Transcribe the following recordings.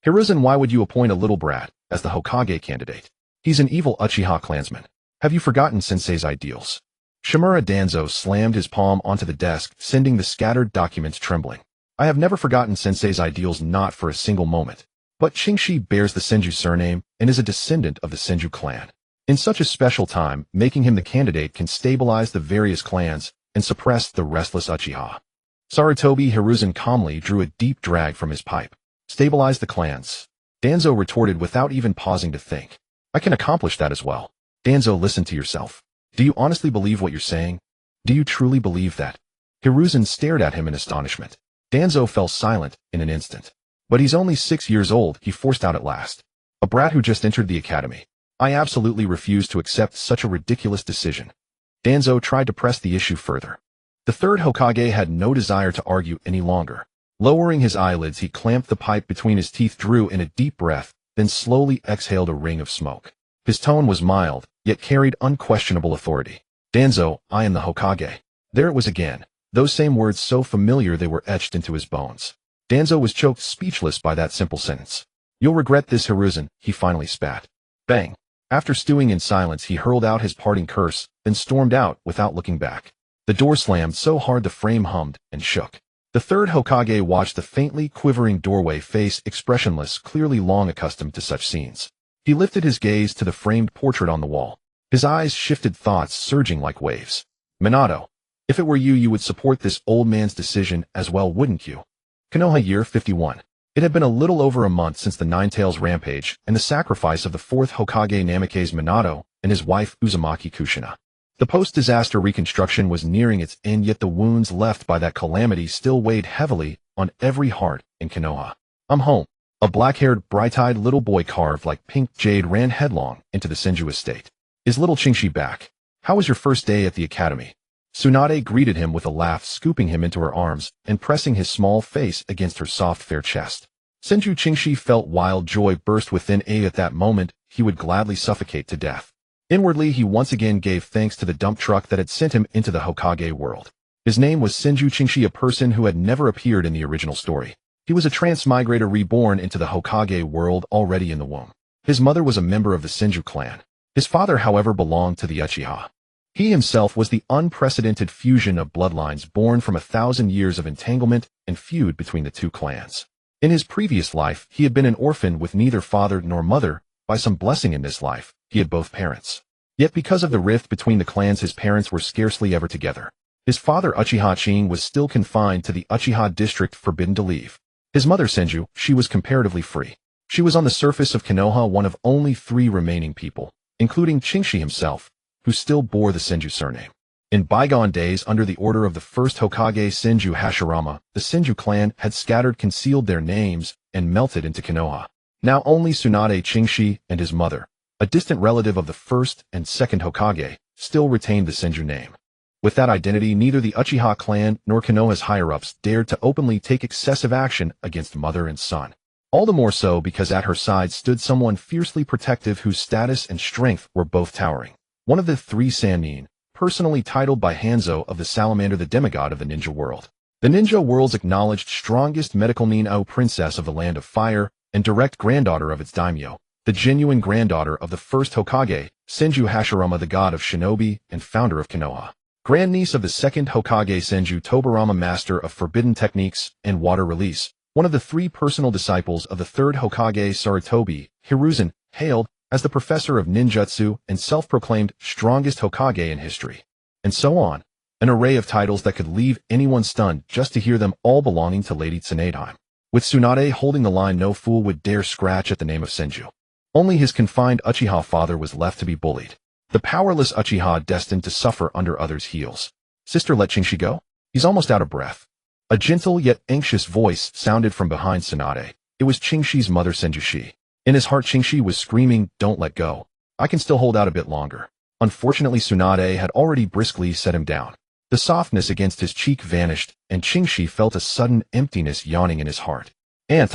Hiruzen, why would you appoint a little brat as the Hokage candidate? He's an evil Uchiha clansman. Have you forgotten Sensei's ideals? Shimura Danzo slammed his palm onto the desk, sending the scattered documents trembling. I have never forgotten Sensei's ideals, not for a single moment. But Qingxi bears the Senju surname and is a descendant of the Senju clan. In such a special time, making him the candidate can stabilize the various clans and suppress the restless Uchiha. Sarutobi Hiruzen calmly drew a deep drag from his pipe. Stabilize the clans. Danzo retorted without even pausing to think. I can accomplish that as well. Danzo, listen to yourself. Do you honestly believe what you're saying? Do you truly believe that? Hiruzen stared at him in astonishment. Danzo fell silent in an instant. But he's only 6 years old, he forced out at last. A brat who just entered the academy. I absolutely refuse to accept such a ridiculous decision. Danzo tried to press the issue further. The third Hokage had no desire to argue any longer. Lowering his eyelids, he clamped the pipe between his teeth, drew in a deep breath, then slowly exhaled a ring of smoke. His tone was mild, yet carried unquestionable authority. Danzo, I am the Hokage. There it was again. Those same words, so familiar they were etched into his bones. Danzo was choked speechless by that simple sentence. You'll regret this, Hiruzen, he finally spat. Bang. After stewing in silence, he hurled out his parting curse, then stormed out without looking back. The door slammed so hard the frame hummed and shook. The third Hokage watched the faintly quivering doorway, face expressionless, clearly long accustomed to such scenes. He lifted his gaze to the framed portrait on the wall. His eyes shifted, thoughts surging like waves. Minato, if it were you, you would support this old man's decision as well, wouldn't you? Konoha, year 51. It had been a little over a month since the Nine-Tails rampage and the sacrifice of the fourth Hokage Namikaze Minato and his wife Uzumaki Kushina. The post-disaster reconstruction was nearing its end, yet the wounds left by that calamity still weighed heavily on every heart in Konoha. I'm home. A black-haired, bright-eyed little boy carved like pink jade ran headlong into the Senju estate. Is little Qingxi back? How was your first day at the academy? Tsunade greeted him with a laugh, scooping him into her arms and pressing his small face against her soft, fair chest. Senju Qingxi felt wild joy burst within him. At that moment, he would gladly suffocate to death. Inwardly, he once again gave thanks to the dump truck that had sent him into the Hokage world. His name was Senju Qingxi, a person who had never appeared in the original story. He was a transmigrator reborn into the Hokage world already in the womb. His mother was a member of the Senju clan. His father, however, belonged to the Uchiha. He himself was the unprecedented fusion of bloodlines born from 1,000 years of entanglement and feud between the two clans. In his previous life, he had been an orphan with neither father nor mother. By some blessing in this life, he had both parents. Yet because of the rift between the clans, his parents were scarcely ever together. His father, Uchiha Ching, was still confined to the Uchiha district, forbidden to leave. His mother, Senju, she was comparatively free. She was on the surface of Konoha one of only 3 remaining people, including Qingxi himself, who still bore the Senju surname. In bygone days, under the order of the first Hokage Senju Hashirama, the Senju clan had scattered, concealed their names, and melted into Konoha. Now only Tsunade Qingxi and his mother, a distant relative of the first and second Hokage, still retained the Senju name. With that identity, neither the Uchiha clan nor Konoha's higher-ups dared to openly take excessive action against mother and son. All the more so because at her side stood someone fiercely protective whose status and strength were both towering. One of the 3 Sannin, personally titled by Hanzo of the Salamander, the demigod of the ninja world. The ninja world's acknowledged strongest medical Nin-O princess of the land of fire, and direct granddaughter of its daimyo, the genuine granddaughter of the first Hokage, Senju Hashirama, the god of shinobi and founder of Konoha. Grandniece of the second Hokage Senju Tobarama, master of forbidden techniques and water release, one of the 3 personal disciples of the third Hokage Sarutobi, Hiruzen, hailed as the professor of ninjutsu and self-proclaimed strongest Hokage in history. And so on, an array of titles that could leave anyone stunned just to hear them, all belonging to Lady Tsunade. With Tsunade holding the line, no fool would dare scratch at the name of Senju. Only his confined Uchiha father was left to be bullied. The powerless Uchiha destined to suffer under others' heels. Sister, let Qingxi go? He's almost out of breath. A gentle yet anxious voice sounded from behind Tsunade. It was Qingxi's mother, Senju Shi. In his heart, Qingxi was screaming, don't let go. I can still hold out a bit longer. Unfortunately, Tsunade had already briskly set him down. The softness against his cheek vanished, and Qingxi felt a sudden emptiness yawning in his heart. Aunt,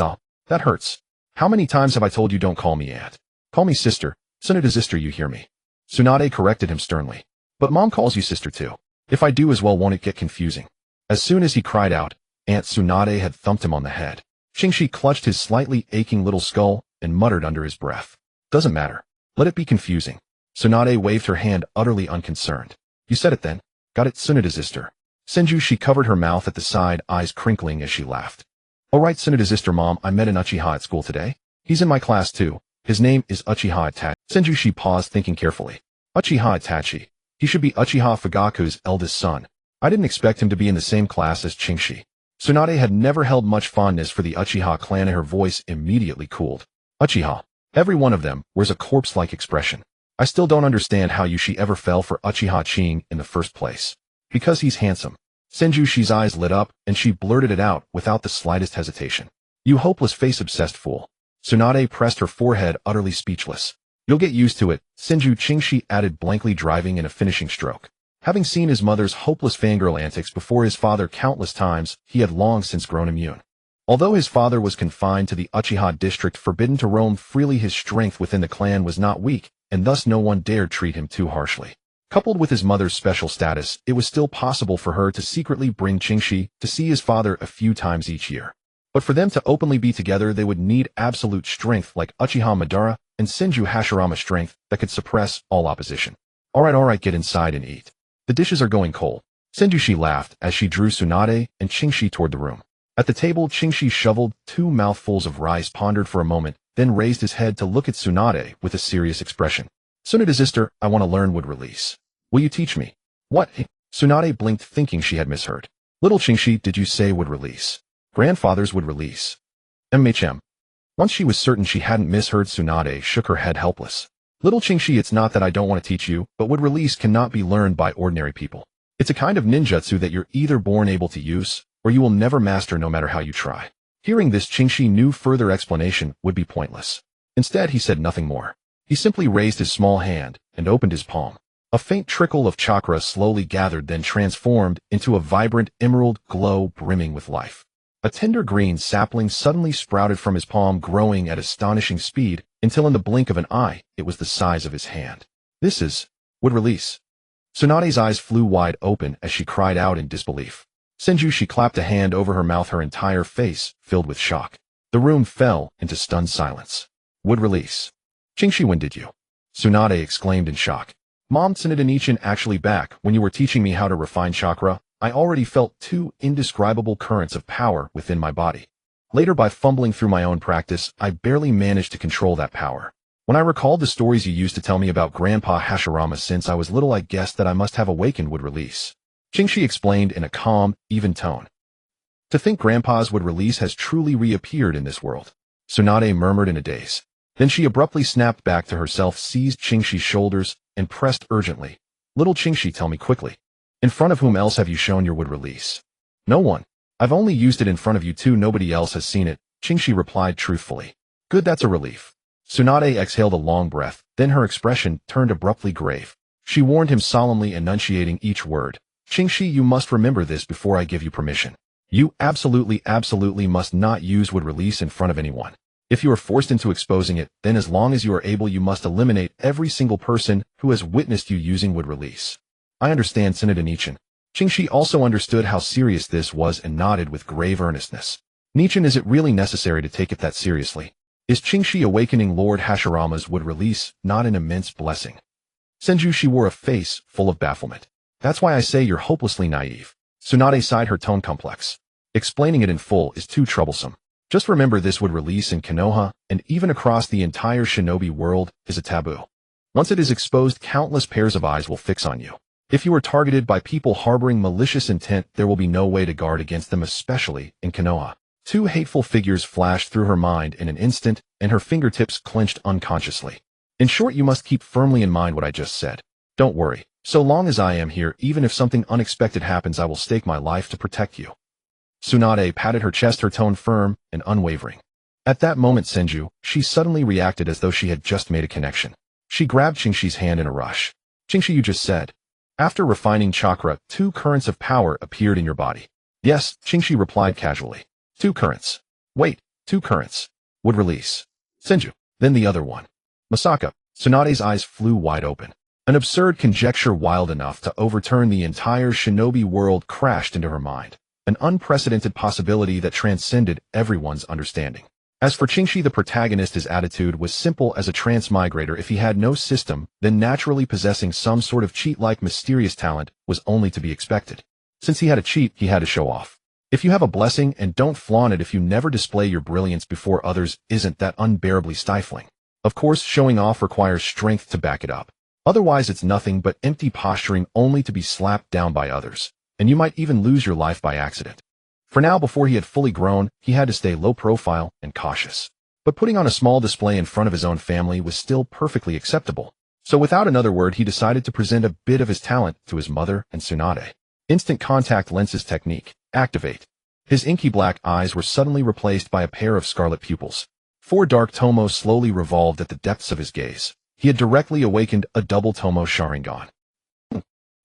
that hurts. How many times have I told you don't call me aunt? Call me sister. Tsunade sister, you hear me? Tsunade corrected him sternly. But mom calls you sister too. If I do as well, won't it get confusing? As soon as he cried out, Aunt Tsunade had thumped him on the head. Qingxi clutched his slightly aching little skull and muttered under his breath. Doesn't matter. Let it be confusing. Tsunade waved her hand utterly unconcerned. You said it then. Got it, Tsunade sister. Senju, she covered her mouth at the side, eyes crinkling as she laughed. Alright, Tsunade sister mom, I met an Uchiha at school today. He's in my class too. His name is Uchiha Itachi. Senju, she paused, thinking carefully. Uchiha Itachi. He should be Uchiha Fugaku's eldest son. I didn't expect him to be in the same class as Qingxi. Tsunade had never held much fondness for the Uchiha clan, and her voice immediately cooled. Uchiha. Every one of them wears a corpse-like expression. I still don't understand how Yushi ever fell for Uchiha Qing in the first place. Because he's handsome. Senju-shi's eyes lit up, and she blurted it out without the slightest hesitation. You hopeless face-obsessed fool. Tsunade pressed her forehead, utterly speechless. You'll get used to it, Senju, Qingxi added, blankly driving in a finishing stroke. Having seen his mother's hopeless fangirl antics before his father countless times, he had long since grown immune. Although his father was confined to the Uchiha district, forbidden to roam freely, his strength within the clan was not weak, and thus no one dared treat him too harshly. Coupled with his mother's special status, it was still possible for her to secretly bring Qingxi to see his father a few times each year. But for them to openly be together, they would need absolute strength like Uchiha Madara and Senju Hashirama strength that could suppress all opposition. Alright, get inside and eat. The dishes are going cold. Senju laughed as she drew Tsunade and Qingxi toward the room. At the table, Qingxi shoveled 2 mouthfuls of rice, pondered for a moment, then raised his head to look at Tsunade with a serious expression. Tsunade sister, I want to learn wood release. Will you teach me? What? Tsunade blinked, thinking she had misheard. Little Qingxi, did you say wood release? Grandfather's would release. Once she was certain she hadn't misheard, Tsunade shook her head helpless. Little Qingxi, it's not that I don't want to teach you, but wood release cannot be learned by ordinary people. It's a kind of ninjutsu that you're either born able to use, or you will never master no matter how you try. Hearing this, Qingxi knew further explanation would be pointless. Instead, he said nothing more. He simply raised his small hand and opened his palm. A faint trickle of chakra slowly gathered, then transformed into a vibrant emerald glow brimming with life. A tender green sapling suddenly sprouted from his palm, growing at astonishing speed, until in the blink of an eye, it was the size of his hand. This is wood release. Tsunade's eyes flew wide open as she cried out in disbelief. Senju, she clapped a hand over her mouth, her entire face filled with shock. The room fell into stunned silence. Wood release. Qingxi, when did you? Tsunade exclaimed in shock. Mom, Tsunade Nichin actually back when you were teaching me how to refine chakra, I already felt 2 indescribable currents of power within my body. Later, by fumbling through my own practice, I barely managed to control that power. When I recalled the stories you used to tell me about Grandpa Hashirama since I was little, I guessed that I must have awakened wood release. Qingxi explained in a calm, even tone. To think Grandpa's wood release has truly reappeared in this world. Tsunade murmured in a daze. Then she abruptly snapped back to herself, seized Qingxi's shoulders, and pressed urgently. Little Qingxi, tell me quickly. In front of whom else have you shown your wood release? No one. I've only used it in front of you two, nobody else has seen it, Qingxi replied truthfully. Good, that's a relief. Tsunade exhaled a long breath, then her expression turned abruptly grave. She warned him, solemnly enunciating each word. Qingxi, you must remember this before I give you permission. You absolutely must not use wood release in front of anyone. If you are forced into exposing it, then as long as you are able, you must eliminate every single person who has witnessed you using wood release. I understand, Tsunade Nichin. Qingxi also understood how serious this was and nodded with grave earnestness. Nichin, is it really necessary to take it that seriously? Is Qingxi awakening Lord Hashirama's wood release not an immense blessing? Senju, she wore a face full of bafflement. That's why I say you're hopelessly naive. Tsunade sighed, her tone complex. Explaining it in full is too troublesome. Just remember, this wood release in Konoha, and even across the entire shinobi world, is a taboo. Once it is exposed, countless pairs of eyes will fix on you. If you are targeted by people harboring malicious intent, there will be no way to guard against them, especially in Konoha. 2 hateful figures flashed through her mind in an instant, and her fingertips clenched unconsciously. In short, you must keep firmly in mind what I just said. Don't worry. So long as I am here, even if something unexpected happens, I will stake my life to protect you. Tsunade patted her chest, her tone firm and unwavering. At that moment, Senju, she suddenly reacted as though she had just made a connection. She grabbed Qingxi's hand in a rush. Qingxi, you just said. After refining chakra, 2 currents of power appeared in your body. Yes, Qingxi replied casually. 2 currents. Wait, 2 currents. Would release. Senju. Then the other one. Masaka. Tsunade's eyes flew wide open. An absurd conjecture wild enough to overturn the entire shinobi world crashed into her mind. an unprecedented possibility that transcended everyone's understanding. As for Qingxi the protagonist, his attitude was simple as a transmigrator. If he had no system, then naturally possessing some sort of cheat-like mysterious talent was only to be expected. Since he had a cheat, he had to show off. If you have a blessing and don't flaunt it, if you never display your brilliance before others, isn't that unbearably stifling? Of course, showing off requires strength to back it up. Otherwise, it's nothing but empty posturing only to be slapped down by others, and you might even lose your life by accident. For now, before he had fully grown, he had to stay low profile and cautious. But putting on a small display in front of his own family was still perfectly acceptable. So without another word, he decided to present a bit of his talent to his mother and Tsunade. Instant contact lenses technique. Activate. His inky black eyes were suddenly replaced by a pair of scarlet pupils. 4 dark tomos slowly revolved at the depths of his gaze. He had directly awakened a double tomo Sharingan.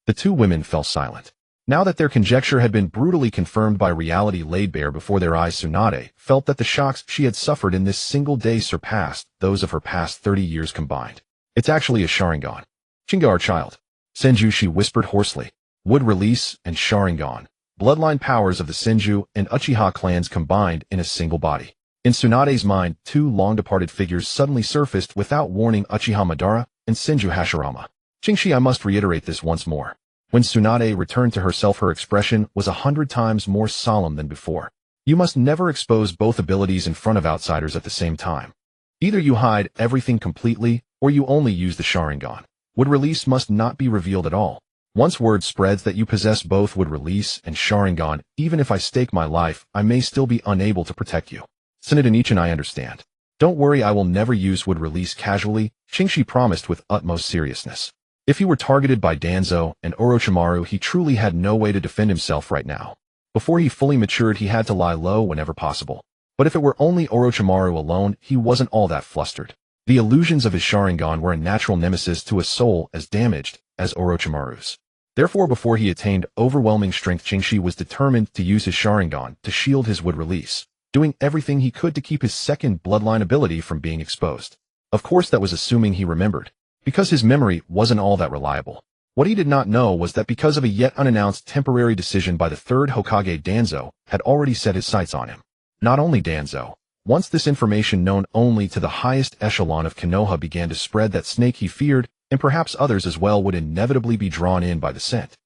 The two women fell silent. Now that their conjecture had been brutally confirmed by reality laid bare before their eyes, Tsunade felt that the shocks she had suffered in this single day surpassed those of her past 30 years combined. It's actually a Sharingan. Chinga, our child. Senju, she whispered hoarsely. Would release and Sharingan. Bloodline powers of the Senju and Uchiha clans combined in a single body. In Tsunade's mind, 2 long-departed figures suddenly surfaced without warning: Uchiha Madara and Senju Hashirama. Qingxi, I must reiterate this once more. When Tsunade returned to herself, her expression was 100 times more solemn than before. You must never expose both abilities in front of outsiders at the same time. Either you hide everything completely, or you only use the Sharingan. Would release must not be revealed at all. Once word spreads that you possess both would release and Sharingan, even if I stake my life, I may still be unable to protect you. Tsunade and I understand. Don't worry, I will never use would release casually, Qingxi promised with utmost seriousness. If he were targeted by Danzo and Orochimaru, he truly had no way to defend himself right now. Before he fully matured, he had to lie low whenever possible. But if it were only Orochimaru alone, he wasn't all that flustered. The illusions of his Sharingan were a natural nemesis to a soul as damaged as Orochimaru's. Therefore, before he attained overwhelming strength, Qingxi was determined to use his Sharingan to shield his would release, doing everything he could to keep his second bloodline ability from being exposed. Of course, that was assuming he remembered, because his memory wasn't all that reliable. What he did not know was that because of a yet unannounced temporary decision by the third Hokage, Danzo had already set his sights on him. Not only Danzo. Once this information known only to the highest echelon of Konoha began to spread, that snake he feared, and perhaps others as well, would inevitably be drawn in by the scent.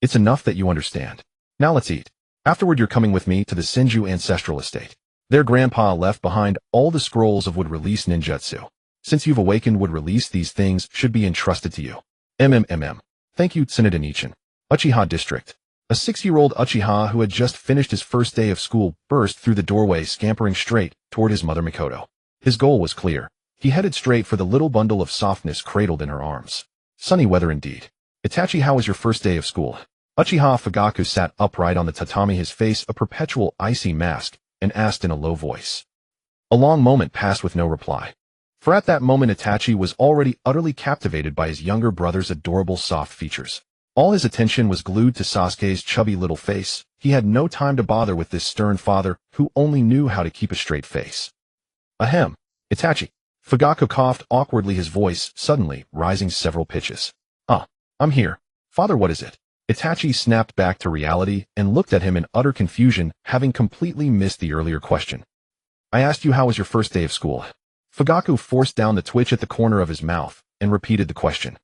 It's enough that you understand. Now let's eat. Afterward, you're coming with me to the Senju ancestral estate. Their grandpa left behind all the scrolls of would release ninjutsu. Since you've awakened would release, these things should be entrusted to you. Thank you, Tsunade. Uchiha District. A 6-year-old Uchiha who had just finished his first day of school burst through the doorway, scampering straight toward his mother Mikoto. His goal was clear. He headed straight for the little bundle of softness cradled in her arms. Sunny weather indeed. Itachi, how was your first day of school? Uchiha Fugaku sat upright on the tatami, his face a perpetual icy mask, and asked in a low voice. A long moment passed with no reply. For at that moment Itachi was already utterly captivated by his younger brother's adorable soft features. All his attention was glued to Sasuke's chubby little face. He had no time to bother with this stern father who only knew how to keep a straight face. Ahem. Itachi. Fugaku coughed awkwardly, his voice suddenly rising several pitches. I'm here. Father, what is it? Itachi snapped back to reality and looked at him in utter confusion, having completely missed the earlier question. I asked you how was your first day of school. Fugaku forced down the twitch at the corner of his mouth and repeated the question.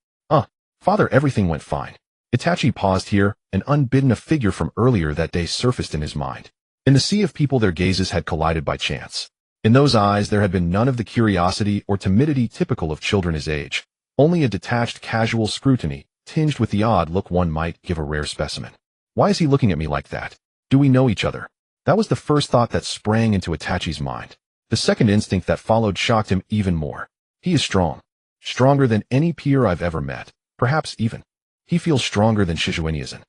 Father, everything went fine. Itachi paused here, and unbidden a figure from earlier that day surfaced in his mind. In the sea of people their gazes had collided by chance. In those eyes there had been none of the curiosity or timidity typical of children his age, only a detached casual scrutiny, tinged with the odd look one might give a rare specimen. Why is he looking at me like that? Do we know each other? That was the first thought that sprang into Itachi's mind. The second instinct that followed shocked him even more. He is strong. Stronger than any peer I've ever met. Perhaps even. He feels stronger than Shizueniazen.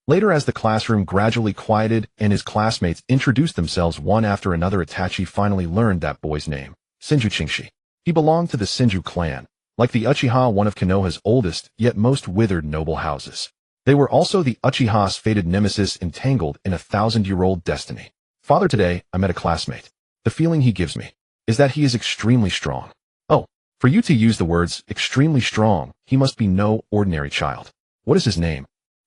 Later, as the classroom gradually quieted and his classmates introduced themselves one after another, Itachi finally learned that boy's name, Senju Qingxi. He belonged to the Senju Clan, like the Uchiha, one of Konoha's oldest yet most withered noble houses. They were also the Uchiha's fated nemesis, entangled in a 1,000-year-old destiny. Father, today I met a classmate. The feeling he gives me is that he is extremely strong. Oh, for you to use the words extremely strong, he must be no ordinary child. What is his name?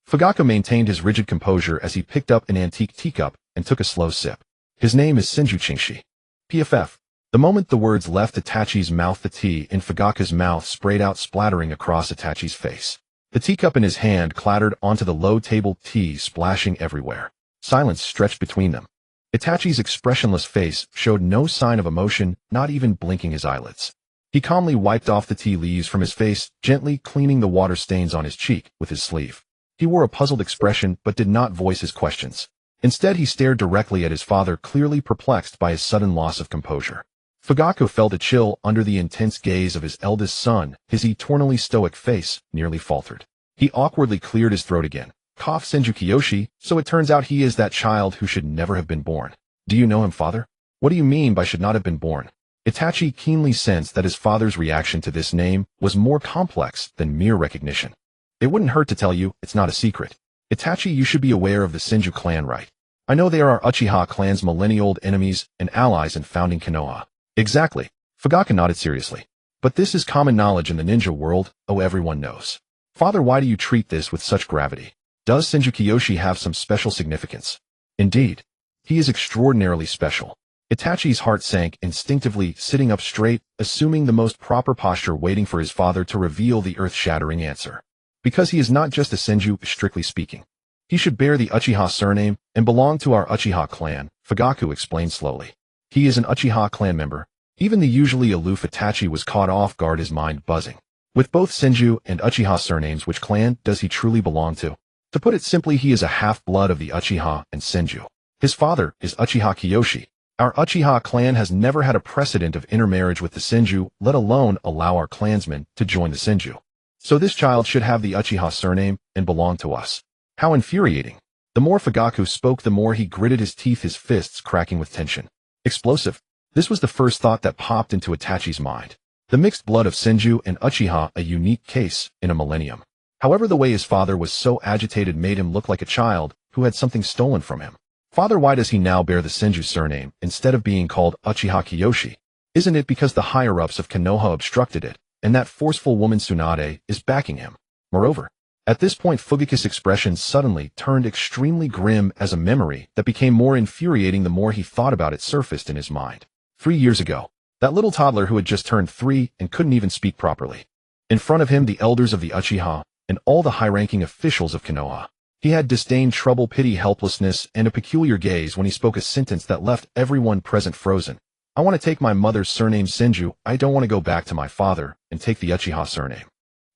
Fugaku maintained his rigid composure as he picked up an antique teacup and took a slow sip. His name is Senju Seiki. PFF. The moment the words left Itachi's mouth, the tea in Fugaku's mouth sprayed out, splattering across Itachi's face. The teacup in his hand clattered onto the low table, tea splashing everywhere. Silence stretched between them. Itachi's expressionless face showed no sign of emotion, not even blinking his eyelids. He calmly wiped off the tea leaves from his face, gently cleaning the water stains on his cheek with his sleeve. He wore a puzzled expression but did not voice his questions. Instead, he stared directly at his father, clearly perplexed by his sudden loss of composure. Fugaku felt a chill under the intense gaze of his eldest son. His eternally stoic face nearly faltered. He awkwardly cleared his throat again. Cough. Senju Kiyoshi, so it turns out he is that child who should never have been born. Do you know him, father? What do you mean by should not have been born? Itachi keenly sensed that his father's reaction to this name was more complex than mere recognition. It wouldn't hurt to tell you, it's not a secret. Itachi, you should be aware of the Senju clan, right? I know they are our Uchiha clan's millennia-old enemies and allies in founding Konoha. Exactly. Fugaku nodded seriously. But this is common knowledge in the ninja world, everyone knows. Father, why do you treat this with such gravity? Does Senju Kiyoshi have some special significance? Indeed. He is extraordinarily special. Itachi's heart sank instinctively, sitting up straight, assuming the most proper posture, waiting for his father to reveal the earth-shattering answer. Because he is not just a Senju, strictly speaking. He should bear the Uchiha surname and belong to our Uchiha clan, Fugaku explained slowly. He is an Uchiha clan member. Even the usually aloof Itachi was caught off guard, his mind buzzing. With both Senju and Uchiha surnames, which clan does he truly belong to? To put it simply, he is a half-blood of the Uchiha and Senju. His father is Uchiha Kiyoshi. Our Uchiha clan has never had a precedent of intermarriage with the Senju, let alone allow our clansmen to join the Senju. So this child should have the Uchiha surname and belong to us. How infuriating. The more Fugaku spoke, the more he gritted his teeth, his fists cracking with tension. Explosive. This was the first thought that popped into Itachi's mind. The mixed blood of Senju and Uchiha, a unique case in a millennium. However, the way his father was so agitated made him look like a child who had something stolen from him. Father, why does he now bear the Senju surname instead of being called Uchiha Kiyoshi? Isn't it because the higher-ups of Konoha obstructed it, and that forceful woman Tsunade is backing him? Moreover, at this point Fugaku's expression suddenly turned extremely grim as a memory that became more infuriating the more he thought about it surfaced in his mind. 3 years ago, that little toddler who had just turned 3 and couldn't even speak properly. In front of him, the elders of the Uchiha and all the high-ranking officials of Konoha. He had disdain, trouble, pity, helplessness, and a peculiar gaze when he spoke a sentence that left everyone present frozen. I want to take my mother's surname Senju. I don't want to go back to my father and take the Uchiha surname.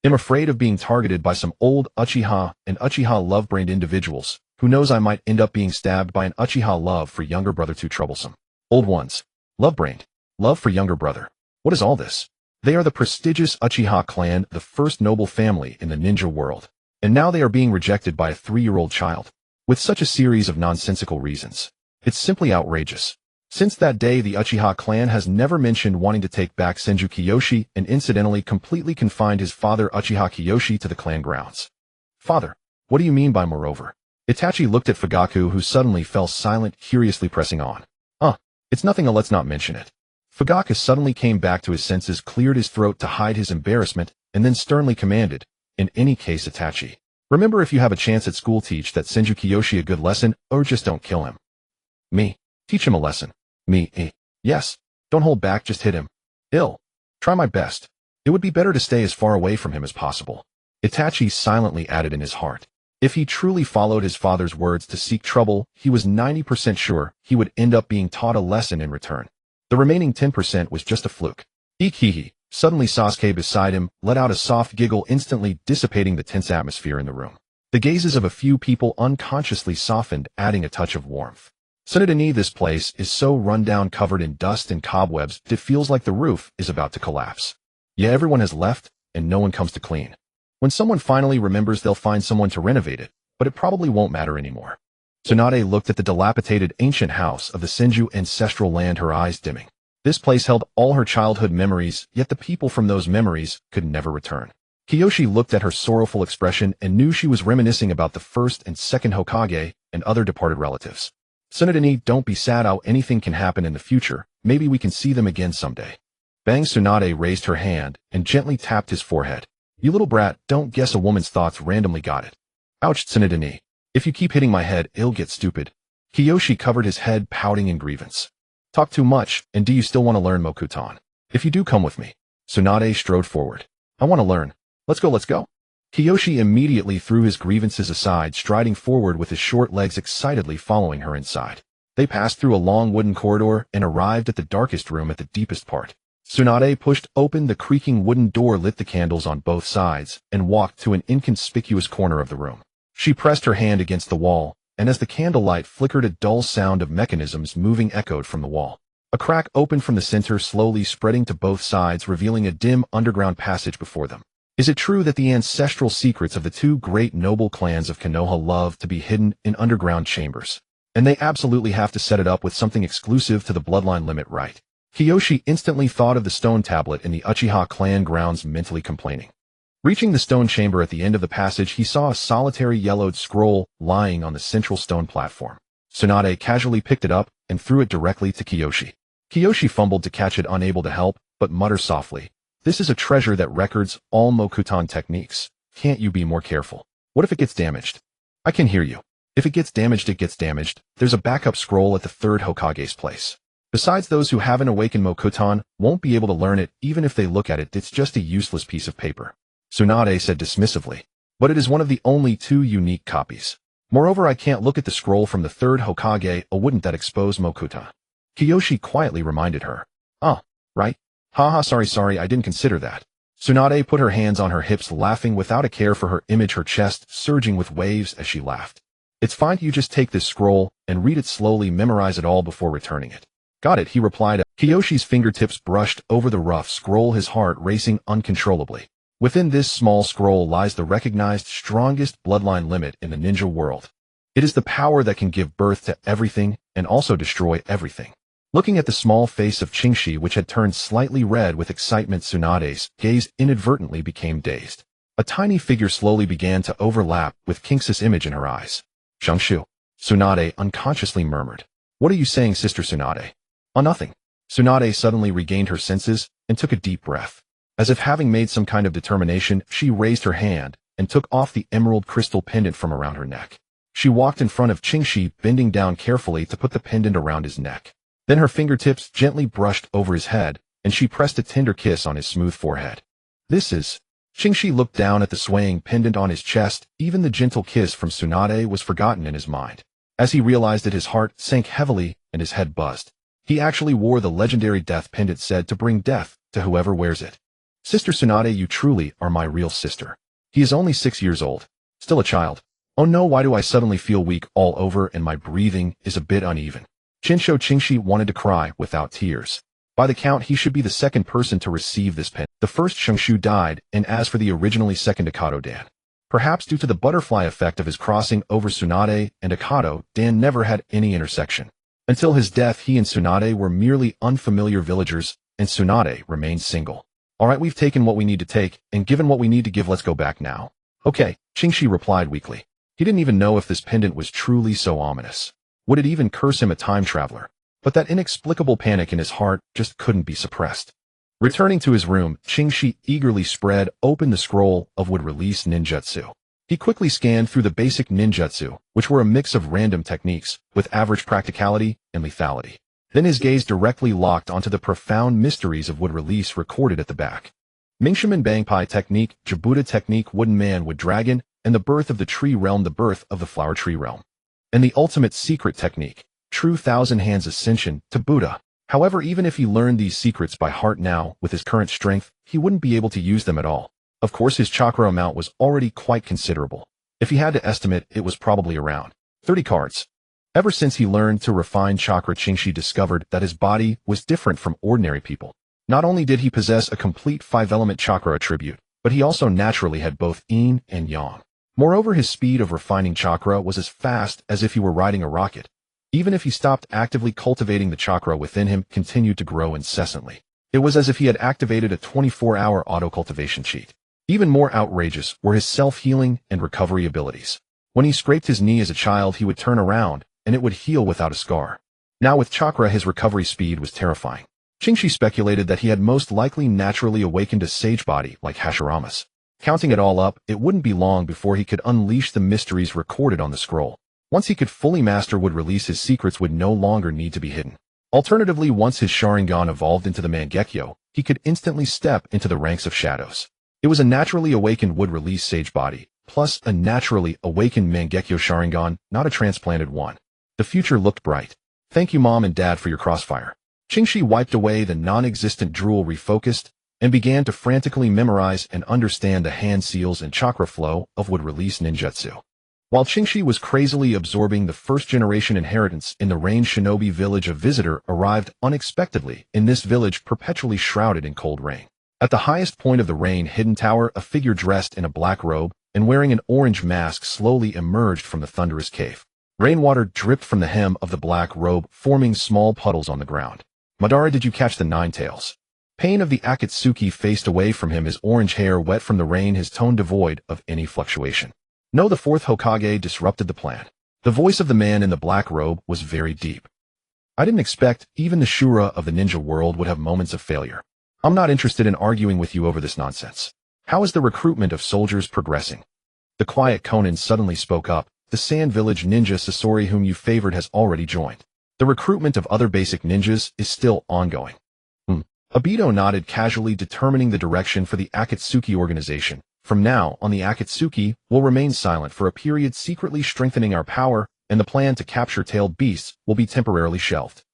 I'm afraid of being targeted by some old Uchiha and Uchiha love-brained individuals. Who knows, I might end up being stabbed by an Uchiha love for younger brother, too troublesome. Old ones. Love-brained. Love for younger brother. What is all this? They are the prestigious Uchiha clan, the first noble family in the ninja world. And now they are being rejected by a 3-year-old child. With such a series of nonsensical reasons. It's simply outrageous. Since that day, the Uchiha clan has never mentioned wanting to take back Senju Kiyoshi and incidentally completely confined his father Uchiha Kiyoshi to the clan grounds. Father, what do you mean by moreover? Itachi looked at Fugaku, who suddenly fell silent, curiously pressing on. It's nothing, let's not mention it. Fugaku suddenly came back to his senses, cleared his throat to hide his embarrassment, and then sternly commanded, in any case, Itachi, remember, if you have a chance at school, teach that Senju Kiyoshi a good lesson, or just don't kill him. Me. Teach him a lesson. Me. Yes. Don't hold back, just hit him. Try my best. It would be better to stay as far away from him as possible. Itachi silently added in his heart. If he truly followed his father's words to seek trouble, he was 90% sure he would end up being taught a lesson in return. The remaining 10% was just a fluke. Eek. Suddenly Sasuke beside him let out a soft giggle, instantly dissipating the tense atmosphere in the room. The gazes of a few people unconsciously softened, adding a touch of warmth. Tsunade, this place is so run down, covered in dust and cobwebs, it feels like the roof is about to collapse. Yeah, everyone has left, and no one comes to clean. When someone finally remembers, they'll find someone to renovate it, but it probably won't matter anymore. Tsunade looked at the dilapidated ancient house of the Senju ancestral land, her eyes dimming. This place held all her childhood memories, yet the people from those memories could never return. Kiyoshi looked at her sorrowful expression and knew she was reminiscing about the first and second Hokage and other departed relatives. Tsunade, don't be sad, anything can happen in the future, maybe we can see them again someday. Bang. Tsunade raised her hand and gently tapped his forehead. You little brat, don't guess a woman's thoughts randomly, got it. Ouch, Tsunade. If you keep hitting my head, it'll get stupid. Kiyoshi covered his head, pouting in grievance. Talk too much, and do you still want to learn Mokuton? If you do, come with me. Tsunade strode forward. I want to learn. Let's go, let's go. Kiyoshi immediately threw his grievances aside, striding forward with his short legs excitedly following her inside. They passed through a long wooden corridor and arrived at the darkest room at the deepest part. Tsunade pushed open the creaking wooden door, lit the candles on both sides, and walked to an inconspicuous corner of the room. She pressed her hand against the wall, and as the candlelight flickered, a dull sound of mechanisms moving echoed from the wall. A crack opened from the center, slowly spreading to both sides, revealing a dim underground passage before them. Is it true that the ancestral secrets of the two great noble clans of Konoha love to be hidden in underground chambers? And they absolutely have to set it up with something exclusive to the bloodline limit, right? Kiyoshi instantly thought of the stone tablet in the Uchiha Clan grounds, mentally complaining. Reaching the stone chamber at the end of the passage, he saw a solitary yellowed scroll lying on the central stone platform. Tsunade casually picked it up and threw it directly to Kiyoshi. Kiyoshi fumbled to catch it, unable to help, but muttered softly, "This is a treasure that records all Mokuton techniques. Can't you be more careful? What if it gets damaged?" "I can hear you. If it gets damaged, it gets damaged. There's a backup scroll at the third Hokage's place. Besides, those who haven't awakened Mokuton won't be able to learn it. Even if they look at it, it's just a useless piece of paper," Tsunade said dismissively. "But it is one of the only two unique copies. Moreover, I can't look at the scroll from the third Hokage, wouldn't that expose Mokuton?" Kiyoshi quietly reminded her. "Ah, right. Haha, sorry, I didn't consider that." Tsunade put her hands on her hips, laughing without a care for her image, her chest surging with waves as she laughed. "It's fine, you just take this scroll and read it slowly, memorize it all before returning it." "Got it," he replied. Kiyoshi's fingertips brushed over the rough scroll, his heart racing uncontrollably. Within this small scroll lies the recognized strongest bloodline limit in the ninja world. It is the power that can give birth to everything and also destroy everything. Looking at the small face of Qingxi, which had turned slightly red with excitement, Tsunade's gaze inadvertently became dazed. A tiny figure slowly began to overlap with Qingxi's image in her eyes. "Xiangshu," Tsunade unconsciously murmured. "What are you saying, Sister Tsunade?" "Oh, nothing." Tsunade suddenly regained her senses and took a deep breath. As if having made some kind of determination, she raised her hand and took off the emerald crystal pendant from around her neck. She walked in front of Qingxi, bending down carefully to put the pendant around his neck. Then her fingertips gently brushed over his head, and she pressed a tender kiss on his smooth forehead. "This is..." Qingxi looked down at the swaying pendant on his chest. Even the gentle kiss from Tsunade was forgotten in his mind. As he realized it, his heart sank heavily and his head buzzed. He actually wore the legendary death pendant, said to bring death to whoever wears it. "Sister Tsunade, you truly are my real sister." He is only 6 years old. Still a child. Oh no, why do I suddenly feel weak all over and my breathing is a bit uneven? Qingxi wanted to cry without tears. By the count, he should be the second person to receive this pendant. The first Xiangshu died, and as for the originally second Akado Dan, perhaps due to the butterfly effect of his crossing over, Tsunade and Akado Dan never had any intersection. Until his death, he and Tsunade were merely unfamiliar villagers, and Tsunade remained single. "Alright, we've taken what we need to take, and given what we need to give, let's go back now." "Okay," Qingxi replied weakly. He didn't even know if this pendant was truly so ominous. Would it even curse him a time traveler? But that inexplicable panic in his heart just couldn't be suppressed. Returning to his room, Qingxi eagerly spread open the scroll of would-release ninjutsu. He quickly scanned through the basic ninjutsu, which were a mix of random techniques, with average practicality and lethality. Then his gaze directly locked onto the profound mysteries of would-release recorded at the back. Mingshiman Bangpai technique, Jabuta technique, wooden man wood dragon, and the birth of the tree realm, the birth of the flower tree realm. And the ultimate secret technique, true thousand hands ascension to Buddha. However, even if he learned these secrets by heart now, with his current strength, he wouldn't be able to use them at all. Of course, his chakra amount was already quite considerable. If he had to estimate, it was probably around 30 cards. Ever since he learned to refine chakra, Qingxi discovered that his body was different from ordinary people. Not only did he possess a complete 5-element chakra attribute, but he also naturally had both yin and yang. Moreover, his speed of refining chakra was as fast as if he were riding a rocket. Even if he stopped actively cultivating, the chakra within him continued to grow incessantly. It was as if he had activated a 24-hour auto-cultivation cheat. Even more outrageous were his self-healing and recovery abilities. When he scraped his knee as a child, he would turn around, and it would heal without a scar. Now with chakra, his recovery speed was terrifying. Qingxi speculated that he had most likely naturally awakened a sage body like Hashirama's. Counting it all up, it wouldn't be long before he could unleash the mysteries recorded on the scroll. Once he could fully master would release, his secrets would no longer need to be hidden. Alternatively, once his Sharingan evolved into the Mangekyo, he could instantly step into the ranks of shadows. It was a naturally awakened would release sage body, plus a naturally awakened Mangekyo Sharingan, not a transplanted one. The future looked bright. Thank you, Mom and Dad, for your crossfire. Qingxi wiped away the non-existent drool, refocused, and began to frantically memorize and understand the hand seals and chakra flow of would release ninjutsu. While Qingxi was crazily absorbing the first-generation inheritance in the Rain Shinobi village, a visitor arrived unexpectedly in this village perpetually shrouded in cold rain. At the highest point of the rain hidden tower, a figure dressed in a black robe and wearing an orange mask slowly emerged from the thunderous cave. Rainwater dripped from the hem of the black robe, forming small puddles on the ground. Madara, did you catch the nine tails? Pain of the Akatsuki faced away from him, his orange hair wet from the rain, his tone devoid of any fluctuation. No, the fourth Hokage disrupted the plan. The voice of the man in the black robe was very deep. I didn't expect even the Shura of the ninja world would have moments of failure. I'm not interested in arguing with you over this nonsense. How is the recruitment of soldiers progressing? The quiet Conan suddenly spoke up. The Sand Village ninja Sasori whom you favored has already joined. The recruitment of other basic ninjas is still ongoing. Obito nodded casually, determining the direction for the Akatsuki organization. From now on, the Akatsuki will remain silent for a period, secretly strengthening our power, and the plan to capture tailed beasts will be temporarily shelved.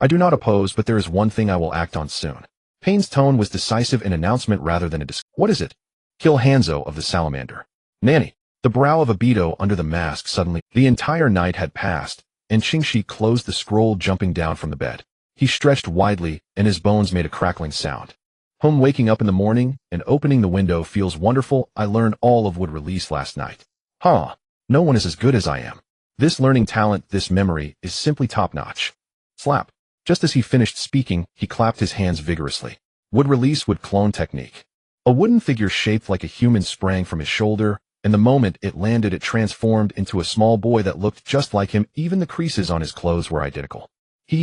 I do not oppose, but there is one thing I will act on soon. Pain's tone was decisive, an announcement rather than a What is it? Kill Hanzo of the Salamander. Nanny. The brow of Obito under the mask suddenly. The entire night had passed, and Qingxi closed the scroll, jumping down from the bed. He stretched widely, and his bones made a crackling sound. Waking up in the morning and opening the window feels wonderful. I learned all of would release last night. No one is as good as I am. This learning talent, this memory, is simply top-notch. Slap. Just as he finished speaking, he clapped his hands vigorously. Would release would clone technique. A wooden figure shaped like a human sprang from his shoulder, and the moment it landed, it transformed into a small boy that looked just like him. Even the creases on his clothes were identical.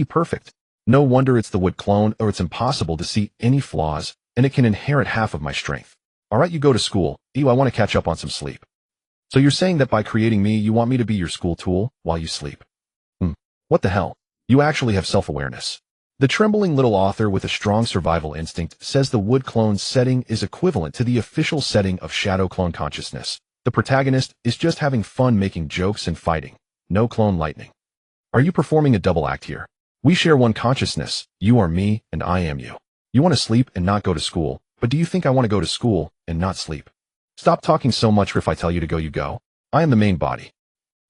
Perfect. No wonder it's the wood clone, or it's impossible to see any flaws, and it can inherit half of my strength. Alright, you go to school. I want to catch up on some sleep. So you're saying that by creating me, you want me to be your school tool while you sleep? What the hell? You actually have self-awareness. The trembling little author with a strong survival instinct says the wood clone's setting is equivalent to the official setting of shadow clone consciousness. The protagonist is just having fun making jokes and fighting. No clone lightning. Are you performing a double act here? We share one consciousness. You are me, and I am you. You want to sleep and not go to school, but do you think I want to go to school and not sleep? Stop talking so much, or if I tell you to go, you go. I am the main body.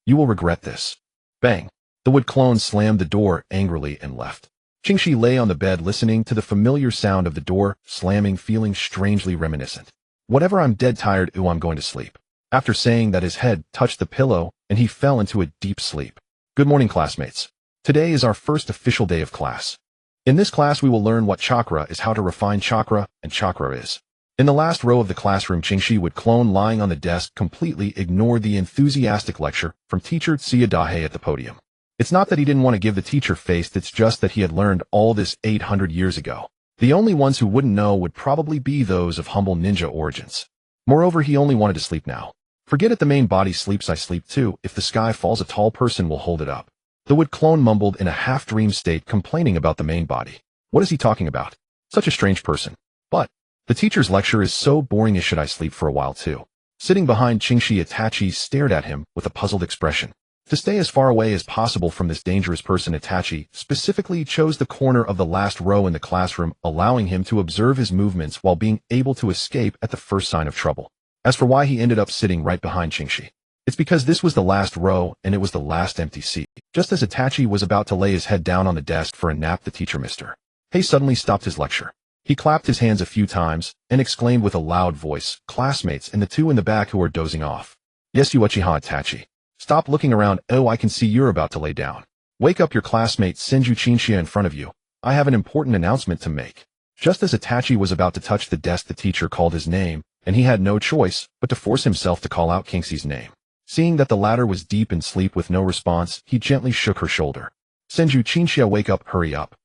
You will regret this. Bang. The wood clone slammed the door angrily and left. Qingxi lay on the bed listening to the familiar sound of the door slamming, feeling strangely reminiscent. Whatever, I'm dead tired. I'm going to sleep. After saying that, his head touched the pillow and he fell into a deep sleep. Good morning, classmates. Today is our first official day of class. In this class, we will learn what chakra is, how to refine chakra, and chakra is. In the last row of the classroom, Qingxi would clone lying on the desk completely ignored the enthusiastic lecture from teacher Tsunade at the podium. It's not that he didn't want to give the teacher face, it's just that he had learned all this 800 years ago. The only ones who wouldn't know would probably be those of humble ninja origins. Moreover, he only wanted to sleep now. Forget it, the main body sleeps, I sleep too. If the sky falls, a tall person will hold it up. The wood clone mumbled in a half-dream state, complaining about the main body. What is he talking about? Such a strange person. But the teacher's lecture is so boring. Should I sleep for a while too? Sitting behind Qingxi, Itachi stared at him with a puzzled expression. To stay as far away as possible from this dangerous person, Itachi specifically chose the corner of the last row in the classroom, allowing him to observe his movements while being able to escape at the first sign of trouble. As for why he ended up sitting right behind Qingxi, it's because this was the last row and it was the last empty seat. Just as Itachi was about to lay his head down on the desk for a nap, the teacher, Mr. Hay, suddenly stopped his lecture. He clapped his hands a few times and exclaimed with a loud voice, "Classmates and the two in the back who are dozing off. Yes, you Uchiha Itachi. Stop looking around. Oh, I can see you're about to lay down. Wake up, your classmate Senju Seiki in front of you. I have an important announcement to make." Just as Itachi was about to touch the desk, the teacher called his name, and he had no choice but to force himself to call out Qingxi's name. Seeing that the latter was deep in sleep with no response, he gently shook her shoulder. "Senju Seiki, wake up, hurry up."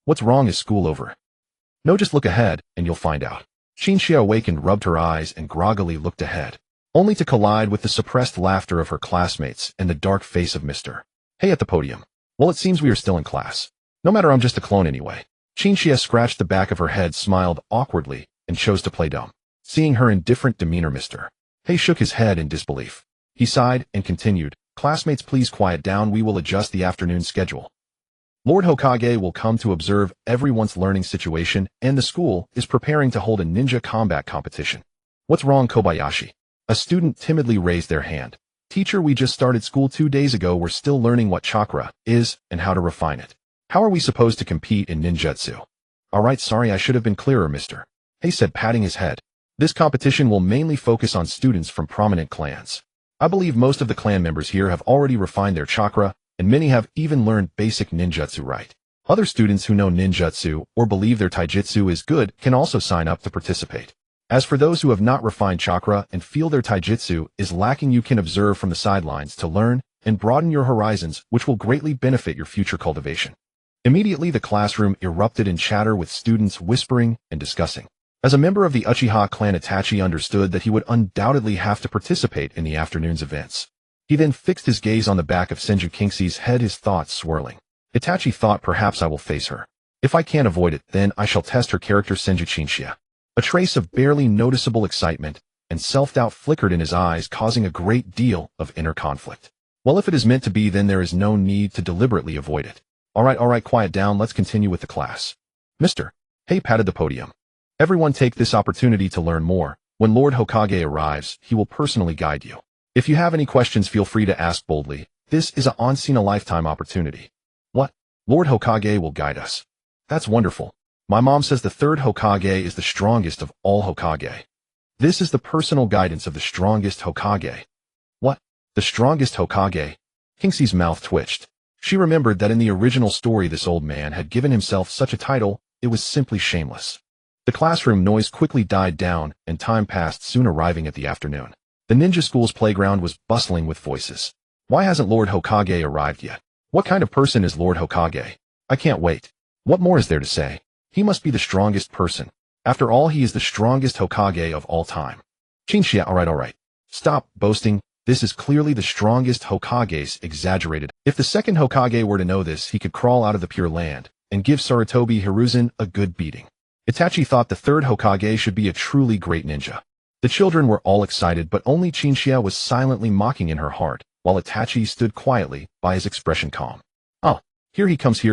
What's wrong? Is school over? No, just look ahead, and you'll find out. Chinchilla awakened, rubbed her eyes, and groggily looked ahead, only to collide with the suppressed laughter of her classmates and the dark face of Mr. Hey at the podium. Well, it seems we are still in class. No matter, I'm just a clone anyway. Chinchilla scratched the back of her head, smiled awkwardly, and chose to play dumb. Seeing her indifferent demeanor, Mr. Hey shook his head in disbelief. He sighed and continued, classmates, please quiet down. We will adjust the afternoon schedule. Lord Hokage will come to observe everyone's learning situation, and the school is preparing to hold a ninja combat competition. What's wrong, Kobayashi? A student timidly raised their hand. Teacher, we just started school 2 days ago. We're still learning what chakra is and how to refine it. How are we supposed to compete in ninjutsu? Alright, sorry, I should have been clearer, Mr. Hey said, patting his head. This competition will mainly focus on students from prominent clans. I believe most of the clan members here have already refined their chakra, and many have even learned basic ninjutsu right. Other students who know ninjutsu or believe their taijutsu is good can also sign up to participate. As for those who have not refined chakra and feel their taijutsu is lacking, you can observe from the sidelines to learn and broaden your horizons, which will greatly benefit your future cultivation. Immediately the classroom erupted in chatter, with students whispering and discussing. As a member of the Uchiha Clan, Itachi understood that he would undoubtedly have to participate in the afternoon's events. He then fixed his gaze on the back of Senju Seiko's head, his thoughts swirling. Itachi thought, perhaps I will face her. If I can't avoid it, then I shall test her character. Senju Chinchilla. A trace of barely noticeable excitement and self-doubt flickered in his eyes, causing a great deal of inner conflict. Well, if it is meant to be, then there is no need to deliberately avoid it. Alright, quiet down, let's continue with the class. Mr. Hey patted the podium. Everyone take this opportunity to learn more. When Lord Hokage arrives, he will personally guide you. If you have any questions, feel free to ask boldly. This is a once-in-a-lifetime opportunity. What? Lord Hokage will guide us. That's wonderful. My mom says the third Hokage is the strongest of all Hokage. This is the personal guidance of the strongest Hokage. What? The strongest Hokage? Kingsley's mouth twitched. She remembered that in the original story this old man had given himself such a title. It was simply shameless. The classroom noise quickly died down, and time passed, soon arriving at the afternoon. The ninja school's playground was bustling with voices. Why hasn't Lord Hokage arrived yet? What kind of person is Lord Hokage? I can't wait. What more is there to say? He must be the strongest person. After all, he is the strongest Hokage of all time. Chinchilla, alright. Stop boasting. This is clearly the strongest Hokage's exaggerated. If the second Hokage were to know this, he could crawl out of the Pure Land and give Sarutobi Hiruzen a good beating. Itachi thought the third Hokage should be a truly great ninja. The children were all excited, but only Chinchilla was silently mocking in her heart, while Itachi stood quietly by, his expression calm. Oh, here he comes.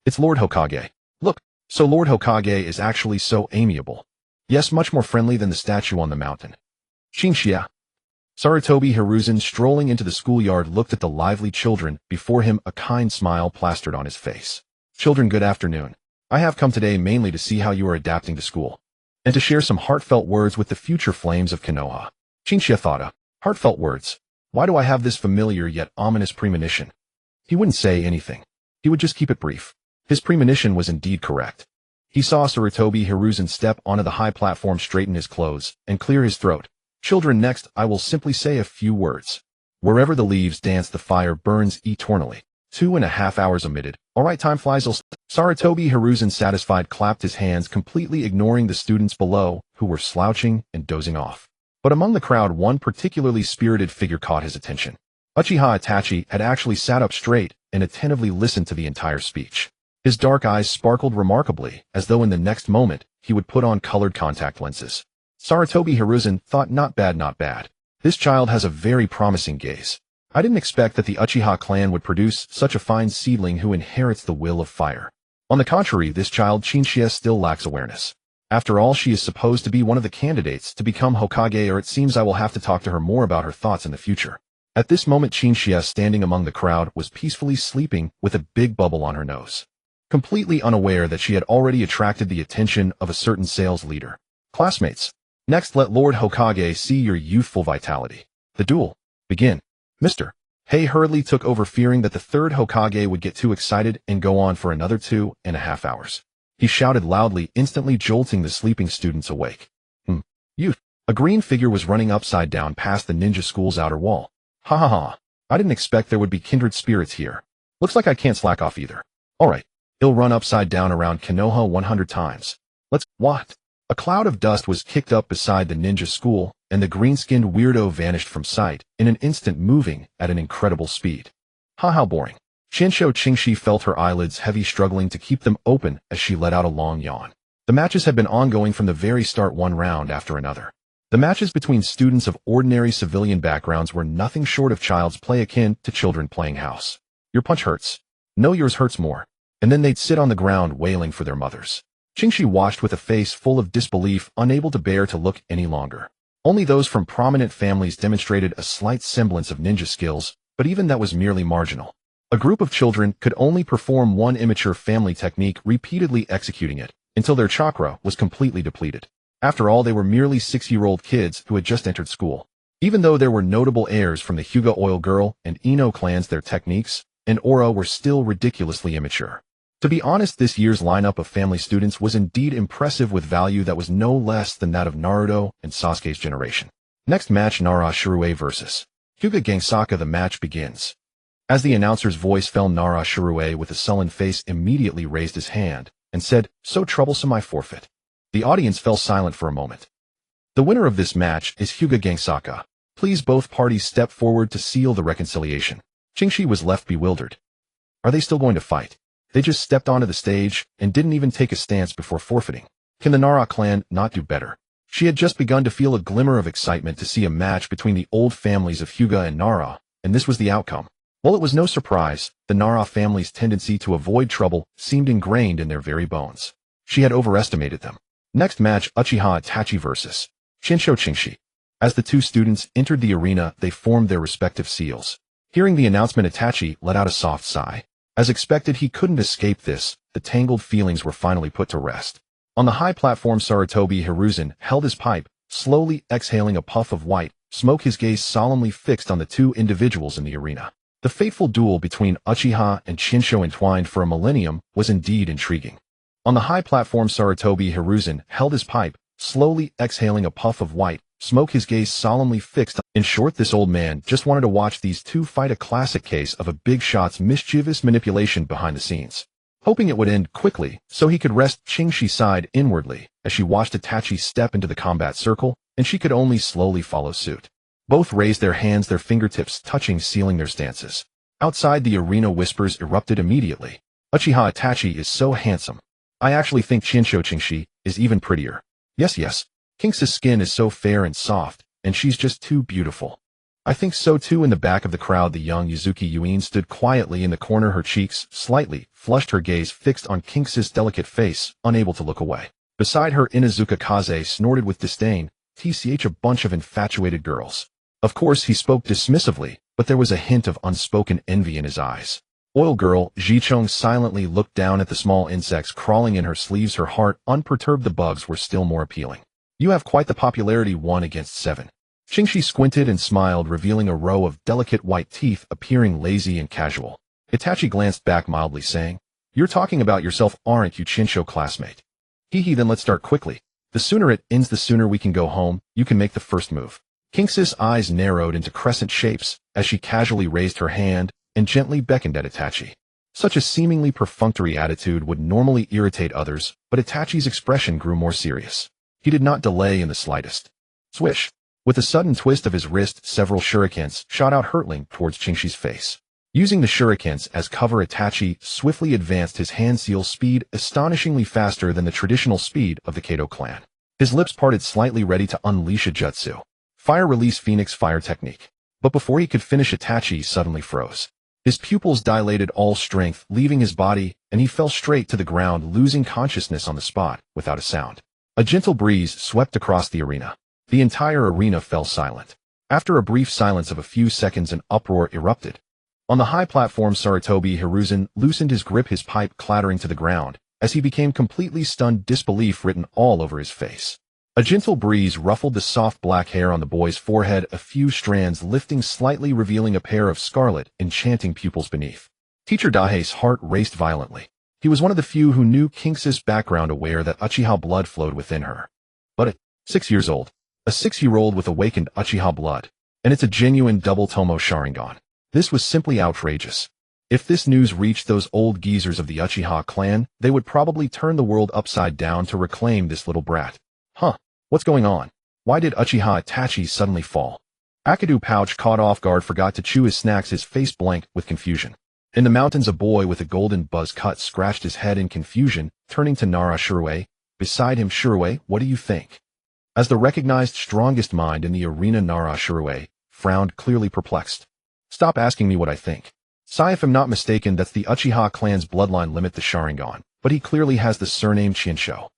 It's Lord Hokage. Look, so Lord Hokage is actually so amiable. Yes, much more friendly than the statue on the mountain. Chinchilla. Sarutobi Hiruzen, strolling into the schoolyard, looked at the lively children before him, a kind smile plastered on his face. Children, good afternoon. I have come today mainly to see how you are adapting to school, and to share some heartfelt words with the future flames of Konoha. Chinchilla thought, heartfelt words? Why do I have this familiar yet ominous premonition? He wouldn't say anything. He would just keep it brief. His premonition was indeed correct. He saw Sarutobi Hiruzen step onto the high platform, straighten his clothes, and clear his throat. Children, next I will simply say a few words. Wherever the leaves dance, the fire burns eternally. 2.5 hours omitted. Alright, time flies. Sarutobi Hiruzen, satisfied, clapped his hands, completely ignoring the students below, who were slouching and dozing off. But among the crowd, one particularly spirited figure caught his attention. Uchiha Itachi had actually sat up straight and attentively listened to the entire speech. His dark eyes sparkled remarkably, as though in the next moment he would put on colored contact lenses. Sarutobi Hiruzen thought, not bad. This child has a very promising gaze. I didn't expect that the Uchiha clan would produce such a fine seedling who inherits the will of fire. On the contrary, this child Chinchilla still lacks awareness. After all, she is supposed to be one of the candidates to become Hokage, or it seems I will have to talk to her more about her thoughts in the future. At this moment, Chinchilla, standing among the crowd, was peacefully sleeping with a big bubble on her nose, completely unaware that she had already attracted the attention of a certain sales leader. Classmates, next let Lord Hokage see your youthful vitality. The duel. Begin. Mr. Hey hurriedly took over, fearing that the third Hokage would get too excited and go on for another 2.5 hours. He shouted loudly, instantly jolting the sleeping students awake. Youth. A green figure was running upside down past the ninja school's outer wall. Hahaha. I didn't expect there would be kindred spirits here. Looks like I can't slack off either. Alright. He'll run upside down around Konoha 100 times. What? A cloud of dust was kicked up beside the ninja school, and the green-skinned weirdo vanished from sight, in an instant moving at an incredible speed. How boring. Qinshu Qingxi felt her eyelids heavy, struggling to keep them open as she let out a long yawn. The matches had been ongoing from the very start, one round after another. The matches between students of ordinary civilian backgrounds were nothing short of child's play, akin to children playing house. Your punch hurts. No, yours hurts more. And then they'd sit on the ground wailing for their mothers. Qingxi watched with a face full of disbelief, unable to bear to look any longer. Only those from prominent families demonstrated a slight semblance of ninja skills, but even that was merely marginal. A group of children could only perform one immature family technique, repeatedly executing it, until their chakra was completely depleted. After all, they were merely 6-year-old kids who had just entered school. Even though there were notable heirs from the Hyūga Oil Girl and Ino clans, their techniques and aura were still ridiculously immature. To be honest, this year's lineup of family students was indeed impressive, with value that was no less than that of Naruto and Sasuke's generation. Next match, Nara Shirue vs. Hyūga Clan. The match begins. As the announcer's voice fell, Nara Shirue, with a sullen face, immediately raised his hand and said, "So troublesome, I forfeit." The audience fell silent for a moment. The winner of this match is Hyūga Clan. Please both parties step forward to seal the reconciliation. Qingxi was left bewildered. Are they still going to fight? They just stepped onto the stage and didn't even take a stance before forfeiting. Can the Nara clan not do better? She had just begun to feel a glimmer of excitement to see a match between the old families of Hyūga and Nara, and this was the outcome. While it was no surprise, the Nara family's tendency to avoid trouble seemed ingrained in their very bones. She had overestimated them. Next match, Uchiha Itachi vs. Qinshu Qingxi. As the two students entered the arena, they formed their respective seals. Hearing the announcement, Itachi let out a soft sigh. As expected, he couldn't escape this. The tangled feelings were finally put to rest. On the high platform, Sarutobi Hiruzen held his pipe, slowly exhaling a puff of white smoke, his gaze solemnly fixed on the two individuals in the arena. The fateful duel between Uchiha and Qinshu, entwined for a millennium, was indeed intriguing. On the high platform, Sarutobi Hiruzen held his pipe, slowly exhaling a puff of white smoke, his gaze solemnly fixed on. In short, this old man just wanted to watch these two fight, a classic case of a big shot's mischievous manipulation behind the scenes. Hoping it would end quickly so he could rest, Qingxi sighed inwardly as she watched Itachi step into the combat circle, and she could only slowly follow suit. Both raised their hands, their fingertips touching, sealing their stances. Outside the arena, whispers erupted immediately. Uchiha Itachi is so handsome. I actually think Qinshu Qingxi is even prettier. Yes. King's skin is so fair and soft, and she's just too beautiful. I think so too. In the back of the crowd, the young Yuzuki Yuin stood quietly in the corner, her cheeks slightly flushed, her gaze fixed on King's delicate face, unable to look away. Beside her, Inuzuka Kaze snorted with disdain, "Tch, a bunch of infatuated girls." Of course, he spoke dismissively, but there was a hint of unspoken envy in his eyes. Oil girl Jichong silently looked down at the small insects crawling in her sleeves, her heart unperturbed. The bugs were still more appealing. You have quite the popularity, 1 against 7. Qingxi squinted and smiled, revealing a row of delicate white teeth, appearing lazy and casual. Itachi glanced back mildly, saying, "You're talking about yourself, aren't you, Qinshu classmate?" Hee, then let's start quickly. The sooner it ends, the sooner we can go home. You can make the first move. King's eyes narrowed into crescent shapes as she casually raised her hand and gently beckoned at Itachi. Such a seemingly perfunctory attitude would normally irritate others, but Itachi's expression grew more serious. He did not delay in the slightest. Swish! With a sudden twist of his wrist, several shurikens shot out, hurtling towards Qingxi's face. Using the shurikens as cover, Itachi swiftly advanced, his hand seal speed astonishingly faster than the traditional speed of the Kato clan. His lips parted slightly, ready to unleash a jutsu. Fire release Phoenix fire technique. But before he could finish, Itachi suddenly froze. His pupils dilated all strength, leaving his body, and he fell straight to the ground, losing consciousness on the spot, without a sound. A gentle breeze swept across the arena. The entire arena fell silent. After a brief silence of a few seconds, an uproar erupted. On the high platform, Sarutobi Hiruzen loosened his grip, his pipe clattering to the ground, as he became completely stunned, disbelief written all over his face. A gentle breeze ruffled the soft black hair on the boy's forehead, a few strands lifting slightly, revealing a pair of scarlet, enchanting pupils beneath. Teacher Daihe's heart raced violently. He was one of the few who knew King's background, aware that Uchiha blood flowed within her. But at 6 years old, a 6-year-old with awakened Uchiha blood, and it's a genuine double Tomo Sharingan. This was simply outrageous. If this news reached those old geezers of the Uchiha clan, they would probably turn the world upside down to reclaim this little brat. Huh, what's going on? Why did Uchiha Itachi suddenly fall? Akadu pouch caught off guard forgot to chew his snacks, his face blanked with confusion. In the mountains a boy with a golden buzz cut scratched his head in confusion, turning to Nara Shirue. Beside him, Shirue, what do you think? As the recognized strongest mind in the arena, Nara Shirue frowned, clearly perplexed. Stop asking me what I think. Sai, if I'm not mistaken, that's the Uchiha clan's bloodline limit, the Sharingan, but he clearly has the surname Chinsho.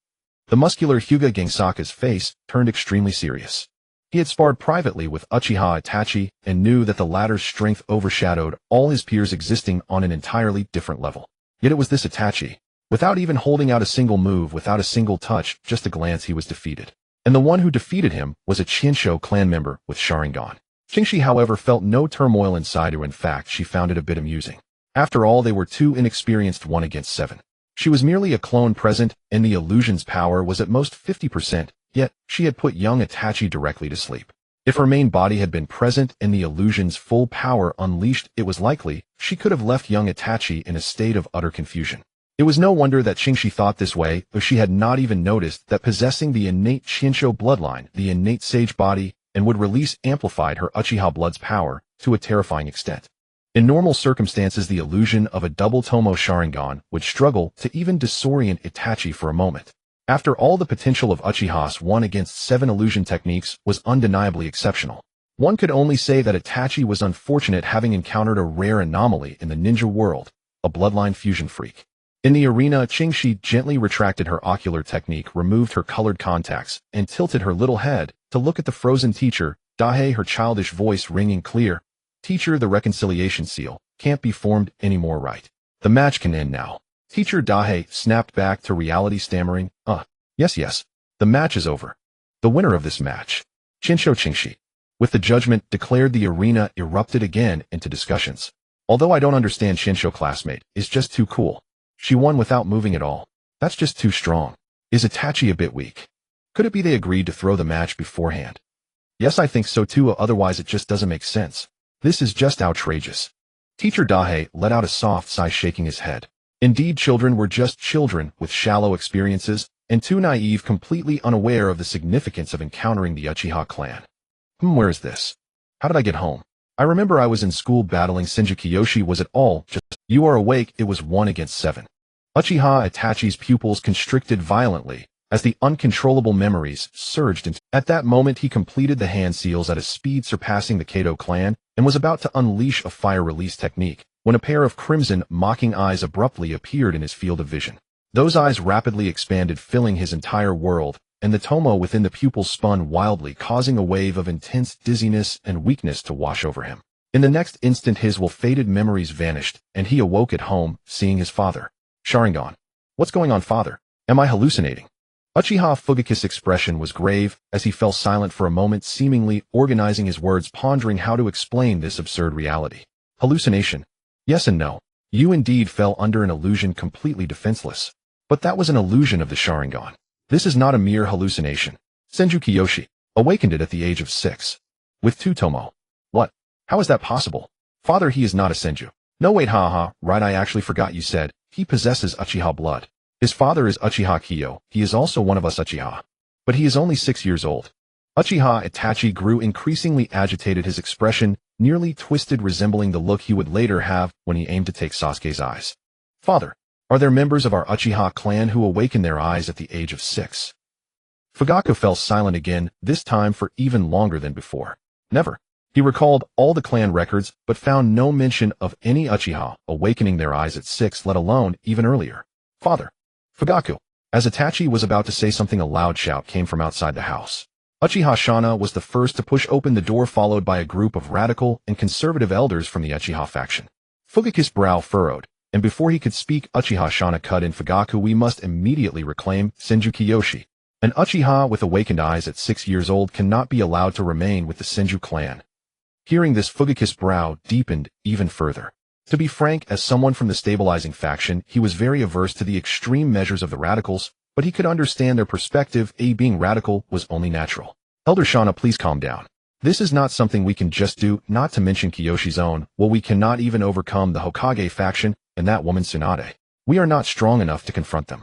The muscular Hyūga Gangsaka's face turned extremely serious. He had sparred privately with Uchiha Itachi and knew that the latter's strength overshadowed all his peers existing on an entirely different level. Yet it was this Itachi. Without even holding out a single move, without a single touch, just a glance, he was defeated. And the one who defeated him was a Chinsho clan member with Sharingan. Qingxi, however, felt no turmoil inside her. In fact, she found it a bit amusing. After all, they were too inexperienced, 1 against 7. She was merely a clone present, and the illusion's power was at most 50%, yet she had put young Itachi directly to sleep. If her main body had been present and the illusion's full power unleashed, it was likely she could have left young Itachi in a state of utter confusion. It was no wonder that Qingxi thought this way, though she had not even noticed that possessing the innate Chinsho bloodline, the innate sage body, and would release amplified her Uchiha blood's power to a terrifying extent. In normal circumstances, the illusion of a double Tomo Sharingan would struggle to even disorient Itachi for a moment. After all, the potential of Uchiha's 1 against 7 illusion techniques was undeniably exceptional. One could only say that Itachi was unfortunate, having encountered a rare anomaly in the ninja world, a bloodline fusion freak. In the arena, Qingxi gently retracted her ocular technique, removed her colored contacts, and tilted her little head to look at the frozen teacher, Dahei, her childish voice ringing clear. Teacher, the reconciliation seal can't be formed anymore, right? The match can end now. Teacher Dahei snapped back to reality, stammering, yes, the match is over. The winner of this match, Chinsho Qingxi. With the judgment declared, the arena erupted again into discussions. Although I don't understand, Chinsho classmate is just too cool. She won without moving at all. That's just too strong. Is Itachi a bit weak? Could it be they agreed to throw the match beforehand? Yes, I think so too, otherwise it just doesn't make sense. This is just outrageous. Teacher Dahei let out a soft sigh, shaking his head. Indeed, children were just children with shallow experiences and too naive, completely unaware of the significance of encountering the Uchiha clan. Where is this? How did I get home? I remember I was in school battling Senju Kiyoshi. Was it all just, you are awake? It was 1 against 7. Uchiha Itachi's pupils constricted violently as the uncontrollable memories surged into. At that moment, he completed the hand seals at a speed surpassing the Kato clan and was about to unleash a fire release technique when a pair of crimson, mocking eyes abruptly appeared in his field of vision. Those eyes rapidly expanded, filling his entire world, and the Tomo within the pupils spun wildly, causing a wave of intense dizziness and weakness to wash over him. In the next instant, his faded memories vanished, and he awoke at home, seeing his father. Sharingan. What's going on, father? Am I hallucinating? Uchiha Fugaki's expression was grave as he fell silent for a moment, seemingly organizing his words, pondering how to explain this absurd reality. Hallucination? Yes and no. You indeed fell under an illusion, completely defenseless. But that was an illusion of the Sharingan. This is not a mere hallucination. Senju Kiyoshi awakened it at the age of 6. With 2 Tomo. What? How is that possible? Father, he is not a Senju. No, wait, haha, right, I actually forgot you said he possesses Uchiha blood. His father is Uchiha Kyo. He is also one of us Uchiha. But he is only 6 years old. Uchiha Itachi grew increasingly agitated, his expression nearly twisted, resembling the look he would later have when he aimed to take Sasuke's eyes. Father, are there members of our Uchiha clan who awaken their eyes at the age of 6? Fugaku fell silent again, this time for even longer than before. Never. He recalled all the clan records, but found no mention of any Uchiha awakening their eyes at 6, let alone even earlier. Father. Fugaku. As Itachi was about to say something, a loud shout came from outside the house. Uchiha Shana was the first to push open the door, followed by a group of radical and conservative elders from the Uchiha faction. Fugaku's brow furrowed, and before he could speak, Uchiha Shana cut in. Fugaku, we must immediately reclaim Senju Kiyoshi. An Uchiha with awakened eyes at 6 years old cannot be allowed to remain with the Senju clan. Hearing this, Fugaku's brow deepened even further. To be frank, as someone from the stabilizing faction, he was very averse to the extreme measures of the radicals, but he could understand their perspective. Being radical was only natural. Elder Shana, please calm down. This is not something we can just do, not to mention Kiyoshi's own. Well, we cannot even overcome the Hokage faction and that woman Tsunade. We are not strong enough to confront them.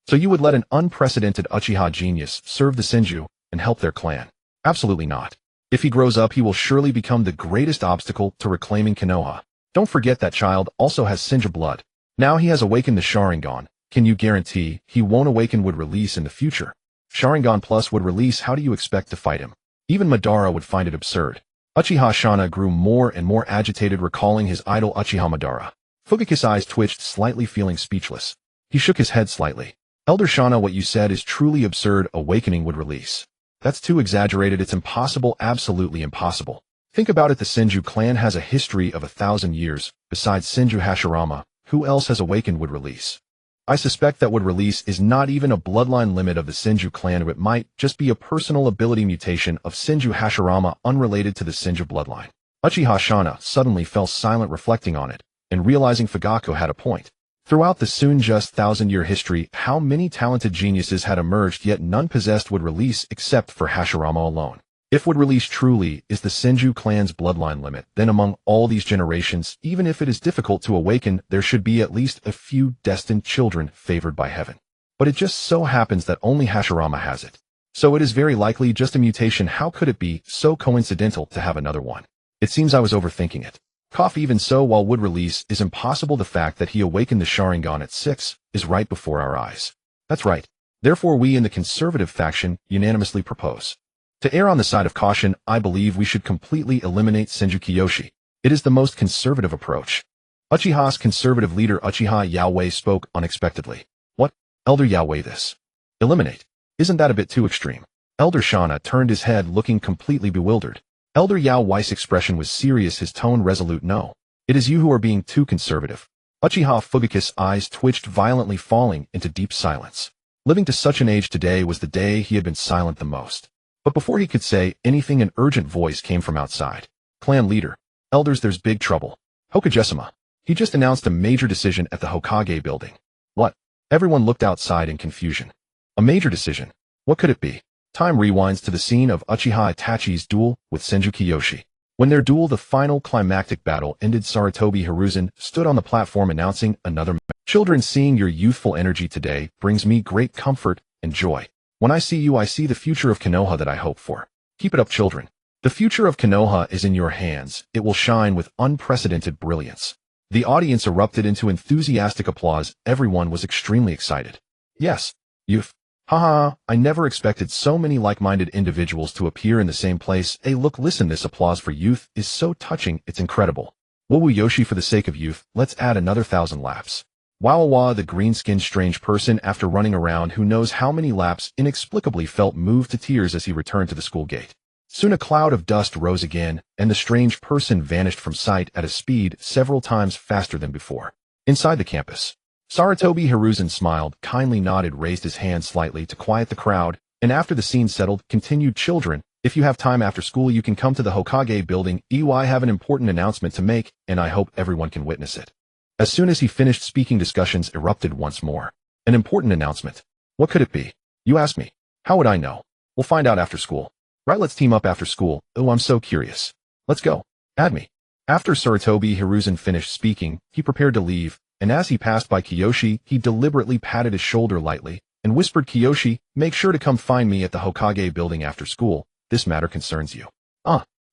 So you would let an unprecedented Uchiha genius serve the Senju and help their clan? Absolutely not. If he grows up, he will surely become the greatest obstacle to reclaiming Konoha. Don't forget that child also has Senju blood. Now he has awakened the Sharingan. Can you guarantee he won't awaken would release in the future? Sharingan plus would release, how do you expect to fight him? Even Madara would find it absurd. Uchiha Shana grew more and more agitated, recalling his idol Uchiha Madara. Fugaku's eyes twitched slightly, feeling speechless. He shook his head slightly. Elder Shana, what you said is truly absurd. Awakening would release. That's too exaggerated. It's impossible, absolutely impossible. Think about it, the Senju clan has a history of 1,000 years. Besides Senju Hashirama, who else has awakened would release? I suspect that would release is not even a bloodline limit of the Senju clan. It might just be a personal ability mutation of Senju Hashirama unrelated to the Senju bloodline. Uchiha Shana suddenly fell silent, reflecting on it, and realizing Fugaku had a point. Throughout the soon just 1,000-year history, how many talented geniuses had emerged, yet none possessed would release except for Hashirama alone. If would release truly is the Senju clan's bloodline limit, then among all these generations, even if it is difficult to awaken, there should be at least a few destined children favored by heaven. But it just so happens that only Hashirama has it. So it is very likely just a mutation. How could it be so coincidental to have another one? It seems I was overthinking it. Cough. Even so, while would release is impossible, the fact that he awakened the Sharingan at 6 is right before our eyes. That's right. Therefore we in the conservative faction unanimously propose. To err on the side of caution, I believe we should completely eliminate Senju Kiyoshi. It is the most conservative approach. Uchiha's conservative leader Uchiha Yaoi spoke unexpectedly. What? Elder Yaoi, this? Eliminate? Isn't that a bit too extreme? Elder Shana turned his head, looking completely bewildered. Elder Yaoi's expression was serious, his tone resolute. No. It is you who are being too conservative. Uchiha Fugaku's eyes twitched violently, falling into deep silence. Living to such an age today was the day he had been silent the most. But before he could say anything, an urgent voice came from outside. Clan leader. Elders, there's big trouble. Hokage-sama. He just announced a major decision at the Hokage building. What? Everyone looked outside in confusion. A major decision? What could it be? Time rewinds to the scene of Uchiha Itachi's duel with Senju Kiyoshi. When their duel, the final climactic battle, ended, Sarutobi Hiruzen stood on the platform announcing another match. Children, seeing your youthful energy today brings me great comfort and joy. When I see you, I see the future of Konoha that I hope for. Keep it up, children. The future of Konoha is in your hands. It will shine with unprecedented brilliance. The audience erupted into enthusiastic applause. Everyone was extremely excited. Yes, youth. Haha, I never expected so many like-minded individuals to appear in the same place. Hey, look, listen, this applause for youth is so touching, it's incredible. Woo Yoshi, for the sake of youth, let's add another 1,000 laps. Wawa, the green-skinned strange person, after running around who knows how many laps, inexplicably felt moved to tears as he returned to the school gate. Soon a cloud of dust rose again, and the strange person vanished from sight at a speed several times faster than before. Inside the campus, Sarutobi Hiruzen smiled, kindly nodded, raised his hand slightly to quiet the crowd, and after the scene settled, continued, children, if you have time after school, you can come to the Hokage building. I have an important announcement to make, and I hope everyone can witness it. As soon as he finished speaking, discussions erupted once more. An important announcement. What could it be? You ask me. How would I know? We'll find out after school. Right, let's team up after school. Oh, I'm so curious. Let's go. Add me. After Sarutobi Hiruzen finished speaking, he prepared to leave, and as he passed by Kiyoshi, he deliberately patted his shoulder lightly and whispered, Kiyoshi, make sure to come find me at the Hokage building after school. This matter concerns you.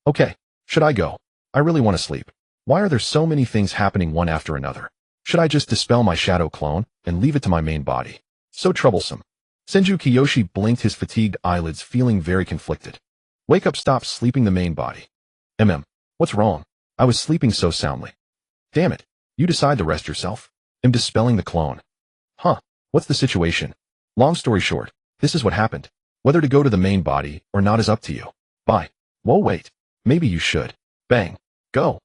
Okay. Should I go? I really want to sleep. Why are there so many things happening one after another? Should I just dispel my shadow clone and leave it to my main body? So troublesome. Senju Kiyoshi blinked his fatigued eyelids, feeling very conflicted. Wake up, stop sleeping the main body. What's wrong? I was sleeping so soundly. Damn it. You decide to rest yourself. Dispelling the clone. What's the situation? Long story short, this is what happened. Whether to go to the main body or not is up to you. Bye. Whoa, wait. Maybe you should. Bang. Go.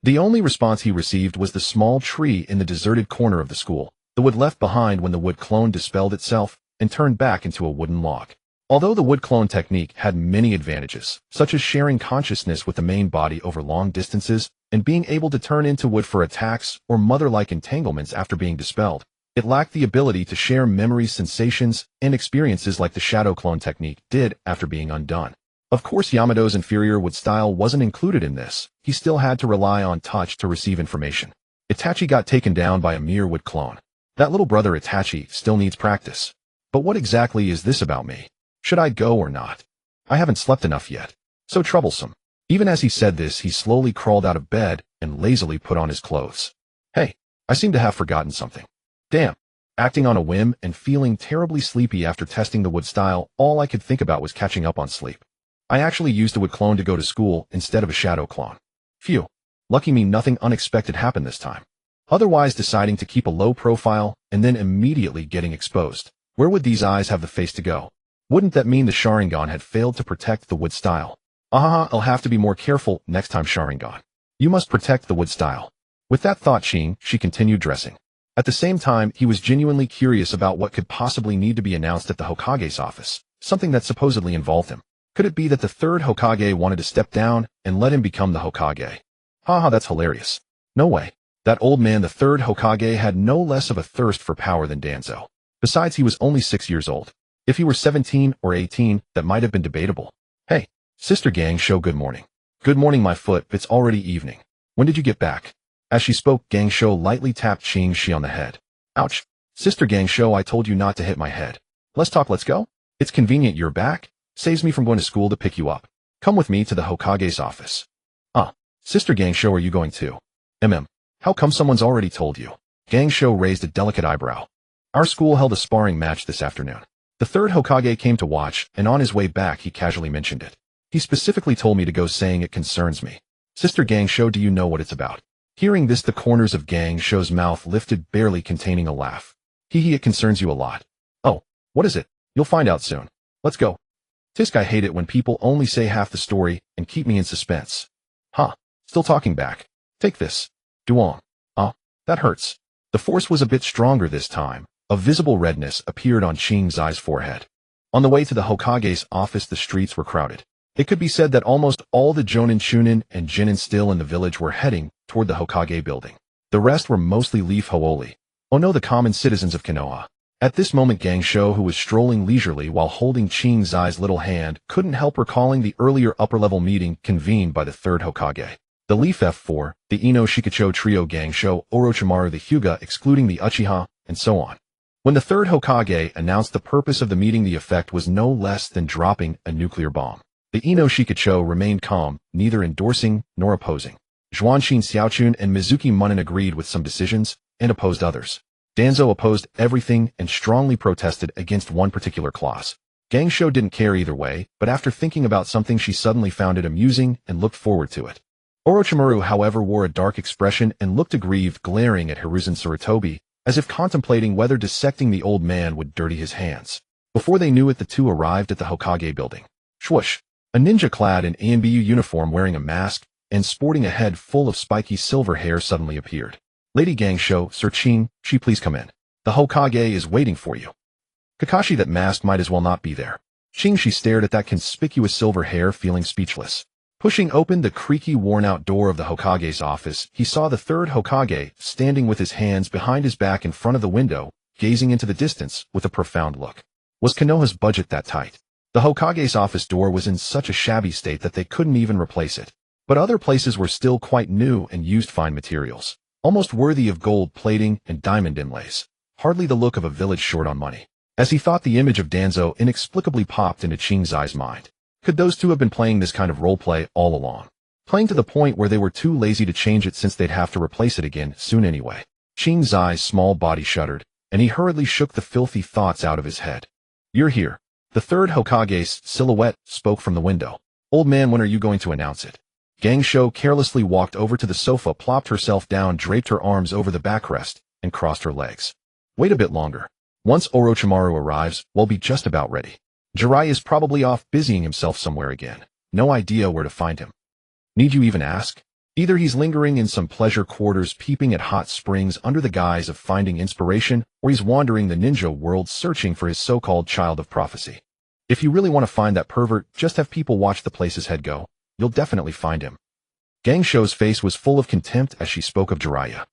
The only response he received was the small tree in the deserted corner of the school, the wood left behind when the wood clone dispelled itself and turned back into a wooden log. Although the wood clone technique had many advantages, such as sharing consciousness with the main body over long distances and being able to turn into wood for attacks or mother-like entanglements after being dispelled, it lacked the ability to share memories, sensations, and experiences like the shadow clone technique did after being undone. Of course, Yamato's inferior wood style wasn't included in this. He still had to rely on touch to receive information. Itachi got taken down by a mere wood clone. That little brother Itachi still needs practice. But what exactly is this about me? Should I go or not? I haven't slept enough yet. So troublesome. Even as he said this, he slowly crawled out of bed and lazily put on his clothes. Hey, I seem to have forgotten something. Damn. Acting on a whim and feeling terribly sleepy after testing the wood style, all I could think about was catching up on sleep. I actually used a wood clone to go to school instead of a shadow clone. Phew. Lucky me, nothing unexpected happened this time. Otherwise, deciding to keep a low profile and then immediately getting exposed. Where would these eyes have the face to go? Wouldn't that mean the Sharingan had failed to protect the wood style? Hahaha, I'll have to be more careful next time, Sharingan. You must protect the wood style. With that thought, she continued dressing. At the same time, he was genuinely curious about what could possibly need to be announced at the Hokage's office, something that supposedly involved him. Could it be that the third Hokage wanted to step down and let him become the Hokage? Haha, that's hilarious. No way. That old man, the third Hokage, had no less of a thirst for power than Danzo. Besides, he was only 6 years old. If he were 17 or 18, that might have been debatable. Hey, Sister Gangsho, good morning. Good morning, my foot, it's already evening. When did you get back? As she spoke, Gangsho lightly tapped Shi on the head. Ouch. Sister Gangsho, I told you not to hit my head. Let's talk, let's go. It's convenient you're back. Saves me from going to school to pick you up. Come with me to the Hokage's office. Sister Gangsho, are you going too? How come someone's already told you? Gangsho raised a delicate eyebrow. Our school held a sparring match this afternoon. The third Hokage came to watch, and on his way back he casually mentioned it. He specifically told me to go, saying it concerns me. Sister Gangsho, do you know what it's about? Hearing this, the corners of Gangsho's mouth lifted, barely containing a laugh. It concerns you a lot. Oh, what is it? You'll find out soon. Let's go. Tisk, I hate it when people only say half the story and keep me in suspense. Still talking back. Take this. Duong. That hurts. The force was a bit stronger this time. A visible redness appeared on Qing's eyes forehead. On the way to the Hokage's office, the streets were crowded. It could be said that almost all the Jonin, Chunin, and Jinin still in the village were heading toward the Hokage building. The rest were mostly Leaf Hooli. Oh no, the common citizens of Konoha. At this moment, Gangsho, who was strolling leisurely while holding Qing's little hand, couldn't help recalling the earlier upper-level meeting convened by the third Hokage. The Leaf F4, the Ino Shikacho trio, Gangsho, Orochimaru, the Hyūga, excluding the Uchiha, and so on. When the third Hokage announced the purpose of the meeting, the effect was no less than dropping a nuclear bomb. The Ino Shikacho remained calm, neither endorsing nor opposing. Zhuanshin Xiaochun and Mizuki Munin agreed with some decisions and opposed others. Danzo opposed everything and strongly protested against one particular clause. Gangsho didn't care either way, but after thinking about something, she suddenly found it amusing and looked forward to it. Orochimaru, however, wore a dark expression and looked aggrieved, glaring at Hiruzen Sarutobi, as if contemplating whether dissecting the old man would dirty his hands. Before they knew it, the two arrived at the Hokage building. Swoosh! A ninja clad in AMBU uniform, wearing a mask and sporting a head full of spiky silver hair, suddenly appeared. Lady Gangsho, Sir Qing, please come in. The Hokage is waiting for you. Kakashi, that mask might as well not be there. Qing, she stared at that conspicuous silver hair, feeling speechless. Pushing open the creaky, worn-out door of the Hokage's office, he saw the third Hokage standing with his hands behind his back in front of the window, gazing into the distance with a profound look. Was Konoha's budget that tight? The Hokage's office door was in such a shabby state that they couldn't even replace it. But other places were still quite new and used fine materials, almost worthy of gold plating and diamond inlays. Hardly the look of a village short on money. As he thought, the image of Danzo inexplicably popped into Qing's mind. Could those two have been playing this kind of role-play all along? Playing to the point where they were too lazy to change it, since they'd have to replace it again soon anyway. Qing's small body shuddered, and he hurriedly shook the filthy thoughts out of his head. You're here. The third Hokage's silhouette spoke from the window. Old man, when are you going to announce it? Gangsho carelessly walked over to the sofa, plopped herself down, draped her arms over the backrest, and crossed her legs. Wait a bit longer. Once Orochimaru arrives, we'll be just about ready. Jiraiya's probably off busying himself somewhere again. No idea where to find him. Need you even ask? Either he's lingering in some pleasure quarters peeping at hot springs under the guise of finding inspiration, or he's wandering the ninja world searching for his so-called child of prophecy. If you really want to find that pervert, just have people watch the place his head go. You'll definitely find him. Gangsho's face was full of contempt as she spoke of Jiraiya.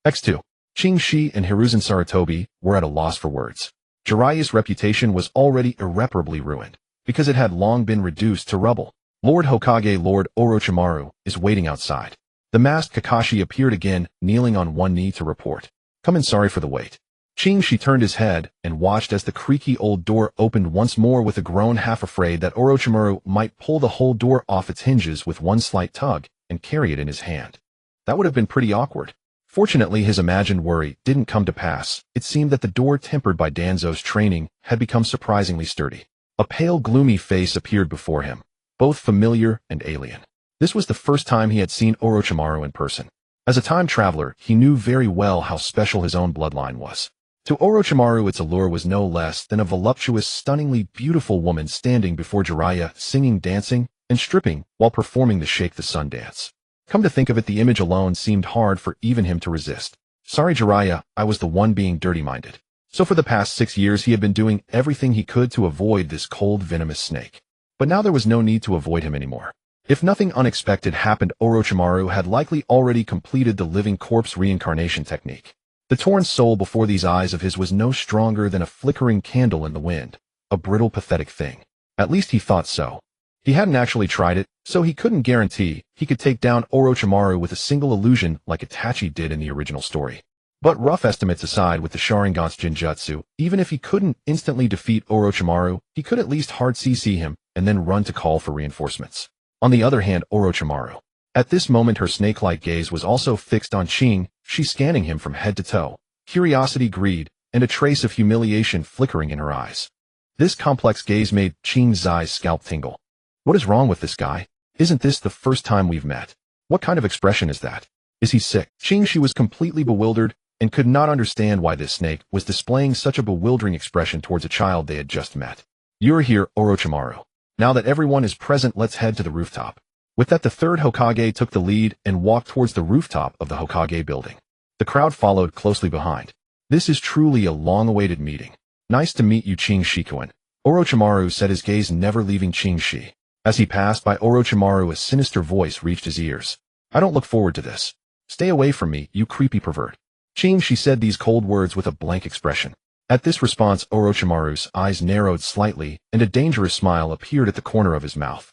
X2. Qing Shi and Hiruzen Sarutobi were at a loss for words. Jiraiya's reputation was already irreparably ruined, because it had long been reduced to rubble. Lord Hokage, Lord Orochimaru, is waiting outside. The masked Kakashi appeared again, kneeling on one knee to report. Come in, sorry for the wait. She turned his head and watched as the creaky old door opened once more with a groan, half afraid that Orochimaru might pull the whole door off its hinges with one slight tug and carry it in his hand. That would have been pretty awkward. Fortunately, his imagined worry didn't come to pass. It seemed that the door, tempered by Danzo's training, had become surprisingly sturdy. A pale, gloomy face appeared before him, both familiar and alien. This was the first time he had seen Orochimaru in person. As a time traveler, he knew very well how special his own bloodline was. To Orochimaru, its allure was no less than a voluptuous, stunningly beautiful woman standing before Jiraiya, singing, dancing, and stripping while performing the Shake the Sun dance. Come to think of it, the image alone seemed hard for even him to resist. Sorry, Jiraiya, I was the one being dirty-minded. So for the past 6 years he had been doing everything he could to avoid this cold, venomous snake. But now there was no need to avoid him anymore. If nothing unexpected happened, Orochimaru had likely already completed the living corpse reincarnation technique. The torn soul before these eyes of his was no stronger than a flickering candle in the wind, a brittle, pathetic thing. At least he thought so. He hadn't actually tried it, so he couldn't guarantee he could take down Orochimaru with a single illusion like Itachi did in the original story. But rough estimates aside, with the Sharingan's Jinjutsu, even if he couldn't instantly defeat Orochimaru, he could at least hard CC him and then run to call for reinforcements. On the other hand, Orochimaru. At this moment her snake-like gaze was also fixed on Ching, she scanning him from head to toe, curiosity, greed, and a trace of humiliation flickering in her eyes. This complex gaze made Ching's Zai's scalp tingle. What is wrong with this guy? Isn't this the first time we've met? What kind of expression is that? Is he sick? She was completely bewildered and could not understand why this snake was displaying such a bewildering expression towards a child they had just met. You're here, Orochimaru. Now that everyone is present, let's head to the rooftop. With that, the third Hokage took the lead and walked towards the rooftop of the Hokage building. The crowd followed closely behind. This is truly a long-awaited meeting. Nice to meet you, Ching Shikuan. Orochimaru said, his gaze never leaving Ching Shi. As he passed by Orochimaru, a sinister voice reached his ears. I don't look forward to this. Stay away from me, you creepy pervert. Ching Shi said these cold words with a blank expression. At this response, Orochimaru's eyes narrowed slightly, and a dangerous smile appeared at the corner of his mouth.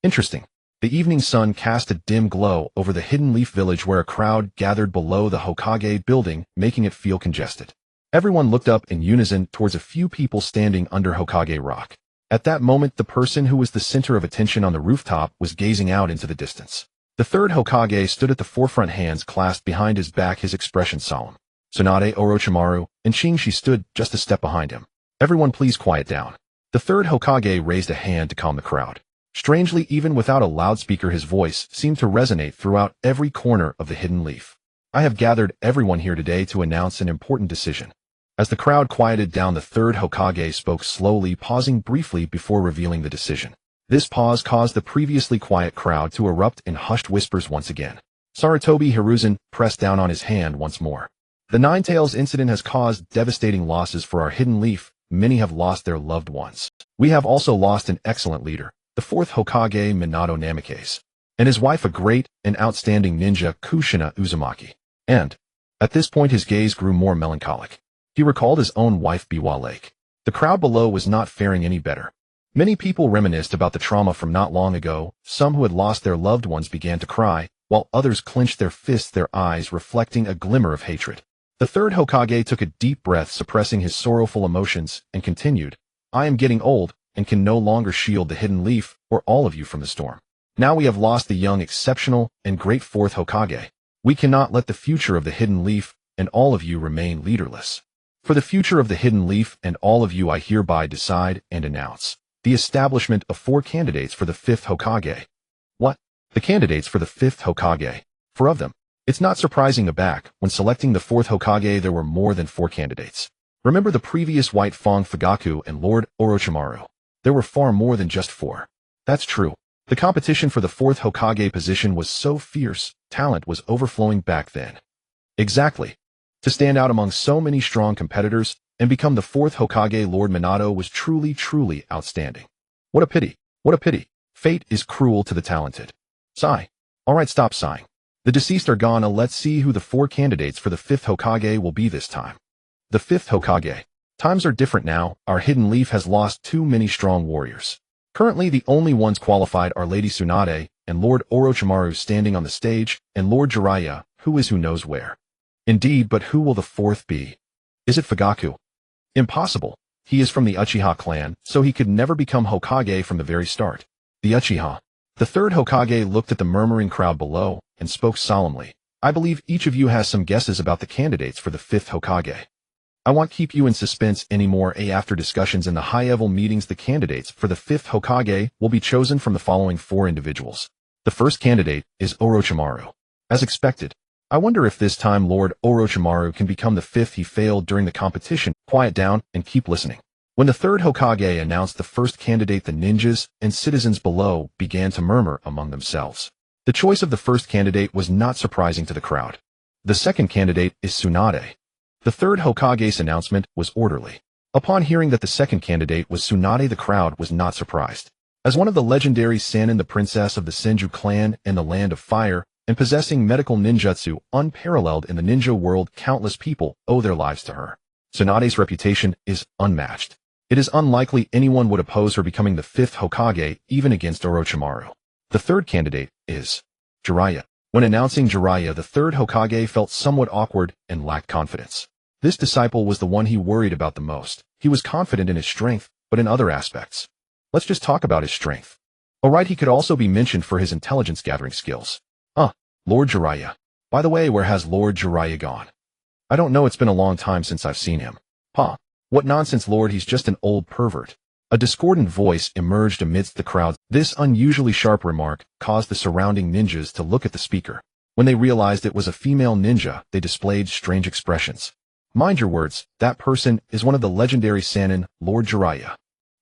Interesting. The evening sun cast a dim glow over the Hidden Leaf village where a crowd gathered below the Hokage building, making it feel congested. Everyone looked up in unison towards a few people standing under Hokage Rock. At that moment, the person who was the center of attention on the rooftop was gazing out into the distance. The third Hokage stood at the forefront, hands clasped behind his back, his expression solemn. Tsunade, Orochimaru, and Ching Shi stood just a step behind him. Everyone please quiet down. The third Hokage raised a hand to calm the crowd. Strangely, even without a loudspeaker, his voice seemed to resonate throughout every corner of the Hidden Leaf. I have gathered everyone here today to announce an important decision. As the crowd quieted down, the third Hokage spoke slowly, pausing briefly before revealing the decision. This pause caused the previously quiet crowd to erupt in hushed whispers once again. Sarutobi Hiruzen pressed down on his hand once more. The Nine Tails incident has caused devastating losses for our Hidden Leaf. Many have lost their loved ones. We have also lost an excellent leader, the fourth Hokage Minato Namikaze, and his wife, a great and outstanding ninja, Kushina Uzumaki. And, at this point his gaze grew more melancholic. He recalled his own wife, Biwa Lake. The crowd below was not faring any better. Many people reminisced about the trauma from not long ago. Some who had lost their loved ones began to cry, while others clenched their fists, their eyes reflecting a glimmer of hatred. The third Hokage took a deep breath, suppressing his sorrowful emotions, and continued, I am getting old, and can no longer shield the Hidden Leaf, or all of you, from the storm. Now we have lost the young, exceptional, and great fourth Hokage. We cannot let the future of the Hidden Leaf, and all of you, remain leaderless. For the future of the Hidden Leaf, and all of you, I hereby decide and announce the establishment of 4 candidates for the 5th Hokage. What? The candidates for the 5th Hokage? 4 of them. It's not surprising back when selecting the 4th Hokage there were more than 4 candidates. Remember the previous White Fang Fugaku and Lord Orochimaru. There were far more than just 4. That's true. The competition for the 4th Hokage position was so fierce, talent was overflowing back then. Exactly. To stand out among so many strong competitors and become the 4th Hokage, Lord Minato, was truly outstanding. What a pity. What a pity. Fate is cruel to the talented. Sigh. Alright, stop sighing. The deceased are gone. Let's see who the 4 candidates for the 5th Hokage will be this time. The 5th Hokage. Times are different now. Our Hidden Leaf has lost too many strong warriors. Currently the only ones qualified are Lady Tsunade and Lord Orochimaru standing on the stage, and Lord Jiraiya, who is who knows where. Indeed, but who will the fourth be? Is it Fugaku? Impossible. He is from the Uchiha clan, so he could never become Hokage from the very start. The Uchiha. The third Hokage looked at the murmuring crowd below and spoke solemnly. I believe each of you has some guesses about the candidates for the fifth Hokage. I won't keep you in suspense anymore. After discussions in the high-level meetings, the candidates for the fifth Hokage will be chosen from the following 4 individuals. The first candidate is Orochimaru. As expected. I wonder if this time Lord Orochimaru can become the fifth. He failed during the competition. Quiet down and keep listening. When the third Hokage announced the first candidate, the ninjas and citizens below began to murmur among themselves. The choice of the first candidate was not surprising to the crowd. The second candidate is Tsunade. The third Hokage's announcement was orderly. Upon hearing that the second candidate was Tsunade, the crowd was not surprised. As one of the legendary Sannin, the princess of the Senju Clan and the Land of Fire, and possessing medical ninjutsu unparalleled in the ninja world, countless people owe their lives to her. Tsunade's reputation is unmatched. It is unlikely anyone would oppose her becoming the fifth Hokage, even against Orochimaru. The third candidate is Jiraiya. When announcing Jiraiya, the third Hokage felt somewhat awkward and lacked confidence. This disciple was the one he worried about the most. He was confident in his strength, but in other aspects. Let's just talk about his strength. Alright, he could also be mentioned for his intelligence-gathering skills. Lord Jiraiya. By the way, where has Lord Jiraiya gone? I don't know, it's been a long time since I've seen him. What nonsense, Lord, he's just an old pervert. A discordant voice emerged amidst the crowd. This unusually sharp remark caused the surrounding ninjas to look at the speaker. When they realized it was a female ninja, they displayed strange expressions. Mind your words, that person is one of the legendary Sannin, Lord Jiraiya.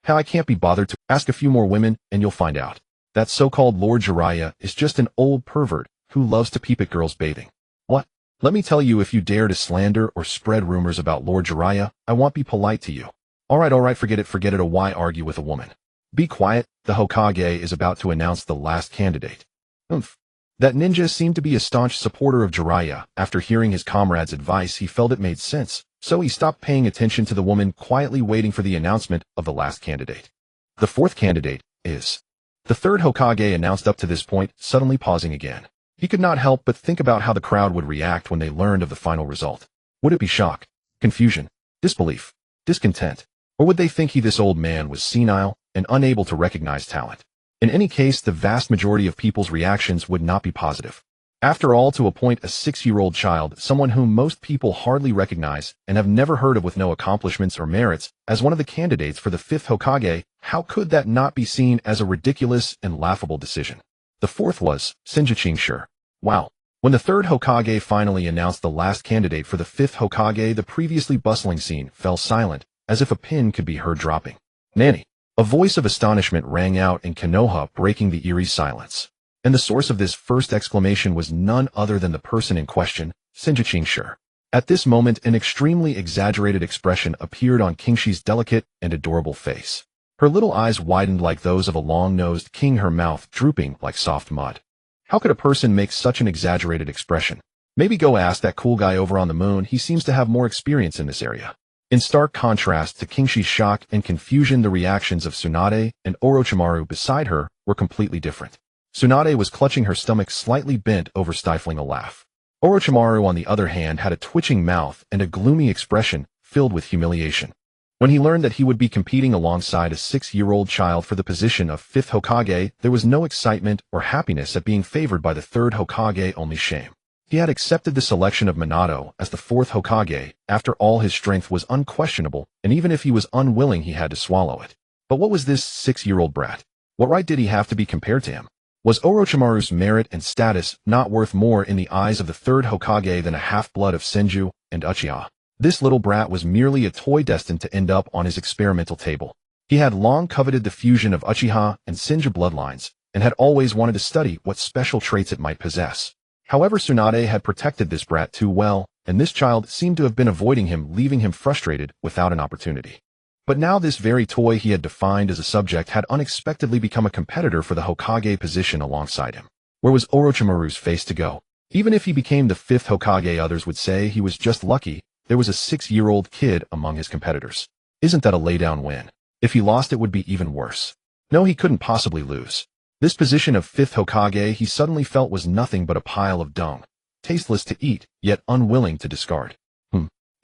Hell, I can't be bothered to ask a few more women and you'll find out. That so-called Lord Jiraiya is just an old pervert who loves to peep at girls bathing. What? Let me tell you, if you dare to slander or spread rumors about Lord Jiraiya, I won't be polite to you. Alright, forget it. Why argue with a woman? Be quiet, the Hokage is about to announce the last candidate. That ninja seemed to be a staunch supporter of Jiraiya. After hearing his comrade's advice, he felt it made sense, so he stopped paying attention to the woman, quietly waiting for the announcement of the last candidate. The fourth candidate is the third Hokage announced. Up to this point, suddenly pausing again. He could not help but think about how the crowd would react when they learned of the final result. Would it be shock, confusion, disbelief, discontent, or would they think this old man was senile and unable to recognize talent? In any case, the vast majority of people's reactions would not be positive. After all, to appoint a 6-year-old child, someone whom most people hardly recognize and have never heard of with no accomplishments or merits, as one of the candidates for the fifth Hokage, how could that not be seen as a ridiculous and laughable decision? The fourth was Senju Seiki. Wow. When the third Hokage finally announced the last candidate for the fifth Hokage, the previously bustling scene fell silent, as if a pin could be heard dropping. Nani? A voice of astonishment rang out in Konoha, breaking the eerie silence. And the source of this first exclamation was none other than the person in question, Senju Seiki. At this moment, an extremely exaggerated expression appeared on Kingshi's delicate and adorable face. Her little eyes widened like those of a long-nosed king, her mouth drooping like soft mud. How could a person make such an exaggerated expression? Maybe go ask that cool guy over on the moon, he seems to have more experience in this area. In stark contrast to Kingshi's shock and confusion, the reactions of Tsunade and Orochimaru beside her were completely different. Tsunade was clutching her stomach, slightly bent over, stifling a laugh. Orochimaru, on the other hand, had a twitching mouth and a gloomy expression filled with humiliation. When he learned that he would be competing alongside a 6-year-old child for the position of 5th Hokage, there was no excitement or happiness at being favored by the 3rd Hokage, only shame. He had accepted the selection of Minato as the 4th Hokage. After all, his strength was unquestionable, and even if he was unwilling, he had to swallow it. But what was this 6-year-old brat? What right did he have to be compared to him? Was Orochimaru's merit and status not worth more in the eyes of the 3rd Hokage than a half-blood of Senju and Uchiha? This little brat was merely a toy destined to end up on his experimental table. He had long coveted the fusion of Uchiha and Senju bloodlines, and had always wanted to study what special traits it might possess. However, Tsunade had protected this brat too well, and this child seemed to have been avoiding him, leaving him frustrated without an opportunity. But now this very toy he had defined as a subject had unexpectedly become a competitor for the Hokage position alongside him. Where was Orochimaru's face to go? Even if he became the 5th Hokage, others would say he was just lucky. There was a 6-year-old kid among his competitors. Isn't that a laydown win? If he lost, it would be even worse. No, he couldn't possibly lose. This position of 5th Hokage he suddenly felt was nothing but a pile of dung. tasteless to eat, yet unwilling to discard.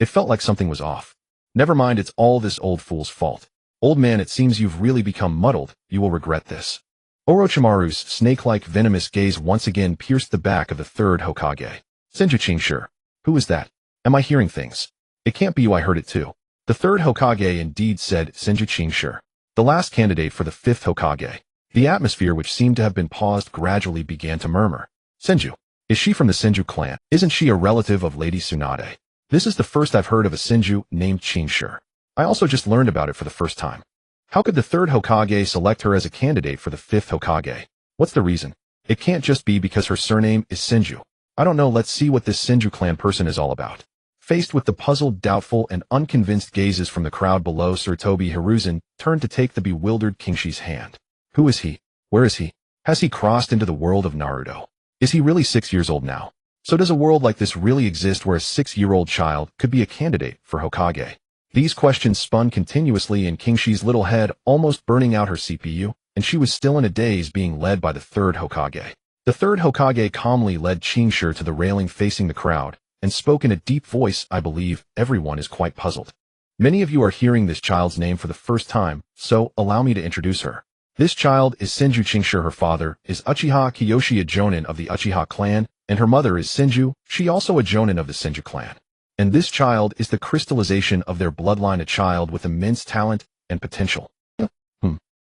It felt like something was off. Never mind, it's all this old fool's fault. Old man, it seems you've really become muddled. You will regret this. Orochimaru's snake-like venomous gaze once again pierced the back of the third Hokage. Senju Seiki. Who is that? Am I hearing things? It can't be you, I heard it too. The third Hokage indeed said Senju Seiki, the last candidate for the fifth Hokage. The atmosphere, which seemed to have been paused, gradually began to murmur. Senju. Is she from the Senju clan? Isn't she a relative of Lady Tsunade? This is the first I've heard of a Senju named Seiki. I also just learned about it for the first time. How could the third Hokage select her as a candidate for the fifth Hokage? What's the reason? It can't just be because her surname is Senju. I don't know, let's see what this Senju clan person is all about. Faced with the puzzled, doubtful, and unconvinced gazes from the crowd below, Sarutobi Hiruzen turned to take the bewildered Kingshi's hand. Who is he? Where is he? Has he crossed into the world of Naruto? Is he really 6 years old now? So does a world like this really exist where a 6-year-old child could be a candidate for Hokage? These questions spun continuously in Kingshi's little head, almost burning out her CPU, and she was still in a daze, being led by the third Hokage. The third Hokage calmly led Seiki to the railing facing the crowd, and spoke in a deep voice. I believe everyone is quite puzzled. Many of you are hearing this child's name for the first time, so allow me to introduce her. This child is Senju Seiki. Her father is Uchiha Kiyoshi, a jonin of the Uchiha Clan, and her mother is Senju, she also a jonin of the Senju Clan. And this child is the crystallization of their bloodline, a child with immense talent and potential.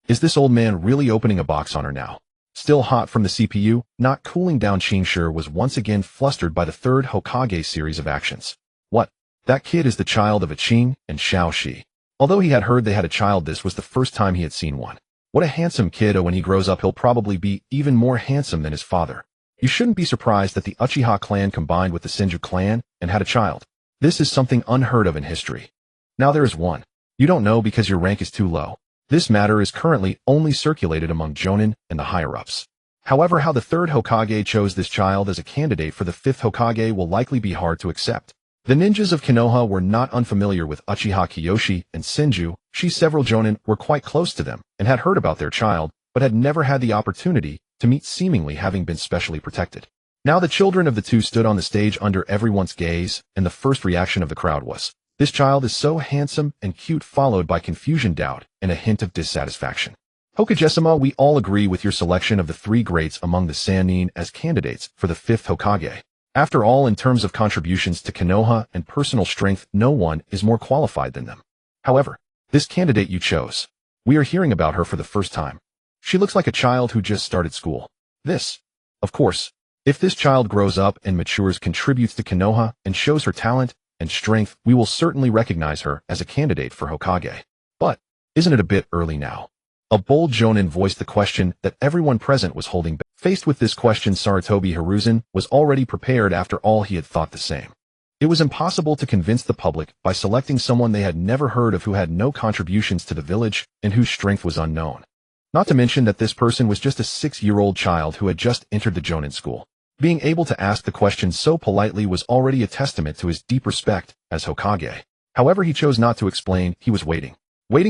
Is this old man really opening a box on her now? Still hot from the CPU, not cooling down, Seiki was once again flustered by the third Hokage series of actions. What? That kid is the child of a Qing and Xiao Shi. Although he had heard they had a child, this was the first time he had seen one. What a handsome kid! When he grows up, he'll probably be even more handsome than his father. You shouldn't be surprised that the Uchiha clan combined with the Senju clan and had a child. This is something unheard of in history. Now there is one. You don't know because your rank is too low. This matter is currently only circulated among jonin and the higher-ups. However, how the third Hokage chose this child as a candidate for the fifth Hokage will likely be hard to accept. The ninjas of Konoha were not unfamiliar with Uchiha Kiyoshi and Senju. Several jonin were quite close to them and had heard about their child, but had never had the opportunity to meet, seemingly having been specially protected. Now the children of the two stood on the stage under everyone's gaze, and the first reaction of the crowd was, "This child is so handsome and cute," followed by confusion, doubt, and a hint of dissatisfaction. Hokage-sama, we all agree with your selection of the three greats among the Sannin as candidates for the fifth Hokage. After all, in terms of contributions to Konoha and personal strength, no one is more qualified than them. However, this candidate you chose, we are hearing about her for the first time. She looks like a child who just started school. Of course, if this child grows up and matures, contributes to Konoha, and shows her talent and strength, we will certainly recognize her as a candidate for Hokage. But, isn't it a bit early now? A bold jonin voiced the question that everyone present was holding back. Faced with this question, Sarutobi Hiruzen was already prepared. After all, he had thought the same. It was impossible to convince the public by selecting someone they had never heard of, who had no contributions to the village and whose strength was unknown. Not to mention that this person was just a 6-year-old child who had just entered the jonin school. Being able to ask the question so politely was already a testament to his deep respect as Hokage. However, he chose not to explain. He was waiting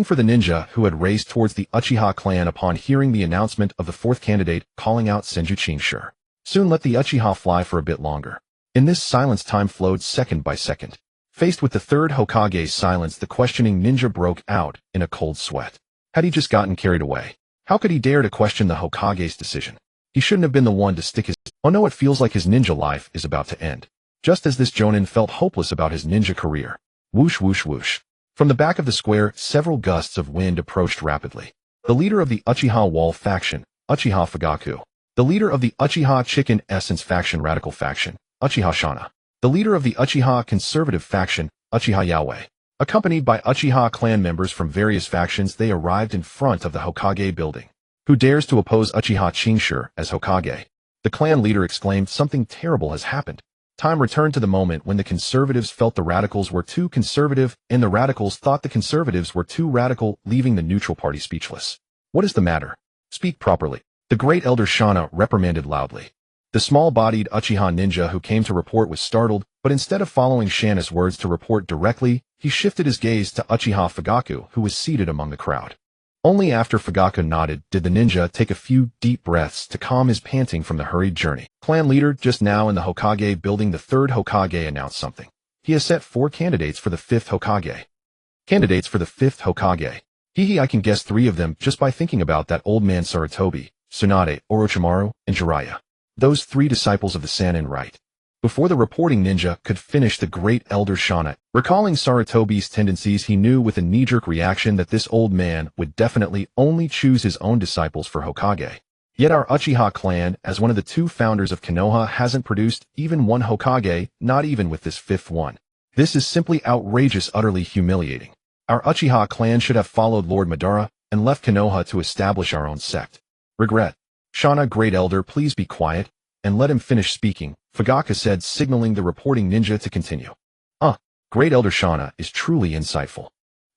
for the ninja who had raced towards the Uchiha clan upon hearing the announcement of the fourth candidate, calling out Senju Seiki. Soon let the Uchiha fly for a bit longer. In this silence, time flowed second by second. Faced with the third Hokage's silence, the questioning ninja broke out in a cold sweat. Had he just gotten carried away? How could he dare to question the Hokage's decision? He shouldn't have been the one to stick his— Oh no, it feels like his ninja life is about to end. Just as this jonin felt hopeless about his ninja career. Whoosh whoosh whoosh. From the back of the square, several gusts of wind approached rapidly. The leader of the Uchiha Wall faction, Uchiha Fugaku. The leader of the Uchiha Chicken Essence faction, Radical faction, Uchiha Shana. The leader of the Uchiha Conservative faction, Uchiha Yahweh. Accompanied by Uchiha clan members from various factions, they arrived in front of the Hokage building. Who dares to oppose Uchiha Seiki as Hokage? The clan leader exclaimed, something terrible has happened. Time returned to the moment when the conservatives felt the radicals were too conservative, and the radicals thought the conservatives were too radical, leaving the neutral party speechless. What is the matter? Speak properly. The great elder Shana reprimanded loudly. The small-bodied Uchiha ninja who came to report was startled, but instead of following Shana's words to report directly, he shifted his gaze to Uchiha Fugaku, who was seated among the crowd. Only after Fugaku nodded did the ninja take a few deep breaths to calm his panting from the hurried journey. Clan leader, just now in the Hokage building, the third Hokage announced something. He has set 4 candidates for the 5th Hokage. Candidates for the 5th Hokage. I can guess 3 of them just by thinking about that old man Sarutobi, Tsunade, Orochimaru, and Jiraiya. Those 3 disciples of the Sannin, right? Before the reporting ninja could finish, the great elder Shana, recalling Sarutobi's tendencies, he knew with a knee-jerk reaction that this old man would definitely only choose his own disciples for Hokage. Yet our Uchiha clan, as one of the 2 founders of Konoha, hasn't produced even 1 Hokage, not even with this 5th one. This is simply outrageous, utterly humiliating. Our Uchiha clan should have followed Lord Madara and left Konoha to establish our own sect. Regret. Shana, great elder, please be quiet and let him finish speaking, Fugaku said, signaling the reporting ninja to continue. Great elder Shana is truly insightful.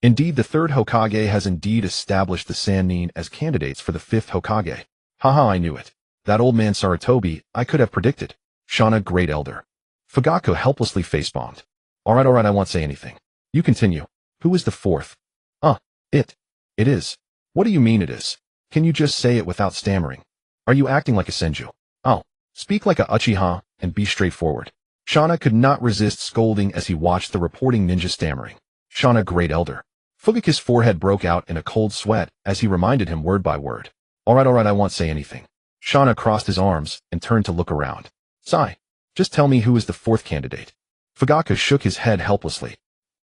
Indeed, the 3rd Hokage has indeed established the Sannin as candidates for the 5th Hokage. Haha, I knew it. That old man Sarutobi, I could have predicted. Shana, great elder. Fugaku helplessly face-bombed. Alright, I won't say anything. You continue. Who is the 4th? It is. What do you mean it is? Can you just say it without stammering? Are you acting like a Senju? Speak like a Uchiha and be straightforward. Shana could not resist scolding as he watched the reporting ninja stammering. Shana, great elder. Fugaku's forehead broke out in a cold sweat as he reminded him word by word. Alright, I won't say anything. Shana crossed his arms and turned to look around. Sigh. Just tell me who is the 4th candidate. Fugaku shook his head helplessly.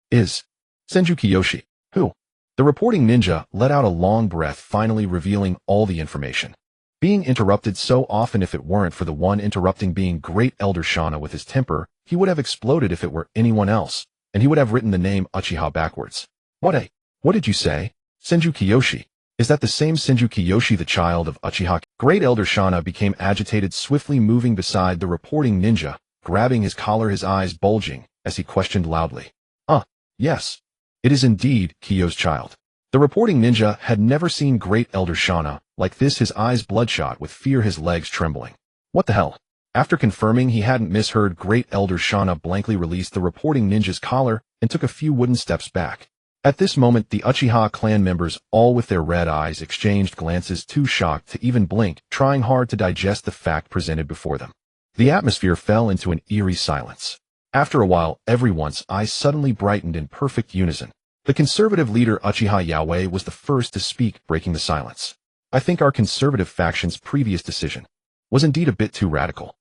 Is Senju Kiyoshi. Who? The reporting ninja let out a long breath, finally revealing all the information. Being interrupted so often, if it weren't for the one interrupting being great elder Shana with his temper, he would have exploded if it were anyone else, and he would have written the name Uchiha backwards. What did you say? Senju Kiyoshi. Is that the same Senju Kiyoshi, the child of Uchiha? Great elder Shana became agitated, swiftly moving beside the reporting ninja, grabbing his collar, his eyes bulging, as he questioned loudly. Yes. It is indeed Kiyo's child. The reporting ninja had never seen great elder Shana like this, his eyes bloodshot with fear, his legs trembling. What the hell? After confirming he hadn't misheard, great elder Shana blankly released the reporting ninja's collar and took a few wooden steps back. At this moment, the Uchiha clan members, all with their red eyes, exchanged glances, too shocked to even blink, trying hard to digest the fact presented before them. The atmosphere fell into an eerie silence. After a while, everyone's eyes suddenly brightened in perfect unison. The conservative leader Uchiha Yaoi was the first to speak, breaking the silence. I think our conservative faction's previous decision was indeed a bit too radical.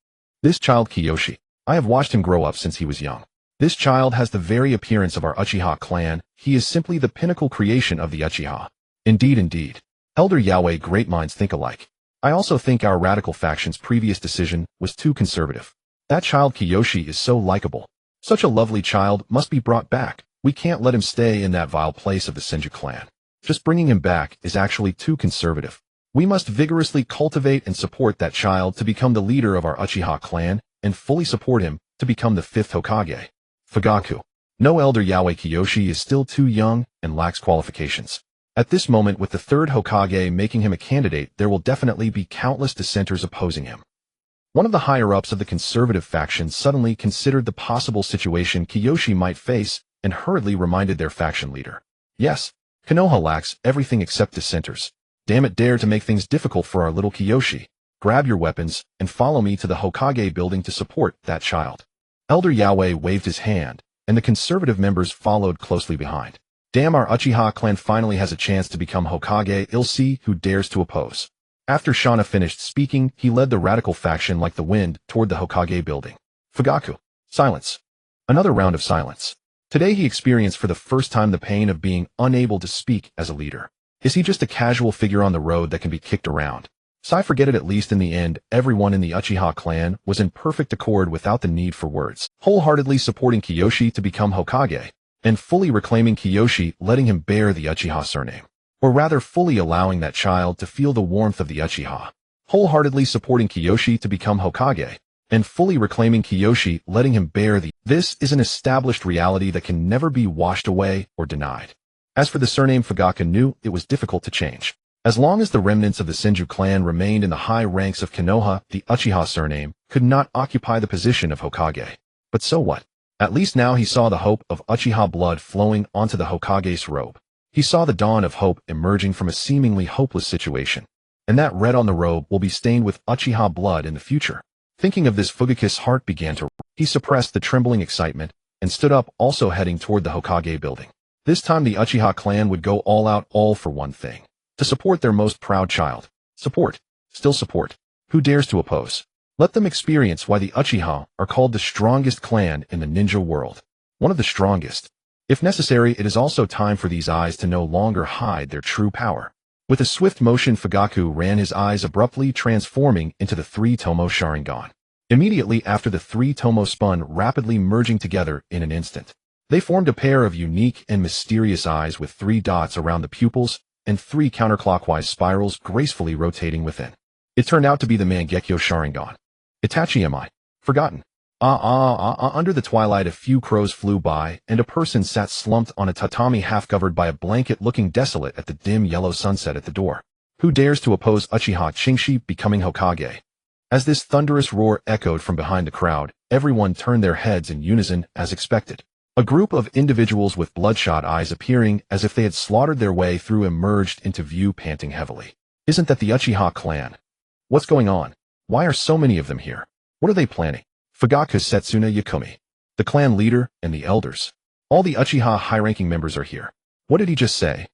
This child Kiyoshi, I have watched him grow up since he was young. This child has the very appearance of our Uchiha clan. He is simply the pinnacle creation of the Uchiha. Indeed. Elder Yaoi, great minds think alike. I also think our radical faction's previous decision was too conservative. That child Kiyoshi is so likable. Such a lovely child must be brought back. We can't let him stay in that vile place of the Senju clan. Just bringing him back is actually too conservative. We must vigorously cultivate and support that child to become the leader of our Uchiha clan, and fully support him to become the 5th Hokage. Fugaku. No, Elder Yaoi, Kiyoshi is still too young and lacks qualifications. At this moment, with the 3rd Hokage making him a candidate, there will definitely be countless dissenters opposing him. One of the higher-ups of the conservative faction suddenly considered the possible situation Kiyoshi might face and hurriedly reminded their faction leader. Yes, Konoha lacks everything except dissenters. Damn it, dare to make things difficult for our little Kiyoshi. Grab your weapons and follow me to the Hokage building to support that child. Elder Yaoi waved his hand, and the conservative members followed closely behind. Damn, our Uchiha clan finally has a chance to become Hokage. I'll see who dares to oppose. After Shana finished speaking, he led the radical faction like the wind toward the Hokage building. Fugaku. Silence. Another round of silence. Today he experienced for the first time the pain of being unable to speak as a leader. Is he just a casual figure on the road that can be kicked around? Sai, forget it. At least in the end, everyone in the Uchiha clan was in perfect accord without the need for words, wholeheartedly supporting Kiyoshi to become Hokage, and fully reclaiming Kiyoshi, letting him bear the Uchiha surname. Or rather, fully allowing that child to feel the warmth of the Uchiha. Wholeheartedly supporting Kiyoshi to become Hokage, and fully reclaiming Kiyoshi, letting him bear the... This is an established reality that can never be washed away or denied. As for the surname, Fugaku knew it was difficult to change. As long as the remnants of the Senju clan remained in the high ranks of Konoha, the Uchiha surname could not occupy the position of Hokage. But so what? At least now he saw the hope of Uchiha blood flowing onto the Hokage's robe. He saw the dawn of hope emerging from a seemingly hopeless situation. And that red on the robe will be stained with Uchiha blood in the future. Thinking of this, Fugaku's heart began to race. He suppressed the trembling excitement and stood up, also heading toward the Hokage building. This time the Uchiha clan would go all out, all for one thing: to support their most proud child. Support. Still support. Who dares to oppose? Let them experience why the Uchiha are called the strongest clan in the ninja world. One of the strongest. If necessary, it is also time for these eyes to no longer hide their true power. With a swift motion, Fugaku ran his eyes abruptly transforming into the three Tomo Sharingan. Immediately after, the three Tomo spun, rapidly merging together in an instant. They formed a pair of unique and mysterious eyes with 3 dots around the pupils and 3 counterclockwise spirals gracefully rotating within. It turned out to be the Mangekyo Sharingan. Itachi, am I forgotten? Under the twilight, a few crows flew by, and a person sat slumped on a tatami half-covered by a blanket, looking desolate at the dim yellow sunset at the door. Who dares to oppose Uchiha Chingshi becoming Hokage? As this thunderous roar echoed from behind the crowd, everyone turned their heads in unison as expected. A group of individuals with bloodshot eyes, appearing as if they had slaughtered their way through, emerged into view, panting heavily. Isn't that the Uchiha clan? What's going on? Why are so many of them here? What are they planning? Fugaku Setsuna Yakumi, the clan leader, and the elders. All the Uchiha high-ranking members are here. What did he just say?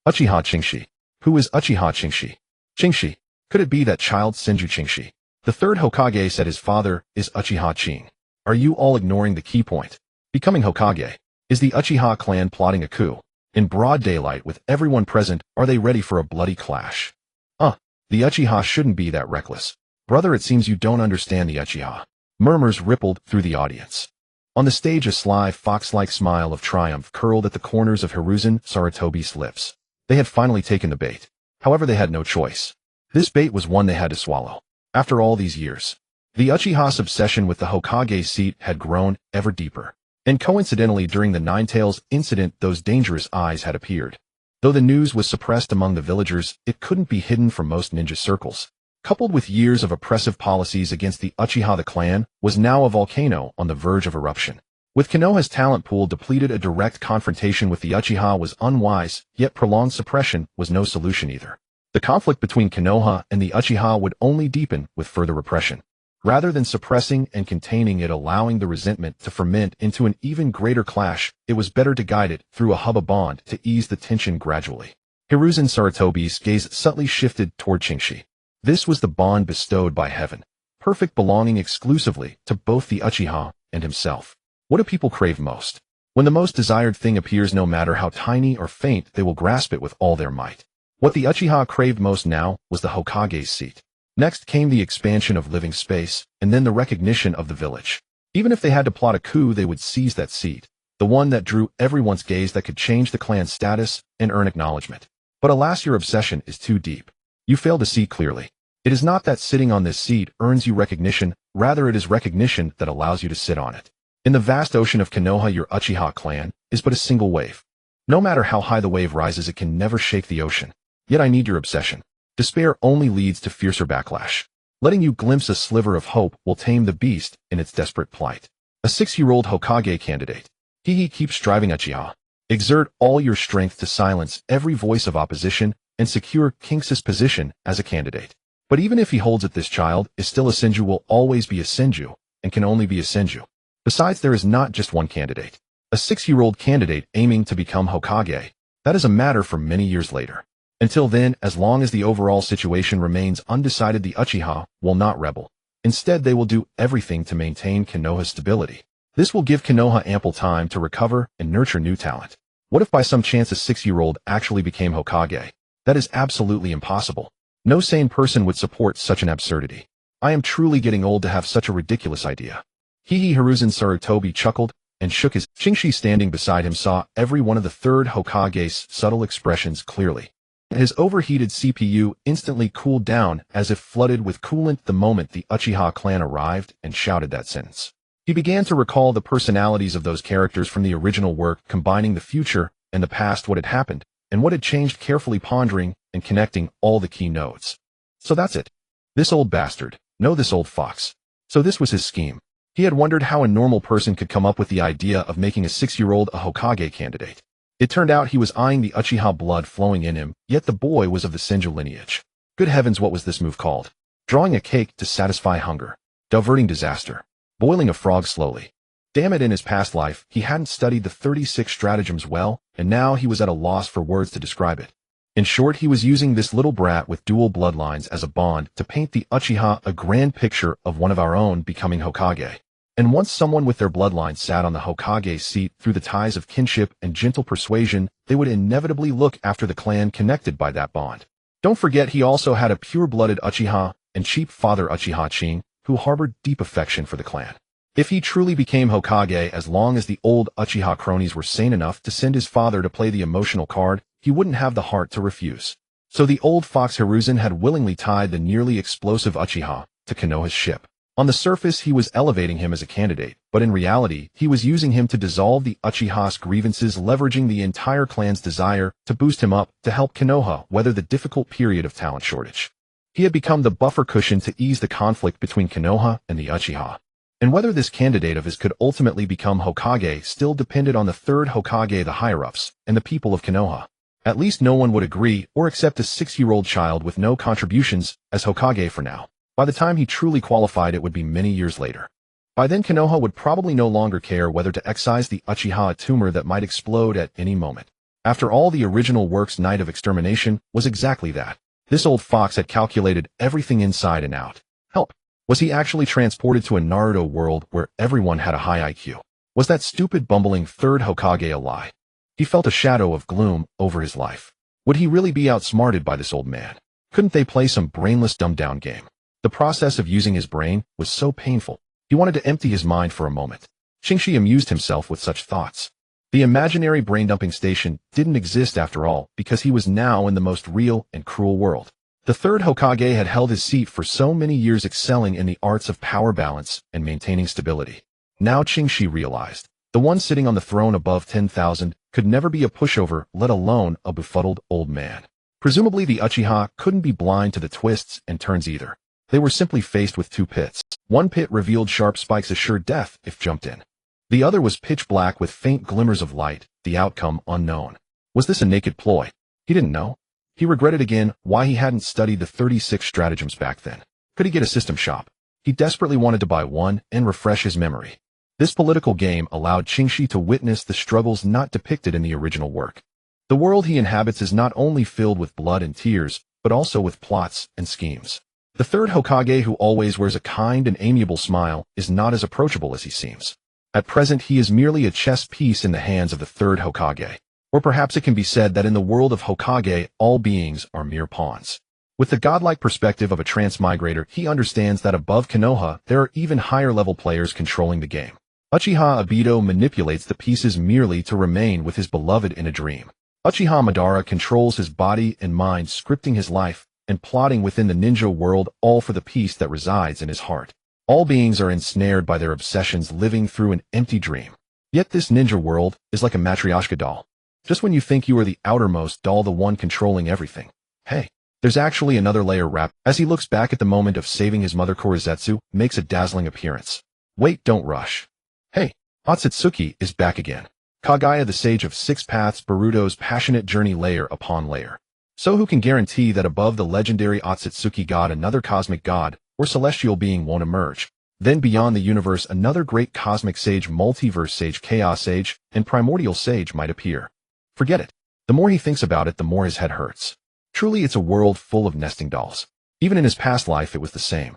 Uchiha Chingshi. Who is Uchiha Chingshi? Chingshi. Could it be that child Senju Chingshi? The third Hokage said his father is Uchiha Ching. Are you all ignoring the key point? Becoming Hokage. Is the Uchiha clan plotting a coup? In broad daylight, with everyone present, are they ready for a bloody clash? The Uchiha shouldn't be that reckless. Brother, it seems you don't understand the Uchiha. Murmurs rippled through the audience. On the stage, a sly, fox-like smile of triumph curled at the corners of Hiruzen Sarutobi's lips. They had finally taken the bait. However, they had no choice. This bait was one they had to swallow. After all these years, the Uchiha's obsession with the Hokage seat had grown ever deeper. And coincidentally, during the Nine-Tails incident, those dangerous eyes had appeared. Though the news was suppressed among the villagers, it couldn't be hidden from most ninja circles. Coupled with years of oppressive policies against the Uchiha, the clan was now a volcano on the verge of eruption. With Konoha's talent pool depleted, a direct confrontation with the Uchiha was unwise, yet prolonged suppression was no solution either. The conflict between Konoha and the Uchiha would only deepen with further repression. Rather than suppressing and containing it, allowing the resentment to ferment into an even greater clash, it was better to guide it through a hubba bond to ease the tension gradually. Hiruzen Sarutobi's gaze subtly shifted toward Chingshi. This was the bond bestowed by heaven, perfect, belonging exclusively to both the Uchiha and himself. What do people crave most? When the most desired thing appears, no matter how tiny or faint, they will grasp it with all their might. What the Uchiha craved most now was the Hokage's seat. Next came the expansion of living space, and then the recognition of the village. Even if they had to plot a coup, they would seize that seat, the one that drew everyone's gaze, that could change the clan's status and earn acknowledgement. But alas, your obsession is too deep. You fail to see clearly. It is not that sitting on this seat earns you recognition, rather it is recognition that allows you to sit on it. In the vast ocean of Konoha, your Uchiha clan is but a single wave. No matter how high the wave rises, it can never shake the ocean. Yet I need your obsession. Despair only leads to fiercer backlash. Letting you glimpse a sliver of hope will tame the beast in its desperate plight. A 6-year-old Hokage candidate. He keeps striving, Uchiha. Exert all your strength to silence every voice of opposition and secure King's position as a candidate. But even if he holds it, this child is still a Senju, will always be a Senju, and can only be a Senju. Besides, there is not just one candidate. A 6-year-old candidate aiming to become Hokage. That is a matter for many years later. Until then, as long as the overall situation remains undecided, the Uchiha will not rebel. Instead, they will do everything to maintain Konoha's stability. This will give Konoha ample time to recover and nurture new talent. What if by some chance a 6-year-old actually became Hokage? That is absolutely impossible. No sane person would support such an absurdity. I am truly getting old to have such a ridiculous idea. Hiruzen Sarutobi chuckled and shook his. Chingshi, standing beside him, saw every one of the third Hokage's subtle expressions clearly. His overheated CPU instantly cooled down as if flooded with coolant the moment the Uchiha clan arrived and shouted that sentence. He began to recall the personalities of those characters from the original work, combining the future and the past, what had happened and what had changed, carefully pondering and connecting all the key nodes. So that's it. This old bastard. No, this old fox. So this was his scheme. He had wondered how a normal person could come up with the idea of making a 6-year-old a Hokage candidate. It turned out he was eyeing the Uchiha blood flowing in him, yet the boy was of the Senju lineage. Good heavens, what was this move called? Drawing a cake to satisfy hunger. Diverting disaster. Boiling a frog slowly. Damn it, in his past life, he hadn't studied the 36 stratagems well, and now he was at a loss for words to describe it. In short, he was using this little brat with dual bloodlines as a bond to paint the Uchiha a grand picture of one of our own becoming Hokage. And once someone with their bloodline sat on the Hokage seat through the ties of kinship and gentle persuasion, they would inevitably look after the clan connected by that bond. Don't forget, he also had a pure-blooded Uchiha and cheap father Uchiha Chin, who harbored deep affection for the clan. If he truly became Hokage, as long as the old Uchiha cronies were sane enough to send his father to play the emotional card, he wouldn't have the heart to refuse. So the old fox Hiruzen had willingly tied the nearly explosive Uchiha to Konoha's ship. On the surface, he was elevating him as a candidate, but in reality, he was using him to dissolve the Uchiha's grievances, leveraging the entire clan's desire to boost him up to help Konoha weather the difficult period of talent shortage. He had become the buffer cushion to ease the conflict between Konoha and the Uchiha. And whether this candidate of his could ultimately become Hokage still depended on the third Hokage, the higher-ups, and the people of Konoha. At least no one would agree or accept a 6-year-old child with no contributions as Hokage for now. By the time he truly qualified, it would be many years later. By then, Konoha would probably no longer care whether to excise the Uchiha, a tumor that might explode at any moment. After all, the original work's night of extermination was exactly that. This old fox had calculated everything inside and out. Help! Was he actually transported to a Naruto world where everyone had a high IQ? Was that stupid bumbling third Hokage a lie? He felt a shadow of gloom over his life. Would he really be outsmarted by this old man? Couldn't they play some brainless dumbed-down game? The process of using his brain was so painful. He wanted to empty his mind for a moment. Shingshi amused himself with such thoughts. The imaginary brain-dumping station didn't exist after all, because he was now in the most real and cruel world. The third Hokage had held his seat for so many years, excelling in the arts of power balance and maintaining stability. Now Shingshi realized, the one sitting on the throne above 10,000 could never be a pushover, let alone a befuddled old man. Presumably the Uchiha couldn't be blind to the twists and turns either. They were simply faced with two pits. One pit revealed sharp spikes, assured death if jumped in. The other was pitch black with faint glimmers of light, the outcome unknown. Was this a naked ploy? He didn't know. He regretted again why he hadn't studied the 36 stratagems back then. Could he get a system shop? He desperately wanted to buy one and refresh his memory. This political game allowed Shingshi to witness the struggles not depicted in the original work. The world he inhabits is not only filled with blood and tears, but also with plots and schemes. The third Hokage, who always wears a kind and amiable smile, is not as approachable as he seems. At present, he is merely a chess piece in the hands of the third Hokage. Or perhaps it can be said that in the world of Hokage, all beings are mere pawns. With the godlike perspective of a transmigrator, he understands that above Konoha, there are even higher-level players controlling the game. Uchiha Obito manipulates the pieces merely to remain with his beloved in a dream. Uchiha Madara controls his body and mind, scripting his life and plotting within the ninja world, all for the peace that resides in his heart. All beings are ensnared by their obsessions, living through an empty dream. Yet this ninja world is like a matryoshka doll. Just when you think you are the outermost doll, the one controlling everything, hey, there's actually another layer wrapped. As he looks back at the moment of saving his mother, Korezetsu makes a dazzling appearance. Wait, don't rush. Hey, Otsutsuki is back again. Kagaya, the sage of six paths, Boruto's passionate journey layer upon layer. So who can guarantee that above the legendary Otsutsuki god, another cosmic god or celestial being won't emerge? Then beyond the universe, another great cosmic sage, multiverse sage, chaos sage, and primordial sage might appear. Forget it. The more he thinks about it, the more his head hurts. Truly, it's a world full of nesting dolls. Even in his past life, it was the same.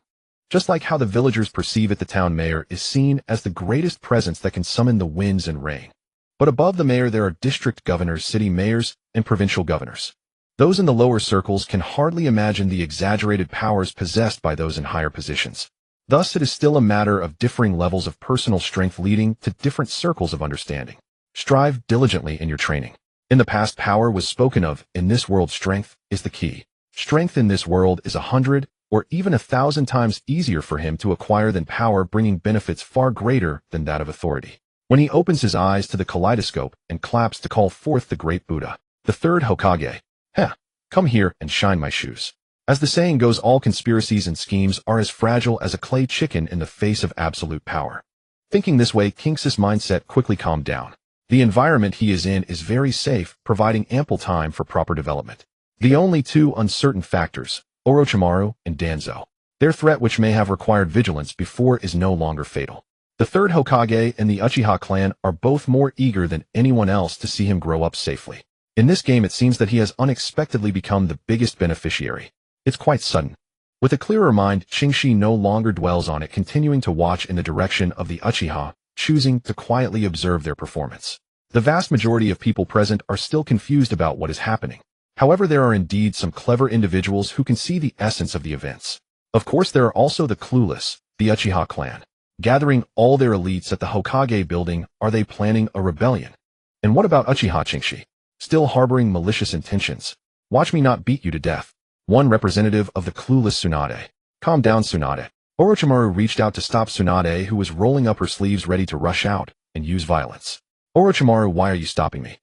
Just like how the villagers perceive it, the town mayor is seen as the greatest presence that can summon the winds and rain. But above the mayor, there are district governors, city mayors, and provincial governors. Those in the lower circles can hardly imagine the exaggerated powers possessed by those in higher positions. Thus, it is still a matter of differing levels of personal strength, leading to different circles of understanding. Strive diligently in your training. In the past, power was spoken of. In this world, strength is the key. Strength in this world is 100 or even 1,000 times easier for him to acquire than power, bringing benefits far greater than that of authority. When he opens his eyes to the kaleidoscope and claps to call forth the great Buddha, the third Hokage, come here and shine my shoes. As the saying goes, all conspiracies and schemes are as fragile as a clay chicken in the face of absolute power. Thinking this way, King's mindset quickly calmed down. The environment he is in is very safe, providing ample time for proper development. The only two uncertain factors, Orochimaru and Danzo. Their threat, which may have required vigilance before, is no longer fatal. The third Hokage and the Uchiha clan are both more eager than anyone else to see him grow up safely. In this game, it seems that he has unexpectedly become the biggest beneficiary. It's quite sudden. With a clearer mind, Shingshi no longer dwells on it, continuing to watch in the direction of the Uchiha, choosing to quietly observe their performance. The vast majority of people present are still confused about what is happening. However, there are indeed some clever individuals who can see the essence of the events. Of course, there are also the clueless, the Uchiha clan. Gathering all their elites at the Hokage building, are they planning a rebellion? And what about Uchiha Shingshi? Still harboring malicious intentions. Watch me not beat you to death. One representative of the clueless Tsunade. Calm down, Tsunade. Orochimaru reached out to stop Tsunade, who was rolling up her sleeves ready to rush out and use violence. Orochimaru, why are you stopping me?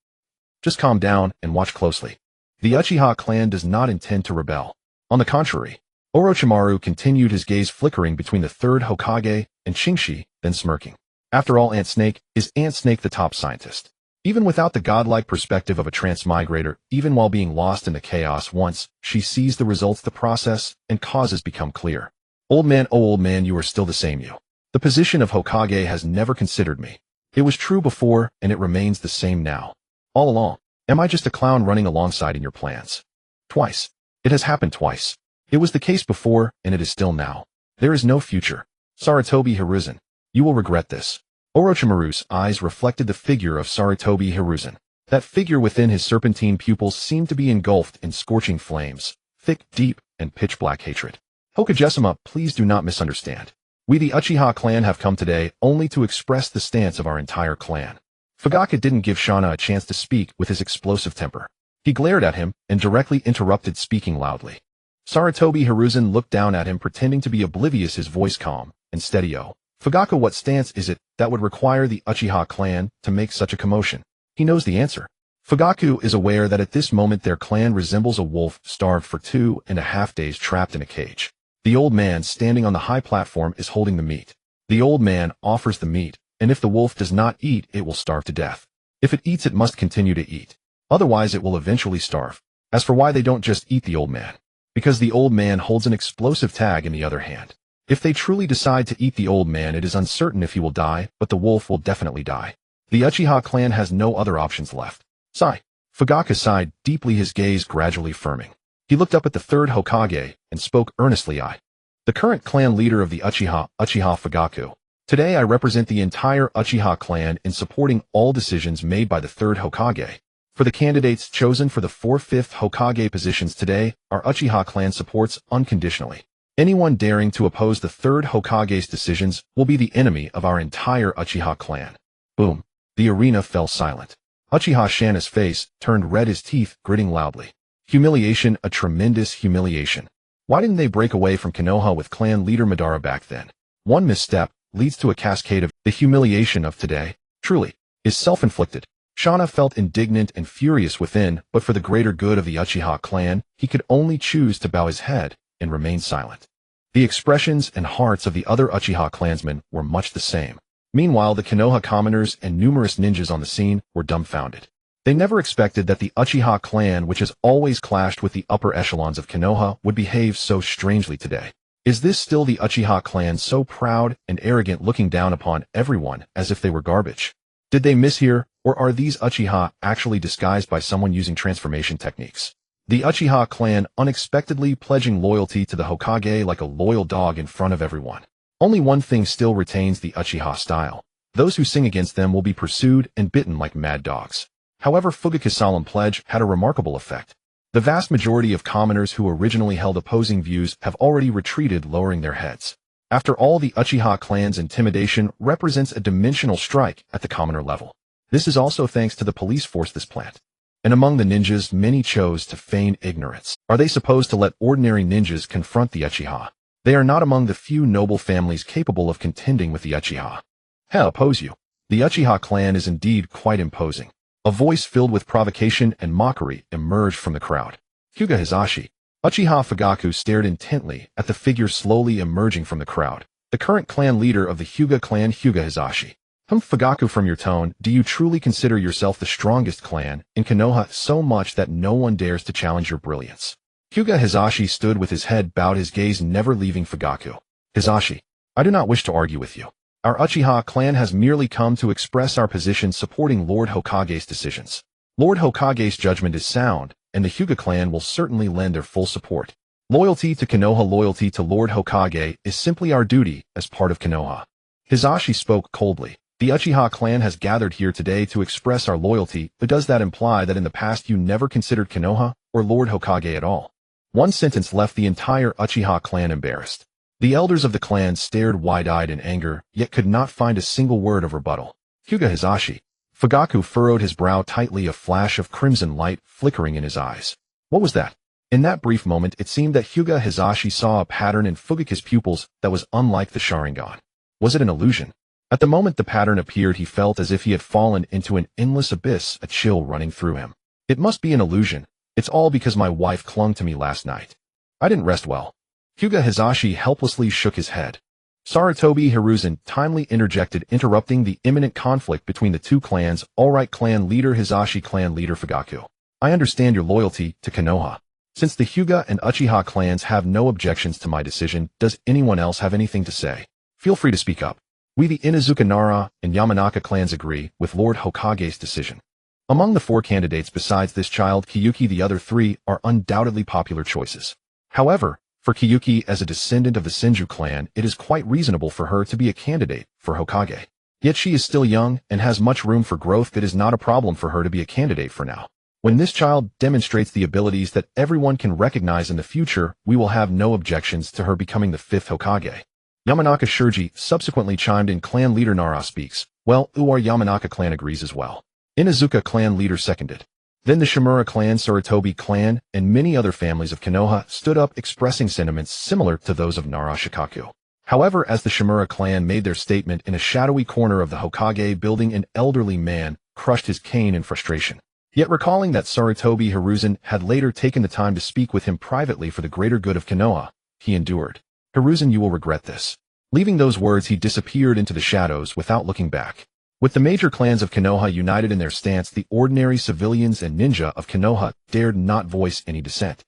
Just calm down and watch closely. The Uchiha clan does not intend to rebel. On the contrary, Orochimaru continued, his gaze flickering between the third Hokage and Shingshi, then smirking. After all, Ant Snake, is Ant Snake the top scientist? Even without the godlike perspective of a transmigrator, even while being lost in the chaos once, she sees the results, the process, and causes become clear. Old man, oh old man, you are still the same you. The position of Hokage has never considered me. It was true before, and it remains the same now. All along. Am I just a clown running alongside in your plans? Twice. It has happened twice. It was the case before, and it is still now. There is no future. Sarutobi Hiruzen. You will regret this. Orochimaru's eyes reflected the figure of Sarutobi Hiruzen. That figure within his serpentine pupils seemed to be engulfed in scorching flames, thick, deep, and pitch-black hatred. Hokage-sama, please do not misunderstand. We the Uchiha clan have come today only to express the stance of our entire clan. Fugaku didn't give Shana a chance to speak with his explosive temper. He glared at him and directly interrupted, speaking loudly. Sarutobi Hiruzen looked down at him, pretending to be oblivious, his voice calm and steady. Oh, Fugaku, what stance is it that would require the Uchiha clan to make such a commotion? He knows the answer. Fugaku is aware that at this moment their clan resembles a wolf starved for 2.5 days trapped in a cage. The old man standing on the high platform is holding the meat. The old man offers the meat, and if the wolf does not eat, it will starve to death. If it eats, it must continue to eat. Otherwise, it will eventually starve. As for why they don't just eat the old man. Because the old man holds an explosive tag in the other hand. If they truly decide to eat the old man, it is uncertain if he will die, but the wolf will definitely die. The Uchiha clan has no other options left. Sigh. Fugaku sighed deeply, his gaze gradually firming. He looked up at the third Hokage and spoke earnestly. I, the current clan leader of the Uchiha Fugaku. Today I represent the entire Uchiha clan in supporting all decisions made by the third Hokage. For the candidates chosen for the 4th Hokage positions today, our Uchiha clan supports unconditionally. Anyone daring to oppose the third Hokage's decisions will be the enemy of our entire Uchiha clan. Boom. The arena fell silent. Uchiha Shana's face turned red, his teeth gritting loudly. Humiliation, a tremendous humiliation. Why didn't they break away from Konoha with clan leader Madara back then? One misstep leads to a cascade of the humiliation of today, truly, is self-inflicted. Shana felt indignant and furious within, but for the greater good of the Uchiha clan, he could only choose to bow his head and remain silent. The expressions and hearts of the other Uchiha clansmen were much the same. Meanwhile, the Konoha commoners and numerous ninjas on the scene were dumbfounded. They never expected that the Uchiha clan, which has always clashed with the upper echelons of Konoha, would behave so strangely today. Is this still the Uchiha clan, so proud and arrogant, looking down upon everyone as if they were garbage? Did they mishear, or are these Uchiha actually disguised by someone using transformation techniques? The Uchiha clan unexpectedly pledging loyalty to the Hokage like a loyal dog in front of everyone. Only one thing still retains the Uchiha style. Those who sing against them will be pursued and bitten like mad dogs. However, Fugaku's solemn pledge had a remarkable effect. The vast majority of commoners who originally held opposing views have already retreated, lowering their heads. After all, the Uchiha clan's intimidation represents a dimensional strike at the commoner level. This is also thanks to the police force this plant. And among the ninjas, many chose to feign ignorance. Are they supposed to let ordinary ninjas confront the Uchiha? They are not among the few noble families capable of contending with the Uchiha. Hell, oppose you. The Uchiha clan is indeed quite imposing. A voice filled with provocation and mockery emerged from the crowd. Hyūga Hizashi. Uchiha Fugaku stared intently at the figure slowly emerging from the crowd. The current clan leader of the Hyūga clan, Hyūga Hizashi. Fugaku, from your tone, do you truly consider yourself the strongest clan in Konoha so much that no one dares to challenge your brilliance? Hyūga Hisashi stood with his head bowed, his gaze never leaving Fugaku. Hisashi, I do not wish to argue with you. Our Uchiha clan has merely come to express our position supporting Lord Hokage's decisions. Lord Hokage's judgment is sound, and the Hyūga clan will certainly lend their full support. Loyalty to Konoha, loyalty to Lord Hokage is simply our duty as part of Konoha. Hisashi spoke coldly. The Uchiha clan has gathered here today to express our loyalty, but does that imply that in the past you never considered Konoha or Lord Hokage at all? One sentence left the entire Uchiha clan embarrassed. The elders of the clan stared wide-eyed in anger, yet could not find a single word of rebuttal. Hyūga Hisashi. Fugaku furrowed his brow tightly, a flash of crimson light flickering in his eyes. What was that? In that brief moment, it seemed that Hyūga Hisashi saw a pattern in Fugaku's pupils that was unlike the Sharingan. Was it an illusion? At the moment the pattern appeared, he felt as if he had fallen into an endless abyss, a chill running through him. It must be an illusion. It's all because my wife clung to me last night. I didn't rest well. Hyūga Hisashi helplessly shook his head. Sarutobi Hiruzen timely interjected, interrupting the imminent conflict between the two clans. All right, clan leader Hisashi, clan leader Fugaku. I understand your loyalty to Konoha. Since the Hyūga and Uchiha clans have no objections to my decision, does anyone else have anything to say? Feel free to speak up. We, the Inuzuka Nara and Yamanaka clans, agree with Lord Hokage's decision. Among the 4 candidates besides this child Kyuki, the other 3 are undoubtedly popular choices. However, for Kyuki, as a descendant of the Senju clan, it is quite reasonable for her to be a candidate for Hokage. Yet she is still young and has much room for growth. It is not a problem for her to be a candidate for now. When this child demonstrates the abilities that everyone can recognize in the future, we will have no objections to her becoming the 5th Hokage. Yamanaka Shurji subsequently chimed in. Clan leader Nara speaks. Well, our Yamanaka clan agrees as well. Inuzuka clan leader seconded. Then the Shimura clan, Sarutobi clan, and many other families of Konoha stood up, expressing sentiments similar to those of Nara Shikaku. However, as the Shimura clan made their statement, in a shadowy corner of the Hokage building, an elderly man crushed his cane in frustration. Yet recalling that Sarutobi Hiruzen had later taken the time to speak with him privately for the greater good of Konoha, he endured. Hiruzen, you will regret this. Leaving those words, he disappeared into the shadows without looking back. With the major clans of Konoha united in their stance, the ordinary civilians and ninja of Konoha dared not voice any dissent.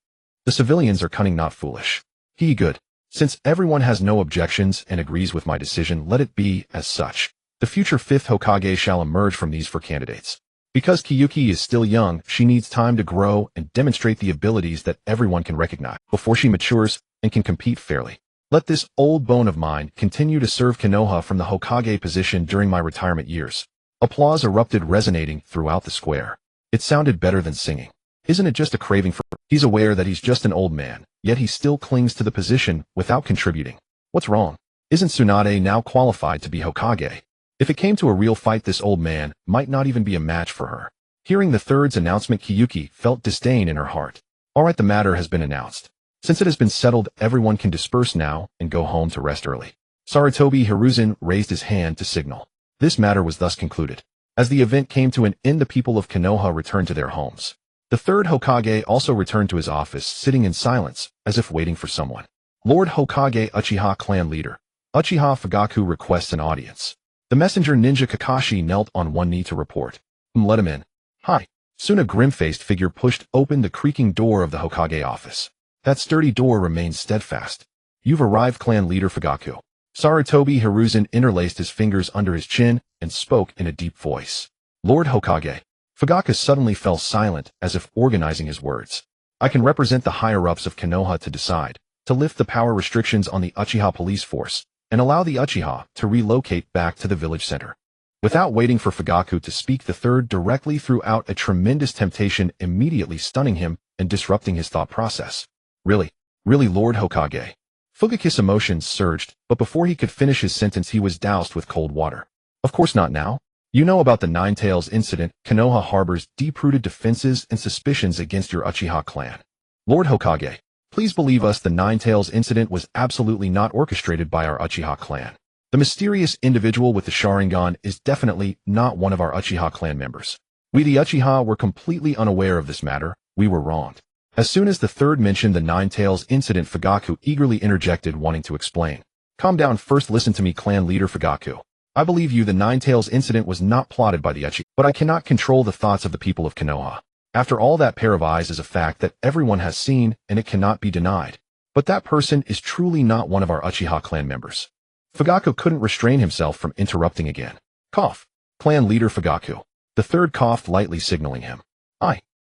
The civilians are cunning, not foolish. Good. Since everyone has no objections and agrees with my decision, let it be as such. The future 5th Hokage shall emerge from these 4 candidates. Because Kyuki is still young, she needs time to grow and demonstrate the abilities that everyone can recognize before she matures and can compete fairly. Let this old bone of mine continue to serve Konoha from the Hokage position during my retirement years. Applause erupted, resonating throughout the square. It sounded better than singing. Isn't it just a craving for... He's aware that he's just an old man, yet he still clings to the position without contributing. What's wrong? Isn't Tsunade now qualified to be Hokage? If it came to a real fight, this old man might not even be a match for her. Hearing the third's announcement, Kyuki felt disdain in her heart. All right, the matter has been announced. Since it has been settled, everyone can disperse now and go home to rest early. Sarutobi Hiruzen raised his hand to signal. This matter was thus concluded. As the event came to an end, the people of Konoha returned to their homes. The 3rd Hokage also returned to his office, sitting in silence, as if waiting for someone. Lord Hokage, Uchiha Clan leader. Uchiha Fugaku requests an audience. The messenger ninja Kakashi knelt on one knee to report. Let him in. Hi. Soon a grim-faced figure pushed open the creaking door of the Hokage office. That sturdy door remained steadfast. You've arrived, clan leader Fugaku. Sarutobi Hiruzen interlaced his fingers under his chin and spoke in a deep voice. Lord Hokage. Fugaku suddenly fell silent, as if organizing his words. I can represent the higher-ups of Konoha to decide, to lift the power restrictions on the Uchiha police force, and allow the Uchiha to relocate back to the village center. Without waiting for Fugaku to speak, the 3rd directly threw out a tremendous temptation, immediately stunning him and disrupting his thought process. Really, Lord Hokage. Fugaku's emotions surged, but before he could finish his sentence, he was doused with cold water. Of course not now. You know about the Nine Tails incident. Konoha harbors deep-rooted defenses and suspicions against your Uchiha clan. Lord Hokage, please believe us, the Nine Tails incident was absolutely not orchestrated by our Uchiha clan. The mysterious individual with the Sharingan is definitely not one of our Uchiha clan members. We, the Uchiha, were completely unaware of this matter. We were wronged. As soon as the 3rd mentioned the Nine Tails incident, Fugaku eagerly interjected, wanting to explain. Calm down first, listen to me, clan leader Fugaku. I believe you the Nine-Tails incident was not plotted by the Uchiha, but I cannot control the thoughts of the people of Konoha. After all, that pair of eyes is a fact that everyone has seen, and it cannot be denied. But that person is truly not one of our Uchiha clan members. Fugaku couldn't restrain himself from interrupting again. Cough. Clan leader Fugaku. The third coughed lightly, signaling him.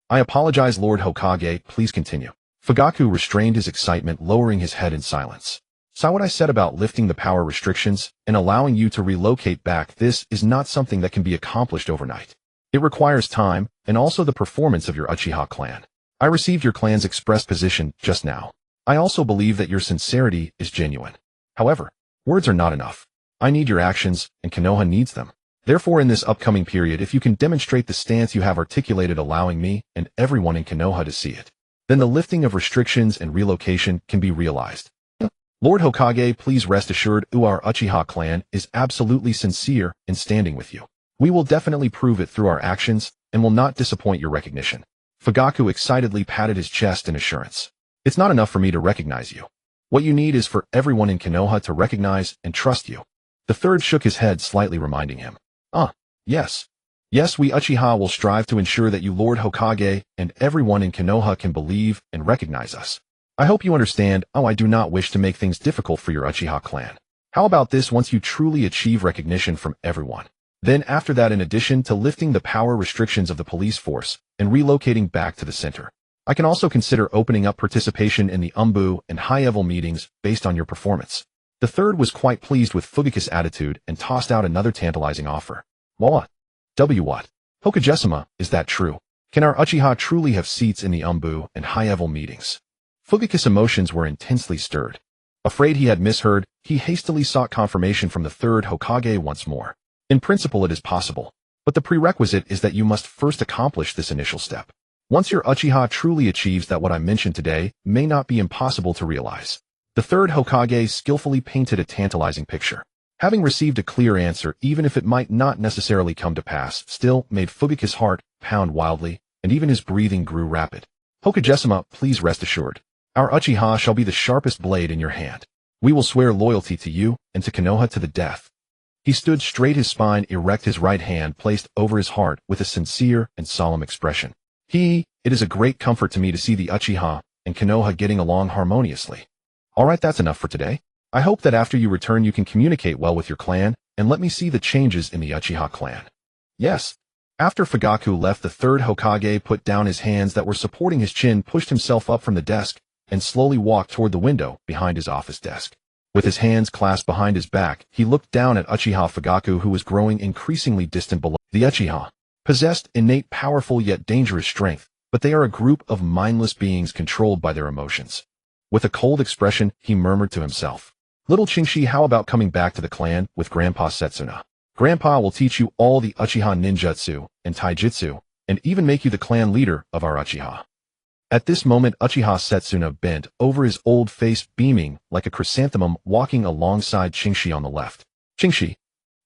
I apologize, Lord Hokage, please continue. Fugaku restrained his excitement, lowering his head in silence. Saw what I said about lifting the power restrictions and allowing you to relocate back. This is not something that can be accomplished overnight. It requires time and also the performance of your Uchiha clan. I received your clan's expressed position just now. I also believe that your sincerity is genuine. However, words are not enough. I need your actions, and Konoha needs them. Therefore, in this upcoming period, if you can demonstrate the stance you have articulated, allowing me and everyone in Konoha to see it, then the lifting of restrictions and relocation can be realized. Lord Hokage, please rest assured, our Uchiha clan is absolutely sincere in standing with you. We will definitely prove it through our actions and will not disappoint your recognition. Fugaku excitedly patted his chest in assurance. It's not enough for me to recognize you. What you need is for everyone in Konoha to recognize and trust you. The third shook his head slightly, reminding him. Yes. Yes, we Uchiha will strive to ensure that you, Lord Hokage, and everyone in Konoha can believe and recognize us. I hope you understand. I do not wish to make things difficult for your Uchiha clan. How about this? Once you truly achieve recognition from everyone, then after that, in addition to lifting the power restrictions of the police force and relocating back to the center, I can also consider opening up participation in the Umbu and high-level meetings based on your performance. The third was quite pleased with Fugaku's attitude and tossed out another tantalizing offer. What? Hokage-sama, is that true? Can our Uchiha truly have seats in the Umbu and high-level meetings? Fugaku's emotions were intensely stirred. Afraid he had misheard, he hastily sought confirmation from the third Hokage once more. In principle, it is possible, but the prerequisite is that you must first accomplish this initial step. Once your Uchiha truly achieves that, what I mentioned today may not be impossible to realize. The third Hokage skillfully painted a tantalizing picture. Having received a clear answer, even if it might not necessarily come to pass, still made Fugaku's heart pound wildly, and even his breathing grew rapid. Hokage-sama, please rest assured. Our Uchiha shall be the sharpest blade in your hand. We will swear loyalty to you and to Konoha to the death. He stood straight, his spine erect, his right hand placed over his heart with a sincere and solemn expression. It is a great comfort to me to see the Uchiha and Konoha getting along harmoniously. Alright, that's enough for today. I hope that after you return you can communicate well with your clan, and let me see the changes in the Uchiha clan. Yes. After Fugaku left, the third Hokage put down his hands that were supporting his chin, pushed himself up from the desk, and slowly walked toward the window behind his office desk. With his hands clasped behind his back, he looked down at Uchiha Fugaku, who was growing increasingly distant below. The Uchiha possessed innate, powerful yet dangerous strength, but they are a group of mindless beings controlled by their emotions. With a cold expression, he murmured to himself. Little Chingshi, how about coming back to the clan with Grandpa Setsuna? Grandpa will teach you all the Uchiha ninjutsu and taijutsu, and even make you the clan leader of our Uchiha. At this moment, Uchiha Setsuna bent over, his old face beaming like a chrysanthemum, walking alongside Chingshi on the left. Chingshi.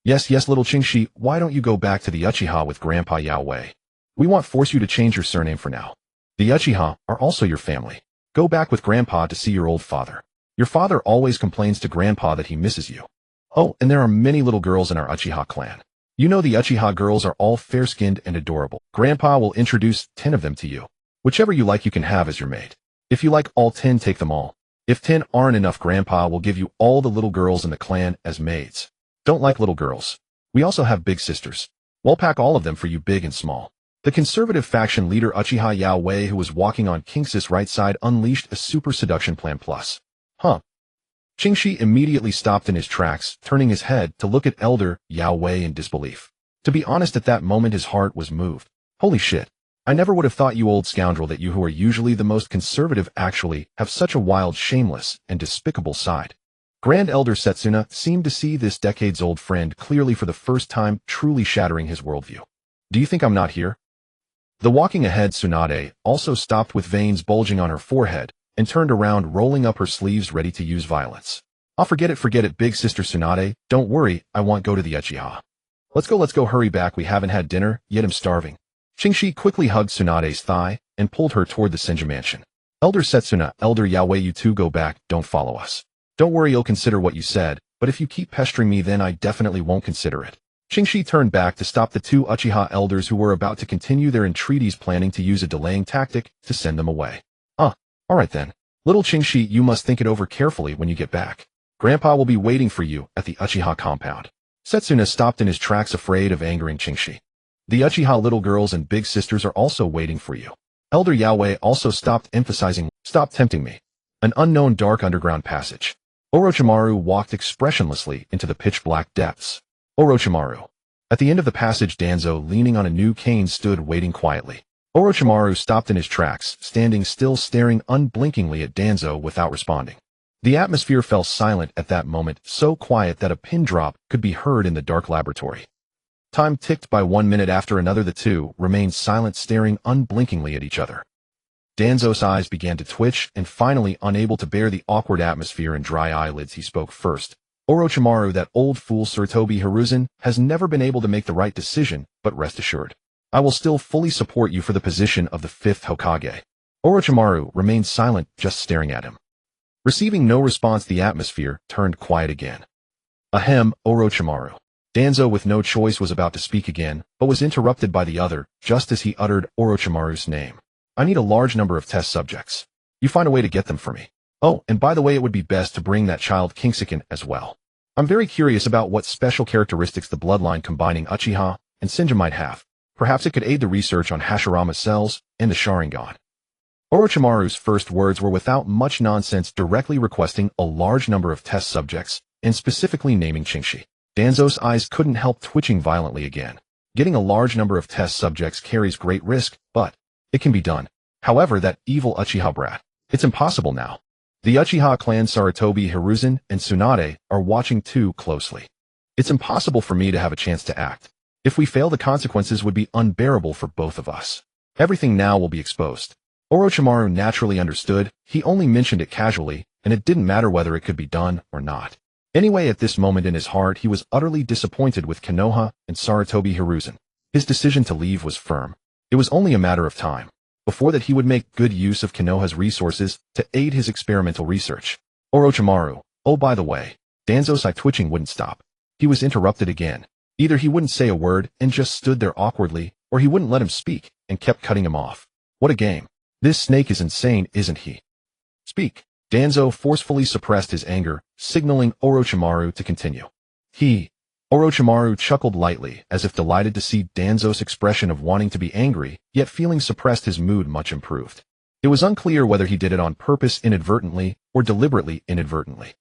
Yes, little Chingshi, why don't you go back to the Uchiha with Grandpa Yao Wei? We won't force you to change your surname for now. The Uchiha are also your family. Go back with Grandpa to see your old father. Your father always complains to Grandpa that he misses you. Oh, and there are many little girls in our Uchiha clan. You know the Uchiha girls are all fair-skinned and adorable. Grandpa will introduce 10 of them to you. Whichever you like you can have as your mate. If you like all 10, take them all. If 10 aren't enough, Grandpa will give you all the little girls in the clan as maids. Don't like little girls. We also have big sisters. We'll pack all of them for you, big and small. The conservative faction leader Uchiha Yao Wei, who was walking on King's right side, unleashed a super seduction plan plus. Chingshi immediately stopped in his tracks, turning his head to look at Elder Yao Wei in disbelief. To be honest, at that moment his heart was moved. Holy shit. I never would have thought, you old scoundrel, that you, who are usually the most conservative, actually have such a wild, shameless, and despicable side. Grand Elder Setsuna seemed to see this decades-old friend clearly for the first time, truly shattering his worldview. Do you think I'm not here? The walking ahead Tsunade also stopped with veins bulging on her forehead and turned around, rolling up her sleeves, ready to use violence. Oh, forget it, big sister Tsunade. Don't worry, I won't go to the Uchiha. Let's go, hurry back, we haven't had dinner, yet I'm starving. Chingshi quickly hugged Tsunade's thigh and pulled her toward the Senju mansion. Elder Setsuna, Elder Yao Wei, you two go back, don't follow us. Don't worry, you'll consider what you said, but if you keep pestering me then I definitely won't consider it. Qingxi turned back to stop the two Uchiha elders who were about to continue their entreaties, planning to use a delaying tactic to send them away. Alright then. Little Qingxi, you must think it over carefully when you get back. Grandpa will be waiting for you at the Uchiha compound. Setsuna stopped in his tracks, afraid of angering Qingxi. The Uchiha little girls and big sisters are also waiting for you. Elder Yaowei also stopped, emphasizing, stop tempting me. An unknown dark underground passage. Orochimaru walked expressionlessly into the pitch-black depths. Orochimaru. At the end of the passage, Danzo, leaning on a new cane, stood waiting quietly. Orochimaru stopped in his tracks, standing still, staring unblinkingly at Danzo without responding. The atmosphere fell silent at that moment, so quiet that a pin drop could be heard in the dark laboratory. Time ticked by 1 minute after another. The two remained silent, staring unblinkingly at each other. Danzo's eyes began to twitch, and finally, unable to bear the awkward atmosphere and dry eyelids, he spoke first. Orochimaru, that old fool Sarutobi Hiruzen has never been able to make the right decision, but rest assured, I will still fully support you for the position of the 5th Hokage. Orochimaru remained silent, just staring at him. Receiving no response, the atmosphere turned quiet again. Ahem, Orochimaru. Danzo, with no choice, was about to speak again, but was interrupted by the other, just as he uttered Orochimaru's name. I need a large number of test subjects. You find a way to get them for me. Oh, and by the way, it would be best to bring that child Kingsiken as well. I'm very curious about what special characteristics the bloodline combining Uchiha and Senju might have. Perhaps it could aid the research on Hashirama cells and the Sharingan. Orochimaru's first words were without much nonsense, directly requesting a large number of test subjects, and specifically naming Qingxi. Danzo's eyes couldn't help twitching violently again. Getting a large number of test subjects carries great risk, but it can be done. However, that evil Uchiha brat, it's impossible now. The Uchiha Clan Sarutobi, Hiruzen, and Tsunade are watching too closely. It's impossible for me to have a chance to act. If we fail, the consequences would be unbearable for both of us. Everything now will be exposed. Orochimaru naturally understood. He only mentioned it casually, and it didn't matter whether it could be done or not. Anyway, at this moment in his heart, he was utterly disappointed with Konoha and Sarutobi Hiruzen. His decision to leave was firm. It was only a matter of time. Before that, he would make good use of Konoha's resources to aid his experimental research. Orochimaru. Oh, by the way, Danzo's eye twitching wouldn't stop. He was interrupted again. Either he wouldn't say a word and just stood there awkwardly, or he wouldn't let him speak and kept cutting him off. What a game. This snake is insane, isn't he? Speak. Danzo forcefully suppressed his anger, signaling Orochimaru to continue. Orochimaru chuckled lightly, as if delighted to see Danzo's expression of wanting to be angry, yet feeling suppressed, his mood much improved. It was unclear whether he did it on purpose inadvertently or deliberately inadvertently.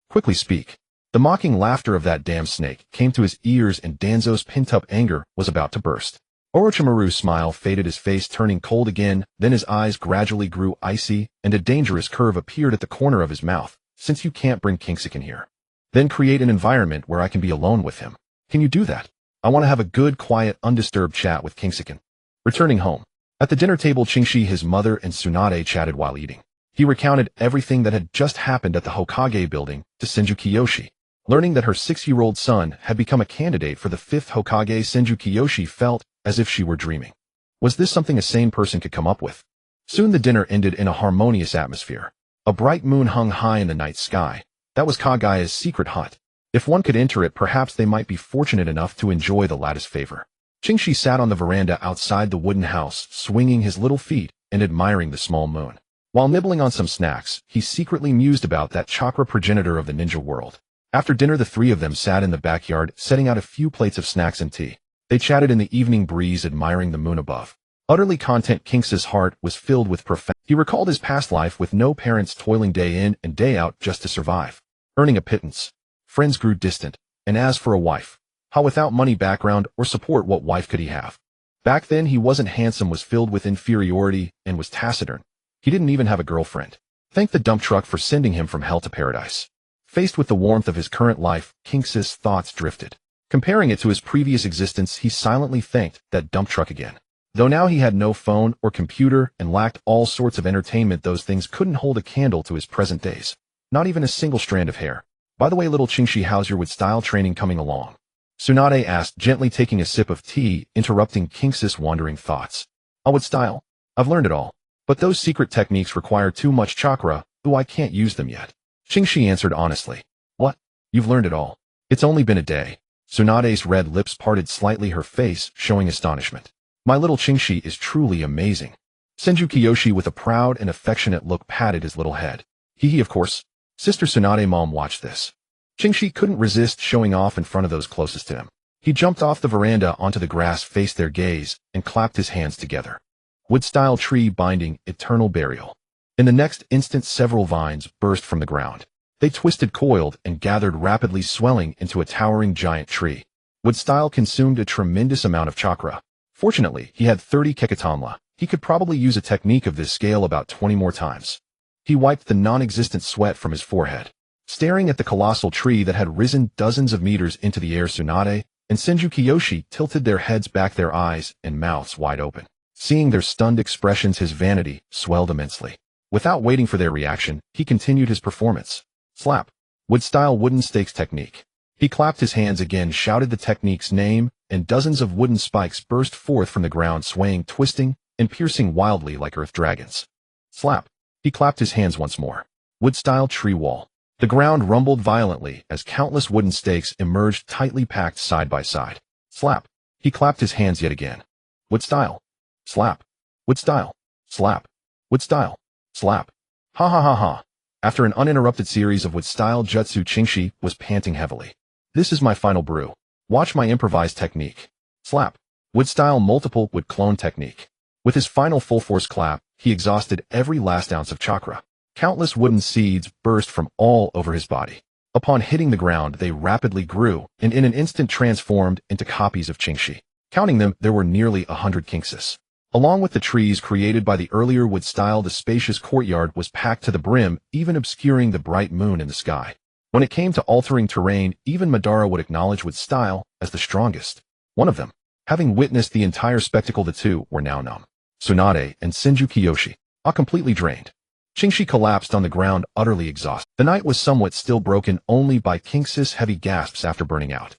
Quickly speak. The mocking laughter of that damn snake came to his ears, and Danzo's pent-up anger was about to burst. Orochimaru's smile faded, his face turning cold again, then his eyes gradually grew icy, and a dangerous curve appeared at the corner of his mouth. Since you can't bring Kingsiken here, then create an environment where I can be alone with him. Can you do that? I want to have a good, quiet, undisturbed chat with Kingsiken. Returning home. At the dinner table, Qingxi, his mother, and Tsunade chatted while eating. He recounted everything that had just happened at the Hokage building to Senju Kiyoshi. Learning that her 6-year-old son had become a candidate for the 5th Hokage, Senju Kiyoshi felt as if she were dreaming. Was this something a sane person could come up with? Soon the dinner ended in a harmonious atmosphere. A bright moon hung high in the night sky. That was Kagaya's secret hut. If one could enter it, perhaps they might be fortunate enough to enjoy the latter's favor. Qingxi sat on the veranda outside the wooden house, swinging his little feet and admiring the small moon. While nibbling on some snacks, he secretly mused about that chakra progenitor of the ninja world. After dinner, the three of them sat in the backyard, setting out a few plates of snacks and tea. They chatted in the evening breeze, admiring the moon above. Utterly content, King's heart was filled with profound. He recalled his past life with no parents, toiling day in and day out just to survive. Earning a pittance. Friends grew distant. And as for a wife, how without money, background, or support, what wife could he have? Back then he wasn't handsome, was filled with inferiority, and was taciturn. He didn't even have a girlfriend. Thank the dump truck for sending him from hell to paradise. Faced with the warmth of his current life, King's thoughts drifted. Comparing it to his previous existence, he silently thanked that dump truck again. Though now he had no phone or computer and lacked all sorts of entertainment, those things couldn't hold a candle to his present days. Not even a single strand of hair. By the way, little Qingxi, how's your wood style training coming along? Tsunade asked, gently taking a sip of tea, interrupting King's wandering thoughts. Wood style? I've learned it all. But those secret techniques require too much chakra, though I can't use them yet. Qingxi answered honestly. What? You've learned it all. It's only been a day. Tsunade's red lips parted slightly, her face showing astonishment. My little Qingxi is truly amazing. Senju Kiyoshi with a proud and affectionate look patted his little head. Hee of course. Sister Tsunade mom watched this. Qingxi couldn't resist showing off in front of those closest to him. He jumped off the veranda onto the grass, faced their gaze, and clapped his hands together. Wood-style tree binding, eternal burial. In the next instant several vines burst from the ground. They twisted, coiled, and gathered rapidly, swelling into a towering giant tree. Wood-style consumed a tremendous amount of chakra. Fortunately, he had 30 kekatanla. He could probably use a technique of this scale about 20 more times. He wiped the non-existent sweat from his forehead. Staring at the colossal tree that had risen dozens of meters into the air, Tsunade and Senju Kiyoshi tilted their heads back, their eyes and mouths wide open. Seeing their stunned expressions, his vanity swelled immensely. Without waiting for their reaction, he continued his performance. Slap. Wood-style wooden stakes technique. He clapped his hands again, shouted the technique's name, and dozens of wooden spikes burst forth from the ground, swaying, twisting, and piercing wildly like earth dragons. Slap. He clapped his hands once more. Wood-style tree wall. The ground rumbled violently as countless wooden stakes emerged, tightly packed side by side. Slap. He clapped his hands yet again. Wood-style. Slap. Wood-style. Slap. Wood-style. Slap. Ha. After an uninterrupted series of wood-style jutsu, Qingxi was panting heavily. This is my final brew. Watch my improvised technique. Slap. Wood-style multiple wood clone technique. With his final full-force clap, he exhausted every last ounce of chakra. Countless wooden seeds burst from all over his body. Upon hitting the ground, they rapidly grew, and in an instant transformed into copies of Qingxi. Counting them, there were nearly 100 Kingsis. Along with the trees created by the earlier wood style, the spacious courtyard was packed to the brim, even obscuring the bright moon in the sky. When it came to altering terrain, even Madara would acknowledge wood style as the strongest. One of them. Having witnessed the entire spectacle, the two were now numb. Tsunade and Senju Kiyoshi are completely drained. Qingxi collapsed on the ground, utterly exhausted. The night was somewhat still, broken only by Kingsis' heavy gasps after burning out.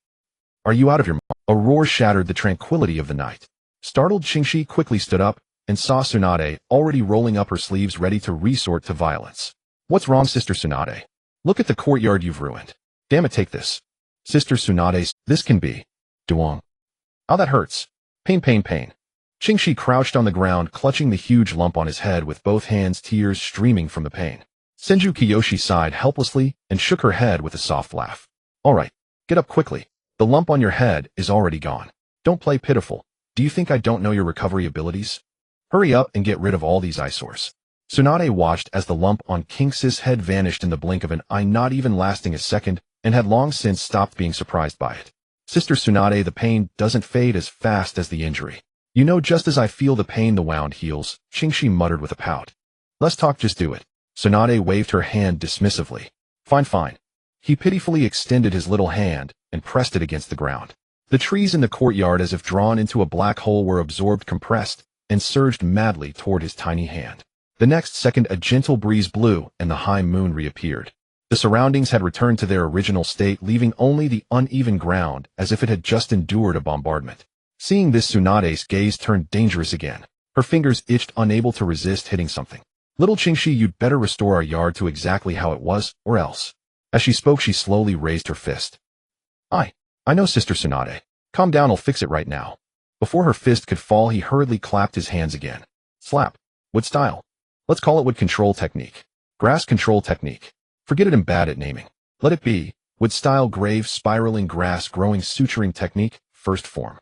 Are you out of your mind? A roar shattered the tranquility of the night. Startled, Qingxi quickly stood up and saw Tsunade already rolling up her sleeves, ready to resort to violence. What's wrong, Sister Tsunade? Look at the courtyard you've ruined. Damn it, take this. Sister Tsunade, this can be. Duong. Oh, that hurts. Pain. Qingxi crouched on the ground, clutching the huge lump on his head with both hands, tears streaming from the pain. Senju Kiyoshi sighed helplessly and shook her head with a soft laugh. All right, get up quickly. The lump on your head is already gone. Don't play pitiful. Do you think I don't know your recovery abilities? Hurry up and get rid of all these eyesores. Tsunade watched as the lump on Kingsis' head vanished in the blink of an eye, not even lasting a second, and had long since stopped being surprised by it. Sister Tsunade, the pain doesn't fade as fast as the injury. You know, just as I feel the pain, the wound heals, Qingxi muttered with a pout. Less talk, just do it. Tsunade waved her hand dismissively. Fine. He pitifully extended his little hand and pressed it against the ground. The trees in the courtyard, as if drawn into a black hole, were absorbed, compressed, and surged madly toward his tiny hand. The next second, a gentle breeze blew and the high moon reappeared. The surroundings had returned to their original state, leaving only the uneven ground as if it had just endured a bombardment. Seeing this, Tsunade's gaze turned dangerous again. Her fingers itched, unable to resist hitting something. Little Qingxi, you'd better restore our yard to exactly how it was, or else. As she spoke, she slowly raised her fist. I know, Sister Tsunade. Calm down, I'll fix it right now. Before her fist could fall, he hurriedly clapped his hands again. Slap. Wood style. Let's call it wood control technique. Grass control technique. Forget it, I'm bad at naming. Let it be. Wood style, grave, spiraling, grass growing, suturing technique, first form.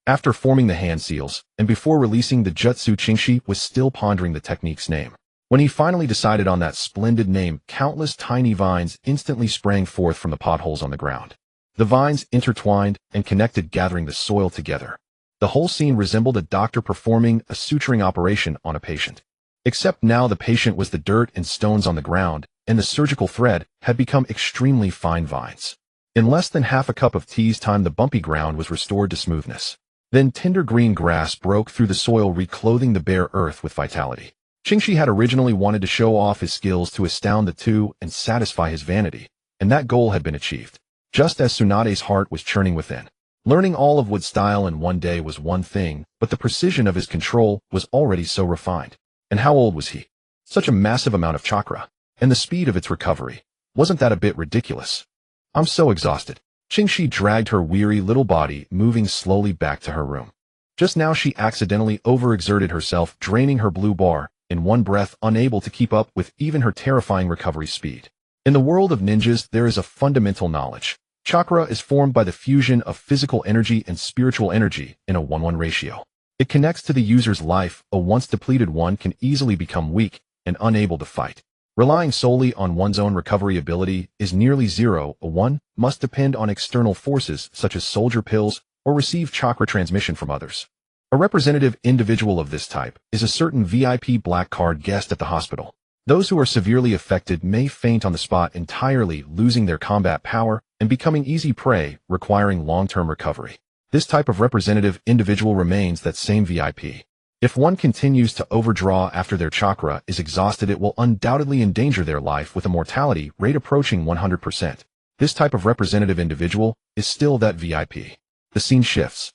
After forming the hand seals, and before releasing the jutsu, Qingxi was still pondering the technique's name. When he finally decided on that splendid name, countless tiny vines instantly sprang forth from the potholes on the ground. The vines intertwined and connected, gathering the soil together. The whole scene resembled a doctor performing a suturing operation on a patient. Except now the patient was the dirt and stones on the ground, and the surgical thread had become extremely fine vines. In less than half a cup of tea's time, the bumpy ground was restored to smoothness. Then tender green grass broke through the soil, reclothing the bare earth with vitality. Qingxi had originally wanted to show off his skills to astound the two and satisfy his vanity, and that goal had been achieved. Just as Tsunade's heart was churning within. Learning all of wood style in one day was one thing, but the precision of his control was already so refined. And how old was he? Such a massive amount of chakra. And the speed of its recovery. Wasn't that a bit ridiculous? I'm so exhausted. Qingxi dragged her weary little body, moving slowly back to her room. Just now she accidentally overexerted herself, draining her blue bar, in one breath, unable to keep up with even her terrifying recovery speed. In the world of ninjas, there is a fundamental knowledge. Chakra is formed by the fusion of physical energy and spiritual energy in a 1:1 ratio. It connects to the user's life. A once depleted one can easily become weak and unable to fight. Relying solely on one's own recovery ability is nearly zero. A one must depend on external forces such as soldier pills or receive chakra transmission from others. A representative individual of this type is a certain VIP black card guest at the hospital. Those who are severely affected may faint on the spot entirely, losing their combat power and becoming easy prey, requiring long-term recovery. This type of representative individual remains that same VIP. If one continues to overdraw after their chakra is exhausted, it will undoubtedly endanger their life with a mortality rate approaching 100%. This type of representative individual is still that VIP. The scene shifts.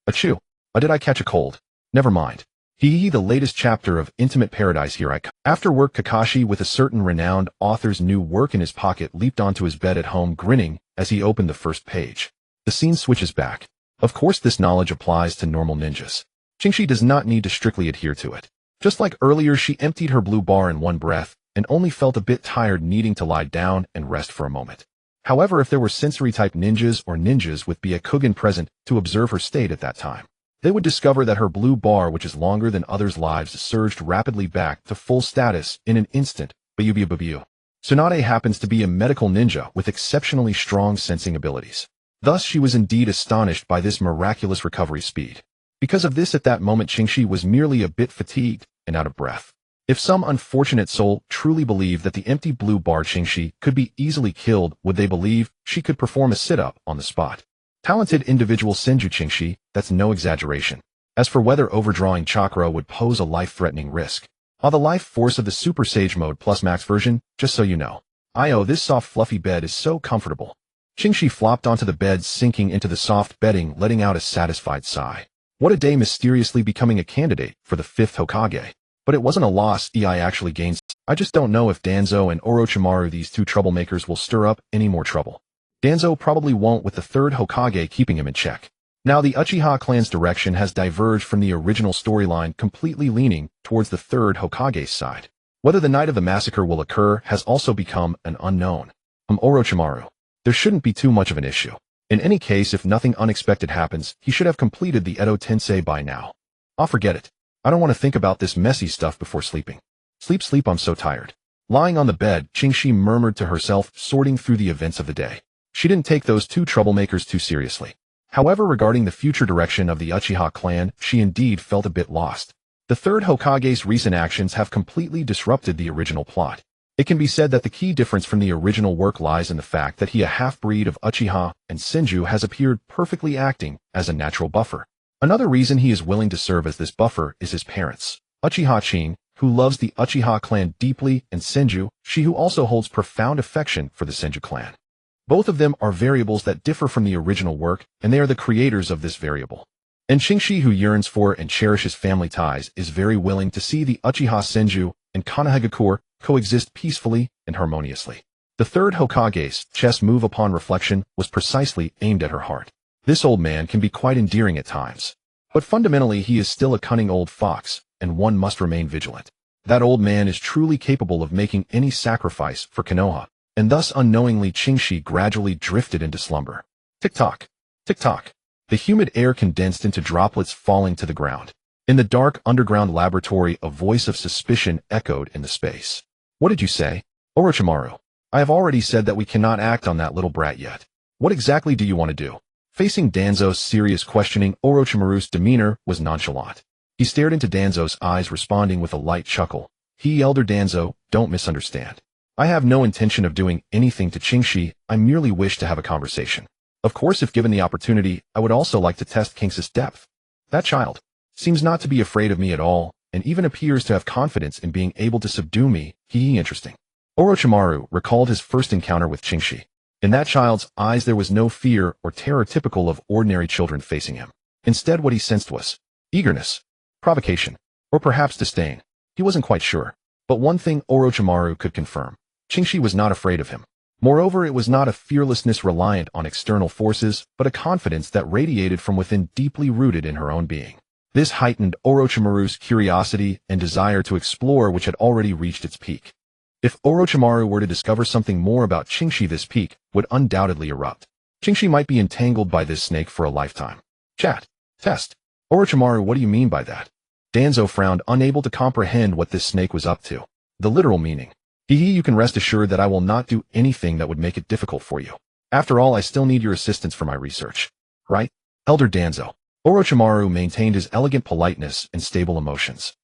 Achoo. Did I catch a cold? Never mind. The latest chapter of Intimate Paradise, here I come. After work, Kakashi, with a certain renowned author's new work in his pocket, leaped onto his bed at home, grinning as he opened the first page. The scene switches back. Of course, this knowledge applies to normal ninjas. Qingxi does not need to strictly adhere to it. Just like earlier, she emptied her blue bar in one breath and only felt a bit tired, needing to lie down and rest for a moment. However, if there were sensory-type ninjas or ninjas with Byakugan present to observe her state at that time, they would discover that her blue bar, which is longer than others' lives, surged rapidly back to full status in an instant. Tsunade happens to be a medical ninja with exceptionally strong sensing abilities. Thus, she was indeed astonished by this miraculous recovery speed. Because of this, at that moment, Qingxi was merely a bit fatigued and out of breath. If some unfortunate soul truly believed that the empty blue bar Qingxi could be easily killed, would they believe she could perform a sit-up on the spot? Talented individual Senju Qingxi, that's no exaggeration. As for whether overdrawing chakra would pose a life-threatening risk, the life force of the Super Sage Mode Plus Max version, just so you know. This soft fluffy bed is so comfortable. Qingxi flopped onto the bed, sinking into the soft bedding, letting out a satisfied sigh. What a day, mysteriously becoming a candidate for the 5th Hokage. But it wasn't a loss. I actually gained. I just don't know if Danzo and Orochimaru, these two troublemakers, will stir up any more trouble. Danzo probably won't, with the 3rd Hokage keeping him in check. Now the Uchiha Clan's direction has diverged from the original storyline, completely leaning towards the 3rd Hokage's side. Whether the night of the massacre will occur has also become an unknown. Orochimaru. There shouldn't be too much of an issue. In any case, if nothing unexpected happens, he should have completed the Edo Tensei by now. Forget it. I don't want to think about this messy stuff before sleeping. Sleep, I'm so tired. Lying on the bed, Qingxi murmured to herself, sorting through the events of the day. She didn't take those two troublemakers too seriously. However, regarding the future direction of the Uchiha Clan, she indeed felt a bit lost. The 3rd Hokage's recent actions have completely disrupted the original plot. It can be said that the key difference from the original work lies in the fact that he, a half-breed of Uchiha and Senju, has appeared perfectly acting as a natural buffer. Another reason he is willing to serve as this buffer is his parents. Uchiha Chin, who loves the Uchiha Clan deeply, and Senju, she who also holds profound affection for the Senju Clan. Both of them are variables that differ from the original work, and they are the creators of this variable. And Qingxi, who yearns for and cherishes family ties, is very willing to see the Uchiha Senju and Konohagakure coexist peacefully and harmoniously. The 3rd Hokage's chess move, upon reflection, was precisely aimed at her heart. This old man can be quite endearing at times. But fundamentally, he is still a cunning old fox, and one must remain vigilant. That old man is truly capable of making any sacrifice for Konoha, and thus unknowingly Qingxi gradually drifted into slumber. Tick-tock, tick-tock. The humid air condensed into droplets falling to the ground. In the dark underground laboratory, a voice of suspicion echoed in the space. What did you say? Orochimaru. I have already said that we cannot act on that little brat yet. What exactly do you want to do? Facing Danzo's serious questioning, Orochimaru's demeanor was nonchalant. He stared into Danzo's eyes, responding with a light chuckle. Elder Danzo, don't misunderstand. I have no intention of doing anything to Qingxi. I merely wish to have a conversation. Of course, if given the opportunity, I would also like to test Qingxi's depth. That child seems not to be afraid of me at all, and even appears to have confidence in being able to subdue me. Interesting. Orochimaru recalled his first encounter with Qingxi. In that child's eyes there was no fear or terror typical of ordinary children facing him. Instead, what he sensed was eagerness, provocation, or perhaps disdain. He wasn't quite sure. But one thing Orochimaru could confirm. Qingxi was not afraid of him. Moreover, it was not a fearlessness reliant on external forces, but a confidence that radiated from within, deeply rooted in her own being. This heightened Orochimaru's curiosity and desire to explore, which had already reached its peak. If Orochimaru were to discover something more about Qingxi, this peak would undoubtedly erupt. Qingxi might be entangled by this snake for a lifetime. Chat. Test. Orochimaru, what do you mean by that? Danzo frowned, unable to comprehend what this snake was up to. The literal meaning. You can rest assured that I will not do anything that would make it difficult for you. After all, I still need your assistance for my research. Right? Elder Danzo. Orochimaru maintained his elegant politeness and stable emotions.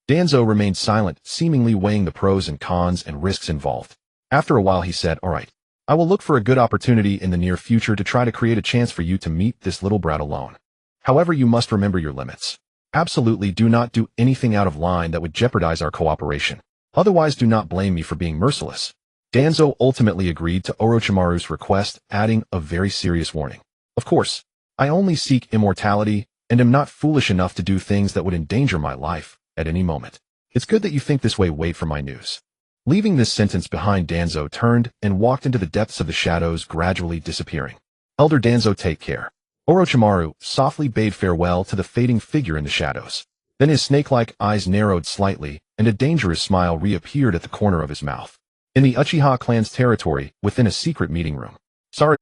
Danzo remained silent, seemingly weighing the pros and cons and risks involved. After a while he said, all right, I will look for a good opportunity in the near future to try to create a chance for you to meet this little brat alone. However, you must remember your limits. Absolutely do not do anything out of line that would jeopardize our cooperation. Otherwise, do not blame me for being merciless. Danzo ultimately agreed to Orochimaru's request, adding a very serious warning. Of course, I only seek immortality and am not foolish enough to do things that would endanger my life at any moment. It's good that you think this way. Wait for my news. Leaving this sentence behind, Danzo turned and walked into the depths of the shadows, gradually disappearing. Elder Danzo, take care. Orochimaru softly bade farewell to the fading figure in the shadows. Then his snake-like eyes narrowed slightly, and a dangerous smile reappeared at the corner of his mouth. In the Uchiha Clan's territory, within a secret meeting room.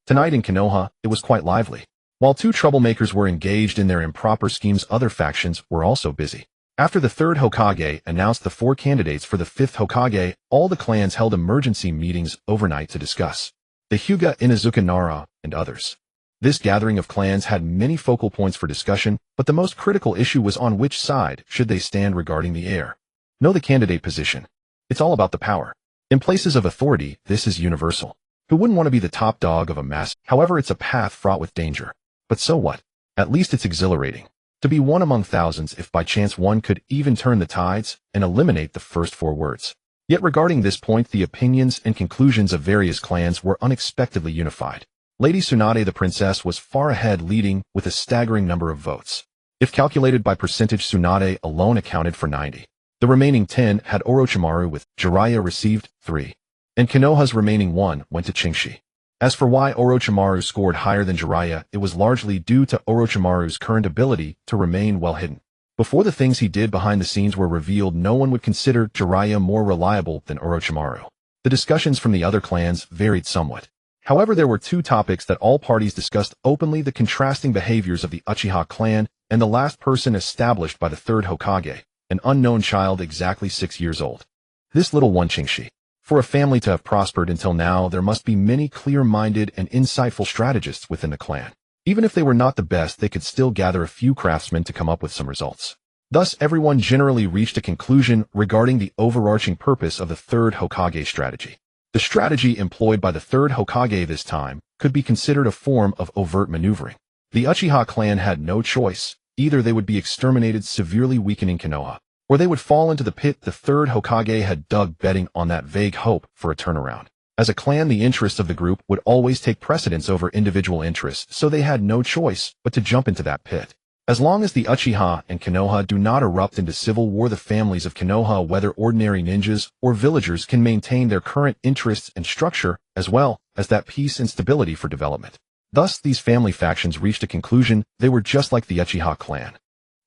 Tonight in Konoha, it was quite lively. While two troublemakers were engaged in their improper schemes, other factions were also busy. After the third Hokage announced the 4 candidates for the 5th Hokage, all the clans held emergency meetings overnight to discuss the Hyūga, Inuzuka, Nara, and others. This gathering of clans had many focal points for discussion, but the most critical issue was on which side should they stand regarding the heir. Know the candidate position. It's all about the power. In places of authority, this is universal. Who wouldn't want to be the top dog of a mass? However, it's a path fraught with danger. But so what? At least it's exhilarating. To be one among thousands, if by chance one could even turn the tides and eliminate the first 4 words. Yet regarding this point, the opinions and conclusions of various clans were unexpectedly unified. Lady Tsunade, the princess, was far ahead, leading with a staggering number of votes. If calculated by percentage, Tsunade alone accounted for 90. The remaining 10 had Orochimaru, with Jiraiya received 3. And Konoha's remaining 1 went to Qingxi. As for why Orochimaru scored higher than Jiraiya, it was largely due to Orochimaru's current ability to remain well hidden. Before the things he did behind the scenes were revealed, no one would consider Jiraiya more reliable than Orochimaru. The discussions from the other clans varied somewhat. However, there were 2 topics that all parties discussed openly: the contrasting behaviors of the Uchiha Clan and the last person established by the 3rd Hokage, an unknown child exactly 6 years old. This little one, Qingxi. For a family to have prospered until now, there must be many clear-minded and insightful strategists within the clan. Even if they were not the best, they could still gather a few craftsmen to come up with some results. Thus, everyone generally reached a conclusion regarding the overarching purpose of the 3rd Hokage strategy. The strategy employed by the 3rd Hokage this time could be considered a form of overt maneuvering. The Uchiha clan had no choice. Either they would be exterminated, severely weakening Konoha, or they would fall into the pit the 3rd Hokage had dug, betting on that vague hope for a turnaround. As a clan, the interests of the group would always take precedence over individual interests, so they had no choice but to jump into that pit. As long as the Uchiha and Konoha do not erupt into civil war, the families of Konoha, whether ordinary ninjas or villagers, can maintain their current interests and structure, as well as that peace and stability for development. Thus, these family factions reached a conclusion: they were just like the Uchiha clan.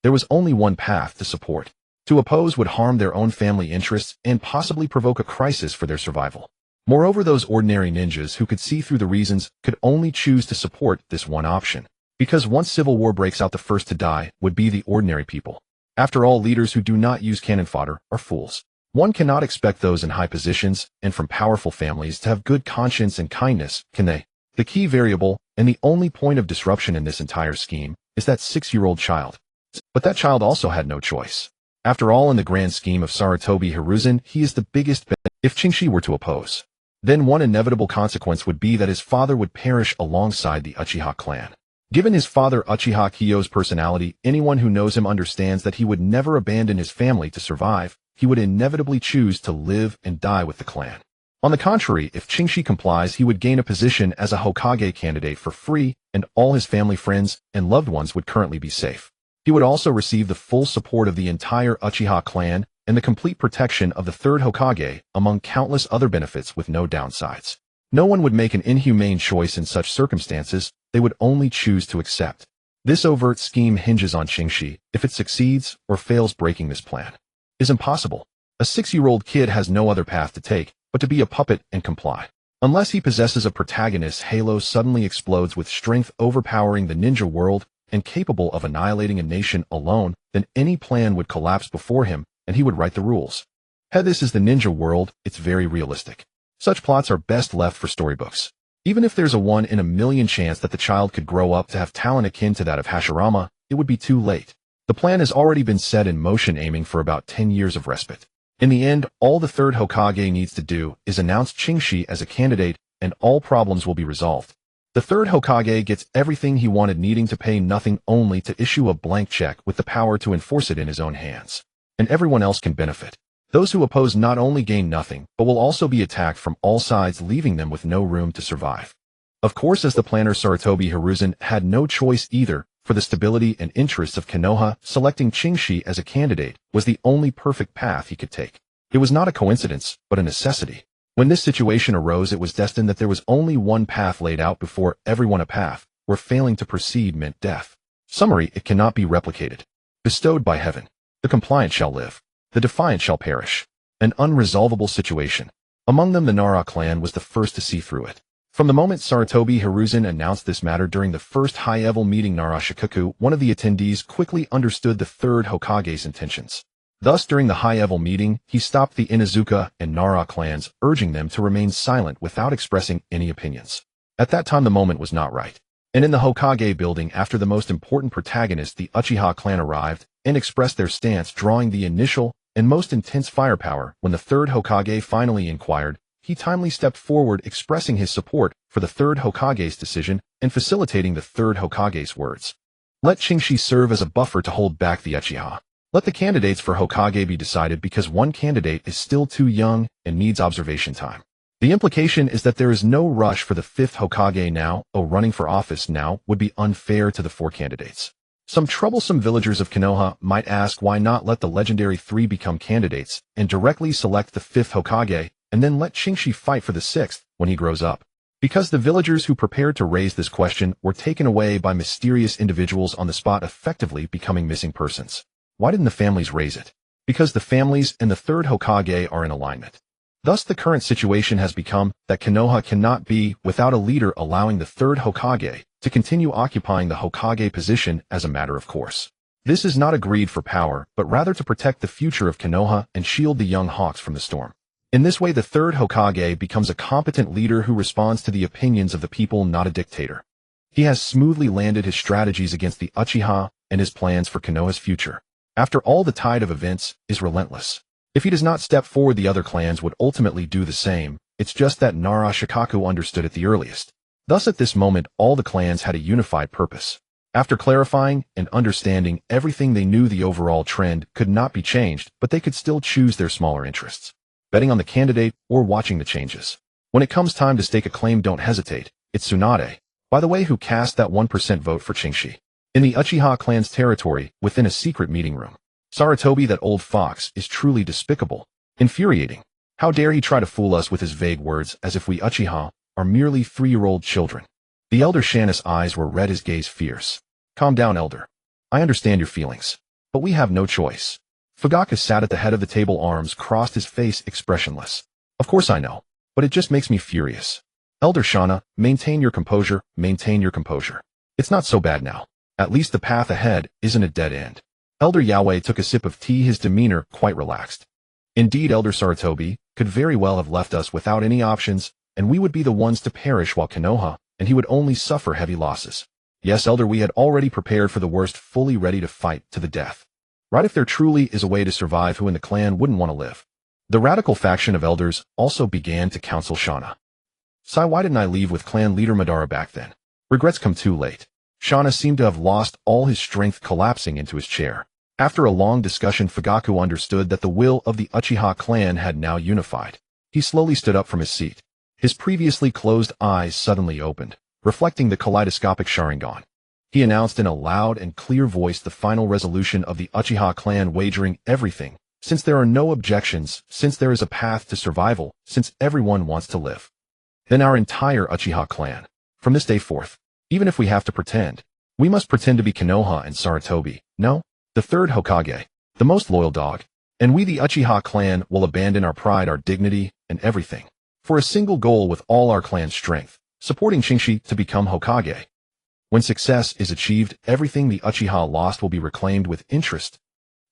There was only one path to support. To oppose would harm their own family interests and possibly provoke a crisis for their survival. Moreover, those ordinary ninjas who could see through the reasons could only choose to support this one option. Because once civil war breaks out, the first to die would be the ordinary people. After all, leaders who do not use cannon fodder are fools. One cannot expect those in high positions and from powerful families to have good conscience and kindness, can they? The key variable, and the only point of disruption in this entire scheme, is that 6-year-old child. But that child also had no choice. After all, in the grand scheme of Sarutobi Hiruzen, he is the biggest benefit. If Qingxi were to oppose, then one inevitable consequence would be that his father would perish alongside the Uchiha clan. Given his father Uchiha Kyo's personality, anyone who knows him understands that he would never abandon his family to survive. He would inevitably choose to live and die with the clan. On the contrary, if Qingxi complies, he would gain a position as a Hokage candidate for free, and all his family, friends, and loved ones would currently be safe. He would also receive the full support of the entire Uchiha clan and the complete protection of the 3rd Hokage, among countless other benefits with no downsides. No one would make an inhumane choice in such circumstances, they would only choose to accept. This overt scheme hinges on Qingxi. If it succeeds or fails, breaking this plan is impossible. A 6-year-old kid has no other path to take but to be a puppet and comply. Unless he possesses a protagonist halo suddenly explodes with strength overpowering the ninja world and capable of annihilating a nation alone, then any plan would collapse before him and he would write the rules. This is the ninja world, it's very realistic. Such plots are best left for storybooks. Even if there's a 1 in a million chance that the child could grow up to have talent akin to that of Hashirama, it would be too late. The plan has already been set in motion, aiming for about 10 years of respite. In the end, all the third Hokage needs to do is announce Qingxi as a candidate and all problems will be resolved. The third Hokage gets everything he wanted, needing to pay nothing, only to issue a blank check with the power to enforce it in his own hands. And everyone else can benefit. Those who oppose not only gain nothing, but will also be attacked from all sides, leaving them with no room to survive. Of course, as the planner, Sarutobi Hiruzen had no choice either. For the stability and interests of Konoha, selecting Qingxi as a candidate was the only perfect path he could take. It was not a coincidence, but a necessity. When this situation arose, it was destined that there was only one path laid out before everyone, a path where failing to proceed meant death. Summary: it cannot be replicated. Bestowed by heaven. The compliant shall live. The defiant shall perish. An unresolvable situation. Among them, the Nara clan was the first to see through it. From the moment Sarutobi Hiruzen announced this matter during the first high-level meeting, Nara Shikaku, one of the attendees, quickly understood the third Hokage's intentions. Thus, during the high-level meeting, he stopped the Inuzuka and Nara clans, urging them to remain silent without expressing any opinions. At that time, the moment was not right. And in the Hokage building, after the most important protagonist, the Uchiha Clan, arrived and expressed their stance, drawing the initial and most intense firepower. When the third Hokage finally inquired, he timely stepped forward, expressing his support for the third Hokage's decision and facilitating the third Hokage's words. Let Qingxi serve as a buffer to hold back the Uchiha. Let the candidates for Hokage be decided, because one candidate is still too young and needs observation time. The implication is that there is no rush for the fifth Hokage now. Running for office now would be unfair to the 4 candidates. Some troublesome villagers of Konoha might ask, why not let the legendary 3 become candidates and directly select the 5th Hokage, and then let Qingxi fight for the 6th when he grows up? Because the villagers who prepared to raise this question were taken away by mysterious individuals on the spot, effectively becoming missing persons. Why didn't the families raise it? Because the families and the 3rd Hokage are in alignment. Thus, the current situation has become that Konoha cannot be without a leader, allowing the 3rd Hokage to continue occupying the Hokage position as a matter of course. This is not a greed for power, but rather to protect the future of Konoha and shield the young hawks from the storm. In this way, the 3rd Hokage becomes a competent leader who responds to the opinions of the people, not a dictator. He has smoothly landed his strategies against the Uchiha, and his plans for Konoha's future, after all, the tide of events is relentless. If he does not step forward, the other clans would ultimately do the same. It's just that Nara Shikaku understood it the earliest. Thus, at this moment, all the clans had a unified purpose. After clarifying and understanding everything, they knew the overall trend could not be changed, but they could still choose their smaller interests, betting on the candidate or watching the changes. When it comes time to stake a claim, don't hesitate. It's Tsunade, by the way, who cast that 1% vote for Qingxi. In the Uchiha clan's territory, within a secret meeting room. Sarutobi, that old fox, is truly despicable. Infuriating. How dare he try to fool us with his vague words, as if we Uchiha are merely 3-year-old children. The elder Shanna's eyes were red, his gaze fierce. Calm down, elder. I understand your feelings, but we have no choice. Fugaku sat at the head of the table, arms crossed, his face expressionless. Of course I know, but it just makes me furious. Elder Shanna, maintain your composure, maintain your composure. It's not so bad now. At least the path ahead isn't a dead end. Elder Yahweh took a sip of tea, his demeanor quite relaxed. Indeed, Elder Sarutobi could very well have left us without any options, and we would be the ones to perish while Konoha, and he would only suffer heavy losses. Yes, Elder, we had already prepared for the worst, fully ready to fight to the death. Right, if there truly is a way to survive, who in the clan wouldn't want to live? The radical faction of elders also began to counsel Shanna. Sai, why didn't I leave with clan leader Madara back then? Regrets come too late. Shanna seemed to have lost all his strength, collapsing into his chair. After a long discussion, Fugaku understood that the will of the Uchiha clan had now unified. He slowly stood up from his seat. His previously closed eyes suddenly opened, reflecting the kaleidoscopic Sharingan. He announced in a loud and clear voice the final resolution of the Uchiha clan, wagering everything, since there are no objections, since there is a path to survival, since everyone wants to live. then our entire Uchiha clan. From this day forth, even if we have to pretend, we must pretend to be Konoha and Sarutobi, no? The third Hokage, the most loyal dog, and we the Uchiha clan will abandon our pride, our dignity, and everything, for a single goal with all our clan's strength, supporting Shinshi to become Hokage. When success is achieved, everything the Uchiha lost will be reclaimed with interest.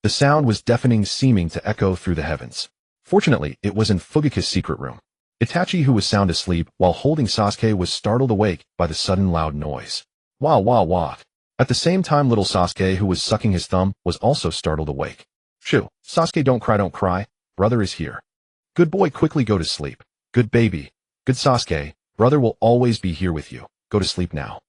The sound was deafening, seeming to echo through the heavens. Fortunately, it was in Fugaku's secret room. Itachi, who was sound asleep while holding Sasuke, was startled awake by the sudden loud noise. Wah wah wah. At the same time, little Sasuke, who was sucking his thumb, was also startled awake. Shoo, Sasuke, don't cry, brother is here. Good boy, quickly go to sleep. Good baby. Good Sasuke, brother will always be here with you. Go to sleep now.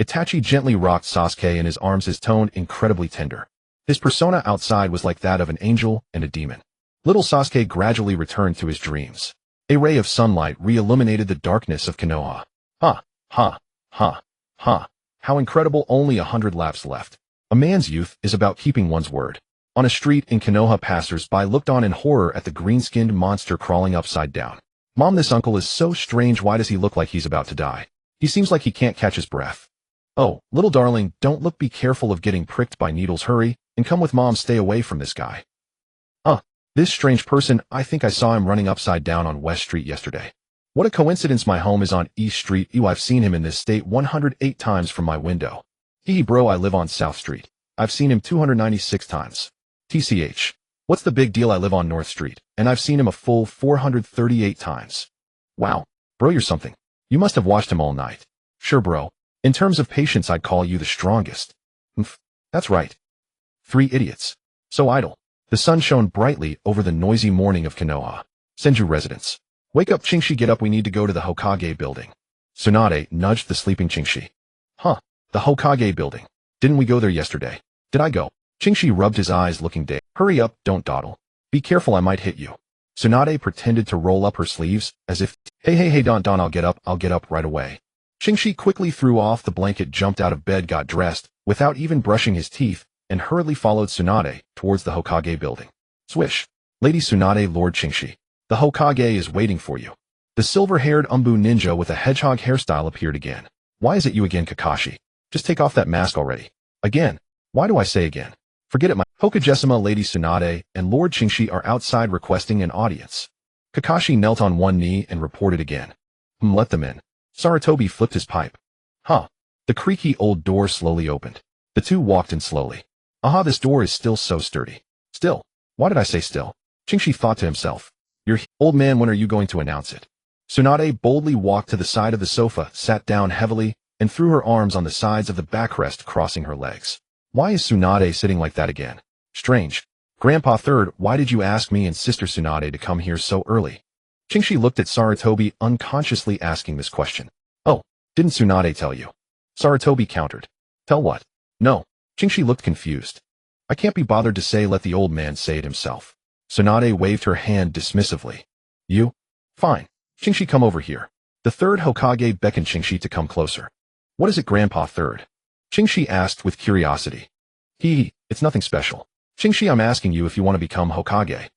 Itachi gently rocked Sasuke in his arms, his tone incredibly tender. His persona outside was like that of an angel and a demon. Little Sasuke gradually returned to his dreams. A ray of sunlight re-illuminated the darkness of Konoha. Ha, ha, ha, ha. How incredible, only 100 laps left. A man's youth is about keeping one's word. On a street in Konoha, passers-by looked on in horror at the green-skinned monster crawling upside down. Mom, this uncle is so strange. Why does he look like he's about to die? He seems like he can't catch his breath. Oh, little darling, don't look, be careful of getting pricked by needles. Hurry, and come with mom, stay away from this guy. This strange person, I think I saw him running upside down on West Street yesterday. What a coincidence, my home is on East Street. I've seen him in this state 108 times from my window. Bro, I live on South Street. I've seen him 296 times. TCH. What's the big deal? I live on North Street, and I've seen him a full 438 times. Wow. Bro, you're something. You must have watched him all night. Sure, bro. In terms of patience, I'd call you the strongest. That's right. 3 idiots. So idle. The sun shone brightly over the noisy morning of Konoha. Senju residence. Wake up, Shinshi, get up, we need to go to the Hokage building. Tsunade nudged the sleeping Shinshi. The Hokage building. Didn't we go there yesterday? Did I go? Shinshi rubbed his eyes, looking dazed. Hurry up, don't dawdle. Be careful, I might hit you. Tsunade pretended to roll up her sleeves, as if, hey, Don, I'll get up right away. Shinshi quickly threw off the blanket, jumped out of bed, got dressed, without even brushing his teeth, and hurriedly followed Tsunade towards the Hokage building. Swish. Lady Tsunade, Lord Shinshi. The Hokage is waiting for you. The silver-haired Umbu ninja with a hedgehog hairstyle appeared again. Why is it you again, Kakashi? Just take off that mask already. Again. Why do I say again? Forget it, my Hokage-sama. Lady Tsunade and Lord Shinshi are outside requesting an audience. Kakashi knelt on one knee and reported again. Let them in. Sarutobi flipped his pipe. The creaky old door slowly opened. The two walked in slowly. This door is still so sturdy. Still. Why did I say still? Shinshi thought to himself. You're old man, when are you going to announce it? Tsunade boldly walked to the side of the sofa, sat down heavily, and threw her arms on the sides of the backrest, crossing her legs. Why is Tsunade sitting like that again? Strange. Grandpa Third, why did you ask me and Sister Tsunade to come here so early? Shinshi looked at Sarutobi, unconsciously asking this question. Oh, didn't Tsunade tell you? Sarutobi countered. Tell what? No. Shinshi looked confused. I can't be bothered to say, let the old man say it himself. Tsunade waved her hand dismissively. You? Fine. Shinshi, come over here. The third Hokage beckoned Shinshi to come closer. What is it, Grandpa Third? Shinshi asked with curiosity. It's nothing special. Shinshi, I'm asking you if you want to become Hokage.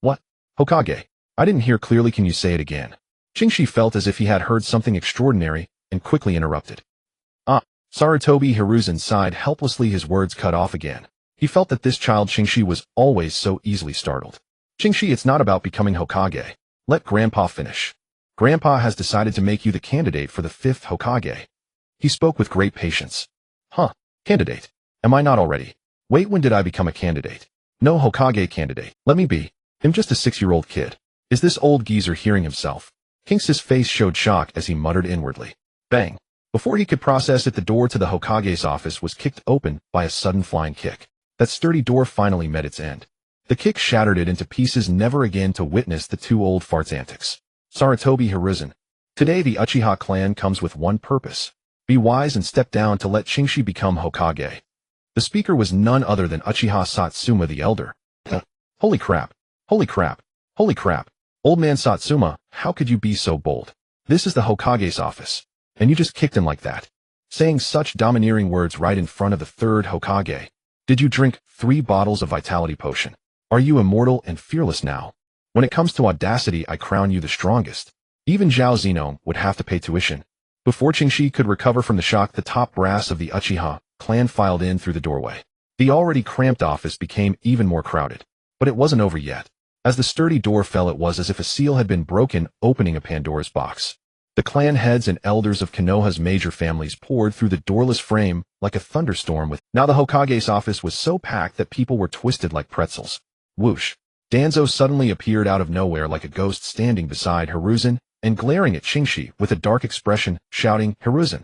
What? Hokage? I didn't hear clearly, can you say it again? Shinshi felt as if he had heard something extraordinary, and quickly interrupted. Sarutobi Hiruzen sighed helplessly, his words cut off again. He felt that this child Shinshi was always so easily startled. Shinshi, it's not about becoming Hokage. Let Grandpa finish. Grandpa has decided to make you the candidate for the 5th Hokage. He spoke with great patience. Candidate? Am I not already? Wait, when did I become a candidate? No Hokage candidate. Let me be. I'm just a 6-year-old kid. Is this old geezer hearing himself? Kings's face showed shock as he muttered inwardly. Bang. Before he could process it, the door to the Hokage's office was kicked open by a sudden flying kick. That sturdy door finally met its end. The kick shattered it into pieces, never again to witness the two old farts' antics. Sarutobi Hiruzen. Today the Uchiha clan comes with one purpose. Be wise and step down to let Shinshi become Hokage. The speaker was none other than Uchiha Satsuma the Elder. Holy crap. Holy crap. Holy crap. Old man Satsuma, how could you be so bold? This is the Hokage's office. And you just kicked him like that. Saying such domineering words right in front of the 3rd Hokage. Did you drink 3 bottles of vitality potion? Are you immortal and fearless now? When it comes to audacity, I crown you the strongest. Even Zhao Zenong would have to pay tuition. Before Qingxi could recover from the shock, the top brass of the Uchiha Clan filed in through the doorway. The already cramped office became even more crowded. But it wasn't over yet. As the sturdy door fell, it was as if a seal had been broken, opening a Pandora's box. The clan heads and elders of Konoha's major families poured through the doorless frame like a thunderstorm. Now the Hokage's office was so packed that people were twisted like pretzels. Whoosh! Danzo suddenly appeared out of nowhere like a ghost, standing beside Hiruzen and glaring at Qingxi with a dark expression, shouting, "Hiruzen!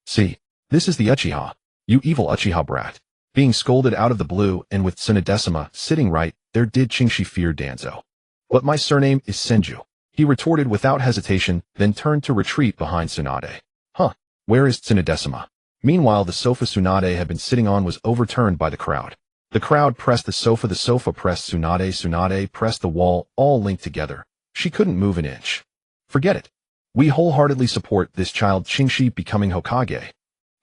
See, this is the Uchiha, you evil Uchiha brat." Being scolded out of the blue and with Tsunade sitting right there, did Qingxi fear Danzo? "But my surname is Senju," he retorted without hesitation, then turned to retreat behind Tsunade. "Huh, where is Tsunade?" Meanwhile, the sofa Tsunade had been sitting on was overturned by the crowd. The crowd pressed the sofa pressed Tsunade pressed the wall, all linked together. She couldn't move an inch. "Forget it. We wholeheartedly support this child Qingxi becoming Hokage."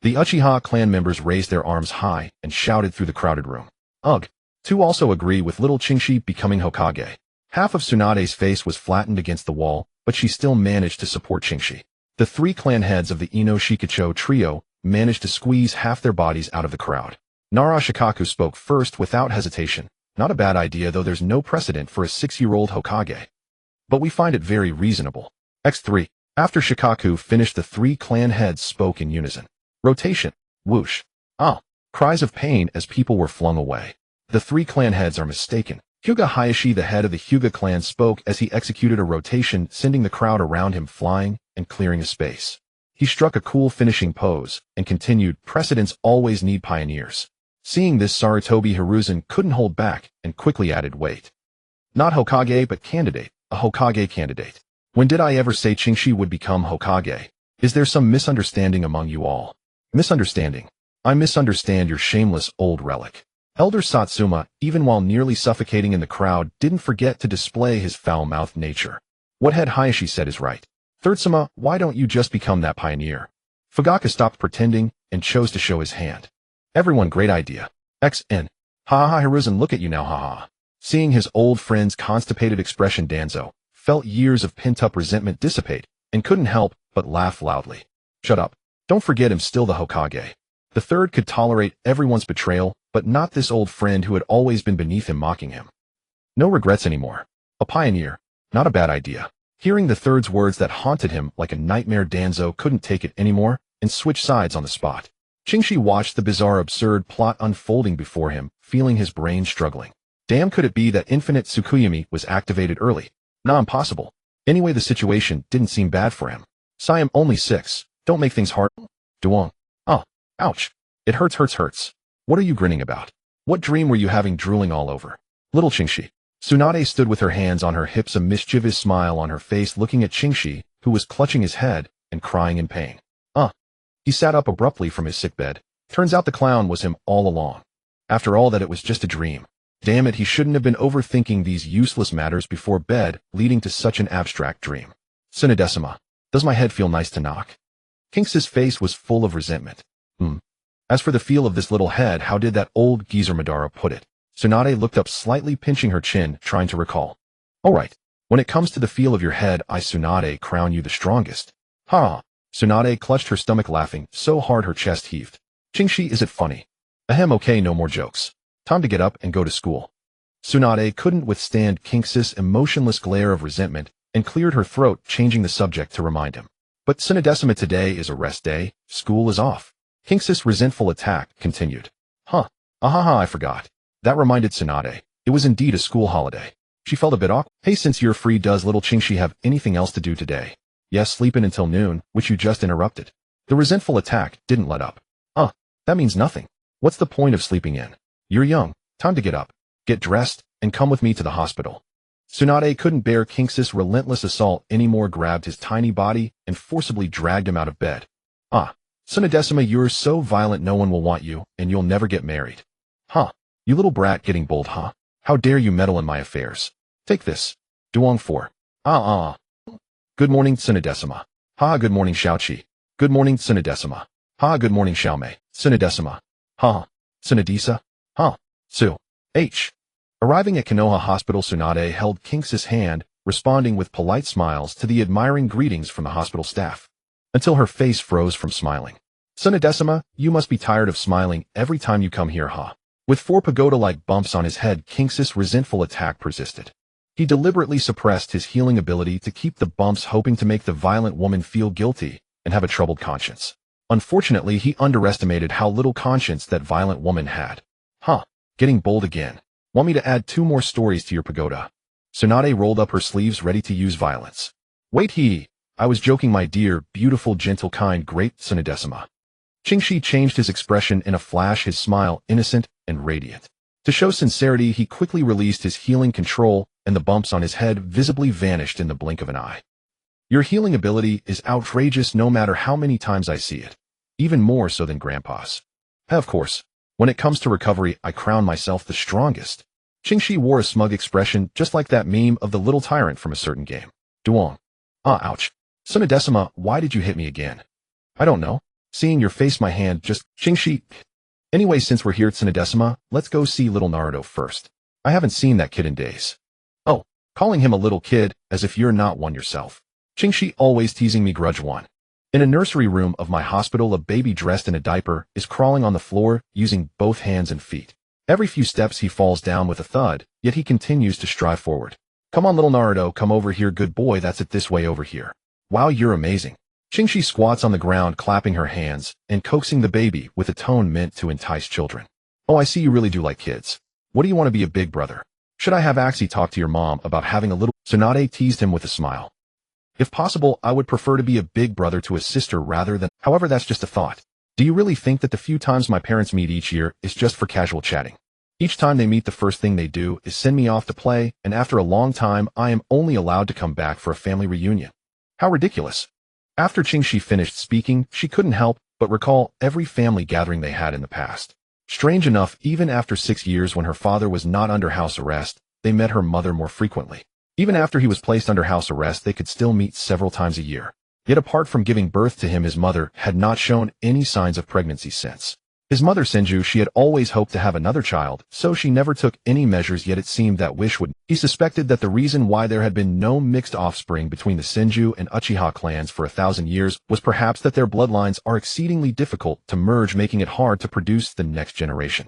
The Uchiha clan members raised their arms high and shouted through the crowded room. "Ugh. Two also agree with little Qingxi becoming Hokage." Half of Tsunade's face was flattened against the wall, but she still managed to support Qingxi. The three clan heads of the Ino Shikacho trio managed to squeeze half their bodies out of the crowd. Nara Shikaku spoke first without hesitation. "Not a bad idea, though there's no precedent for a 6-year-old Hokage. But we find it very reasonable." X3. After Shikaku finished, the three clan heads spoke in unison. Rotation. Whoosh. Ah. Cries of pain as people were flung away. The three clan heads are mistaken. Hyūga Hayashi, the head of the Hyūga Clan, spoke as he executed a rotation, sending the crowd around him flying and clearing a space. He struck a cool finishing pose and continued, "Precedents always need pioneers." Seeing this, Sarutobi Hiruzen couldn't hold back and quickly added, "Wait. Not Hokage, but candidate, a Hokage candidate. When did I ever say Qingxi would become Hokage? Is there some misunderstanding among you all?" "Misunderstanding? I misunderstand your shameless old relic." Elder Satsuma, even while nearly suffocating in the crowd, didn't forget to display his foul-mouthed nature. "What head Hayashi said is right. Thirdsuma, why don't you just become that pioneer?" Fugaka stopped pretending and chose to show his hand. "Everyone, great idea. XN. Hahaha, Hiruzen, look at you now, haha." Seeing his old friend's constipated expression, Danzo felt years of pent-up resentment dissipate and couldn't help but laugh loudly. "Shut up. Don't forget I'm still the Hokage." The third could tolerate everyone's betrayal, but not this old friend who had always been beneath him, mocking him. No regrets anymore. A pioneer. Not a bad idea. Hearing the third's words that haunted him like a nightmare, Danzo couldn't take it anymore and switched sides on the spot. Qingxi watched the bizarre, absurd plot unfolding before him, feeling his brain struggling. Damn, could it be that infinite Tsukuyomi was activated early? Nah, impossible. Anyway, the situation didn't seem bad for him. "I am only 6. Don't make things hard." "Duong. Ah. Ouch. It hurts. What are you grinning about? What dream were you having, drooling all over?" Little Qingxi. Tsunade stood with her hands on her hips, a mischievous smile on her face, looking at Qingxi, who was clutching his head and crying in pain. He sat up abruptly from his sickbed. Turns out the clown was him all along. After all that, it was just a dream. Damn it, he shouldn't have been overthinking these useless matters before bed, leading to such an abstract dream. "Tsunade, does my head feel nice to knock?" Kinx's face was full of resentment. As for the feel of this little head, how did that old geezer Madara put it? Tsunade looked up slightly, pinching her chin, trying to recall. "Alright, when it comes to the feel of your head, I, Tsunade, crown you the strongest." Ha! Tsunade clutched her stomach, laughing so hard her chest heaved. "Qingxi, is it funny?" "Ahem, okay, no more jokes. Time to get up and go to school." Tsunade couldn't withstand Kinx's emotionless glare of resentment and cleared her throat, changing the subject to remind him. "But Tsunade, today is a rest day. School is off." Kinx's resentful attack continued. Hahaha, I forgot. That reminded Tsunade. It was indeed a school holiday. She felt a bit awkward. "Hey, since you're free, does little Qingxi have anything else to do today?" "Yes, sleeping until noon, which you just interrupted." The resentful attack didn't let up. That means nothing. What's the point of sleeping in? You're young. Time to get up, get dressed, and come with me to the hospital." Tsunade couldn't bear Kinx's relentless assault anymore, grabbed his tiny body and forcibly dragged him out of bed. "Tsunade, you're so violent, no one will want you, and you'll never get married." You little brat, getting bold, huh? How dare you meddle in my affairs? Take this. Duong 4. Good morning, Tsunade. Good morning, Xiaoqi. Good morning, Tsunade. Good morning, Xiaomei. Tsunade. Tsunadisa. Su. H. Arriving at Konoha Hospital, Tsunade held Kinx's hand, responding with polite smiles to the admiring greetings from the hospital staff, until her face froze from smiling. Tsunade, you must be tired of smiling every time you come here, huh? With 4 pagoda-like bumps on his head, King's resentful attack persisted. He deliberately suppressed his healing ability to keep the bumps, hoping to make the violent woman feel guilty and have a troubled conscience. Unfortunately, he underestimated how little conscience that violent woman had. Huh, getting bold again. Want me to add 2 more stories to your pagoda? Tsunade rolled up her sleeves, ready to use violence. Wait, I was joking, my dear, beautiful, gentle, kind, great Tsunade. Qingxi changed his expression in a flash, his smile innocent and radiant. To show sincerity, he quickly released his healing control, and the bumps on his head visibly vanished in the blink of an eye. Your healing ability is outrageous, no matter how many times I see it. Even more so than Grandpa's. Of course, when it comes to recovery, I crown myself the strongest. Qingxi wore a smug expression, just like that meme of the little tyrant from a certain game. Duong. Ouch. Tsunade, why did you hit me again? I don't know. Seeing your face, my hand just... Qingxi. Anyway, since we're here, Tsunade, let's go see little Naruto first. I haven't seen that kid in days. Oh, calling him a little kid, as if you're not one yourself. Qingxi always teasing me, grudge one. In a nursery room of my hospital, a baby dressed in a diaper is crawling on the floor, using both hands and feet. Every few steps he falls down with a thud, yet he continues to strive forward. Come on, little Naruto, come over here, good boy, that's it, this way over here. Wow, you're amazing. Qingxi squats on the ground, clapping her hands and coaxing the baby with a tone meant to entice children. Oh, I see you really do like kids. What do you want to be, a big brother? Should I have Axie talk to your mom about having a little... Tsunade teased him with a smile. If possible, I would prefer to be a big brother to a sister rather than... However, that's just a thought. Do you really think that the few times my parents meet each year is just for casual chatting? Each time they meet, the first thing they do is send me off to play, and after a long time, I am only allowed to come back for a family reunion. How ridiculous. After Qingxi finished speaking, she couldn't help but recall every family gathering they had in the past. Strange enough, even after 6 years when her father was not under house arrest, they met her mother more frequently. Even after he was placed under house arrest, they could still meet several times a year. Yet apart from giving birth to him, his mother had not shown any signs of pregnancy since. His mother, Senju, she had always hoped to have another child, so she never took any measures, yet it seemed that wish would. He suspected that the reason why there had been no mixed offspring between the Senju and Uchiha clans for 1,000 years was perhaps that their bloodlines are exceedingly difficult to merge, making it hard to produce the next generation.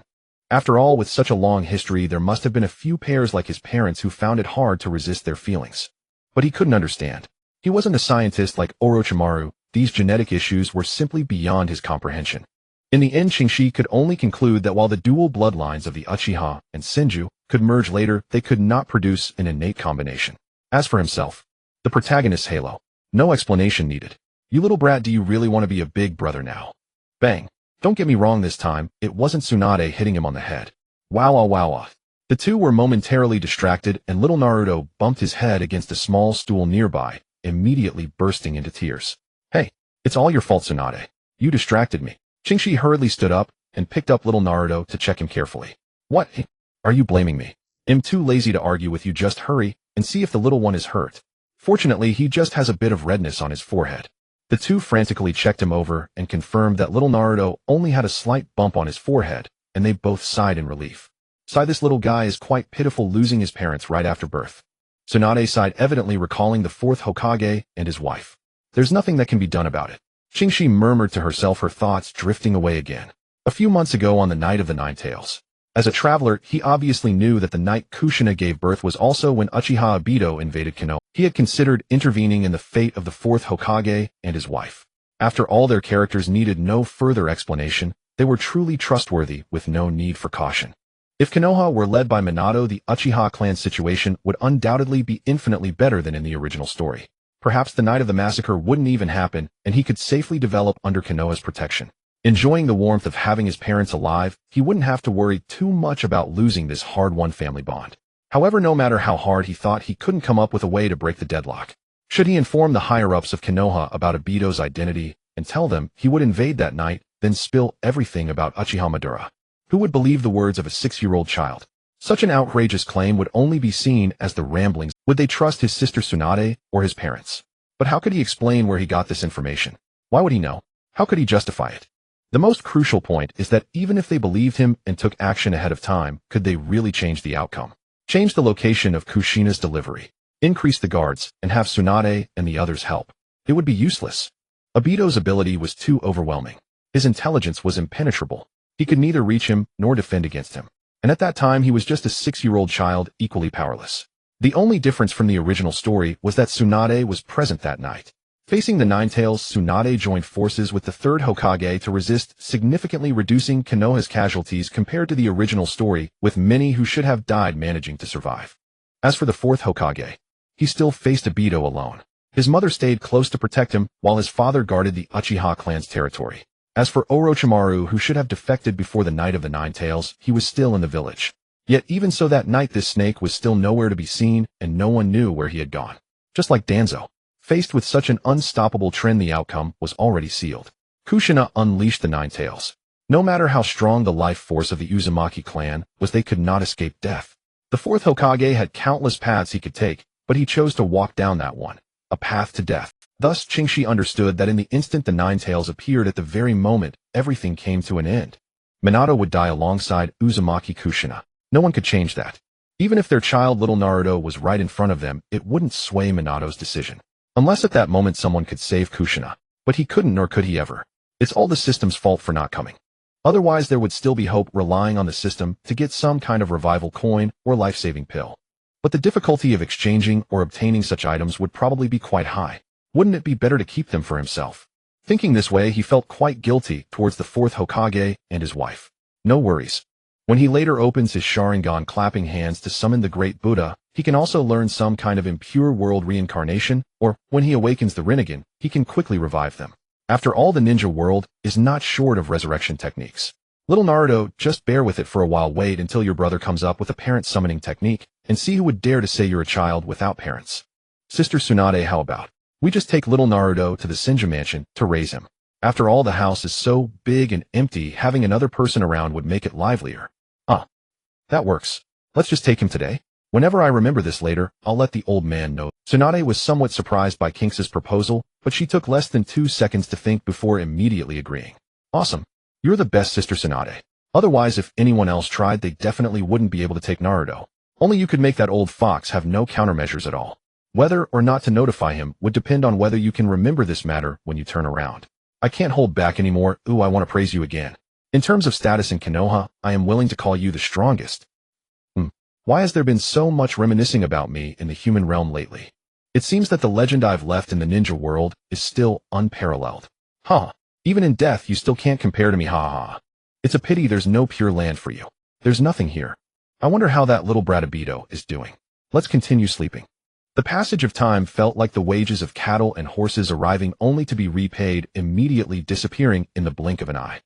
After all, with such a long history, there must have been a few pairs like his parents who found it hard to resist their feelings. But he couldn't understand. He wasn't a scientist like Orochimaru. These genetic issues were simply beyond his comprehension. In the end, Qingxi could only conclude that while the dual bloodlines of the Uchiha and Senju could merge later, they could not produce an innate combination. As for himself, the protagonist's halo. No explanation needed. You little brat, do you really want to be a big brother now? Bang. Don't get me wrong, this time, it wasn't Tsunade hitting him on the head. Wow. The two were momentarily distracted, and little Naruto bumped his head against a small stool nearby, immediately bursting into tears. Hey, it's all your fault, Tsunade. You distracted me. Qingxi hurriedly stood up and picked up little Naruto to check him carefully. What? Are you blaming me? I'm too lazy to argue with you, just hurry and see if the little one is hurt. Fortunately, he just has a bit of redness on his forehead. The two frantically checked him over and confirmed that little Naruto only had a slight bump on his forehead, and they both sighed in relief. Sigh, this little guy is quite pitiful, losing his parents right after birth. Tsunade sighed, evidently recalling the 4th Hokage and his wife. There's nothing that can be done about it. Qingxi murmured to herself, her thoughts drifting away again. A few months ago on the night of the Nine Tails. As a traveler, he obviously knew that the night Kushina gave birth was also when Uchiha Obito invaded Konoha. He had considered intervening in the fate of the 4th Hokage and his wife. After all, their characters needed no further explanation. They were truly trustworthy with no need for caution. If Konoha were led by Minato, the Uchiha clan situation would undoubtedly be infinitely better than in the original story. Perhaps the night of the massacre wouldn't even happen, and he could safely develop under Konoha's protection. Enjoying the warmth of having his parents alive, he wouldn't have to worry too much about losing this hard-won family bond. However, no matter how hard he thought, he couldn't come up with a way to break the deadlock. Should he inform the higher-ups of Konoha about Obito's identity and tell them he would invade that night, then spill everything about Uchiha Madara? Who would believe the words of a 6-year-old child? Such an outrageous claim would only be seen as the ramblings. Would they trust his sister Tsunade or his parents? But how could he explain where he got this information? Why would he know? How could he justify it? The most crucial point is that even if they believed him and took action ahead of time, could they really change the outcome? Change the location of Kushina's delivery? Increase the guards and have Tsunade and the others help. It would be useless. Obito's ability was too overwhelming. His intelligence was impenetrable. He could neither reach him nor defend against him. And at that time he was just a 6-year-old child, equally powerless. The only difference from the original story was that Tsunade was present that night. Facing the Ninetales, Tsunade joined forces with the third Hokage to resist, significantly reducing Konoha's casualties compared to the original story, with many who should have died managing to survive. As for the fourth Hokage, he still faced Obito alone. His mother stayed close to protect him, while his father guarded the Uchiha Clan's territory. As for Orochimaru, who should have defected before the Night of the Ninetales, he was still in the village. Yet even so, that night this snake was still nowhere to be seen, and no one knew where he had gone. Just like Danzo. Faced with such an unstoppable trend, the outcome was already sealed. Kushina unleashed the Ninetales. No matter how strong the life force of the Uzumaki clan was, they could not escape death. The fourth Hokage had countless paths he could take, but he chose to walk down that one, a path to death. Thus Qingshi understood that in the instant the Ninetales appeared, at the very moment, everything came to an end. Minato would die alongside Uzumaki Kushina. No one could change that. Even if their child little Naruto was right in front of them, it wouldn't sway Minato's decision. Unless at that moment someone could save Kushina. But he couldn't, nor could he ever. It's all the system's fault for not coming. Otherwise there would still be hope, relying on the system to get some kind of revival coin or life-saving pill. But the difficulty of exchanging or obtaining such items would probably be quite high. Wouldn't it be better to keep them for himself? Thinking this way, he felt quite guilty towards the fourth Hokage and his wife. No worries. When he later opens his Sharingan clapping hands to summon the Great Buddha, he can also learn some kind of impure world reincarnation, or, when he awakens the Rinnegan, he can quickly revive them. After all, the ninja world is not short of resurrection techniques. Little Naruto, just bear with it for a while. Wait until your brother comes up with a parent summoning technique, and see who would dare to say you're a child without parents. Sister Tsunade, how about we just take little Naruto to the Senju mansion to raise him? After all, the house is so big and empty, having another person around would make it livelier. That works. Let's just take him today. Whenever I remember this later, I'll let the old man know. Tsunade was somewhat surprised by Kinks's proposal, but she took less than 2 seconds to think before immediately agreeing. Awesome. You're the best, Sister Tsunade. Otherwise, if anyone else tried, they definitely wouldn't be able to take Naruto. Only you could make that old fox have no countermeasures at all. Whether or not to notify him would depend on whether you can remember this matter when you turn around. I can't hold back anymore. Ooh, I want to praise you again. In terms of status in Konoha, I am willing to call you the strongest. Why has there been so much reminiscing about me in the human realm lately? It seems that the legend I've left in the ninja world is still unparalleled. Even in death you still can't compare to me, Hahaha. It's a pity there's no pure land for you. There's nothing here. I wonder how that little brat Obito is doing. Let's continue sleeping. The passage of time felt like the wages of cattle and horses, arriving only to be repaid, immediately disappearing in the blink of an eye.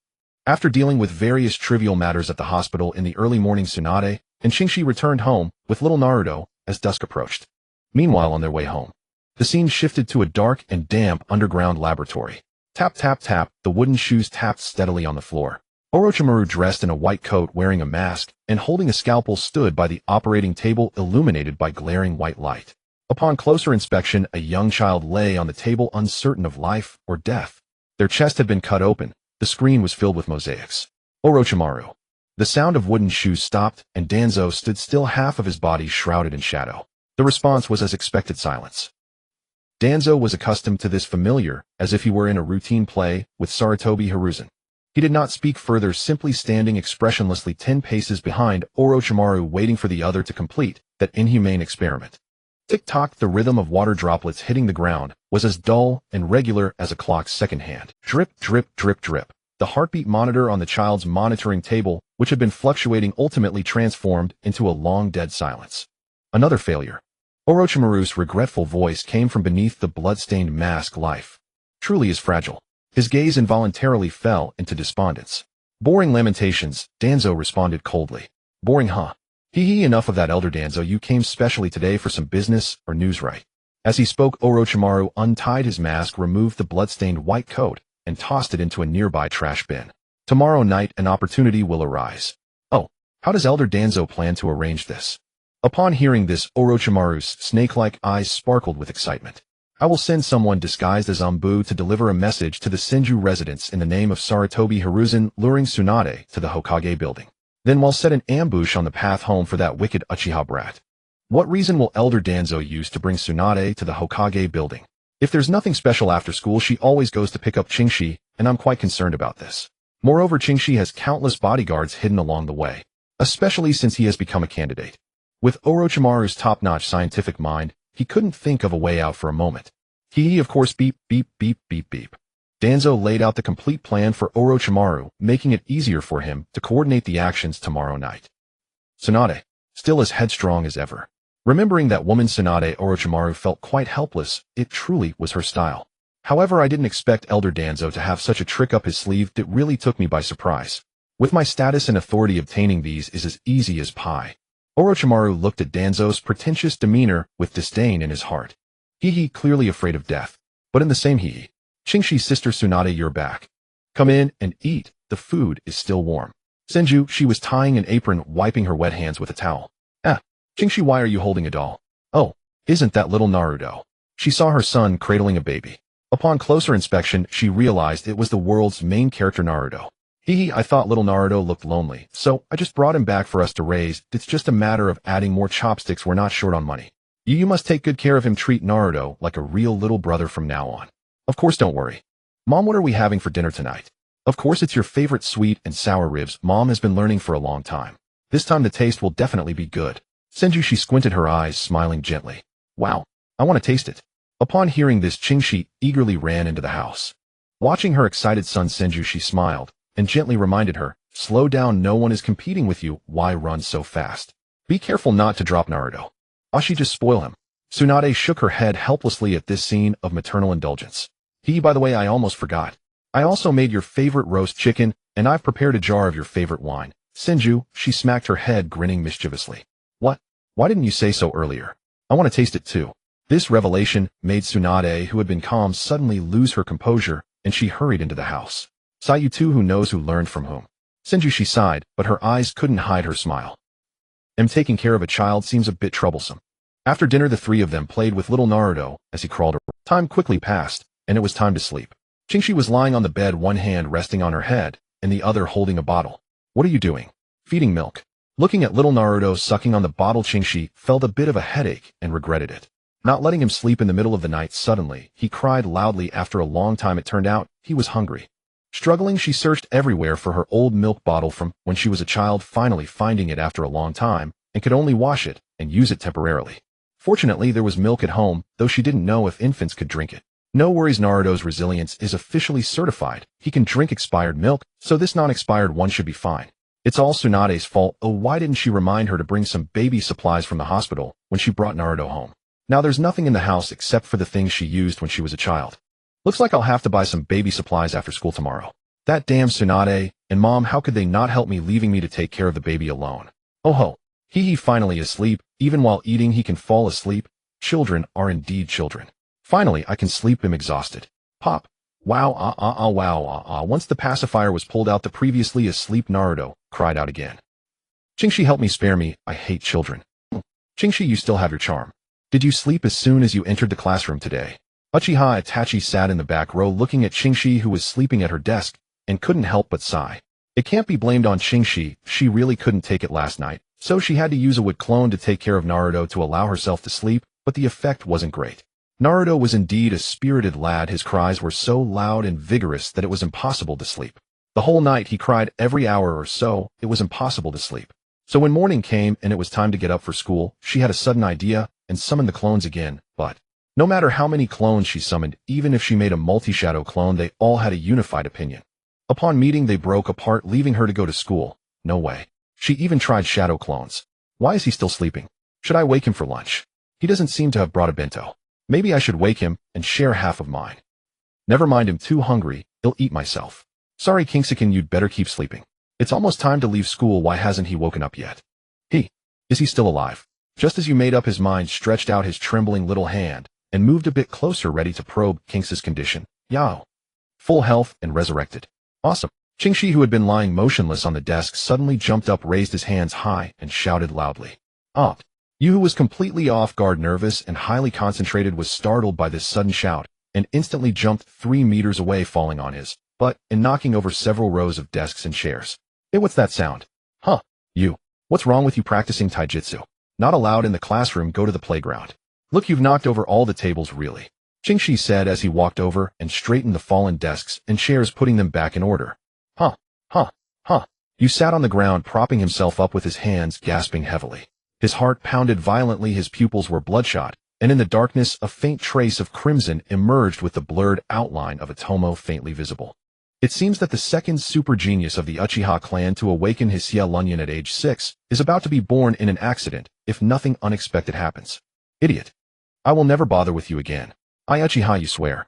After dealing with various trivial matters at the hospital in the early morning, Tsunade and Qingshi returned home with little Naruto as dusk approached. Meanwhile, on their way home, the scene shifted to a dark and damp underground laboratory. Tap, tap, tap, the wooden shoes tapped steadily on the floor. Orochimaru, dressed in a white coat, wearing a mask, and holding a scalpel, stood by the operating table, illuminated by glaring white light. Upon closer inspection, a young child lay on the table, uncertain of life or death. Their chest had been cut open. The screen was filled with mosaics. Orochimaru. The sound of wooden shoes stopped, and Danzo stood still, half of his body shrouded in shadow. The response was as expected, silence. Danzo was accustomed to this, familiar, as if he were in a routine play, with Sarutobi Hiruzen. He did not speak further, simply standing expressionlessly 10 paces behind Orochimaru, waiting for the other to complete that inhumane experiment. Tick-tock, the rhythm of water droplets hitting the ground was as dull and regular as a clock's second hand. Drip, drip, drip, drip. The heartbeat monitor on the child's monitoring table, which had been fluctuating, ultimately transformed into a long dead silence. Another failure. Orochimaru's regretful voice came from beneath the blood-stained mask. Life truly is fragile. His gaze involuntarily fell into despondence. Boring lamentations, Danzo responded coldly. Boring, huh? Hee, enough of that, Elder Danzo. You came specially today for some business or news, right? As he spoke, Orochimaru untied his mask, removed the blood-stained white coat, and tossed it into a nearby trash bin. Tomorrow night, an opportunity will arise. Oh, how does Elder Danzo plan to arrange this? Upon hearing this, Orochimaru's snake-like eyes sparkled with excitement. I will send someone disguised as Anbu to deliver a message to the Senju residents in the name of Sarutobi Hiruzen, luring Tsunade to the Hokage building. Then we'll set an ambush on the path home for that wicked Uchiha brat. What reason will Elder Danzo use to bring Tsunade to the Hokage building? If there's nothing special after school, she always goes to pick up Qingxi, and I'm quite concerned about this. Moreover, Qingxi has countless bodyguards hidden along the way, especially since he has become a candidate. With Orochimaru's top-notch scientific mind, he couldn't think of a way out for a moment. He, of course, beep, beep, beep, beep, beep. Danzo laid out the complete plan for Orochimaru, making it easier for him to coordinate the actions tomorrow night. Tsunade, still as headstrong as ever. Remembering that woman Tsunade, Orochimaru felt quite helpless. It truly was her style. However, I didn't expect Elder Danzo to have such a trick up his sleeve. It really took me by surprise. With my status and authority, obtaining these is as easy as pie. Orochimaru looked at Danzo's pretentious demeanor with disdain in his heart. He clearly afraid of death. But in the same Qingxi's sister Tsunade, you're back. Come in and eat. The food is still warm. Senju, she was tying an apron, wiping her wet hands with a towel. Qingxi, why are you holding a doll? Oh, isn't that little Naruto? She saw her son cradling a baby. Upon closer inspection, she realized it was the world's main character, Naruto. I thought little Naruto looked lonely, so I just brought him back for us to raise. It's just a matter of adding more chopsticks. We're not short on money. You must take good care of him. Treat Naruto like a real little brother from now on. Of course, don't worry. Mom, what are we having for dinner tonight? Of course, it's your favorite sweet and sour ribs. Mom has been learning for a long time. This time the taste will definitely be good. Senju, she squinted her eyes, smiling gently. Wow, I want to taste it. Upon hearing this, Qingxi eagerly ran into the house. Watching her excited son Senju, she smiled and gently reminded her, slow down, no one is competing with you. Why run so fast? Be careful not to drop Naruto. She just spoil him. Tsunade shook her head helplessly at this scene of maternal indulgence. By the way, I almost forgot. I also made your favorite roast chicken, and I've prepared a jar of your favorite wine. Senju, she smacked her head, grinning mischievously. What? Why didn't you say so earlier? I want to taste it too. This revelation made Tsunade, who had been calm, suddenly lose her composure, and she hurried into the house. Saw you two, who knows who learned from whom? Senju, she sighed, but her eyes couldn't hide her smile. Taking care of a child seems a bit troublesome. After dinner, the three of them played with little Naruto as he crawled around. Time quickly passed, and it was time to sleep. Qingxi was lying on the bed, one hand resting on her head, and the other holding a bottle. What are you doing? Feeding milk. Looking at little Naruto sucking on the bottle, Qingxi felt a bit of a headache and regretted it. Not letting him sleep in the middle of the night, suddenly, he cried loudly. After a long time, it turned out he was hungry. Struggling, she searched everywhere for her old milk bottle from when she was a child, finally finding it after a long time, and could only wash it and use it temporarily. Fortunately, there was milk at home, though she didn't know if infants could drink it. No worries, Naruto's resilience is officially certified. He can drink expired milk, so this non-expired one should be fine. It's all Tsunade's fault. Oh, why didn't she remind her to bring some baby supplies from the hospital when she brought Naruto home? Now there's nothing in the house except for the things she used when she was a child. Looks like I'll have to buy some baby supplies after school tomorrow. That damn Tsunade, and Mom, how could they not help me, leaving me to take care of the baby alone? Oh ho. He finally asleep. Even while eating, he can fall asleep. Children are indeed children. Finally, I can sleep. I'm exhausted. Pop. Wow, wow. Once the pacifier was pulled out, the previously asleep Naruto cried out again. Qingxi, help me, spare me. I hate children. Qingxi, you still have your charm. Did you sleep as soon as you entered the classroom today? Uchiha Itachi sat in the back row looking at Qingxi, who was sleeping at her desk, and couldn't help but sigh. It can't be blamed on Qingxi. She really couldn't take it last night, so she had to use a wood clone to take care of Naruto to allow herself to sleep, but the effect wasn't great. Naruto was indeed a spirited lad. His cries were so loud and vigorous that it was impossible to sleep. The whole night he cried every hour or so. It was impossible to sleep. So when morning came and it was time to get up for school, she had a sudden idea and summoned the clones again, but no matter how many clones she summoned, even if she made a multi-shadow clone, they all had a unified opinion. Upon meeting, they broke apart, leaving her to go to school. No way. She even tried shadow clones. Why is he still sleeping? Should I wake him for lunch? He doesn't seem to have brought a bento. Maybe I should wake him and share half of mine. Never mind, I'm too hungry. I'll eat myself. Sorry, Kingsikin, you'd better keep sleeping. It's almost time to leave school. Why hasn't he woken up yet? Is he still alive? Just as you made up his mind, stretched out his trembling little hand and moved a bit closer, ready to probe Kings's condition. Yao. Full health and resurrected. Awesome. Qingxi, who had been lying motionless on the desk, suddenly jumped up, raised his hands high, and shouted loudly. You, who was completely off guard, nervous, and highly concentrated, was startled by this sudden shout, and instantly jumped 3 meters away, falling on his butt and knocking over several rows of desks and chairs. Hey, what's that sound? You. What's wrong with you practicing taijutsu? Not allowed in the classroom, go to the playground. Look, you've knocked over all the tables really. Qingxi said as he walked over and straightened the fallen desks and chairs, putting them back in order. Huh, huh, huh. You sat on the ground, propping himself up with his hands, gasping heavily. His heart pounded violently, his pupils were bloodshot, and in the darkness a faint trace of crimson emerged with the blurred outline of a tomo faintly visible. It seems that the second super genius of the Uchiha clan to awaken his Xia Lunyan at age 6 is about to be born in an accident if nothing unexpected happens. Idiot. I will never bother with you again. I Uchiha, you swear.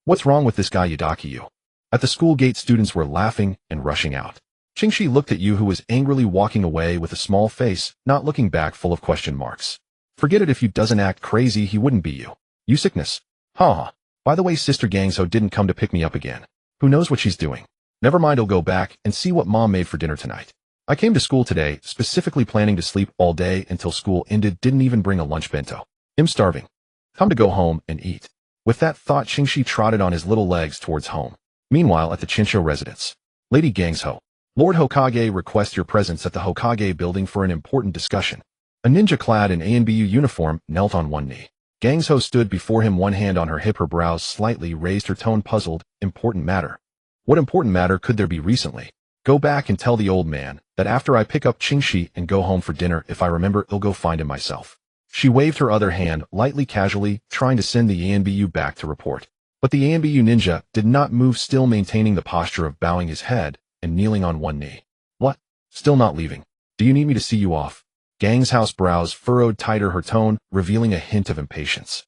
What's wrong with this guy Yudaki you? At the school gate, students were laughing and rushing out. Qingxi looked at Yu, who was angrily walking away with a small face, not looking back, full of question marks. Forget it, if you doesn't act crazy he wouldn't be you. You sickness. Haha. By the way, Sister Gangso didn't come to pick me up again. Who knows what she's doing? Never mind, I'll go back and see what Mom made for dinner tonight. I came to school today, specifically planning to sleep all day until school ended, didn't even bring a lunch bento. I'm starving. Time to go home and eat. With that thought, Qingxi trotted on his little legs towards home. Meanwhile, at the Chinsho residence. Lady Gangso. Lord Hokage requests your presence at the Hokage building for an important discussion. A ninja clad in ANBU uniform knelt on one knee. Gangso stood before him, one hand on her hip, her brows slightly raised, her tone puzzled. Important matter? What important matter could there be recently? Go back and tell the old man that after I pick up Qingxi and go home for dinner, if I remember, I'll go find him myself. She waved her other hand, lightly, casually, trying to send the ANBU back to report. But the ANBU ninja did not move, still maintaining the posture of bowing his head and kneeling on one knee. What? Still not leaving? Do you need me to see you off? Gang's house brows furrowed tighter, her tone revealing a hint of impatience.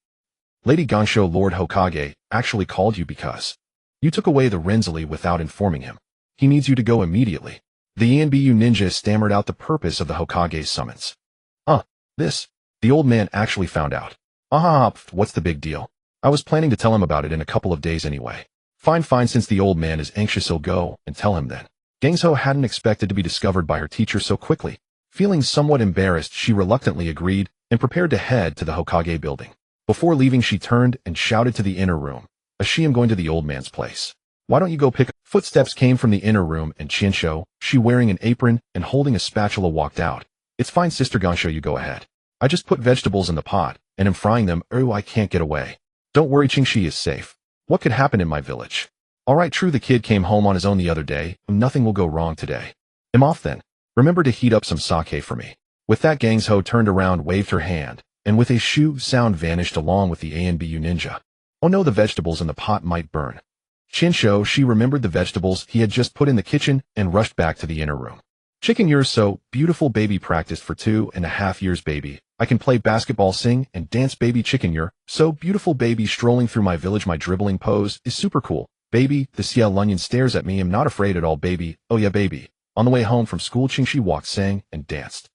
Lady Gansho, Lord Hokage actually called you because you took away the Renzali without informing him. He needs you to go immediately. The ANBU ninja stammered out the purpose of the Hokage's summons. This. The old man actually found out. Hahaha, what's the big deal? I was planning to tell him about it in a couple of days anyway. Fine, since the old man is anxious, I'll go and tell him then. Gangso hadn't expected to be discovered by her teacher so quickly. Feeling somewhat embarrassed, she reluctantly agreed and prepared to head to the Hokage building. Before leaving, she turned and shouted to the inner room. I am going to the old man's place. Why don't you go pick up? Footsteps came from the inner room and Chinsho, she wearing an apron and holding a spatula, walked out. It's fine, Sister Gansho, you go ahead. I just put vegetables in the pot and am frying them. Oh, I can't get away. Don't worry, Qingxi is safe. What could happen in my village? Alright, true, the kid came home on his own the other day. Nothing will go wrong today. I'm off then. Remember to heat up some sake for me. With that, Gangso turned around, waved her hand, and with a shoo sound vanished along with the ANBU ninja. Oh no, the vegetables in the pot might burn. Chinsho, she remembered the vegetables he had just put in the kitchen and rushed back to the inner room. Chicken, you're so beautiful, baby. Practiced for 2.5 years, baby. I can play basketball, sing, and dance, baby. Chicken, you're so beautiful, baby. Strolling through my village, my dribbling pose is super cool. Baby, the Xia Lunyan stares at me. I'm not afraid at all, baby. Oh yeah, baby. On the way home from school, Qingxi walked, sang, and danced.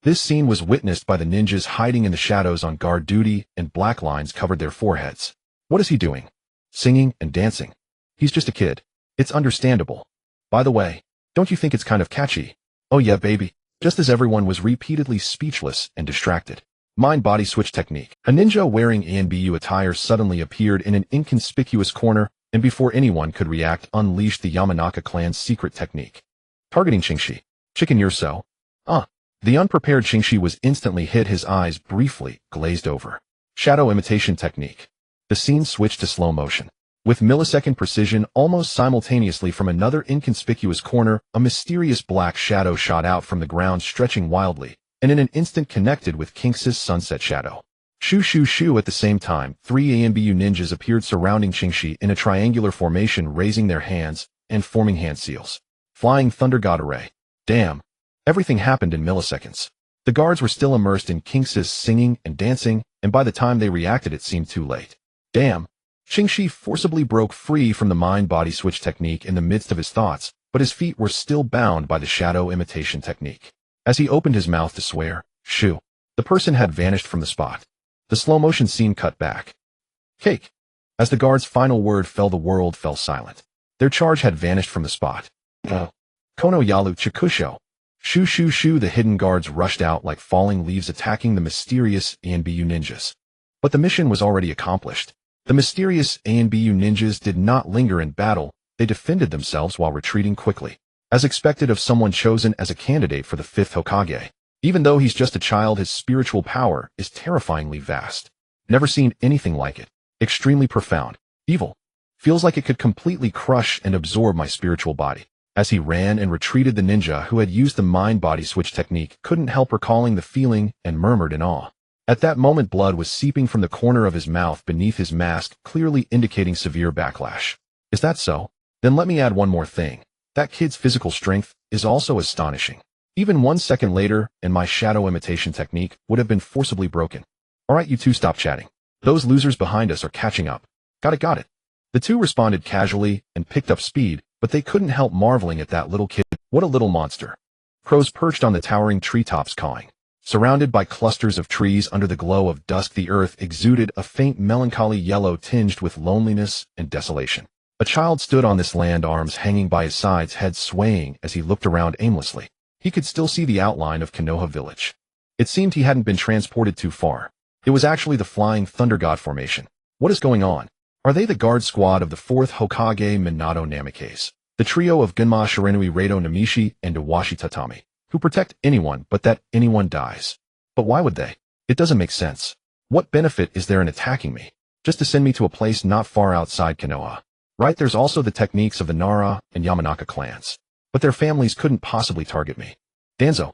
This scene was witnessed by the ninjas hiding in the shadows on guard duty, and black lines covered their foreheads. What is he doing? Singing and dancing. He's just a kid. It's understandable. By the way, don't you think it's kind of catchy? Oh yeah, baby. Just as everyone was repeatedly speechless and distracted. Mind-body switch technique. A ninja wearing ANBU attire suddenly appeared in an inconspicuous corner, and before anyone could react, unleashed the Yamanaka clan's secret technique. Targeting Qingxi. Chicken, you're so. The unprepared Qingxi was instantly hit, his eyes briefly glazed over. Shadow imitation technique. The scene switched to slow motion. With millisecond precision, almost simultaneously from another inconspicuous corner, a mysterious black shadow shot out from the ground, stretching wildly, and in an instant connected with Qingxi's sunset shadow. Shoo shoo shoo. At the same time, 3 ANBU ninjas appeared surrounding Qingxi in a triangular formation, raising their hands and forming hand seals. Flying Thunder God Array. Damn. Everything happened in milliseconds. The guards were still immersed in Qingxi's singing and dancing, and by the time they reacted it seemed too late. Damn. Qingxi forcibly broke free from the mind-body switch technique in the midst of his thoughts, but his feet were still bound by the shadow imitation technique. As he opened his mouth to swear, shoo, the person had vanished from the spot. The slow-motion scene cut back. Cake. As the guard's final word fell, the world fell silent. Their charge had vanished from the spot. Kono Yalu Chikusho. Shoo shoo shoo. The hidden guards rushed out like falling leaves, attacking the mysterious ANBU ninjas. But the mission was already accomplished. The mysterious ANBU ninjas did not linger in battle, they defended themselves while retreating quickly. As expected of someone chosen as a candidate for the 5th Hokage, Even though he's just a child, his spiritual power is terrifyingly vast. Never seen anything like it. Extremely profound. Evil. Feels like it could completely crush and absorb my spiritual body. As he ran and retreated, the ninja who had used the mind-body switch technique couldn't help recalling the feeling and murmured in awe. At that moment, blood was seeping from the corner of his mouth beneath his mask, clearly indicating severe backlash. Is that so? Then let me add one more thing. That kid's physical strength is also astonishing. Even 1 second later, and my shadow imitation technique would have been forcibly broken. Alright, you two, stop chatting. Those losers behind us are catching up. Got it. The two responded casually and picked up speed, but they couldn't help marveling at that little kid. What a little monster. Crows perched on the towering treetops cawing. Surrounded by clusters of trees under the glow of dusk, the earth exuded a faint melancholy yellow tinged with loneliness and desolation. A child stood on this land, arms hanging by his sides, head swaying as he looked around aimlessly. He could still see the outline of Konoha village. It seemed he hadn't been transported too far. It was actually the Flying Thunder God formation. What is going on? Are they the guard squad of the 4th Hokage Minato Namikaze? The trio of Gunma Shiranui Rado Namishi and Iwashi Tatami, who protect anyone but that anyone dies. But why would they? It doesn't make sense. What benefit is there in attacking me? Just to send me to a place not far outside Konoha. Right, there's also the techniques of the Nara and Yamanaka clans. But their families couldn't possibly target me. Danzo.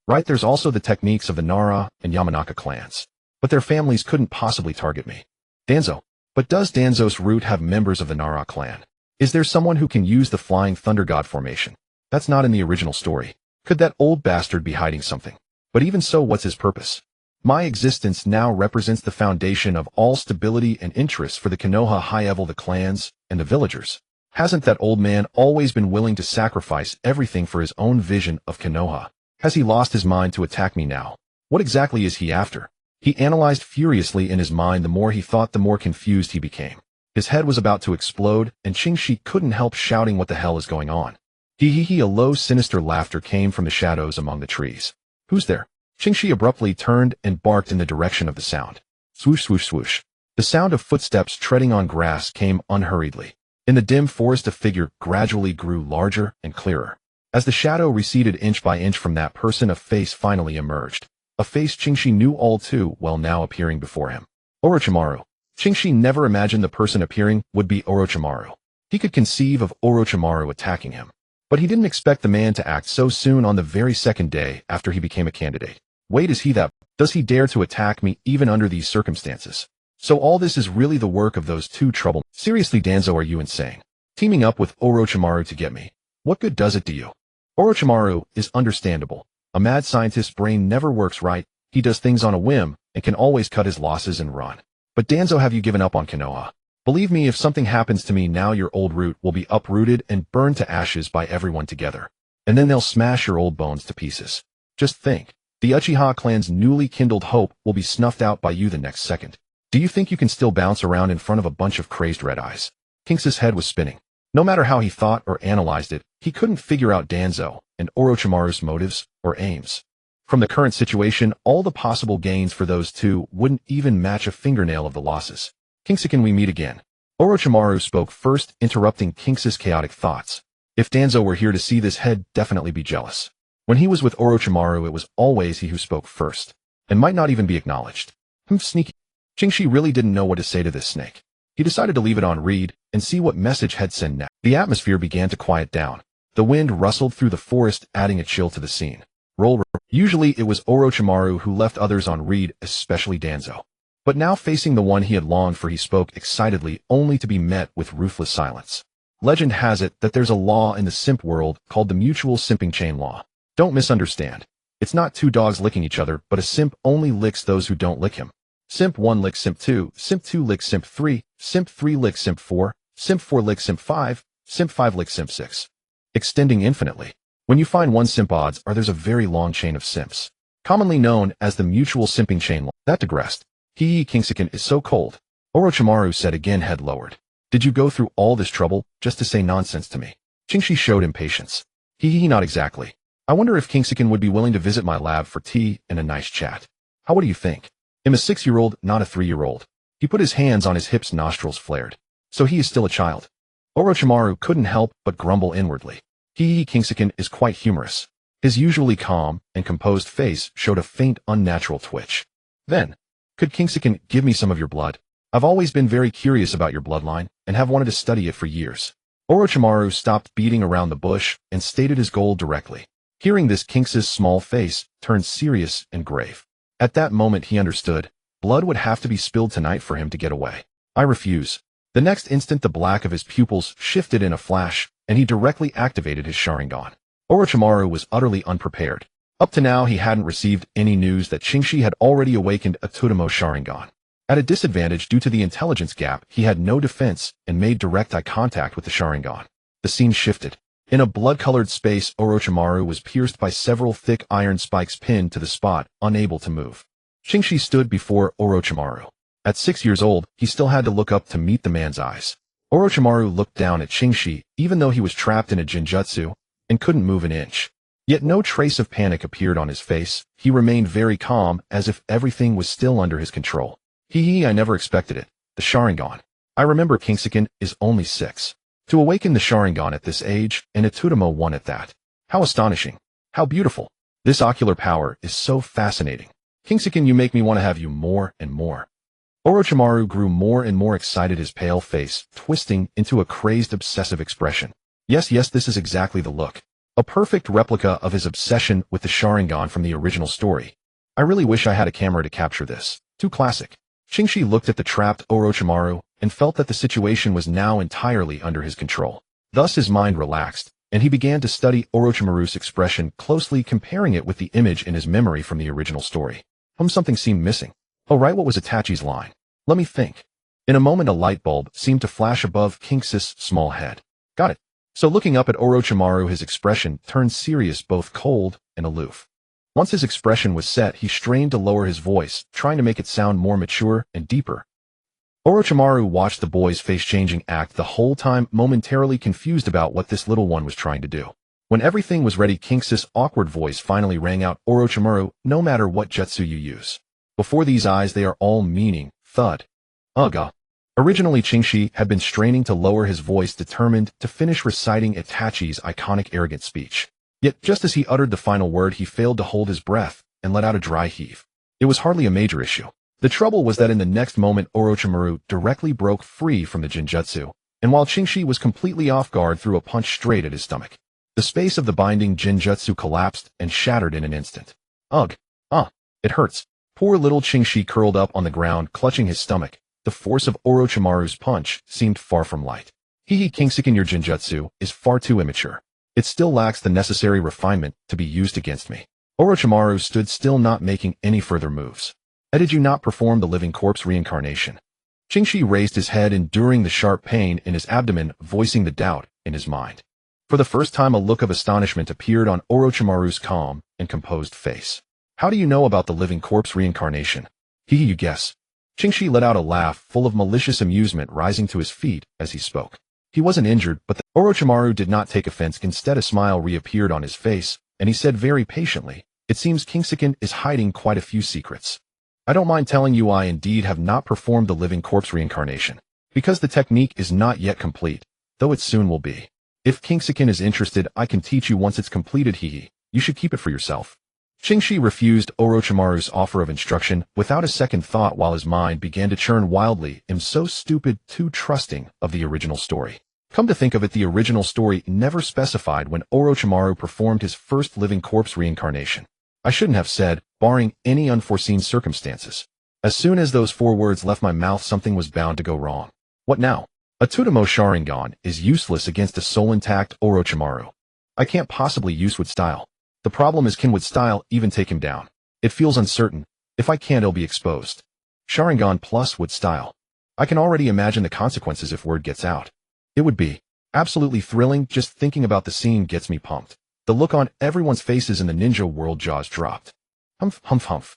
Right, there's also the techniques of the Nara and Yamanaka clans. But their families couldn't possibly target me. Danzo. But does Danzo's root have members of the Nara clan? Is there someone who can use the Flying Thunder God formation? That's not in the original story. Could that old bastard be hiding something? But even so, what's his purpose? My existence now represents the foundation of all stability and interest for the Konoha high-level, the clans, and the villagers. Hasn't that old man always been willing to sacrifice everything for his own vision of Konoha? Has he lost his mind to attack me now? What exactly is he after? He analyzed furiously in his mind. The more he thought, the more confused he became. His head was about to explode, and Qingxi couldn't help shouting, "What the hell is going on?" Hee. A low, sinister laughter came from the shadows among the trees. Who's there? Qingxi abruptly turned and barked in the direction of the sound. Swoosh, swoosh, swoosh. The sound of footsteps treading on grass came unhurriedly. In the dim forest, a figure gradually grew larger and clearer. As the shadow receded inch by inch from that person, a face finally emerged. A face Qingxi knew all too well now appearing before him. Orochimaru. Qingxi never imagined the person appearing would be Orochimaru. He could conceive of Orochimaru attacking him. But he didn't expect the man to act so soon, on the very second day after he became a candidate. Wait, is he that? Does he dare to attack me even under these circumstances? So all this is really the work of those two trouble. Seriously, Danzo, are you insane? Teaming up with Orochimaru to get me. What good does it do you? Orochimaru is understandable. A mad scientist's brain never works right. He does things on a whim and can always cut his losses and run. But Danzo, have you given up on Konoha? Believe me, if something happens to me now, your old root will be uprooted and burned to ashes by everyone together. And then they'll smash your old bones to pieces. Just think. The Uchiha Clan's newly kindled hope will be snuffed out by you the next second. Do you think you can still bounce around in front of a bunch of crazed red eyes? Kings's head was spinning. No matter how he thought or analyzed it, he couldn't figure out Danzo and Orochimaru's motives or aims. From the current situation, all the possible gains for those two wouldn't even match a fingernail of the losses. Kingsa, can we meet again? Orochimaru spoke first, interrupting Kings's chaotic thoughts. If Danzo were here to see this, he'd definitely be jealous. When he was with Orochimaru, it was always he who spoke first, and might not even be acknowledged. Sneaky. Qingxi really didn't know what to say to this snake. He decided to leave it on read and see what message he'd send next. The atmosphere began to quiet down. The wind rustled through the forest, adding a chill to the scene. Usually it was Orochimaru who left others on read, especially Danzo. But now, facing the one he had longed for, he spoke excitedly, only to be met with ruthless silence. Legend has it that there's a law in the simp world called the mutual simping chain law. Don't misunderstand. It's not two dogs licking each other, but a simp only licks those who don't lick him. Simp 1 licks simp 2, simp 2 licks simp 3, simp 3 licks simp 4, simp 4 licks simp 5, simp 5 licks simp 6. Extending infinitely. When you find one simp, odds are there's a very long chain of simps, commonly known as the mutual simping chain law. That digressed. Kingsikin is so cold. Orochimaru said again, head lowered. Did you go through all this trouble just to say nonsense to me? Qingxi showed impatience. Not exactly. I wonder if Kingsikin would be willing to visit my lab for tea and a nice chat. What do you think? I'm a 6-year-old, not a 3-year-old. He put his hands on his hips, nostrils flared. So he is still a child. Orochimaru couldn't help but grumble inwardly. Kingsikin is quite humorous. His usually calm and composed face showed a faint, unnatural twitch. Then, could Kingsiken give me some of your blood? I've always been very curious about your bloodline and have wanted to study it for years. Orochimaru stopped beating around the bush and stated his goal directly. Hearing this, King's small face turned serious and grave. At that moment he understood. Blood would have to be spilled tonight for him to get away. I refuse. The next instant the black of his pupils shifted in a flash, and he directly activated his Sharingan. Orochimaru was utterly unprepared. Up to now he hadn't received any news that Qingxi had already awakened a Tsutomo Sharingan. At a disadvantage due to the intelligence gap, he had no defense and made direct eye contact with the Sharingan. The scene shifted. In a blood-colored space, Orochimaru was pierced by several thick iron spikes pinned to the spot, unable to move. Qingxi stood before Orochimaru. At 6 years old, he still had to look up to meet the man's eyes. Orochimaru looked down at Qingxi, even though he was trapped in a Jinjutsu, and couldn't move an inch. Yet no trace of panic appeared on his face. He remained very calm, as if everything was still under his control. I never expected it. The Sharingan. I remember Kingsiken is only 6. To awaken the Sharingan at this age, and a Tsutomo one at that. How astonishing. How beautiful. This ocular power is so fascinating. Kingsiken, you make me want to have you more and more. Orochimaru grew more and more excited, his pale face twisting into a crazed, obsessive expression. Yes, this is exactly the look. A perfect replica of his obsession with the Sharingan from the original story. I really wish I had a camera to capture this. Too classic. Qingxi looked at the trapped Orochimaru and felt that the situation was now entirely under his control. Thus his mind relaxed, and he began to study Orochimaru's expression closely, comparing it with the image in his memory from the original story. Something seemed missing. Oh right, what was Itachi's line? Let me think. In a moment a light bulb seemed to flash above King's small head. Got it. So looking up at Orochimaru, his expression turned serious, both cold and aloof. Once his expression was set, he strained to lower his voice, trying to make it sound more mature and deeper. Orochimaru watched the boy's face-changing act the whole time, momentarily confused about what this little one was trying to do. When everything was ready, King's awkward voice finally rang out. Orochimaru, no matter what jutsu you use. Before these eyes they are all meaning. Thud. Ugh. Originally Qingxi had been straining to lower his voice, determined to finish reciting Itachi's iconic arrogant speech. Yet just as he uttered the final word, he failed to hold his breath and let out a dry heave. It was hardly a major issue. The trouble was that in the next moment Orochimaru directly broke free from the Jinjutsu, and while Qingxi was completely off guard, threw a punch straight at his stomach. The space of the binding Jinjutsu collapsed and shattered in an instant. Ugh. It hurts. Poor little Qingxi curled up on the ground, clutching his stomach. The force of Orochimaru's punch seemed far from light. Kingsiken, your Jinjutsu is far too immature. It still lacks the necessary refinement to be used against me. Orochimaru stood still, not making any further moves. Did you not perform the living corpse reincarnation? Qingxi raised his head, enduring the sharp pain in his abdomen, voicing the doubt in his mind. For the first time a look of astonishment appeared on Orochimaru's calm and composed face. How do you know about the living corpse reincarnation? You guess. Qingxi let out a laugh full of malicious amusement, rising to his feet as he spoke. He wasn't injured, but Orochimaru did not take offense. Instead, a smile reappeared on his face, and he said very patiently, it seems Kingsiken is hiding quite a few secrets. I don't mind telling you I indeed have not performed the living corpse reincarnation, because the technique is not yet complete, though it soon will be. If Kingsiken is interested, I can teach you once it's completed. You should keep it for yourself. Qingxi refused Orochimaru's offer of instruction without a second thought, while his mind began to churn wildly. So stupid, too trusting of the original story. Come to think of it, the original story never specified when Orochimaru performed his first living corpse reincarnation. I shouldn't have said, barring any unforeseen circumstances. As soon as those 4 words left my mouth, something was bound to go wrong. What now? A Tsutomo Sharingan is useless against a soul-intact Orochimaru. I can't possibly use with style. The problem is, can with style even take him down? It feels uncertain. If I can't, he'll be exposed. Sharingan plus with style. I can already imagine the consequences if word gets out. It would be absolutely thrilling. Just thinking about the scene gets me pumped. The look on everyone's faces in the ninja world, jaws dropped. Humph.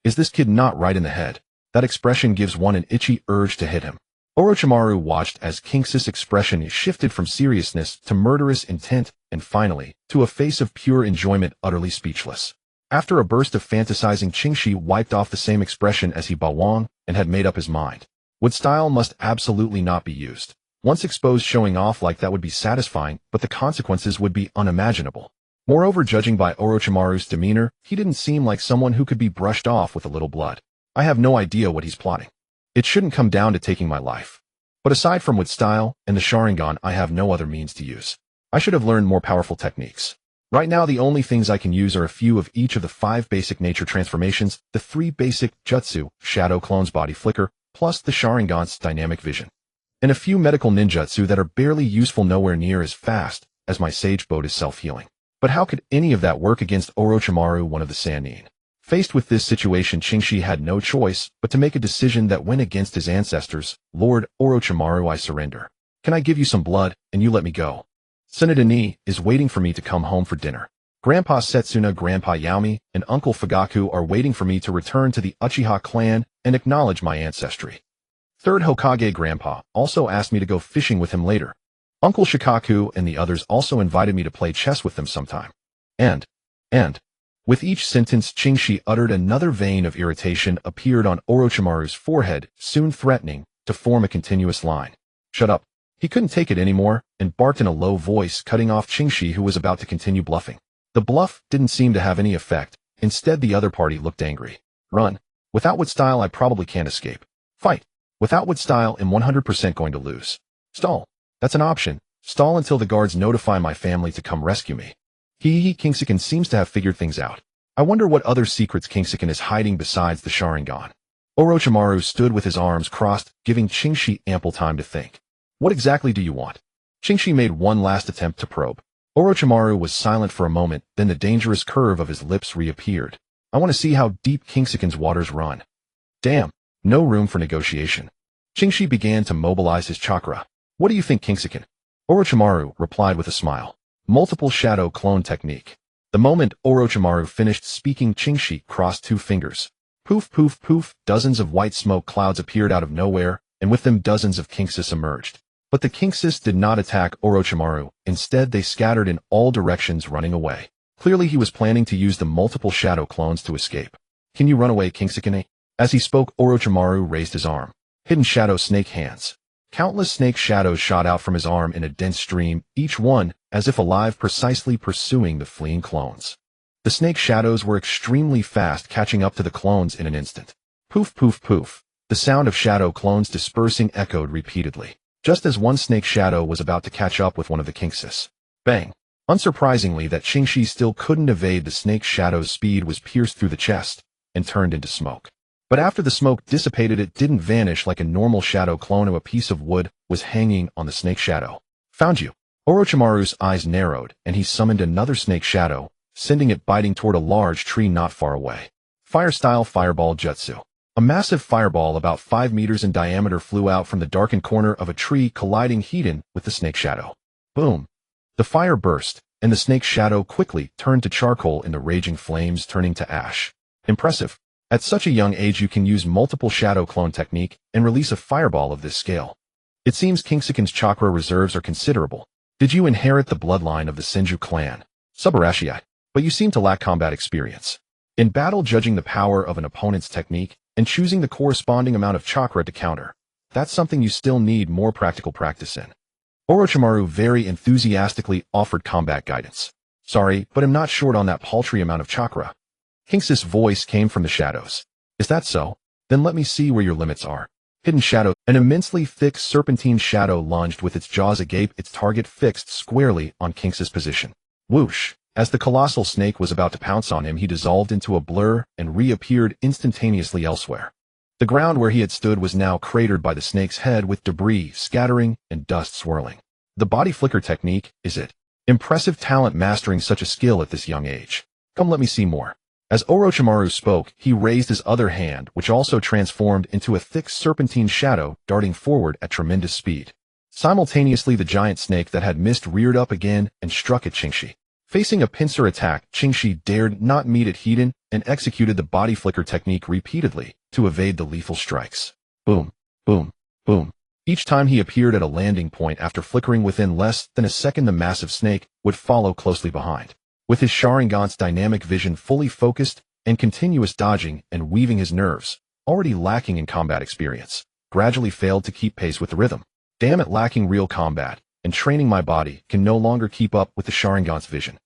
Is this kid not right in the head? That expression gives one an itchy urge to hit him. Orochimaru watched as King's expression shifted from seriousness to murderous intent, and finally, to a face of pure enjoyment, utterly speechless. After a burst of fantasizing, Qingxi wiped off the same expression as he bawang and had made up his mind. Wood style must absolutely not be used. Once exposed, showing off like that would be satisfying, but the consequences would be unimaginable. Moreover, judging by Orochimaru's demeanor, he didn't seem like someone who could be brushed off with a little blood. I have no idea what he's plotting. It shouldn't come down to taking my life. But aside from with style and the Sharingan, I have no other means to use. I should have learned more powerful techniques. Right now, the only things I can use are a few of each of the 5 basic nature transformations, the 3 basic jutsu, Shadow Clone's body flicker, plus the Sharingan's dynamic vision, and a few medical ninjutsu that are barely useful, nowhere near as fast as my Sage Boat is self-healing. But how could any of that work against Orochimaru, one of the Sannin? Faced with this situation, Qingxi had no choice but to make a decision that went against his ancestors. Lord Orochimaru, I surrender. Can I give you some blood, and you let me go? Tsunade is waiting for me to come home for dinner. Grandpa Setsuna, Grandpa Yaomi, and Uncle Fugaku are waiting for me to return to the Uchiha Clan and acknowledge my ancestry. Third Hokage Grandpa also asked me to go fishing with him later. Uncle Shikaku and the others also invited me to play chess with them sometime. And, with each sentence Qingxi uttered, another vein of irritation appeared on Orochimaru's forehead, soon threatening to form a continuous line. Shut up. He couldn't take it anymore and barked in a low voice, cutting off Qingxi, who was about to continue bluffing. The bluff didn't seem to have any effect. Instead, the other party looked angry. Run. Without what style, I probably can't escape. Fight. Without what style, I'm 100% going to lose. Stall. That's an option. Stall until the guards notify my family to come rescue me. Kingsiken seems to have figured things out. I wonder what other secrets Kingsiken is hiding besides the Sharingan. Orochimaru stood with his arms crossed, giving Qingxi ample time to think. What exactly do you want? Qingxi made one last attempt to probe. Orochimaru was silent for a moment, then the dangerous curve of his lips reappeared. I want to see how deep Kingsiken's waters run. Damn, no room for negotiation. Qingxi began to mobilize his chakra. What do you think, Kingsiken? Orochimaru replied with a smile. Multiple shadow clone technique. The moment Orochimaru finished speaking, Qingxi crossed 2 fingers. Poof, poof, poof, dozens of white smoke clouds appeared out of nowhere, and with them dozens of Kingsis emerged. But the Kingsis did not attack Orochimaru. Instead, they scattered in all directions, running away. Clearly, he was planning to use the multiple shadow clones to escape. Can you run away, Kingsiken? As he spoke, Orochimaru raised his arm. Hidden shadow snake hands. Countless snake shadows shot out from his arm in a dense stream, each one as if alive, precisely pursuing the fleeing clones. The snake shadows were extremely fast, catching up to the clones in an instant. Poof, poof, poof. The sound of shadow clones dispersing echoed repeatedly, just as one snake shadow was about to catch up with one of the Kingsis. Bang! Unsurprisingly, that Qingxi still couldn't evade the snake shadow's speed was pierced through the chest and turned into smoke. But after the smoke dissipated, it didn't vanish like a normal shadow clone. A piece of wood was hanging on the snake shadow. Found you. Orochimaru's eyes narrowed, and he summoned another snake shadow, sending it biting toward a large tree not far away. Fire-style fireball jutsu. A massive fireball about 5 meters in diameter flew out from the darkened corner of a tree, colliding head-on with the snake shadow. Boom! The fire burst, and the snake shadow quickly turned to charcoal in the raging flames, turning to ash. Impressive. At such a young age, you can use multiple shadow clone technique and release a fireball of this scale. It seems Kingsiken's chakra reserves are considerable. Did you inherit the bloodline of the Senju Clan? Subarashi, but you seem to lack combat experience. In battle, judging the power of an opponent's technique and choosing the corresponding amount of chakra to counter, that's something you still need more practical practice in. Orochimaru very enthusiastically offered combat guidance. Sorry, but I'm not short on that paltry amount of chakra. Kingsis' voice came from the shadows. Is that so? Then let me see where your limits are. Hidden shadow. An immensely thick serpentine shadow lunged with its jaws agape, its target fixed squarely on Kingsis' position. Whoosh! As the colossal snake was about to pounce on him, he dissolved into a blur and reappeared instantaneously elsewhere. The ground where he had stood was now cratered by the snake's head, with debris scattering and dust swirling. The body flicker technique, is it? Impressive talent mastering such a skill at this young age. Come, let me see more. As Orochimaru spoke, he raised his other hand, which also transformed into a thick serpentine shadow, darting forward at tremendous speed. Simultaneously, the giant snake that had missed reared up again and struck at Qingxi. Facing a pincer attack, Qingxi dared not meet it head-on and executed the body flicker technique repeatedly to evade the lethal strikes. Boom, boom, boom. Each time he appeared at a landing point after flickering within less than a second, the massive snake would follow closely behind. With his Sharingan's dynamic vision fully focused and continuous dodging and weaving, his nerves, already lacking in combat experience, gradually failed to keep pace with the rhythm. Damn it, lacking real combat and training, my body can no longer keep up with the Sharingan's vision.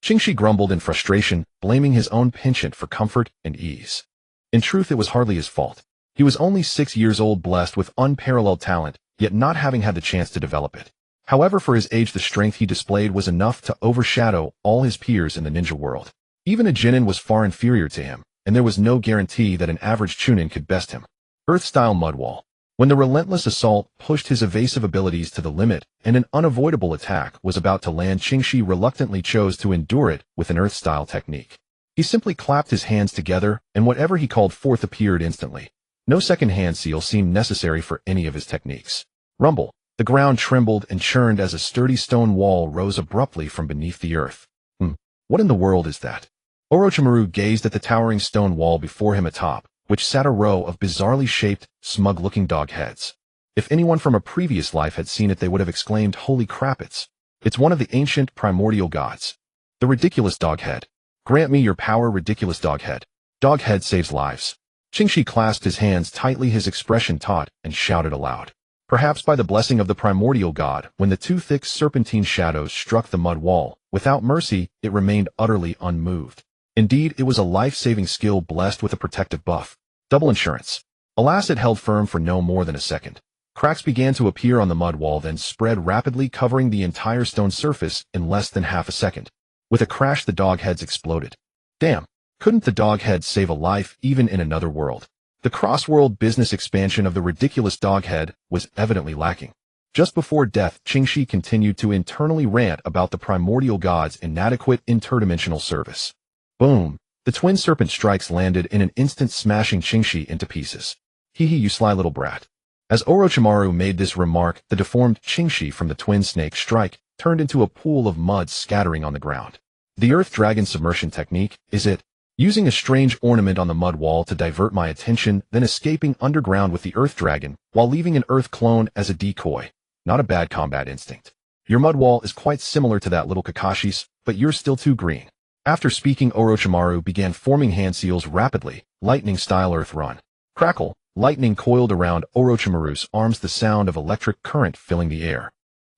Qingxi grumbled in frustration, blaming his own penchant for comfort and ease. In truth, it was hardly his fault. He was only 6 years old, blessed with unparalleled talent, yet not having had the chance to develop it. However, for his age, the strength he displayed was enough to overshadow all his peers in the ninja world. Even a Genin was far inferior to him, and there was no guarantee that an average Chunin could best him. Earth-style mud wall. When the relentless assault pushed his evasive abilities to the limit and an unavoidable attack was about to land, Qingxi reluctantly chose to endure it with an earth-style technique. He simply clapped his hands together, and whatever he called forth appeared instantly. No second hand seal seemed necessary for any of his techniques. Rumble. The ground trembled and churned as a sturdy stone wall rose abruptly from beneath the earth. What in the world is that? Orochimaru gazed at the towering stone wall before him atop, which sat a row of bizarrely shaped, smug-looking dog heads. If anyone from a previous life had seen it, they would have exclaimed, "Holy crap, it's one of the ancient primordial gods. The ridiculous dog head. Grant me your power, ridiculous dog head. Dog head saves lives." Qingxi clasped his hands tightly, his expression taut, and shouted aloud. Perhaps by the blessing of the primordial god, when the two thick serpentine shadows struck the mud wall, without mercy, it remained utterly unmoved. Indeed, it was a life-saving skill blessed with a protective buff. Double insurance. Alas, it held firm for no more than a second. Cracks began to appear on the mud wall, then spread rapidly, covering the entire stone surface in less than half a second. With a crash, the dog heads exploded. Damn, couldn't the dog head save a life even in another world? The cross-world business expansion of the ridiculous dog head was evidently lacking. Just before death, Qingxi continued to internally rant about the primordial god's inadequate interdimensional service. Boom! The twin serpent strikes landed in an instant, smashing Qingxi into pieces. Hee hee, you sly little brat. As Orochimaru made this remark, the deformed Qingxi from the twin snake strike turned into a pool of mud scattering on the ground. The Earth Dragon submersion technique, is it? Using a strange ornament on the mud wall to divert my attention, then escaping underground with the Earth Dragon, while leaving an Earth clone as a decoy. Not a bad combat instinct. Your mud wall is quite similar to that little Kakashi's, but you're still too green. After speaking, Orochimaru began forming hand seals rapidly, lightning-style earth run. Crackle, lightning coiled around Orochimaru's arms, the sound of electric current filling the air.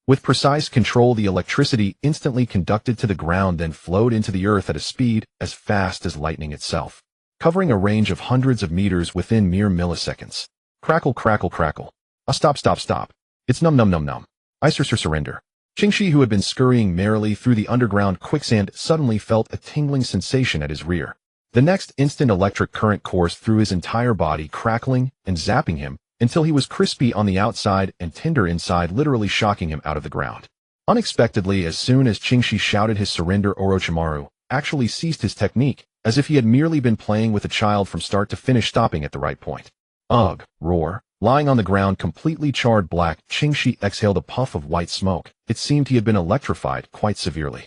With precise control, the electricity instantly conducted to the ground, then flowed into the earth at a speed as fast as lightning itself, covering a range of hundreds of meters within mere milliseconds. Crackle, crackle, crackle. Stop. It's num. I surrender. Qingxi, who had been scurrying merrily through the underground quicksand, suddenly felt a tingling sensation at his rear. The next instant, electric current coursed through his entire body, crackling and zapping him until he was crispy on the outside and tender inside, literally shocking him out of the ground. Unexpectedly, as soon as Qingxi shouted his surrender, Orochimaru actually ceased his technique, as if he had merely been playing with a child from start to finish, stopping at the right point. Ugh! Roar! Lying on the ground, completely charred black, Qingxi exhaled a puff of white smoke. It seemed he had been electrified quite severely.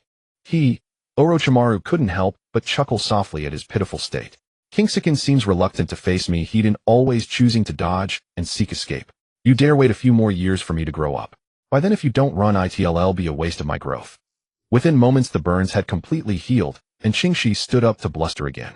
Orochimaru couldn't help but chuckle softly at his pitiful state. Kingsikin seems reluctant to face me, Hedon, always choosing to dodge and seek escape. You dare wait a few more years for me to grow up. By then, if you don't run, it'll be a waste of my growth. Within moments, the burns had completely healed, and Qingxi stood up to bluster again.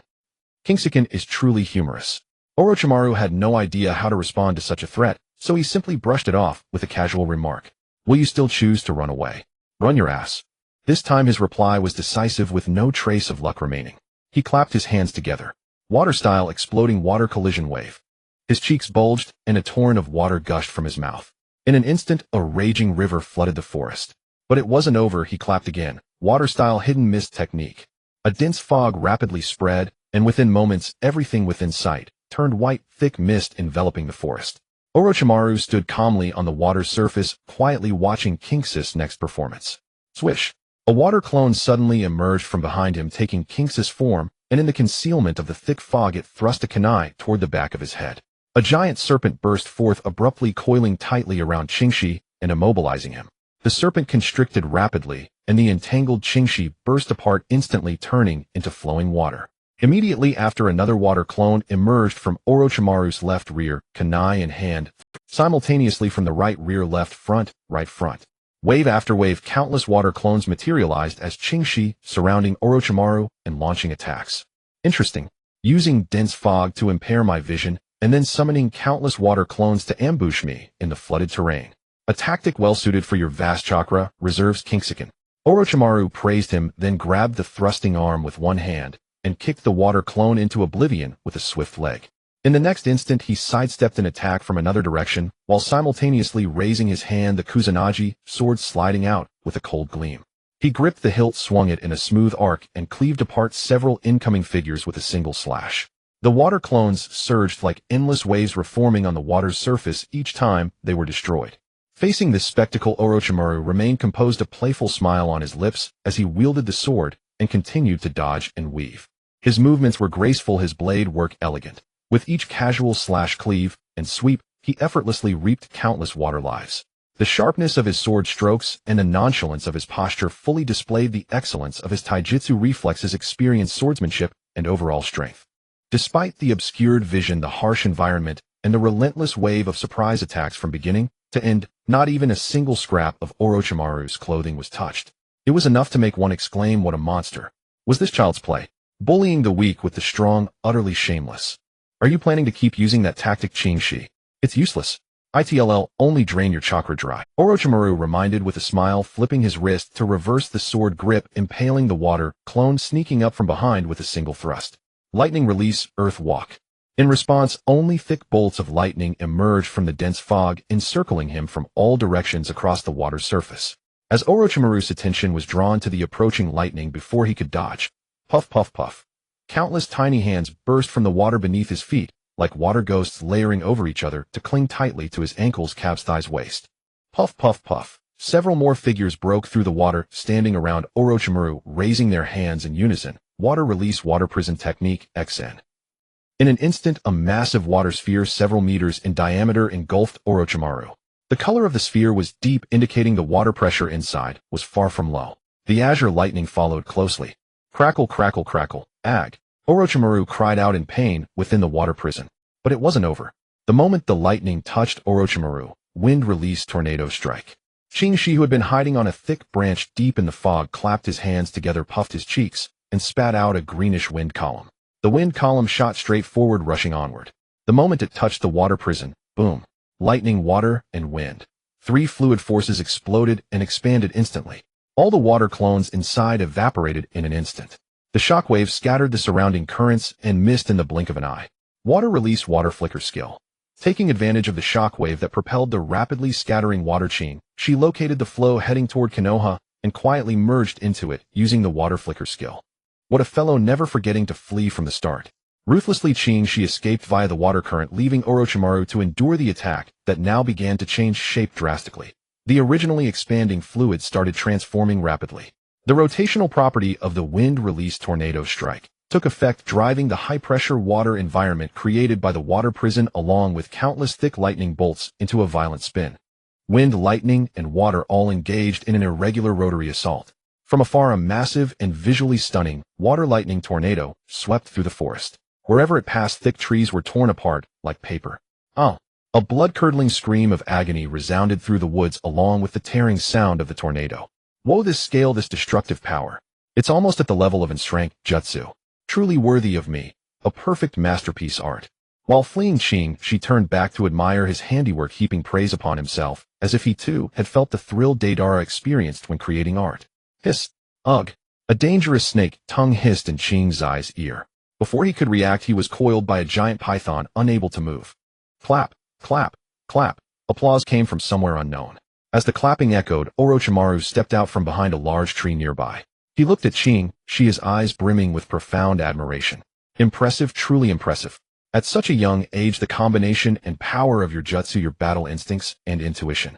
Kingsikin is truly humorous. Orochimaru had no idea how to respond to such a threat, so he simply brushed it off with a casual remark. Will you still choose to run away? Run your ass. This time his reply was decisive, with no trace of luck remaining. He clapped his hands together. Water-style exploding water collision wave. His cheeks bulged, and a torrent of water gushed from his mouth. In an instant, a raging river flooded the forest. But it wasn't over. He clapped again. Water-style hidden mist technique. A dense fog rapidly spread, and within moments, everything within sight turned white, thick mist enveloping the forest. Orochimaru stood calmly on the water's surface, quietly watching Kingsis' next performance. Swish! A water clone suddenly emerged from behind him, taking Kingsis' form, and in the concealment of the thick fog it thrust a kunai toward the back of his head. A giant serpent burst forth, abruptly coiling tightly around Qingxi and immobilizing him. The serpent constricted rapidly, and the entangled Qingxi burst apart, instantly turning into flowing water. Immediately after, another water clone emerged from Orochimaru's left rear, kunai in hand, simultaneously from the right rear, left front, right front. Wave after wave, countless water clones materialized as Qingxi, surrounding Orochimaru and launching attacks. Interesting. Using dense fog to impair my vision, and then summoning countless water clones to ambush me in the flooded terrain. A tactic well suited for your vast chakra reserves, Kingsikin. Orochimaru praised him, then grabbed the thrusting arm with one hand and kicked the water clone into oblivion with a swift leg. In the next instant, he sidestepped an attack from another direction, while simultaneously raising his hand, the Kusanagi sword sliding out with a cold gleam. He gripped the hilt, swung it in a smooth arc, and cleaved apart several incoming figures with a single slash. The water clones surged like endless waves, reforming on the water's surface each time they were destroyed. Facing this spectacle, Orochimaru remained composed, a playful smile on his lips as he wielded the sword and continued to dodge and weave. His movements were graceful, his blade work elegant. With each casual slash, cleave, and sweep, he effortlessly reaped countless water lives. The sharpness of his sword strokes and the nonchalance of his posture fully displayed the excellence of his taijutsu reflexes, experienced swordsmanship, and overall strength. Despite the obscured vision, the harsh environment, and the relentless wave of surprise attacks from beginning to end, not even a single scrap of Orochimaru's clothing was touched. It was enough to make one exclaim, "What a monster!" Was this child's play? Bullying the weak with the strong, utterly shameless. Are you planning to keep using that tactic, Qingshi? It's useless. It'll only drain your chakra dry. Orochimaru reminded with a smile, flipping his wrist to reverse the sword grip, impaling the water clone sneaking up from behind with a single thrust. Lightning release, earth walk. In response, only thick bolts of lightning emerged from the dense fog, encircling him from all directions across the water's surface. As Orochimaru's attention was drawn to the approaching lightning before he could dodge, puff, puff, puff. Countless tiny hands burst from the water beneath his feet, like water ghosts layering over each other to cling tightly to his ankles, calves, thighs, waist. Puff, puff, puff. Several more figures broke through the water, standing around Orochimaru, raising their hands in unison. Water release, water prison technique, XN. In an instant, a massive water sphere several meters in diameter engulfed Orochimaru. The color of the sphere was deep, indicating the water pressure inside was far from low. The azure lightning followed closely. Crackle, crackle, crackle. Ag. Orochimaru cried out in pain within the water prison. But it wasn't over. The moment the lightning touched Orochimaru, wind released tornado strike. Qingshi, who had been hiding on a thick branch deep in the fog, clapped his hands together, puffed his cheeks, and spat out a greenish wind column. The wind column shot straight forward, rushing onward. The moment it touched the water prison, boom. Lightning, water, and wind. Three fluid forces exploded and expanded instantly. All the water clones inside evaporated in an instant. The shockwaves scattered the surrounding currents and mist in the blink of an eye. Water release, water flicker skill. Taking advantage of the shockwave that propelled the rapidly scattering water chain, she located the flow heading toward Konoha and quietly merged into it using the water flicker skill. What a fellow, never forgetting to flee from the start. Ruthlessly, she escaped via the water current, leaving Orochimaru to endure the attack that now began to change shape drastically. The originally expanding fluid started transforming rapidly. The rotational property of the wind-release tornado strike took effect, driving the high-pressure water environment created by the water prison along with countless thick lightning bolts into a violent spin. Wind, lightning, and water all engaged in an irregular rotary assault. From afar, a massive and visually stunning water lightning tornado swept through the forest. Wherever it passed, thick trees were torn apart like paper. A blood-curdling scream of agony resounded through the woods along with the tearing sound of the tornado. Woe, this scale, this destructive power. It's almost at the level of Enstrength Jutsu. Truly worthy of me. A perfect masterpiece art. While fleeing she turned back to admire his handiwork, heaping praise upon himself, as if he too had felt the thrill Deidara experienced when creating art. Hiss. Ugh. A dangerous snake tongue hissed in Qing's ear. Before he could react, he was coiled by a giant python, unable to move. Clap, clap, clap. Applause came from somewhere unknown. As the clapping echoed, Orochimaru stepped out from behind a large tree nearby. He looked at Qing, his eyes brimming with profound admiration. Impressive, truly impressive. At such a young age, the combination and power of your jutsu, your battle instincts, and intuition.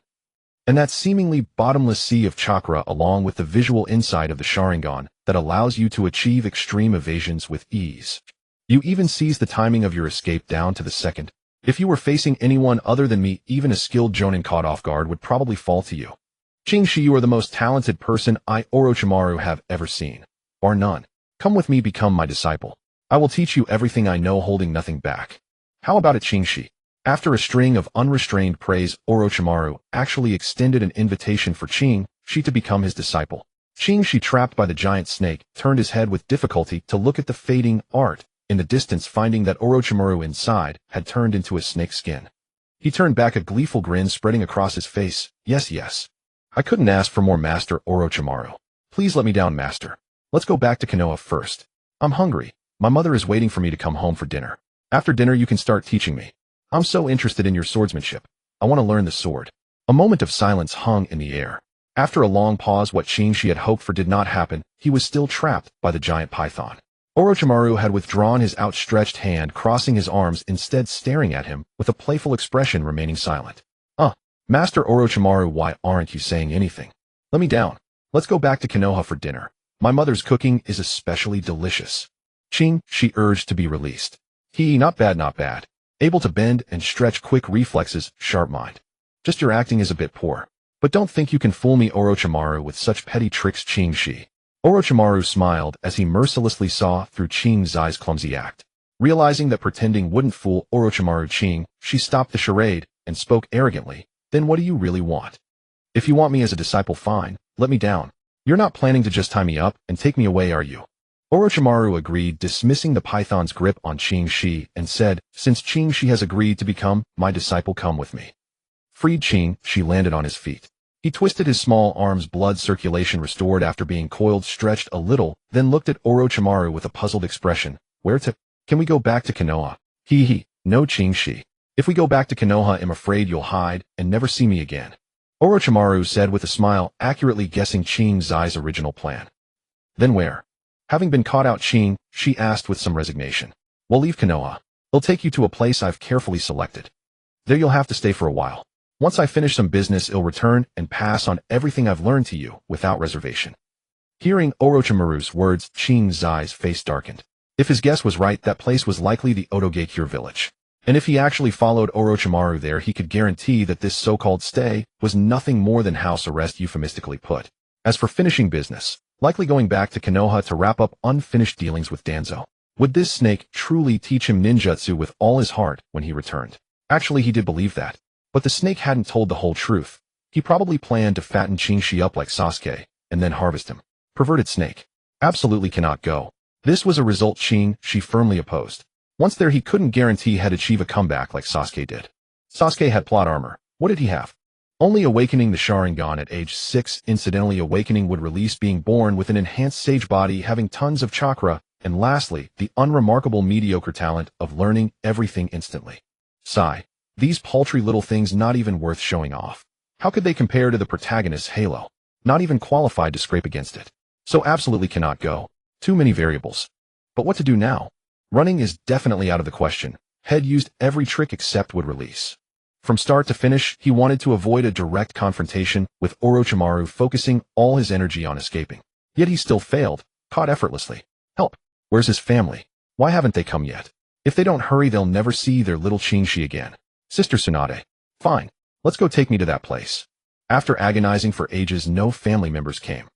And that seemingly bottomless sea of chakra, along with the visual insight of the Sharingan that allows you to achieve extreme evasions with ease. You even seize the timing of your escape down to the second. If you were facing anyone other than me, even a skilled jonin caught off guard would probably fall to you. Qingshi, you are the most talented person I, Orochimaru, have ever seen. Bar none. Come with me, become my disciple. I will teach you everything I know, holding nothing back. How about it, Qingshi? After a string of unrestrained praise, Orochimaru actually extended an invitation for Qingshi to become his disciple. Qingshi, trapped by the giant snake, turned his head with difficulty to look at the fading art in the distance, finding that Orochimaru inside had turned into a snake skin. He turned back, a gleeful grin spreading across his face. Yes. I couldn't ask for more, Master Orochimaru. Please let me down, master. Let's go back to Konoha first. I'm hungry. My mother is waiting for me to come home for dinner. After dinner you can start teaching me. I'm so interested in your swordsmanship. I want to learn the sword. A moment of silence hung in the air. After a long pause, what she had hoped for did not happen. He was still trapped by the giant python. Orochimaru had withdrawn his outstretched hand, crossing his arms, instead staring at him with a playful expression, remaining silent. Master Orochimaru, why aren't you saying anything? Let me down. Let's go back to Konoha for dinner. My mother's cooking is especially delicious. She urged to be released. Not bad, not bad. Able to bend and stretch, quick reflexes, sharp mind. Just your acting is a bit poor. But don't think you can fool me, Orochimaru, with such petty tricks, Shi. Orochimaru smiled as he mercilessly saw through Zai's clumsy act. Realizing that pretending wouldn't fool Orochimaru, she stopped the charade and spoke arrogantly. Then what do you really want? If you want me as a disciple, fine, let me down. You're not planning to just tie me up and take me away, are you? Orochimaru agreed, dismissing the python's grip on Shi, and said, since Shi has agreed to become my disciple, come with me. Freed Shi landed on his feet. He twisted his small arms, blood circulation restored after being coiled, stretched a little, then looked at Orochimaru with a puzzled expression. Where to? Can we go back to Konoha? No, Shi. If we go back to Konoha, I'm afraid you'll hide and never see me again. Orochimaru said with a smile, accurately guessing Zai's original plan. Then where? Having been caught out, she asked with some resignation. We'll leave Konoha. I'll take you to a place I've carefully selected. There you'll have to stay for a while. Once I finish some business, I'll return and pass on everything I've learned to you without reservation. Hearing Orochimaru's words, Zai's face darkened. If his guess was right, that place was likely the Hokage village. And if he actually followed Orochimaru there, he could guarantee that this so-called stay was nothing more than house arrest, euphemistically put. As for finishing business, likely going back to Konoha to wrap up unfinished dealings with Danzo. Would this snake truly teach him ninjutsu with all his heart when he returned? Actually, he did believe that. But the snake hadn't told the whole truth. He probably planned to fatten Shi up like Sasuke, and then harvest him. Perverted snake. Absolutely cannot go. This was a result she firmly opposed. Once there, he couldn't guarantee he'd achieve a comeback like Sasuke did. Sasuke had plot armor. What did he have? Only awakening the Sharingan at age 6. Incidentally, awakening would release being born with an enhanced sage body, having tons of chakra, and lastly, the unremarkable mediocre talent of learning everything instantly. Sigh. These paltry little things not even worth showing off. How could they compare to the protagonist's halo? Not even qualified to scrape against it. So absolutely cannot go. Too many variables. But what to do now? Running is definitely out of the question. Head used every trick except would release. From start to finish, he wanted to avoid a direct confrontation with Orochimaru, focusing all his energy on escaping. Yet he still failed, caught effortlessly. Help! Where's his family? Why haven't they come yet? If they don't hurry, they'll never see their little Shi again. Sister Tsunade. Fine. Let's go, take me to that place. After agonizing for ages, no family members came.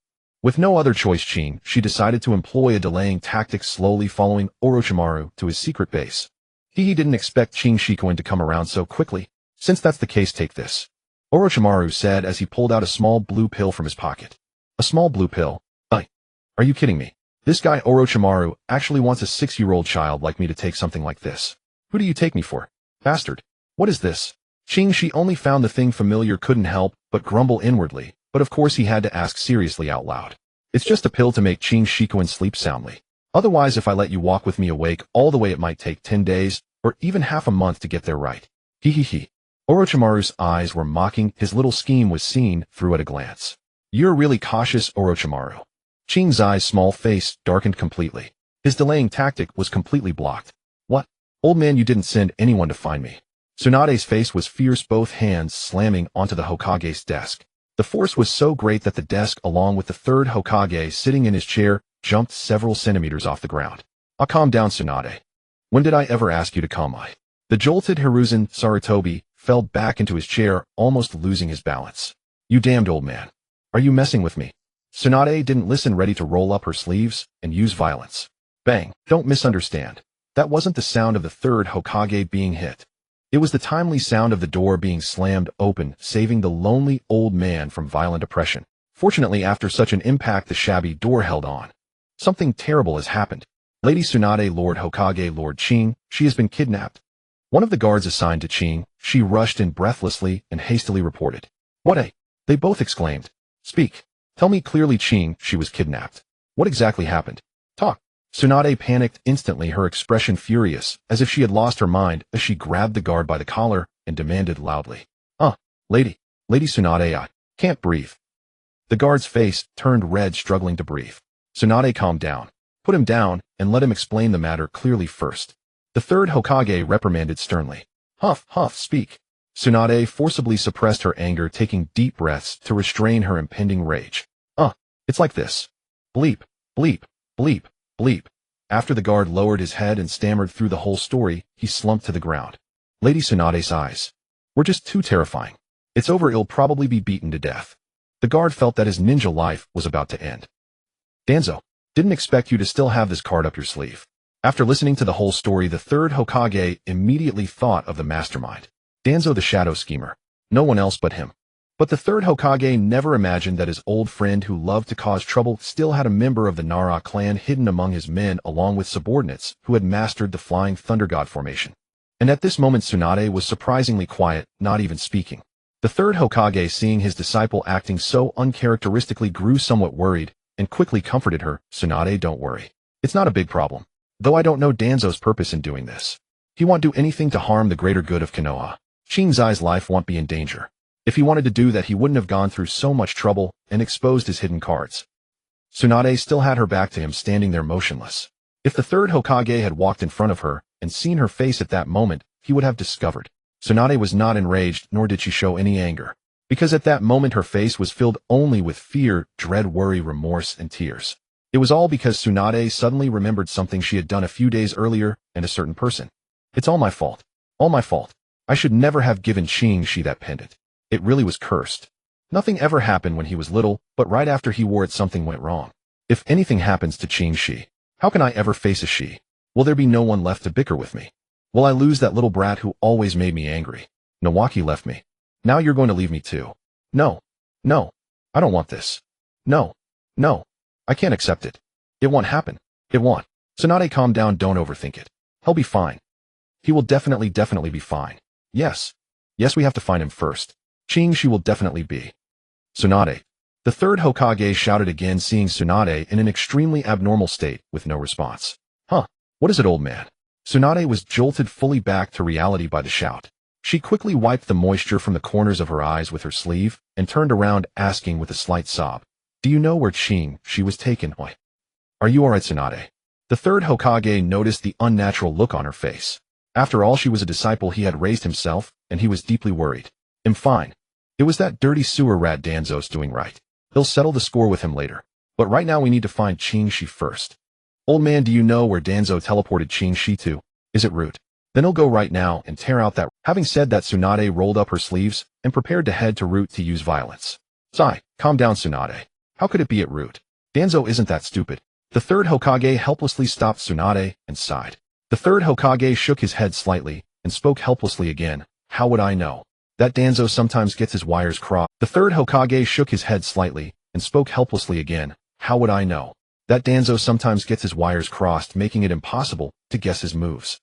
With no other choice, she decided to employ a delaying tactic, slowly following Orochimaru to his secret base. He didn't expect Shikoin to come around so quickly. Since that's the case, take this. Orochimaru said as he pulled out a small blue pill from his pocket. A small blue pill? Are you kidding me? This guy Orochimaru actually wants a 6-year-old child like me to take something like this. Who do you take me for? Bastard. What is this? She only found the thing familiar, couldn't help but grumble inwardly. But of course he had to ask seriously out loud. It's just a pill to make Shikoin sleep soundly. Otherwise, if I let you walk with me awake all the way, it might take 10 days, or even half a month to get there right. Orochimaru's eyes were mocking. His little scheme was seen through at a glance. You're really cautious, Orochimaru. Zai's small face darkened completely. His delaying tactic was completely blocked. What? Old man, you didn't send anyone to find me. Tsunade's face was fierce, both hands slamming onto the Hokage's desk. The force was so great that the desk, along with the third Hokage sitting in his chair, jumped several centimeters off the ground. Calm down, Tsunade. When did I ever ask you to calm? The jolted Hiruzen Sarutobi fell back into his chair, almost losing his balance. You damned old man. Are you messing with me? Tsunade didn't listen, ready to roll up her sleeves and use violence. Bang! Don't misunderstand. That wasn't the sound of the third Hokage being hit. It was the timely sound of the door being slammed open, saving the lonely old man from violent oppression. Fortunately, after such an impact, the shabby door held on. Something terrible has happened. Lady Tsunade, Lord Hokage, Lord Qing, she has been kidnapped. One of the guards assigned to Qing, she rushed in breathlessly and hastily reported. What a... They both exclaimed. Speak. Tell me clearly, Qing, she was kidnapped. What exactly happened? Talk. Tsunade panicked instantly, her expression furious, as if she had lost her mind, as she grabbed the guard by the collar and demanded loudly. Lady Tsunade, I can't breathe. The guard's face turned red, struggling to breathe. Tsunade calmed down. Put him down, and let him explain the matter clearly first. The third Hokage reprimanded sternly. Huff, speak. Tsunade forcibly suppressed her anger, taking deep breaths to restrain her impending rage. It's like this. Bleep, bleep, bleep, bleep. After the guard lowered his head and stammered through the whole story, he slumped to the ground. Lady Tsunade's eyes were just too terrifying. It's over, he'll probably be beaten to death. The guard felt that his ninja life was about to end. Danzo, didn't expect you to still have this card up your sleeve. After listening to the whole story, the third Hokage immediately thought of the mastermind. Danzo, the shadow schemer. No one else but him. But the third Hokage never imagined that his old friend who loved to cause trouble still had a member of the Nara clan hidden among his men, along with subordinates who had mastered the Flying Thunder God formation. And at this moment Tsunade was surprisingly quiet, not even speaking. The third Hokage, seeing his disciple acting so uncharacteristically, grew somewhat worried, and quickly comforted her. Tsunade, don't worry. It's not a big problem. Though I don't know Danzo's purpose in doing this. He won't do anything to harm the greater good of Konoha. Shinzai's life won't be in danger. If he wanted to do that, he wouldn't have gone through so much trouble and exposed his hidden cards. Tsunade still had her back to him, standing there motionless. If the third Hokage had walked in front of her and seen her face at that moment, he would have discovered. Tsunade was not enraged, nor did she show any anger. Because at that moment her face was filled only with fear, dread, worry, remorse, and tears. It was all because Tsunade suddenly remembered something she had done a few days earlier, and a certain person. It's all my fault. All my fault. I should never have given Qing that pendant. It really was cursed. Nothing ever happened when he was little, but right after he wore it something went wrong. If anything happens to Qing, how can I ever face a she? Will there be no one left to bicker with me? Will I lose that little brat who always made me angry? Nawaki left me. Now you're going to leave me too. No. I don't want this. No. I can't accept it. It won't happen. It won't. Tsunade, calm down, don't overthink it. He'll be fine. He will definitely be fine. Yes, we have to find him first. Qing, she will definitely be. Tsunade. The third Hokage shouted again, seeing Tsunade in an extremely abnormal state, with no response. What is it, old man? Tsunade was jolted fully back to reality by the shout. She quickly wiped the moisture from the corners of her eyes with her sleeve, and turned around, asking with a slight sob. Do you know where Qing, she was taken? Are you alright, Tsunade? The third Hokage noticed the unnatural look on her face. After all, she was a disciple he had raised himself, and he was deeply worried. I'm fine. It was that dirty sewer rat Danzo's doing right. He'll settle the score with him later. But right now we need to find Qing first. Old man, do you know where Danzo teleported Qing to? Is it root? Then he'll go right now and tear out that. Having said that, Tsunade rolled up her sleeves and prepared to head to root to use violence. Sigh, calm down, Tsunade. How could it be at root? Danzo isn't that stupid. The third Hokage helplessly stopped Tsunade and sighed. The third Hokage shook his head slightly and spoke helplessly again. How would I know? That Danzo sometimes gets his wires crossed. The third Hokage shook his head slightly and spoke helplessly again. How would I know? That Danzo sometimes gets his wires crossed, making it impossible to guess his moves.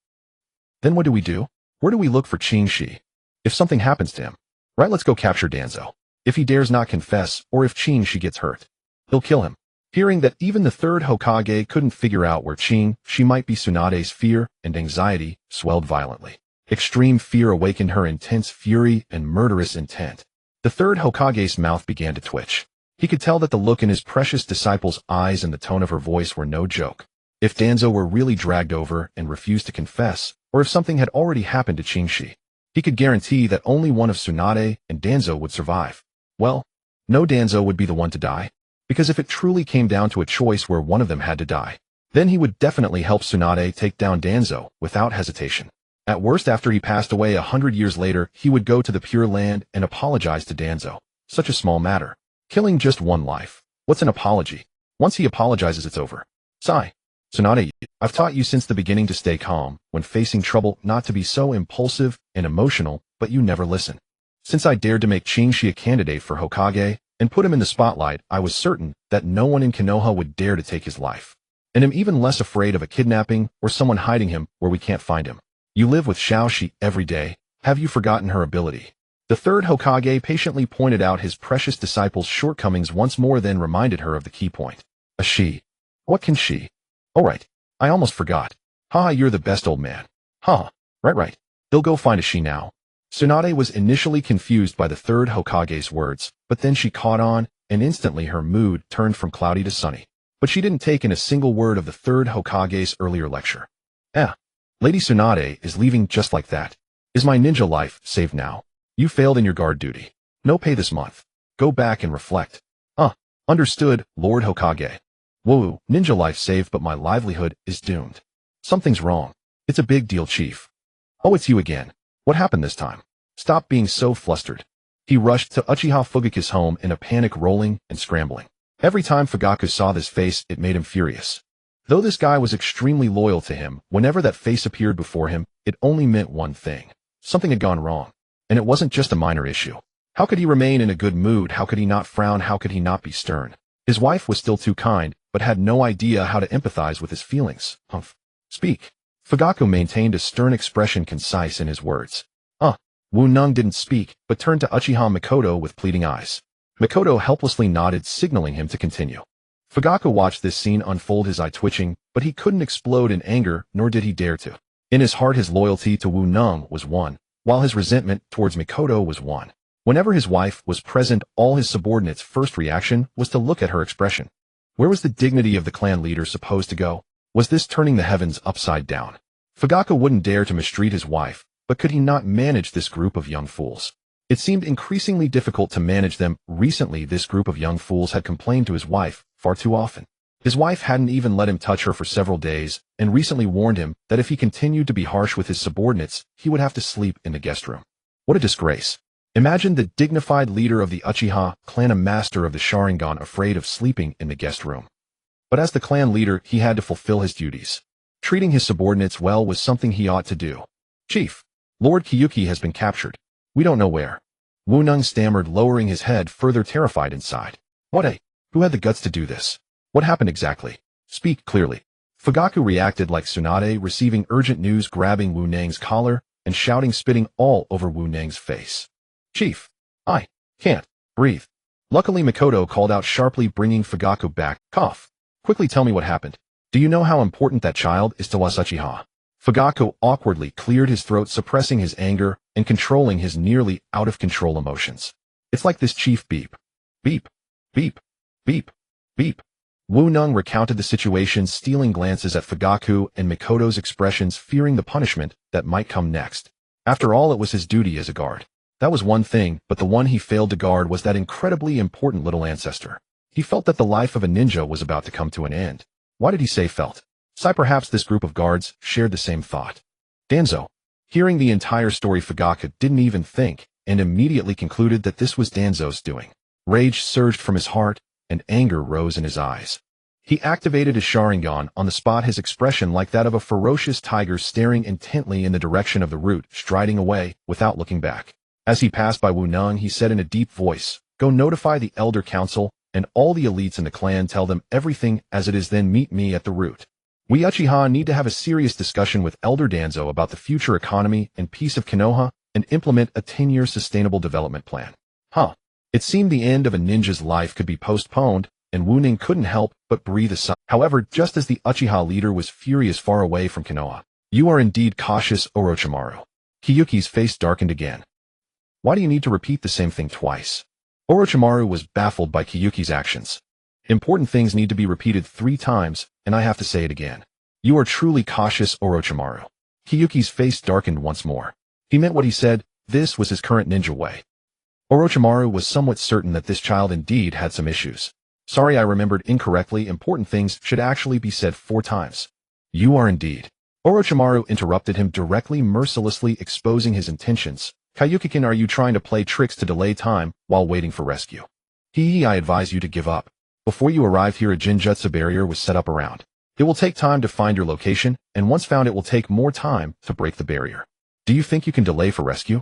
Then what do we do? Where do we look for Qing? If something happens to him. Right, let's go capture Danzo. If he dares not confess, or if Qing gets hurt, he'll kill him. Hearing that even the third Hokage couldn't figure out where Qing might be, Tsunade's fear and anxiety swelled violently. Extreme fear awakened her intense fury and murderous intent. The third Hokage's mouth began to twitch. He could tell that the look in his precious disciple's eyes and the tone of her voice were no joke. If Danzo were really dragged over and refused to confess, or if something had already happened to Qing, he could guarantee that only one of Tsunade and Danzo would survive. Well, no, Danzo would be the one to die. Because if it truly came down to a choice where one of them had to die, then he would definitely help Tsunade take down Danzo without hesitation. At worst, after he passed away 100 years later, he would go to the Pure Land and apologize to Danzo. Such a small matter. Killing just one life. What's an apology? Once he apologizes, it's over. Sigh. Tsunade, I've taught you since the beginning to stay calm when facing trouble, not to be so impulsive and emotional, but you never listen. Since I dared to make Qing a candidate for Hokage and put him in the spotlight, I was certain that no one in Konoha would dare to take his life. And am even less afraid of a kidnapping or someone hiding him where we can't find him. You live with Xiaoxi every day. Have you forgotten her ability? The third Hokage patiently pointed out his precious disciple's shortcomings once more, then reminded her of the key point. A she. What can she? Oh right, I almost forgot. Haha, you're the best old man. Haha, right. They'll go find a she now. Tsunade was initially confused by the third Hokage's words, but then she caught on, and instantly her mood turned from cloudy to sunny. But she didn't take in a single word of the third Hokage's earlier lecture. Lady Tsunade is leaving just like that. Is my ninja life saved now? You failed in your guard duty. No pay this month. Go back and reflect. Understood, Lord Hokage. Whoa, ninja life saved, but my livelihood is doomed. Something's wrong. It's a big deal, Chief. Oh, it's you again. What happened this time? Stop being so flustered. He rushed to Uchiha Fugaku's home in a panic, rolling and scrambling. Every time Fugaku saw this face, it made him furious. Though this guy was extremely loyal to him, whenever that face appeared before him, it only meant one thing. Something had gone wrong. And it wasn't just a minor issue. How could he remain in a good mood? How could he not frown? How could he not be stern? His wife was still too kind, but had no idea how to empathize with his feelings. Speak. Fugaku maintained a stern expression, concise in his words. Wu Nung didn't speak, but turned to Uchiha Mikoto with pleading eyes. Mikoto helplessly nodded, signaling him to continue. Fugaku watched this scene unfold, his eye twitching, but he couldn't explode in anger, nor did he dare to. In his heart, his loyalty to Wu Nung was one, while his resentment towards Mikoto was one. Whenever his wife was present, all his subordinates' first reaction was to look at her expression. Where was the dignity of the clan leader supposed to go? Was this turning the heavens upside down? Fugaku wouldn't dare to mistreat his wife, but could he not manage this group of young fools? It seemed increasingly difficult to manage them. Recently, this group of young fools had complained to his wife far too often. His wife hadn't even let him touch her for several days, and recently warned him that if he continued to be harsh with his subordinates, he would have to sleep in the guest room. What a disgrace. Imagine the dignified leader of the Uchiha Clan, a master of the Sharingan, afraid of sleeping in the guest room. But as the clan leader, he had to fulfill his duties. Treating his subordinates well was something he ought to do. Chief, Lord Kyuki has been captured. We don't know where. Wu Nung stammered, lowering his head, further terrified inside. Who had the guts to do this? What happened exactly? Speak clearly. Fugaku reacted like Tsunade receiving urgent news, grabbing Wu Nang's collar and shouting, spitting all over Wu Nang's face. Chief, I can't breathe. Luckily, Mikoto called out sharply, bringing Fugaku back. Cough. Quickly tell me what happened. Do you know how important that child is to us Uchiha? Fugaku awkwardly cleared his throat, suppressing his anger and controlling his nearly out-of-control emotions. It's like this, Chief. Beep. Beep. Beep. Beep. Beep. Wu Nung recounted the situation, stealing glances at Fugaku and Mikoto's expressions, fearing the punishment that might come next. After all, it was his duty as a guard. That was one thing, but the one he failed to guard was that incredibly important little ancestor. He felt that the life of a ninja was about to come to an end. Why did he say felt? Perhaps this group of guards shared the same thought. Danzo. Hearing the entire story, Fugaku didn't even think, and immediately concluded that this was Danzo's doing. Rage surged from his heart, and anger rose in his eyes. He activated his Sharingan on the spot, his expression like that of a ferocious tiger, staring intently in the direction of the route, striding away without looking back. As he passed by Wu Nung, he said in a deep voice, "Go notify the Elder Council and all the elites in the clan, tell them everything as it is, then meet me at the route. We Uchiha need to have a serious discussion with Elder Danzo about the future economy and peace of Konoha and implement a 10-year sustainable development plan." It seemed the end of a ninja's life could be postponed, and Wu Nung couldn't help but breathe a sigh. However, just as the Uchiha leader was furious far away from Konoha, "You are indeed cautious, Orochimaru." Kyuki's face darkened again. "Why do you need to repeat the same thing twice?" Orochimaru was baffled by Kyuki's actions. "Important things need to be repeated 3 times, and I have to say it again. You are truly cautious, Orochimaru." Kyuki's face darkened once more. He meant what he said. This was his current ninja way. Orochimaru was somewhat certain that this child indeed had some issues. "Sorry, I remembered incorrectly. Important things should actually be said 4 times. You are indeed." Orochimaru interrupted him directly, mercilessly exposing his intentions. "Kyuki-kun, are you trying to play tricks to delay time while waiting for rescue? I advise you to give up. Before you arrived here, a Jinjutsu barrier was set up around. It will take time to find your location, and once found it will take more time to break the barrier. Do you think you can delay for rescue?"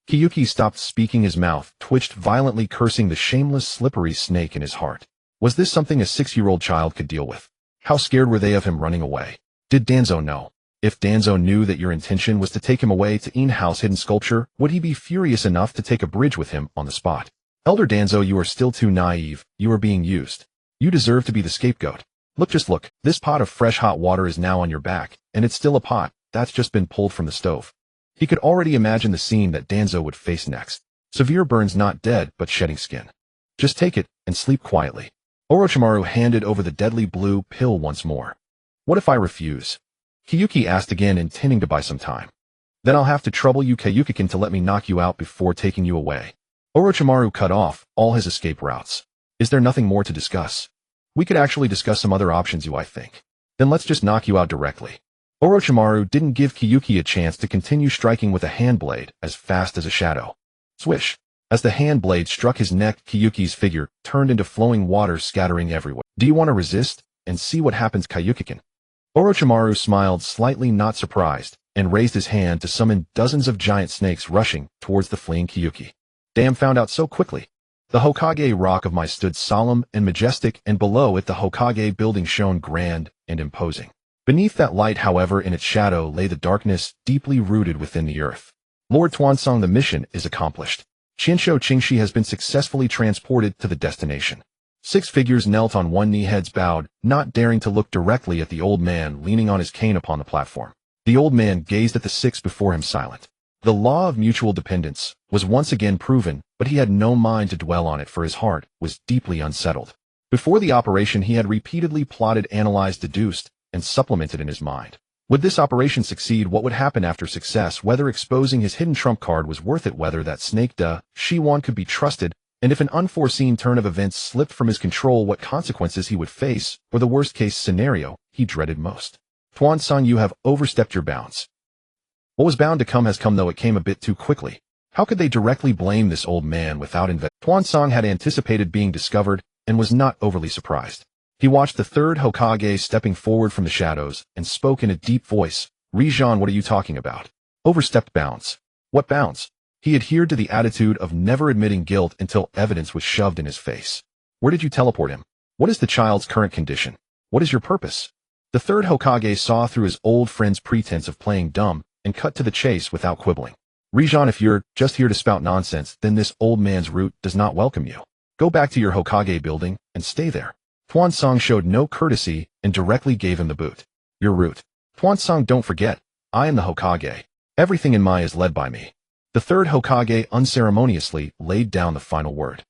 Kyuki stopped speaking, his mouth twitched violently, cursing the shameless, slippery snake in his heart. Was this something a 6-year-old child could deal with? How scared were they of him running away? Did Danzo know? If Danzo knew that your intention was to take him away to in-house hidden sculpture, would he be furious enough to take a bridge with him on the spot? Elder Danzo, you are still too naive. You are being used. You deserve to be the scapegoat. Look, just look. This pot of fresh hot water is now on your back, and it's still a pot that's just been pulled from the stove. He could already imagine the scene that Danzo would face next. Severe burns, not dead, but shedding skin. Just take it and sleep quietly. Orochimaru handed over the deadly blue pill once more. What if I refuse? Hyūga asked again, intending to buy some time. Then I'll have to trouble you Hyūga to let me knock you out before taking you away. Orochimaru cut off all his escape routes. Is there nothing more to discuss? We could actually discuss some other options, I think. Then let's just knock you out directly. Orochimaru didn't give Hyūga a chance to continue striking with a hand blade as fast as a shadow. Swish. As the hand blade struck his neck, Hyūga's figure turned into flowing water scattering everywhere. Do you want to resist and see what happens, Hyūga? Orochimaru smiled slightly, not surprised, and raised his hand to summon dozens of giant snakes rushing towards the fleeing Hyūga. Damn, found out so quickly. The Hokage rock of my stood solemn and majestic, and below it the Hokage building shone grand and imposing. Beneath that light, however, in its shadow lay the darkness deeply rooted within the earth. Lord Tuansong, the mission is accomplished. Qinsho Qingshi has been successfully transported to the destination. 6 figures knelt on one knee, heads bowed, not daring to look directly at the old man leaning on his cane upon the platform. The old man gazed at the 6 before him, silent. The law of mutual dependence was once again proven, but he had no mind to dwell on it, for his heart was deeply unsettled. Before the operation he had repeatedly plotted, analyzed, deduced, and supplemented in his mind. Would this operation succeed? What would happen after success? Whether exposing his hidden trump card was worth it, whether that snake Shi-wan could be trusted, and if an unforeseen turn of events slipped from his control, what consequences he would face, or the worst-case scenario he dreaded most. Tuansong, you have overstepped your bounds. What was bound to come has come, though it came a bit too quickly. How could they directly blame this old man without Tuansong had anticipated being discovered and was not overly surprised. He watched the 3rd Hokage stepping forward from the shadows and spoke in a deep voice. Rijan, what are you talking about? Overstepped bounds. What bounds? He adhered to the attitude of never admitting guilt until evidence was shoved in his face. Where did you teleport him? What is the child's current condition? What is your purpose? The 3rd Hokage saw through his old friend's pretense of playing dumb and cut to the chase without quibbling. Rijan, if you're just here to spout nonsense, then this old man's root does not welcome you. Go back to your Hokage building and stay there. Tuansong showed no courtesy and directly gave him the boot. Your root. Tuansong, don't forget, I am the Hokage. Everything in Mai is led by me. The 3rd Hokage unceremoniously laid down the final word.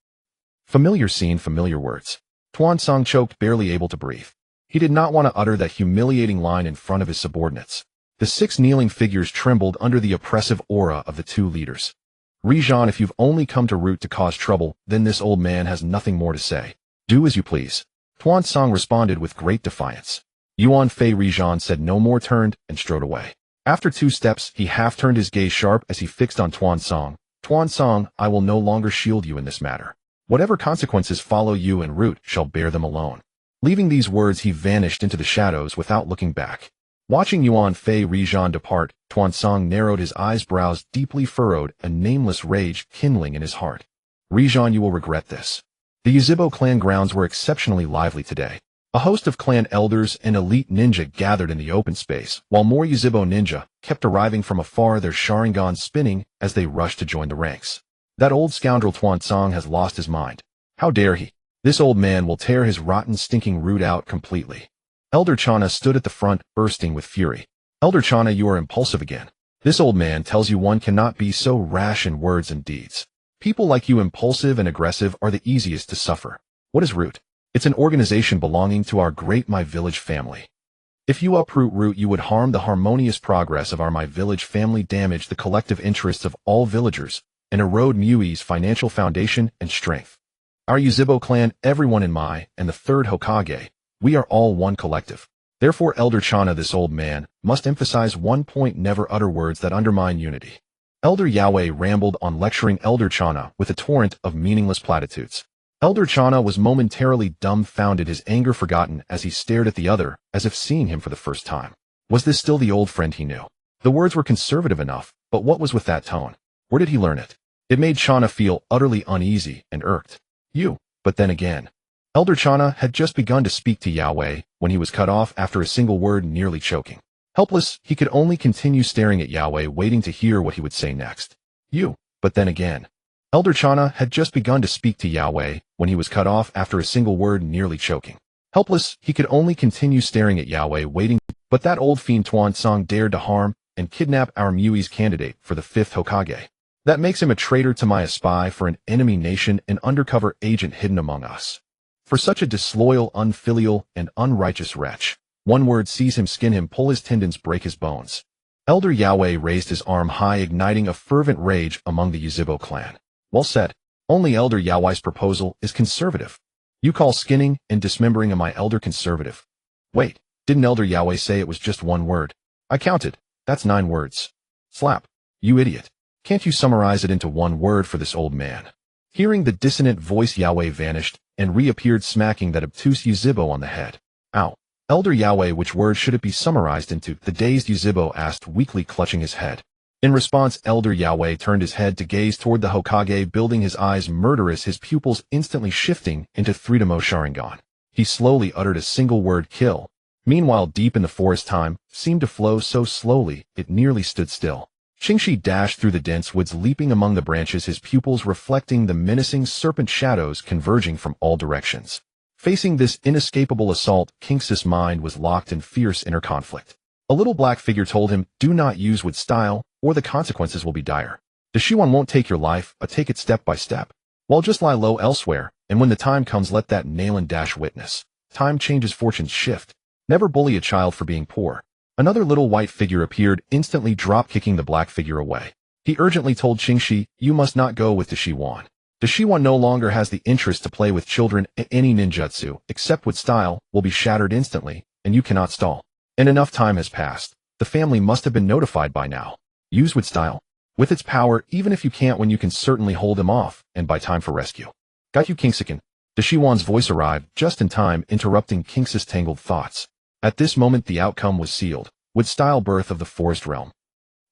Familiar scene, familiar words. Tuansong choked, barely able to breathe. He did not want to utter that humiliating line in front of his subordinates. The 6 kneeling figures trembled under the oppressive aura of the 2 leaders. Rijan, if you've only come to root to cause trouble, then this old man has nothing more to say. Do as you please. Tuansong responded with great defiance. Yuan Fei. Rijan said no more, turned and strode away. After 2 steps, he half turned his gaze sharp as he fixed on Tuansong. Tuansong, I will no longer shield you in this matter. Whatever consequences follow, you and Root shall bear them alone. Leaving these words, he vanished into the shadows without looking back. Watching Yuan Fei Rijan depart, Tuansong narrowed his eyes, brows deeply furrowed, a nameless rage kindling in his heart. Rijan, you will regret this. The Yuzhibo clan grounds were exceptionally lively today. A host of clan elders and elite ninja gathered in the open space, while more Yuzhibo ninja kept arriving from afar, their Sharingan spinning as they rushed to join the ranks. That old scoundrel Tuansong has lost his mind. How dare he? This old man will tear his rotten, stinking root out completely. Elder Channa stood at the front, bursting with fury. Elder Channa, you are impulsive again. This old man tells you one cannot be so rash in words and deeds. People like you, impulsive and aggressive, are the easiest to suffer. What is Root? It's an organization belonging to our great My Village family. If you uproot Root, you would harm the harmonious progress of our My Village family, damage the collective interests of all villagers, and erode Mui's financial foundation and strength. Our Yuzhibo clan, everyone in Mai, and the 3rd Hokage, we are all one collective. Therefore, Elder Channa, this old man, must emphasize one point: never utter words that undermine unity. Elder Yahweh rambled on, lecturing Elder Channa with a torrent of meaningless platitudes. Elder Channa was momentarily dumbfounded, his anger forgotten as he stared at the other, as if seeing him for the first time. Was this still the old friend he knew? The words were conservative enough, but what was with that tone? Where did he learn it? It made Channa feel utterly uneasy and irked. But then again. Elder Channa had just begun to speak to Yahweh when he was cut off after a single word, nearly choking. Helpless, he could only continue staring at Yahweh, waiting to hear what he would say next. But then again. Elder Chana had just begun to speak to Yahweh when he was cut off after a single word, nearly choking. Helpless, he could only continue staring at Yahweh, waiting, but that old fiend Tuan Song dared to harm and kidnap our Mui's candidate for the 5th Hokage. That makes him a traitor to my, a spy for an enemy nation, an undercover agent hidden among us. For such a disloyal, unfilial, and unrighteous wretch, one word sees him, skin him, pull his tendons, break his bones. Elder Yahweh raised his arm high, igniting a fervent rage among the Uchiha clan. Well said. Only Elder Yahweh's proposal is conservative. You call skinning and dismembering of my elder conservative? Wait, didn't Elder Yahweh say it was just one word? I counted. That's 9 words. Slap. You idiot. Can't you summarize it into one word for this old man? Hearing the dissonant voice, Yahweh vanished and reappeared, smacking that obtuse Uchiha on the head. Ow. Elder Yahweh, which word should it be summarized into? The dazed Uchiha asked, weakly clutching his head. In response, Elder Yahweh turned his head to gaze toward the Hokage, building his eyes murderous, his pupils instantly shifting into 3-mo Sharingan. He slowly uttered a single word, kill. Meanwhile, deep in the forest, time seemed to flow so slowly, it nearly stood still. Qingshi dashed through the dense woods, leaping among the branches, his pupils reflecting the menacing serpent shadows converging from all directions. Facing this inescapable assault, Kingsis' mind was locked in fierce inner conflict. A little black figure told him, do not use with style, or the consequences will be dire. The Shiwan won't take your life, but take it step by step. Well, just lie low elsewhere, and when the time comes, let that nail and dash witness. Time changes, fortunes shift. Never bully a child for being poor. Another little white figure appeared, instantly drop-kicking the black figure away. He urgently told Qingshi, you must not go with the Shiwan. The Shiwan no longer has the interest to play with children. Any ninjutsu, except with style, will be shattered instantly, and you cannot stall. And enough time has passed. The family must have been notified by now. Use with style. With its power, even if you can't win, you can certainly hold him off, and buy time for rescue. Got you, Kingsiken. The Shiwan's voice arrived just in time, interrupting Kingsis' tangled thoughts. At this moment, the outcome was sealed. With style, birth of the forest realm.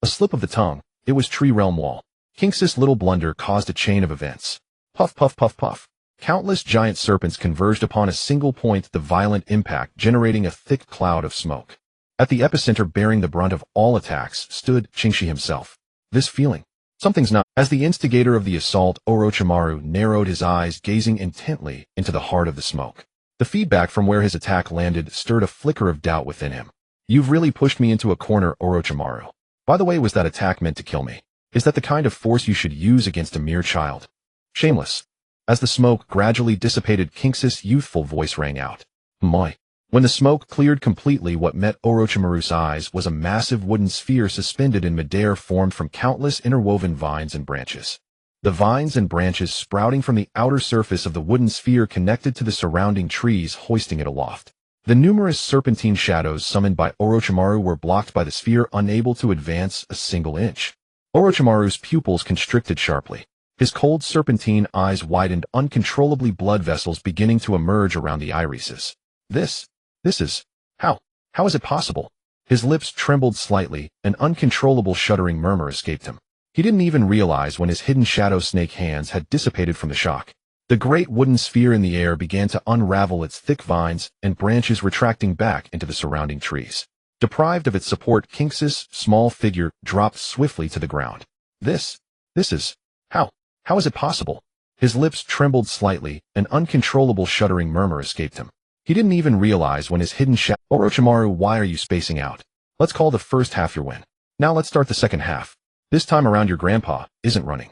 A slip of the tongue, it was tree realm wall. Kingsis' little blunder caused a chain of events. Puff, puff, puff, puff. Countless giant serpents converged upon a single point, the violent impact generating a thick cloud of smoke. At the epicenter, bearing the brunt of all attacks, stood Qingshi himself. This feeling. Something's not. As the instigator of the assault, Orochimaru narrowed his eyes, gazing intently into the heart of the smoke. The feedback from where his attack landed stirred a flicker of doubt within him. You've really pushed me into a corner, Orochimaru. By the way, was that attack meant to kill me? Is that the kind of force you should use against a mere child? Shameless. As the smoke gradually dissipated, Kingsis' youthful voice rang out. Moi. When the smoke cleared completely, what met Orochimaru's eyes was a massive wooden sphere suspended in midair, formed from countless interwoven vines and branches. The vines and branches sprouting from the outer surface of the wooden sphere connected to the surrounding trees, hoisting it aloft. The numerous serpentine shadows summoned by Orochimaru were blocked by the sphere, unable to advance a single inch. Orochimaru's pupils constricted sharply. His cold serpentine eyes widened, uncontrollably, blood vessels beginning to emerge around the irises. This is... How is it possible? His lips trembled slightly, an uncontrollable shuddering murmur escaped him. He didn't even realize when his hidden shadow snake hands had dissipated from the shock. The great wooden sphere in the air began to unravel, its thick vines and branches retracting back into the surrounding trees. Deprived of its support, Kingsis' small figure dropped swiftly to the ground. This is... How is it possible? His lips trembled slightly, an uncontrollable shuddering murmur escaped him. He didn't even realize when his hidden shadow... Orochimaru, why are you spacing out? Let's call the first half your win. Now let's start the second half. This time around, your grandpa isn't running.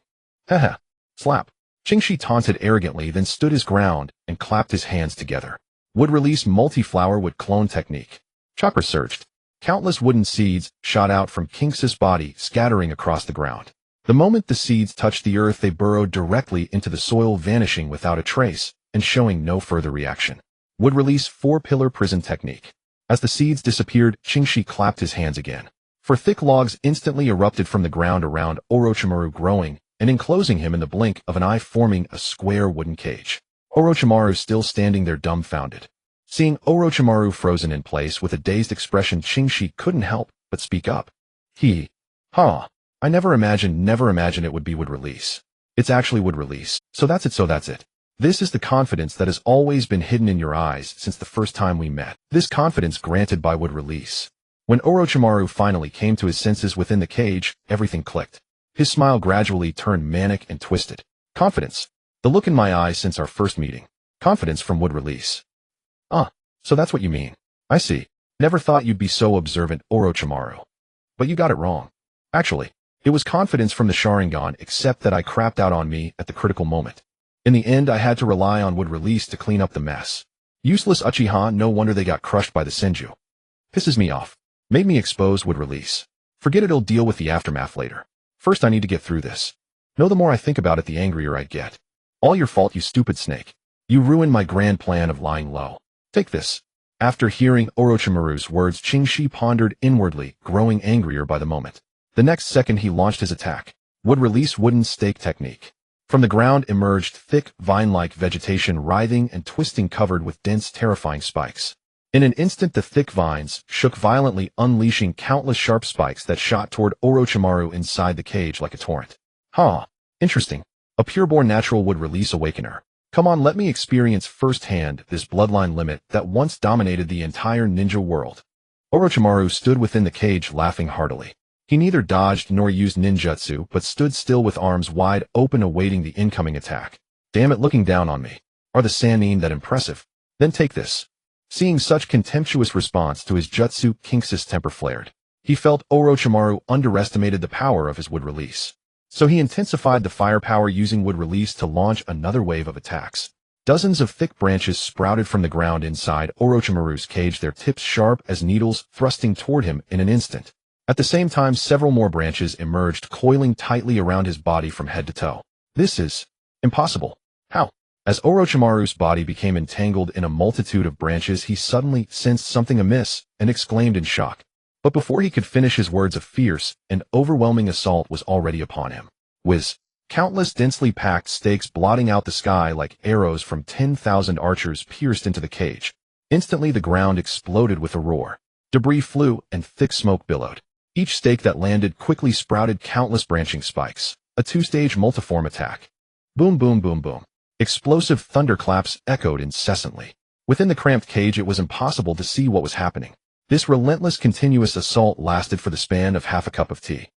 Haha. Slap. Qingshi taunted arrogantly, then stood his ground and clapped his hands together. Would release multi-flower wood clone technique. Chakra surged. Countless wooden seeds shot out from Kingsis' body, scattering across the ground. The moment the seeds touched the earth, they burrowed directly into the soil, vanishing without a trace and showing no further reaction. Would release 4-pillar prison technique. As the seeds disappeared, Qingshi clapped his hands again. For thick logs instantly erupted from the ground around Orochimaru, growing and enclosing him in the blink of an eye, forming a square wooden cage. Orochimaru still standing there dumbfounded. Seeing Orochimaru frozen in place with a dazed expression, Qingshi couldn't help but speak up. I never imagined it would release. It's actually would release. So that's it. This is the confidence that has always been hidden in your eyes since the first time we met. This confidence granted by would release. When Orochimaru finally came to his senses within the cage, everything clicked. His smile gradually turned manic and twisted. Confidence. The look in my eyes since our first meeting. Confidence from wood release. So that's what you mean. I see. Never thought you'd be so observant, Orochimaru. But you got it wrong. Actually, it was confidence from the Sharingan, except that I crapped out on me at the critical moment. In the end, I had to rely on wood release to clean up the mess. Useless Uchiha, no wonder they got crushed by the Senju. Pisses me off. Made me expose wood release. Forget it, I'll deal with the aftermath later. First I need to get through this. No, the more I think about it, the angrier I get. All your fault, you stupid snake. You ruined my grand plan of lying low. Take this. After hearing Orochimaru's words, Qingshi pondered inwardly, growing angrier by the moment. The next second he launched his attack. Wood release wooden stake technique. From the ground emerged thick, vine-like vegetation writhing and twisting covered with dense, terrifying spikes. In an instant the thick vines shook violently, unleashing countless sharp spikes that shot toward Orochimaru inside the cage like a torrent. Interesting. A pureborn natural wood release awakener. Come on, let me experience firsthand this bloodline limit that once dominated the entire ninja world. Orochimaru stood within the cage laughing heartily. He neither dodged nor used ninjutsu, but stood still with arms wide open awaiting the incoming attack. Damn it, looking down on me. Are the Sannin that impressive? Then take this. Seeing such contemptuous response to his jutsu, King's temper flared. He felt Orochimaru underestimated the power of his wood release. So he intensified the firepower using wood release to launch another wave of attacks. Dozens of thick branches sprouted from the ground inside Orochimaru's cage, their tips sharp as needles, thrusting toward him in an instant. At the same time, several more branches emerged, coiling tightly around his body from head to toe. This is impossible. How? As Orochimaru's body became entangled in a multitude of branches, he suddenly sensed something amiss and exclaimed in shock. But before he could finish his words, a fierce and overwhelming assault was already upon him. Whiz! Countless densely packed stakes blotting out the sky like arrows from 10,000 archers pierced into the cage. Instantly the ground exploded with a roar. Debris flew and thick smoke billowed. Each stake that landed quickly sprouted countless branching spikes. A two-stage multiform attack. Boom, boom, boom, boom. Explosive thunderclaps echoed incessantly. Within the cramped cage it was impossible to see what was happening. This relentless continuous assault lasted for the span of half a cup of tea.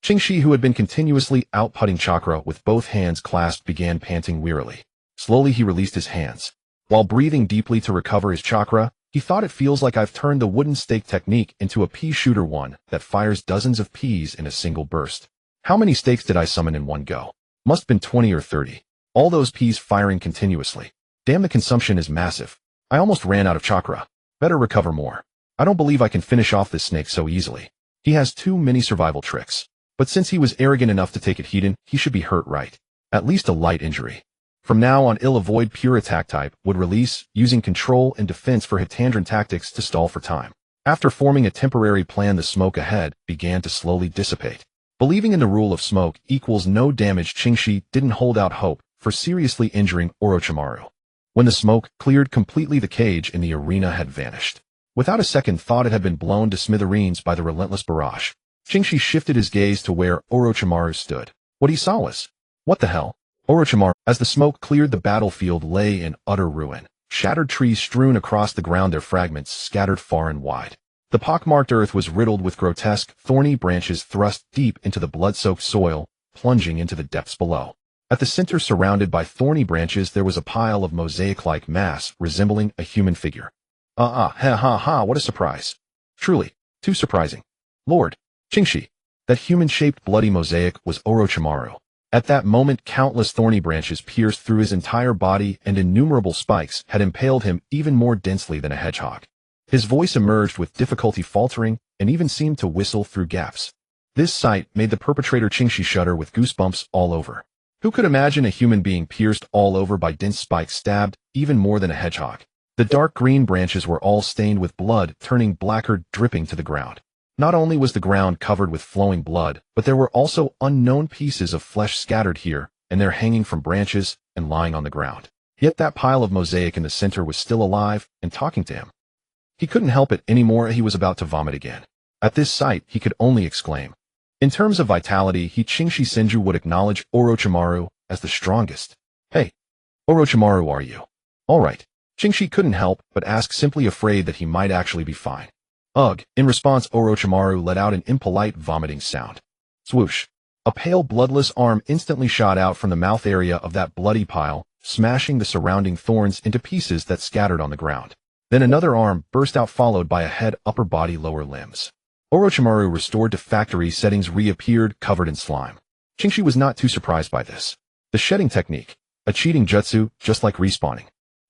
Qingshi, who had been continuously outputting chakra with both hands clasped, began panting wearily. Slowly he released his hands. While breathing deeply to recover his chakra, he thought, it feels like I've turned the wooden stake technique into a pea shooter, one that fires dozens of peas in a single burst. How many stakes did I summon in one go? Must been 20 or 30. All those peas firing continuously. Damn, the consumption is massive. I almost ran out of chakra. Better recover more. I don't believe I can finish off this snake so easily. He has too many survival tricks. But since he was arrogant enough to take it heathen, he should be hurt, right? At least a light injury. From now on, I'll avoid pure attack type, would release, using control and defense for Hitandran tactics to stall for time. After forming a temporary plan, the smoke ahead began to slowly dissipate. Believing in the rule of smoke equals no damage, Qingshi didn't hold out hope for seriously injuring Orochimaru. When the smoke cleared completely, the cage in the arena had vanished. Without a second thought, it had been blown to smithereens by the relentless barrage. Qingshi shifted his gaze to where Orochimaru stood. What he saw was, what the hell? Orochimaru, as the smoke cleared, the battlefield lay in utter ruin. Shattered trees strewn across the ground, their fragments scattered far and wide. The pockmarked earth was riddled with grotesque, thorny branches thrust deep into the blood-soaked soil, plunging into the depths below. At the center, surrounded by thorny branches, there was a pile of mosaic-like mass resembling a human figure. What a surprise. Truly, too surprising. Lord Qingshi, that human-shaped bloody mosaic was Orochimaru. At that moment, countless thorny branches pierced through his entire body, and innumerable spikes had impaled him even more densely than a hedgehog. His voice emerged with difficulty, faltering, and even seemed to whistle through gaps. This sight made the perpetrator Qingshi shudder with goosebumps all over. Who could imagine a human being pierced all over by dense spikes, stabbed even more than a hedgehog? The dark green branches were all stained with blood, turning blacker, dripping to the ground. Not only was the ground covered with flowing blood, but there were also unknown pieces of flesh scattered here and there, hanging from branches and lying on the ground. Yet that pile of mosaic in the center was still alive and talking to him. He couldn't help it anymore. He was about to vomit again. At this sight, he could only exclaim. In terms of vitality, Qingshi Senju would acknowledge Orochimaru as the strongest. Hey, Orochimaru, are you all right? Qingshi couldn't help but ask, simply afraid that he might actually be fine. Ugh. In response, Orochimaru let out an impolite vomiting sound. Swoosh. A pale bloodless arm instantly shot out from the mouth area of that bloody pile, smashing the surrounding thorns into pieces that scattered on the ground. Then another arm burst out, followed by a head, upper body, lower limbs. Orochimaru, restored to factory settings, reappeared covered in slime. Qingxi was not too surprised by this. The shedding technique, a cheating jutsu, just like respawning.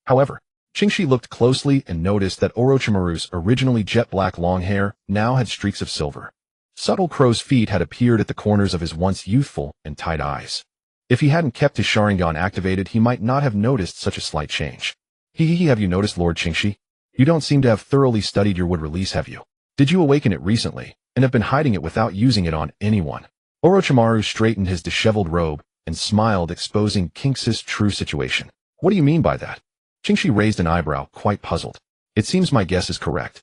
However, Qingxi looked closely and noticed that Orochimaru's originally jet black long hair now had streaks of silver. Subtle crow's feet had appeared at the corners of his once youthful and tight eyes. If he hadn't kept his Sharingan activated, he might not have noticed such a slight change. Have you noticed, Lord Qingxi? You don't seem to have thoroughly studied your wood release, have you? Did you awaken it recently, and have been hiding it without using it on anyone? Orochimaru straightened his disheveled robe and smiled, exposing Qingxi's true situation. What do you mean by that? Qingxi raised an eyebrow, quite puzzled. It seems my guess is correct.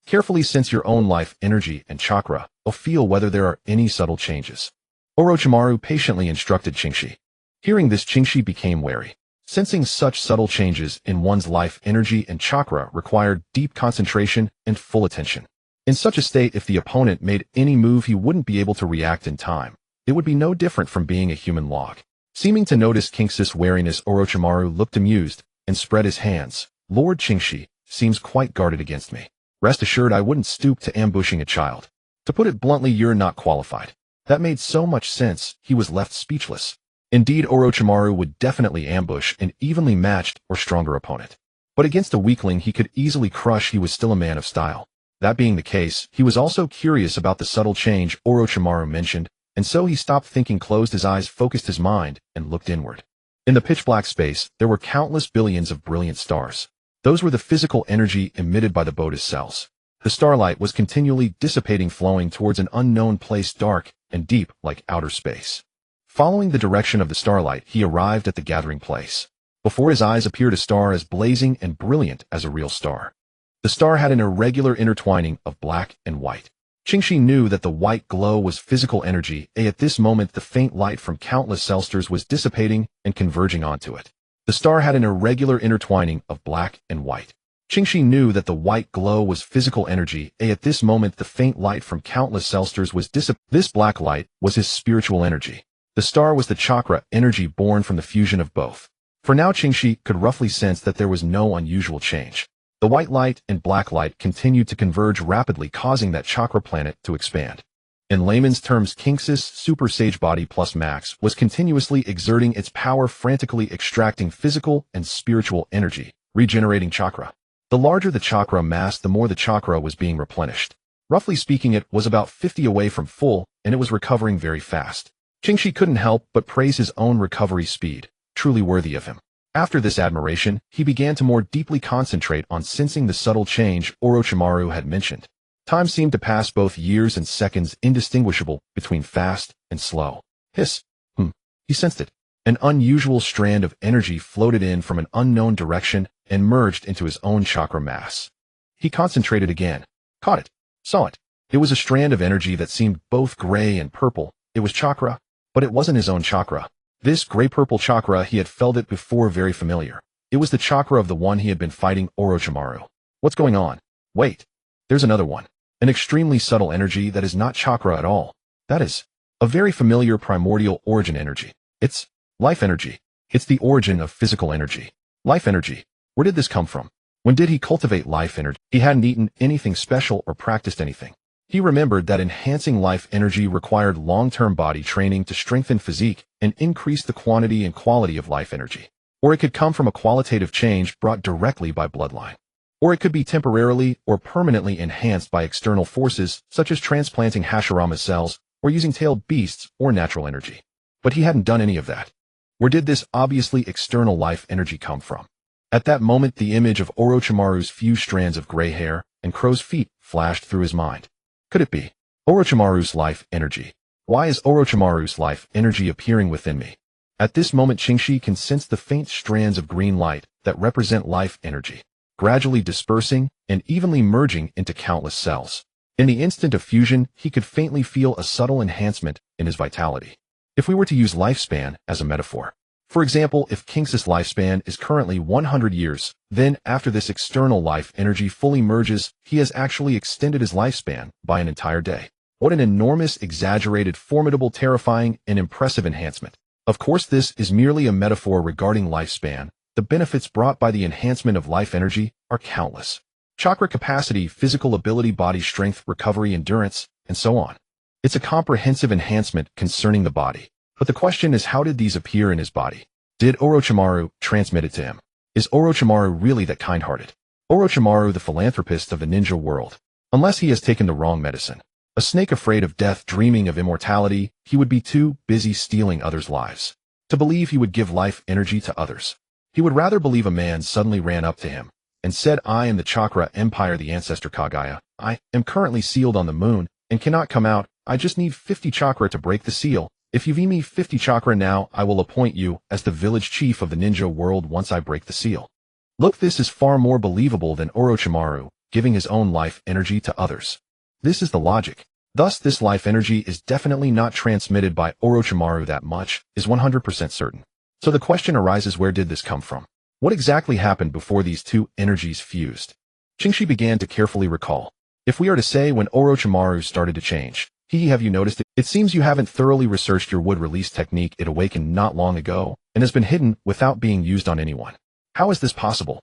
Carefully sense your own life energy and chakra, or feel whether there are any subtle changes. Orochimaru patiently instructed Qingxi. Hearing this, Qingxi became wary. Sensing such subtle changes in one's life energy and chakra required deep concentration and full attention. In such a state, if the opponent made any move, he wouldn't be able to react in time. It would be no different from being a human log. Seeming to notice Qingxi's wariness, Orochimaru looked amused and spread his hands. Lord Qingxi seems quite guarded against me. Rest assured, I wouldn't stoop to ambushing a child. To put it bluntly, you're not qualified. That made so much sense, he was left speechless. Indeed, Orochimaru would definitely ambush an evenly matched or stronger opponent. But against a weakling he could easily crush, he was still a man of style. That being the case, he was also curious about the subtle change Orochimaru mentioned, and so he stopped thinking, closed his eyes, focused his mind, and looked inward. In the pitch-black space, there were countless billions of brilliant stars. Those were the physical energy emitted by the Bodhi's cells. The starlight was continually dissipating, flowing towards an unknown place, dark and deep like outer space. Following the direction of the starlight, he arrived at the gathering place. Before his eyes appeared a star as blazing and brilliant as a real star. The star had an irregular intertwining of black and white. Qingxi knew that the white glow was physical energy. At this moment, the faint light from countless cell stars was dissipating and converging onto it. The star had an irregular intertwining of black and white. Qingxi knew that the white glow was physical energy. At this moment, the faint light from countless cell stars was dissipating. This black light was his spiritual energy. The star was the chakra energy born from the fusion of both. For now, Qingxi could roughly sense that there was no unusual change. The white light and black light continued to converge rapidly, causing that chakra planet to expand. In layman's terms, Qingxi's Super Sage Body Plus Max was continuously exerting its power, frantically extracting physical and spiritual energy, regenerating chakra. The larger the chakra mass, the more the chakra was being replenished. Roughly speaking, it was about 50 away from full, and it was recovering very fast. Qingxi couldn't help but praise his own recovery speed, truly worthy of him. After this admiration, he began to more deeply concentrate on sensing the subtle change Orochimaru had mentioned. Time seemed to pass, both years and seconds, indistinguishable between fast and slow. Hiss. He sensed it. An unusual strand of energy floated in from an unknown direction and merged into his own chakra mass. He concentrated again, caught it, saw it. It was a strand of energy that seemed both gray and purple. It was chakra, but it wasn't his own chakra. This gray-purple chakra, he had felt it before, very familiar. It was the chakra of the one he had been fighting, Orochimaru. What's going on? Wait. There's another one. An extremely subtle energy that is not chakra at all. That is a very familiar primordial origin energy. It's life energy. It's the origin of physical energy. Life energy. Where did this come from? When did he cultivate life energy? He hadn't eaten anything special or practiced anything. He remembered that enhancing life energy required long-term body training to strengthen physique and increase the quantity and quality of life energy. Or it could come from a qualitative change brought directly by bloodline. Or it could be temporarily or permanently enhanced by external forces, such as transplanting Hashirama cells or using tailed beasts or natural energy. But he hadn't done any of that. Where did this obviously external life energy come from? At that moment, the image of Orochimaru's few strands of gray hair and crow's feet flashed through his mind. Could it be Orochimaru's life energy? Why is Orochimaru's life energy appearing within me? At this moment, Qingxi can sense the faint strands of green light that represent life energy, gradually dispersing and evenly merging into countless cells. In the instant of fusion, he could faintly feel a subtle enhancement in his vitality. If we were to use lifespan as a metaphor, For example, if King's lifespan is currently 100 years, then after this external life energy fully merges, he has actually extended his lifespan by an entire day. What an enormous, exaggerated, formidable, terrifying, and impressive enhancement. Of course, this is merely a metaphor regarding lifespan. The benefits brought by the enhancement of life energy are countless. Chakra capacity, physical ability, body strength, recovery, endurance, and so on. It's a comprehensive enhancement concerning the body. But the question is, how did these appear in his body? Did Orochimaru transmit it to him? Is Orochimaru really that kind-hearted? Orochimaru, the philanthropist of the ninja world. Unless he has taken the wrong medicine. A snake afraid of death, dreaming of immortality, he would be too busy stealing others' lives to believe he would give life energy to others. He would rather believe a man suddenly ran up to him and said, "I am the Chakra Empire, the ancestor Kagaya. I am currently sealed on the moon and cannot come out. I just need 50 chakra to break the seal. If you give me 50 chakra now, I will appoint you as the village chief of the ninja world once I break the seal." Look, this is far more believable than Orochimaru giving his own life energy to others. This is the logic. Thus, this life energy is definitely not transmitted by Orochimaru. That much is 100% certain. So the question arises, where did this come from? What exactly happened before these two energies fused? Qingxi began to carefully recall. If we are to say when Orochimaru started to change, have you noticed it? It seems you haven't thoroughly researched your wood release technique. It awakened not long ago and has been hidden without being used on anyone. How is this possible?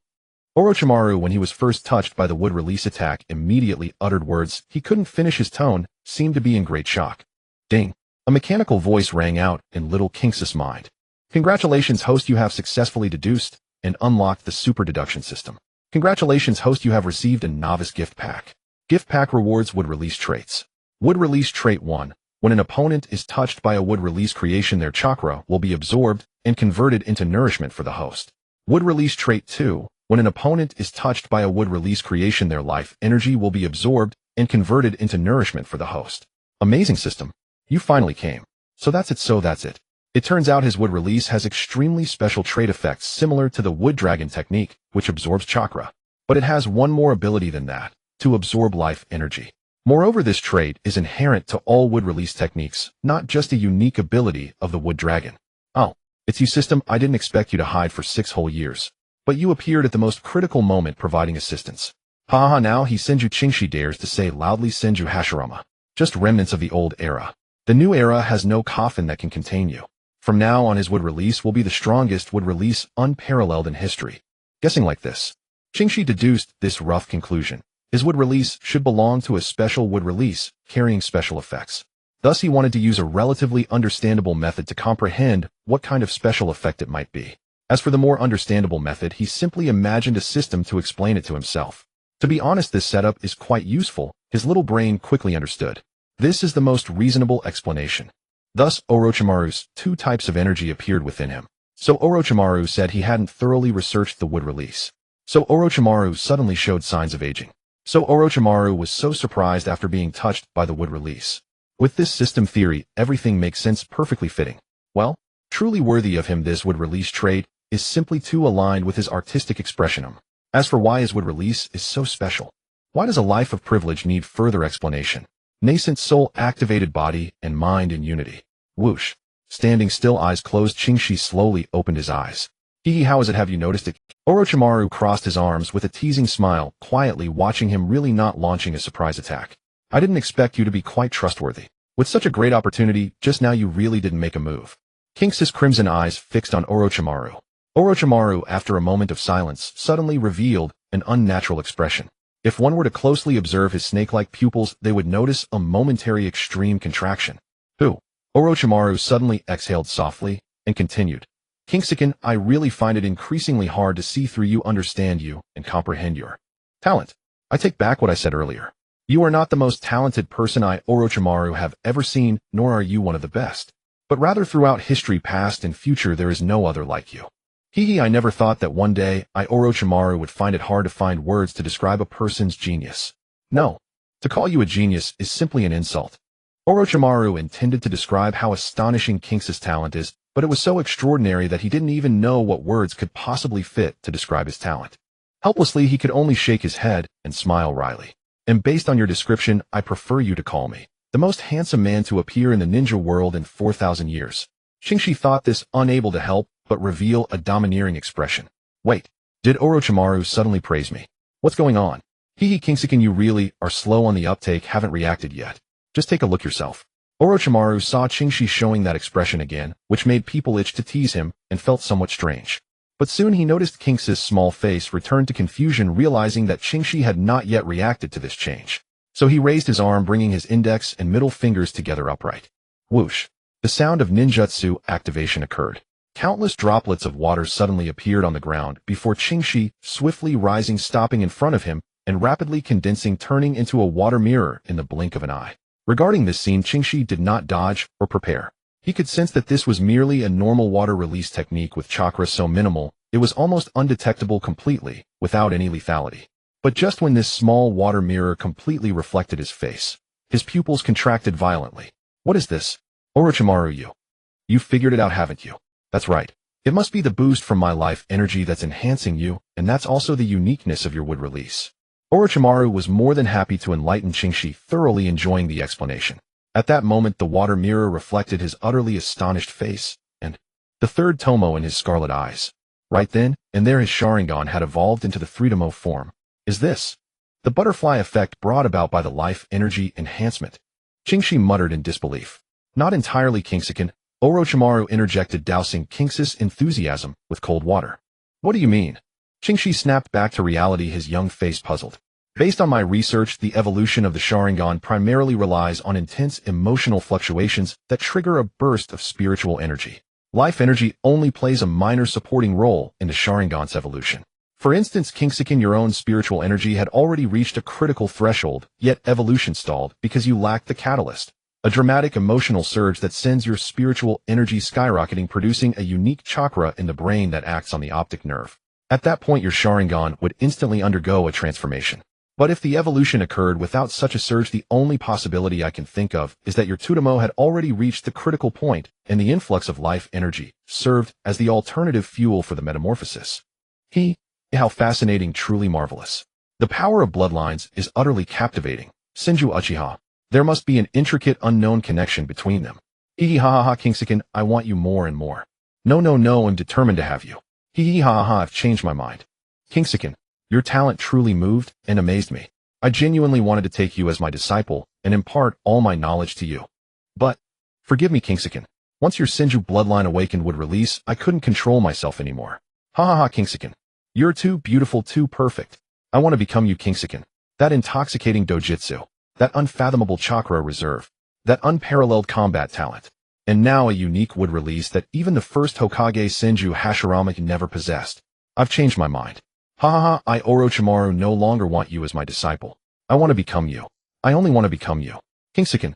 Orochimaru, when he was first touched by the wood release attack, immediately uttered words he couldn't finish. His tone seemed to be in great shock. Ding! A mechanical voice rang out in little King's mind. Congratulations, host, you have successfully deduced and unlocked the super deduction system. Congratulations, host, you have received a novice gift pack. Gift pack rewards wood release traits. Wood release trait 1. When an opponent is touched by a wood release creation, their chakra will be absorbed and converted into nourishment for the host. Wood release trait 2. When an opponent is touched by a wood release creation, their life energy will be absorbed and converted into nourishment for the host. Amazing system. You finally came. So that's it. It turns out his wood release has extremely special trait effects similar to the wood dragon technique, which absorbs chakra. But it has one more ability than that, to absorb life energy. Moreover, this trait is inherent to all wood release techniques, not just a unique ability of the wood dragon. Oh, it's you, system. I didn't expect you to hide for 6 whole years. But you appeared at the most critical moment, providing assistance. Haha, now he Senju Qingxi dares to say loudly, Senju Hashirama. Just remnants of the old era. The new era has no coffin that can contain you. From now on, his wood release will be the strongest wood release unparalleled in history. Guessing like this, Qingxi deduced this rough conclusion. His wood release should belong to a special wood release, carrying special effects. Thus, he wanted to use a relatively understandable method to comprehend what kind of special effect it might be. As for the more understandable method, he simply imagined a system to explain it to himself. To be honest, this setup is quite useful. His little brain quickly understood. This is the most reasonable explanation. Thus, Orochimaru's 2 types of energy appeared within him. So Orochimaru said he hadn't thoroughly researched the wood release. So Orochimaru suddenly showed signs of aging. So Orochimaru was so surprised after being touched by the wood release. With this system theory, everything makes sense, perfectly fitting. Well, truly worthy of him, this wood release trait is simply too aligned with his artistic expression. As for why his wood release is so special, why does a life of privilege need further explanation? Nascent soul, activated body and mind in unity. Whoosh. Standing still, eyes closed, Qingxi slowly opened his eyes. How is it? Have you noticed it? Orochimaru crossed his arms with a teasing smile, quietly watching him, really not launching a surprise attack. I didn't expect you to be quite trustworthy. With such a great opportunity, just now you really didn't make a move. King's crimson eyes fixed on Orochimaru. Orochimaru, after a moment of silence, suddenly revealed an unnatural expression. If one were to closely observe his snake-like pupils, they would notice a momentary extreme contraction. Orochimaru suddenly exhaled softly and continued. Kingsiken, I really find it increasingly hard to see through you, understand you, and comprehend your talent. I take back what I said earlier. You are not the most talented person I, Orochimaru, have ever seen, nor are you one of the best. But rather throughout history, past and future, there is no other like you. I never thought that one day I, Orochimaru, would find it hard to find words to describe a person's genius. No. To call you a genius is simply an insult. Orochimaru intended to describe how astonishing King's talent is, but it was so extraordinary that he didn't even know what words could possibly fit to describe his talent. Helplessly, he could only shake his head and smile wryly. And based on your description, I prefer you to call me the most handsome man to appear in the ninja world in 4,000 years. Qingxi thought this, unable to help but reveal a domineering expression. Wait, did Orochimaru suddenly praise me? What's going on? Hehe Kingsuken, you really are slow on the uptake, haven't reacted yet. Just take a look yourself. Orochimaru saw Qingxi showing that expression again, which made people itch to tease him, and felt somewhat strange. But soon he noticed Kingxi's small face return to confusion, realizing that Qingxi had not yet reacted to this change. So he raised his arm, bringing his index and middle fingers together upright. Whoosh! The sound of ninjutsu activation occurred. Countless droplets of water suddenly appeared on the ground before Qingxi, swiftly rising, stopping in front of him, and rapidly condensing, turning into a water mirror in the blink of an eye. Regarding this scene, Qingxi did not dodge or prepare. He could sense that this was merely a normal water release technique with chakra so minimal, it was almost undetectable completely, without any lethality. But just when this small water mirror completely reflected his face, his pupils contracted violently. What is this? Orochimaru, you figured it out, haven't you? That's right. It must be the boost from my life energy that's enhancing you, and that's also the uniqueness of your wood release. Orochimaru was more than happy to enlighten Qingxi, thoroughly enjoying the explanation. At that moment, the water mirror reflected his utterly astonished face, and the third tomo in his scarlet eyes. Right then and there his Sharingan had evolved into the 3-tomo form. Is this the butterfly effect brought about by the life energy enhancement? Qingxi muttered in disbelief. Not entirely, Kingsuken, Orochimaru interjected, dousing Kingxi's enthusiasm with cold water. What do you mean? Qingxi snapped back to reality, his young face puzzled. Based on my research, the evolution of the Sharingan primarily relies on intense emotional fluctuations that trigger a burst of spiritual energy. Life energy only plays a minor supporting role in the Sharingan's evolution. For instance, Kingsuken, your own spiritual energy had already reached a critical threshold, yet evolution stalled because you lacked the catalyst. A dramatic emotional surge that sends your spiritual energy skyrocketing, producing a unique chakra in the brain that acts on the optic nerve. At that point, your Sharingan would instantly undergo a transformation. But if the evolution occurred without such a surge, the only possibility I can think of is that your 2-tomo had already reached the critical point, and the influx of life energy served as the alternative fuel for the metamorphosis. How fascinating, truly marvelous. The power of bloodlines is utterly captivating. Senju Uchiha. There must be an intricate unknown connection between them. Hahaha Kingsuken, I want you more and more. No, I'm determined to have you. Hahaha, I've changed my mind. Kingsuken, your talent truly moved and amazed me. I genuinely wanted to take you as my disciple and impart all my knowledge to you. But, forgive me, Kingsuken. Once your Senju bloodline awakened would release, I couldn't control myself anymore. Hahaha Kingsuken. You're too beautiful, too perfect. I want to become you, Kingsuken. That intoxicating dojutsu. That unfathomable chakra reserve. That unparalleled combat talent. And now a unique wood release that even the first Hokage Senju Hashirama never possessed. I've changed my mind. Hahaha, I Orochimaru no longer want you as my disciple. I want to become you. I only want to become you. Kingsuken.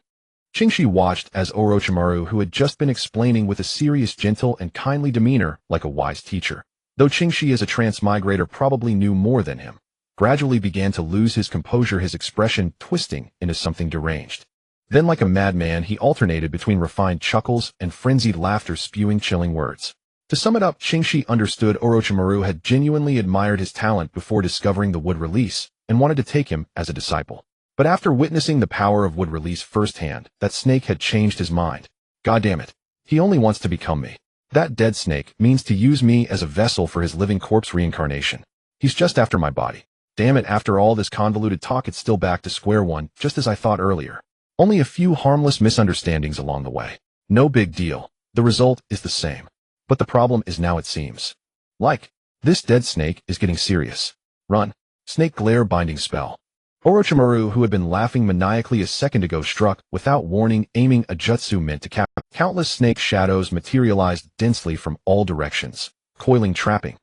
Qingxi watched as Orochimaru, who had just been explaining with a serious, gentle, and kindly demeanor like a wise teacher, though Qingxi as a transmigrator probably knew more than him, gradually began to lose his composure, his expression twisting into something deranged. Then like a madman, he alternated between refined chuckles and frenzied laughter, spewing chilling words. To sum it up, Qingxi understood Orochimaru had genuinely admired his talent before discovering the wood release, and wanted to take him as a disciple. But after witnessing the power of wood release firsthand, that snake had changed his mind. God damn it. He only wants to become me. That dead snake means to use me as a vessel for his living corpse reincarnation. He's just after my body. Damn it, after all this convoluted talk, it's still back to square one, just as I thought earlier. Only a few harmless misunderstandings along the way. No big deal. The result is the same. But the problem is now it seems like this dead snake is getting serious. Run. Snake glare binding spell. Orochimaru, who had been laughing maniacally a second ago, struck, without warning, aiming a jutsu meant to cap. Countless snake shadows materialized densely from all directions, coiling, trapping.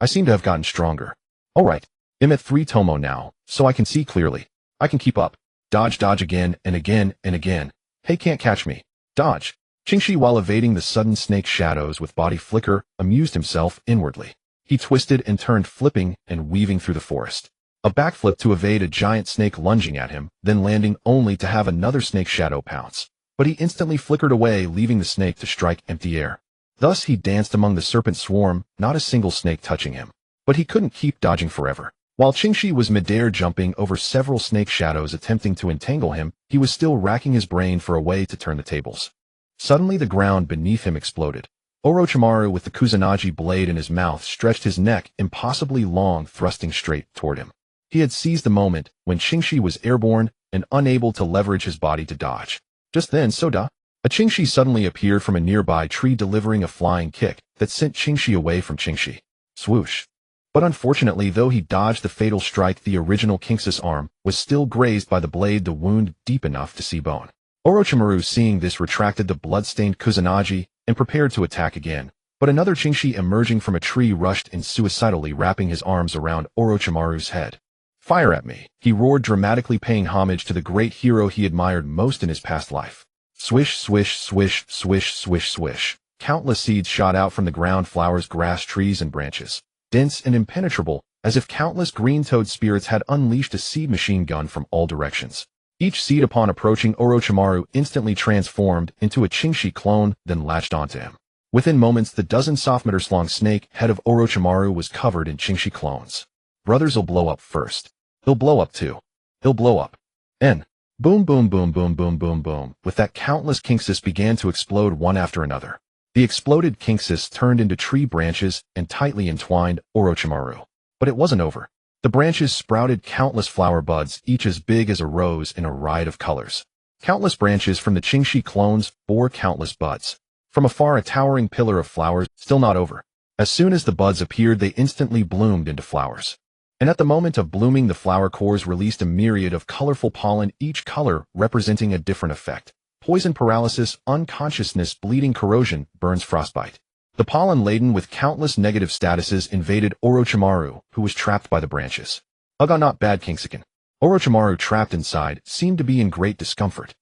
I seem to have gotten stronger. Alright, I'm at 3 tomo now, so I can see clearly. I can keep up. Dodge again and again and again. Hey, can't catch me. Dodge. Qingxi, while evading the sudden snake shadows with body flicker, amused himself inwardly. He twisted and turned, flipping and weaving through the forest. A backflip to evade a giant snake lunging at him, then landing only to have another snake shadow pounce. But he instantly flickered away, leaving the snake to strike empty air. Thus he danced among the serpent swarm, not a single snake touching him. But he couldn't keep dodging forever. While Qingxi was midair jumping over several snake shadows attempting to entangle him, he was still racking his brain for a way to turn the tables. Suddenly the ground beneath him exploded. Orochimaru, with the Kusanagi blade in his mouth, stretched his neck impossibly long, thrusting straight toward him. He had seized the moment when Qingshi was airborne and unable to leverage his body to dodge. Just then, a Qingshi suddenly appeared from a nearby tree, delivering a flying kick that sent Qingshi away from Qingshi. Swoosh. But unfortunately, though he dodged the fatal strike, the original King's arm was still grazed by the blade, the wound deep enough to see bone. Orochimaru, seeing this, retracted the blood-stained Kusanagi and prepared to attack again. But another Qingshi emerging from a tree rushed in, suicidally wrapping his arms around Orochimaru's head. "Fire at me," he roared, dramatically paying homage to the great hero he admired most in his past life. Swish, swish, swish, swish, swish, swish. Countless seeds shot out from the ground, flowers, grass, trees, and branches. Dense and impenetrable, as if countless green-toed spirits had unleashed a seed machine gun from all directions. Each seed, upon approaching Orochimaru, instantly transformed into a Qingshi clone, then latched onto him. Within moments, the dozen soft-meters-long snake head of Orochimaru was covered in Qingshi clones. Brothers'll blow up first. He'll blow up too. He'll blow up. And boom, boom, boom, boom, boom, boom, boom. With that, countless King's began to explode one after another. The exploded King's turned into tree branches and tightly entwined Orochimaru. But it wasn't over. The branches sprouted countless flower buds, each as big as a rose, in a riot of colors. Countless branches from the Qingshi clones bore countless buds. From afar, a towering pillar of flowers, still not over. As soon as the buds appeared, they instantly bloomed into flowers. And at the moment of blooming, the flower cores released a myriad of colorful pollen, each color representing a different effect. Poison, paralysis, unconsciousness, bleeding, corrosion, burns, frostbite. The pollen, laden with countless negative statuses, invaded Orochimaru, who was trapped by the branches. Ugh, not bad, Kingsiken. Orochimaru, trapped inside, seemed to be in great discomfort.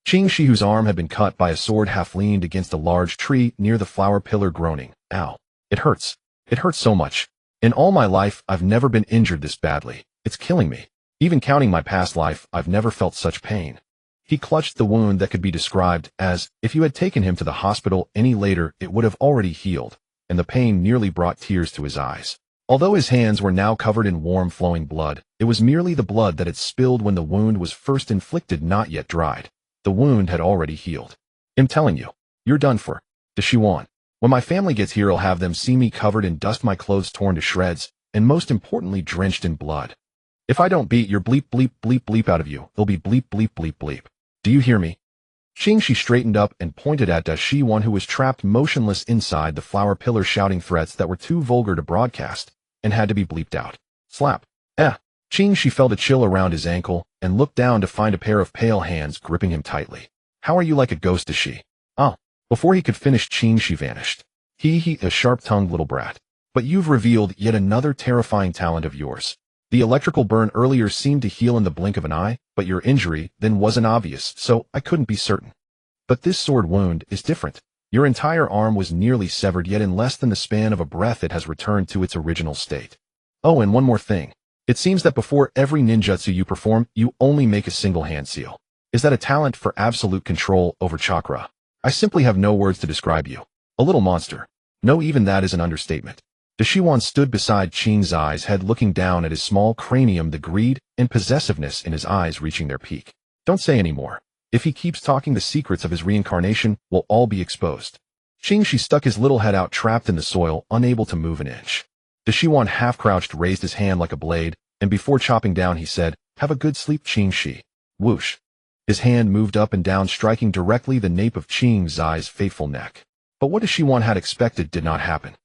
Qingshi, whose arm had been cut by a sword, half leaned against a large tree near the flower pillar, groaning. "Ow. It hurts. It hurts so much. In all my life, I've never been injured this badly. It's killing me. Even counting my past life, I've never felt such pain." He clutched the wound that could be described as, if you had taken him to the hospital any later, it would have already healed, and the pain nearly brought tears to his eyes. Although his hands were now covered in warm, flowing blood, it was merely the blood that had spilled when the wound was first inflicted, not yet dried. The wound had already healed. "I'm telling you, you're done for. Deshiwan. When my family gets here, I'll have them see me covered in dust, my clothes torn to shreds, and most importantly, drenched in blood. If I don't beat your bleep, bleep, bleep, bleep out of you, it'll be bleep, bleep, bleep, bleep. Do you hear me?" Qingshi straightened up and pointed at Deshiwan, who was trapped motionless inside the flower pillar, shouting threats that were too vulgar to broadcast and had to be bleeped out. Slap. Qingshi felt a chill around his ankle and looked down to find a pair of pale hands gripping him tightly. "How are you like a ghost, Dashi?" "Oh." Before he could finish, Qingshi vanished. He, a sharp-tongued little brat. "But you've revealed yet another terrifying talent of yours. The electrical burn earlier seemed to heal in the blink of an eye, but your injury then wasn't obvious, so I couldn't be certain. But this sword wound is different. Your entire arm was nearly severed, yet in less than the span of a breath it has returned to its original state. Oh, and one more thing. It seems that before every ninjutsu you perform, you only make a single hand seal. Is that a talent for absolute control over chakra? I simply have no words to describe you. A little monster. No, even that is an understatement." Deshiwan stood beside Qing's head, looking down at his small cranium, the greed and possessiveness in his eyes reaching their peak. "Don't say any more. If he keeps talking, the secrets of his reincarnation will all be exposed." Qingshi stuck his little head out, trapped in the soil, unable to move an inch. Deshiwan, half-crouched, raised his hand like a blade, and before chopping down, he said, "Have a good sleep, Qingshi." Whoosh. His hand moved up and down, striking directly the nape of Qing's fateful neck. But what Deshiwan had expected did not happen.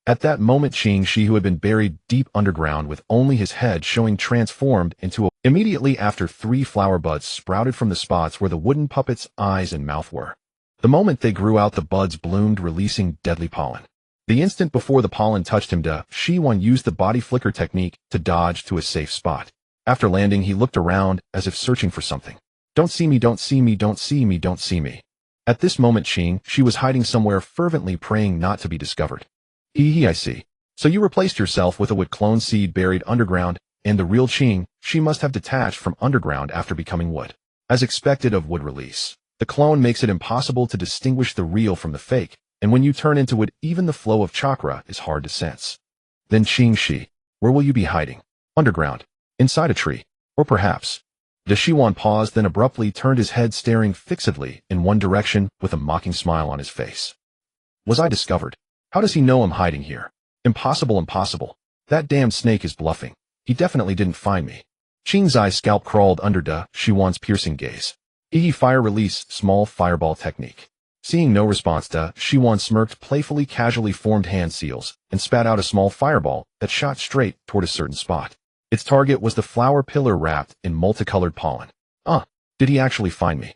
At that moment, Qingshi, who had been buried deep underground with only his head showing, transformed into a... Immediately after, 3 flower buds sprouted from the spots where the wooden puppet's eyes and mouth were. The moment they grew out, the buds bloomed, releasing deadly pollen. The instant before the pollen touched him, Deshiwan used the body flicker technique to dodge to a safe spot. After landing, he looked around as if searching for something. "Don't see me, don't see me, don't see me, don't see me." At this moment, she was hiding somewhere, fervently praying not to be discovered. I see. So you replaced yourself with a wood clone seed buried underground, and the real Qing, she must have detached from underground after becoming wood. As expected of wood release, the clone makes it impossible to distinguish the real from the fake, and when you turn into wood, even the flow of chakra is hard to sense. Then Qingshi, where will you be hiding? Underground? Inside a tree? Or perhaps... Deshiwan paused, then abruptly turned his head, staring fixedly in one direction with a mocking smile on his face. Was I discovered? How does he know I'm hiding here? Impossible, impossible. That damn snake is bluffing. He definitely didn't find me. Qing's eye scalp crawled under Shiwan's piercing gaze. He fire release, small fireball technique. Seeing no response, Shiwan smirked playfully, casually formed hand seals, and spat out a small fireball that shot straight toward a certain spot. Its target was the flower pillar wrapped in multicolored pollen. Did he actually find me?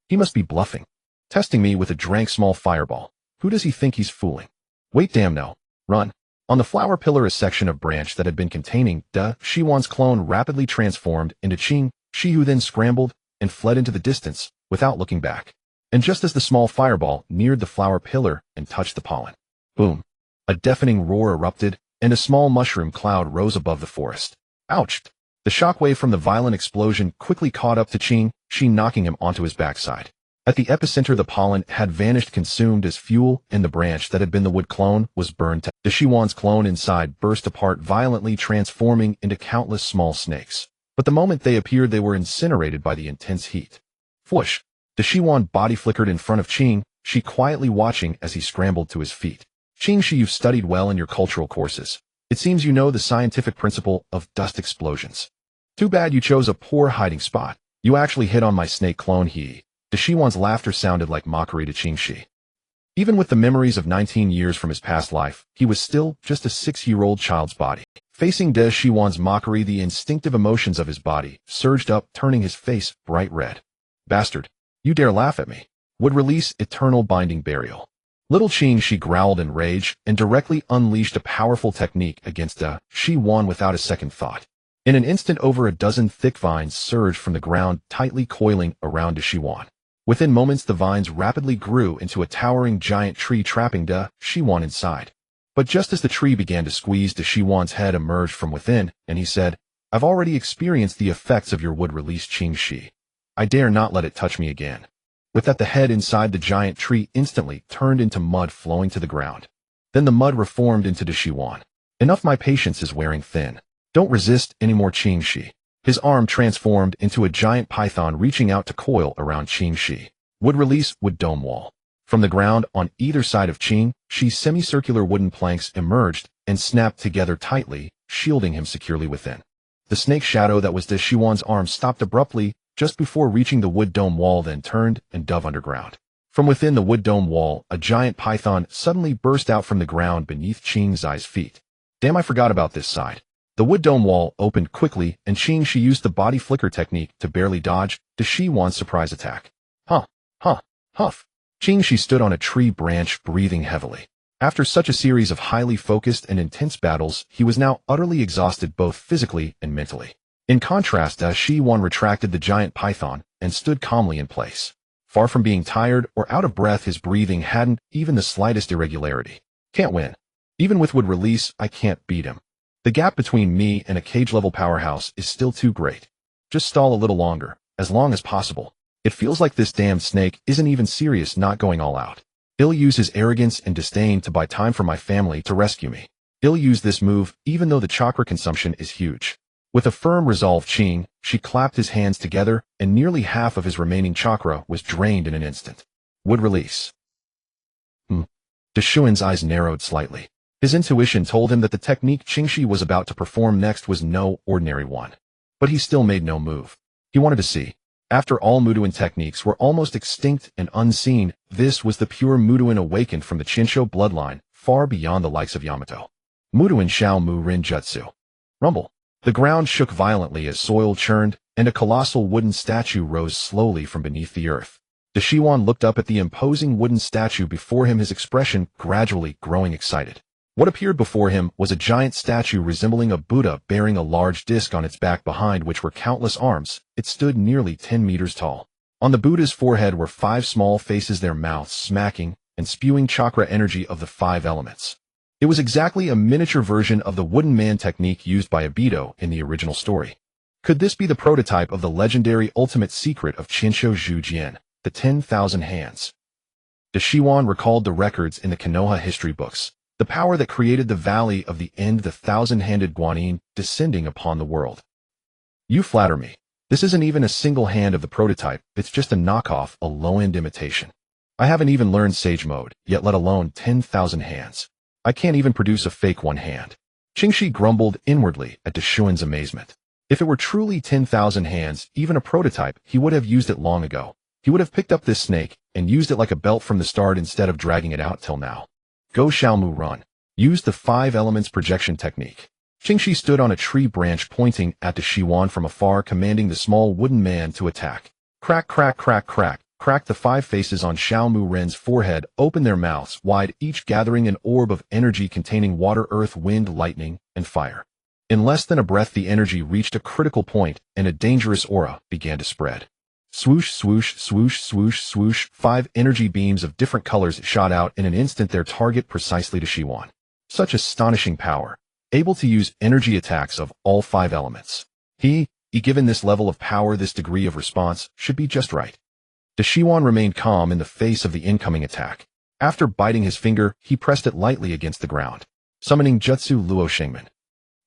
He must be bluffing. Testing me with a drank small fireball. Who does he think he's fooling? Wait, damn no. Run. On the flower pillar, a section of branch that had been containing Shiwan's clone rapidly transformed into Qing, who then scrambled and fled into the distance without looking back. And just as the small fireball neared the flower pillar and touched the pollen, boom, a deafening roar erupted, and a small mushroom cloud rose above the forest. Ouch! The shockwave from the violent explosion quickly caught up to Qing, knocking him onto his backside. At the epicenter, the pollen had vanished, consumed as fuel, and the branch that had been the wood clone was burned to Shiwan's clone inside burst apart violently, transforming into countless small snakes. But the moment they appeared, they were incinerated by the intense heat. Whoosh! The Shiwan body flickered in front of Qing, quietly watching as he scrambled to his feet. Qing, you've studied well in your cultural courses. It seems you know the scientific principle of dust explosions. Too bad you chose a poor hiding spot. You actually hit on my snake clone, Shiwan's laughter sounded like mockery to Qing. Even with the memories of 19 years from his past life, he was still just a 6-year-old child's body. Facing Shiwan's mockery, the instinctive emotions of his body surged up, turning his face bright red. Bastard, you dare laugh at me? Would release eternal binding burial. Little Qing, growled in rage and directly unleashed a powerful technique against Shiwan without a second thought. In an instant, over a dozen thick vines surged from the ground, tightly coiling around Shiwan. Within moments, the vines rapidly grew into a towering giant tree, trapping Shiwan inside. But just as the tree began to squeeze, Shiwan's head emerged from within, and he said, I've already experienced the effects of your wood release, Qing. I dare not let it touch me again. With that, the head inside the giant tree instantly turned into mud flowing to the ground. Then the mud reformed into Shiwan. Enough, my patience is wearing thin. Don't resist anymore, Qing. His arm transformed into a giant python, reaching out to coil around Qing. Wood release, wood dome wall. From the ground on either side of Qing, semicircular wooden planks emerged and snapped together tightly, shielding him securely within. The snake shadow that was Shiwan's arm stopped abruptly just before reaching the wood dome wall, then turned and dove underground. From within the wood dome wall, a giant python suddenly burst out from the ground beneath Qing's feet. Damn, I forgot about this side. The wood dome wall opened quickly, and Qing used the body flicker technique to barely dodge Shiwan's surprise attack. Huff. Qing stood on a tree branch, breathing heavily. After such a series of highly focused and intense battles, he was now utterly exhausted both physically and mentally. In contrast, Shiwan retracted the giant python and stood calmly in place. Far from being tired or out of breath, his breathing hadn't even the slightest irregularity. Can't win. Even with wood release, I can't beat him. The gap between me and a cage-level powerhouse is still too great. Just stall a little longer, as long as possible. It feels like this damn snake isn't even serious, not going all out. He'll use his arrogance and disdain to buy time for my family to rescue me. He'll use this move even though the chakra consumption is huge. With a firm resolve, Qing, clapped his hands together, and nearly half of his remaining chakra was drained in an instant. Wood release. Shiwan's eyes narrowed slightly. His intuition told him that the technique Qing was about to perform next was no ordinary one. But he still made no move. He wanted to see. After all Muduin techniques were almost extinct and unseen, this was the pure Muduin awakened from the Chinsho bloodline, far beyond the likes of Yamato. Muduin Shao Mu Rin Jutsu. Rumble. The ground shook violently as soil churned, and a colossal wooden statue rose slowly from beneath the earth. Shiwan looked up at the imposing wooden statue before him, his expression gradually growing excited. What appeared before him was a giant statue resembling a Buddha bearing a large disc on its back, behind which were countless arms. It stood nearly 10 meters tall. On the Buddha's forehead were 5 small faces, their mouths smacking and spewing chakra energy of the 5 elements. It was exactly a miniature version of the wooden man technique used by Obito in the original story. Could this be the prototype of the legendary ultimate secret of Chinsho Zhujian, the 10,000 hands? Shiwan recalled the records in the Konoha history books. The power that created the Valley of the End, the 1,000-handed Guanyin, descending upon the world. You flatter me. This isn't even a single hand of the prototype, it's just a knockoff, a low-end imitation. I haven't even learned Sage Mode, yet let alone 10,000 hands. I can't even produce a fake one hand. Qingxi grumbled inwardly at Deshuan's amazement. If it were truly 10,000 hands, even a prototype, he would have used it long ago. He would have picked up this snake and used it like a belt from the start instead of dragging it out till now. Go Xiaomu run. Use the 5 elements projection technique. Qingxi stood on a tree branch pointing at Deshuan from afar, commanding the small wooden man to attack. Crack, crack, crack, crack. Crack. The 5 faces on Xiaomu Ren's forehead opened their mouths wide, each gathering an orb of energy containing water, earth, wind, lightning, and fire. In less than a breath, the energy reached a critical point, and a dangerous aura began to spread. Swoosh, swoosh, swoosh, swoosh, swoosh. 5 energy beams of different colors shot out in an instant, their target precisely to Deshuan. Such astonishing power, able to use energy attacks of all 5 elements. He, given this level of power, this degree of response, should be just right. Deshuan remained calm in the face of the incoming attack. After biting his finger, he pressed it lightly against the ground, summoning Jutsu Luo Shengmen.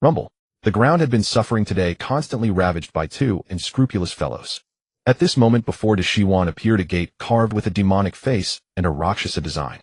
Rumble. The ground had been suffering today, constantly ravaged by 2 unscrupulous fellows. At this moment, before Deshuan appeared a gate carved with a demonic face and a Rakshasa design.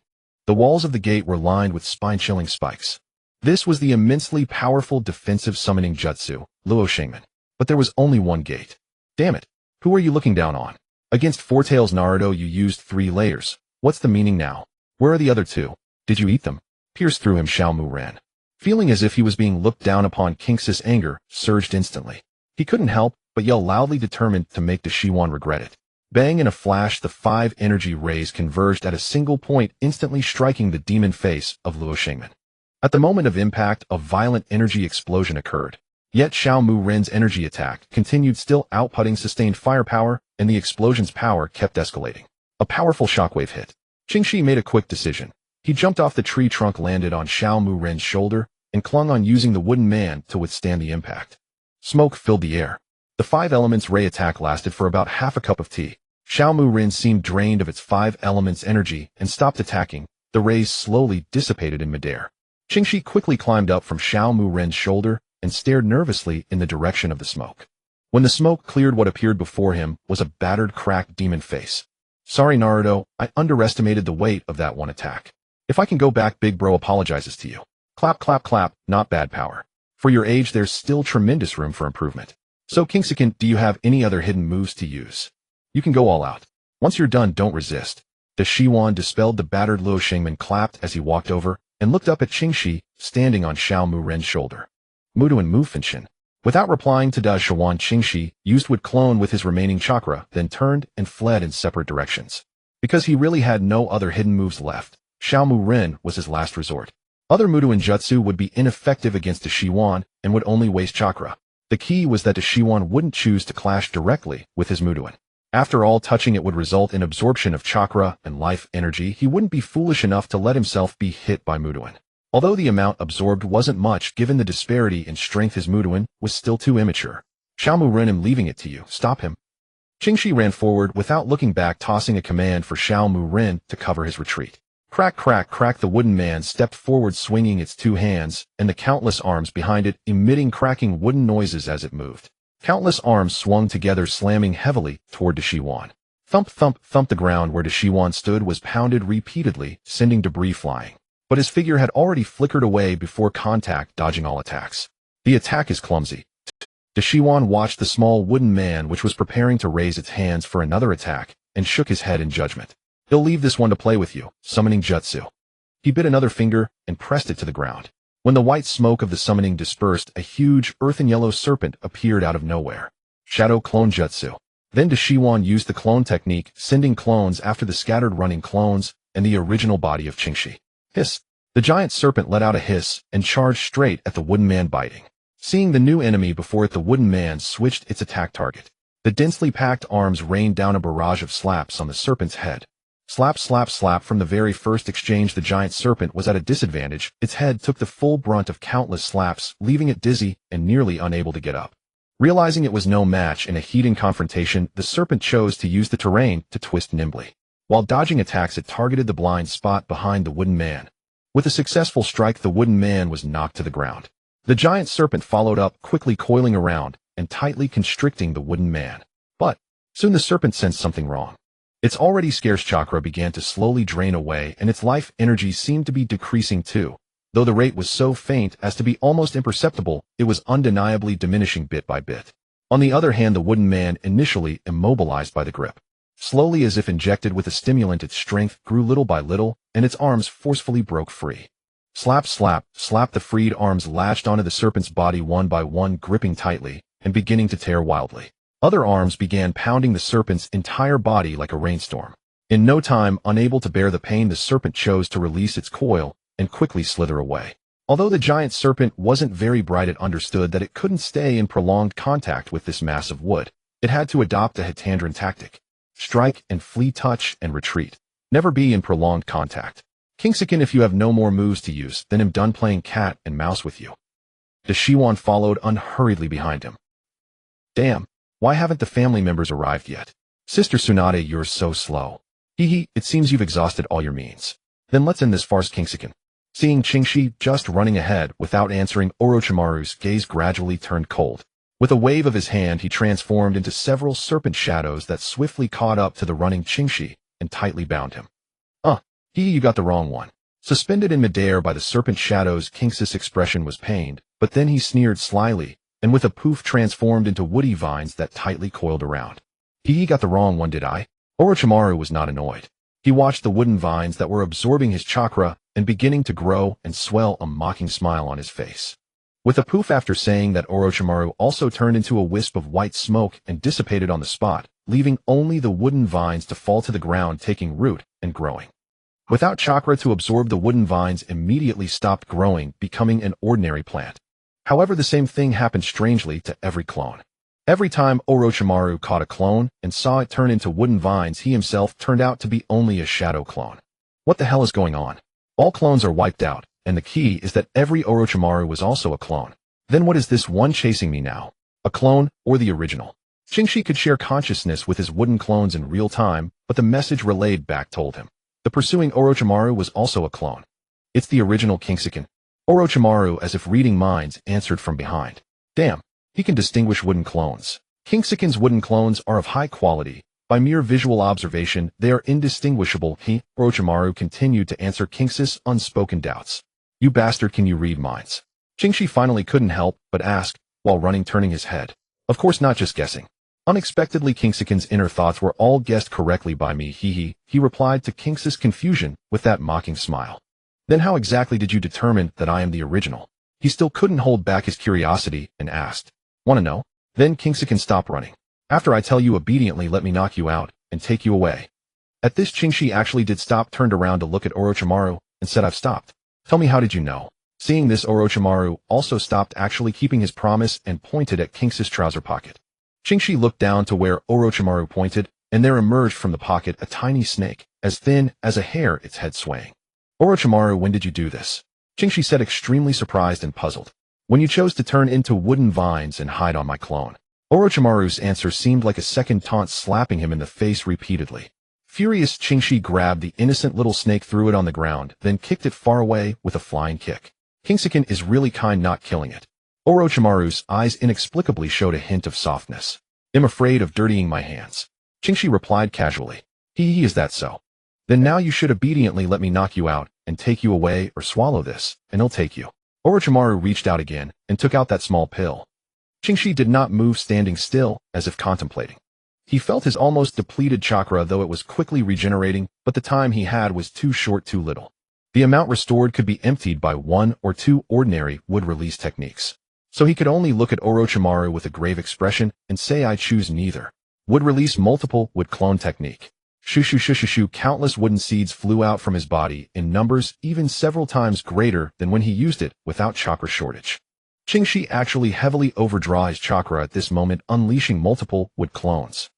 The walls of the gate were lined with spine-chilling spikes. This was the immensely powerful defensive summoning Jutsu, Luo Shengmen. But there was only one gate. Damn it. Who are you looking down on? Against Four Tails Naruto you used 3 layers. What's the meaning now? Where are the other 2? Did you eat them? Pierced through him, Xiaomu Ren. Feeling as if he was being looked down upon, Qingxi's anger surged instantly. He couldn't help but yell loudly, determined to make Deshuan regret it. Bang! In a flash, the 5 energy rays converged at a single point, instantly striking the demon face of Luo Shengmen. At the moment of impact, a violent energy explosion occurred. Yet Xiaomu Ren's energy attack continued, still outputting sustained firepower, and the explosion's power kept escalating. A powerful shockwave hit. Qingxi made a quick decision. He jumped off the tree trunk, landed on Xiaomu Ren's shoulder, and clung on, using the wooden man to withstand the impact. Smoke filled the air. The 5 elements ray attack lasted for about half a cup of tea. Xiaomu Ren seemed drained of its 5 elements energy and stopped attacking. The rays slowly dissipated in midair. Qingxi quickly climbed up from Xiaomu Ren's shoulder and stared nervously in the direction of the smoke. When the smoke cleared, what appeared before him was a battered, cracked demon face. Sorry, Naruto, I underestimated the weight of that one attack. If I can go back, Big Bro apologizes to you. Clap, clap, clap, not bad power. For your age, there's still tremendous room for improvement. So, Qingxiken, do you have any other hidden moves to use? You can go all out. Once you're done, don't resist. Deshuan dispelled the battered Luo Shengmen, clapped as he walked over and looked up at Qingxi, standing on Xiaomu Ren's shoulder. Muduan Mufenshin. Without replying to Deshuan, Qingxi used Wood Clone with his remaining chakra, then turned and fled in separate directions. Because he really had no other hidden moves left, Xiaomu Ren was his last resort. Other Muduan Jutsu would be ineffective against Deshuan and would only waste chakra. The key was that Deshuan wouldn't choose to clash directly with his Muduan. After all, touching it would result in absorption of chakra and life energy. He wouldn't be foolish enough to let himself be hit by Muduan. Although the amount absorbed wasn't much, given the disparity in strength, his Muduan was still too immature. Xiaomu Ren, I'm leaving it to you. Stop him. Qingxi ran forward without looking back, tossing a command for Xiaomu Ren to cover his retreat. Crack, crack, crack. The wooden man stepped forward, swinging its 2 hands, and the countless arms behind it emitting cracking wooden noises as it moved. Countless arms swung together, slamming heavily toward Deshuan. Thump, thump, thump. The ground where Deshuan stood was pounded repeatedly, sending debris flying. But his figure had already flickered away before contact, dodging all attacks. The attack is clumsy. Deshuan watched the small wooden man, which was preparing to raise its hands for another attack, and shook his head in judgment. He'll leave this one to play with you, summoning Jutsu. He bit another finger and pressed it to the ground. When the white smoke of the summoning dispersed, a huge earthen yellow serpent appeared out of nowhere. Shadow Clone Jutsu. Then Deshuan used the clone technique, sending clones after the scattered running clones and the original body of Qingxi. Hiss. The giant serpent let out a hiss and charged straight at the wooden man, biting. Seeing the new enemy before it, the wooden man switched its attack target. The densely packed arms rained down a barrage of slaps on the serpent's head. Slap, slap, slap. From the very first exchange, the giant serpent was at a disadvantage. Its head took the full brunt of countless slaps, leaving it dizzy and nearly unable to get up. Realizing it was no match in a heated confrontation, the serpent chose to use the terrain to twist nimbly. While dodging attacks, it targeted the blind spot behind the wooden man. With a successful strike, the wooden man was knocked to the ground. The giant serpent followed up, quickly coiling around and tightly constricting the wooden man. But soon the serpent sensed something wrong. Its already scarce chakra began to slowly drain away, and its life energy seemed to be decreasing too. Though the rate was so faint as to be almost imperceptible, it was undeniably diminishing bit by bit. On the other hand, the wooden man, initially immobilized by the grip, slowly as if injected with a stimulant, its strength grew little by little, and its arms forcefully broke free. Slap, slap, slap. The freed arms latched onto the serpent's body one by one, gripping tightly and beginning to tear wildly. Other arms began pounding the serpent's entire body like a rainstorm. In no time, unable to bear the pain, the serpent chose to release its coil and quickly slither away. Although the giant serpent wasn't very bright, it understood that it couldn't stay in prolonged contact with this mass of wood. It had to adopt a Hitandran tactic. Strike and flee, touch and retreat. Never be in prolonged contact. Kingsiken, if you have no more moves to use, then I'm done playing cat and mouse with you. The Shiwan followed unhurriedly behind him. Damn, why haven't the family members arrived yet? Sister Tsunade, you're so slow. Hee, it seems you've exhausted all your means. Then let's end this farce, Kingsiken. Seeing Qingxi just running ahead without answering, Orochimaru's gaze gradually turned cold. With a wave of his hand, he transformed into several serpent shadows that swiftly caught up to the running Qingxi and tightly bound him. You got the wrong one. Suspended in midair by the serpent shadows, Kingsi's expression was pained, but then he sneered slyly, and with a poof transformed into woody vines that tightly coiled around. He got the wrong one, did I? Orochimaru was not annoyed. He watched the wooden vines that were absorbing his chakra and beginning to grow and swell, a mocking smile on his face. With a poof, after saying that, Orochimaru also turned into a wisp of white smoke and dissipated on the spot, leaving only the wooden vines to fall to the ground, taking root and growing. Without chakra to absorb, the wooden vines immediately stopped growing, becoming an ordinary plant. However, the same thing happened strangely to every clone. Every time Orochimaru caught a clone and saw it turn into wooden vines, he himself turned out to be only a shadow clone. What the hell is going on? All clones are wiped out, and the key is that every Orochimaru was also a clone. Then what is this one chasing me now? A clone or the original? Qingxi could share consciousness with his wooden clones in real time, but the message relayed back told him the pursuing Orochimaru was also a clone. It's the original Kingsiken. Orochimaru, as if reading minds, answered from behind. Damn, he can distinguish wooden clones. Kingsiken's wooden clones are of high quality. By mere visual observation, they are indistinguishable. Orochimaru continued to answer Kingsi's unspoken doubts. You bastard, can you read minds? Qingxi finally couldn't help but ask, while running, turning his head. Of course not, just guessing. Unexpectedly, Kingsiken's inner thoughts were all guessed correctly by me, he replied to Kingsi's confusion with that mocking smile. Then how exactly did you determine that I am the original? He still couldn't hold back his curiosity and asked. Wanna know? Then Kingsiken, stop running. After I tell you obediently, let me knock you out and take you away. At this, Qingxi actually did stop, turned around to look at Orochimaru, and said, I've stopped. Tell me, how did you know? Seeing this, Orochimaru also stopped, actually keeping his promise, and pointed at Kingsi's trouser pocket. Qingxi looked down to where Orochimaru pointed, and there emerged from the pocket a tiny snake, as thin as a hair, its head swaying. Orochimaru, when did you do this? Qingxi said, extremely surprised and puzzled. When you chose to turn into wooden vines and hide on my clone. Orochimaru's answer seemed like a second taunt, slapping him in the face repeatedly. Furious, Qingxi grabbed the innocent little snake, threw it on the ground, then kicked it far away with a flying kick. Kingsiken is really kind, not killing it. Orochimaru's eyes inexplicably showed a hint of softness. I'm afraid of dirtying my hands. Qingxi replied casually. Is that so? Then now you should obediently let me knock you out and take you away, or swallow this, and I'll take you. Orochimaru reached out again and took out that small pill. Qingxi did not move, standing still, as if contemplating. He felt his almost depleted chakra, though it was quickly regenerating, but the time he had was too short, too little. The amount restored could be emptied by 1 or 2 ordinary wood release techniques. So he could only look at Orochimaru with a grave expression and say, I choose neither. Would release multiple would clone technique. Shoo, countless wooden seeds flew out from his body in numbers even several times greater than when he used it without chakra shortage. Qingxi actually heavily overdraw his chakra at this moment, unleashing multiple wood clones.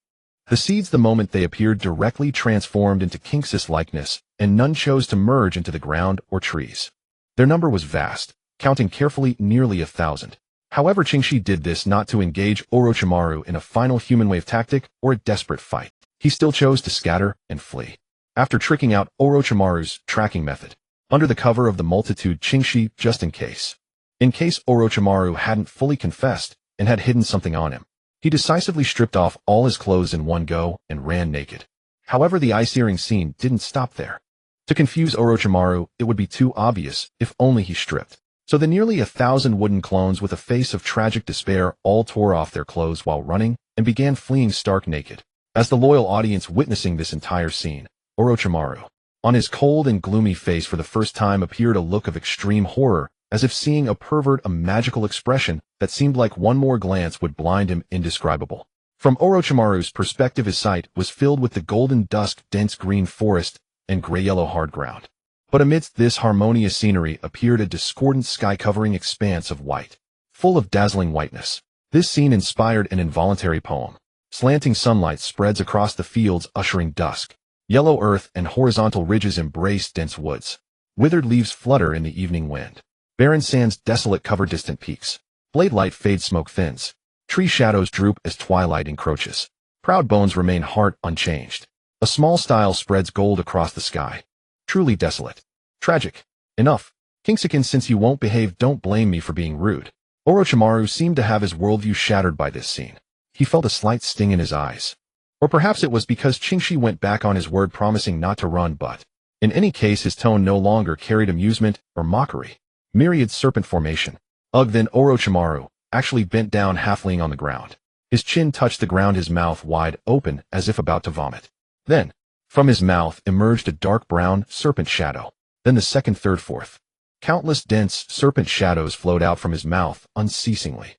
The seeds, the moment they appeared, directly transformed into Kingsi's likeness, and none chose to merge into the ground or trees. Their number was vast, counting carefully nearly 1,000. However, Qingxi did this not to engage Orochimaru in a final human wave tactic or a desperate fight. He still chose to scatter and flee. After tricking out Orochimaru's tracking method, under the cover of the multitude, Qingxi, just in case Orochimaru hadn't fully confessed and had hidden something on him, he decisively stripped off all his clothes in one go and ran naked. However, the eye-searing scene didn't stop there. To confuse Orochimaru, it would be too obvious if only he stripped. So the nearly 1,000 wooden clones with a face of tragic despair all tore off their clothes while running and began fleeing stark naked. As the loyal audience witnessing this entire scene, Orochimaru, on his cold and gloomy face for the first time appeared a look of extreme horror, as if seeing a pervert, a magical expression that seemed like one more glance would blind him indescribable. From Orochimaru's perspective, his sight was filled with the golden dusk, dense green forest, and gray-yellow hard ground. But amidst this harmonious scenery appeared a discordant sky-covering expanse of white, full of dazzling whiteness. This scene inspired an involuntary poem. Slanting sunlight spreads across the fields, ushering dusk. Yellow earth and horizontal ridges embrace dense woods. Withered leaves flutter in the evening wind. Barren sands desolate cover distant peaks. Blade light fades, smoke thins. Tree shadows droop as twilight encroaches. Proud bones remain heart unchanged. A small stile spreads gold across the sky. Truly desolate. Tragic. Enough. Kingsaken, since you won't behave, don't blame me for being rude. Orochimaru seemed to have his worldview shattered by this scene. He felt a slight sting in his eyes. Or perhaps it was because Qingxi went back on his word, promising not to run, but in any case his tone no longer carried amusement or mockery. Myriad serpent formation. Ugh, then Orochimaru actually bent down, halfling on the ground. His chin touched the ground, his mouth wide open as if about to vomit. Then, from his mouth emerged a dark brown serpent shadow. Then the second, third, fourth. Countless dense serpent shadows flowed out from his mouth unceasingly.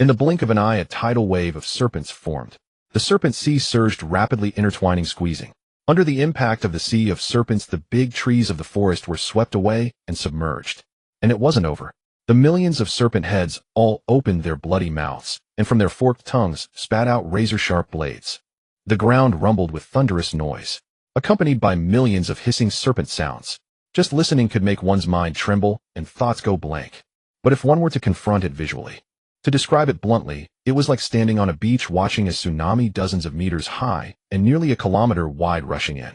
In the blink of an eye, a tidal wave of serpents formed. The serpent sea surged rapidly, intertwining, squeezing. Under the impact of the sea of serpents, the big trees of the forest were swept away and submerged. And it wasn't over. The millions of serpent heads all opened their bloody mouths, and from their forked tongues spat out razor-sharp blades. The ground rumbled with thunderous noise, accompanied by millions of hissing serpent sounds. Just listening could make one's mind tremble and thoughts go blank. But if one were to confront it visually, to describe it bluntly, it was like standing on a beach watching a tsunami dozens of meters high and nearly a kilometer wide rushing in.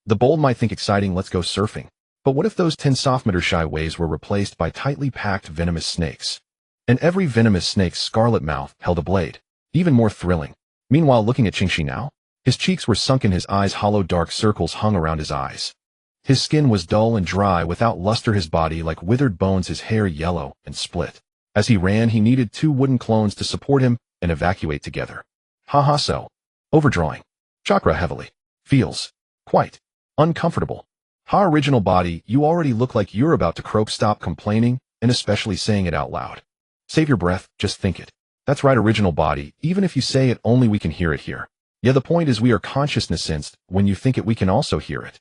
The bold might think exciting, let's go surfing. But what if those 10 soft-meter shy waves were replaced by tightly packed venomous snakes? And every venomous snake's scarlet mouth held a blade. Even more thrilling. Meanwhile, looking at Qingxi now, his cheeks were sunken, his eyes hollow, dark circles hung around his eyes. His skin was dull and dry, without luster, his body like withered bones, his hair yellow and split. As he ran, he needed 2 wooden clones to support him and evacuate together. Haha, so. Overdrawing. Chakra heavily. Feels quite uncomfortable. Ha, original body, you already look like you're about to croak. Stop complaining, and especially saying it out loud. Save your breath, just think it. That's right, original body, even if you say it, only we can hear it here. Yeah, the point is we are consciousness sensed. When you think it, we can also hear it.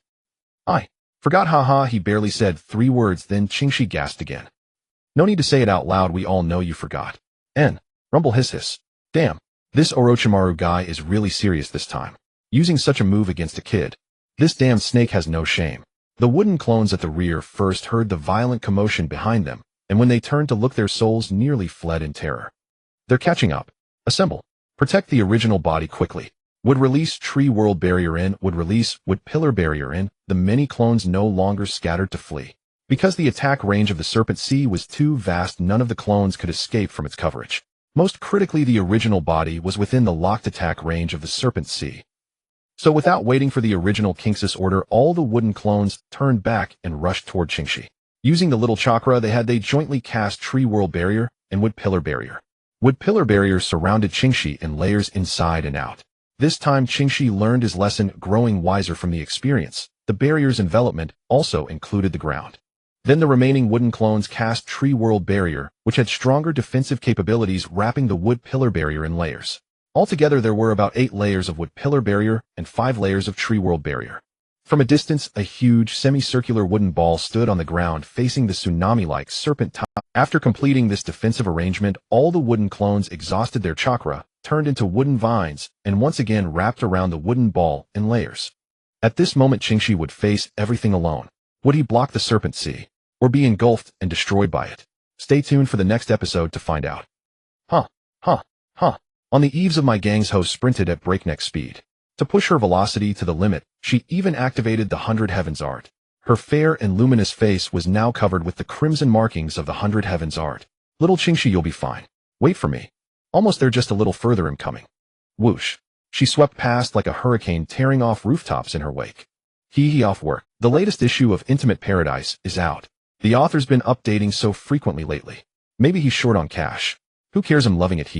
I forgot, haha, he barely said 3 words, then Qingxi gasped again. No need to say it out loud, we all know you forgot. Rumble, hiss hiss. Damn, this Orochimaru guy is really serious this time. Using such a move against a kid. This damn snake has no shame. The wooden clones at the rear first heard the violent commotion behind them, and when they turned to look, their souls nearly fled in terror. They're catching up. Assemble. Protect the original body quickly. Would release tree world barrier in, would pillar barrier in. The many clones no longer scattered to flee. Because the attack range of the Serpent Sea was too vast, none of the clones could escape from its coverage. Most critically, the original body was within the locked attack range of the Serpent Sea. So without waiting for the original King's order, all the wooden clones turned back and rushed toward Qingxi. Using the little chakra they jointly cast Tree World Barrier and Wood Pillar Barrier. Wood Pillar Barrier surrounded Qingxi in layers inside and out. This time Qingxi learned his lesson, growing wiser from the experience. The barrier's envelopment also included the ground. Then the remaining wooden clones cast Tree World Barrier, which had stronger defensive capabilities, wrapping the Wood Pillar Barrier in layers. Altogether, there were about 8 layers of Wood Pillar Barrier and 5 layers of Tree World Barrier. From a distance, a huge, semicircular wooden ball stood on the ground facing the tsunami-like serpent top. After completing this defensive arrangement, all the wooden clones exhausted their chakra, turned into wooden vines, and once again wrapped around the wooden ball in layers. At this moment, Qingxi would face everything alone. Would he block the Serpent Sea, or be engulfed and destroyed by it? Stay tuned for the next episode to find out. On the eaves of my gang's host sprinted at breakneck speed. To push her velocity to the limit, she even activated the 100 Heavens art. Her fair and luminous face was now covered with the crimson markings of the 100 Heavens art. Little Qingxi, you'll be fine. Wait for me. Almost there, just a little further, I'm coming. Whoosh. She swept past like a hurricane, tearing off rooftops in her wake. Hee off work. The latest issue of Intimate Paradise is out. The author's been updating so frequently lately. Maybe he's short on cash. Who cares, I'm loving it.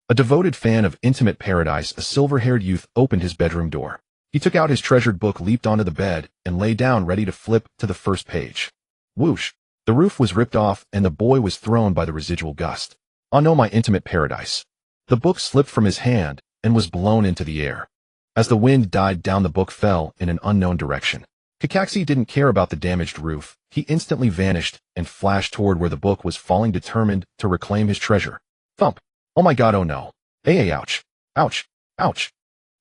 A devoted fan of Intimate Paradise, a silver-haired youth opened his bedroom door. He took out his treasured book, leaped onto the bed, and lay down ready to flip to the first page. Whoosh! The roof was ripped off and the boy was thrown by the residual gust. Oh no, my Intimate Paradise. The book slipped from his hand and was blown into the air. As the wind died down, the book fell in an unknown direction. Hokage didn't care about the damaged roof. He instantly vanished and flashed toward where the book was falling, determined to reclaim his treasure. Thump! Oh my god, oh no. Ouch. Ouch. Ouch.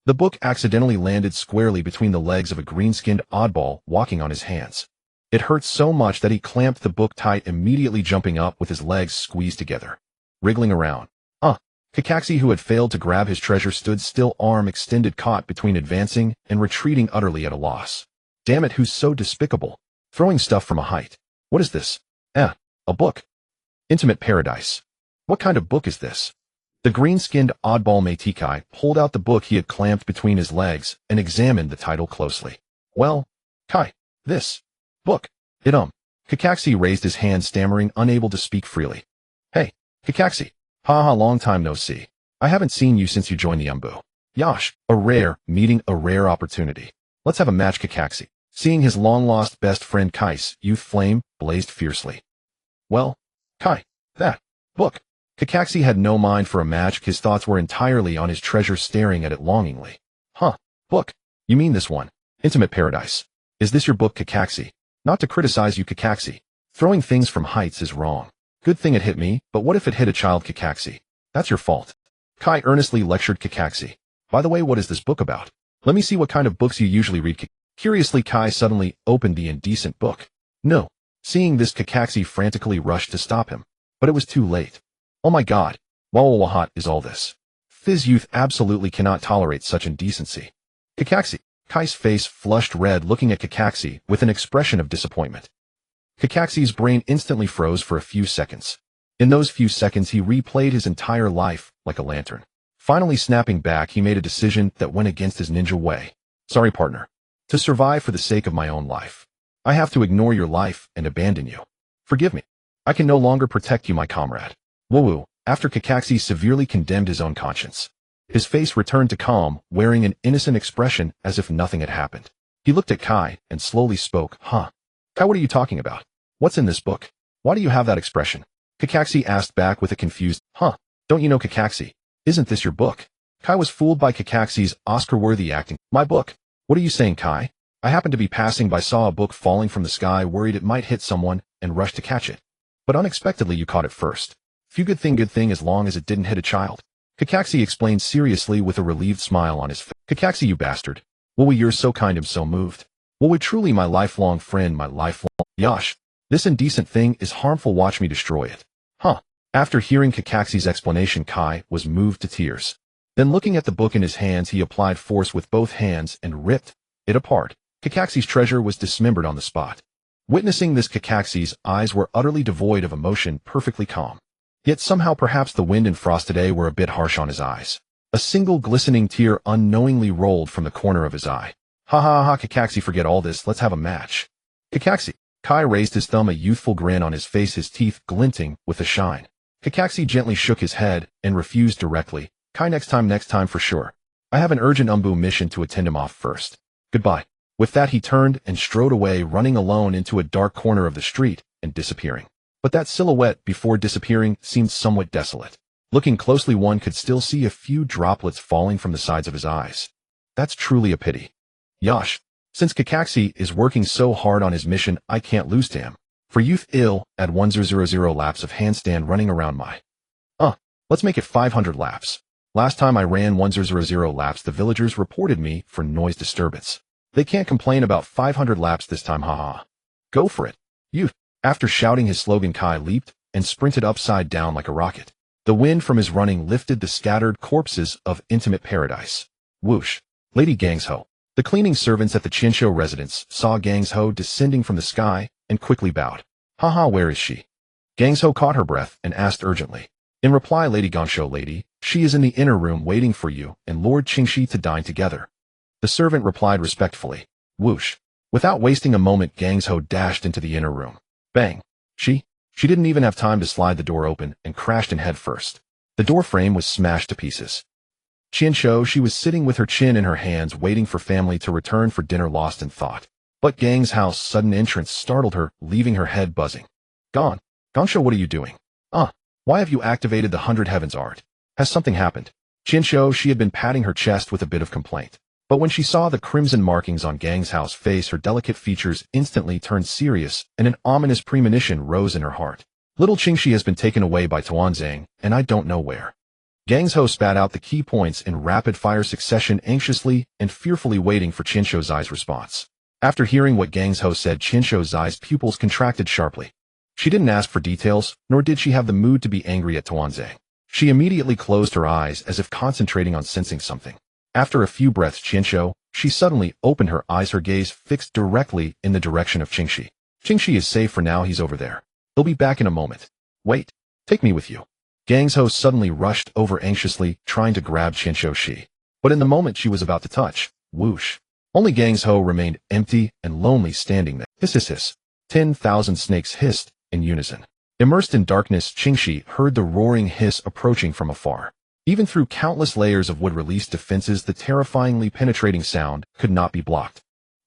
The book accidentally landed squarely between the legs of a green-skinned oddball walking on his hands. It hurt so much that he clamped the book tight, immediately jumping up with his legs squeezed together. Wriggling around. Hokage, who had failed to grab his treasure, stood still, arm extended, caught between advancing and retreating, utterly at a loss. Damn it, who's so despicable? Throwing stuff from a height. What is this? A book. Intimate Paradise. What kind of book is this? The green-skinned oddball Meitai pulled out the book he had clamped between his legs and examined the title closely. Well, this book. Hokage raised his hand, stammering, unable to speak freely. Hey, Hokage. Haha, long time no see. I haven't seen you since you joined the Umbu. Yosh, a rare meeting, a rare opportunity. Let's have a match. Hokage, seeing his long-lost best friend Kai's youth flame, blazed fiercely. Well, that book. Hokage had no mind for a match. His thoughts were entirely on his treasure, staring at it longingly. Book? You mean this one? Intimate Paradise. Is this your book, Hokage? Not to criticize you, Hokage. Throwing things from heights is wrong. Good thing it hit me, but what if it hit a child, Hokage? That's your fault. Kai earnestly lectured Hokage. By the way, what is this book about? Let me see what kind of books you usually read. Curiously, Kai suddenly opened the indecent book. No. Seeing this, Hokage frantically rushed to stop him. But it was too late. Oh my god. What is all this? Fizz youth absolutely cannot tolerate such indecency. Hokage. Kai's face flushed red, looking at Hokage with an expression of disappointment. Hokage's brain instantly froze for a few seconds. In those few seconds, he replayed his entire life like a lantern. Finally snapping back, he made a decision that went against his ninja way. Sorry, partner. To survive for the sake of my own life, I have to ignore your life and abandon you. Forgive me. I can no longer protect you, my comrade. Woo. After Hokage severely condemned his own conscience, his face returned to calm, wearing an innocent expression as if nothing had happened. He looked at Kai and slowly spoke. Kai, what are you talking about? What's in this book? Why do you have that expression? Hokage asked back with a confused, Don't you know, Hokage? Isn't this your book? Kai was fooled by Hokage's Oscar-worthy acting. My book? What are you saying, Kai? I happened to be passing by, saw a book falling from the sky, worried it might hit someone, and rushed to catch it. But unexpectedly you caught it first. Good thing as long as it didn't hit a child. Hokage explained seriously with a relieved smile on his face. Hokage, you bastard. You're so kind, I'm so moved. Truly my lifelong friend, my lifelong... Yosh. This indecent thing is harmful, watch me destroy it. After hearing Hokage's explanation, Kai was moved to tears. Then looking at the book in his hands, he applied force with both hands and ripped it apart. Hokage's treasure was dismembered on the spot. Witnessing this, Hokage's eyes were utterly devoid of emotion, perfectly calm. Yet somehow perhaps the wind and frost today were a bit harsh on his eyes. A single glistening tear unknowingly rolled from the corner of his eye. Hahaha, Hokage, forget all this, let's have a match. Hokage. Kai raised his thumb, a youthful grin on his face, his teeth glinting with a shine. Hokage gently shook his head and refused directly. Kai, next time for sure. I have an urgent Umbu mission to attend him off first. Goodbye. With that, he turned and strode away, running alone into a dark corner of the street and disappearing. But that silhouette before disappearing seemed somewhat desolate. Looking closely, one could still see a few droplets falling from the sides of his eyes. That's truly a pity. Yosh. Since Hokage is working so hard on his mission, I can't lose to him. For youth ill, add 1000 laps of handstand running around my... let's make it 500 laps. Last time I ran 1000 laps, the villagers reported me for noise disturbance. They can't complain about 500 laps this time, haha. Go for it, youth. After shouting his slogan, Kai leaped and sprinted upside down like a rocket. The wind from his running lifted the scattered corpses of Intimate Paradise. Whoosh. Lady Gangsho. The cleaning servants at the Chinsho residence saw Gangsho descending from the sky and quickly bowed. Haha, where is she? Gangsho caught her breath and asked urgently. In reply, Lady Gangsho, lady, She is in the inner room waiting for you and Lord Qingxi to dine together. The servant replied respectfully. Whoosh. Without wasting a moment, Gangzhou dashed into the inner room. Bang. She didn't even have time to slide the door open and crashed in head first. The door frame was smashed to pieces. Qianshou, she was sitting with her chin in her hands waiting for family to return for dinner, lost in thought. But Gang's sudden entrance startled her, leaving her head buzzing. Gangshou, what are you doing? Why have you activated the 100 Heavens art? Has something happened? Qianshou, she had been patting her chest with a bit of complaint. But when she saw the crimson markings on Gang's face, her delicate features instantly turned serious, and an ominous premonition rose in her heart. Little Qingxi has been taken away by Tuanzang, and I don't know where. Gangzhou spat out the key points in rapid-fire succession, anxiously and fearfully waiting for Qianshou's response. After hearing what Gangzhou said, Qianshou's pupils contracted sharply. She didn't ask for details, nor did she have the mood to be angry at Tuanzang. She immediately closed her eyes as if concentrating on sensing something. After a few breaths, Qianshou, she suddenly opened her eyes, her gaze fixed directly in the direction of Qingxi. Qingxi is safe for now, he's over there. He'll be back in a moment. Wait, take me with you. Gangzhou suddenly rushed over anxiously, trying to grab Qianshou. But in the moment she was about to touch, whoosh. Only Gangzhou remained empty and lonely, standing there. Hiss, hiss, hiss. 10,000 snakes hissed in unison. Immersed in darkness, Qingxi heard the roaring hiss approaching from afar. Even through countless layers of wood-released defenses, the terrifyingly penetrating sound could not be blocked.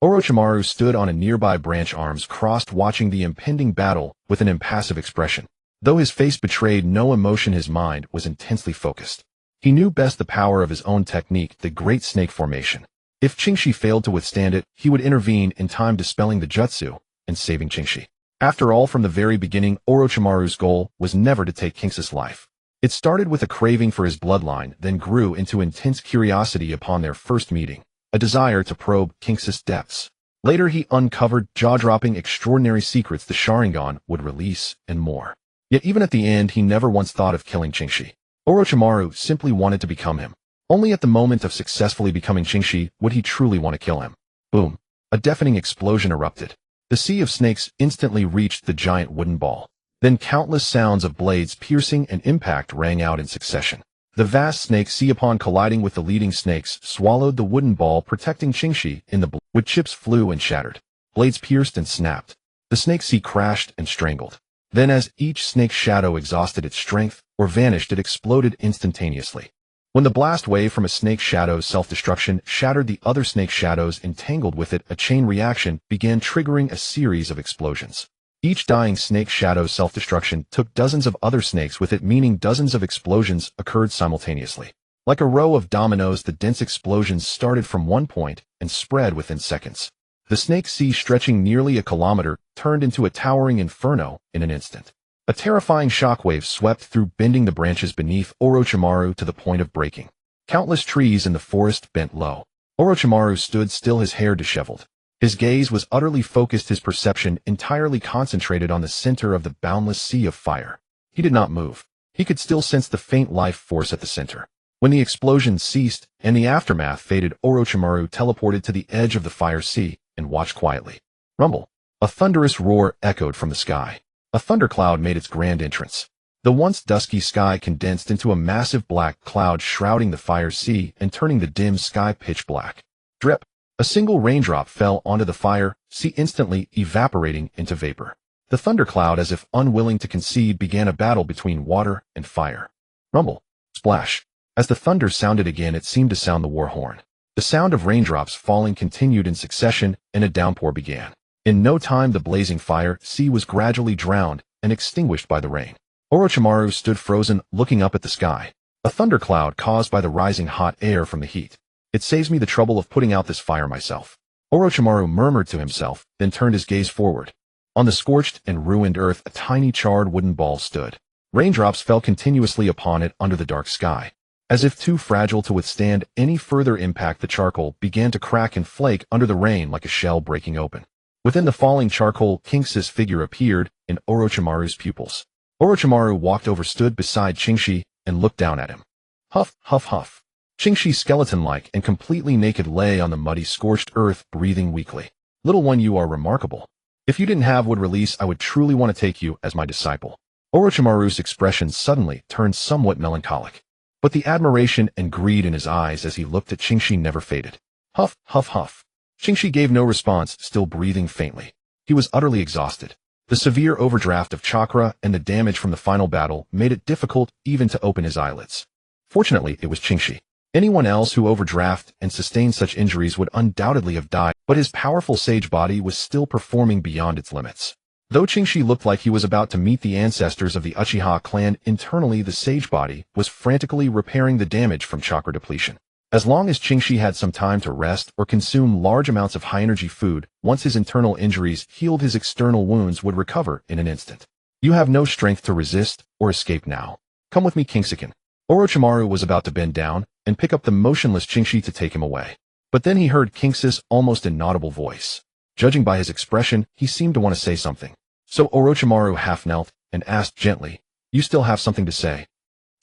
Orochimaru stood on a nearby branch, arms crossed, watching the impending battle with an impassive expression. Though his face betrayed no emotion, his mind was intensely focused. He knew best the power of his own technique, the Great Snake Formation. If Qingxi failed to withstand it, he would intervene in time, dispelling the jutsu and saving Qingxi. After all, from the very beginning, Orochimaru's goal was never to take Qingxi's life. It started with a craving for his bloodline, then grew into intense curiosity upon their first meeting, a desire to probe Qingxi's depths. Later he uncovered jaw-dropping extraordinary secrets the Sharingan would release, and more. Yet even at the end he never once thought of killing Qingxi. Orochimaru simply wanted to become him. Only at the moment of successfully becoming Qingxi would he truly want to kill him. Boom! A deafening explosion erupted. The sea of snakes instantly reached the giant wooden ball. Then countless sounds of blades piercing and impact rang out in succession. The vast snake sea, upon colliding with the leading snakes, swallowed the wooden ball, protecting Qingxi in the wood. Chips flew and shattered. Blades pierced and snapped. The snake sea crashed and strangled. Then as each snake shadow exhausted its strength or vanished, it exploded instantaneously. When the blast wave from a snake shadow's self-destruction shattered the other snake shadows entangled with it, a chain reaction began, triggering a series of explosions. Each dying snake shadow's self-destruction took dozens of other snakes with it, meaning dozens of explosions occurred simultaneously. Like a row of dominoes, the dense explosions started from one point and spread within seconds. The snake sea, stretching nearly a kilometer, turned into a towering inferno in an instant. A terrifying shockwave swept through, bending the branches beneath Orochimaru to the point of breaking. Countless trees in the forest bent low. Orochimaru stood still, his hair disheveled. His gaze was utterly focused, his perception entirely concentrated on the center of the boundless sea of fire. He did not move. He could still sense the faint life force at the center. When the explosion ceased and the aftermath faded, Orochimaru teleported to the edge of the fire sea and watched quietly. Rumble! A thunderous roar echoed from the sky. A thundercloud made its grand entrance. The once dusky sky condensed into a massive black cloud, shrouding the fire sea and turning the dim sky pitch black. Drip! A single raindrop fell onto the fire sea, instantly evaporating into vapor. The thundercloud, as if unwilling to concede, began a battle between water and fire. Rumble! Splash! As the thunder sounded again, it seemed to sound the war horn. The sound of raindrops falling continued in succession, and a downpour began. In no time, the blazing fire sea was gradually drowned and extinguished by the rain. Orochimaru stood frozen, looking up at the sky. A thundercloud caused by the rising hot air from the heat. It saves me the trouble of putting out this fire myself. Orochimaru murmured to himself, then turned his gaze forward. On the scorched and ruined earth, a tiny charred wooden ball stood. Raindrops fell continuously upon it under the dark sky. As if too fragile to withstand any further impact, the charcoal began to crack and flake under the rain like a shell breaking open. Within the falling charcoal, Qingxi's figure appeared in Orochimaru's pupils. Orochimaru walked over, stood beside Qingxi, and looked down at him. Huff, huff, huff. Qingxi, skeleton-like and completely naked, lay on the muddy, scorched earth, breathing weakly. Little one, you are remarkable. If you didn't have wood release, I would truly want to take you as my disciple. Orochimaru's expression suddenly turned somewhat melancholic. But the admiration and greed in his eyes as he looked at Qingxi never faded. Huff, huff, huff. Qingxi gave no response, still breathing faintly. He was utterly exhausted. The severe overdraft of chakra and the damage from the final battle made it difficult even to open his eyelids. Fortunately, it was Qingxi. Anyone else who overdraft and sustained such injuries would undoubtedly have died, but his powerful sage body was still performing beyond its limits. Though Qingxi looked like he was about to meet the ancestors of the Uchiha Clan, internally the sage body was frantically repairing the damage from chakra depletion. As long as Qingxi had some time to rest or consume large amounts of high-energy food, once his internal injuries healed, his external wounds would recover in an instant. You have no strength to resist or escape now. Come with me, Kingsiken. Orochimaru was about to bend down and pick up the motionless Qingxi to take him away. But then he heard Kingsis' almost inaudible voice. Judging by his expression, he seemed to want to say something. So Orochimaru half knelt and asked gently, "You still have something to say?"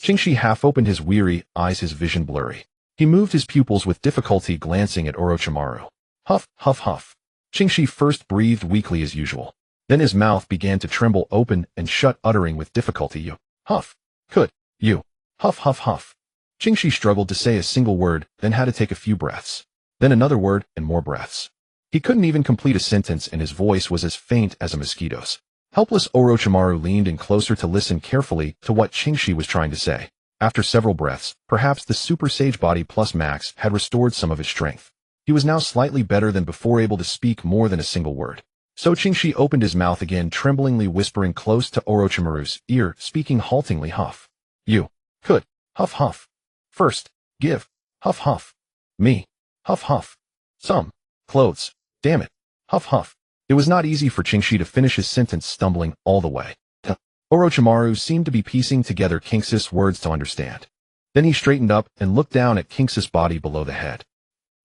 Qingxi half opened his weary eyes, his vision blurry. He moved his pupils with difficulty, glancing at Orochimaru. Huff, huff, huff. Qingxi first breathed weakly as usual. Then his mouth began to tremble open and shut, uttering with difficulty, "You, huff, could, you, huff, huff, huff." Qingxi struggled to say a single word, then had to take a few breaths. Then another word and more breaths. He couldn't even complete a sentence and his voice was as faint as a mosquito's. Helpless Orochimaru leaned in closer to listen carefully to what Qingxi was trying to say. After several breaths, perhaps the Super Sage Body Plus Max had restored some of his strength. He was now slightly better than before, able to speak more than a single word. So Qingxi opened his mouth again, tremblingly whispering close to Orochimaru's ear, speaking haltingly, "Huff. You. Could. Huff, huff. First. Give. Huff, huff. Me. Huff, huff. Some. Clothes. Damn it. Huff, huff." It was not easy for Qingxi to finish his sentence, stumbling all the way. Orochimaru seemed to be piecing together Kingsis' words to understand. Then he straightened up and looked down at Kingsis' body below the head.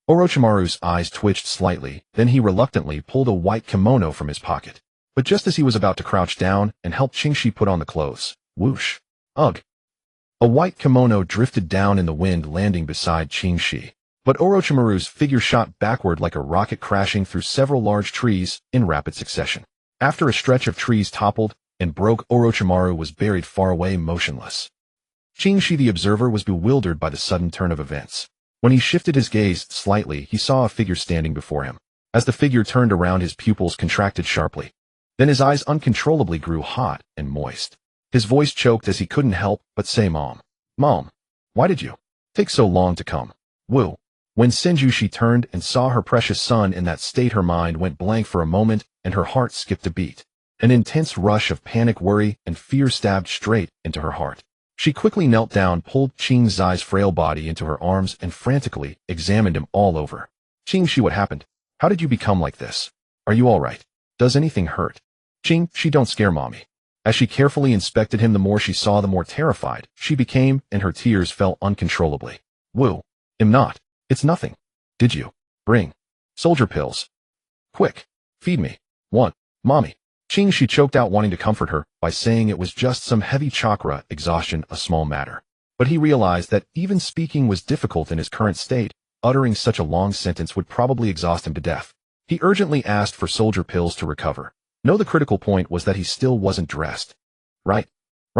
Orochimaru's eyes twitched slightly, then he reluctantly pulled a white kimono from his pocket. But just as he was about to crouch down and help Qingxi put on the clothes, whoosh, ugh. A white kimono drifted down in the wind, landing beside Qingxi. But Orochimaru's figure shot backward like a rocket, crashing through several large trees in rapid succession. After a stretch of trees toppled and broke, Orochimaru was buried far away, motionless. Qingxi the observer was bewildered by the sudden turn of events. When he shifted his gaze slightly, he saw a figure standing before him. As the figure turned around, his pupils contracted sharply. Then his eyes uncontrollably grew hot and moist. His voice choked as he couldn't help but say, "Mom. Mom. Why did you take so long to come?" Woo. When Senju turned and saw her precious son in that state, her mind went blank for a moment and her heart skipped a beat. An intense rush of panic, worry, and fear stabbed straight into her heart. She quickly knelt down, pulled Qingxi's frail body into her arms, and frantically examined him all over. "Qingxi, what happened? How did you become like this? Are you all right? Does anything hurt?" "Qingxi, don't scare mommy." As she carefully inspected him, the more she saw, the more terrified she became, and her tears fell uncontrollably. "Woo. I'm not. It's nothing. Did you bring soldier pills? Quick. Feed me. Want, mommy." Qingxi choked out, wanting to comfort her by saying it was just some heavy chakra exhaustion, a small matter. But he realized that even speaking was difficult in his current state. Uttering such a long sentence would probably exhaust him to death. He urgently asked for soldier pills to recover. No, the critical point was that he still wasn't dressed. Right,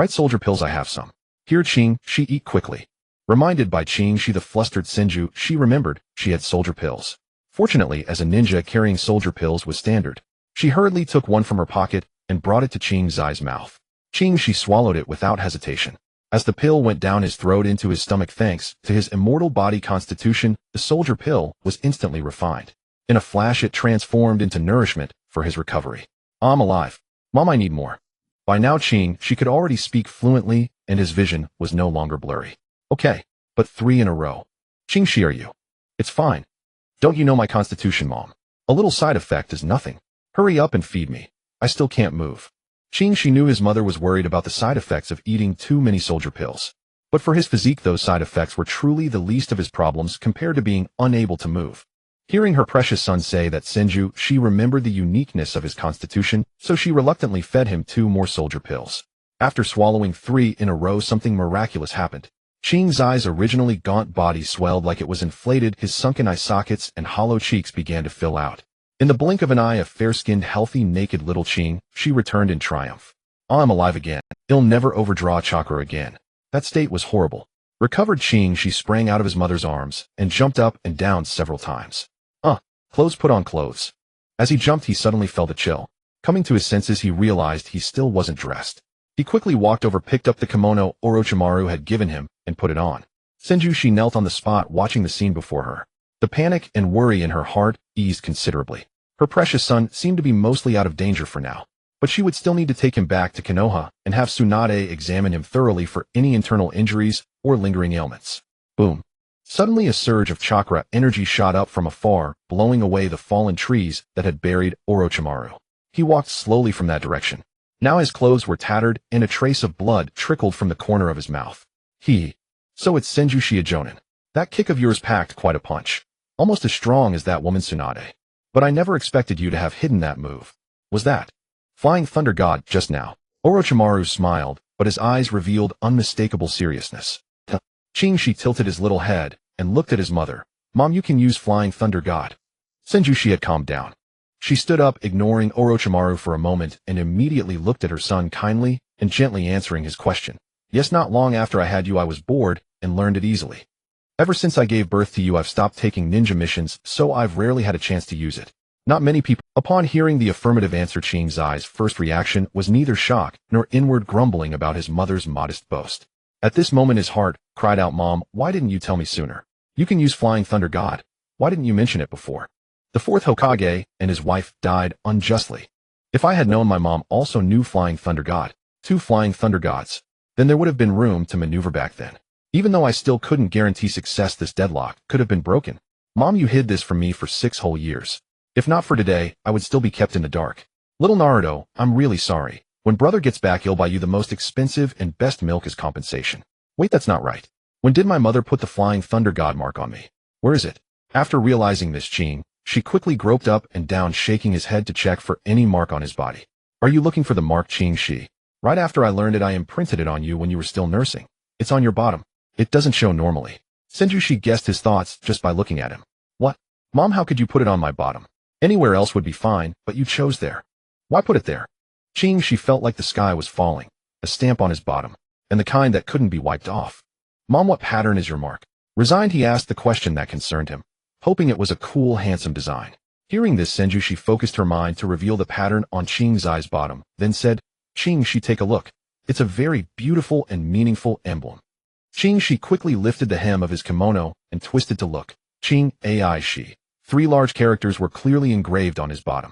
soldier pills, I have some. Here, Qingxi, eat quickly. Reminded by Qingxi, the flustered Senju, she remembered she had soldier pills. Fortunately, as a ninja, carrying soldier pills was standard. She hurriedly took one from her pocket and brought it to Qingxi's mouth. Qingxi swallowed it without hesitation. As the pill went down his throat into his stomach, thanks to his immortal body constitution, the soldier pill was instantly refined. In a flash, it transformed into nourishment for his recovery. "I'm alive. Mom, I need more." By now, Qingxi could already speak fluently, and his vision was no longer blurry. "Okay, but 3 in a row. Qingxi, are you? It's fine. Don't you know my constitution, Mom? A little side effect is nothing. Hurry up and feed me. I still can't move." Qingxi knew his mother was worried about the side effects of eating too many soldier pills. But for his physique, those side effects were truly the least of his problems compared to being unable to move. Hearing her precious son say that Senju, she remembered the uniqueness of his constitution, so she reluctantly fed him 2 more soldier pills. After swallowing 3 in a row, something miraculous happened. Qingxi's originally gaunt body swelled like it was inflated, his sunken eye sockets and hollow cheeks began to fill out. In the blink of an eye, a fair-skinned, healthy, naked little Qingxi returned in triumph. "I'm alive again. I'll never overdraw chakra again." That state was horrible. Recovered Qing, she sprang out of his mother's arms and jumped up and down several times. Clothes, put on clothes. As he jumped, he suddenly felt a chill. Coming to his senses, he realized he still wasn't dressed. He quickly walked over, picked up the kimono Orochimaru had given him, and put it on. Senju, she knelt on the spot watching the scene before her. The panic and worry in her heart eased considerably. Her precious son seemed to be mostly out of danger for now, but she would still need to take him back to Konoha and have Tsunade examine him thoroughly for any internal injuries or lingering ailments. Boom. Suddenly a surge of chakra energy shot up from afar, blowing away the fallen trees that had buried Orochimaru. He walked slowly from that direction. Now his clothes were tattered and a trace of blood trickled from the corner of his mouth. So it's Senju Shiajonin. That kick of yours packed quite a punch. Almost as strong as that woman Tsunade. But I never expected you to have hidden that move. Was that Flying Thunder God just now? Orochimaru smiled, but his eyes revealed unmistakable seriousness. Qing, she tilted his little head and looked at his mother. Mom, you can use Flying Thunder God. Senju, she had calmed down. She stood up, ignoring Orochimaru for a moment, and immediately looked at her son kindly and gently, answering his question. Yes, not long after I had you, I was bored and learned it easily. Ever since I gave birth to you, I've stopped taking ninja missions, so I've rarely had a chance to use it. Not many people. Upon hearing the affirmative answer, Qing's eyes' first reaction was neither shock nor inward grumbling about his mother's modest boast. At this moment his heart cried out, Mom, why didn't you tell me sooner? You can use Flying Thunder God. Why didn't you mention it before? The fourth Hokage and his wife died unjustly. If I had known my mom also knew Flying Thunder God, 2 Flying Thunder Gods, then there would have been room to maneuver back then. Even though I still couldn't guarantee success, this deadlock could have been broken. Mom, you hid this from me for 6 whole years. If not for today, I would still be kept in the dark. Little Naruto, I'm really sorry. When brother gets back, he'll buy you the most expensive and best milk as compensation. Wait, that's not right. When did my mother put the Flying Thunder God mark on me? Where is it? After realizing this, Qing, she quickly groped up and down, shaking his head to check for any mark on his body. Are you looking for the mark, Qing? Right after I learned it, I imprinted it on you when you were still nursing. It's on your bottom. It doesn't show normally. Senju, she guessed his thoughts just by looking at him. What? Mom, how could you put it on my bottom? Anywhere else would be fine, but you chose there. Why put it there? Qing, she felt like the sky was falling, a stamp on his bottom, and the kind that couldn't be wiped off. Mom, what pattern is your mark? Resigned, he asked the question that concerned him, hoping it was a cool, handsome design. Hearing this, Senju, she focused her mind to reveal the pattern on Qing's eye's bottom, then said, Qing, she take a look. It's a very beautiful and meaningful emblem. Qing, she quickly lifted the hem of his kimono and twisted to look. Qing, ai she. 3 large characters were clearly engraved on his bottom.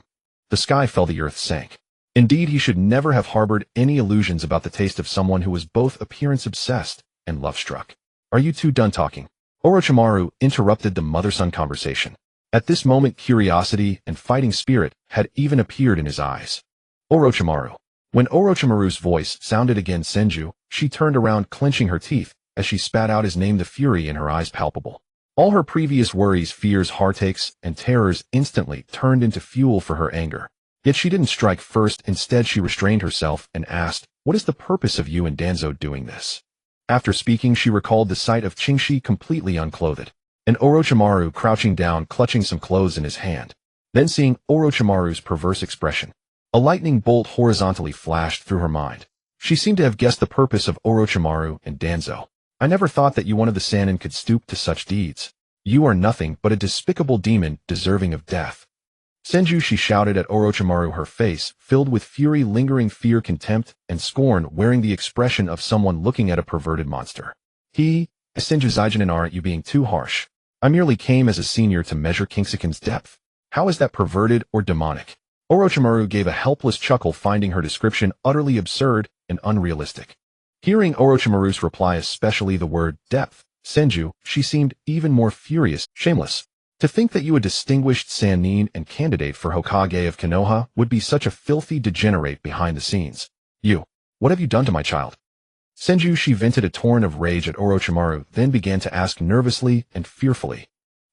The sky fell, the earth sank. Indeed, he should never have harbored any illusions about the taste of someone who was both appearance-obsessed and love-struck. Are you two done talking? Orochimaru interrupted the mother-son conversation. At this moment, curiosity and fighting spirit had even appeared in his eyes. Orochimaru. When Orochimaru's voice sounded again, Senju, she turned around, clenching her teeth as she spat out his name, the fury in her eyes palpable. All her previous worries, fears, heartaches, and terrors instantly turned into fuel for her anger. Yet she didn't strike first. Instead, she restrained herself and asked, what is the purpose of you and Danzo doing this? After speaking, she recalled the sight of Qingxi completely unclothed, and Orochimaru crouching down, clutching some clothes in his hand. Then, seeing Orochimaru's perverse expression, a lightning bolt horizontally flashed through her mind. She seemed to have guessed the purpose of Orochimaru and Danzo. I never thought that you, one of the Sannin, could stoop to such deeds. You are nothing but a despicable demon deserving of death. Senju, she shouted at Orochimaru, her face filled with fury, lingering fear, contempt, and scorn, wearing the expression of someone looking at a perverted monster. Senju Zaijinin, aren't you being too harsh? I merely came as a senior to measure Kingseken's depth. How is that perverted or demonic? Orochimaru gave a helpless chuckle, finding her description utterly absurd and unrealistic. Hearing Orochimaru's reply, especially the word depth, Senju, she seemed even more furious, shameless. To think that you, a distinguished Sannin and candidate for Hokage of Konoha, would be such a filthy degenerate behind the scenes. You, what have you done to my child? Senju, she vented a torrent of rage at Orochimaru, then began to ask nervously and fearfully.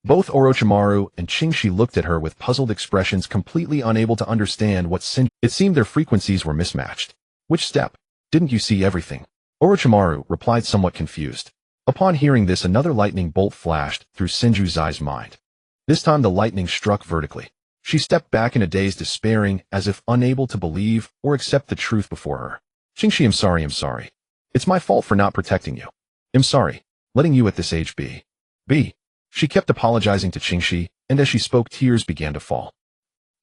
Both Orochimaru and Qingxi looked at her with puzzled expressions, completely unable to understand what Senju. It seemed their frequencies were mismatched. Which step? Didn't you see everything? Orochimaru replied, somewhat confused. Upon hearing this, another lightning bolt flashed through Senju's eyes mind. This time the lightning struck vertically. She stepped back in a daze, despairing, as if unable to believe or accept the truth before her. Qingxi, I'm sorry. It's my fault for not protecting you. I'm sorry. letting you at this age be. She kept apologizing to Qingxi, and as she spoke, tears began to fall.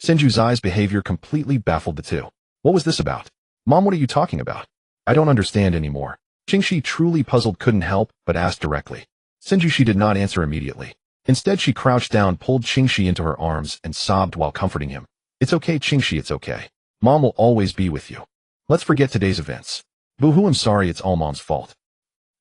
Senju Zai's behavior completely baffled the two. What was this about? Mom, what are you talking about? I don't understand anymore. Qingxi, truly puzzled, couldn't help but ask directly. Senju did not answer immediately. Instead, she crouched down, pulled Qingxi into her arms, and sobbed while comforting him. It's okay, Qingxi, it's okay. Mom will always be with you. Let's forget today's events. Boo-hoo, I'm sorry, it's all Mom's fault.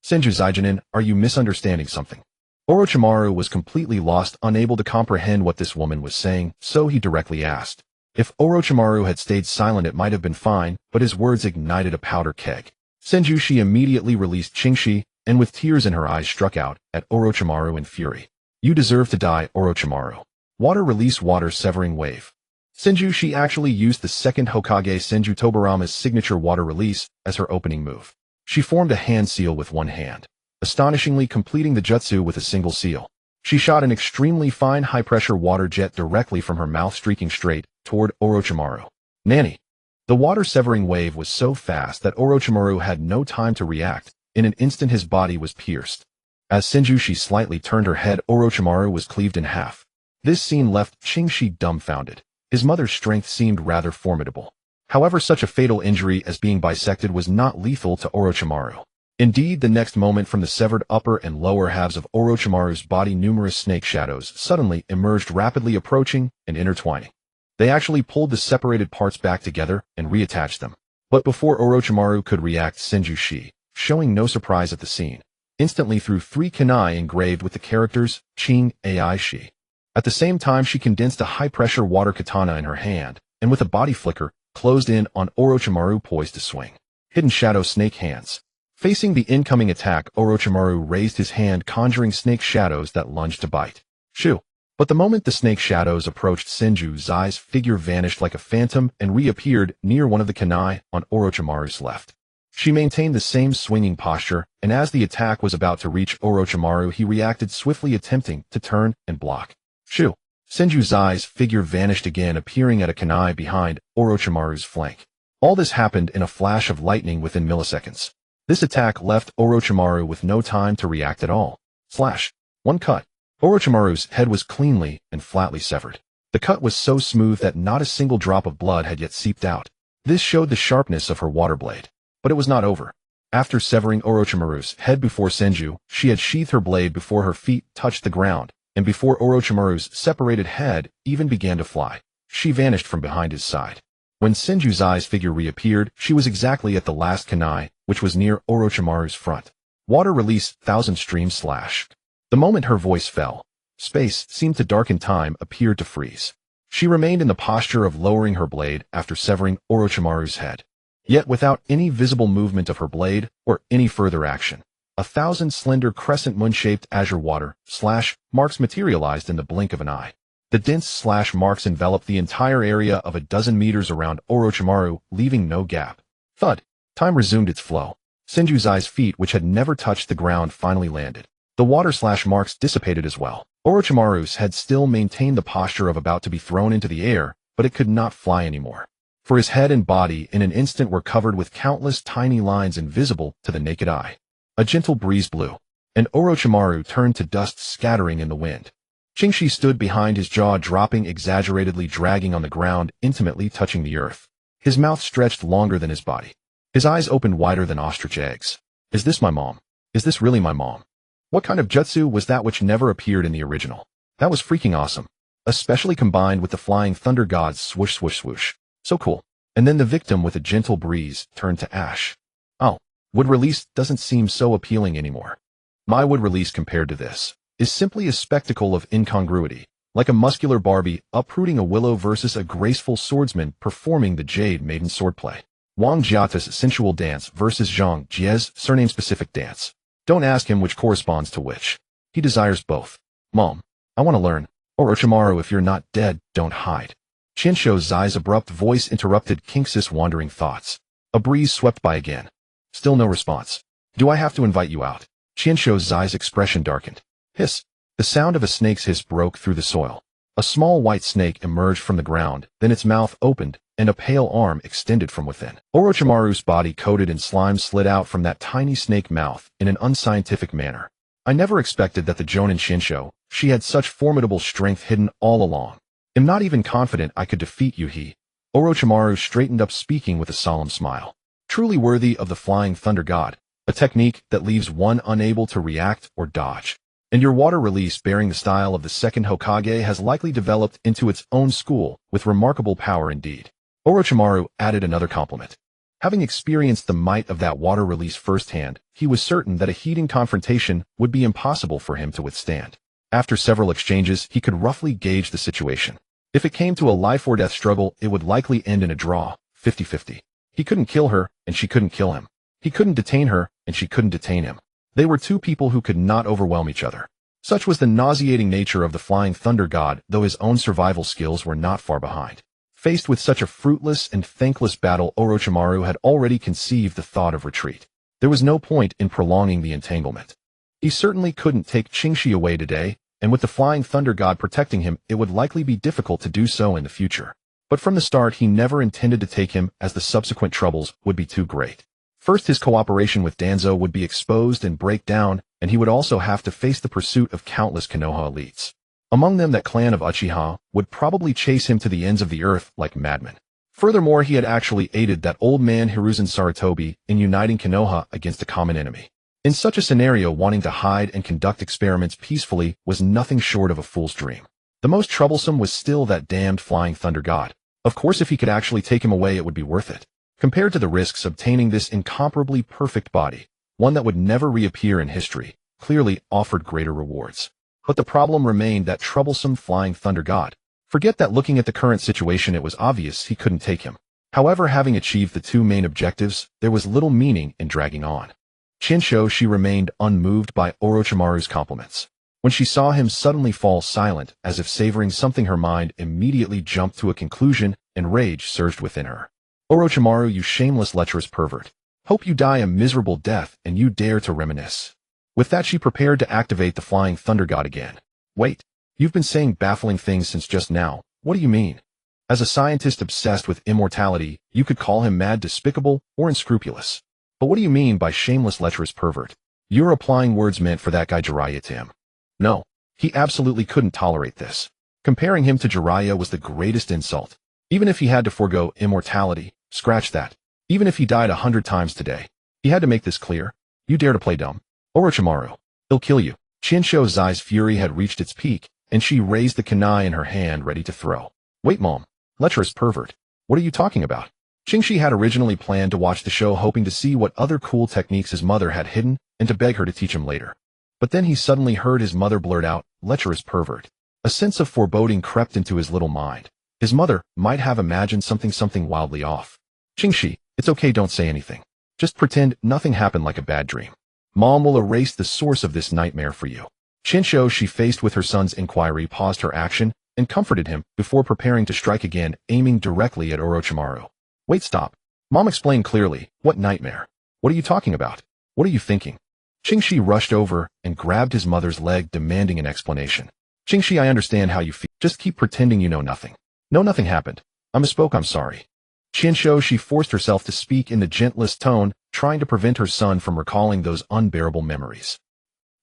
Senju Zaijinin, are you misunderstanding something? Orochimaru was completely lost, unable to comprehend what this woman was saying, so he directly asked. If Orochimaru had stayed silent, it might have been fine, but his words ignited a powder keg. Senju immediately released Qingxi, and with tears in her eyes struck out at Orochimaru in fury. You deserve to die, Orochimaru. Water release, water severing wave. Senju actually used the second Hokage Senju Tobirama's signature water release as her opening move. She formed a hand seal with one hand, astonishingly completing the jutsu with a single seal. She shot an extremely fine high-pressure water jet directly from her mouth, streaking straight toward Orochimaru. Nanny! The water-severing wave was so fast that Orochimaru had no time to react. In an instant, his body was pierced. As Senju slightly turned her head, Orochimaru was cleaved in half. This scene left Qingxi dumbfounded. His mother's strength seemed rather formidable. However, such a fatal injury as being bisected was not lethal to Orochimaru. Indeed, the next moment, from the severed upper and lower halves of Orochimaru's body, numerous snake shadows suddenly emerged, rapidly approaching and intertwining. They actually pulled the separated parts back together and reattached them. But before Orochimaru could react, Senju, showing no surprise at the scene, instantly threw 3 kunai engraved with the characters Qing Ai Shi. At the same time, she condensed a high-pressure water katana in her hand, and with a body flicker, closed in on Orochimaru, poised to swing. Hidden Shadow Snake Hands. Facing the incoming attack, Orochimaru raised his hand, conjuring snake shadows that lunged to bite. Shoo! But the moment the snake shadows approached, Senju Zai's figure vanished like a phantom and reappeared near one of the kunai on Orochimaru's left. She maintained the same swinging posture, and as the attack was about to reach Orochimaru, he reacted swiftly, attempting to turn and block. Shoo! Senju Zai's figure vanished again, appearing at a kunai behind Orochimaru's flank. All this happened in a flash of lightning within milliseconds. This attack left Orochimaru with no time to react at all. Slash. One cut. Orochimaru's head was cleanly and flatly severed. The cut was so smooth that not a single drop of blood had yet seeped out. This showed the sharpness of her water blade. But it was not over. After severing Orochimaru's head before Senju, she had sheathed her blade before her feet touched the ground, and before Orochimaru's separated head even began to fly, she vanished from behind his side. When Senju Zai's figure reappeared, she was exactly at the last kunai, which was near Orochimaru's front. Water release, 1,000 streams slash. The moment her voice fell, space seemed to darken, time appeared to freeze. She remained in the posture of lowering her blade after severing Orochimaru's head. Yet without any visible movement of her blade or any further action, 1,000 slender crescent moon-shaped azure water slash marks materialized in the blink of an eye. The dense slash marks enveloped the entire area of a dozen meters around Orochimaru, leaving no gap. Thud. Time resumed its flow. Senju Zai's feet, which had never touched the ground, finally landed. The water slash marks dissipated as well. Orochimaru's head still maintained the posture of about to be thrown into the air, but it could not fly anymore. For his head and body in an instant were covered with countless tiny lines invisible to the naked eye. A gentle breeze blew, and Orochimaru turned to dust scattering in the wind. Qingxi stood behind, his jaw dropping, exaggeratedly dragging on the ground, intimately touching the earth. His mouth stretched longer than his body. His eyes opened wider than ostrich eggs. Is this my mom? Is this really my mom? What kind of jutsu was that which never appeared in the original? That was freaking awesome. Especially combined with the flying thunder god's swoosh swoosh swoosh. So cool. And then the victim, with a gentle breeze, turned to ash. Oh, wood release doesn't seem so appealing anymore. My wood release compared to this is simply a spectacle of incongruity, like a muscular Barbie uprooting a willow versus a graceful swordsman performing the Jade Maiden swordplay. Wang Jiata's sensual dance versus Zhang Jie's surname-specific dance. Don't ask him which corresponds to which. He desires both. Mom, I want to learn. Orochimaru, if you're not dead, don't hide. Qinsho Zai's abrupt voice interrupted Kingsis' wandering thoughts. A breeze swept by again. Still no response. Do I have to invite you out? Qinsho Zai's expression darkened. Hiss. The sound of a snake's hiss broke through the soil. A small white snake emerged from the ground, then its mouth opened, and a pale arm extended from within. Orochimaru's body, coated in slime, slid out from that tiny snake mouth in an unscientific manner. I never expected that the Jonin Shinsho, she had such formidable strength hidden all along. Am not even confident I could defeat you, he. Orochimaru straightened up speaking with a solemn smile. Truly worthy of the Flying Thunder God, a technique that leaves one unable to react or dodge. And your water release bearing the style of the second Hokage has likely developed into its own school with remarkable power indeed. Orochimaru added another compliment. Having experienced the might of that water release firsthand, he was certain that a heating confrontation would be impossible for him to withstand. After several exchanges, he could roughly gauge the situation. If it came to a life-or-death struggle, it would likely end in a draw, 50-50. He couldn't kill her, and she couldn't kill him. He couldn't detain her, and she couldn't detain him. They were two people who could not overwhelm each other. Such was the nauseating nature of the Flying Thunder God, though his own survival skills were not far behind. Faced with such a fruitless and thankless battle, Orochimaru had already conceived the thought of retreat. There was no point in prolonging the entanglement. He certainly couldn't take Qingxi away today, and with the Flying Thunder God protecting him, it would likely be difficult to do so in the future. But from the start, he never intended to take him, as the subsequent troubles would be too great. First, his cooperation with Danzo would be exposed and break down, and he would also have to face the pursuit of countless Konoha elites. Among them, that clan of Uchiha would probably chase him to the ends of the earth like madmen. Furthermore, he had actually aided that old man Hiruzen Sarutobi in uniting Konoha against a common enemy. In such a scenario, wanting to hide and conduct experiments peacefully was nothing short of a fool's dream. The most troublesome was still that damned Flying Thunder God. Of course, if he could actually take him away, it would be worth it. Compared to the risks, obtaining this incomparably perfect body, one that would never reappear in history, clearly offered greater rewards. But the problem remained that troublesome Flying Thunder God. Forget that. Looking at the current situation, it was obvious he couldn't take him. However, having achieved the two main objectives, there was little meaning in dragging on. Shinsho, she remained unmoved by Orochimaru's compliments. When she saw him suddenly fall silent, as if savoring something, her mind immediately jumped to a conclusion, and rage surged within her. Orochimaru, you shameless lecherous pervert. Hope you die a miserable death, and you dare to reminisce. With that, she prepared to activate the Flying Thunder God again. Wait, you've been saying baffling things since just now. What do you mean? As a scientist obsessed with immortality, you could call him mad, despicable, or unscrupulous. But what do you mean by shameless lecherous pervert? You're applying words meant for that guy Jiraiya to him. No, he absolutely couldn't tolerate this. Comparing him to Jiraiya was the greatest insult. Even if he had to forego immortality, scratch that. Even if he died 100 times today, he had to make this clear. You dare to play dumb? Orochimaru, he'll kill you. Shinsho Zai's fury had reached its peak, and she raised the kunai in her hand ready to throw. Wait, Mom. Lecherous pervert. What are you talking about? Qingxi had originally planned to watch the show, hoping to see what other cool techniques his mother had hidden and to beg her to teach him later. But then he suddenly heard his mother blurt out, lecherous pervert. A sense of foreboding crept into his little mind. His mother might have imagined something wildly off. Qingxi, it's okay, don't say anything. Just pretend nothing happened like a bad dream. Mom will erase the source of this nightmare for you. Shinsho, she faced with her son's inquiry, paused her action and comforted him before preparing to strike again, aiming directly at Orochimaru. Wait, stop. Mom, explain clearly. What nightmare? What are you talking about? What are you thinking? Qingxi rushed over and grabbed his mother's leg, demanding an explanation. Qingxi, I understand how you feel. Just keep pretending you know nothing. No, nothing happened. I misspoke, I'm sorry. Shinsho, she forced herself to speak in the gentlest tone, trying to prevent her son from recalling those unbearable memories.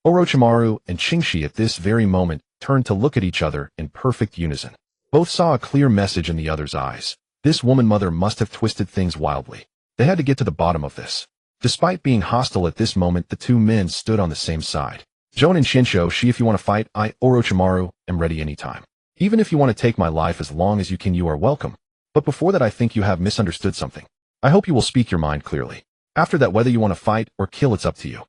Orochimaru and Qingxi at this very moment turned to look at each other in perfect unison. Both saw a clear message in the other's eyes. This woman mother must have twisted things wildly. They had to get to the bottom of this. Despite being hostile at this moment, the two men stood on the same side. Jonin Shinsho, she, if you want to fight, I, Orochimaru, am ready anytime. Even if you want to take my life as long as you can, you are welcome. But before that, I think you have misunderstood something. I hope you will speak your mind clearly. After that, whether you want to fight or kill, it's up to you.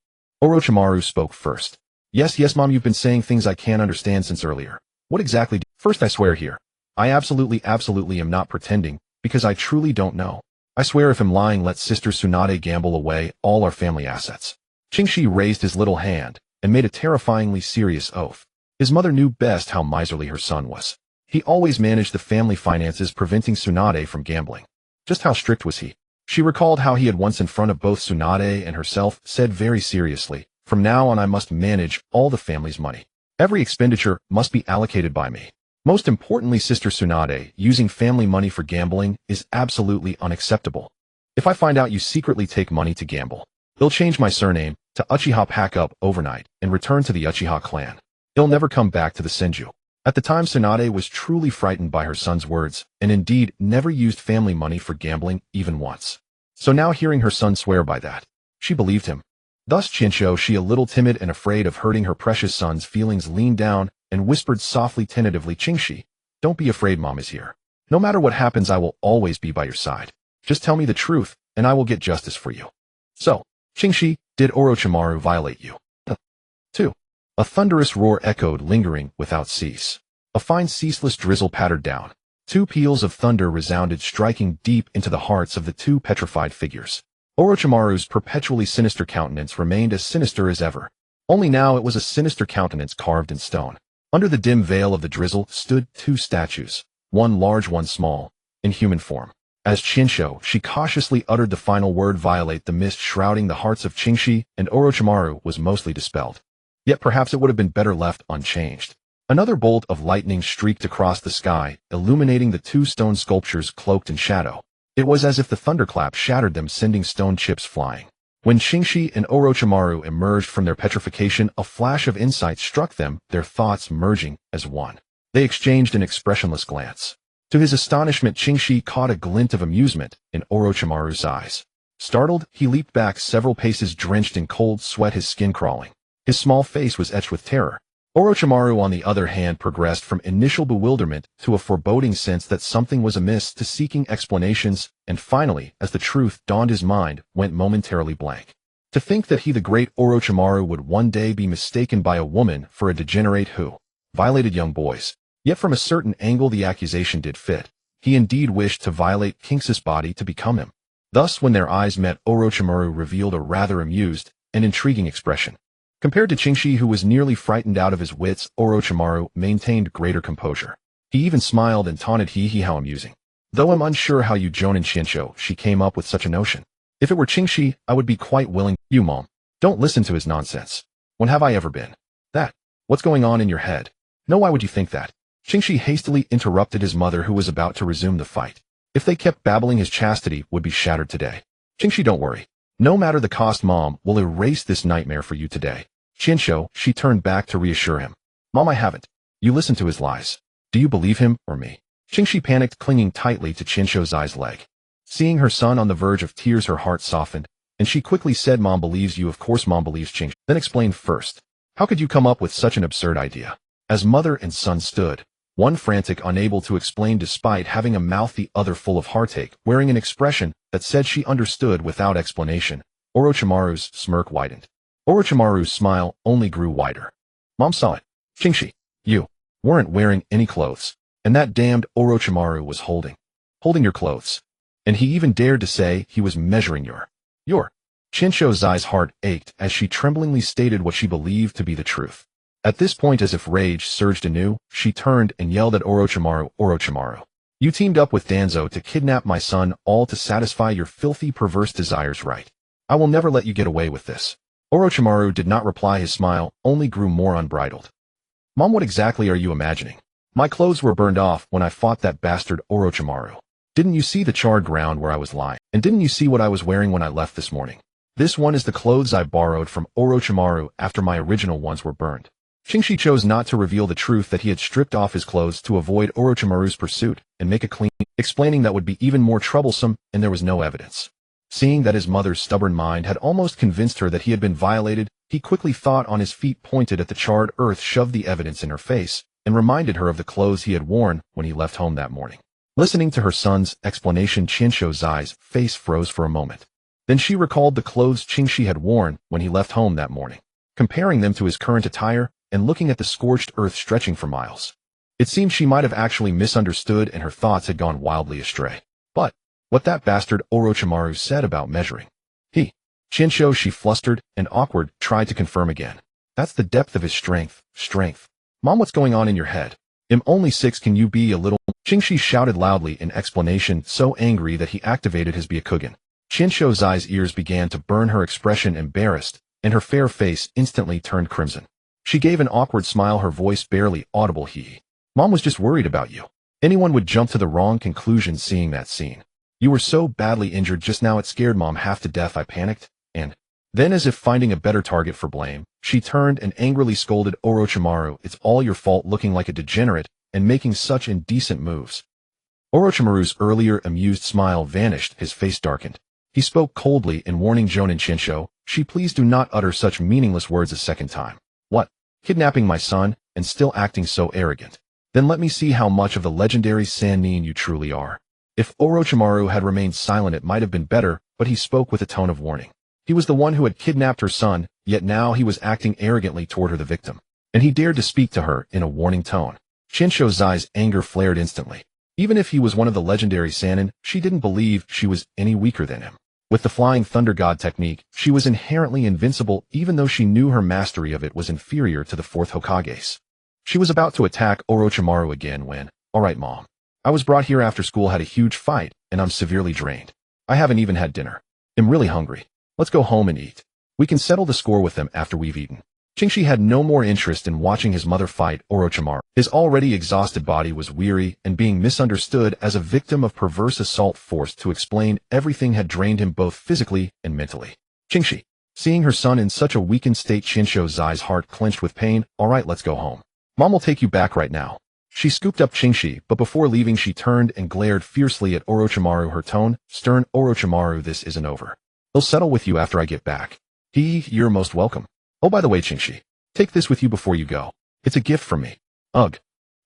Orochimaru spoke first. Yes, Mom, you've been saying things I can't understand since earlier. What exactly First, I swear here. I absolutely am not pretending, because I truly don't know. I swear if I'm lying, let Sister Tsunade gamble away all our family assets. Qingxi raised his little hand and made a terrifyingly serious oath. His mother knew best how miserly her son was. He always managed the family finances, preventing Tsunade from gambling. Just how strict was he? She recalled how he had once, in front of both Tsunade and herself, said very seriously, from now on I must manage all the family's money. Every expenditure must be allocated by me. Most importantly, Sister Tsunade, using family money for gambling is absolutely unacceptable. If I find out you secretly take money to gamble, they'll change my surname, to Uchiha pack up overnight and return to the Uchiha clan. He'll never come back to the Senju. At the time, Tsunade was truly frightened by her son's words, and indeed never used family money for gambling even once. So now hearing her son swear by that, she believed him. Thus Chinsho, she a little timid and afraid of hurting her precious son's feelings, leaned down and whispered softly tentatively, Qingxi, don't be afraid, mom is here. No matter what happens, I will always be by your side. Just tell me the truth, and I will get justice for you. So, Qingxi, did Orochimaru violate you? 2. A thunderous roar echoed, lingering without cease. A fine ceaseless drizzle pattered down. 2 peals of thunder resounded, striking deep into the hearts of the 2 petrified figures. Orochimaru's perpetually sinister countenance remained as sinister as ever. Only now it was a sinister countenance carved in stone. Under the dim veil of the drizzle stood 2 statues, one large, one small, in human form. As Chinsho, she cautiously uttered the final word, violate, the mist shrouding the hearts of Qingxi and Orochimaru was mostly dispelled. Yet perhaps it would have been better left unchanged. Another bolt of lightning streaked across the sky, illuminating the 2 stone sculptures cloaked in shadow. It was as if the thunderclap shattered them, sending stone chips flying. When Qingxi and Orochimaru emerged from their petrification, a flash of insight struck them, their thoughts merging as one. They exchanged an expressionless glance. To his astonishment, Qingxi caught a glint of amusement in Orochimaru's eyes. Startled, he leaped back several paces, drenched in cold sweat, his skin crawling. His small face was etched with terror. Orochimaru, on the other hand, progressed from initial bewilderment to a foreboding sense that something was amiss to seeking explanations, and finally, as the truth dawned, his mind went momentarily blank. To think that he, the great Orochimaru, would one day be mistaken by a woman for a degenerate who violated young boys. Yet from a certain angle the accusation did fit. He indeed wished to violate Qingxi's body to become him. Thus, when their eyes met, Orochimaru revealed a rather amused and intriguing expression. Compared to Qingxi, who was nearly frightened out of his wits, Orochimaru maintained greater composure. He even smiled and taunted, hee how amusing. Though I'm unsure how you Jonin Shinsho, she came up with such a notion. If it were Qingxi, I would be quite willing. You, mom, don't listen to his nonsense. When have I ever been? That. What's going on in your head? No, why would you think that? Qingxi hastily interrupted his mother, who was about to resume the fight. If they kept babbling, his chastity would be shattered today. Qingxi, don't worry. No matter the cost, mom will erase this nightmare for you today. Shinsho, she turned back to reassure him. Mom, I haven't. You listen to his lies. Do you believe him or me? Qingxi panicked, clinging tightly to Chinsho's eyes leg. Seeing her son on the verge of tears, her heart softened, and she quickly said, Mom believes you. Of course Mom believes Qingxi. Then explained first. How could you come up with such an absurd idea? As mother and son stood, one frantic, unable to explain despite having a mouth, the other full of heartache, wearing an expression that said she understood without explanation, Orochimaru's smirk widened. Orochimaru's smile only grew wider. Mom saw it. Qingxi, you weren't wearing any clothes, and that damned Orochimaru was holding your clothes. And he even dared to say he was measuring your. Chinsho's eyes heart ached as she tremblingly stated what she believed to be the truth. At this point, as if rage surged anew, she turned and yelled at Orochimaru, Orochimaru, you teamed up with Danzo to kidnap my son, all to satisfy your filthy, perverse desires, right? I will never let you get away with this. Orochimaru did not reply, his smile only grew more unbridled. Mom, what exactly are you imagining? My clothes were burned off when I fought that bastard Orochimaru. Didn't you see the charred ground where I was lying? And didn't you see what I was wearing when I left this morning? This one is the clothes I borrowed from Orochimaru after my original ones were burned. Qingxi chose not to reveal the truth that he had stripped off his clothes to avoid Orochimaru's pursuit and make a clean, explaining that would be even more troublesome, and there was no evidence. Seeing that his mother's stubborn mind had almost convinced her that he had been violated, he quickly thought on his feet, pointed at the charred earth, shoved the evidence in her face, and reminded her of the clothes he had worn when he left home that morning. Listening to her son's explanation, Chinsho's eyes face froze for a moment. Then she recalled the clothes Qingxi had worn when he left home that morning, comparing them to his current attire, and looking at the scorched earth stretching for miles. It seemed she might have actually misunderstood, and her thoughts had gone wildly astray. But what that bastard Orochimaru said about measuring. Chinsho, she flustered and awkward, tried to confirm again. That's the depth of his strength. Mom, what's going on in your head? I'm only 6, can you be a little? Qingxi shouted loudly in explanation, so angry that he activated his Byakugan. Chinsho's eyes ears began to burn, her expression embarrassed, and her fair face instantly turned crimson. She gave an awkward smile, her voice barely audible. Mom was just worried about you. Anyone would jump to the wrong conclusion seeing that scene. You were so badly injured just now, it scared Mom half to death. I panicked, and Then, as if finding a better target for blame, she turned and angrily scolded Orochimaru, "It's all your fault, looking like a degenerate and making such indecent moves." Orochimaru's earlier amused smile vanished, his face darkened. He spoke coldly and warning Jonin Shinsho, "She, please do not utter such meaningless words a second time." "What? Kidnapping my son, and still acting so arrogant? Then let me see how much of the legendary Sannin you truly are." If Orochimaru had remained silent, it might have been better, but he spoke with a tone of warning. He was the one who had kidnapped her son, yet now he was acting arrogantly toward her, the victim. And he dared to speak to her in a warning tone. Shinsho's eyes anger flared instantly. Even if he was one of the legendary Sannin, she didn't believe she was any weaker than him. With the Flying Thunder God technique, she was inherently invincible, even though she knew her mastery of it was inferior to the fourth Hokage's. She was about to attack Orochimaru again when, "Alright, Mom. I was brought here after school, had a huge fight, and I'm severely drained. I haven't even had dinner. I'm really hungry. Let's go home and eat. We can settle the score with them after we've eaten." Qingxi had no more interest in watching his mother fight Orochimaru. His already exhausted body was weary, and being misunderstood as a victim of perverse assault forced to explain everything had drained him both physically and mentally. Qingxi, seeing her son in such a weakened state, Shinsho's eyes heart clenched with pain. "Alright, let's go home. Mom will take you back right now." She scooped up Qingxi, but before leaving she turned and glared fiercely at Orochimaru, her tone stern. "Orochimaru, this isn't over. They'll settle with you after I get back." You're most welcome. Oh, by the way, Qingxi, take this with you before you go. It's a gift from me." "Ugh."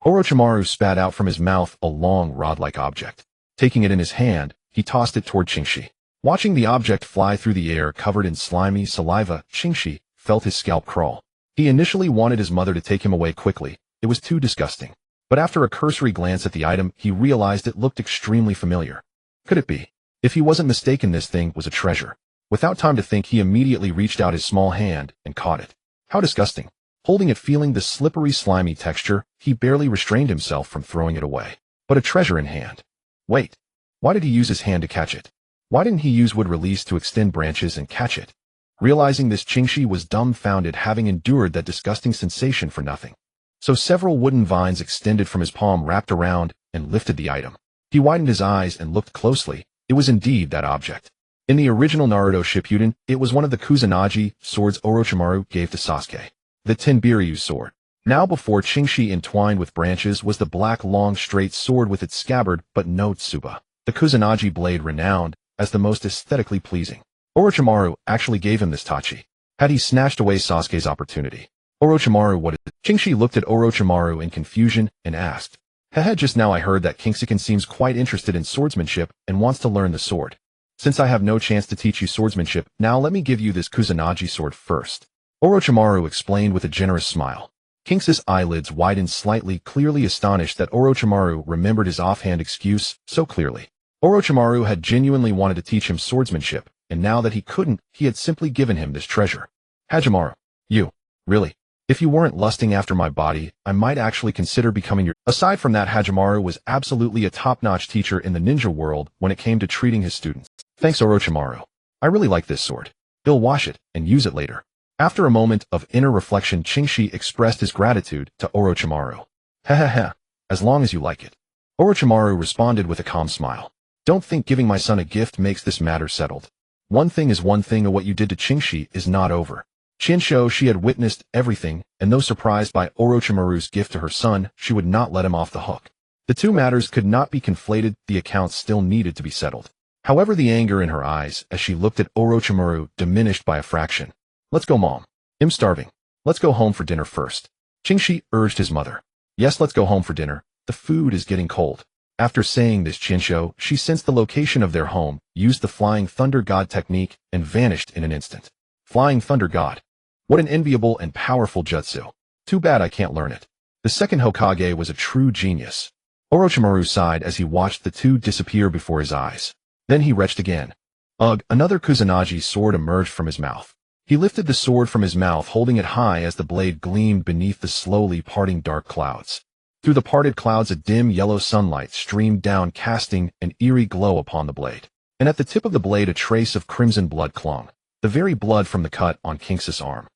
Orochimaru spat out from his mouth a long rod-like object. Taking it in his hand, he tossed it toward Qingxi. Watching the object fly through the air covered in slimy saliva, Qingxi felt his scalp crawl. He initially wanted his mother to take him away quickly. It was too disgusting. But after a cursory glance at the item, he realized it looked extremely familiar. Could it be? If he wasn't mistaken, this thing was a treasure. Without time to think, he immediately reached out his small hand and caught it. How disgusting. Holding it, feeling the slippery, slimy texture, he barely restrained himself from throwing it away. But a treasure in hand. Wait. Why did he use his hand to catch it? Why didn't he use wood release to extend branches and catch it? Realizing this, Qingxi was dumbfounded, having endured that disgusting sensation for nothing. So several wooden vines extended from his palm, wrapped around, and lifted the item. He widened his eyes and looked closely. It was indeed that object. In the original Naruto Shippuden, it was one of the Kusanagi swords Orochimaru gave to Sasuke. The Tenbiryu sword. Now before Qingxi, entwined with branches, was the black long straight sword with its scabbard, but no tsuba. The Kusanagi blade, renowned as the most aesthetically pleasing. Orochimaru actually gave him this tachi. Had he snatched away Sasuke's opportunity? "Orochimaru, what is it?" Qingxi looked at Orochimaru in confusion and asked. "Haha, just now I heard that Kingsiken seems quite interested in swordsmanship and wants to learn the sword. Since I have no chance to teach you swordsmanship, now let me give you this Kusanagi sword first." Orochimaru explained with a generous smile. Kingsi's eyelids widened slightly, clearly astonished that Orochimaru remembered his offhand excuse so clearly. Orochimaru had genuinely wanted to teach him swordsmanship, and now that he couldn't, he had simply given him this treasure. "Hajimaru, you, really? If you weren't lusting after my body, I might actually consider becoming your—" Aside from that, Hajimaru was absolutely a top-notch teacher in the ninja world when it came to treating his students. "Thanks, Orochimaru. I really like this sword. He'll wash it and use it later." After a moment of inner reflection, Qingxi expressed his gratitude to Orochimaru. "Hahaha, as long as you like it." Orochimaru responded with a calm smile. "Don't think giving my son a gift makes this matter settled. One thing is one thing, and what you did to Qingxi is not over." Shinsho, she had witnessed everything, and though surprised by Orochimaru's gift to her son, she would not let him off the hook. The two matters could not be conflated, the accounts still needed to be settled. However, the anger in her eyes, as she looked at Orochimaru, diminished by a fraction. "Let's go, Mom. I'm starving. Let's go home for dinner first." Qingxi urged his mother. "Yes, let's go home for dinner. The food is getting cold." After saying this, Shinsho, she sensed the location of their home, used the Flying Thunder God technique, and vanished in an instant. Flying Thunder God. What an enviable and powerful jutsu. Too bad I can't learn it. The second Hokage was a true genius. Orochimaru sighed as he watched the two disappear before his eyes. Then he retched again. Ugh, another Kusanagi sword emerged from his mouth. He lifted the sword from his mouth, holding it high as the blade gleamed beneath the slowly parting dark clouds. Through the parted clouds, a dim yellow sunlight streamed down, casting an eerie glow upon the blade. And at the tip of the blade, a trace of crimson blood clung. The very blood from the cut on Kingsis' arm.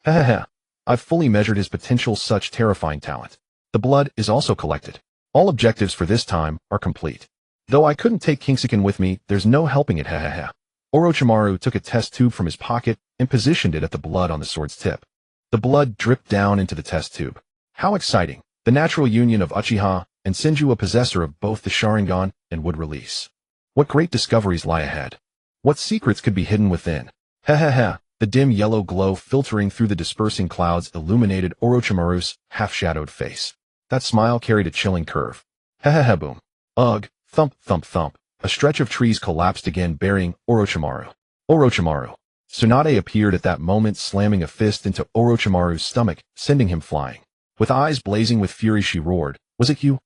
Hahaha. I've fully measured his potential, such terrifying talent. The blood is also collected. All objectives for this time are complete. Though I couldn't take Kingsiken with me, there's no helping it, hahaha. Orochimaru took a test tube from his pocket and positioned it at the blood on the sword's tip. The blood dripped down into the test tube. How exciting! The natural union of Uchiha and Senju, a possessor of both the Sharingan and would release. What great discoveries lie ahead. What secrets could be hidden within? Hahaha. The dim yellow glow filtering through the dispersing clouds illuminated Orochimaru's half-shadowed face. That smile carried a chilling curve. Hahaha boom. Ugh, thump thump thump. A stretch of trees collapsed again, burying Orochimaru. Orochimaru. Tsunade appeared at that moment, slamming a fist into Orochimaru's stomach, sending him flying. With eyes blazing with fury, she roared, "Was it you?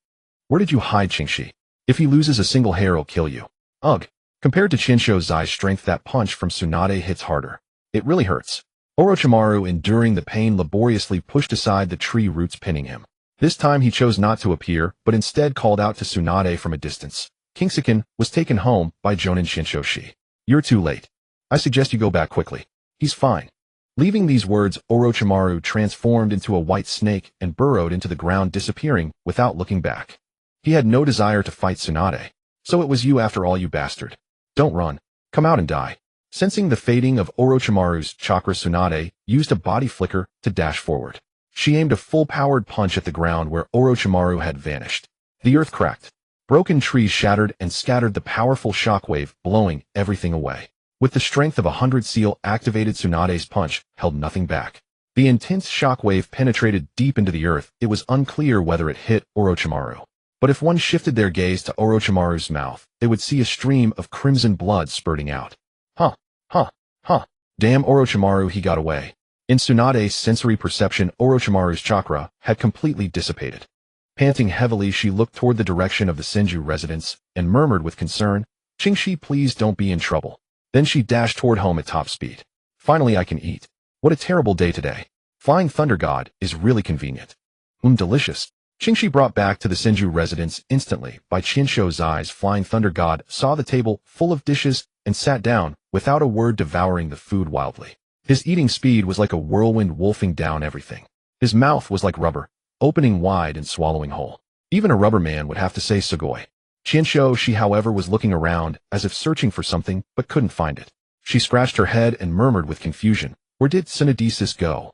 Where did you hide, Qingxi? If he loses a single hair, he'll kill you." Ugh. Compared to Chinsho's Zai's strength, that punch from Tsunade hits harder. It really hurts. Orochimaru, enduring the pain, laboriously pushed aside the tree roots pinning him. This time he chose not to appear, but instead called out to Tsunade from a distance. Kingsuken was taken home by Jonin Shinshoshi. "You're too late. I suggest you go back quickly. He's fine." Leaving these words, Orochimaru transformed into a white snake and burrowed into the ground, disappearing without looking back. He had no desire to fight Tsunade. "So it was you after all, you bastard. Don't run. Come out and die." Sensing the fading of Orochimaru's chakra, Tsunade used a body flicker to dash forward. She aimed a full-powered punch at the ground where Orochimaru had vanished. The earth cracked. Broken trees shattered and scattered, the powerful shockwave blowing everything away. With the strength of 100 seal activated, Tsunade's punch held nothing back. The intense shockwave penetrated deep into the earth. It was unclear whether it hit Orochimaru. But if one shifted their gaze to Orochimaru's mouth, they would see a stream of crimson blood spurting out. Huh. Damn Orochimaru, he got away. In Tsunade's sensory perception, Orochimaru's chakra had completely dissipated. Panting heavily, she looked toward the direction of the Senju residence and murmured with concern, "Qingxi, please don't be in trouble." Then she dashed toward home at top speed. "Finally I can eat. What a terrible day today. Flying Thunder God is really convenient." Delicious. Qingxi brought back to the Senju residence instantly by Chinsho Zai's Flying Thunder God saw the table full of dishes and sat down without a word, devouring the food wildly. His eating speed was like a whirlwind, wolfing down everything. His mouth was like rubber, opening wide and swallowing whole. Even a rubber man would have to say sugoi. Chinsho, she however, was looking around as if searching for something but couldn't find it. She scratched her head and murmured with confusion, "Where did Tsunade go?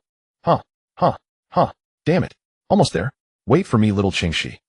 Damn it. Almost there. Wait for me, little Qingxi.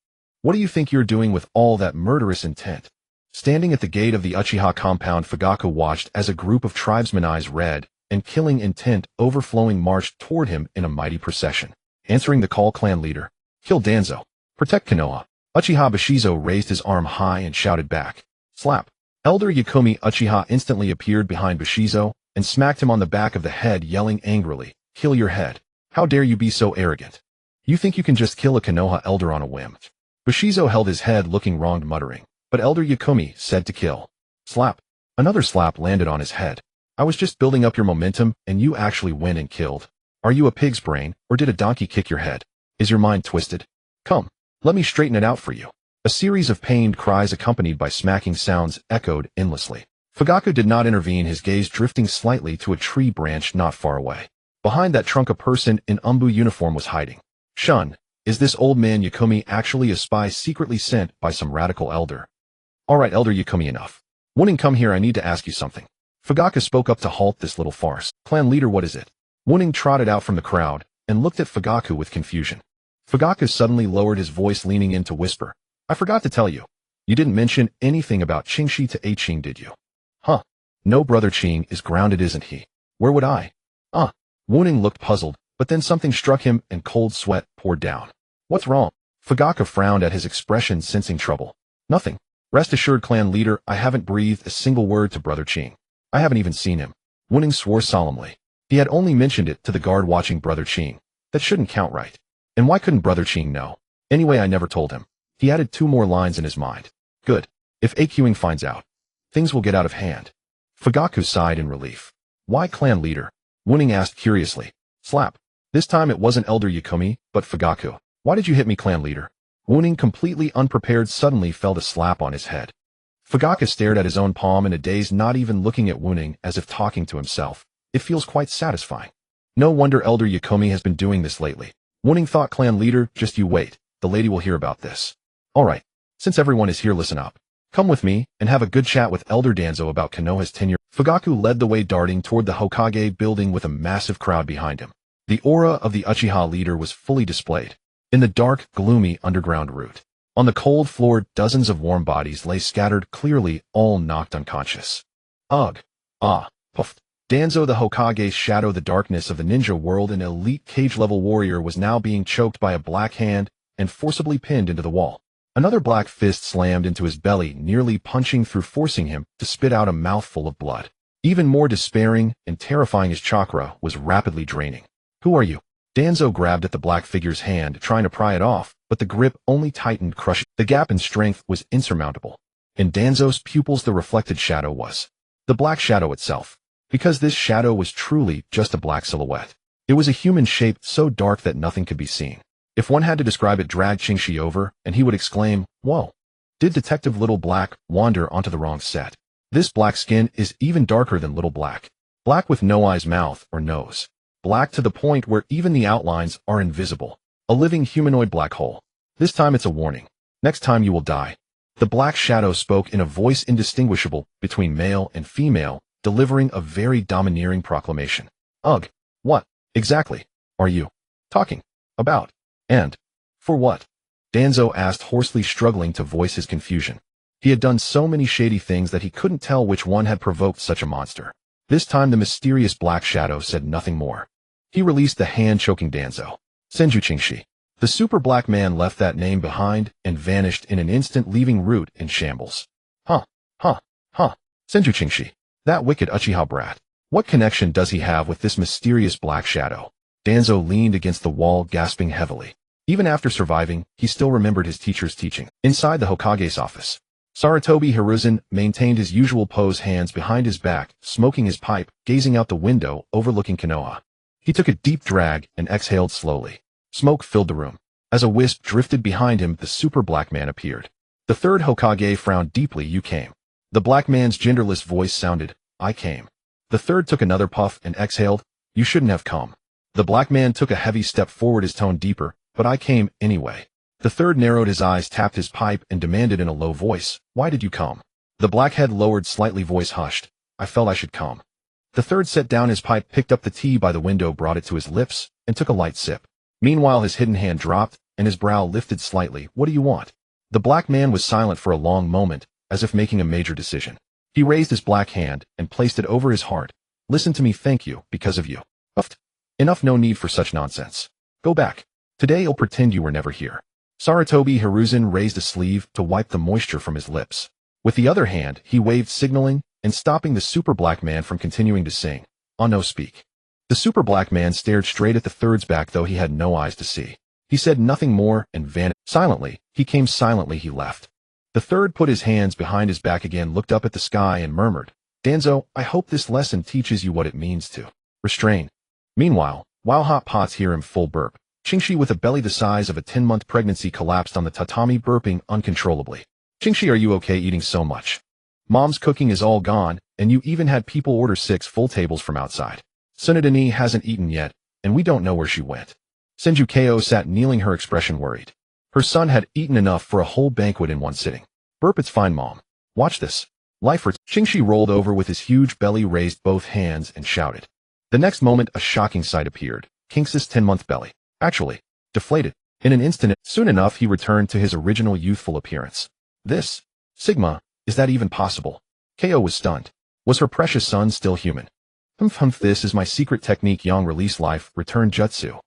What do you think you're doing with all that murderous intent?" Standing at the gate of the Uchiha compound, Fugaku watched as a group of tribesmen, eyes red and killing intent overflowing, marched toward him in a mighty procession. Answering the call, clan leader, "Kill Danzo. Protect Konoha." Uchiha Bushizo raised his arm high and shouted back. Slap. Elder Yakumi Uchiha instantly appeared behind Bushizo and smacked him on the back of the head, yelling angrily, "Kill your head. How dare you be so arrogant? You think you can just kill a Konoha elder on a whim?" Bushizo held his head, looking wronged, muttering, "But Elder Yakumi said to kill." Slap. Another slap landed on his head. "I was just building up your momentum and you actually went and killed. Are you a pig's brain, or did a donkey kick your head? Is your mind twisted? Come, let me straighten it out for you." A series of pained cries accompanied by smacking sounds echoed endlessly. Fugaku did not intervene, his gaze drifting slightly to a tree branch not far away. Behind that trunk, a person in Umbu uniform was hiding. "Shun, is this old man Yakumi actually a spy secretly sent by some radical elder?" "All right, Elder Yakumi, enough. Wuning, come here, I need to ask you something." Fugaku spoke up to halt this little farce. "Clan leader, what is it?" Wuning trotted out from the crowd and looked at Fugaku with confusion. Fugaku suddenly lowered his voice, leaning in to whisper, "I forgot to tell you. You didn't mention anything about Qingxi to Qing, did you?" "Huh. No, brother Qing is grounded, isn't he? Where would I?" Wuning looked puzzled, but then something struck him and cold sweat poured down. "What's wrong?" Fugaku frowned at his expression, sensing trouble. "Nothing. Rest assured, clan leader, I haven't breathed a single word to brother Qing. I haven't even seen him." Wuning swore solemnly. He had only mentioned it to the guard watching brother Qing. That shouldn't count, right? And why couldn't brother Qing know? Anyway, I never told him. He added 2 more lines in his mind. Good. If Qing finds out, things will get out of hand. Fugaku sighed in relief. "Why, clan leader?" Wuning asked curiously. Slap. This time it wasn't Elder Yakumi, but Fugaku. "Why did you hit me, clan leader?" Wuning, completely unprepared, suddenly felt a slap on his head. Fugaku stared at his own palm in a daze, not even looking at Wuning, as if talking to himself. It feels quite satisfying. No wonder Elder Yakumi has been doing this lately. Wuning thought, clan leader, just you wait. The lady will hear about this. Alright, since everyone is here, listen up. Come with me and have a good chat with Elder Danzo about Konoha's tenure. Fugaku led the way darting toward the Hokage building with a massive crowd behind him. The aura of the Uchiha leader was fully displayed. In the dark, gloomy underground route. On the cold floor, dozens of warm bodies lay scattered, clearly all knocked unconscious. Ugh. Ah. Puff. Danzo, the Hokage's shadow, the darkness of the ninja world, an elite cage-level warrior, was now being choked by a black hand and forcibly pinned into the wall. Another black fist slammed into his belly, nearly punching through, forcing him to spit out a mouthful of blood. Even more despairing and terrifying, his chakra was rapidly draining. Who are you? Danzo grabbed at the black figure's hand, trying to pry it off, but the grip only tightened, crushing. The gap in strength was insurmountable. In Danzo's pupils, the reflected shadow was the black shadow itself. Because this shadow was truly just a black silhouette. It was a human shape so dark that nothing could be seen. If one had to describe it, drag Qingxi over, and he would exclaim, "Whoa! Did Detective Little Black wander onto the wrong set? This black skin is even darker than Little Black. Black with no eyes, mouth, or nose. Black to the point where even the outlines are invisible. A living humanoid black hole. This time it's a warning. Next time you will die." The black shadow spoke in a voice indistinguishable between male and female, delivering a very domineering proclamation. Ugh. What, exactly, are you talking about? And for what? Danzo asked hoarsely, struggling to voice his confusion. He had done so many shady things that he couldn't tell which one had provoked such a monster. This time the mysterious black shadow said nothing more. He released the hand choking Danzo. Senju Qingxi. The super black man left that name behind and vanished in an instant, leaving Root in shambles. Huh. Senju Qingxi. That wicked Uchiha brat. What connection does he have with this mysterious black shadow? Danzo leaned against the wall, gasping heavily. Even after surviving, he still remembered his teacher's teaching. Inside the Hokage's office, Sarutobi Hiruzen maintained his usual pose, hands behind his back, smoking his pipe, gazing out the window overlooking Konoha. He took a deep drag and exhaled slowly. Smoke filled the room. As a wisp drifted behind him, the super black man appeared. The third Hokage frowned deeply. You came. The black man's genderless voice sounded. I came. The third took another puff and exhaled. You shouldn't have come. The black man took a heavy step forward, his tone deeper. But I came anyway. The third narrowed his eyes, tapped his pipe, and demanded in a low voice, why did you come? The black head lowered slightly, voice hushed. I felt I should come. The third set down his pipe, picked up the tea by the window, brought it to his lips, and took a light sip. Meanwhile, his hidden hand dropped, and his brow lifted slightly. What do you want? The black man was silent for a long moment, as if making a major decision. He raised his black hand and placed it over his heart. Listen to me, thank you, because of you. Uffed. Enough, no need for such nonsense. Go back. Today I'll pretend you were never here. Sarutobi Hiruzen raised a sleeve to wipe the moisture from his lips. With the other hand, he waved, signaling and stopping the super black man from continuing to sing. Oh no, speak. The super black man stared straight at the third's back, though he had no eyes to see. He said nothing more and vanished. Silently, he left. The third put his hands behind his back again, looked up at the sky and murmured, Danzo, I hope this lesson teaches you what it means to restrain. Meanwhile, while hot pots hear him full burp, Qingxi, with a belly the size of a 10-month pregnancy, collapsed on the tatami, burping uncontrollably. Qingxi, are you okay eating so much? Mom's cooking is all gone, and you even had people order 6 full tables from outside. Tsunade hasn't eaten yet, and we don't know where she went. Senju Ko sat kneeling, her expression worried. Her son had eaten enough for a whole banquet in one sitting. Burp, it's fine, Mom. Watch this. Life for Qingxi rolled over with his huge belly, raised both hands, and shouted. The next moment, a shocking sight appeared. Qingxi's 10-month belly. Actually, deflated. In an instant, soon enough, he returned to his original youthful appearance. This, Sigma, is that even possible? Ko was stunned. Was her precious son still human? This is my secret technique, Yang release life, return jutsu.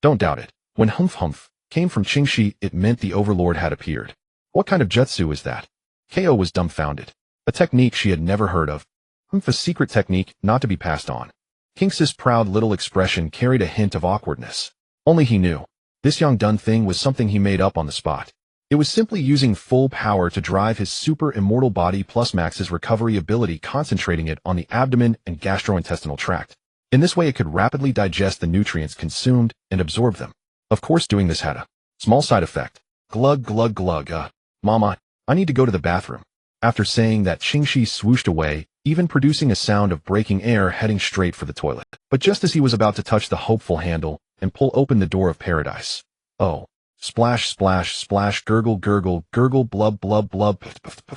Don't doubt it. When humph came from Qingxi, it meant the overlord had appeared. What kind of jutsu is that? Ko was dumbfounded. A technique she had never heard of. A secret technique not to be passed on. Qingxi's proud little expression carried a hint of awkwardness. Only he knew. This Yang done thing was something he made up on the spot. It was simply using full power to drive his super immortal body plus Max's recovery ability, concentrating it on the abdomen and gastrointestinal tract. In this way, it could rapidly digest the nutrients consumed and absorb them. Of course, doing this had a small side effect. Glug glug glug, Mama, I need to go to the bathroom. After saying that, Qingxi swooshed away, even producing a sound of breaking air, heading straight for the toilet. But just as he was about to touch the hopeful handle and pull open the door of paradise. Oh. Splash, splash, splash, gurgle, gurgle, gurgle, blub, blub, blub.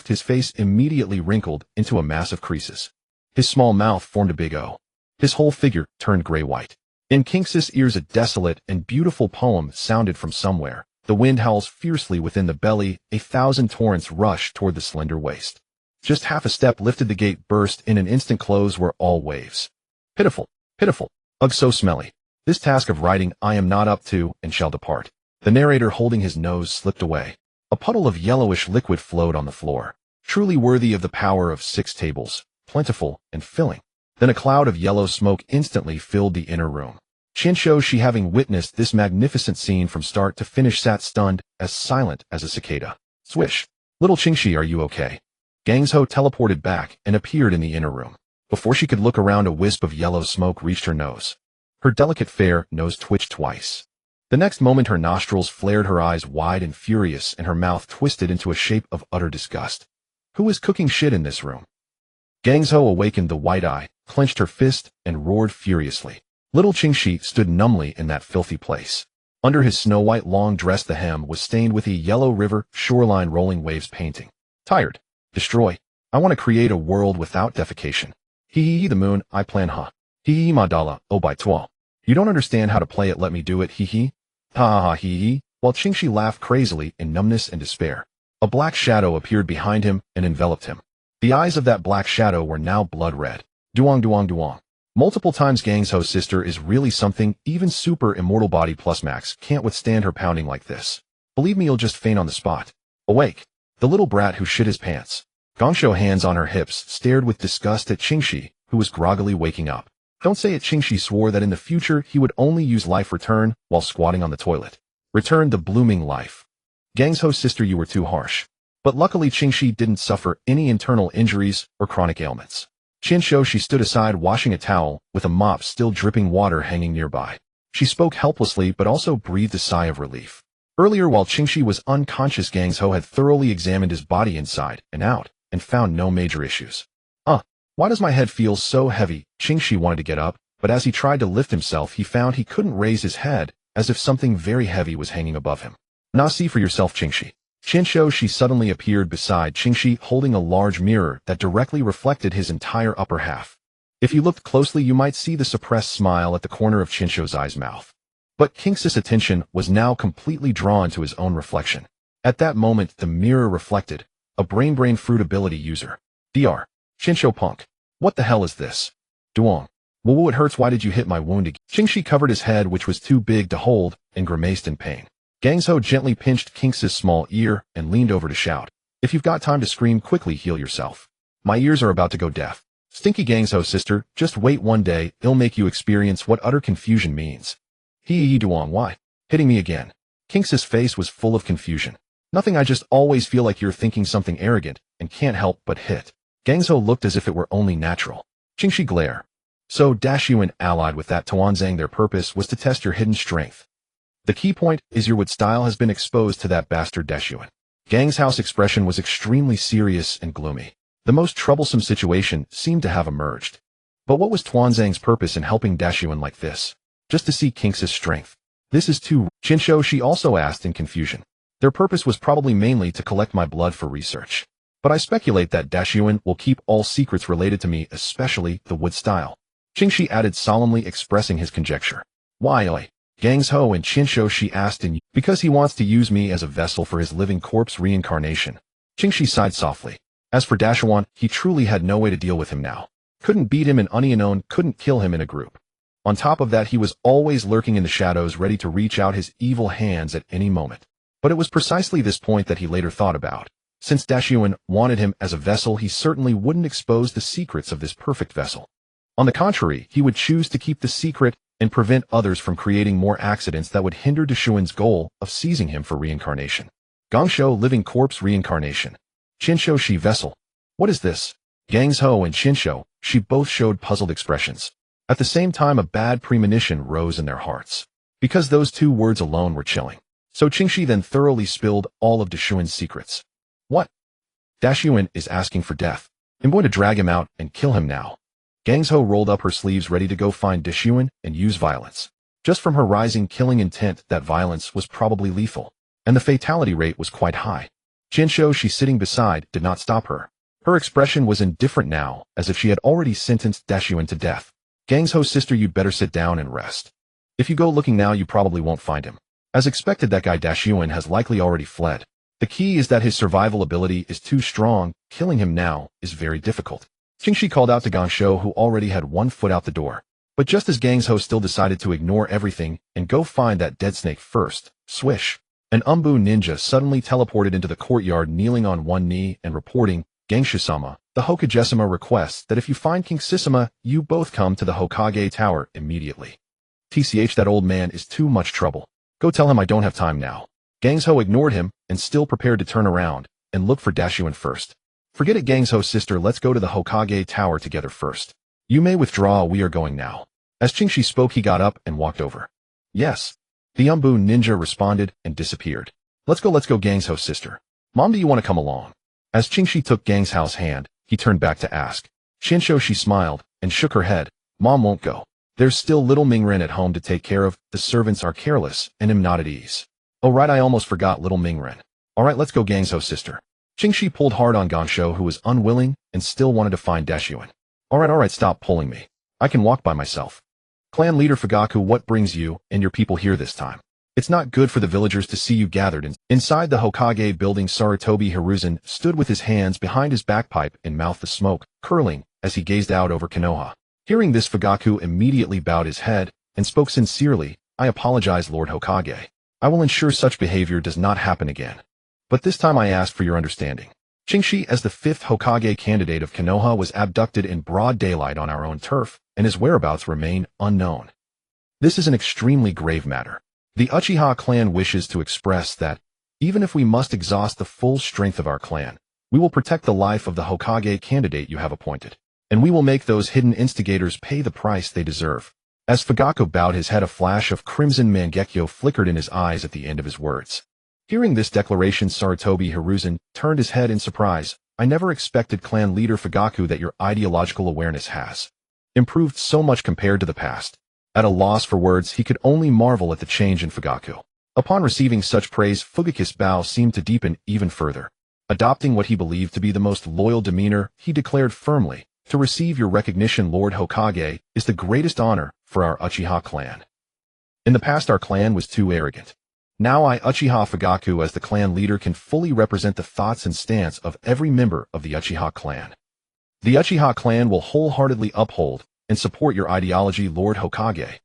His face immediately wrinkled into a mass of creases. His small mouth formed a big O. His whole figure turned gray-white. In King's ears a desolate and beautiful poem sounded from somewhere. The wind howls fiercely within the belly, 1,000 torrents rush toward the slender waist. Just half a step lifted the gate burst in an instant close were all waves. Pitiful, pitiful, ugh so smelly. This task of writing I am not up to and shall depart. The narrator holding his nose slipped away. A puddle of yellowish liquid flowed on the floor. Truly worthy of the power of 6 tables, plentiful and filling. Then a cloud of yellow smoke instantly filled the inner room. She, having witnessed this magnificent scene from start to finish, sat stunned, as silent as a cicada. Swish. Little Qingxi, are you okay? Gangzo teleported back and appeared in the inner room. Before she could look around, a wisp of yellow smoke reached her nose. Her delicate fair nose twitched twice. The next moment her nostrils flared, her eyes wide and furious, and her mouth twisted into a shape of utter disgust. Who is cooking shit in this room? Gangzo awakened the white eye, clenched her fist, and roared furiously. Little Qingxi stood numbly in that filthy place. Under his snow-white long dress the hem was stained with a yellow river shoreline rolling waves painting. Tired. Destroy. I want to create a world without defecation. Hee the moon, I plan ha. Hee madala, oh by twal. You don't understand how to play it, let me do it, hee. Ha hee. While Qingxi laughed crazily in numbness and despair. A black shadow appeared behind him and enveloped him. The eyes of that black shadow were now blood red. Duong. Multiple times Gangzo's sister is really something, even super immortal body plus max can't withstand her pounding like this. Believe me, you'll just faint on the spot. Awake. The little brat who shit his pants. Gangzo, hands on her hips, stared with disgust at Qingxi, who was groggily waking up. Don't say it. Qingxi swore that in the future he would only use life return while squatting on the toilet. Return the blooming life. Gangzo's sister, you were too harsh. But luckily Qingxi didn't suffer any internal injuries or chronic ailments. She stood aside washing a towel, with a mop still dripping water hanging nearby. She spoke helplessly but also breathed a sigh of relief. Earlier, while Qingxi was unconscious, Gangzo had thoroughly examined his body inside and out, and found no major issues. Why does my head feel so heavy? Qingxi wanted to get up, but as he tried to lift himself he found he couldn't raise his head, as if something very heavy was hanging above him. Now see for yourself, Qingxi. She suddenly appeared beside Qingxi, holding a large mirror that directly reflected his entire upper half. If you looked closely you might see the suppressed smile at the corner of Qingxi's eye's mouth. But King's attention was now completely drawn to his own reflection. At that moment the mirror reflected a brain fruit ability user. Dr. Qingxi punk. What the hell is this? Duong. Whoa, it hurts. Why did you hit my wound again? Qingxi covered his head, which was too big to hold, and grimaced in pain. Gangzo gently pinched King's small ear and leaned over to shout. If you've got time to scream, quickly heal yourself. My ears are about to go deaf. Stinky Gangzo sister, just wait one day, it'll make you experience what utter confusion means. Hee Duong, why? Hitting me again. King's face was full of confusion. Nothing, I just always feel like you're thinking something arrogant, and can't help but hit. Gangzo looked as if it were only natural. Qingxi glare. So Dashuan allied with that Tuanzang, their purpose was to test your hidden strength. The key point is your wood style has been exposed to that bastard Dashuan. Gang's house expression was extremely serious and gloomy. The most troublesome situation seemed to have emerged. But what was Tuanzang's purpose in helping Dashuan like this? Just to see King's strength. This is too Qingxi, she also asked in confusion. Their purpose was probably mainly to collect my blood for research. But I speculate that Dashuan will keep all secrets related to me, especially the wood style. Qingxi added solemnly, expressing his conjecture. Why, oi? Gangzo and Qingxi, she asked, because he wants to use me as a vessel for his living corpse reincarnation. Qingxi sighed softly. As for Dashuan, he truly had no way to deal with him now. Couldn't beat him in unknown, couldn't kill him in a group. On top of that, he was always lurking in the shadows, ready to reach out his evil hands at any moment. But it was precisely this point that he later thought about. Since Dashuan wanted him as a vessel, he certainly wouldn't expose the secrets of this perfect vessel. On the contrary, he would choose to keep the secret and prevent others from creating more accidents that would hinder Dashuan's goal of seizing him for reincarnation. Gangzhou living corpse reincarnation. Qingxi she vessel. What is this? Gangzhou and Qingxi, she both showed puzzled expressions. At the same time, a bad premonition rose in their hearts. Because those two words alone were chilling. So Qingxi then thoroughly spilled all of Dashuan's secrets. What? Dashuan is asking for death. I'm going to drag him out and kill him now. Gangzhou rolled up her sleeves, ready to go find Dashuan and use violence. Just from her rising killing intent, that violence was probably lethal, and the fatality rate was quite high. Qingxi, she sitting beside, did not stop her. Her expression was indifferent now, as if she had already sentenced Dashyun to death. Gang's sister, you'd better sit down and rest. If you go looking now, you probably won't find him. As expected, that guy Dashyun has likely already fled. The key is that his survival ability is too strong. Killing him now is very difficult. Qingxi called out to Gangsho, who already had one foot out the door. But just as Gang's still decided to ignore everything and go find that dead snake first, swish, an Umbu ninja suddenly teleported into the courtyard, kneeling on one knee and reporting, Gangsho-sama, the Hokage-sama requests that if you find King Sisama, you both come to the Hokage Tower immediately. TCH, that old man is too much trouble. Go tell him I don't have time now. Gangsho ignored him and still prepared to turn around and look for Dashyun first. Forget it, Gang's sister, let's go to the Hokage Tower together first. You may withdraw, we are going now. As Qingxi spoke, he got up and walked over. Yes. The Umbu ninja responded and disappeared. Let's go, Gang's sister. Mom, do you want to come along? As Qingxi took Gang's hand, he turned back to ask. Shinsho, she smiled and shook her head. Mom won't go. There's still little Mingren at home to take care of. The servants are careless and am not at ease. Oh right, I almost forgot little Mingren. Alright, let's go, Gang's sister. Qingxi pulled hard on Gangsho, who was unwilling and still wanted to find Dashyun. Alright, stop pulling me. I can walk by myself. Clan leader Fugaku, what brings you and your people here this time? It's not good for the villagers to see you gathered inside the Hokage building. Sarutobi Hiruzen stood with his hands behind his backpipe and mouthed the smoke, curling, as he gazed out over Konoha. Hearing this, Fugaku immediately bowed his head and spoke sincerely. I apologize, Lord Hokage. I will ensure such behavior does not happen again. But this time I ask for your understanding. Qingxi, as the 5th Hokage candidate of Konoha, was abducted in broad daylight on our own turf, and his whereabouts remain unknown. This is an extremely grave matter. The Uchiha Clan wishes to express that, even if we must exhaust the full strength of our clan, we will protect the life of the Hokage candidate you have appointed, and we will make those hidden instigators pay the price they deserve. As Fugaku bowed his head, a flash of crimson Mangekyo flickered in his eyes at the end of his words. Hearing this declaration, Sarutobi Hiruzen turned his head in surprise. I never expected clan leader Fugaku that your ideological awareness has improved so much compared to the past. At a loss for words, he could only marvel at the change in Fugaku. Upon receiving such praise, Fugaku's bow seemed to deepen even further. Adopting what he believed to be the most loyal demeanor, he declared firmly, to receive your recognition, Lord Hokage, is the greatest honor for our Uchiha clan. In the past, our clan was too arrogant. Now I, Uchiha Fugaku, as the clan leader, can fully represent the thoughts and stance of every member of the Uchiha clan. The Uchiha clan will wholeheartedly uphold and support your ideology, Lord Hokage.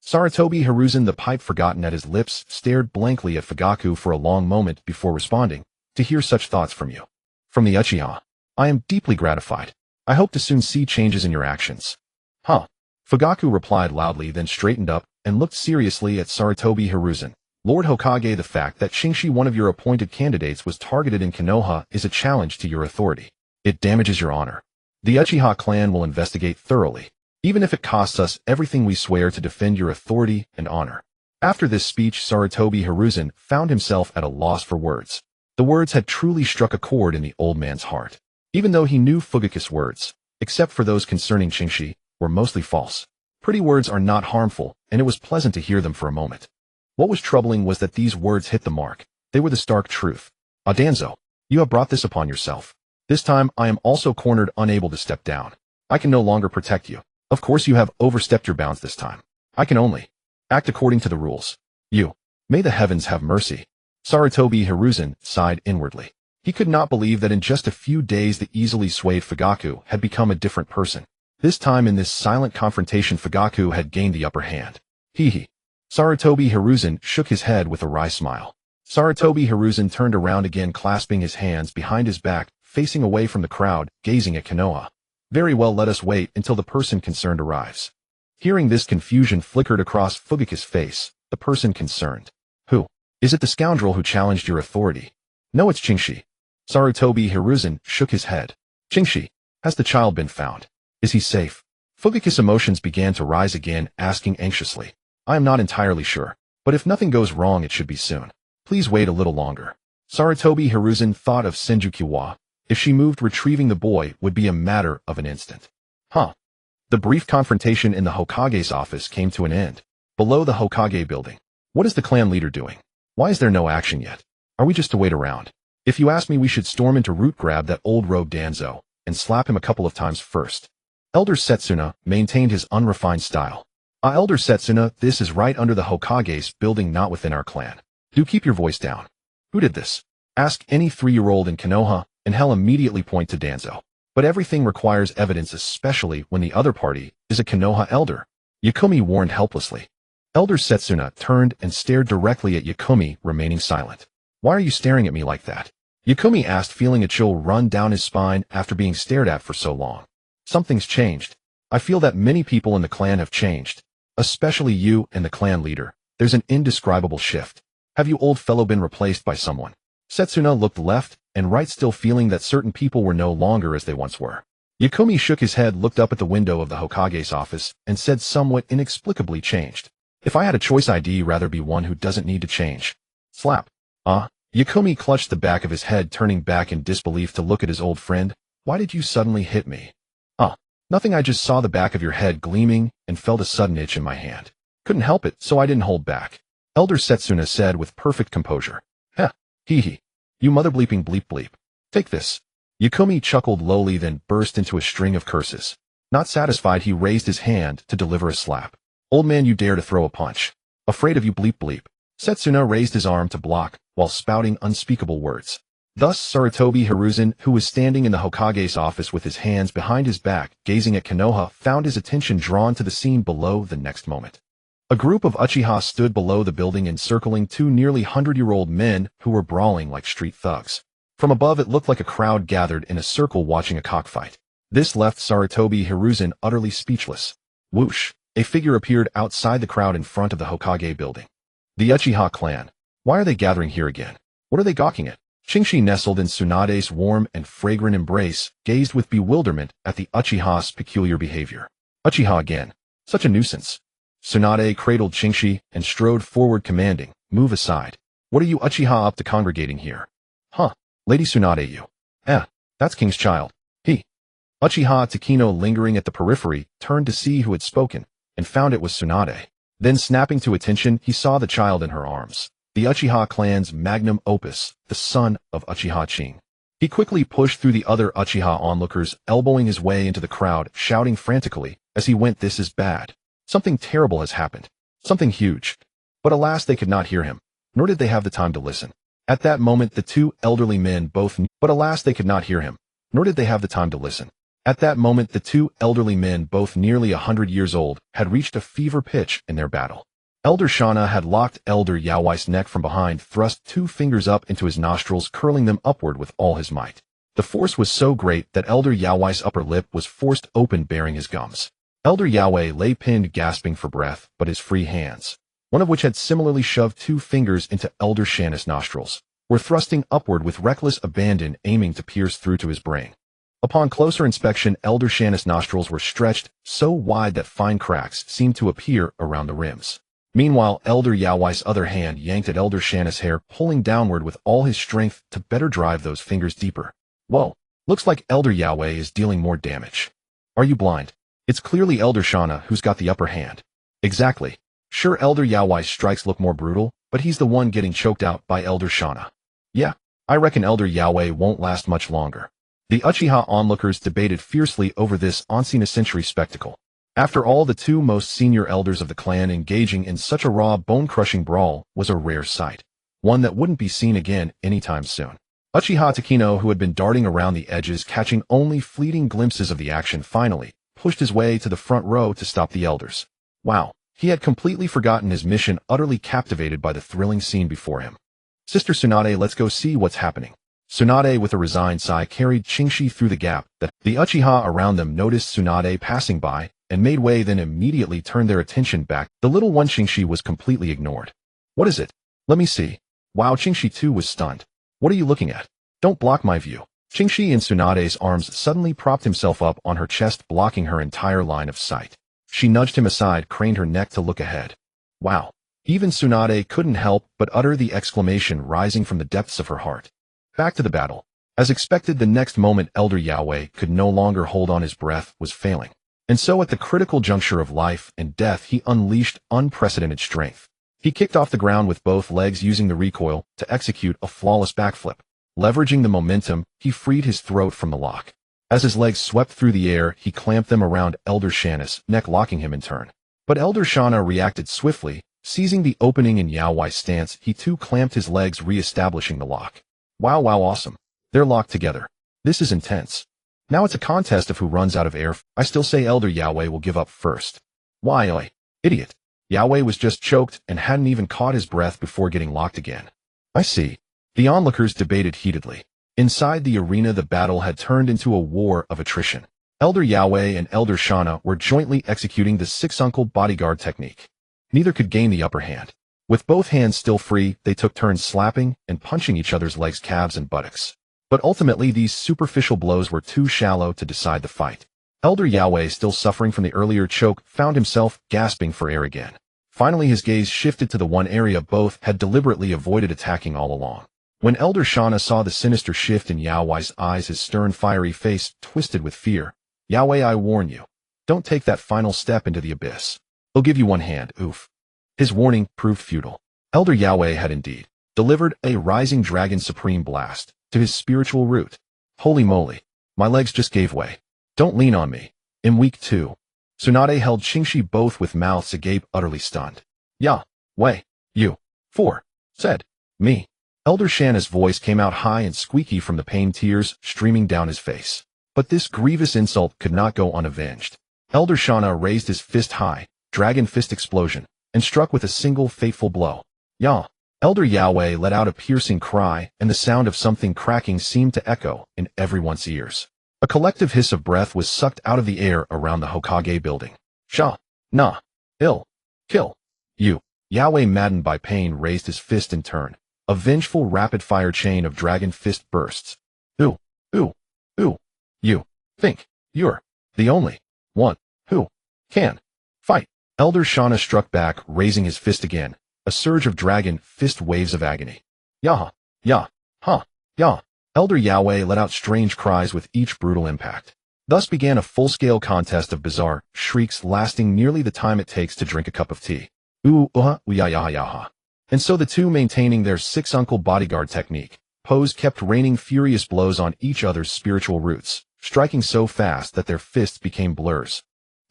Sarutobi Hiruzen, the pipe forgotten at his lips, stared blankly at Fugaku for a long moment before responding. To hear such thoughts from you. From the Uchiha. I am deeply gratified. I hope to soon see changes in your actions. Huh. Fugaku replied loudly, then straightened up and looked seriously at Sarutobi Hiruzen. Lord Hokage, the fact that Qingxi, one of your appointed candidates, was targeted in Konoha is a challenge to your authority. It damages your honor. The Uchiha clan will investigate thoroughly, even if it costs us everything. We swear to defend your authority and honor. After this speech, Sarutobi Hiruzen found himself at a loss for words. The words had truly struck a chord in the old man's heart. Even though he knew Fugaku's words, except for those concerning Qingxi, were mostly false. Pretty words are not harmful, and it was pleasant to hear them for a moment. What was troubling was that these words hit the mark. They were the stark truth. Danzo, you have brought this upon yourself. This time I am also cornered, unable to step down. I can no longer protect you. Of course you have overstepped your bounds this time. I can only act according to the rules. You. May the heavens have mercy. Sarutobi Hiruzen sighed inwardly. He could not believe that in just a few days the easily swayed Fugaku had become a different person. This time in this silent confrontation, Fugaku had gained the upper hand. Hee. Sarutobi Hiruzen shook his head with a wry smile. Sarutobi Hiruzen turned around again, clasping his hands behind his back, facing away from the crowd, gazing at Konoha. Very well, let us wait until the person concerned arrives. Hearing this, confusion flickered across Fugaku's face. The person concerned. Who? Is it the scoundrel who challenged your authority? No, it's Qingxi. Sarutobi Hiruzen shook his head. Qingxi, has the child been found? Is he safe? Fugaku's emotions began to rise again, asking anxiously. I am not entirely sure, but if nothing goes wrong it should be soon. Please wait a little longer. Sarutobi Hiruzen thought of Senju Seiki. If she moved, retrieving the boy would be a matter of an instant. Huh. The brief confrontation in the Hokage's office came to an end. Below the Hokage building. What is the clan leader doing? Why is there no action yet? Are we just to wait around? If you ask me, we should storm into root grab that old rogue Danzo and slap him a couple of times first. Elder Setsuna maintained his unrefined style. Elder Setsuna, this is right under the Hokage's building, not within our clan. Do keep your voice down. Who did this? Ask any 3-year-old in Konoha, and he'll immediately point to Danzo. But everything requires evidence, especially when the other party is a Konoha elder. Yakumi warned helplessly. Elder Setsuna turned and stared directly at Yakumi, remaining silent. Why are you staring at me like that? Yakumi asked, feeling a chill run down his spine after being stared at for so long. Something's changed. I feel that many people in the clan have changed. Especially you and the clan leader. There's an indescribable shift. Have you old fellow been replaced by someone? Setsuna looked left and right, still feeling that certain people were no longer as they once were. Yakumi shook his head, looked up at the window of the Hokage's office, and said somewhat inexplicably, changed. If I had a choice, I'd rather be one who doesn't need to change. Slap. Yakumi clutched the back of his head, turning back in disbelief to look at his old friend. Why did you suddenly hit me? Nothing, I just saw the back of your head gleaming and felt a sudden itch in my hand. Couldn't help it, so I didn't hold back. Elder Setsuna said with perfect composure. Heh, hee. You mother bleeping bleep bleep. Take this. Yakumi chuckled lowly, then burst into a string of curses. Not satisfied, he raised his hand to deliver a slap. Old man, you dare to throw a punch. Afraid of you, bleep bleep. Setsuna raised his arm to block, while spouting unspeakable words. Thus Sarutobi Hiruzen, who was standing in the Hokage's office with his hands behind his back, gazing at Konoha, found his attention drawn to the scene below the next moment. A group of Uchiha stood below the building, encircling 2 nearly 100-year-old men who were brawling like street thugs. From above, it looked like a crowd gathered in a circle watching a cockfight. This left Sarutobi Hiruzen utterly speechless. Whoosh! A figure appeared outside the crowd in front of the Hokage building. The Uchiha Clan. Why are they gathering here again? What are they gawking at? Shinshi, nestled in Tsunade's warm and fragrant embrace, gazed with bewilderment at the Uchiha's peculiar behavior. Uchiha again. Such a nuisance. Tsunade cradled Shinshi and strode forward, commanding, move aside. What are you Uchiha up to congregating here? Lady Tsunade, you. That's King's child. He. Uchiha Takino, lingering at the periphery, turned to see who had spoken, and found it was Tsunade. Then snapping to attention, he saw the child in her arms. The Uchiha clan's magnum opus, the son of Uchiha Ching. He quickly pushed through the other Uchiha onlookers, elbowing his way into the crowd, shouting frantically as he went, this is bad. Something terrible has happened. Something huge. But alas, they could not hear him, nor did they have the time to listen. At that moment, the 2 elderly men both but alas, they could not hear him, nor did they have the time to listen. At that moment, the 2 elderly men, both nearly 100 years old, had reached a fever pitch in their battle. Elder Shana had locked Elder Yaoai's neck from behind, thrust 2 fingers up into his nostrils, curling them upward with all his might. The force was so great that Elder Yaoai's upper lip was forced open, bearing his gums. Elder Yaoai lay pinned, gasping for breath, but his free hands, one of which had similarly shoved 2 fingers into Elder Shana's nostrils, were thrusting upward with reckless abandon, aiming to pierce through to his brain. Upon closer inspection, Elder Shana's nostrils were stretched so wide that fine cracks seemed to appear around the rims. Meanwhile, Elder Yaoai's other hand yanked at Elder Shana's hair, pulling downward with all his strength to better drive those fingers deeper. Whoa, looks like Elder Yaoai is dealing more damage. Are you blind? It's clearly Elder Shana who's got the upper hand. Exactly. Sure, Elder Yaoai's strikes look more brutal, but he's the one getting choked out by Elder Shana. Yeah, I reckon Elder Yaoai won't last much longer. The Uchiha onlookers debated fiercely over this once-in-a-century spectacle. After all, the 2 most senior elders of the clan engaging in such a raw, bone-crushing brawl was a rare sight, one that wouldn't be seen again anytime soon. Uchiha Takino, who had been darting around the edges, catching only fleeting glimpses of the action, finally pushed his way to the front row to stop the elders. Wow, he had completely forgotten his mission, utterly captivated by the thrilling scene before him. Sister Tsunade, let's go see what's happening. Tsunade, with a resigned sigh, carried Shinshi through the gap. The Uchiha around them noticed Tsunade passing by and made way, then immediately turned their attention back. The little one Shinshi was completely ignored. What is it? Let me see. Wow, Shinshi too was stunned. What are you looking at? Don't block my view. Shinshi, in Tsunade's arms, suddenly propped himself up on her chest, blocking her entire line of sight. She nudged him aside, craned her neck to look ahead. Wow. Even Tsunade couldn't help but utter the exclamation rising from the depths of her heart. Back to the battle. As expected, the next moment Elder Yaoai could no longer hold on, his breath was failing. And so at the critical juncture of life and death, he unleashed unprecedented strength. He kicked off the ground with both legs, using the recoil to execute a flawless backflip. Leveraging the momentum, he freed his throat from the lock. As his legs swept through the air, he clamped them around Elder Shanna's neck, locking him in turn. But Elder Shanna reacted swiftly. Seizing the opening in Yao Wei's stance, he too clamped his legs, re-establishing the lock. Wow, awesome. They're locked together. This is intense. Now it's a contest of who runs out of air. I still say Elder Yao Wei will give up first. Why, oi, idiot. Yao Wei was just choked and hadn't even caught his breath before getting locked again. I see. The onlookers debated heatedly. Inside the arena, the battle had turned into a war of attrition. Elder Yao Wei and Elder Shanna were jointly executing the six-uncle bodyguard technique. Neither could gain the upper hand. With both hands still free, they took turns slapping and punching each other's legs, calves, and buttocks. But ultimately, these superficial blows were too shallow to decide the fight. Elder Yao Wei, still suffering from the earlier choke, found himself gasping for air again. Finally, his gaze shifted to the one area both had deliberately avoided attacking all along. When Elder Shanna saw the sinister shift in Yao Wei's eyes, his stern, fiery face twisted with fear. Yao Wei, I warn you. Don't take that final step into the abyss. He'll give you one hand, oof. His warning proved futile. Elder Yao Wei had indeed delivered a rising dragon supreme blast to his spiritual root. Holy moly. My legs just gave way. Don't lean on me. I'm weak too. Tsunade held Qingxi, both with mouths agape, utterly stunned. Ya, Wei, you, said, me. Elder Shanna's voice came out high and squeaky from the pain, tears streaming down his face. But this grievous insult could not go unavenged. Elder Shanna raised his fist high, dragon fist explosion, and struck with a single fateful blow. Ya. Elder Yao Wei let out a piercing cry, and the sound of something cracking seemed to echo in everyone's ears. A collective hiss of breath was sucked out of the air around the Hokage building. Sha. Na. Ill. Kill. You. Yao Wei, maddened by pain, raised his fist in turn. A vengeful rapid-fire chain of dragon fist bursts. Ooh. You think you're the only one who can fight. Elder Shanna struck back, raising his fist again. A surge of dragon fist waves of agony. Ya. Elder Yao Wei let out strange cries with each brutal impact. Thus began a full-scale contest of bizarre shrieks lasting nearly the time it takes to drink a cup of tea. Yaha. And so the two, maintaining their six-uncle bodyguard technique, kept raining furious blows on each other's spiritual roots, striking so fast that their fists became blurs.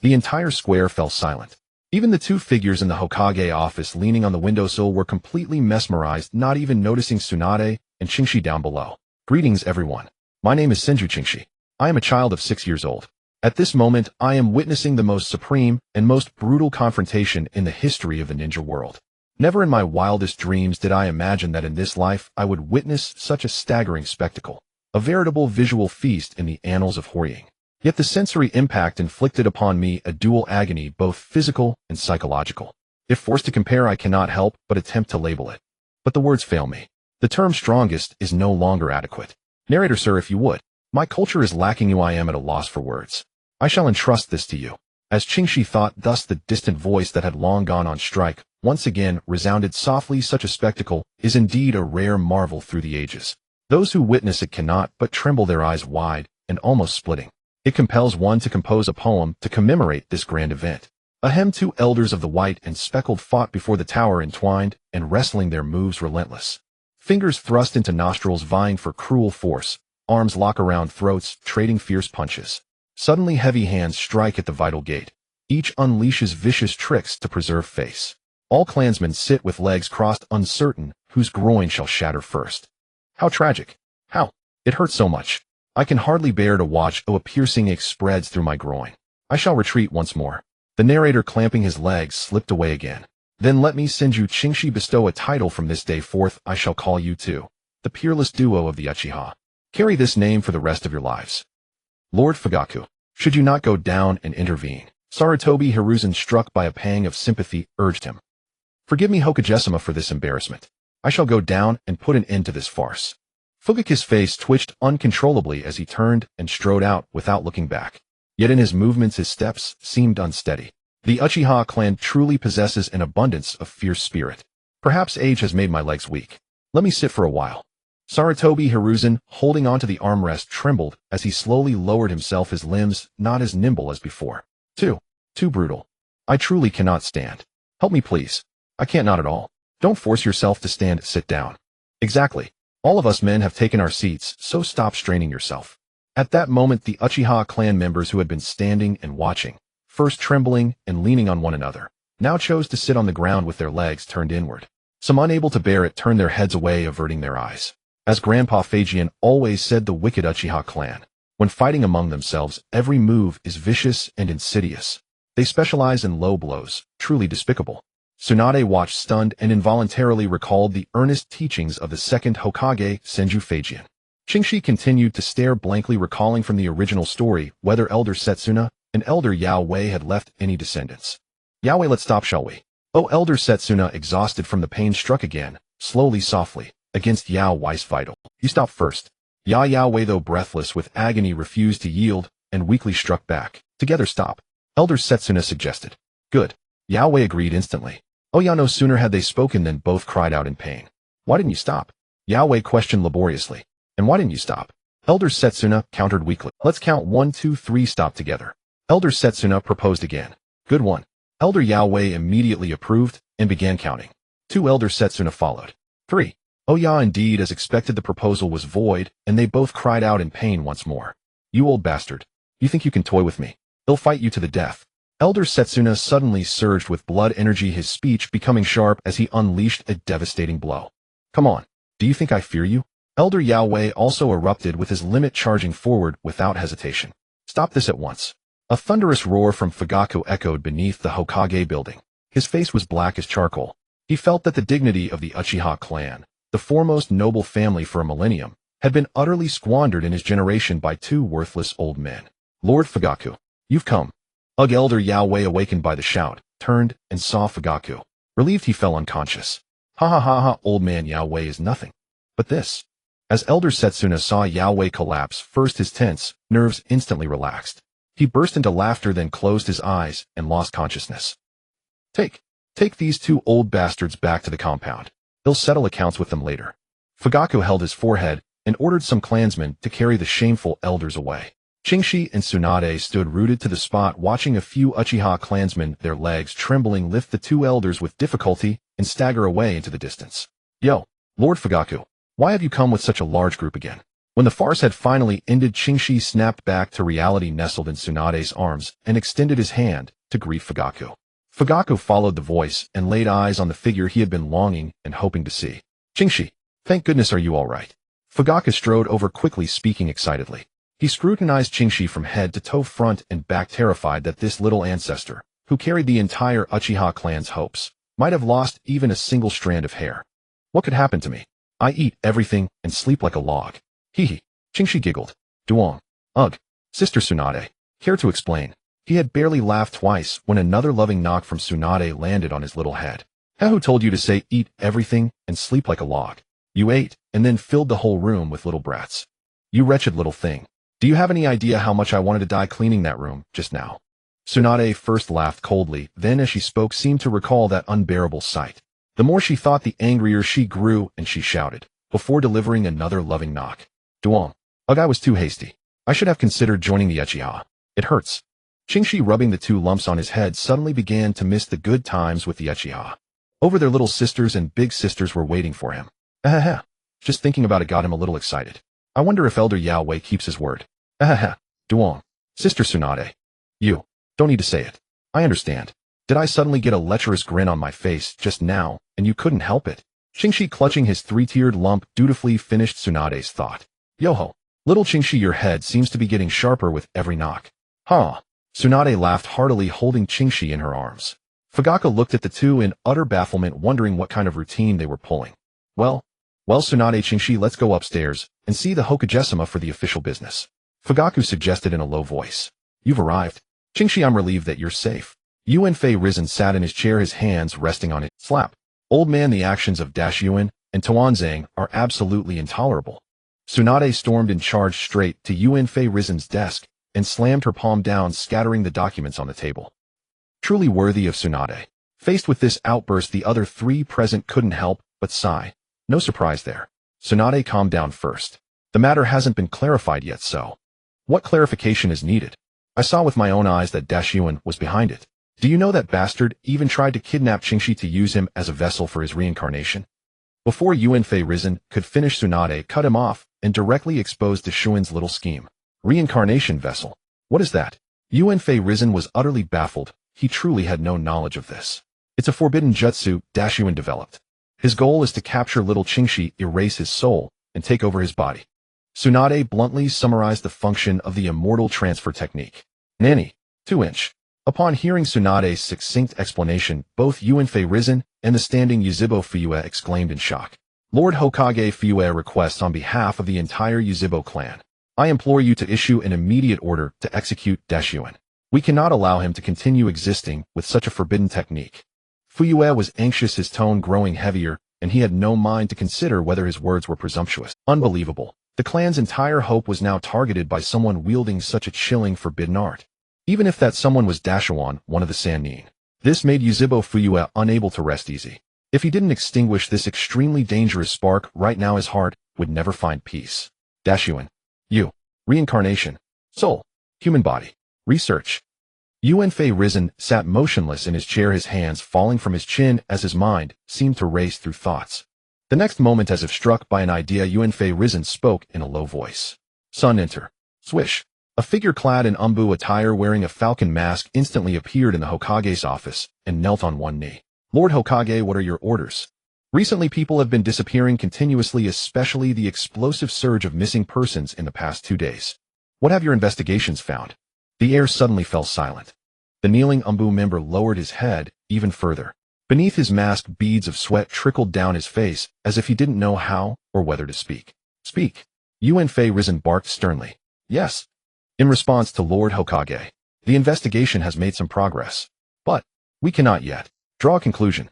The entire square fell silent. Even the two figures in the Hokage office leaning on the windowsill were completely mesmerized, not even noticing Tsunade and Qingxi down below. Greetings, everyone. My name is Senju Qingxi. I am a child of 6 years old. At this moment, I am witnessing the most supreme and most brutal confrontation in the history of the ninja world. Never in my wildest dreams did I imagine that in this life I would witness such a staggering spectacle, a veritable visual feast in the annals of Hwoying. Yet the sensory impact inflicted upon me a dual agony, both physical and psychological. If forced to compare, I cannot help but attempt to label it. But the words fail me. The term strongest is no longer adequate. Narrator, sir, if you would. My culture is lacking you. I am at a loss for words. I shall entrust this to you. As Qingxi thought thus, the distant voice that had long gone on strike once again resounded softly. Such a spectacle is indeed a rare marvel through the ages. Those who witness it cannot but tremble, their eyes wide and almost splitting. It compels one to compose a poem to commemorate this grand event. Ahem. Two elders of the white and speckled fought before the tower, entwined and wrestling, their moves relentless. Fingers thrust into nostrils, vying for cruel force. Arms lock around throats, trading fierce punches. Suddenly heavy hands strike at the vital gate. Each unleashes vicious tricks to preserve face. All clansmen sit with legs crossed, uncertain whose groin shall shatter first. How tragic. How. It hurts so much. I can hardly bear to watch. A piercing ache spreads through my groin. I shall retreat once more. The narrator, clamping his legs, slipped away again. Then let me, Senju Qingxi, bestow a title. From this day forth I shall call you two, the peerless duo of the Uchiha. Carry this name for the rest of your lives. Lord Fugaku, should you not go down and intervene? Sarutobi Hiruzen, struck by a pang of sympathy, urged him. Forgive me, Hokage-sama, for this embarrassment. I shall go down and put an end to this farce. Fugaku's face twitched uncontrollably as he turned and strode out without looking back. Yet in his movements his steps seemed unsteady. The Uchiha Clan truly possesses an abundance of fierce spirit. Perhaps age has made my legs weak. Let me sit for a while. Sarutobi Hiruzen, holding onto the armrest, trembled as he slowly lowered himself, his limbs not as nimble as before. Too brutal. I truly cannot stand. Help me, please. I can't, not at all. Don't force yourself to stand. Sit down. Exactly. All of us men have taken our seats, so stop straining yourself. At that moment, the Uchiha Clan members who had been standing and watching, first trembling and leaning on one another, now chose to sit on the ground with their legs turned inward. Some, unable to bear it, turned their heads away, averting their eyes. As Grandpa Fagian always said, the wicked Uchiha Clan, when fighting among themselves, every move is vicious and insidious. They specialize in low blows, truly despicable. Tsunade watched stunned and involuntarily recalled the earnest teachings of the second Hokage, Senju Seiki. Qingxi continued to stare blankly, recalling from the original story whether Elder Setsuna and Elder Yao Wei had left any descendants. Yao Wei, let's stop, shall we? Oh, Elder Setsuna, exhausted from the pain, struck again, slowly, softly, against Yao Wei's vital. You stop first. Yao Wei, though breathless with agony, refused to yield and weakly struck back. Together, stop. Elder Setsuna suggested. Good. Yao Wei agreed instantly. Oh yeah, no sooner had they spoken than both cried out in pain. Why didn't you stop? Yao Wei questioned laboriously. And why didn't you stop? Elder Setsuna countered weakly. Let's count 1, 2, 3, stop together. Elder Setsuna proposed again. Good one. Elder Yao Wei immediately approved and began counting. 2. Elder Setsuna followed. 3. Oh yeah, indeed, as expected, the proposal was void, and they both cried out in pain once more. You old bastard. You think you can toy with me? They'll fight you to the death. Elder Setsuna suddenly surged with blood energy, his speech becoming sharp as he unleashed a devastating blow. Come on. Do you think I fear you? Elder Yao Wei also erupted with his limit, charging forward without hesitation. Stop this at once. A thunderous roar from Fugaku echoed beneath the Hokage building. His face was black as charcoal. He felt that the dignity of the Uchiha clan, the foremost noble family for a millennium, had been utterly squandered in his generation by 2 worthless old men. Lord Fugaku, you've come. Ugh. Elder Yao Wei, awakened by the shout, turned and saw Fugaku. Relieved, he fell unconscious. Hahaha, old man, Yao Wei is nothing. But this. As Elder Setsuna saw Yao Wei collapse, first his tense nerves instantly relaxed. He burst into laughter, then closed his eyes and lost consciousness. Take these 2 old bastards back to the compound. They'll settle accounts with them later. Fugaku held his forehead and ordered some clansmen to carry the shameful elders away. Qingxi and Tsunade stood rooted to the spot, watching a few Uchiha clansmen, their legs trembling, lift the 2 elders with difficulty and stagger away into the distance. Yo, Lord Fugaku, why have you come with such a large group again? When the farce had finally ended, Qingxi snapped back to reality, nestled in Tsunade's arms, and extended his hand to greet Fugaku. Fugaku followed the voice and laid eyes on the figure he had been longing and hoping to see. Qingxi, thank goodness, are you all right? Fugaku strode over quickly, speaking excitedly. He scrutinized Qingxi from head to toe, front and back, terrified that this little ancestor, who carried the entire Uchiha clan's hopes, might have lost even a single strand of hair. What could happen to me? I eat everything and sleep like a log. Hee. Qingxi giggled. Duong. Ugh. Sister Tsunade. Care to explain? He had barely laughed twice when another loving knock from Tsunade landed on his little head. Who told you to say eat everything and sleep like a log? You ate and then filled the whole room with little brats. You wretched little thing. Do you have any idea how much I wanted to die cleaning that room just now? Tsunade first laughed coldly, then as she spoke seemed to recall that unbearable sight. The more she thought, the angrier she grew, and she shouted, before delivering another loving knock. Duong. Ugh, I was too hasty. I should have considered joining the Uchiha. It hurts. Qingxi, rubbing the 2 lumps on his head, suddenly began to miss the good times with the Uchiha. Over their little sisters and big sisters were waiting for him. Hahaha. Just thinking about it got him a little excited. I wonder if Elder Yao Wei keeps his word. Hahaha. Duong. Sister Tsunade. You. Don't need to say it. I understand. Did I suddenly get a lecherous grin on my face just now, and you couldn't help it? Qingxi, clutching his 3-tiered lump, dutifully finished Tsunade's thought. Yoho. Little Qingxi, your head seems to be getting sharper with every knock. Huh. Tsunade laughed heartily, holding Qingxi in her arms. Fugaku looked at the 2 in utter bafflement, wondering what kind of routine they were pulling. Well, Tsunade, Qingxi, let's go upstairs and see the Hokage-sama for the official business. Fugaku suggested in a low voice. You've arrived. Qingxi, I'm relieved that you're safe. Yuanfei Risen sat in his chair, his hands resting on it. Slap. Old man, the actions of Yuan and Tuanzang are absolutely intolerable. Tsunade stormed and charged straight to Yuanfei Risen's desk and slammed her palm down, scattering the documents on the table. Truly worthy of Tsunade. Faced with this outburst, the other 3 present couldn't help but sigh. No surprise there. Tsunade, calmed down first. The matter hasn't been clarified yet, so what clarification is needed? I saw with my own eyes that Yuan was behind it. Do you know that bastard even tried to kidnap Qingxi to use him as a vessel for his reincarnation? Before Yuanfei Risen could finish, Tsunade cut him off and directly exposed Dashuin's little scheme. Reincarnation vessel. What is that? Yuanfei Risen was utterly baffled. He truly had no knowledge of this. It's a forbidden jutsu Dashuin developed. His goal is to capture little Qingxi, erase his soul, and take over his body. Tsunade bluntly summarized the function of the immortal transfer technique. Nanny, 2-inch. Upon hearing Tsunade's succinct explanation, both Yuanfei Risen and the standing Yuzhibo Hyūga exclaimed in shock. Lord Hokage Hyūga requests on behalf of the entire Yuzhibo clan. I implore you to issue an immediate order to execute Dashuin. We cannot allow him to continue existing with such a forbidden technique. Hyūga was anxious, his tone growing heavier, and he had no mind to consider whether his words were presumptuous. Unbelievable. The clan's entire hope was now targeted by someone wielding such a chilling forbidden art. Even if that someone was Dashuin, one of the Sannin. This made Yuzhibo Hyūga unable to rest easy. If he didn't extinguish this extremely dangerous spark right now, his heart would never find peace. Dashuin. You. Reincarnation. Soul. Human body. Research. Yuanfei Risen sat motionless in his chair, his hands falling from his chin as his mind seemed to race through thoughts. The next moment, as if struck by an idea, Yuanfei Risen spoke in a low voice. Son, enter. Swish. A figure clad in umbu attire wearing a falcon mask instantly appeared in the Hokage's office and knelt on one knee. Lord Hokage, what are your orders? Recently, people have been disappearing continuously, especially the explosive surge of missing persons in the past 2 days. What have your investigations found? The air suddenly fell silent. The kneeling umbu member lowered his head even further. Beneath his mask, beads of sweat trickled down his face as if he didn't know how or whether to speak. Speak. Yuanfei Risen barked sternly. Yes. In response to Lord Hokage, the investigation has made some progress, but we cannot yet draw a conclusion.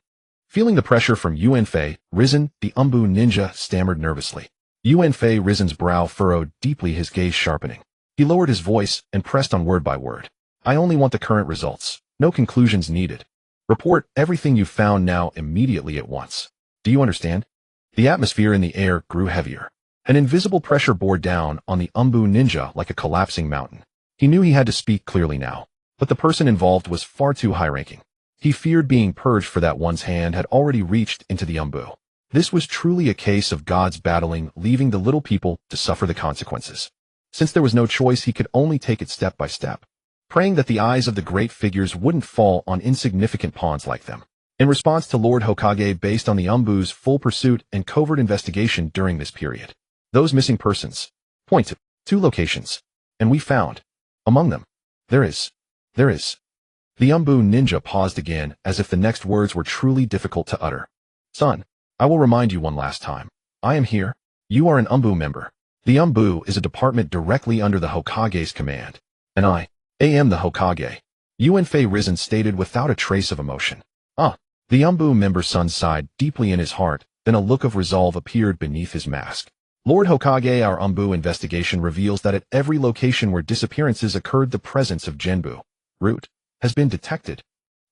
Feeling the pressure from Yuanfei Risen, the umbu ninja stammered nervously. Yuanfei Risen's brow furrowed deeply, his gaze sharpening. He lowered his voice and pressed on word by word. I only want the current results. No conclusions needed. Report everything you found now immediately at once. Do you understand? The atmosphere in the air grew heavier. An invisible pressure bore down on the umbu ninja like a collapsing mountain. He knew he had to speak clearly now, but the person involved was far too high-ranking. He feared being purged, for that one's hand had already reached into the umbu. This was truly a case of gods battling, leaving the little people to suffer the consequences. Since there was no choice, he could only take it step by step, praying that the eyes of the great figures wouldn't fall on insignificant pawns like them. In response to Lord Hokage, based on the umbu's full pursuit and covert investigation during this period, those missing persons point to 2 locations, and we found, among them, there is. The umbu ninja paused again, as if the next words were truly difficult to utter. Son, I will remind you one last time. I am here. You are an umbu member. The umbu is a department directly under the Hokage's command, and I am the Hokage. Yuanfei Risen stated without a trace of emotion. The umbu member's son sighed deeply in his heart, then a look of resolve appeared beneath his mask. Lord Hokage, our umbu investigation reveals that at every location where disappearances occurred, the presence of Genbu root has been detected.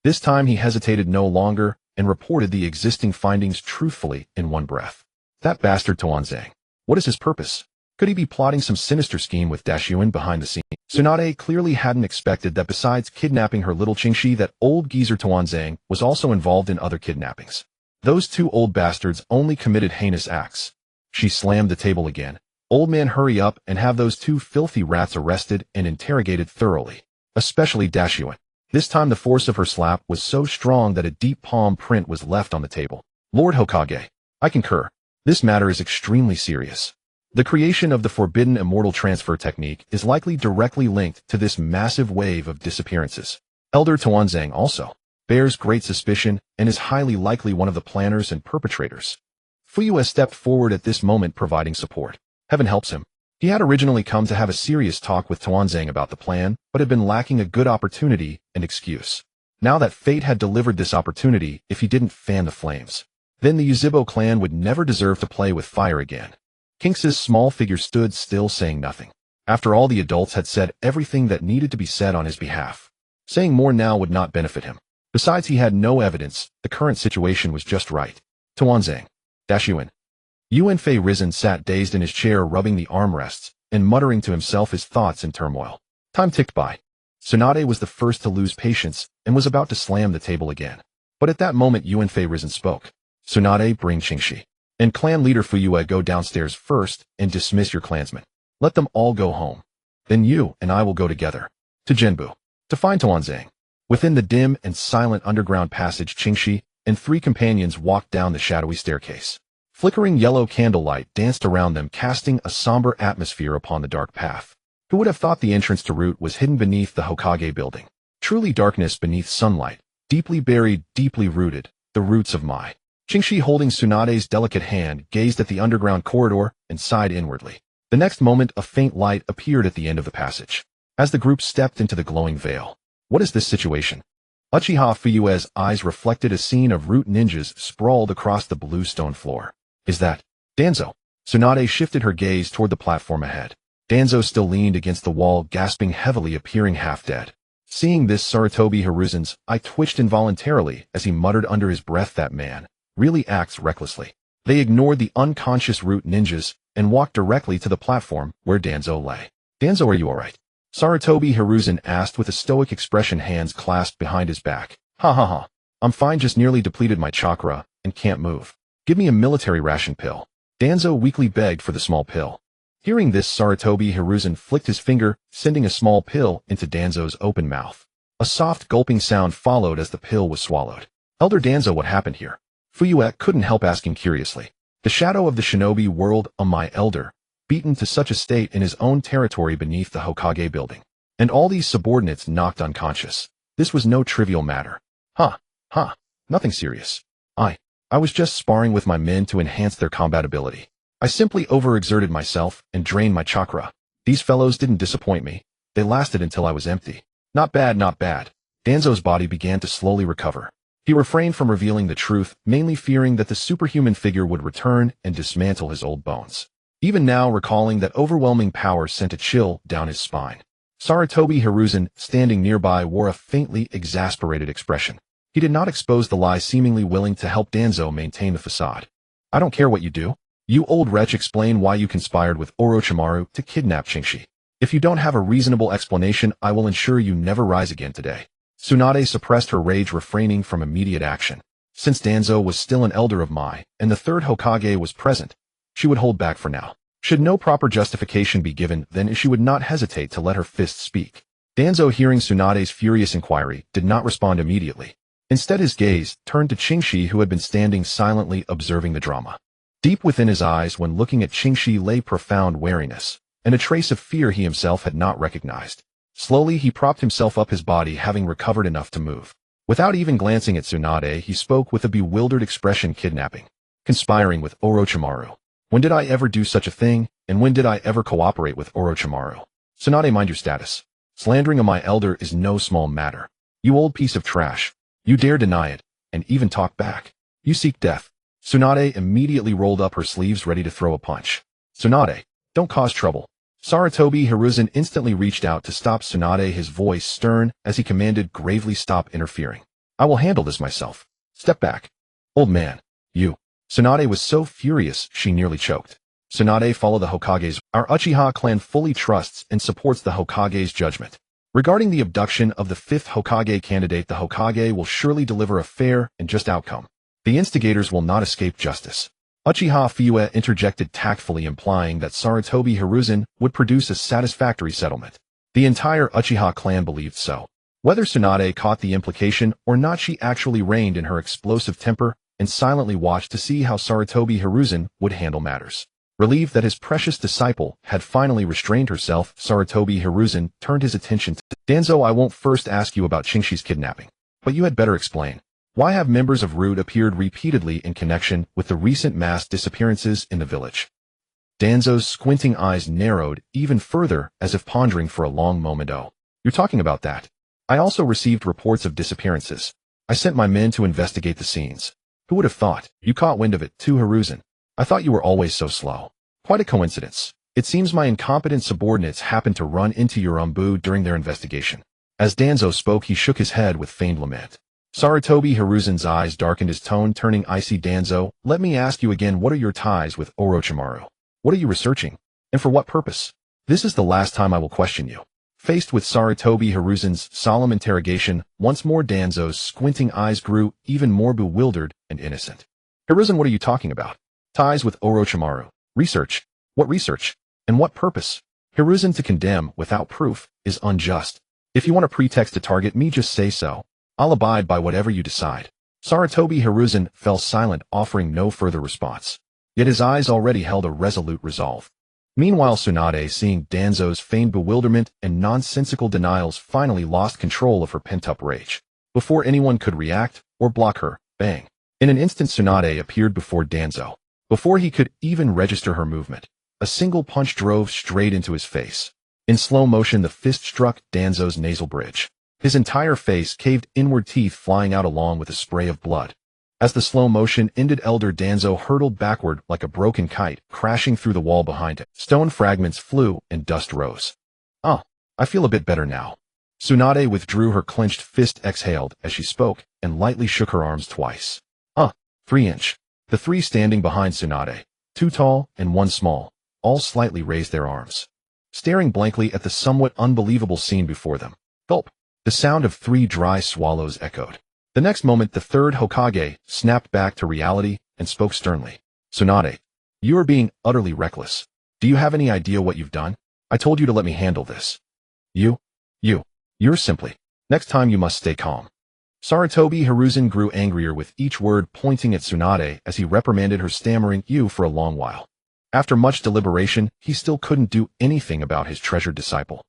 This time he hesitated no longer and reported the existing findings truthfully in one breath. That bastard Tsunade. What is his purpose? Could he be plotting some sinister scheme with Dashuin behind the scenes? Tsunade clearly hadn't expected that besides kidnapping her little Qingxi, that old geezer Tsunade was also involved in other kidnappings. Those 2 old bastards only committed heinous acts. She slammed the table again. Old man, hurry up and have those 2 filthy rats arrested and interrogated thoroughly. Especially Dashuin. This time the force of her slap was so strong that a deep palm print was left on the table. Lord Hokage, I concur. This matter is extremely serious. The creation of the forbidden immortal transfer technique is likely directly linked to this massive wave of disappearances. Elder Tsunade also bears great suspicion and is highly likely one of the planners and perpetrators. Hyūga stepped forward at this moment, providing support. Heaven helps him. He had originally come to have a serious talk with Tsunade about the plan, but had been lacking a good opportunity and excuse. Now that fate had delivered this opportunity, if he didn't fan the flames, then the Yuzhibo clan would never deserve to play with fire again. Kinx's small figure stood still, saying nothing. After all, the adults had said everything that needed to be said on his behalf. Saying more now would not benefit him. Besides, he had no evidence. The current situation was just right. Tsunade. Dashuin. Yuanfei Risen sat dazed in his chair, rubbing the armrests and muttering to himself, his thoughts in turmoil. Time ticked by. Tsunade was the first to lose patience and was about to slam the table again. But at that moment Yuanfei Risen spoke. Tsunade, bring Qingxi. And clan leader Fuyue, go downstairs first and dismiss your clansmen. Let them all go home. Then you and I will go together. To Genbu. To find Tuanzang. Within the dim and silent underground passage, Qingxi and 3 companions walked down the shadowy staircase. Flickering yellow candlelight danced around them, casting a somber atmosphere upon the dark path. Who would have thought the entrance to Route was hidden beneath the Hokage building? Truly darkness beneath sunlight, deeply buried, deeply rooted, the roots of my. Qingxi, holding Tsunade's delicate hand, gazed at the underground corridor and sighed inwardly. The next moment, a faint light appeared at the end of the passage. As the group stepped into the glowing veil. What is this situation? Uchiha Fuyue's eyes reflected a scene of Root ninjas sprawled across the blue stone floor. Is that Danzo? Tsunade shifted her gaze toward the platform ahead. Danzo still leaned against the wall, gasping heavily, appearing half dead. Seeing this, Sarutobi Hiruzen's eye twitched involuntarily as he muttered under his breath, that man really acts recklessly. They ignored the unconscious Root ninjas and walked directly to the platform where Danzo lay. Danzo, are you alright? Sarutobi Hiruzen asked with a stoic expression, hands clasped behind his back. Hahaha. I'm fine, just nearly depleted my chakra and can't move. Give me a military ration pill. Danzo weakly begged for the small pill. Hearing this, Sarutobi Hiruzen flicked his finger, sending a small pill into Danzo's open mouth. A soft gulping sound followed as the pill was swallowed. Elder Danzo, what happened here? Fuyue couldn't help asking curiously. The shadow of the shinobi world, my elder, beaten to such a state in his own territory beneath the Hokage building. And all these subordinates knocked unconscious. This was no trivial matter. Nothing serious. I was just sparring with my men to enhance their combat ability. I simply overexerted myself and drained my chakra. These fellows didn't disappoint me. They lasted until I was empty. Not bad, not bad. Danzo's body began to slowly recover. He refrained from revealing the truth, mainly fearing that the superhuman figure would return and dismantle his old bones. Even now, recalling that overwhelming power sent a chill down his spine. Sarutobi Hiruzen, standing nearby, wore a faintly exasperated expression. He did not expose the lie, seemingly willing to help Danzo maintain the facade. I don't care what you do. You old wretch, explain why you conspired with Orochimaru to kidnap Qingxi. If you don't have a reasonable explanation, I will ensure you never rise again today. Tsunade suppressed her rage, refraining from immediate action. Since Danzo was still an elder of Mai, and the third Hokage was present, she would hold back for now. Should no proper justification be given, then she would not hesitate to let her fists speak. Danzo, hearing Tsunade's furious inquiry, did not respond immediately. Instead, his gaze turned to Qingxi, who had been standing silently observing the drama. Deep within his eyes, when looking at Qingxi, lay profound wariness, and a trace of fear he himself had not recognized. Slowly, he propped himself up, his body having recovered enough to move. Without even glancing at Tsunade, he spoke with a bewildered expression. Kidnapping. Conspiring with Orochimaru. When did I ever do such a thing, and when did I ever cooperate with Orochimaru? Tsunade, mind your status. Slandering of my elder is no small matter. You old piece of trash. You dare deny it, and even talk back. You seek death. Tsunade immediately rolled up her sleeves, ready to throw a punch. Tsunade, don't cause trouble. Sarutobi Hiruzen instantly reached out to stop Tsunade, his voice stern as he commanded gravely, stop interfering. I will handle this myself. Step back. Old man, you. Tsunade was so furious she nearly choked. Tsunade, follow the Hokage's. Our Uchiha clan fully trusts and supports the Hokage's judgment. Regarding the abduction of the 5th Hokage candidate, the Hokage will surely deliver a fair and just outcome. The instigators will not escape justice. Uchiha Fuyue interjected tactfully, implying that Sarutobi Hiruzen would produce a satisfactory settlement. The entire Uchiha clan believed so. Whether Tsunade caught the implication or not, she actually reined in her explosive temper and silently watched to see how Sarutobi Hiruzen would handle matters. Relieved that his precious disciple had finally restrained herself, Sarutobi Hiruzen turned his attention to Danzo. I won't first ask you about Qingxi's kidnapping, but you had better explain. Why have members of Root appeared repeatedly in connection with the recent mass disappearances in the village? Danzo's squinting eyes narrowed even further, as if pondering for a long moment. Oh, you're talking about that. I also received reports of disappearances. I sent my men to investigate the scenes. Who would have thought? You caught wind of it too, Hiruzen. I thought you were always so slow. Quite a coincidence. It seems my incompetent subordinates happened to run into your umbu during their investigation. As Danzo spoke, he shook his head with feigned lament. Sarutobi Hiruzen's eyes darkened, his tone turning icy. Danzo, let me ask you again, what are your ties with Orochimaru? What are you researching? And for what purpose? This is the last time I will question you. Faced with Sarutobi Hiruzen's solemn interrogation, once more Danzo's squinting eyes grew even more bewildered and innocent. Hiruzen, what are you talking about? Ties with Orochimaru. Research. What research? And what purpose? Hiruzen to condemn without proof is unjust. If you want a pretext to target me, just say so. I'll abide by whatever you decide. Sarutobi Hiruzen fell silent, offering no further response. Yet his eyes already held a resolute resolve. Meanwhile, Tsunade, seeing Danzo's feigned bewilderment and nonsensical denials, finally lost control of her pent-up rage. Before anyone could react or block her, bang. In an instant, Tsunade appeared before Danzo. Before he could even register her movement, a single punch drove straight into his face. In slow motion, the fist struck Danzo's nasal bridge. His entire face caved inward, teeth flying out along with a spray of blood. As the slow motion ended, Elder Danzo hurtled backward like a broken kite, crashing through the wall behind him. Stone fragments flew and dust rose. I feel a bit better now. Tsunade withdrew her clenched fist, exhaled as she spoke, and lightly shook her arms twice. 3-inch. The three standing behind Tsunade, 2 tall and 1 small, all slightly raised their arms, staring blankly at the somewhat unbelievable scene before them. Gulp. The sound of 3 dry swallows echoed. The next moment, the third Hokage snapped back to reality and spoke sternly. Tsunade, you are being utterly reckless. Do you have any idea what you've done? I told you to let me handle this. You're simply. Next time you must stay calm. Sarutobi Hiruzen grew angrier with each word, pointing at Tsunade as he reprimanded her stammering "you" for a long while. After much deliberation, he still couldn't do anything about his treasured disciple.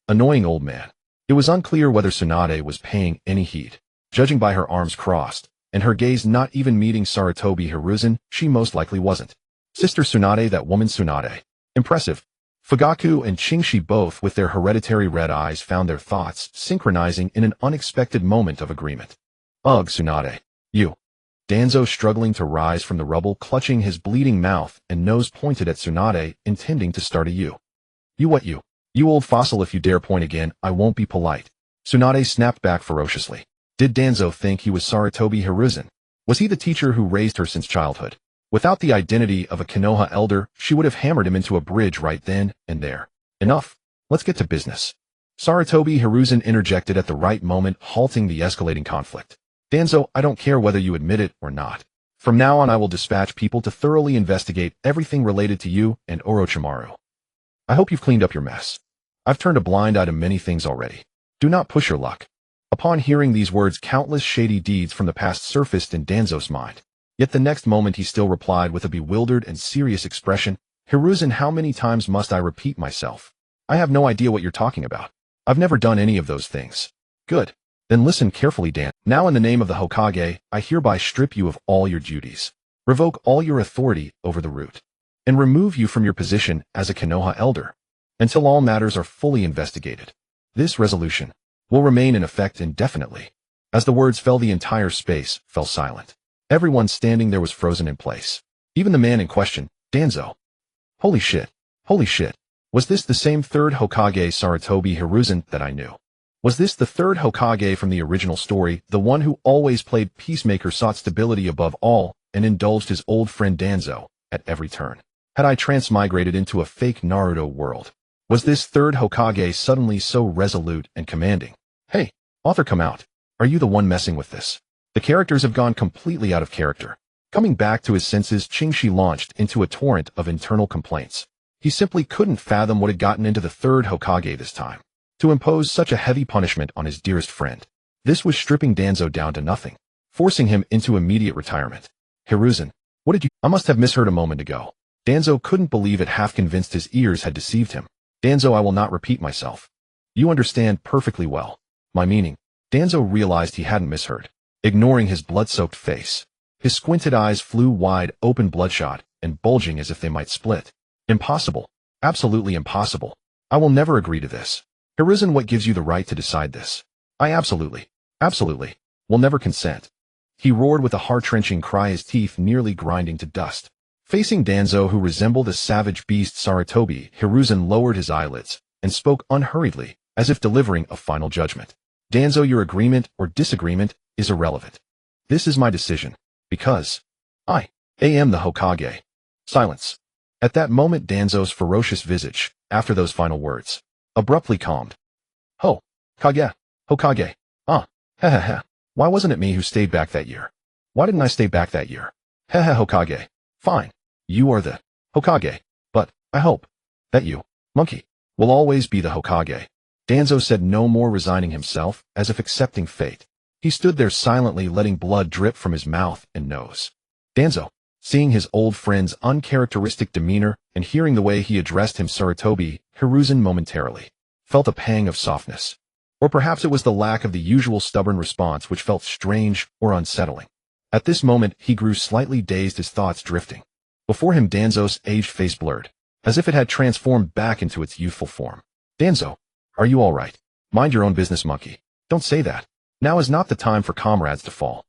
Annoying old man. It was unclear whether Tsunade was paying any heed. Judging by her arms crossed, and her gaze not even meeting Sarutobi Hiruzen, she most likely wasn't. Sister Tsunade, that woman Tsunade. Impressive. Fugaku and Qingshi, both with their hereditary red eyes, found their thoughts synchronizing in an unexpected moment of agreement. Ugh, Tsunade. You. Danzo, struggling to rise from the rubble, clutching his bleeding mouth and nose, pointed at Tsunade, intending to start a "you." You what you? You old fossil, if you dare point again, I won't be polite. Tsunade snapped back ferociously. Did Danzo think he was Sarutobi Hiruzen? Was he the teacher who raised her since childhood? Without the identity of a Konoha elder, she would have hammered him into a bridge right then and there. Enough. Let's get to business. Sarutobi Hiruzen interjected at the right moment, halting the escalating conflict. Danzo, I don't care whether you admit it or not. From now on, I will dispatch people to thoroughly investigate everything related to you and Orochimaru. I hope you've cleaned up your mess. I've turned a blind eye to many things already. Do not push your luck. Upon hearing these words, countless shady deeds from the past surfaced in Danzo's mind. Yet the next moment he still replied with a bewildered and serious expression, Hiruzen, how many times must I repeat myself? I have no idea what you're talking about. I've never done any of those things. Good. Then listen carefully, Dan. Now, in the name of the Hokage, I hereby strip you of all your duties, revoke all your authority over the root, and remove you from your position as a Konoha elder, until all matters are fully investigated. This resolution will remain in effect indefinitely. As the words fell, the entire space fell silent. Everyone standing there was frozen in place. Even the man in question, Danzo. Holy shit. Holy shit. Was this the same third Hokage Sarutobi Hiruzen that I knew? Was this the third Hokage from the original story, the one who always played peacemaker, sought stability above all, and indulged his old friend Danzo at every turn? Had I transmigrated into a fake Naruto world? Was this third Hokage suddenly so resolute and commanding? Hey, author, come out. Are you the one messing with this? The characters have gone completely out of character. Coming back to his senses, Qingshi launched into a torrent of internal complaints. He simply couldn't fathom what had gotten into the third Hokage this time. To impose such a heavy punishment on his dearest friend. This was stripping Danzo down to nothing, forcing him into immediate retirement. Hiruzen, what did you— I must have misheard a moment ago. Danzo couldn't believe it, half convinced his ears had deceived him. Danzo, I will not repeat myself. You understand perfectly well my meaning. Danzo realized he hadn't misheard. Ignoring his blood-soaked face, his squinted eyes flew wide open, bloodshot and bulging as if they might split. Impossible. Absolutely impossible. I will never agree to this. Hiruzen, what gives you the right to decide this? I absolutely will never consent. He roared with a heart-wrenching cry, his teeth nearly grinding to dust. Facing Danzo, who resembled a savage beast, Sarutobi Hiruzen lowered his eyelids and spoke unhurriedly, as if delivering a final judgment. Danzo, your agreement or disagreement is irrelevant. This is my decision, because I am the Hokage. Silence. At that moment, Danzo's ferocious visage, after those final words, abruptly calmed. Hokage. Hahaha. Why wasn't it me who stayed back that year? Why didn't I stay back that year? Hokage. Fine. You are the Hokage, but I hope that you, monkey, will always be the Hokage. Danzo said, no more, resigning himself, as if accepting fate. He stood there silently, letting blood drip from his mouth and nose. Danzo, seeing his old friend's uncharacteristic demeanor and hearing the way he addressed him, Sarutobi, Hiruzen momentarily felt a pang of softness. Or perhaps it was the lack of the usual stubborn response which felt strange or unsettling. At this moment, he grew slightly dazed, his thoughts drifting. Before him, Danzo's aged face blurred, as if it had transformed back into its youthful form. Danzo, are you all right? Mind your own business, monkey. Don't say that. Now is not the time for comrades to fall.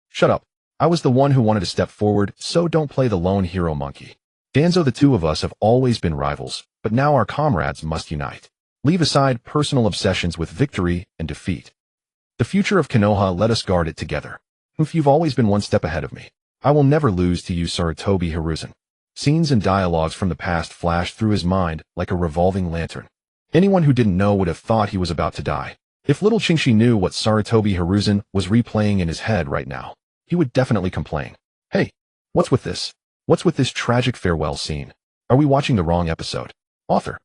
Shut up. I was the one who wanted to step forward, so don't play the lone hero, monkey. Danzo, the two of us have always been rivals, but now our comrades must unite. Leave aside personal obsessions with victory and defeat. The future of Konoha, let us guard it together. If you've always been one step ahead of me, I will never lose to you, Sarutobi Hiruzen. Scenes and dialogues from the past flashed through his mind like a revolving lantern. Anyone who didn't know would have thought he was about to die. If little Chingshi knew what Sarutobi Hiruzen was replaying in his head right now, he would definitely complain. Hey, what's with this? What's with this tragic farewell scene? Are we watching the wrong episode? Author.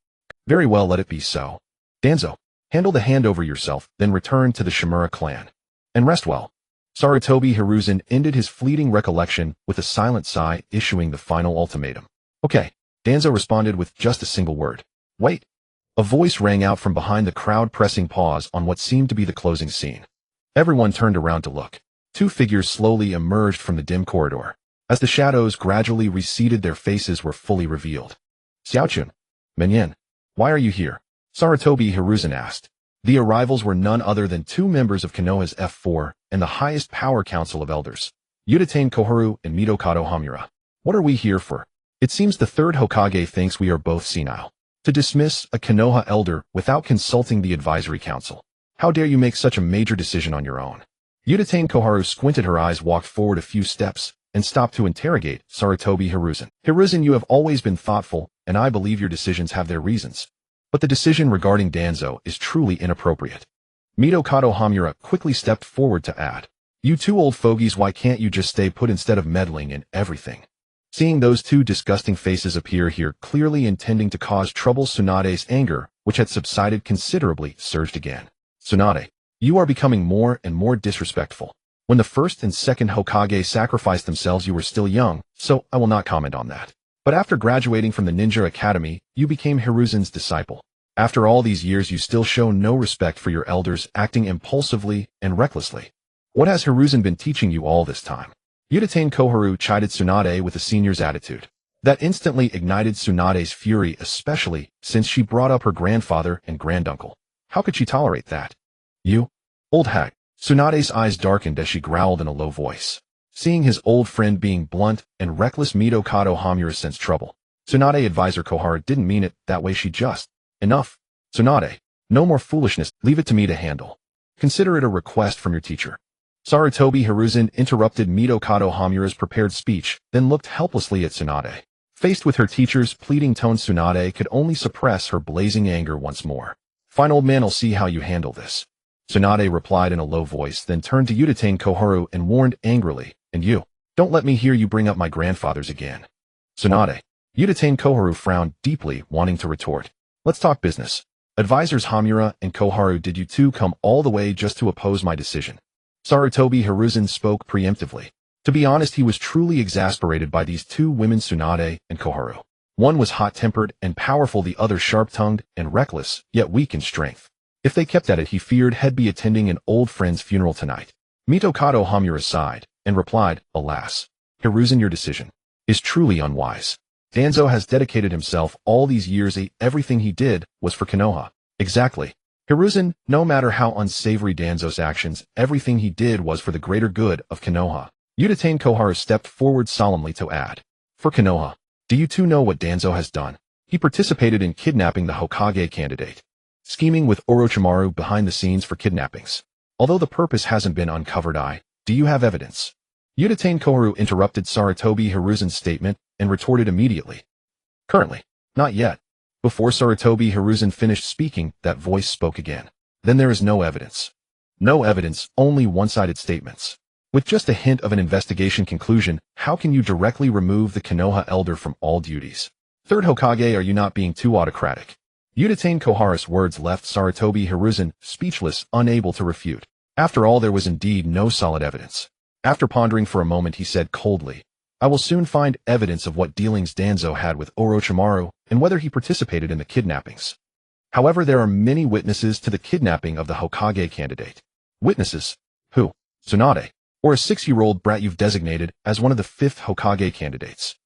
Very well, let it be so. Danzo, handle the handover yourself, then return to the Shimura clan. And rest well. Sarutobi Hiruzen ended his fleeting recollection with a silent sigh, issuing the final ultimatum. Okay, Danzo responded with just a single word. Wait. A voice rang out from behind the crowd, pressing pause on what seemed to be the closing scene. Everyone turned around to look. Two figures slowly emerged from the dim corridor. As the shadows gradually receded, their faces were fully revealed. Xiaochun, Menyan, why are you here? Sarutobi Hiruzen asked. The arrivals were none other than two members of Konoha's F4 and the highest power council of elders, Uchiha Koharu and Mitokado Hamura. What are we here for? It seems the third Hokage thinks we are both senile. To dismiss a Konoha elder without consulting the advisory council. How dare you make such a major decision on your own? Uchiha Koharu squinted her eyes, walked forward a few steps, and stopped to interrogate Sarutobi Hiruzen. Hiruzen, you have always been thoughtful, and I believe your decisions have their reasons. But the decision regarding Danzo is truly inappropriate. Mitokado Hamura quickly stepped forward to add, you two old fogies, why can't you just stay put instead of meddling in everything? Seeing those two disgusting faces appear here, clearly intending to cause trouble, Tsunade's anger, which had subsided considerably, surged again. Tsunade, you are becoming more and more disrespectful. When the first and second Hokage sacrificed themselves, you were still young, so I will not comment on that. But after graduating from the Ninja Academy, you became Hiruzen's disciple. After all these years, you still show no respect for your elders, acting impulsively and recklessly. What has Hiruzen been teaching you all this time? Uchiha Koharu chided Tsunade with a senior's attitude. That instantly ignited Tsunade's fury, especially since she brought up her grandfather and granduncle. How could she tolerate that? You, old hag. Tsunade's eyes darkened as she growled in a low voice. Seeing his old friend being blunt and reckless, Mitokado Hamura sensed trouble. Tsunade advisor Koharu didn't mean it that way, she just. Enough. Tsunade, no more foolishness, leave it to me to handle. Consider it a request from your teacher. Sarutobi Hiruzen interrupted Mitokado Hamura's prepared speech, then looked helplessly at Tsunade. Faced with her teacher's pleading tone, Tsunade could only suppress her blazing anger once more. Fine, old man, I'll see how you handle this. Tsunade replied in a low voice, then turned to Uchiha Koharu and warned angrily, and you, don't let me hear you bring up my grandfathers again. Tsunade. Uchiha Koharu frowned deeply, wanting to retort. Let's talk business. Advisors Hamura and Koharu, did you two come all the way just to oppose my decision? Sarutobi Hiruzen spoke preemptively. To be honest, he was truly exasperated by these two women, Tsunade and Koharu. One was hot-tempered and powerful, the other sharp-tongued and reckless, yet weak in strength. If they kept at it, he feared he'd be attending an old friend's funeral tonight. Mitokado Hamura sighed and replied, alas, Hiruzen, your decision is truly unwise. Danzo has dedicated himself all these years, everything he did was for Konoha. Exactly. Hiruzen, no matter how unsavory Danzo's actions, everything he did was for the greater good of Konoha. Uchiha Koharu stepped forward solemnly to add, for Konoha. Do you two know what Danzo has done? He participated in kidnapping the Hokage candidate, scheming with Orochimaru behind the scenes for kidnappings. Although the purpose hasn't been uncovered, do you have evidence? Uchiha Koharu interrupted Sarutobi Hiruzen's statement and retorted immediately. Currently, not yet. Before Sarutobi Hiruzen finished speaking, that voice spoke again. Then there is no evidence. No evidence, only one-sided statements. With just a hint of an investigation conclusion, how can you directly remove the Konoha elder from all duties? Third Hokage, are you not being too autocratic? Uchiha Koharu's words left Sarutobi Hiruzen speechless, unable to refute. After all, there was indeed no solid evidence. After pondering for a moment, he said coldly, I will soon find evidence of what dealings Danzo had with Orochimaru and whether he participated in the kidnappings. However, there are many witnesses to the kidnapping of the Hokage candidate. Witnesses? Who? Tsunade, or a 6-year-old brat you've designated as one of the 5th Hokage candidates.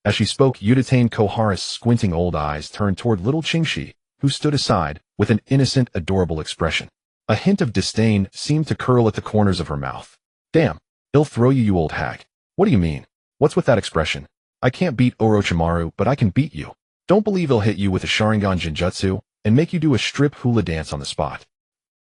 As she spoke, Uchiha Koharu's squinting old eyes turned toward little Qingxi, who stood aside with an innocent, adorable expression. A hint of disdain seemed to curl at the corners of her mouth. Damn, he'll throw you, you old hag. What do you mean? What's with that expression? I can't beat Orochimaru, but I can beat you. Don't believe he'll hit you with a Sharingan Jinjutsu and make you do a strip hula dance on the spot.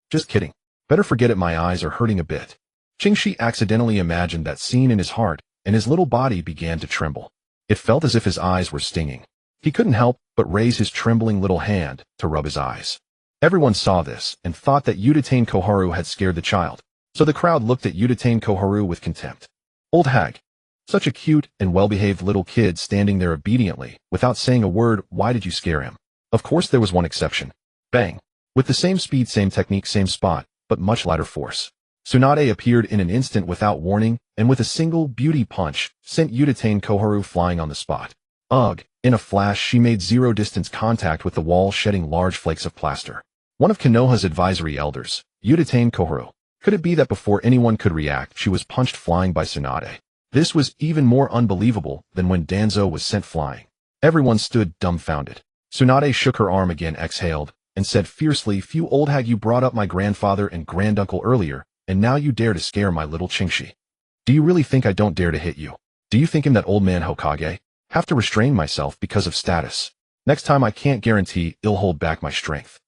Just kidding. Better forget it, my eyes are hurting a bit. Qingxi accidentally imagined that scene in his heart, and his little body began to tremble. It felt as if his eyes were stinging. He couldn't help but raise his trembling little hand to rub his eyes. Everyone saw this and thought that Uchiha Koharu had scared the child, so the crowd looked at Uchiha Koharu with contempt. Old hag. Such a cute and well-behaved little kid standing there obediently, without saying a word. Why did you scare him? Of course there was one exception. Bang. With the same speed, same technique, same spot, but much lighter force. Tsunade appeared in an instant without warning, and with a single beauty punch, sent Uchiha Koharu flying on the spot. Ugh. In a flash, she made zero-distance contact with the wall, shedding large flakes of plaster. One of Konoha's advisory elders, Uchiha Koharu. Could it be that before anyone could react, she was punched flying by Tsunade? This was even more unbelievable than when Danzo was sent flying. Everyone stood dumbfounded. Tsunade shook her arm again, exhaled, and said fiercely, "You old hag, you brought up my grandfather and granduncle earlier, and now you dare to scare my little Qingxi. Do you really think I don't dare to hit you? Do you think I'm that old man Hokage? Have to restrain myself because of status. Next time I can't guarantee I'll hold back my strength."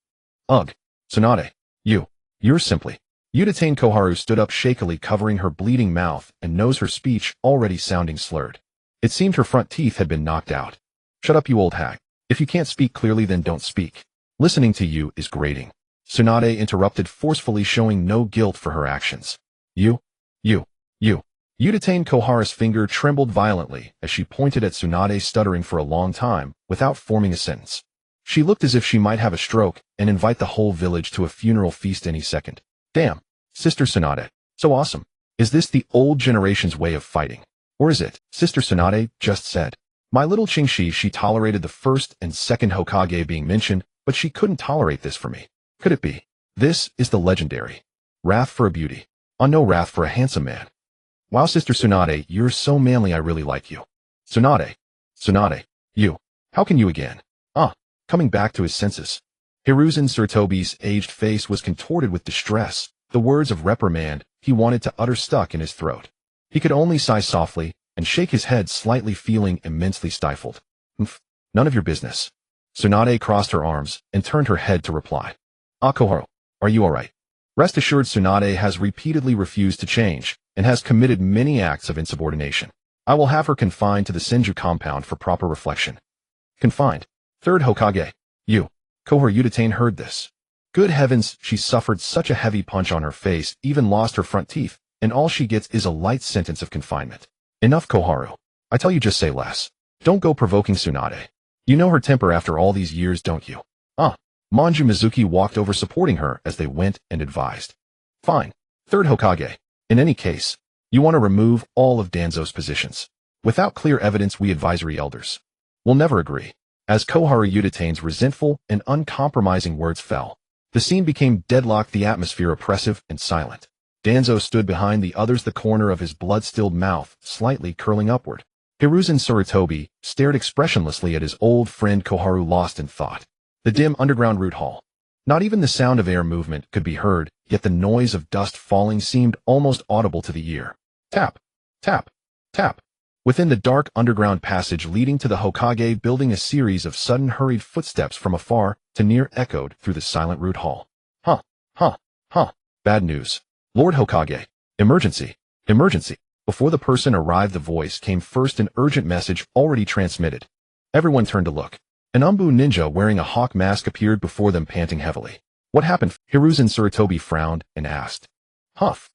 Ugh. Tsunade. You're simply. Uchiha Koharu stood up shakily, covering her bleeding mouth and nose, her speech already sounding slurred. It seemed her front teeth had been knocked out. Shut up, you old hag. If you can't speak clearly, then don't speak. Listening to you is grating. Tsunade interrupted forcefully, showing no guilt for her actions. You. Uchiha Koharu's finger trembled violently as she pointed at Tsunade, stuttering for a long time without forming a sentence. She looked as if she might have a stroke and invite the whole village to a funeral feast any second. Damn, Sister Tsunade, so awesome. Is this the old generation's way of fighting? Or is it? Sister Tsunade just said. My little Qingxi, she tolerated the 1st and 2nd Hokage being mentioned, but she couldn't tolerate this for me. Could it be? This is the legendary. Wrath for a beauty. No wrath for a handsome man. Wow, Sister Tsunade, you're so manly, I really like you. Tsunade, you. How can you again? Coming back to his senses. Hiruzen Sarutobi's aged face was contorted with distress, the words of reprimand he wanted to utter stuck in his throat. He could only sigh softly and shake his head slightly, feeling immensely stifled. None of your business. Tsunade crossed her arms and turned her head to reply. Koharu, are you alright? Rest assured, Tsunade has repeatedly refused to change and has committed many acts of insubordination. I will have her confined to the Senju compound for proper reflection. Confined. 3rd Hokage. Koharu Uchiha heard this. Good heavens, she suffered such a heavy punch on her face, even lost her front teeth, and all she gets is a light sentence of confinement. Enough, Koharu. I tell you, just say less. Don't go provoking Tsunade. You know her temper after all these years, don't you? Manju Mizuki walked over, supporting her as they went, and advised. Fine. 3rd Hokage. In any case, you want to remove all of Danzo's positions. Without clear evidence, we advisory elders will never agree. As Koharu Uchiha's resentful and uncompromising words fell, the scene became deadlocked, the atmosphere oppressive and silent. Danzo stood behind the others, the corner of his blood-stilled mouth slightly curling upward. Hiruzen Sarutobi stared expressionlessly at his old friend Koharu, lost in thought. The dim underground root hall. Not even the sound of air movement could be heard, yet the noise of dust falling seemed almost audible to the ear. Tap, tap, tap. Within the dark underground passage leading to the Hokage building, a series of sudden hurried footsteps from afar to near echoed through the silent root hall. Bad news. Lord Hokage. Emergency. Emergency. Before the person arrived, the voice came first, an urgent message already transmitted. Everyone turned to look. An Umbu ninja wearing a hawk mask appeared before them, panting heavily. What happened? Hiruzen Sarutobi frowned and asked. Huff.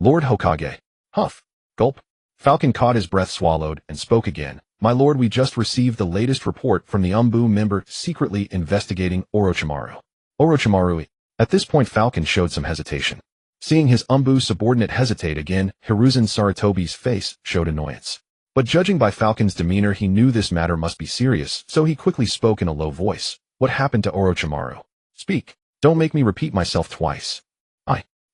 Lord Hokage. Huff. Gulp. Falcon caught his breath, swallowed, and spoke again. My lord, we just received the latest report from the member secretly investigating Orochimaru. Orochimaru. At this point Falcon showed some hesitation. Seeing his subordinate hesitate again, Hiruzen Sarutobi's face showed annoyance. But judging by Falcon's demeanor, he knew this matter must be serious, so he quickly spoke in a low voice. What happened to Orochimaru? Speak. Don't make me repeat myself twice.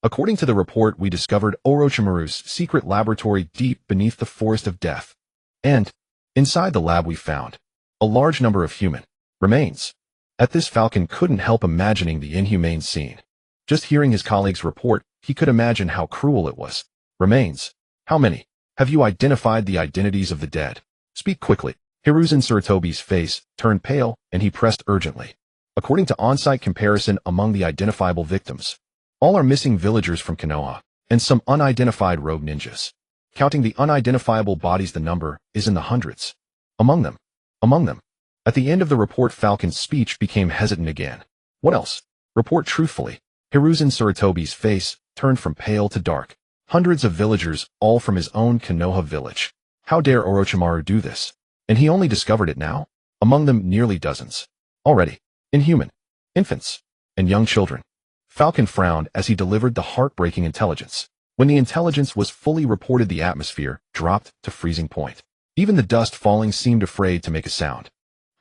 According to the report, we discovered Orochimaru's secret laboratory deep beneath the forest of death. And inside the lab we found a large number of human remains. At this, Falcon couldn't help imagining the inhumane scene. Just hearing his colleague's report, he could imagine how cruel it was. Remains? How many? Have you identified the identities of the dead? Speak quickly. Hiruzen Sarutobi's face turned pale, and he pressed urgently. According to on-site comparison among the identifiable victims, all are missing villagers from Konoha, and some unidentified rogue ninjas. Counting the unidentifiable bodies, the number is in the hundreds. Among them. At the end of the report, Falcon's speech became hesitant again. What else? Report truthfully. Hiruzen Sarutobi's face turned from pale to dark. Hundreds of villagers, all from his own Konoha village. How dare Orochimaru do this? And he only discovered it now? Among them nearly dozens. Already. Inhuman. Infants. And young children. Falcon frowned as he delivered the heartbreaking intelligence. When the intelligence was fully reported, the atmosphere dropped to freezing point. Even the dust falling seemed afraid to make a sound.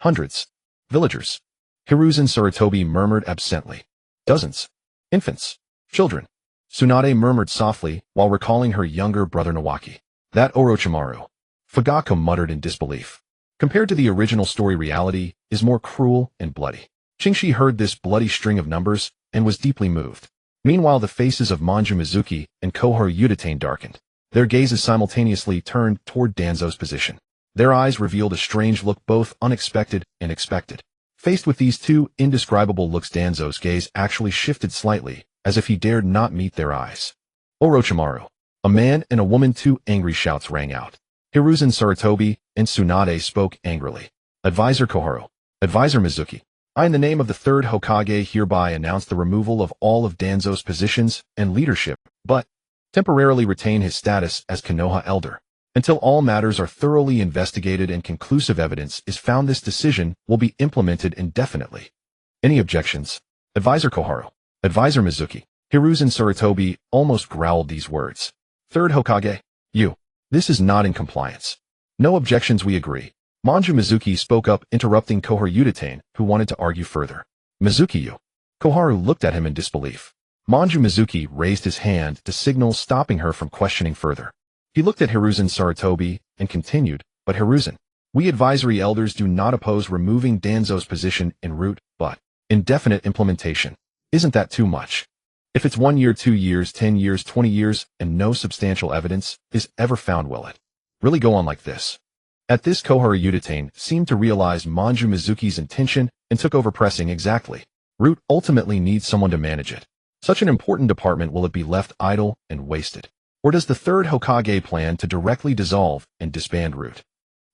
Hundreds. Villagers. Hiruzen Sarutobi murmured absently. Dozens. Infants. Children. Tsunade murmured softly while recalling her younger brother Nawaki. That Orochimaru. Fugako muttered in disbelief. Compared to the original story, reality is more cruel and bloody. Qingshi heard this bloody string of numbers and was deeply moved. Meanwhile, the faces of Manju Mizuki and Koharu Uchiha darkened. Their gazes simultaneously turned toward Danzo's position. Their eyes revealed a strange look, both unexpected and expected. Faced with these two indescribable looks, Danzo's gaze actually shifted slightly, as if he dared not meet their eyes. Orochimaru. A man and a woman. Two angry shouts rang out. Hiruzen Sarutobi and Tsunade spoke angrily. Advisor Koharu. Advisor Mizuki. I, in the name of the third Hokage, hereby announce the removal of all of Danzo's positions and leadership, but temporarily retain his status as Konoha Elder. Until all matters are thoroughly investigated and conclusive evidence is found, this decision will be implemented indefinitely. Any objections? Advisor Koharu. Advisor Mizuki. Hiruzen Sarutobi almost growled these words. Third Hokage, you. This is not in compliance. No objections, we agree. Manju Mizuki spoke up, interrupting Koharu Uchiha, who wanted to argue further. Mizuki, you. Koharu looked at him in disbelief. Manju Mizuki raised his hand to signal stopping her from questioning further. He looked at Hiruzen Sarutobi and continued, but Hiruzen, we advisory elders do not oppose removing Danzo's position en route, but indefinite implementation. Isn't that too much? If it's 1 year, 2 years, 10 years, 20 years, and no substantial evidence is ever found, will it really go on like this? At this, Koharu Uchiha seemed to realize Manju Mizuki's intention and took over, pressing exactly. Root ultimately needs someone to manage it. Such an important department, will it be left idle and wasted? Or does the third Hokage plan to directly dissolve and disband Root?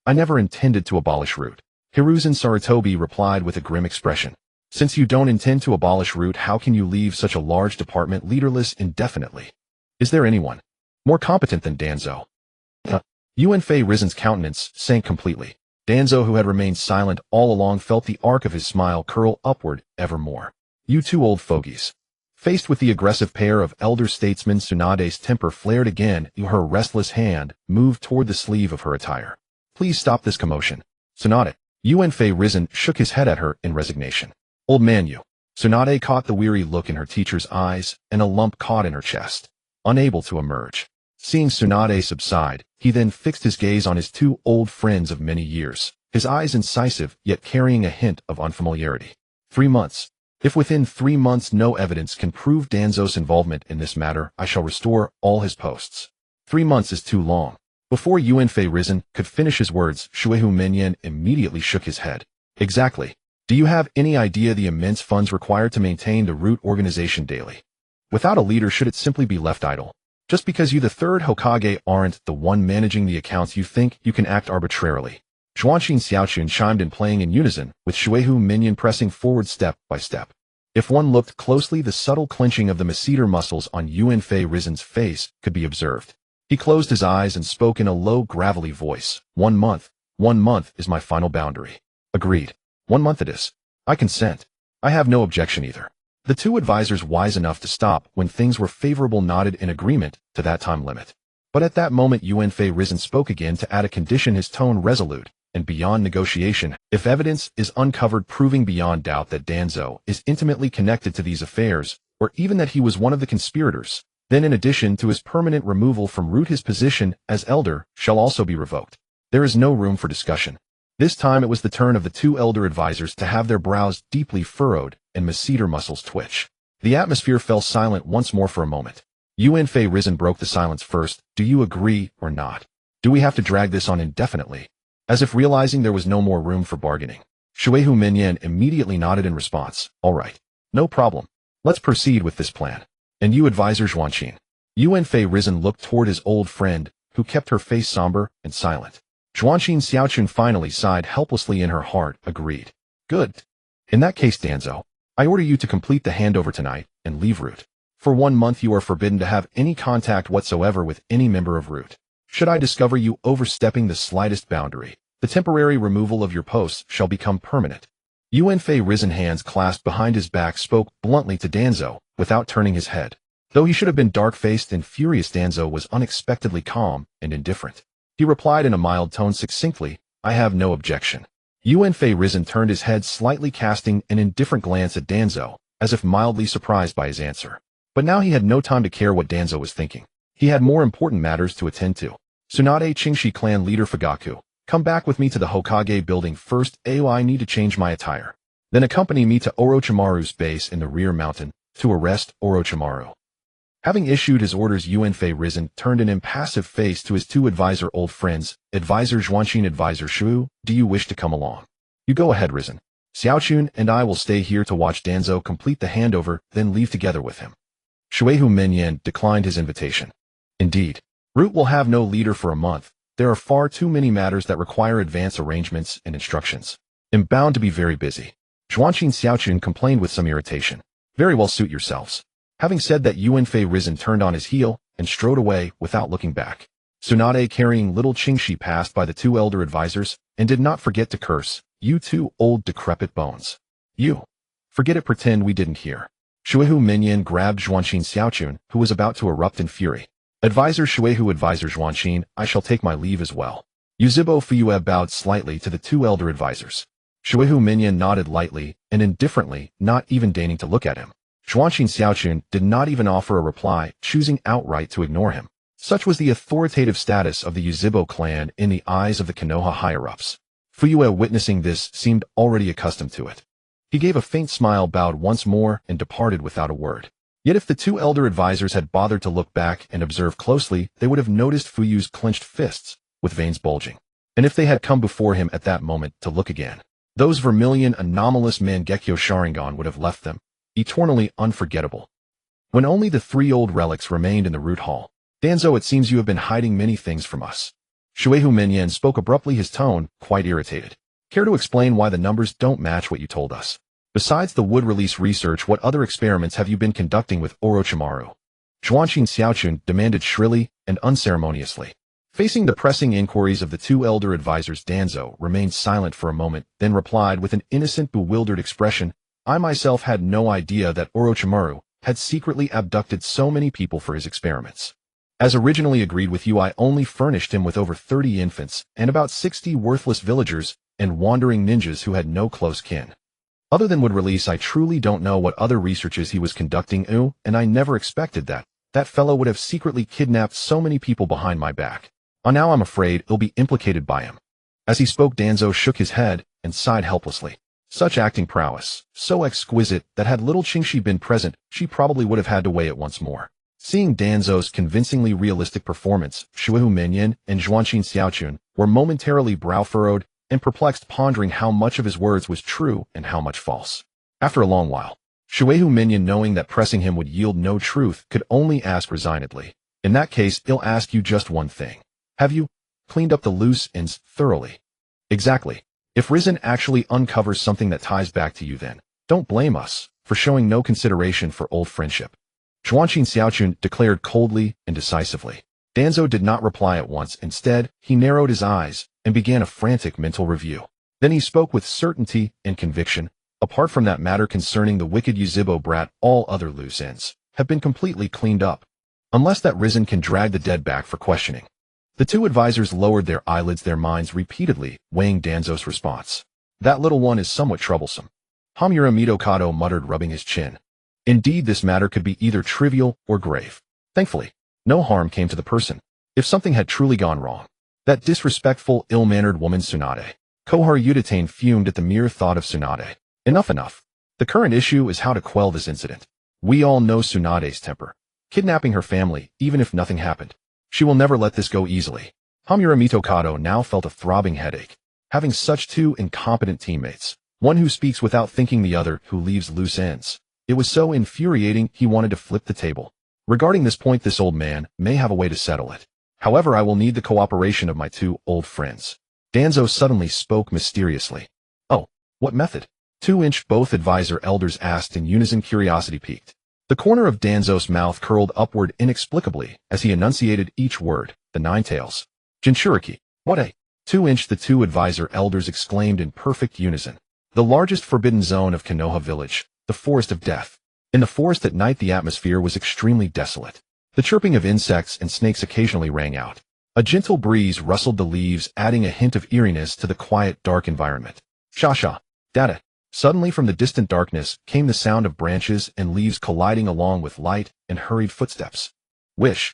I never intended to abolish Root. Hiruzen Sarutobi replied with a grim expression. Since you don't intend to abolish Root, how can you leave such a large department leaderless indefinitely? Is there anyone more competent than Danzo? Yuanfei Rizen's countenance sank completely. Danzo, who had remained silent all along, felt the arc of his smile curl upward ever more. You two old fogies. Faced with the aggressive pair of elder statesmen, Tsunade's temper flared again. Her restless hand moved toward the sleeve of her attire. Please stop this commotion. Tsunade. Yuanfei Rizen shook his head at her in resignation. Old man, you. Tsunade caught the weary look in her teacher's eyes, and a lump caught in her chest. Unable to emerge. Seeing Tsunade subside, he then fixed his gaze on his two old friends of many years, his eyes incisive yet carrying a hint of unfamiliarity. 3 months. If within 3 months no evidence can prove Danzo's involvement in this matter, I shall restore all his posts. 3 months is too long. Before Yuanfei Rizen could finish his words, Shuehu Minyan immediately shook his head. Exactly. Do you have any idea the immense funds required to maintain the Root organization daily? Without a leader, should it simply be left idle? Just because you, the third Hokage, aren't the one managing the accounts, you think you can act arbitrarily. Zhuanxin Xiaochun chimed in, playing in unison with Shuehu Minyan, pressing forward step by step. If one looked closely, the subtle clenching of the masseter muscles on Hiruzen's face could be observed. He closed his eyes and spoke in a low, gravelly voice. 1 month. 1 month is my final boundary. Agreed. 1 month it is. I consent. I have no objection either. The two advisors, wise enough to stop when things were favorable, nodded in agreement to that time limit. But at that moment Hiruzen spoke again to add a condition, his tone resolute and beyond negotiation. If evidence is uncovered proving beyond doubt that Danzo is intimately connected to these affairs, or even that he was one of the conspirators, then in addition to his permanent removal from root, his position as elder shall also be revoked. There is no room for discussion. This time it was the turn of the two elder advisors to have their brows deeply furrowed and masseter muscles twitch. The atmosphere fell silent once more for a moment. Hiruzen broke the silence first. Do you agree or not? Do we have to drag this on indefinitely? As if realizing there was no more room for bargaining, Hiruzen immediately nodded in response. All right. No problem. Let's proceed with this plan. And you, advisor Xuanqin? Hiruzen looked toward his old friend, who kept her face somber and silent. Xuanqin Xiaochun finally sighed helplessly in her heart. Agreed. Good. In that case, Danzo, I order you to complete the handover tonight and leave Root. For 1 month you are forbidden to have any contact whatsoever with any member of Root. Should I discover you overstepping the slightest boundary, the temporary removal of your posts shall become permanent. Hiruzen, hands clasped behind his back, spoke bluntly to Danzo, without turning his head. Though he should have been dark-faced and furious, Danzo was unexpectedly calm and indifferent. He replied in a mild tone succinctly, I have no objection. Hiruzen turned his head slightly, casting an indifferent glance at Danzo, as if mildly surprised by his answer. But now he had no time to care what Danzo was thinking. He had more important matters to attend to. Tsunade, Qingxi clan leader Fugaku, come back with me to the Hokage building first. I need to change my attire. Then accompany me to Orochimaru's base in the rear mountain, to arrest Orochimaru. Having issued his orders, Hiruzen turned an impassive face to his two old friends, Advisor Xuanqin, Advisor Shu. Do you wish to come along? You go ahead, Risen. Xiaochun and I will stay here to watch Danzo complete the handover, then leave together with him. Hiruzen declined his invitation. Indeed, Root will have no leader for a month. There are far too many matters that require advance arrangements and instructions. I'm bound to be very busy. Xuanqin Xiaochun complained with some irritation. Very well, suit yourselves. Having said that, Hiruzen turned on his heel and strode away without looking back. Tsunade, carrying little Qingxi, passed by the two elder advisors and did not forget to curse, You two old decrepit bones. You. Forget it, pretend we didn't hear. Hiruzen grabbed Xuanqin Xiaochun, who was about to erupt in fury. Advisor Xuanqin, I shall take my leave as well. Yuzhibo Fuyue bowed slightly to the two elder advisors. Hiruzen nodded lightly and indifferently, not even deigning to look at him. Xuanqin Xiaochun did not even offer a reply, choosing outright to ignore him. Such was the authoritative status of the Yuzhibo clan in the eyes of the Konoha higher-ups. Fuyue, witnessing this, seemed already accustomed to it. He gave a faint smile, bowed once more, and departed without a word. Yet if the two elder advisors had bothered to look back and observe closely, they would have noticed Fuyue's clenched fists, with veins bulging. And if they had come before him at that moment to look again, those vermilion, anomalous Mangekyo Sharingan would have left them, eternally unforgettable. When only the 3 old relics remained in the root hall, Danzo, it seems you have been hiding many things from us. Hiruzen spoke abruptly, his tone quite irritated. Care to explain why the numbers don't match what you told us? Besides the wood release research, what other experiments have you been conducting with Orochimaru? Xuanqin Xiaochun demanded shrilly and unceremoniously. Facing the pressing inquiries of the two elder advisors, Danzo remained silent for a moment, then replied with an innocent, bewildered expression, I myself had no idea that Orochimaru had secretly abducted so many people for his experiments. As originally agreed with you, I only furnished him with over 30 infants and about 60 worthless villagers and wandering ninjas who had no close kin. Other than wood release, I truly don't know what other researches he was conducting, and I never expected that fellow would have secretly kidnapped so many people behind my back. Now I'm afraid he'll be implicated by him. As he spoke, Danzo shook his head and sighed helplessly. Such acting prowess, so exquisite that had little Qingxi been present, she probably would have had to weigh it once more. Seeing Danzo's convincingly realistic performance, Hiruzen and Xuanqin Xiaochun were momentarily brow-furrowed and perplexed, pondering how much of his words was true and how much false. After a long while, Hiruzen, knowing that pressing him would yield no truth, could only ask resignedly, In that case, I'll ask you just one thing. Have you cleaned up the loose ends thoroughly? Exactly. If Risen actually uncovers something that ties back to you, then don't blame us for showing no consideration for old friendship. Zhuanqin Xiaochun declared coldly and decisively. Danzo did not reply at once. Instead, he narrowed his eyes and began a frantic mental review. Then he spoke with certainty and conviction. Apart from that matter concerning the wicked Yuzhibo brat, all other loose ends have been completely cleaned up. Unless that Risen can drag the dead back for questioning. The two advisors lowered their eyelids, their minds repeatedly weighing Danzo's response. That little one is somewhat troublesome. Hamura Mitokado muttered, rubbing his chin. Indeed, this matter could be either trivial or grave. Thankfully, no harm came to the person. If something had truly gone wrong, that disrespectful, ill-mannered woman Tsunade. Kohar Udatane fumed at the mere thought of Tsunade. Enough. The current issue is how to quell this incident. We all know Tsunade's temper. Kidnapping her family, even if nothing happened. She will never let this go easily. Hamura Mitokado now felt a throbbing headache. Having such two incompetent teammates, one who speaks without thinking, the other who leaves loose ends. It was so infuriating he wanted to flip the table. Regarding this point, this old man may have a way to settle it. However, I will need the cooperation of my two old friends. Danzo suddenly spoke mysteriously. Oh, what method? 2-inch both advisor elders asked in unison, curiosity piqued. The corner of Danzo's mouth curled upward inexplicably as he enunciated each word, the nine tails. Jinchuriki. What a 2-inch, the two advisor elders exclaimed in perfect unison. The largest forbidden zone of Konoha village, the forest of death. In the forest at night the atmosphere was extremely desolate. The chirping of insects and snakes occasionally rang out. A gentle breeze rustled the leaves, adding a hint of eeriness to the quiet, dark environment. Sha. Data. Suddenly from the distant darkness came the sound of branches and leaves colliding along with light and hurried footsteps. Wish.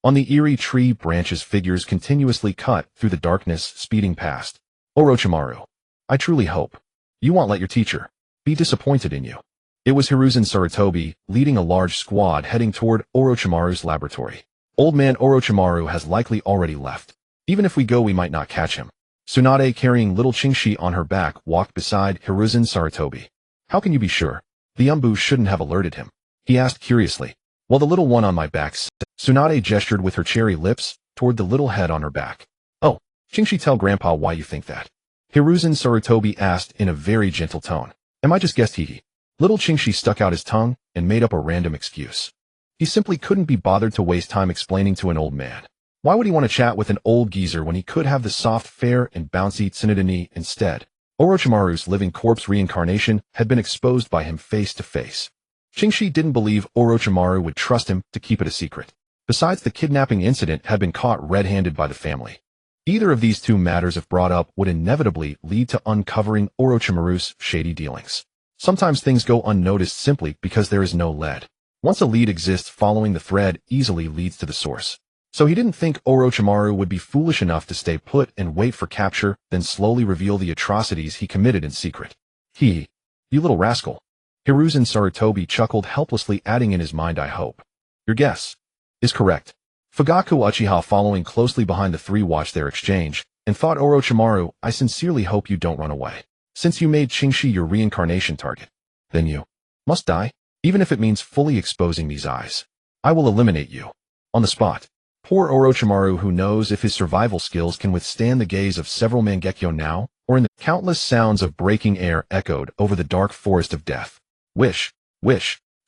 On the eerie tree branches figures continuously cut through the darkness, speeding past. Orochimaru. I truly hope you won't let your teacher be disappointed in you. It was Hiruzen Sarutobi, leading a large squad heading toward Orochimaru's laboratory. Old man Orochimaru has likely already left. Even if we go, we might not catch him. Tsunade, carrying little Chingshi on her back, walked beside Hiruzen Sarutobi. How can you be sure? The Umbu shouldn't have alerted him, he asked curiously. Well, the little one on my back. Tsunade gestured with her cherry lips toward the little head on her back. Oh, Chingshi, tell Grandpa why you think that. Hiruzen Sarutobi asked in a very gentle tone. Am I just guessed? Little Chingshi stuck out his tongue and made up a random excuse. He simply couldn't be bothered to waste time explaining to an old man. Why would he want to chat with an old geezer when he could have the soft, fair, and bouncy Tsunade instead? Orochimaru's living corpse reincarnation had been exposed by him face to face. Chingshi didn't believe Orochimaru would trust him to keep it a secret. Besides, the kidnapping incident had been caught red-handed by the family. Either of these two matters, if brought up, would inevitably lead to uncovering Orochimaru's shady dealings. Sometimes things go unnoticed simply because there is no lead. Once a lead exists, following the thread easily leads to the source. So he didn't think Orochimaru would be foolish enough to stay put and wait for capture, then slowly reveal the atrocities he committed in secret. You little rascal. Hiruzen Sarutobi chuckled helplessly, adding in his mind, I hope your guess is correct. Fugaku Uchiha, following closely behind the three, watched their exchange and thought, Orochimaru, I sincerely hope you don't run away. Since you made Chingshi your reincarnation target, then you must die, even if it means fully exposing these eyes. I will eliminate you on the spot. Poor Orochimaru, who knows if his survival skills can withstand the gaze of several Mangekyo now, or in the countless sounds of breaking air echoed over the dark forest of death. Wish,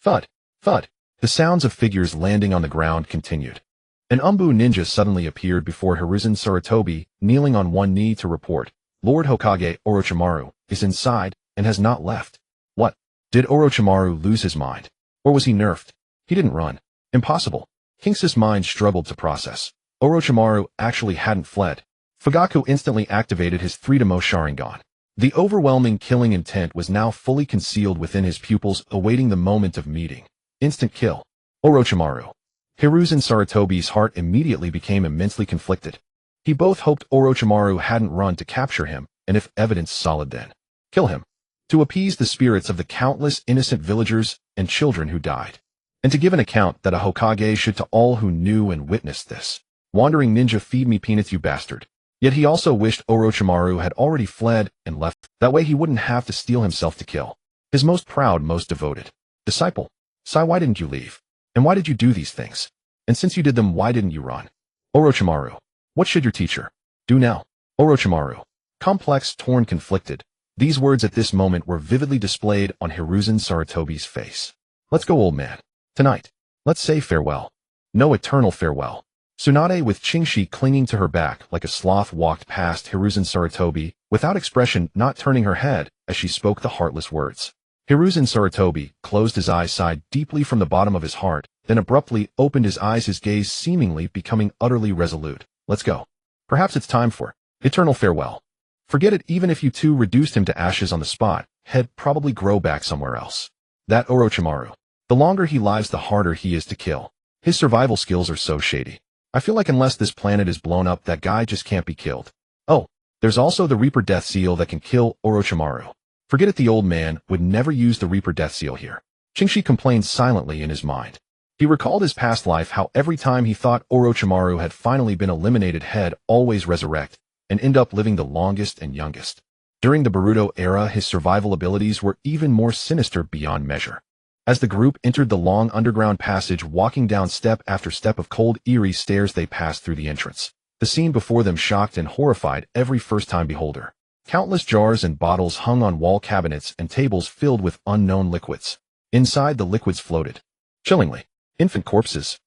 thud. The sounds of figures landing on the ground continued. An Umbu ninja suddenly appeared before Hiruzen Sarutobi, kneeling on one knee to report, Lord Hokage, Orochimaru is inside and has not left. What? Did Orochimaru lose his mind? Or was he nerfed? He didn't run. Impossible. King's mind struggled to process. Orochimaru actually hadn't fled. Fugaku instantly activated his 3-Demo Sharingan. The overwhelming killing intent was now fully concealed within his pupils, awaiting the moment of meeting. Instant kill. Orochimaru. Hiruzen Sarutobi's heart immediately became immensely conflicted. He both hoped Orochimaru hadn't run to capture him, and if evidence solid, then kill him, to appease the spirits of the countless innocent villagers and children who died, and to give an account that a Hokage should to all who knew and witnessed this. Wandering ninja, feed me peanuts, you bastard. Yet he also wished Orochimaru had already fled and left. That way he wouldn't have to steel himself to kill his most proud, most devoted disciple. Sai, why didn't you leave? And why did you do these things? And since you did them, why didn't you run? Orochimaru. What should your teacher do now? Orochimaru. Complex, torn, conflicted. These words at this moment were vividly displayed on Hiruzen Sarutobi's face. Let's go, old man. Tonight. Let's say farewell. No eternal farewell. Tsunade, with Qingxi clinging to her back like a sloth, walked past Hiruzen Sarutobi, without expression, not turning her head as she spoke the heartless words. Hiruzen Sarutobi closed his eyes, sighed deeply from the bottom of his heart, then abruptly opened his eyes, his gaze seemingly becoming utterly resolute. Let's go. Perhaps it's time for eternal farewell. Forget it. Even if you two reduced him to ashes on the spot, he'd probably grow back somewhere else. That Orochimaru. The longer he lives, the harder he is to kill. His survival skills are so shady. I feel like unless this planet is blown up, that guy just can't be killed. Oh, there's also the Reaper Death Seal that can kill Orochimaru. Forget it, the old man would never use the Reaper Death Seal here. Qingxi complained silently in his mind. He recalled his past life, how every time he thought Orochimaru had finally been eliminated, he'd always resurrect and end up living the longest and youngest. During the Boruto era, his survival abilities were even more sinister beyond measure. As the group entered the long underground passage, walking down step after step of cold, eerie stairs, they passed through the entrance. The scene before them shocked and horrified every first-time beholder. Countless jars and bottles hung on wall cabinets and tables filled with unknown liquids. Inside, the liquids floated chillingly. Infant corpses.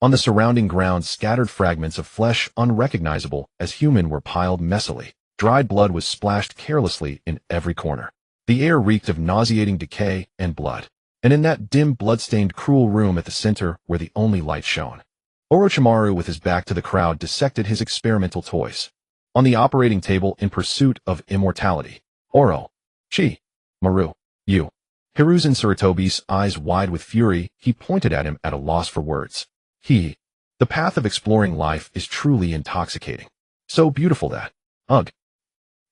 On the surrounding ground, scattered fragments of flesh unrecognizable as human were piled messily. Dried blood was splashed carelessly in every corner. The air reeked of nauseating decay and blood. And in that dim, blood-stained, cruel room at the center, where the only light shone, Orochimaru, with his back to the crowd, dissected his experimental toys. On the operating table, in pursuit of immortality, Oro, Chi, Maru, you. Hiruzen Sarutobi's eyes wide with fury, he pointed at him at a loss for words. The path of exploring life is truly intoxicating. So beautiful that, ugh.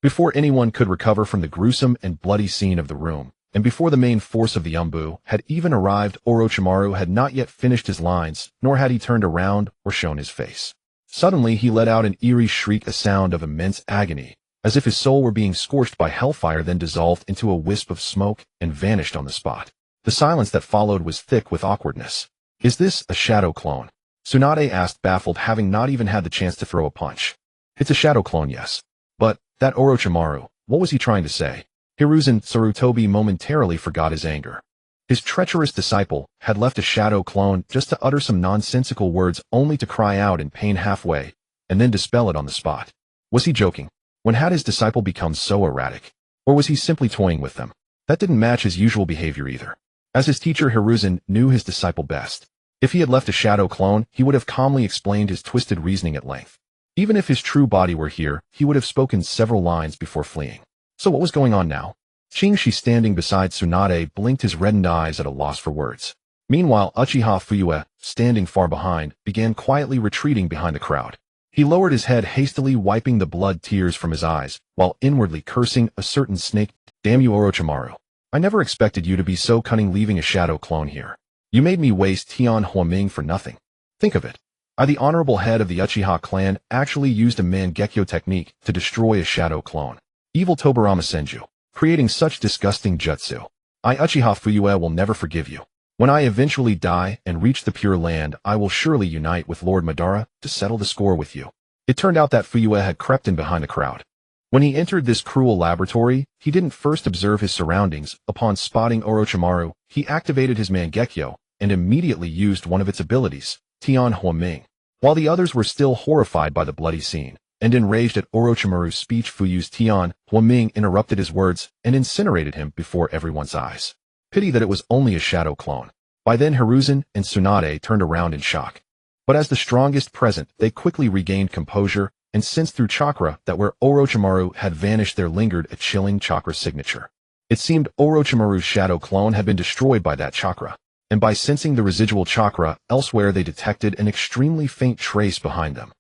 Before anyone could recover from the gruesome and bloody scene of the room, and before the main force of the Umbu had even arrived, Orochimaru had not yet finished his lines, nor had he turned around or shown his face. Suddenly he let out an eerie shriek, a sound of immense agony, as if his soul were being scorched by hellfire, then dissolved into a wisp of smoke and vanished on the spot. The silence that followed was thick with awkwardness. Is this a shadow clone? Tsunade asked, baffled, having not even had the chance to throw a punch. It's a shadow clone, yes. But that Orochimaru, what was he trying to say? Hiruzen Sarutobi momentarily forgot his anger. His treacherous disciple had left a shadow clone just to utter some nonsensical words, only to cry out in pain halfway, and then dispel it on the spot. Was he joking? When had his disciple become so erratic? Or was he simply toying with them? That didn't match his usual behavior either. As his teacher, Hiruzen knew his disciple best. If he had left a shadow clone, he would have calmly explained his twisted reasoning at length. Even if his true body were here, he would have spoken several lines before fleeing. So what was going on now? Qingxi, standing beside Tsunade, blinked his reddened eyes at a loss for words. Meanwhile, Uchiha Fuyue, standing far behind, began quietly retreating behind the crowd. He lowered his head, hastily wiping the blood tears from his eyes, while inwardly cursing a certain snake. Damn you, Orochimaru. I never expected you to be so cunning, leaving a shadow clone here. You made me waste Tian Huaming for nothing. Think of it. I, the honorable head of the Uchiha clan, actually used a Mangekyo technique to destroy a shadow clone. Evil Tobarama Senju, creating such disgusting jutsu. I, Uchiha Fuyue, will never forgive you. When I eventually die and reach the Pure Land, I will surely unite with Lord Madara to settle the score with you. It turned out that Fuyue had crept in behind the crowd. When he entered this cruel laboratory, he didn't first observe his surroundings. Upon spotting Orochimaru, he activated his Mangekyo and immediately used one of its abilities, Tian Huaming. While the others were still horrified by the bloody scene and enraged at Orochimaru's speech, Fuyue's Tian Huaming interrupted his words and incinerated him before everyone's eyes. Pity that it was only a shadow clone. By then Hiruzen and Tsunade turned around in shock. But as the strongest present, they quickly regained composure and sensed through chakra that where Orochimaru had vanished there lingered a chilling chakra signature. It seemed Orochimaru's shadow clone had been destroyed by that chakra, and by sensing the residual chakra elsewhere they detected an extremely faint trace behind them.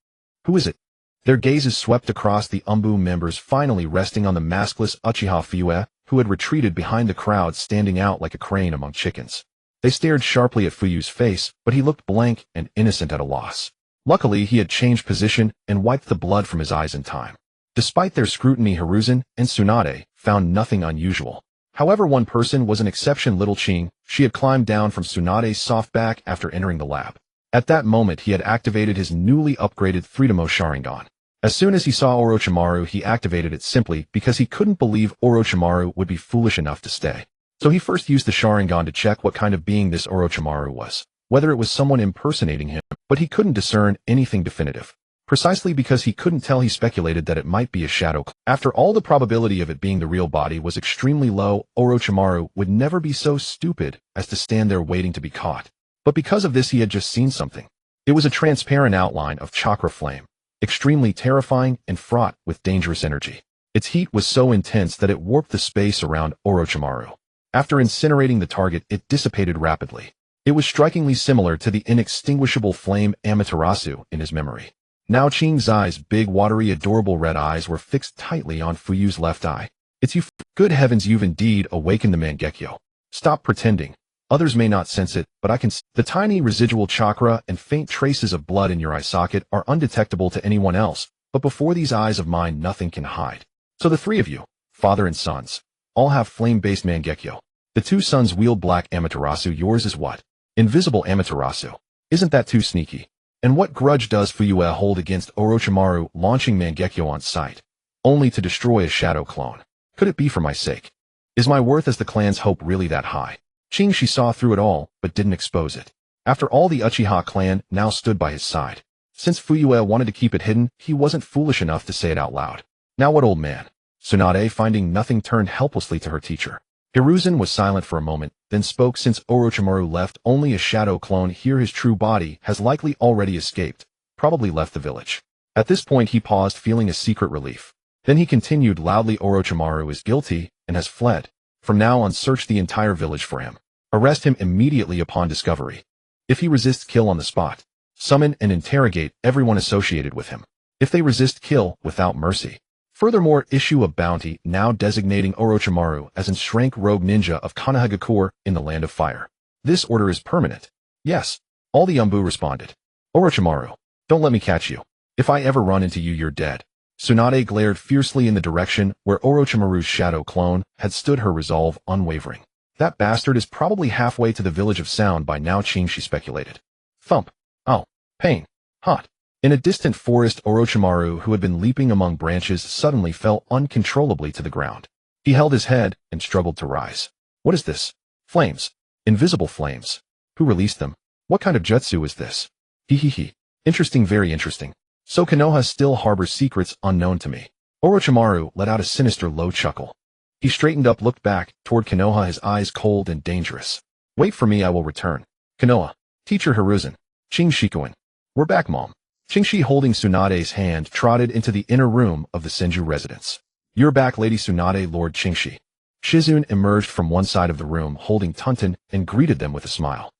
Who is it? Their gazes swept across the Umbu members, finally resting on the maskless Uchiha Fuyue, who had retreated behind the crowd, standing out like a crane among chickens. They stared sharply at Fuyue's face, but he looked blank and innocent, at a loss. Luckily, he had changed position and wiped the blood from his eyes in time. Despite their scrutiny, Hiruzen and Tsunade found nothing unusual. However, one person was an exception, little Qing. She had climbed down from Tsunade's soft back after entering the lab. At that moment, he had activated his newly upgraded Freedomo Sharingan. As soon as he saw Orochimaru, he activated it simply because he couldn't believe Orochimaru would be foolish enough to stay. So he first used the Sharingan to check what kind of being this Orochimaru was, whether it was someone impersonating him, but he couldn't discern anything definitive. Precisely because he couldn't tell, he speculated that it might be a shadow. After all, the probability of it being the real body was extremely low. Orochimaru would never be so stupid as to stand there waiting to be caught. But because of this, he had just seen something. It was a transparent outline of chakra flame, extremely terrifying and fraught with dangerous energy. Its heat was so intense that it warped the space around Orochimaru. After incinerating the target, it dissipated rapidly. It was strikingly similar to the inextinguishable flame Amaterasu in his memory. Now Qing's eyes, big, watery, adorable red eyes, were fixed tightly on Fuyu's left eye. It's you. Good heavens, you've indeed awakened the Mangekyo. Stop pretending. Others may not sense it, but I can. The tiny residual chakra and faint traces of blood in your eye socket are undetectable to anyone else, but before these eyes of mine nothing can hide. So the three of you, father and sons, all have flame-based Mangekyo. The two sons wield black Amaterasu. Yours is what? Invisible Amaterasu. Isn't that too sneaky? And what grudge does Fuyue hold against Orochimaru launching Mangekyo on sight, only to destroy a shadow clone? Could it be for my sake? Is my worth as the clan's hope really that high? Qing, she saw through it all, but didn't expose it. After all, the Uchiha clan now stood by his side. Since Fuyue wanted to keep it hidden, he wasn't foolish enough to say it out loud. Now what, old man? Tsunade, finding nothing, turned helplessly to her teacher. Hiruzen was silent for a moment, then spoke. Since Orochimaru left only a shadow clone here, his true body has likely already escaped, probably left the village. At this point he paused, feeling a secret relief. Then he continued loudly, Orochimaru is guilty and has fled. From now on, search the entire village for him. Arrest him immediately upon discovery. If he resists, kill on the spot. Summon and interrogate everyone associated with him. If they resist, kill without mercy. Furthermore, issue a bounty now designating Orochimaru as an rank rogue ninja of Konohagakure in the Land of Fire. This order is permanent. Yes, all the Umbu responded. Orochimaru, don't let me catch you. If I ever run into you, you're dead. Tsunade glared fiercely in the direction where Orochimaru's shadow clone had stood, her resolve unwavering. That bastard is probably halfway to the village of sound by now, Qing, she speculated. Thump. Oh, pain. Hot. In a distant forest, Orochimaru, who had been leaping among branches, suddenly fell uncontrollably to the ground. He held his head and struggled to rise. What is this? Flames. Invisible flames. Who released them? What kind of jutsu is this? Hehehe. Interesting, very interesting. So Konoha still harbors secrets unknown to me. Orochimaru let out a sinister low chuckle. He straightened up, looked back toward Konoha, his eyes cold and dangerous. Wait for me, I will return. Konoha. Teacher Hiruzen. Qing Shikuin. We're back, Mom. Qingxi, holding Tsunade's hand, trotted into the inner room of the Senju residence. You're back, Lady Tsunade, Lord Qingxi. Shizune emerged from one side of the room holding Tunten and greeted them with a smile.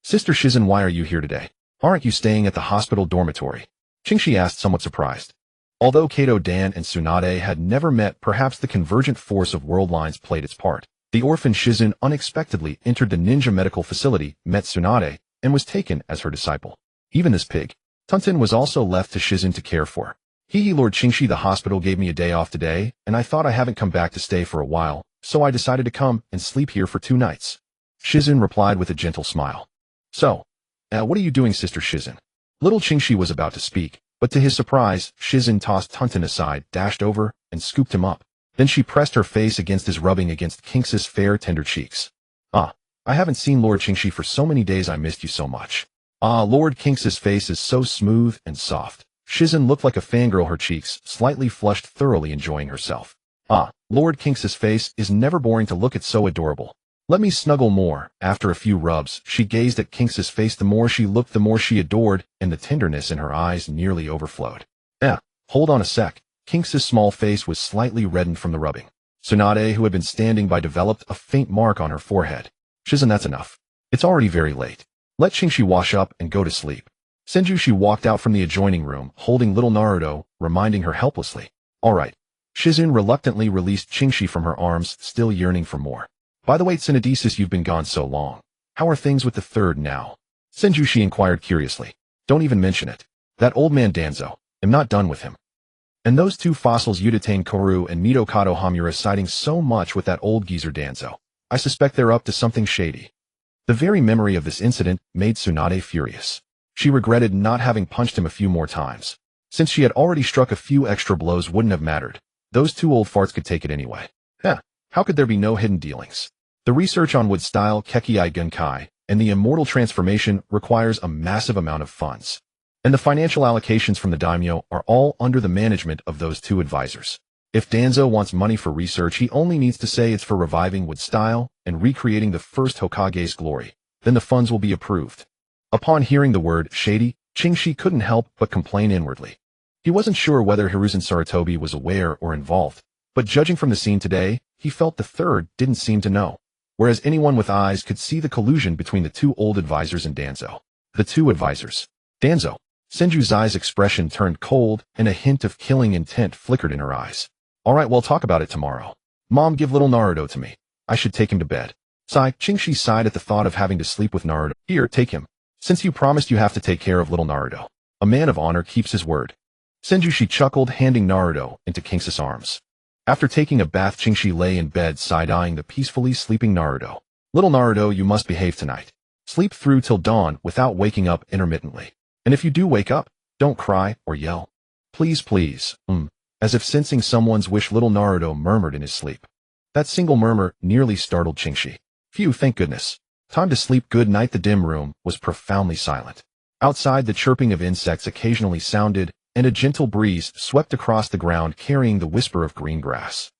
Sister Shizune, why are you here today? Aren't you staying at the hospital dormitory? Qingxi asked, somewhat surprised. Although Kato Dan and Tsunade had never met, perhaps the convergent force of world lines played its part. The orphan Shizune unexpectedly entered the ninja medical facility, met Tsunade, and was taken as her disciple. Even this pig. Tunten was also left to Shizune to care for. Lord Qingxi, the hospital gave me a day off today, and I thought I haven't come back to stay for a while, so I decided to come and sleep here for 2 nights. Shizune replied with a gentle smile. So, what are you doing, Sister Shizune? Little Qingxi was about to speak, but to his surprise, Shizune tossed Tunten aside, dashed over, and scooped him up. Then she pressed her face against his, rubbing against Qingxi's fair, tender cheeks. I haven't seen Lord Qingxi for so many days, I missed you so much. Lord Qingxi's face is so smooth and soft. Shizune looked like a fangirl, her cheeks slightly flushed, thoroughly enjoying herself. Lord Qingxi's face is never boring to look at, so adorable. Let me snuggle more. After a few rubs, she gazed at Qingxi's face. The more she looked, the more she adored, and the tenderness in her eyes nearly overflowed. Hold on a sec. Qingxi's small face was slightly reddened from the rubbing. Tsunade, who had been standing by, developed a faint mark on her forehead. Shizune, that's enough. It's already very late. Let Qingxi wash up and go to sleep. Senju, she walked out from the adjoining room, holding little Naruto, reminding her helplessly. All right. Shizune reluctantly released Qingxi from her arms, still yearning for more. By the way, Tsunade, you've been gone so long. How are things with the third now? Senju, she inquired curiously. Don't even mention it. That old man Danzo. I'm not done with him. And those 2 fossils, Utatane Koru and Mitokado Hamura, siding so much with that old geezer Danzo. I suspect they're up to something shady. The very memory of this incident made Tsunade furious. She regretted not having punched him a few more times. Since she had already struck a few extra blows wouldn't have mattered. Those two old farts could take it anyway. How could there be no hidden dealings? The research on wood style Kekkei Genkai and the immortal transformation requires a massive amount of funds. And the financial allocations from the daimyo are all under the management of those two advisors. If Danzo wants money for research, he only needs to say it's for reviving wood style and recreating the first Hokage's glory. Then the funds will be approved. Upon hearing the word shady, Qingxi couldn't help but complain inwardly. He wasn't sure whether Hiruzen Sarutobi was aware or involved, but judging from the scene today, he felt the third didn't seem to know, whereas anyone with eyes could see the collusion between the two old advisors and Danzo. The two advisors. Danzo. Senju's eyes expression turned cold, and a hint of killing intent flickered in her eyes. Alright, we'll talk about it tomorrow. Mom, give little Naruto to me. I should take him to bed. Sigh, Qingxi sighed at the thought of having to sleep with Naruto. Here, take him. Since you promised you have to take care of little Naruto. A man of honor keeps his word. Senju chuckled, handing Naruto into Qingxi's arms. After taking a bath, Qingxi lay in bed side-eyeing the peacefully sleeping Naruto. Little Naruto, you must behave tonight. Sleep through till dawn without waking up intermittently. And if you do wake up, don't cry or yell. Please, please. As if sensing someone's wish, little Naruto murmured in his sleep. That single murmur nearly startled Qingxi. Phew, thank goodness. Time to sleep. Good night. The dim room was profoundly silent. Outside, the chirping of insects occasionally sounded, and a gentle breeze swept across the ground carrying the whisper of green grass.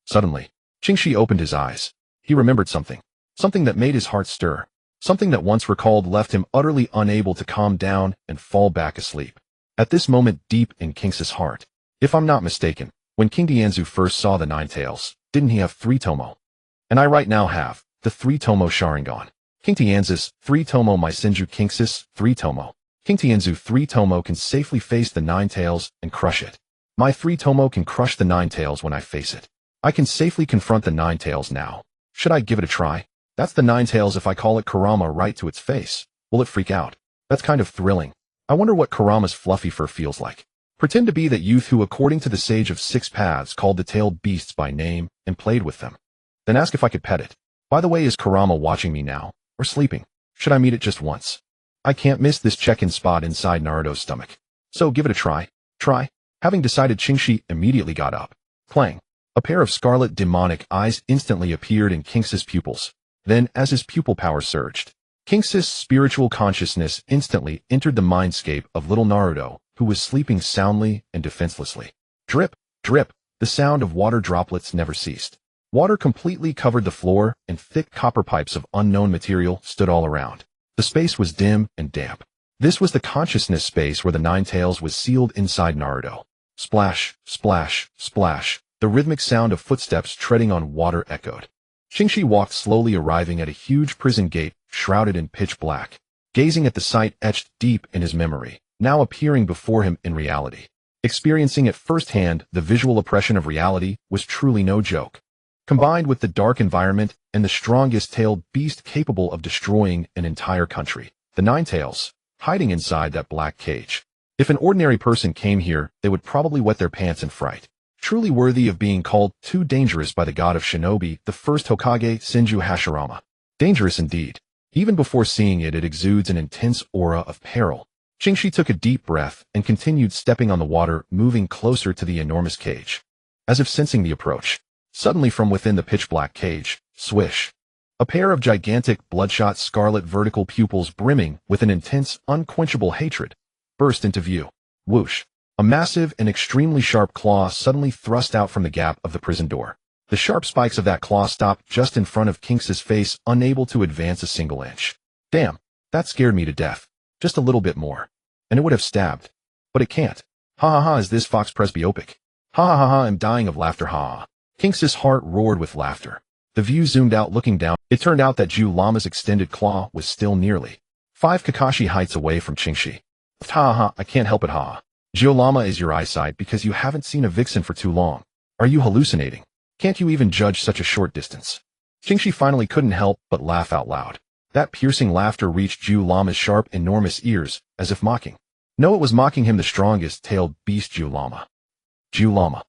Suddenly, Qingxi opened his eyes. He remembered something. Something that made his heart stir. Something that once recalled left him utterly unable to calm down and fall back asleep. At this moment, deep in Qingxi's heart, if I'm not mistaken, when King Danzo first saw the Nine Tails, didn't he have 3 tomo? And I right now have the 3 tomo Sharingan. King Danzo's 3 tomo, my Senju Qingxi's 3 tomo. King Danzo 3 tomo can safely face the Nine Tails and crush it. My 3 tomo can crush the Nine Tails when I face it. I can safely confront the Nine Tails now. Should I give it a try? That's the Nine Tails. If I call it Kurama right to its face, will it freak out? That's kind of thrilling. I wonder what Kurama's fluffy fur feels like. Pretend to be that youth who, according to the Sage of 6 Paths, called the tailed beasts by name and played with them. Then ask if I could pet it. By the way, is Kurama watching me now, or sleeping? Should I meet it just once? I can't miss this check-in spot inside Naruto's stomach. So give it a try. Having decided, Qingxi immediately got up. Clang. A pair of scarlet demonic eyes instantly appeared in Qingxi's pupils. Then, as his pupil power surged, Qingxi's spiritual consciousness instantly entered the mindscape of little Naruto, who was sleeping soundly and defenselessly. Drip, drip, the sound of water droplets never ceased. Water completely covered the floor, and thick copper pipes of unknown material stood all around. The space was dim and damp. This was the consciousness space where the Nine Tails was sealed inside Naruto. Splash, splash, splash. The rhythmic sound of footsteps treading on water echoed. Qingxi walked slowly, arriving at a huge prison gate shrouded in pitch black. Gazing at the sight etched deep in his memory, now appearing before him in reality. Experiencing it firsthand, the visual oppression of reality was truly no joke. Combined with the dark environment and the strongest tailed beast capable of destroying an entire country, the Nine Tails, hiding inside that black cage. If an ordinary person came here, they would probably wet their pants in fright. Truly worthy of being called too dangerous by the god of shinobi, the first Hokage, Senju Hashirama. Dangerous indeed. Even before seeing it, it exudes an intense aura of peril. Qingxi took a deep breath and continued stepping on the water, moving closer to the enormous cage. As if sensing the approach, suddenly from within the pitch-black cage, swish. A pair of gigantic, bloodshot scarlet vertical pupils brimming with an intense, unquenchable hatred burst into view. Whoosh. A massive and extremely sharp claw suddenly thrust out from the gap of the prison door. The sharp spikes of that claw stopped just in front of Qingxi's face, unable to advance a single inch. Damn, that scared me to death. Just a little bit more, and it would have stabbed. But it can't. Hahaha, is this fox presbyopic? Hahaha, I'm dying of laughter, ha. Qingxi's heart roared with laughter. The view zoomed out, looking down. It turned out that Ju Lama's extended claw was still nearly 5 Kakashi heights away from Qingxi. Ha, I can't help it, ha. Lama is your eyesight because you haven't seen a vixen for too long. Are you hallucinating? Can't you even judge such a short distance? Qingxi finally couldn't help but laugh out loud. That piercing laughter reached Ju Lama's sharp, enormous ears, as if mocking. No, it was mocking him, the strongest tailed beast, Ju Lama. Ju Lama.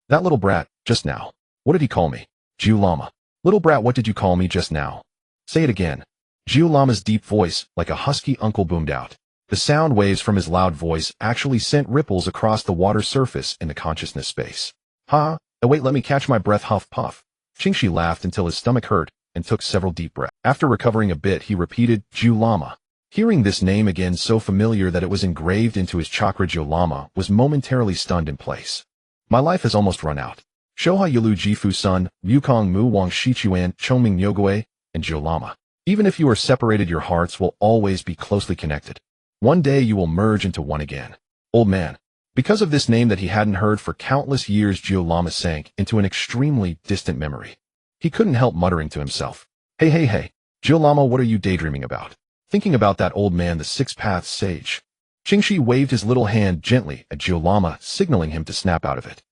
That little brat, just now. What did he call me? Ju Lama. Little brat, what did you call me just now? Say it again. Ju Lama's deep voice, like a husky uncle, boomed out. The sound waves from his loud voice actually sent ripples across the water surface in the consciousness space. Ha! Oh wait, let me catch my breath, huff puff. Qingxi laughed until his stomach hurt and took several deep breaths. After recovering a bit, he repeated, Jiulama. Hearing this name again so familiar that it was engraved into his chakra, Jiulama was momentarily stunned in place. My life has almost run out. Shoha Yalu Jifu Sun, Wukong Mu Wang Shichuan, Chongming Nyogue, and Jiulama. Even if you are separated, your hearts will always be closely connected. One day you will merge into one again. Old man. Because of this name that he hadn't heard for countless years, Jiulama sank into an extremely distant memory. He couldn't help muttering to himself. Hey, Jiulama, what are you daydreaming about? Thinking about that old man, the Six Paths Sage. Qingxi waved his little hand gently at Jiulama, signaling him to snap out of it.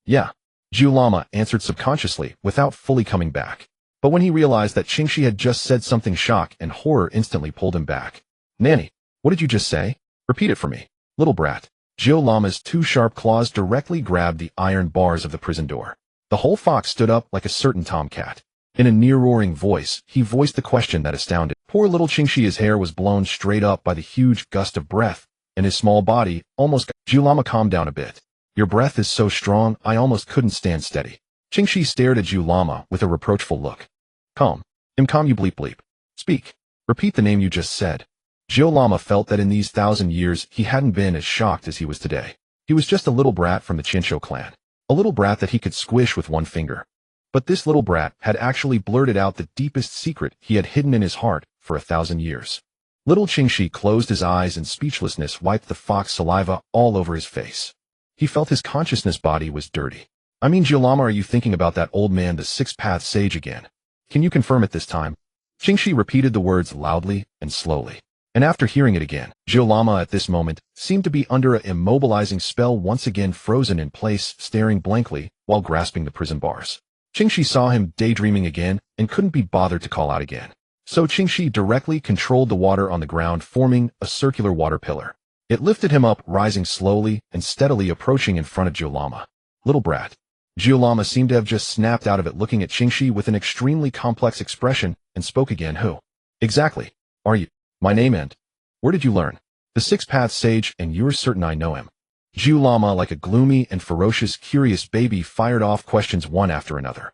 Yeah. Jiulama answered subconsciously without fully coming back. But when he realized that Qingxi had just said something, shock and horror instantly pulled him back. Nanny, what did you just say? Repeat it for me. Little brat. Jiulama's two sharp claws directly grabbed the iron bars of the prison door. The whole fox stood up like a certain tomcat. In a near-roaring voice, he voiced the question that astounded. Poor little Qingxi, his hair was blown straight up by the huge gust of breath, and his small body almost... Jiulama, calm down a bit. Your breath is so strong, I almost couldn't stand steady. Qingxi stared at Jiulama with a reproachful look. Calm. Calm, you bleep. Speak. Repeat the name you just said. Jiulama felt that in these 1,000 years, he hadn't been as shocked as he was today. He was just a little brat from the Senju Clan. A little brat that he could squish with one finger. But this little brat had actually blurted out the deepest secret he had hidden in his heart for 1,000 years. Little Qingxi closed his eyes and speechlessness wiped the fox saliva all over his face. He felt his consciousness body was dirty. I mean, Jiulama, are you thinking about that old man, the Six Paths Sage again? Can you confirm it this time? Qingxi repeated the words loudly and slowly. And after hearing it again, Jiulama at this moment seemed to be under an immobilizing spell, once again frozen in place, staring blankly while grasping the prison bars. Qingxi saw him daydreaming again and couldn't be bothered to call out again. So Qingxi directly controlled the water on the ground, forming a circular water pillar. It lifted him up, rising slowly and steadily, approaching in front of Jiulama. Little brat. Jiulama seemed to have just snapped out of it, looking at Qingxi with an extremely complex expression, and spoke again. Who exactly are you? My name and where did you learn? The Six Paths Sage, and you're certain I know him? Jiulama, like a gloomy and ferocious, curious baby, fired off questions one after another.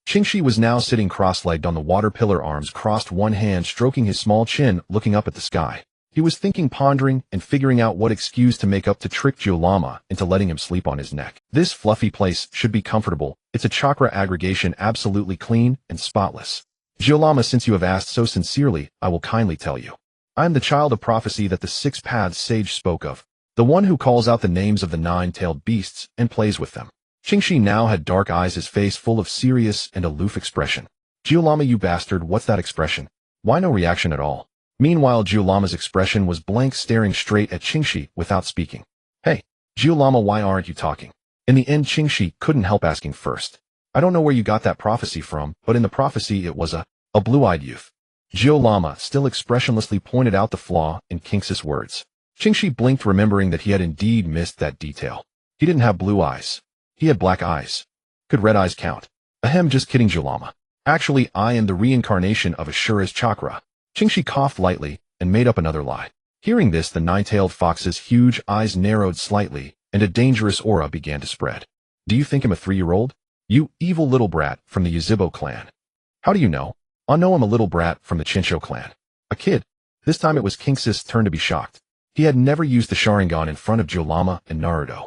Qingxi was now sitting cross-legged on the water pillar, arms crossed, one hand stroking his small chin, looking up at the sky. He was thinking, pondering, and figuring out what excuse to make up to trick Jiulama into letting him sleep on his neck. This fluffy place should be comfortable. It's a chakra aggregation, absolutely clean and spotless. Jiulama, since you have asked so sincerely, I will kindly tell you. I am the child of prophecy that the Six Paths Sage spoke of, the one who calls out the names of the nine-tailed beasts and plays with them. Qingxi now had dark eyes, his face full of serious and aloof expression. Jiulama, you bastard, what's that expression? Why no reaction at all? Meanwhile, Jiulama's expression was blank, staring straight at Qingxi without speaking. Hey, Jiulama, why aren't you talking? In the end, Qingxi couldn't help asking first. I don't know where you got that prophecy from, but in the prophecy it was a blue-eyed youth. Jiulama still expressionlessly pointed out the flaw in Qingxi's words. Qingxi blinked, remembering that he had indeed missed that detail. He didn't have blue eyes. He had black eyes. Could red eyes count? Ahem, just kidding, Jiulama. Actually, I am the reincarnation of Ashura's chakra. Qingxi coughed lightly and made up another lie. Hearing this, the nine-tailed fox's huge eyes narrowed slightly, and a dangerous aura began to spread. Do you think I'm a 3-year-old? You evil little brat from the Yuzhibo clan. How do you know? I know I'm a little brat from the Senju Clan. A kid. This time it was Qingxi's turn to be shocked. He had never used the Sharingan in front of Jiulama and Naruto.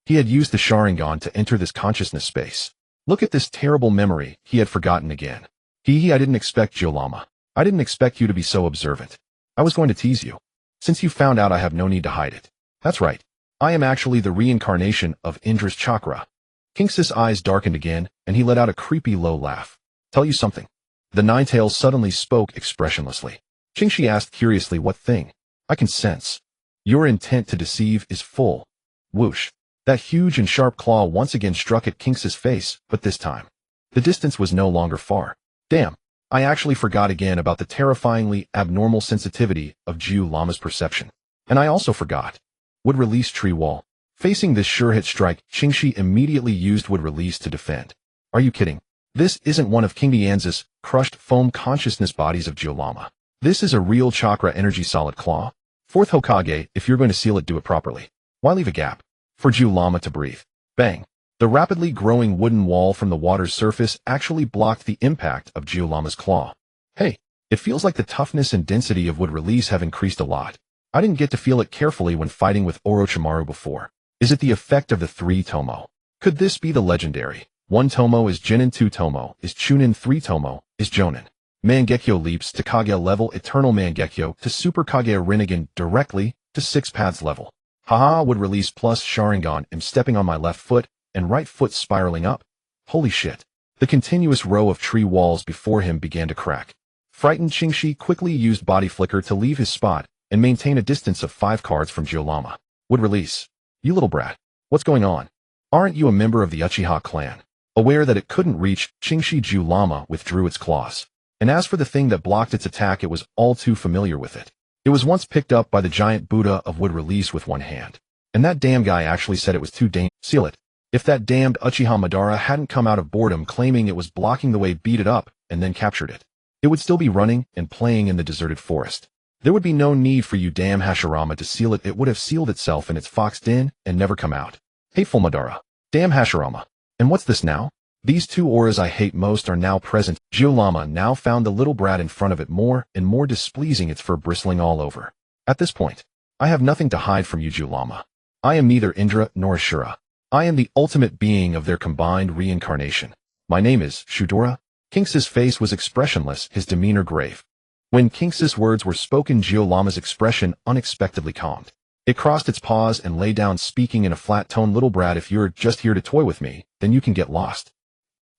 He had used the Sharingan to enter this consciousness space. Look at this terrible memory he had forgotten again. I didn't expect, Jiulama. I didn't expect you to be so observant. I was going to tease you. Since you found out, I have no need to hide it. That's right. I am actually the reincarnation of Indra's chakra. Qingxi's eyes darkened again, and he let out a creepy low laugh. Tell you something. The nine-tails suddenly spoke expressionlessly. Qingxi asked curiously, what thing? I can sense. Your intent to deceive is full. Whoosh. That huge and sharp claw once again struck at Qingxi's face, but this time, the distance was no longer far. Damn. I actually forgot again about the terrifyingly abnormal sensitivity of Jiulama's perception. And I also forgot. Would release tree wall. Facing this sure-hit strike, Qingxi immediately used would release to defend. Are you kidding? This isn't one of King Dianzi's crushed foam consciousness bodies of Jiulama. This is a real chakra energy solid claw. Fourth Hokage, if you're going to seal it, do it properly. Why leave a gap for Gyulama to breathe? Bang! The rapidly growing wooden wall from the water's surface actually blocked the impact of Gyulama's claw. Hey, it feels like the toughness and density of wood release have increased a lot. I didn't get to feel it carefully when fighting with Orochimaru before. Is it the effect of the 3 Tomo? Could this be the legendary? 1 Tomo is Jinin, 2 Tomo is Chunin, 3 Tomo is Jonin. Mangekyo leaps to Kage level, Eternal Mangekyo to Super Kage Rinnegan directly to 6 paths level. Hahaha would release plus Sharingan. I'm stepping on my left foot and right foot spiraling up. Holy shit. The continuous row of tree walls before him began to crack. Frightened Qingxi quickly used body flicker to leave his spot and maintain a distance of 5 cards from Gyulama. Would release. You little brat. What's going on? Aren't you a member of the Uchiha Clan? Aware that it couldn't reach Qingxi, Gyulama withdrew its claws. And as for the thing that blocked its attack, it was all too familiar with it. It was once picked up by the giant Buddha of wood release with one hand. And that damn guy actually said it was too dangerous. Seal it. If that damned Uchiha Madara hadn't come out of boredom claiming it was blocking the way, beat it up, and then captured it, it would still be running and playing in the deserted forest. There would be no need for you damn Hashirama to seal it. It would have sealed itself in its fox den and never come out. Hateful Madara. Damn Hashirama. And what's this now? These 2 auras I hate most are now present. Gyulama now found the little brat in front of it more and more displeasing, its fur bristling all over. At this point, I have nothing to hide from you, Gyulama. I am neither Indra nor Ashura. I am the ultimate being of their combined reincarnation. My name is Shudora. Kinx's face was expressionless, his demeanor grave. When Kinx's words were spoken, Gyulama's expression unexpectedly calmed. It crossed its paws and lay down, speaking in a flat tone, little brat, if you're just here to toy with me, then you can get lost.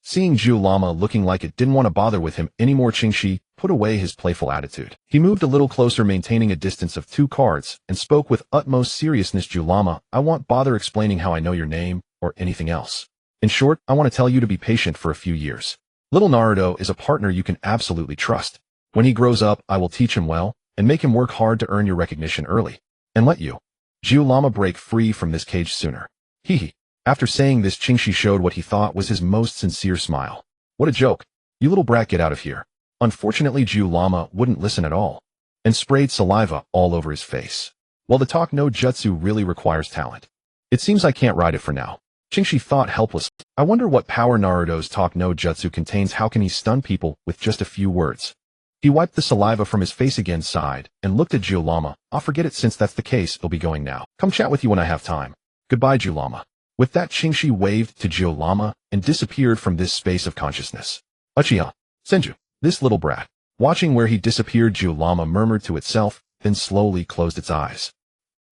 Seeing Gyulama looking like it didn't want to bother with him anymore, Qingxi put away his playful attitude. He moved a little closer, maintaining a distance of 2 cards, and spoke with utmost seriousness. Gyulama, I won't bother explaining how I know your name or anything else. In short, I want to tell you to be patient for a few years. Little Naruto is a partner you can absolutely trust. When he grows up, I will teach him well and make him work hard to earn your recognition early and let you, Gyulama, break free from this cage sooner. Hee. After saying this, Qingxi showed what he thought was his most sincere smile. What a joke. You little brat, get out of here. Unfortunately, Gyulama wouldn't listen at all and sprayed saliva all over his face. Well, the talk no jutsu really requires talent. It seems I can't ride it for now. Qingxi thought helplessly. I wonder what power Naruto's talk no jutsu contains. How can he stun people with just a few words? He wiped the saliva from his face again, sighed, and looked at Gyulama. I'll forget it since that's the case. I'll be going now. Come chat with you when I have time. Goodbye, Gyulama. With that, Qingxi waved to Gyulama and disappeared from this space of consciousness. Uchiha, Senju, this little brat. Watching where he disappeared, Gyulama murmured to itself, then slowly closed its eyes.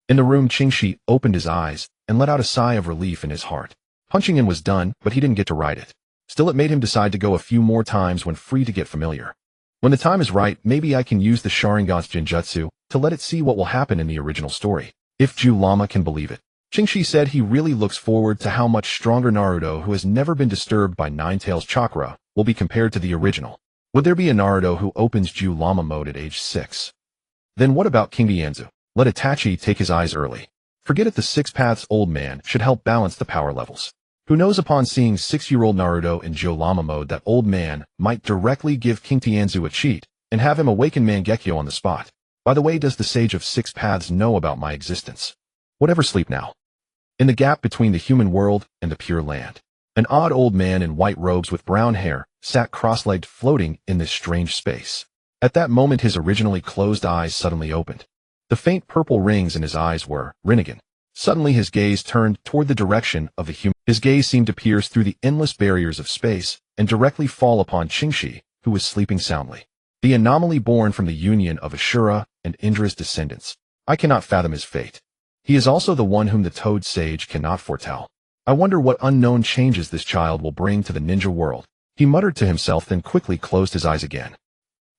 In the room, Qingxi opened his eyes and let out a sigh of relief in his heart. Punching in was done, but he didn't get to ride it. Still, it made him decide to go a few more times when free to get familiar. When the time is right, maybe I can use the Sharingan's Jinjutsu to let it see what will happen in the original story. If Gyulama can believe it. Qingxi said he really looks forward to how much stronger Naruto, who has never been disturbed by Nine-Tails chakra, will be compared to the original. Would there be a Naruto who opens Gyulama mode at age 6? Then what about King Danzo? Let Itachi take his eyes early. Forget it, the 6 paths old man should help balance the power levels. Who knows, upon seeing 6-year-old Naruto in Gyulama mode, that old man might directly give King Danzo a cheat and have him awaken Mangekyo on the spot. By the way, does the Sage of 6 Paths know about my existence? Whatever, sleep now. In the gap between the human world and the pure land, an odd old man in white robes with brown hair sat cross-legged, floating in this strange space. At that moment, his originally closed eyes suddenly opened. The faint purple rings in his eyes were Rinnegan. Suddenly his gaze turned toward the direction of the human. His gaze seemed to pierce through the endless barriers of space and directly fall upon Qingxi, who was sleeping soundly. The anomaly born from the union of Ashura and Indra's descendants. I cannot fathom his fate. He is also the one whom the Toad Sage cannot foretell. I wonder what unknown changes this child will bring to the ninja world. He muttered to himself, then quickly closed his eyes again.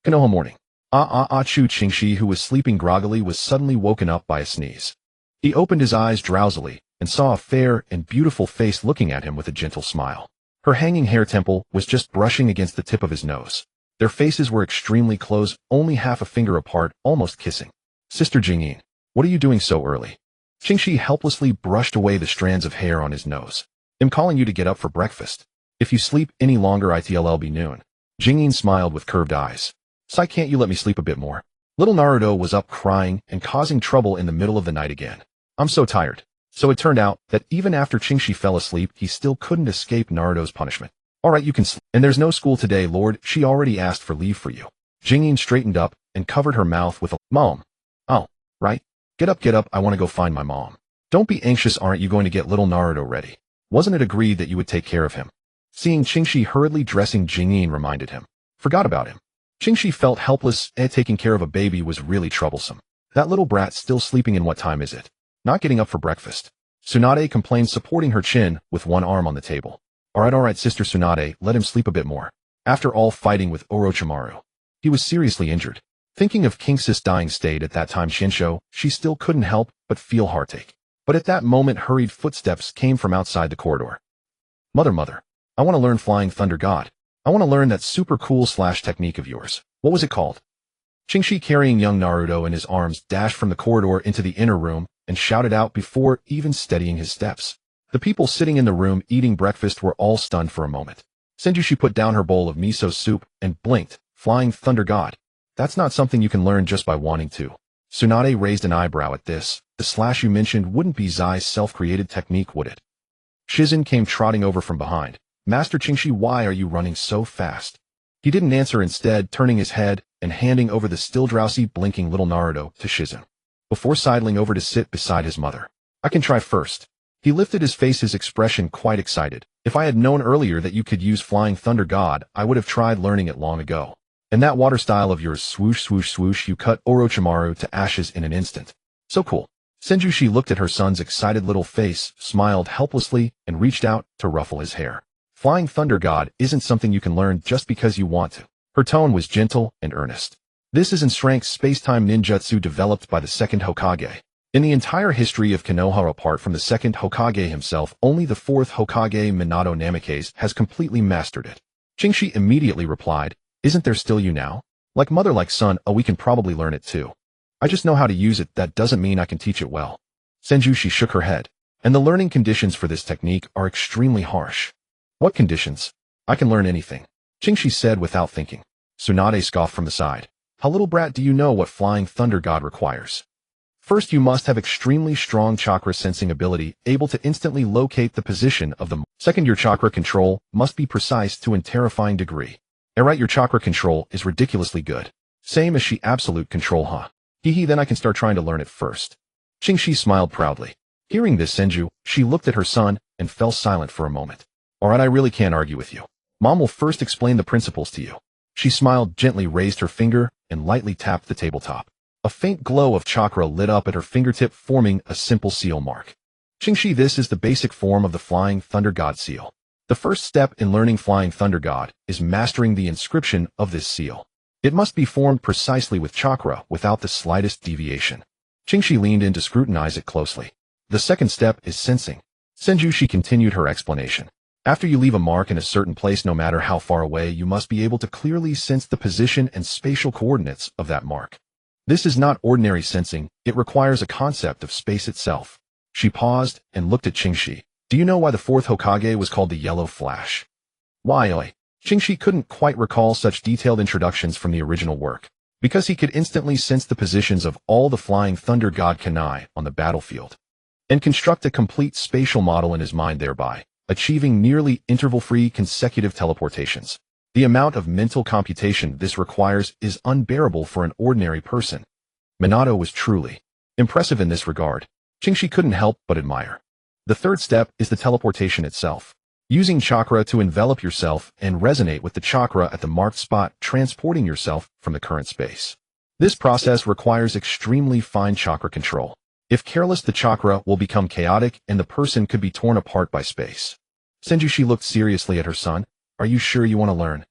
Konoha morning. Chu. Qingxi, who was sleeping groggily, was suddenly woken up by a sneeze. He opened his eyes drowsily and saw a fair and beautiful face looking at him with a gentle smile. Her hanging hair temple was just brushing against the tip of his nose. Their faces were extremely close, only half a finger apart, almost kissing. Sister Jingyin, what are you doing so early? Qingxi helplessly brushed away the strands of hair on his nose. I'm calling you to get up for breakfast. If you sleep any longer, it'll be noon. Jingyin smiled with curved eyes. Sai, can't you let me sleep a bit more? Little Naruto was up crying and causing trouble in the middle of the night again. I'm so tired. So it turned out that even after Qingxi fell asleep, he still couldn't escape Naruto's punishment. Alright, you can sleep. And there's no school today, Lord. She already asked for leave for you. Jingyin straightened up and covered her mouth with a mom. Oh, right. Get up, I want to go find my mom. Don't be anxious, aren't you going to get little Naruto ready? Wasn't it agreed that you would take care of him? Seeing Qingxi hurriedly dressing, Jingyin reminded him. Forgot about him. Qingxi felt helpless, and taking care of a baby was really troublesome. That little brat still sleeping, and what time is it? Not getting up for breakfast. Tsunade complained, supporting her chin with one arm on the table. Alright, Sister Tsunade, let him sleep a bit more. After all, fighting with Orochimaru, he was seriously injured. Thinking of King's dying state at that time, Shinsho, she still couldn't help but feel heartache. But at that moment, hurried footsteps came from outside the corridor. Mother, I want to learn Flying Thunder God. I want to learn that super cool slash technique of yours. What was it called? Qingxi, carrying young Naruto in his arms, dashed from the corridor into the inner room and shouted out before even steadying his steps. The people sitting in the room eating breakfast were all stunned for a moment. Senju put down her bowl of miso soup and blinked. Flying Thunder God. That's not something you can learn just by wanting to. Tsunade raised an eyebrow at this. The slash you mentioned wouldn't be Zai's self-created technique, would it? Shizen came trotting over from behind. Master Qingxi, why are you running so fast? He didn't answer, instead turning his head and handing over the still drowsy, blinking little Naruto to Shizen, before sidling over to sit beside his mother. I can try first. He lifted his face, his expression quite excited. If I had known earlier that you could use Flying Thunder God, I would have tried learning it long ago. And that water style of yours, swoosh, swoosh, swoosh, you cut Orochimaru to ashes in an instant. So cool. Senju looked at her son's excited little face, smiled helplessly, and reached out to ruffle his hair. Flying Thunder God isn't something you can learn just because you want to. Her tone was gentle and earnest. This isn't strength space-time ninjutsu developed by the second Hokage. In the entire history of Konoha, apart from the second Hokage himself, only the fourth Hokage, Minato Namikaze, has completely mastered it. Qingxi immediately replied, isn't there still you now? Like mother, like son, oh, we can probably learn it too. I just know how to use it, that doesn't mean I can teach it well. Senju shook her head. And the learning conditions for this technique are extremely harsh. What conditions? I can learn anything. Qingxi said without thinking. Tsunade scoffed from the side. How, little brat, do you know what Flying Thunder God requires? First, you must have extremely strong chakra sensing ability, able to instantly locate the position of the. Second, your chakra control must be precise to a terrifying degree. Alright, your chakra control is ridiculously good. Same as she absolute control, huh? Hehe, then I can start trying to learn it first. Qingxi smiled proudly. Hearing this, Senju, she looked at her son and fell silent for a moment. Alright, I really can't argue with you. Mom will first explain the principles to you. She smiled, gently raised her finger, and lightly tapped the tabletop. A faint glow of chakra lit up at her fingertip, forming a simple seal mark. Qingxi, this is the basic form of the Flying Thunder God seal. The first step in learning Flying Thunder God is mastering the inscription of this seal. It must be formed precisely with chakra without the slightest deviation. Qingxi leaned in to scrutinize it closely. The second step is sensing. Senju continued her explanation. After you leave a mark in a certain place, no matter how far away, you must be able to clearly sense the position and spatial coordinates of that mark. This is not ordinary sensing, it requires a concept of space itself. She paused and looked at Qingxi. Do you know why the fourth Hokage was called the Yellow Flash? Why, oi? Qingxi couldn't quite recall such detailed introductions from the original work. Because he could instantly sense the positions of all the Flying Thunder God Kanai on the battlefield, and construct a complete spatial model in his mind, thereby achieving nearly interval-free consecutive teleportations. The amount of mental computation this requires is unbearable for an ordinary person. Minato was truly impressive in this regard. Qingxi couldn't help but admire. The third step is the teleportation itself. Using chakra to envelop yourself and resonate with the chakra at the marked spot, transporting yourself from the current space. This process requires extremely fine chakra control. If careless, the chakra will become chaotic and the person could be torn apart by space. Senju looked seriously at her son. Are you sure you want to learn?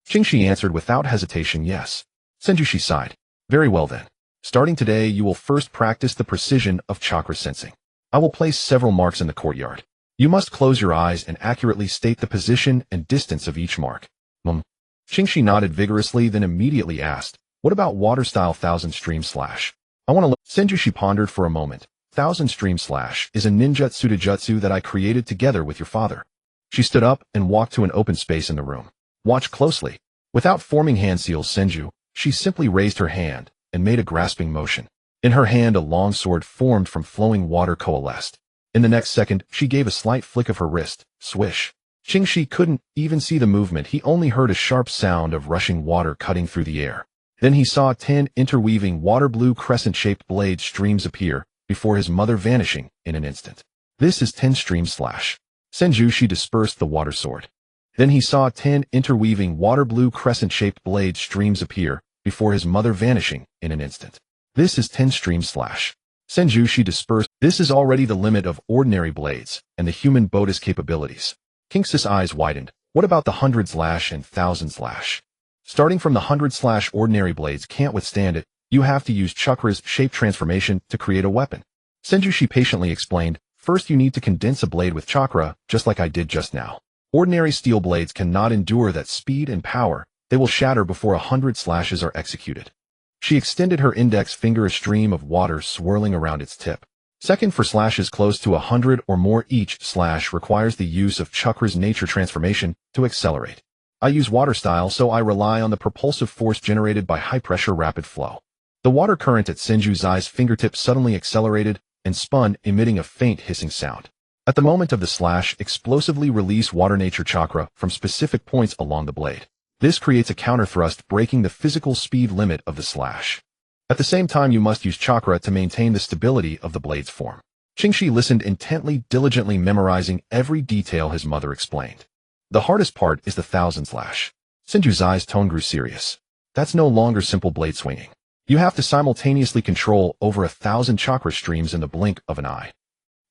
Qingxi answered without hesitation, yes. Senju sighed. Very well then. Starting today, you will first practice the precision of chakra sensing. I will place several marks in the courtyard. You must close your eyes and accurately state the position and distance of each mark. Qingxi nodded vigorously, then immediately asked, what about water style Thousand Stream Slash? I want to look. Senju pondered for a moment. Thousand Stream Slash is a ninjutsu jutsu that I created together with your father. She stood up and walked to an open space in the room. Watch closely. Without forming hand seals, Senju, She simply raised her hand and made a grasping motion. In her hand, a long sword formed from flowing water coalesced. In the next second, she gave a slight flick of her wrist. Swish. Qingxi couldn't even see the movement. He only heard a sharp sound of rushing water cutting through the air. Then he saw 10 interweaving water-blue crescent-shaped blade streams appear before his mother, vanishing in an instant. This is 10 stream slash. Senju Seiki dispersed the water sword. Then he saw 10 interweaving water-blue crescent-shaped blade streams appear before his mother, vanishing in an instant. This is 10 stream slash. Senju Seiki dispersed. This is already the limit of ordinary blades and the human Boda's capabilities. King's eyes widened. What about the 100 slash and 1000 slash? Starting from the 100 slash, ordinary blades can't withstand it. You have to use chakra's shape transformation to create a weapon. Senju Seiki patiently explained, first you need to condense a blade with chakra, just like I did just now. Ordinary steel blades cannot endure that speed and power. They will shatter before 100 slashes are executed. She extended her index finger, a stream of water swirling around its tip. Second, for slashes close to 100 or more, each slash requires the use of chakra's nature transformation to accelerate. I use water style, so I rely on the propulsive force generated by high-pressure rapid flow. The water current at Senju Sei's fingertip suddenly accelerated and spun, emitting a faint hissing sound. At the moment of the slash, explosively release water nature chakra from specific points along the blade. This creates a counter-thrust, breaking the physical speed limit of the slash. At the same time, you must use chakra to maintain the stability of the blade's form. Qingxi listened intently, diligently memorizing every detail his mother explained. The hardest part is the 1000 slash. Senju Sei's tone grew serious. That's no longer simple blade swinging. You have to simultaneously control over 1000 chakra streams in the blink of an eye.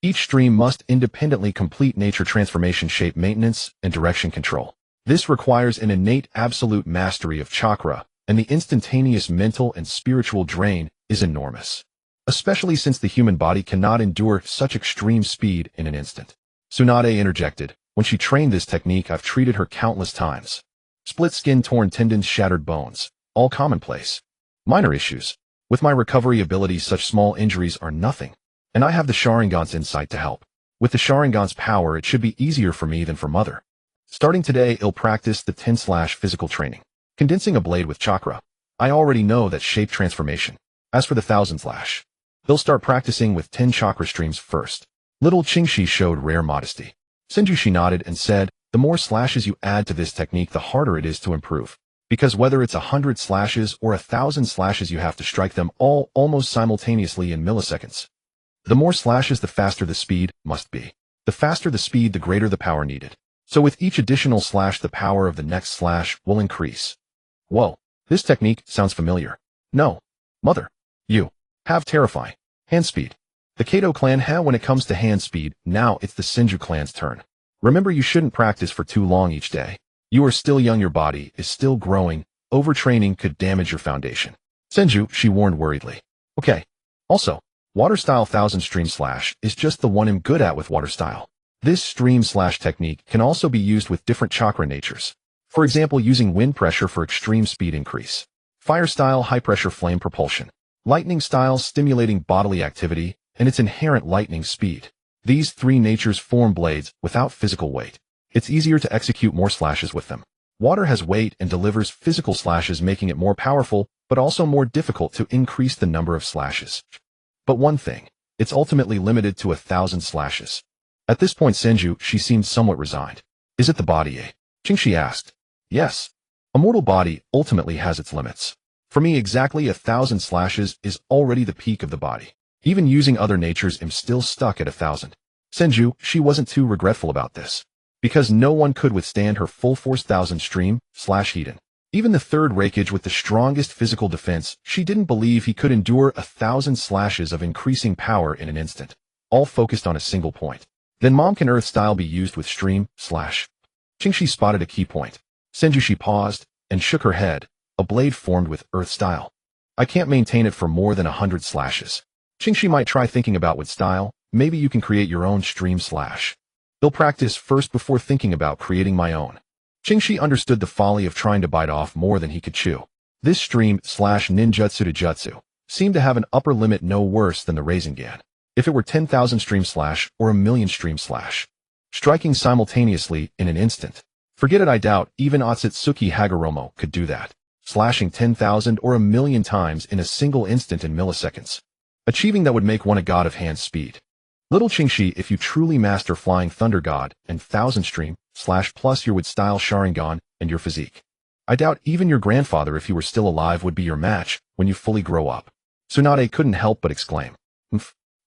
Each stream must independently complete nature transformation, shape maintenance, and direction control. This requires an innate absolute mastery of chakra, and the instantaneous mental and spiritual drain is enormous. Especially since the human body cannot endure such extreme speed in an instant. Tsunade interjected, when she trained this technique, I've treated her countless times. Split skin, torn tendons, shattered bones. All commonplace. Minor issues. With my recovery abilities, such small injuries are nothing. And I have the Sharingan's insight to help. With the Sharingan's power, it should be easier for me than for mother. Starting today, I'll practice the 10 slash physical training. Condensing a blade with chakra. I already know that shape transformation. As for the 1000 slash, they'll start practicing with 10 chakra streams first. Little Qingxi showed rare modesty. Senju Seiki nodded and said, the more slashes you add to this technique, the harder it is to improve. Because whether it's 100 slashes or 1000 slashes, you have to strike them all almost simultaneously in milliseconds. The more slashes, the faster the speed must be. The faster the speed, the greater the power needed. So with each additional slash, the power of the next slash will increase. Whoa, this technique sounds familiar. No, mother, you have terrifying hand speed. The Kato clan when it comes to hand speed, now it's the Senju clan's turn. Remember, you shouldn't practice for too long each day. You are still young, your body is still growing. Overtraining could damage your foundation. Senju, she warned worriedly. Okay. Also, water style 1000 stream slash is just the one I'm good at with water style. This stream slash technique can also be used with different chakra natures. For example, using wind pressure for extreme speed increase. Fire style, high pressure flame propulsion. Lightning style, stimulating bodily activity and its inherent lightning speed. These three natures form blades without physical weight. It's easier to execute more slashes with them. Water has weight and delivers physical slashes, making it more powerful, but also more difficult to increase the number of slashes. But one thing, it's ultimately limited to 1000 slashes. At this point, Senju, she seemed somewhat resigned. Is it the body, eh? Qingxi asked. Yes. A mortal body ultimately has its limits. For me, exactly 1000 slashes is already the peak of the body. Even using other natures, I'm still stuck at 1000. Senju, she wasn't too regretful about this. Because no one could withstand her full force 1000 stream slash Hiden. Even the third Raikage with the strongest physical defense, she didn't believe he could endure 1000 slashes of increasing power in an instant. All focused on a single point. Then Mom, can Earth style be used with stream slash? Qingxi spotted a key point. Senju, she paused and shook her head. A blade formed with Earth style. I can't maintain it for more than 100 slashes. Qingxi might try thinking about with style. Maybe you can create your own stream slash. They'll practice first before thinking about creating my own. Qingxi understood the folly of trying to bite off more than he could chew. This stream slash ninjutsu to jutsu seemed to have an upper limit no worse than the Rasengan. If it were 10,000 stream slash or 1,000,000 stream slash. Striking simultaneously in an instant. Forget it, I doubt even Otsutsuki Hagoromo could do that. slashing 10,000 or 1,000,000 times in a single instant in milliseconds. Achieving that would make one a god of hand speed. Little Qingxi, if you truly master Flying Thunder God and Thousand Stream / plus your wood style Sharingan and your physique. I doubt even your grandfather, if he were still alive, would be your match when you fully grow up. Tsunade couldn't help but exclaim.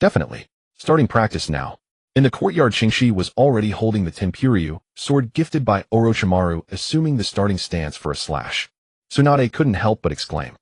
Definitely. Starting practice now. In the courtyard, Qingxi was already holding the Tenpuryu sword gifted by Orochimaru, assuming the starting stance for a slash. Tsunade couldn't help but exclaim.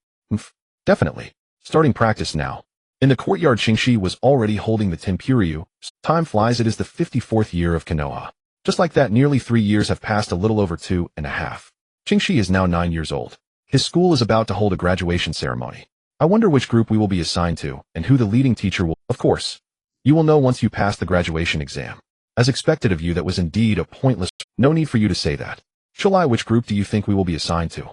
Definitely. Starting practice now. In the courtyard, Qingxi was already holding the Tenpuryu. Time flies, it is the 54th year of Konoha. Just like that, nearly 3 years have passed, a little over 2.5. Qingxi is now 9 years old. His school is about to hold a graduation ceremony. I wonder which group we will be assigned to, and who the leading teacher will. Of course. You will know once you pass the graduation exam. As expected of you, that was indeed a pointless. No need for you to say that. Chulai, which group do you think we will be assigned to?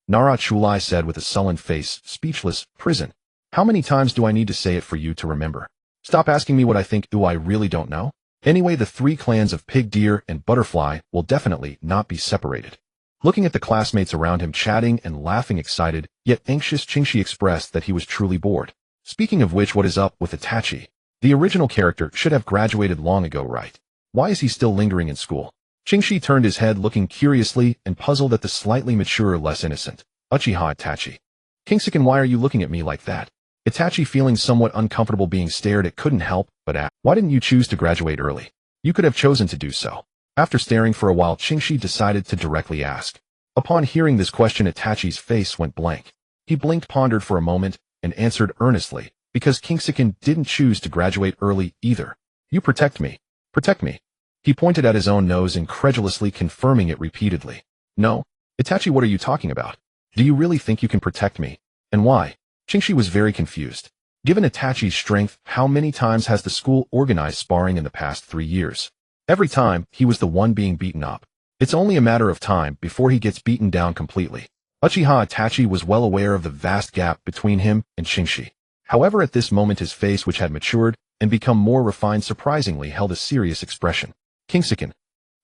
Nara Chulai said with a sullen face, speechless. Prison. How many times do I need to say it for you to remember? Stop asking me what I think. I really don't know. Anyway, the 3 clans of Pig, Deer, and Butterfly will definitely not be separated. Looking at the classmates around him chatting and laughing, excited, yet anxious, Qingxi expressed that he was truly bored. Speaking of which, what is up with Itachi? The original character should have graduated long ago, right? Why is he still lingering in school? Qingxi turned his head, looking curiously and puzzled at the slightly mature, less innocent Uchiha Itachi. Kingsiken, why are you looking at me like that? Itachi, feeling somewhat uncomfortable being stared at, couldn't help but ask, why didn't you choose to graduate early? You could have chosen to do so. After staring for a while, Qingxi decided to directly ask. Upon hearing this question, Itachi's face went blank. He blinked, pondered for a moment, and answered earnestly, because Kingsiken didn't choose to graduate early either. You protect me. Protect me. He pointed at his own nose, incredulously confirming it repeatedly. No. Itachi, what are you talking about? Do you really think you can protect me? And why? Qingxi was very confused. Given Itachi's strength, how many times has the school organized sparring in the past 3 years? Every time, he was the one being beaten up. It's only a matter of time before he gets beaten down completely. Uchiha Itachi was well aware of the vast gap between him and Qingxi. However, at this moment, his face, which had matured and become more refined, surprisingly held a serious expression. Kingsiken,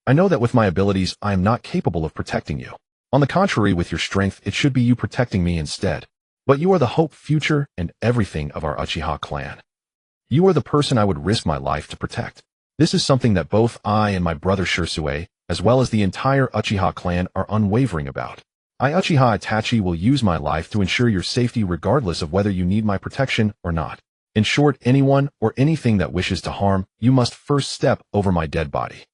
I know that with my abilities, I am not capable of protecting you. On the contrary, with your strength, it should be you protecting me instead. But you are the hope, future, and everything of our Uchiha clan. You are the person I would risk my life to protect. This is something that both I and my brother Shursue, as well as the entire Uchiha clan, are unwavering about. I, Uchiha Itachi, will use my life to ensure your safety regardless of whether you need my protection or not. In short, anyone or anything that wishes to harm you must first step over my dead body.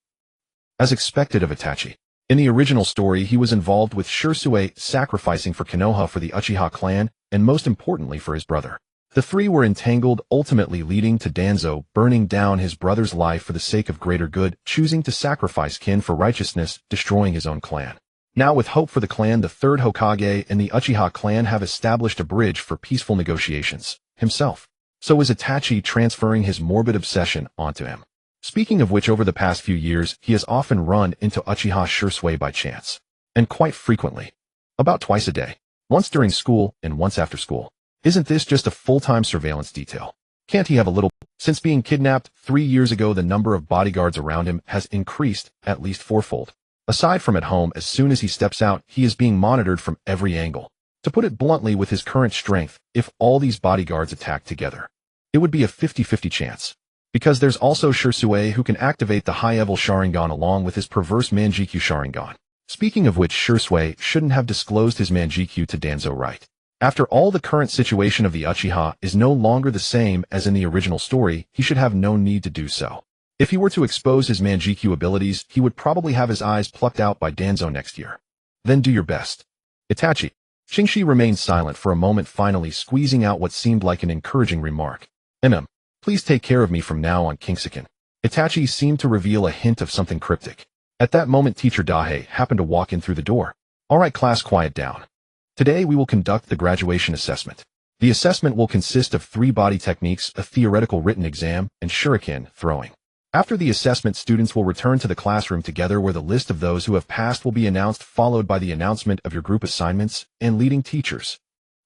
As expected of Itachi. In the original story, he was involved with Shursue sacrificing for Konoha for the Uchiha clan, and most importantly for his brother. The 3 were entangled, ultimately leading to Danzo burning down his brother's life for the sake of greater good, choosing to sacrifice kin for righteousness, destroying his own clan. Now, with hope for the clan, the 3rd Hokage and the Uchiha clan have established a bridge for peaceful negotiations. Himself. So is Itachi transferring his morbid obsession onto him. Speaking of which, over the past few years, he has often run into Uchiha Shursue by chance. And quite frequently. About twice a day. Once during school and once after school. Isn't this just a full-time surveillance detail? Can't he have a little? Since being kidnapped 3 years ago, the number of bodyguards around him has increased at least 4-fold. Aside from at home, as soon as he steps out, he is being monitored from every angle. To put it bluntly, with his current strength, if all these bodyguards attack together, it would be a 50-50 chance. Because there's also Shursue, who can activate the high-level Sharingan along with his perverse Manjikyu Sharingan. Speaking of which, Shursue shouldn't have disclosed his Manjikyu to Danzo, right? After all, the current situation of the Uchiha is no longer the same as in the original story. He should have no need to do so. If he were to expose his Manjikyu abilities, he would probably have his eyes plucked out by Danzo next year. Then do your best. Itachi. Qingxi remained silent for a moment, finally squeezing out what seemed like an encouraging remark. Please take care of me from now on, Kingsiken. Itachi seemed to reveal a hint of something cryptic. At that moment, Teacher Daihe happened to walk in through the door. All right, class, quiet down. Today we will conduct the graduation assessment. The assessment will consist of 3 body techniques, a theoretical written exam, and shuriken throwing. After the assessment, students will return to the classroom together, where the list of those who have passed will be announced, followed by the announcement of your group assignments and leading teachers.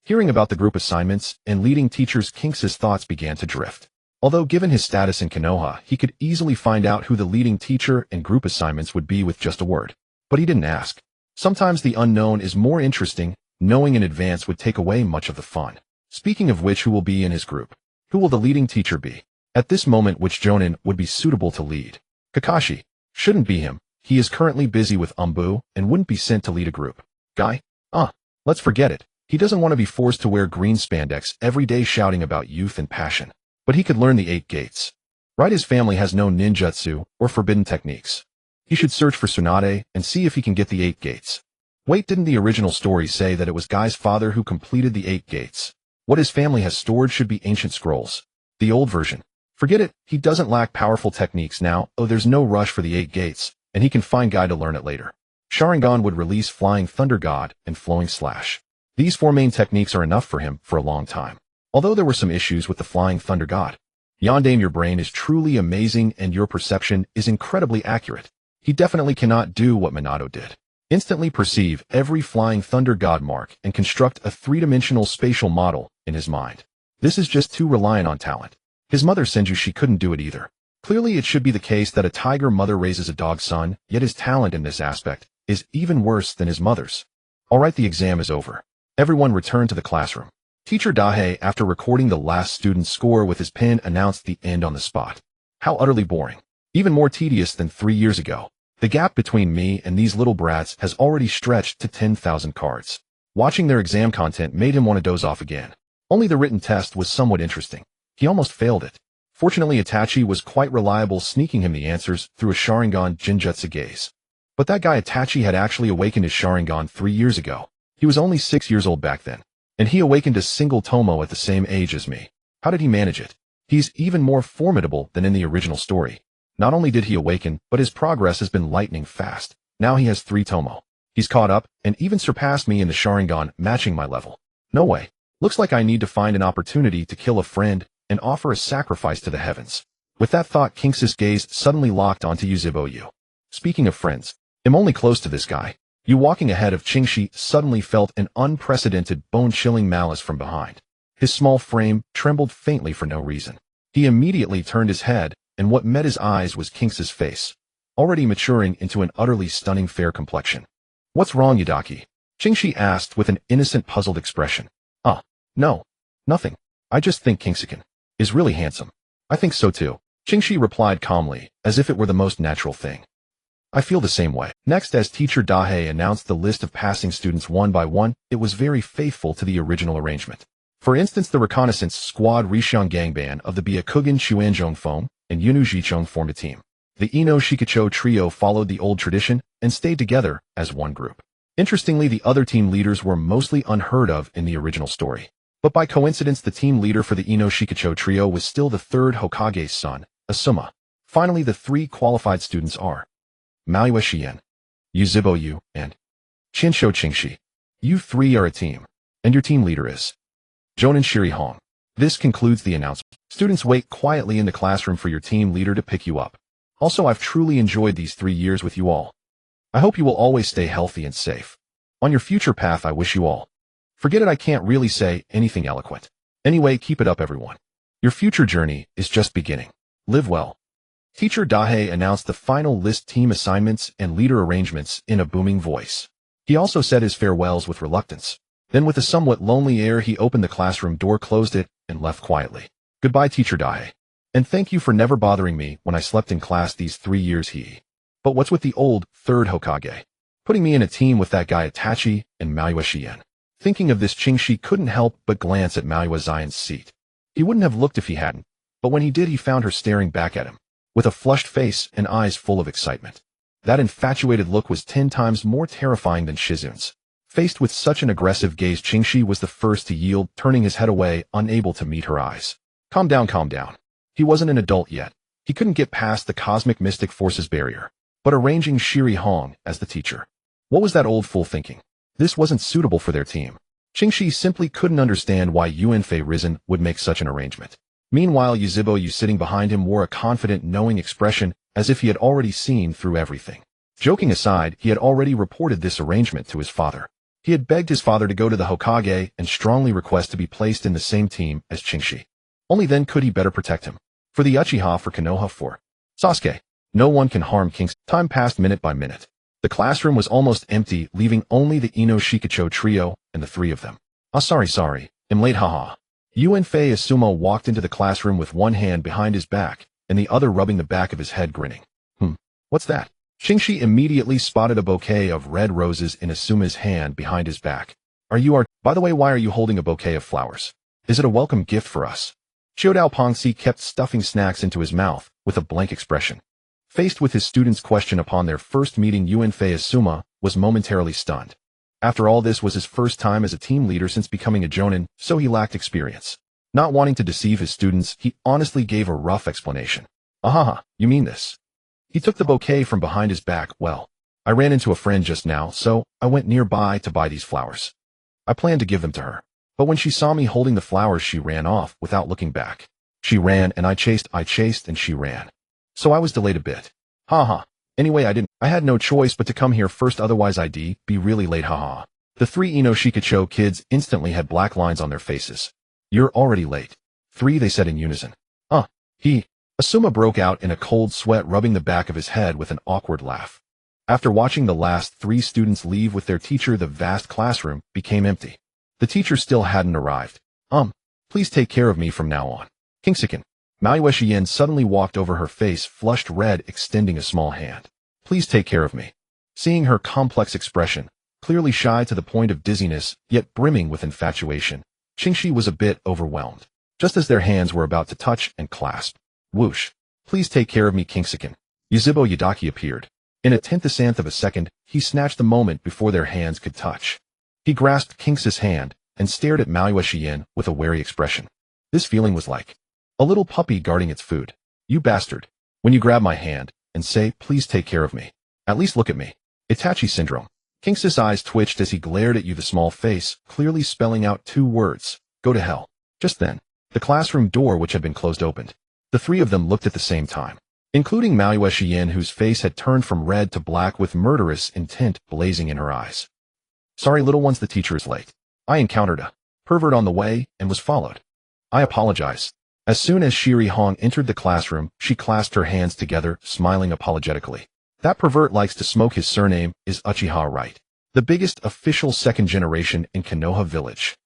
Hearing about the group assignments and leading teachers, King's thoughts began to drift. Although given his status in Konoha, he could easily find out who the leading teacher and group assignments would be with just a word. But he didn't ask. Sometimes the unknown is more interesting knowing in advance would take away much of the fun. Speaking of which, who will be in his group? Who will the leading teacher be? At this moment, which jonin would be suitable to lead? Kakashi. Shouldn't be him. He is currently busy with Umbu and wouldn't be sent to lead a group. Guy? Let's forget it. He doesn't want to be forced to wear green spandex every day shouting about youth and passion. But he could learn the 8 gates. Right, his family has no ninjutsu or forbidden techniques. He should search for Tsunade and see if he can get the 8 gates. Wait, didn't the original story say that it was Guy's father who completed the 8 gates? What his family has stored should be ancient scrolls. The old version. Forget it, he doesn't lack powerful techniques now. There's no rush for the 8 gates, and he can find Guy to learn it later. Sharingan would release Flying Thunder God and Flowing Slash. These 4 main techniques are enough for him for a long time. Although there were some issues with the Flying Thunder God. Yandame, your brain is truly amazing and your perception is incredibly accurate. He definitely cannot do what Minato did. Instantly perceive every Flying Thunder God mark and construct a 3-dimensional spatial model in his mind. This is just too reliant on talent. His mother Senju, she couldn't do it either. Clearly it should be the case that a tiger mother raises a dog son, yet his talent in this aspect is even worse than his mother's. Alright, the exam is over. Everyone returned to the classroom. Teacher Daihe, after recording the last student's score with his pen, announced the end on the spot. How utterly boring. Even more tedious than 3 years ago. The gap between me and these little brats has already stretched to 10,000 cards. Watching their exam content made him want to doze off again. Only the written test was somewhat interesting. He almost failed it. Fortunately, Itachi was quite reliable, sneaking him the answers through a Sharingan Jinjutsu gaze. But that guy Itachi had actually awakened his Sharingan 3 years ago. He was only 6 years old back then. And he awakened a single Tomo at the same age as me. How did he manage it? He's even more formidable than in the original story. Not only did he awaken, but his progress has been lightning fast. Now he has 3 Tomo. He's caught up, and even surpassed me in the Sharingan, matching my level. No way. Looks like I need to find an opportunity to kill a friend and offer a sacrifice to the heavens. With that thought, Kinx's gaze suddenly locked onto Yuzhibo. Speaking of friends, I'm only close to this guy. You walking ahead of Qingxi suddenly felt an unprecedented bone-chilling malice from behind. His small frame trembled faintly for no reason. He immediately turned his head, and what met his eyes was Kinx's face, already maturing into an utterly stunning fair complexion. What's wrong, Yudaki? Qingxi asked with an innocent, puzzled expression. No. Nothing. I just think Kinxican is really handsome. I think so too. Qingxi replied calmly, as if it were the most natural thing. I feel the same way. Next, as teacher Daihe announced the list of passing students one by one, it was very faithful to the original arrangement. For instance, the reconnaissance squad Rishion Gangban of the Byakugan Chuanzhong Fong and Yunu Jichong formed a team. The Ino Shikacho trio followed the old tradition and stayed together as one group. Interestingly, the other team leaders were mostly unheard of in the original story. But by coincidence, the team leader for the Ino Shikacho trio was still the 3rd Hokage's son, Asuma. Finally, the 3 qualified students are Maui Shien, Yuzhibo, and Chinsho Qingxi. You 3 are a team, and your team leader is Jonin Shirihong. This concludes the announcement. Students, wait quietly in the classroom for your team leader to pick you up. Also, I've truly enjoyed these 3 years with you all. I hope you will always stay healthy and safe. On your future path, I wish you all. Forget it, I can't really say anything eloquent. Anyway, keep it up, everyone. Your future journey is just beginning. Live well. Teacher Daihe announced the final list team assignments and leader arrangements in a booming voice. He also said his farewells with reluctance. Then with a somewhat lonely air, he opened the classroom door, closed it, and left quietly. Goodbye, Teacher Daihe. And thank you for never bothering me when I slept in class these 3 years, But what's with the old 3rd Hokage? Putting me in a team with that guy Itachi and Maui Shien. Thinking of this, Qingxi couldn't help but glance at Maui Zion's seat. He wouldn't have looked if he hadn't, but when he did, he found her staring back at him, with a flushed face and eyes full of excitement. That infatuated look was 10 times more terrifying than Shizun's. Faced with such an aggressive gaze, Qingxi was the first to yield, turning his head away, unable to meet her eyes. Calm down, calm down. He wasn't an adult yet. He couldn't get past the cosmic mystic forces barrier. But arranging Shiri Hong as the teacher. What was that old fool thinking? This wasn't suitable for their team. Qingxi simply couldn't understand why Yuanfei Risen would make such an arrangement. Meanwhile, Yuzhibo sitting behind him wore a confident, knowing expression, as if he had already seen through everything. Joking aside, he had already reported this arrangement to his father. He had begged his father to go to the Hokage and strongly request to be placed in the same team as Qingxi. Only then could he better protect him. For the Uchiha, for Konoha, for Sasuke. No one can harm King's. Time passed minute by minute. The classroom was almost empty, leaving only the Ino Shikacho trio and the three of them. Sorry. I'm late, haha. Yuenfei Asuma walked into the classroom with one hand behind his back and the other rubbing the back of his head, grinning. What's that? Qingxi immediately spotted a bouquet of red roses in Asuma's hand behind his back. By the way, why are you holding a bouquet of flowers? Is it a welcome gift for us? Xiaodao Pengxi kept stuffing snacks into his mouth with a blank expression. Faced with his students' question upon their first meeting, Yuenfei Asuma was momentarily stunned. After all, this was his first time as a team leader since becoming a jonin, so he lacked experience. Not wanting to deceive his students, he honestly gave a rough explanation. Hahaha, you mean this? He took the bouquet from behind his back. Well, I ran into a friend just now, so I went nearby to buy these flowers. I planned to give them to her. But when she saw me holding the flowers, she ran off without looking back. She ran and I chased, and she ran. So I was delayed a bit. Haha. Anyway, I had no choice but to come here first, otherwise I'd be really late, haha. The three Ino Shikacho kids instantly had black lines on their faces. You're already late. 3, they said in unison. Asuma broke out in a cold sweat, rubbing the back of his head with an awkward laugh. After watching the last 3 students leave with their teacher, the vast classroom became empty. The teacher still hadn't arrived. Please take care of me from now on. Kingsiken. Mauyuexian suddenly walked over, her face flushed red, extending a small hand. Please take care of me. Seeing her complex expression, clearly shy to the point of dizziness, yet brimming with infatuation, Qingxi was a bit overwhelmed. Just as their hands were about to touch and clasp. Whoosh. Please take care of me, Kingsiken. Yuzhibo Yadaki appeared. In a tenth of a second, he snatched the moment before their hands could touch. He grasped Kingsi's hand and stared at Mauyuexian with a wary expression. This feeling was like a little puppy guarding its food. You bastard. When you grab my hand and say, please take care of me, at least look at me. Itachi syndrome. Kingsi's eyes twitched as he glared at you, the small face clearly spelling out 2 words. Go to hell. Just then, the classroom door, which had been closed, opened. The 3 of them looked at the same time, including Mauyuexian, whose face had turned from red to black with murderous intent blazing in her eyes. Sorry, little ones, the teacher is late. I encountered a pervert on the way and was followed. I apologize. As soon as Shiri Hong entered the classroom, she clasped her hands together, smiling apologetically. That pervert likes to smoke. His surname is Uchiha, right? The biggest official second generation in Konoha village.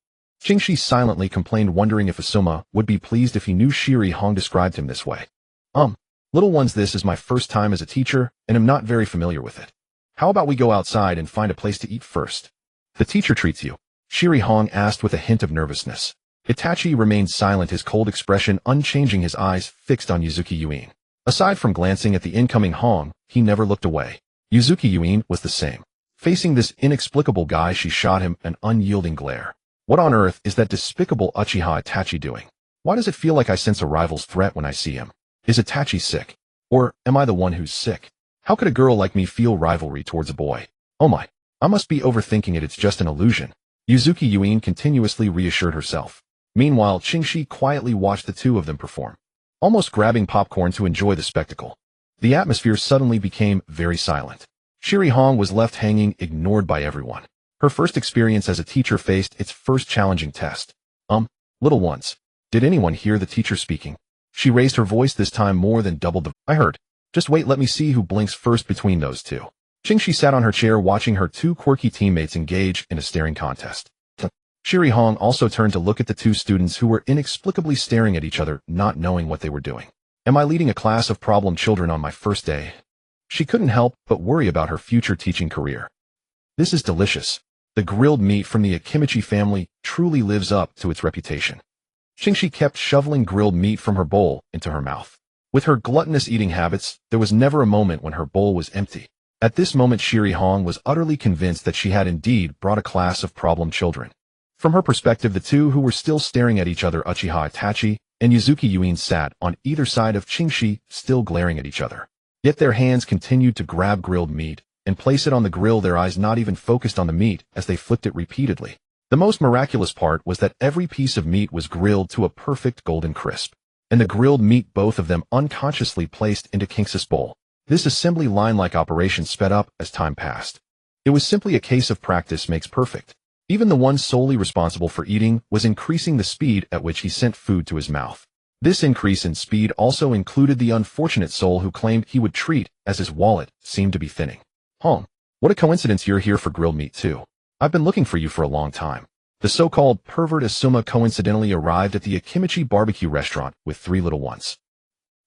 Qingxi silently complained, wondering if Asuma would be pleased if he knew Shiri Hong described him this way. Little ones, this is my first time as a teacher, and I'm not very familiar with it. How about we go outside and find a place to eat first? The teacher treats you? Shiri Hong asked with a hint of nervousness. Itachi remained silent, his cold expression unchanging, his eyes fixed on Yuzuki Yuin. Aside from glancing at the incoming Hong, he never looked away. Yuzuki Yuin was the same. Facing this inexplicable guy, she shot him an unyielding glare. What on earth is that despicable Uchiha Itachi doing? Why does it feel like I sense a rival's threat when I see him? Is Itachi sick? Or am I the one who's sick? How could a girl like me feel rivalry towards a boy? Oh my, I must be overthinking it, it's just an illusion. Yuzuki Yuin continuously reassured herself. Meanwhile, Qingxi quietly watched the 2 of them perform, almost grabbing popcorn to enjoy the spectacle. The atmosphere suddenly became very silent. Shiri Hong was left hanging, ignored by everyone. Her first experience as a teacher faced its first challenging test. Little ones, did anyone hear the teacher speaking? She raised her voice, this time more than double the I heard. Just wait, let me see who blinks first between those 2. Qingxi sat on her chair watching her 2 quirky teammates engage in a staring contest. Shiri Hong also turned to look at the 2 students who were inexplicably staring at each other, not knowing what they were doing. Am I leading a class of problem children on my first day? She couldn't help but worry about her future teaching career. This is delicious. The grilled meat from the Akimichi family truly lives up to its reputation. Qingxi kept shoveling grilled meat from her bowl into her mouth. With her gluttonous eating habits, there was never a moment when her bowl was empty. At this moment, Shiri Hong was utterly convinced that she had indeed brought a class of problem children. From her perspective, the 2 who were still staring at each other, Uchiha Itachi and Yuzuki Yuin, sat on either side of Qingxi, still glaring at each other. Yet their hands continued to grab grilled meat and place it on the grill, their eyes not even focused on the meat as they flipped it repeatedly. The most miraculous part was that every piece of meat was grilled to a perfect golden crisp, and the grilled meat both of them unconsciously placed into Kingsi's bowl. This assembly line-like operation sped up as time passed. It was simply a case of practice makes perfect. Even the one solely responsible for eating was increasing the speed at which he sent food to his mouth. This increase in speed also included the unfortunate soul who claimed he would treat, as his wallet seemed to be thinning. What a coincidence you're here for grilled meat too. I've been looking for you for a long time. The so-called pervert Asuma coincidentally arrived at the Akimichi barbecue restaurant with 3 little ones.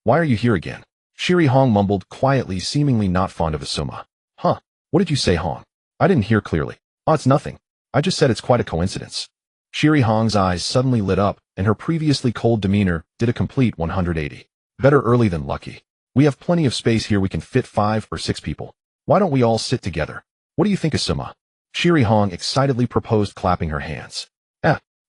Why are you here again? Shiri Hong mumbled quietly, seemingly not fond of Asuma. Huh? What did you say, Hong? I didn't hear clearly. Oh, it's nothing. I just said it's quite a coincidence. Shiri Hong's eyes suddenly lit up, and her previously cold demeanor did a complete 180. Better early than lucky. We have plenty of space here, we can fit 5 or 6 people. Why don't we all sit together? What do you think, Asuma? Shiri Hong excitedly proposed, clapping her hands.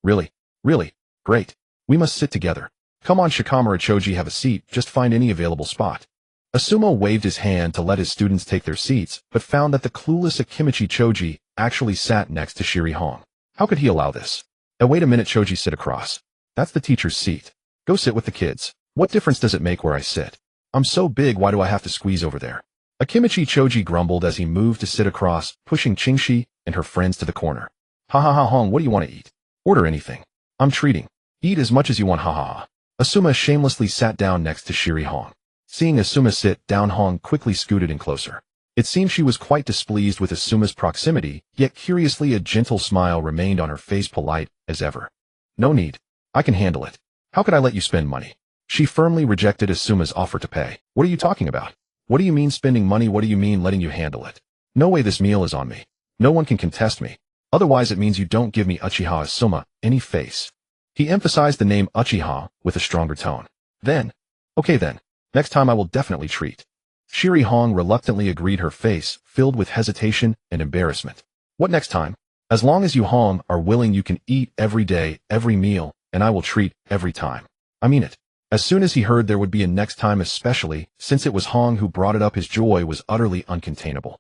Really? Really? Great. We must sit together. Come on, Shikamura Choji, have a seat, just find any available spot. Asuma waved his hand to let his students take their seats, but found that the clueless Akimichi Choji actually sat next to Shiri Hong. How could he allow this? Wait a minute, Choji, sit across. That's the teacher's seat. Go sit with the kids. What difference does it make where I sit? I'm so big, why do I have to squeeze over there? Akimichi Choji grumbled as he moved to sit across, pushing Qingxi and her friends to the corner. Hahaha, Hong, what do you want to eat? Order anything. I'm treating. Eat as much as you want, hahaha. Asuma shamelessly sat down next to Shiri Hong. Seeing Asuma sit down, Hong quickly scooted in closer. It seemed she was quite displeased with Asuma's proximity, yet curiously a gentle smile remained on her face, polite as ever. No need. I can handle it. How could I let you spend money? She firmly rejected Asuma's offer to pay. What are you talking about? What do you mean spending money? What do you mean letting you handle it? No way, this meal is on me. No one can contest me. Otherwise it means you don't give me Uchiha Asuma any face. He emphasized the name Uchiha with a stronger tone. Then. Okay then. Next time I will definitely treat. Shiri Hong reluctantly agreed, her face filled with hesitation and embarrassment. What next time? As long as you, Hong, are willing, you can eat every day, every meal, and I will treat every time. I mean it. As soon as he heard there would be a next time, especially since it was Hong who brought it up, his joy was utterly uncontainable.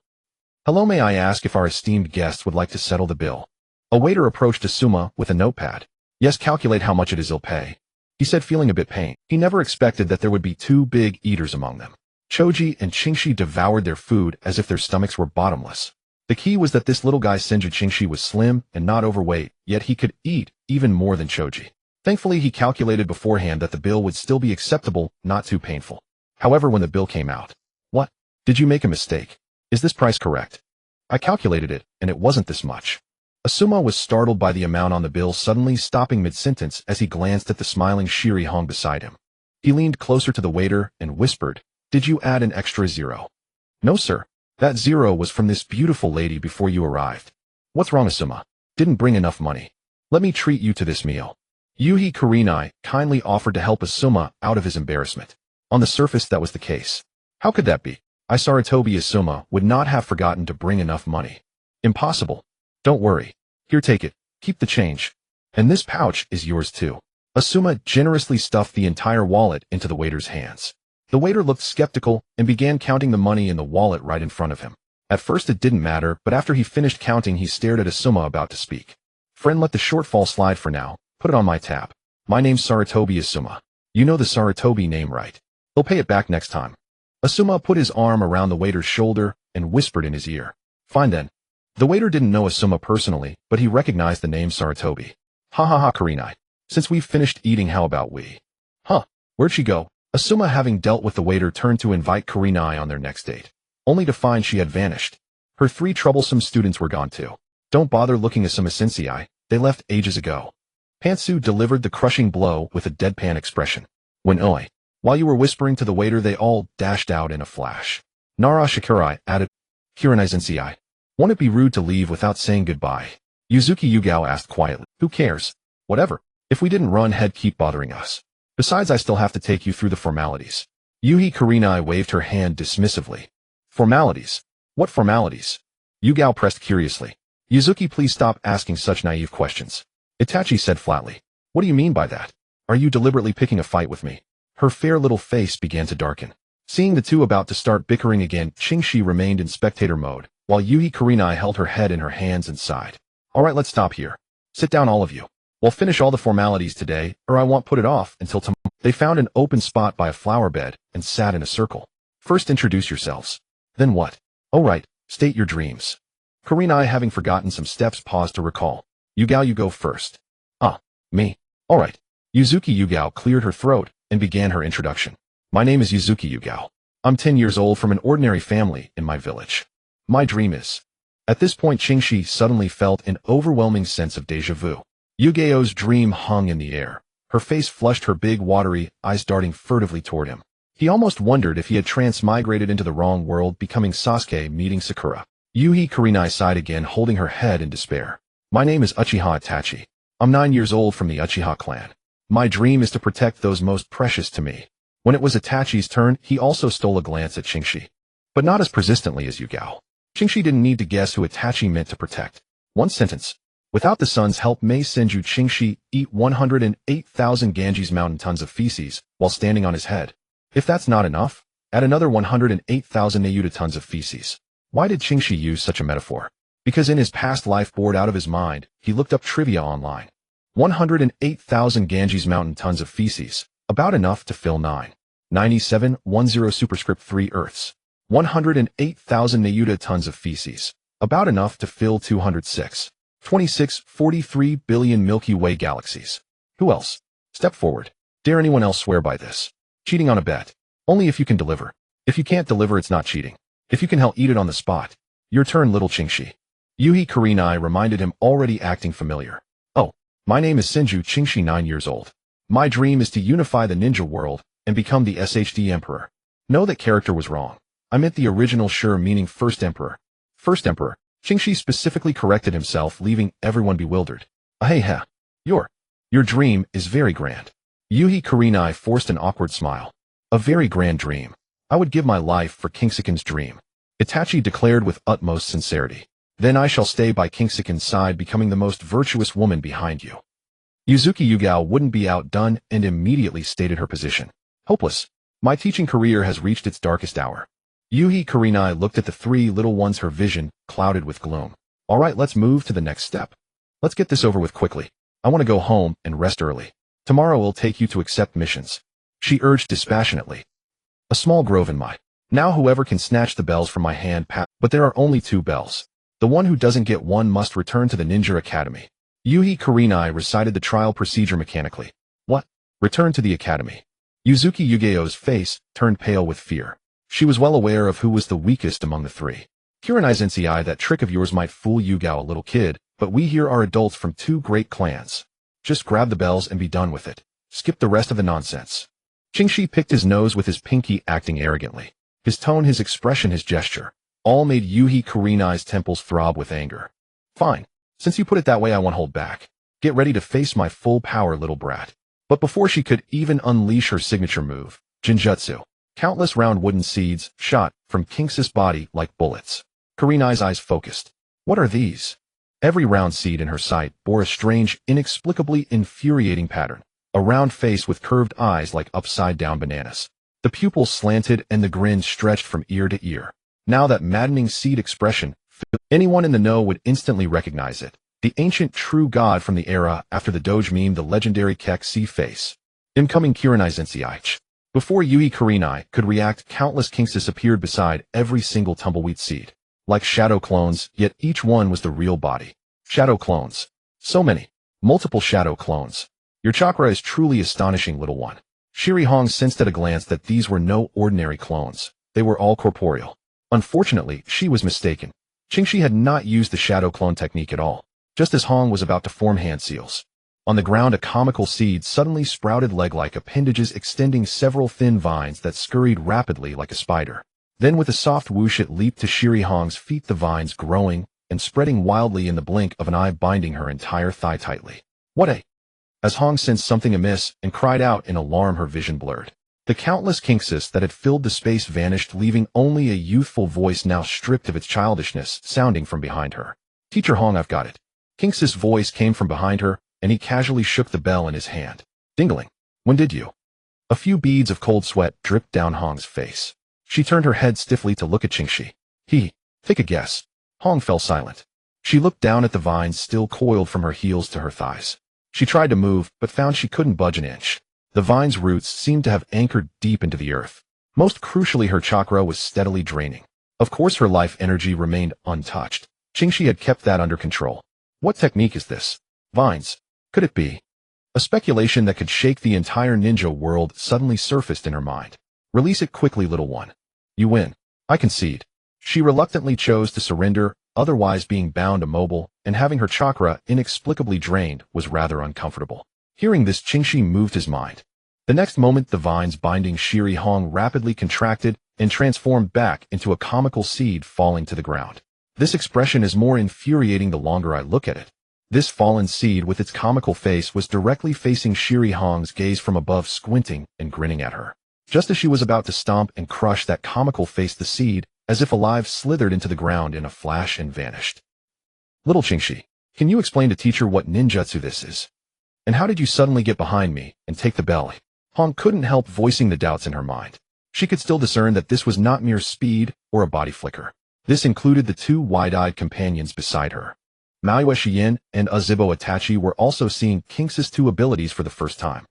Hello, may I ask if our esteemed guests would like to settle the bill? A waiter approached Asuma with a notepad. Yes, calculate how much it is, he'll pay. He said, feeling a bit pained. He never expected that there would be 2 big eaters among them. Choji and Qingxi devoured their food as if their stomachs were bottomless. The key was that this little guy Senju Qingxi was slim and not overweight, yet he could eat even more than Choji. Thankfully, he calculated beforehand that the bill would still be acceptable, not too painful. However, when the bill came out, what? Did you make a mistake? Is this price correct? I calculated it, and it wasn't this much. Asuma was startled by the amount on the bill, suddenly stopping mid-sentence as he glanced at the smiling Shiri Hong beside him. He leaned closer to the waiter and whispered, Did you add an extra 0? No, sir. That 0 was from this beautiful lady before you arrived. What's wrong, Asuma? Didn't bring enough money. Let me treat you to this meal. Yuhi Kurenai kindly offered to help Asuma out of his embarrassment. On the surface, that was the case. How could that be? Sarutobi Asuma would not have forgotten to bring enough money. Impossible. Don't worry. Here, take it. Keep the change. And this pouch is yours too. Asuma generously stuffed the entire wallet into the waiter's hands. The waiter looked skeptical and began counting the money in the wallet right in front of him. At first it didn't matter, but after he finished counting, he stared at Asuma, about to speak. Friend, let the shortfall slide for now. Put it on my tab. My name's Sarutobi Asuma. You know the Sarutobi name, right? He'll pay it back next time. Asuma put his arm around the waiter's shoulder and whispered in his ear. Fine then. The waiter didn't know Asuma personally, but he recognized the name Sarutobi. Hahaha, Kurenai. Since we've finished eating, how about we? Huh? Where'd she go? Asuma, having dealt with the waiter, turned to invite Kurenai on their next date, only to find she had vanished. Her 3 troublesome students were gone too. Don't bother looking, Asuma sensei. They left ages ago. Pantsu delivered the crushing blow with a deadpan expression. While you were whispering to the waiter, they all dashed out in a flash. Nara Shikurai added, Kurenai sensei. Won't it be rude to leave without saying goodbye? Yuzuki Yugao asked quietly. Who cares? Whatever. If we didn't run, head keep bothering us. Besides, I still have to take you through the formalities. Yuhi Kurenai waved her hand dismissively. Formalities? What formalities? Yugao pressed curiously. Yuzuki, please stop asking such naive questions. Itachi said flatly. What do you mean by that? Are you deliberately picking a fight with me? Her fair little face began to darken. Seeing the two about to start bickering again, Qingxi remained in spectator mode, while Yuhi Kurenai held her head in her hands and sighed. Alright, let's stop here. Sit down, all of you. We'll finish all the formalities today, or I won't put it off until tomorrow. They found an open spot by a flower bed and sat in a circle. First, introduce yourselves. Then what? Oh right, state your dreams. Kurenai, having forgotten some steps, paused to recall. Yugao, you go first. Me. Alright. Yuzuki Yugao cleared her throat and began her introduction. My name is Yuzuki Yugao. I'm 10 years old, from an ordinary family in my village. My dream is. At this point Qingxi suddenly felt an overwhelming sense of déjà vu. Yu-Gi-Oh's dream hung in the air. Her face flushed, her big watery eyes darting furtively toward him. He almost wondered if he had transmigrated into the wrong world, becoming Sasuke meeting Sakura. Yuhi Kurenai sighed again, holding her head in despair. My name is Uchiha Itachi. I'm 9 years old, from the Uchiha Clan. My dream is to protect those most precious to me. When it was Itachi's turn, he also stole a glance at Qingxi. But not as persistently as Yugao. Qingxi didn't need to guess who Itachi meant to protect. One sentence. Without the sun's help, may Senju Qingxi eat 108,000 Ganges mountain tons of feces while standing on his head. If that's not enough, add another 108,000 Naruto tons of feces. Why did Qingxi use such a metaphor? Because in his past life, bored out of his mind, he looked up trivia online. 108,000 Ganges mountain tons of feces, about enough to fill 99710 superscript 3 Earths. 108,000 Naruto tons of feces, about enough to fill 206.2643 billion Milky Way galaxies. Who else? Step forward. Dare anyone else swear by this? Cheating on a bet. Only if you can deliver. If you can't deliver, it's not cheating. If you can, hell, eat it on the spot. Your turn, little Qingxi. Yuhi Kurenai reminded him, already acting familiar. Oh, my name is Senju Qingxi, 9 years old. My dream is to unify the ninja world and become the SHD Emperor. No, that character was wrong. I meant the original sure, meaning first emperor. First emperor. Qingxi specifically corrected himself, leaving everyone bewildered. Hahaha. Your dream is very grand. Yuhi Kurenai forced an awkward smile. A very grand dream. I would give my life for Kingseken's dream. Itachi declared with utmost sincerity. Then I shall stay by Kingseken's side, becoming the most virtuous woman behind you. Yuzuki Yugao wouldn't be outdone and immediately stated her position. Hopeless. My teaching career has reached its darkest hour. Yuhi Kurenai looked at the three little ones, her vision clouded with gloom. All right, let's move to the next step. Let's get this over with quickly. I want to go home and rest early. Tomorrow we'll take you to accept missions. She urged dispassionately. A small grove in my. Now whoever can snatch the bells from my hand, but there are only 2 bells. The one who doesn't get one must return to the Ninja Academy. Yuhi Kurenai recited the trial procedure mechanically. What? Return to the academy. Yuzuki Yugao's face turned pale with fear. She was well aware of who was the weakest among the 3. Kurenai-sensei, that trick of yours might fool Yugao, a little kid, but we here are adults from 2 great clans. Just grab the bells and be done with it. Skip the rest of the nonsense. Qingxi picked his nose with his pinky, acting arrogantly. His tone, his expression, his gesture, all made Yuhi Kurenai's temples throb with anger. Fine. Since you put it that way, I won't hold back. Get ready to face my full power, little brat. But before she could even unleash her signature move, Jinjutsu, countless round wooden seeds shot from Kingsi's body like bullets. Kurenai's eyes focused. What are these? Every round seed in her sight bore a strange, inexplicably infuriating pattern. A round face with curved eyes like upside-down bananas. The pupils slanted and the grin stretched from ear to ear. Now that maddening seed expression, anyone in the know would instantly recognize it. The ancient true god from the era after the Doge meme, the legendary Kek-C face. Incoming Kurenai-sensei. Before Yuhi Kurenai could react, countless Kingsis appeared beside every single tumbleweed seed. Like shadow clones, yet each one was the real body. Shadow clones. So many. Multiple shadow clones. Your chakra is truly astonishing, little one. Shiri Hong sensed at a glance that these were no ordinary clones. They were all corporeal. Unfortunately, she was mistaken. Qingxi had not used the shadow clone technique at all. Just as Hong was about to form hand seals. On the ground, a comical seed suddenly sprouted, leg-like appendages extending several thin vines that scurried rapidly like a spider. Then with a soft whoosh it leaped to Shiri Hong's feet, the vines growing and spreading wildly in the blink of an eye, binding her entire thigh tightly. What a... As Hong sensed something amiss and cried out in alarm, her vision blurred. The countless Kingsis that had filled the space vanished, leaving only a youthful voice, now stripped of its childishness, sounding from behind her. Teacher Hong, I've got it. Kingsis' voice came from behind her, and he casually shook the bell in his hand. Dingling. When did you? A few beads of cold sweat dripped down Hong's face. She turned her head stiffly to look at Qingxi. Take a guess. Hong fell silent. She looked down at the vines still coiled from her heels to her thighs. She tried to move, but found she couldn't budge an inch. The vine's roots seemed to have anchored deep into the earth. Most crucially, her chakra was steadily draining. Of course, her life energy remained untouched. Qingxi had kept that under control. What technique is this? Vines. Could it be? A speculation that could shake the entire ninja world suddenly surfaced in her mind. Release it quickly, little one. You win. I concede. She reluctantly chose to surrender, otherwise being bound immobile, and having her chakra inexplicably drained was rather uncomfortable. Hearing this, Qingxi moved his mind. The next moment, the vines binding Shiri Hong rapidly contracted and transformed back into a comical seed falling to the ground. This expression is more infuriating the longer I look at it. This fallen seed with its comical face was directly facing Shiri Hong's gaze from above, squinting and grinning at her. Just as she was about to stomp and crush that comical face, the seed, as if alive, slithered into the ground in a flash and vanished. Little Qingxi, can you explain to teacher what ninjutsu this is? And how did you suddenly get behind me and take the belly? Hong couldn't help voicing the doubts in her mind. She could still discern that this was not mere speed or a body flicker. This included the two wide-eyed companions beside her. Maui Shiyin and Azibo Itachi were also seeing Qingxi's two abilities for the first time.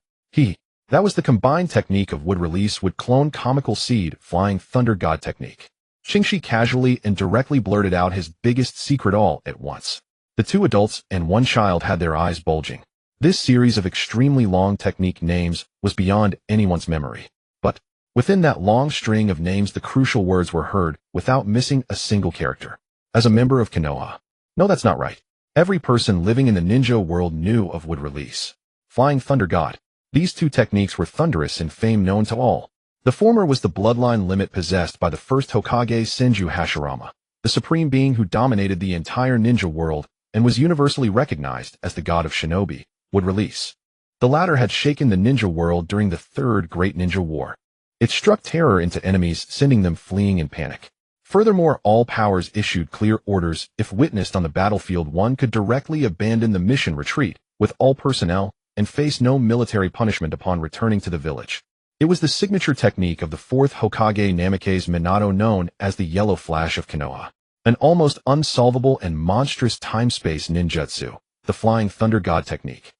That was the combined technique of wood release would clone comical seed flying thunder god technique. Qingxi casually and directly blurted out his biggest secret all at once. The two adults and one child had their eyes bulging. This series of extremely long technique names was beyond anyone's memory. But within that long string of names, the crucial words were heard without missing a single character. As a member of Konoha. No, that's not right. Every person living in the ninja world knew of wood release. Flying thunder god. These two techniques were thunderous in fame, known to all. The former was the bloodline limit possessed by the first Hokage Senju Hashirama, the supreme being who dominated the entire ninja world and was universally recognized as the god of shinobi, wood release. The latter had shaken the ninja world during the Third Great Ninja War. It struck terror into enemies, sending them fleeing in panic. Furthermore, all powers issued clear orders. If witnessed on the battlefield, one could directly abandon the mission, retreat with all personnel, and face no military punishment upon returning to the village. It was the signature technique of the fourth Hokage Namake's Minato, known as the Yellow Flash of Konoha, an almost unsolvable and monstrous time-space ninjutsu, the Flying Thunder God technique.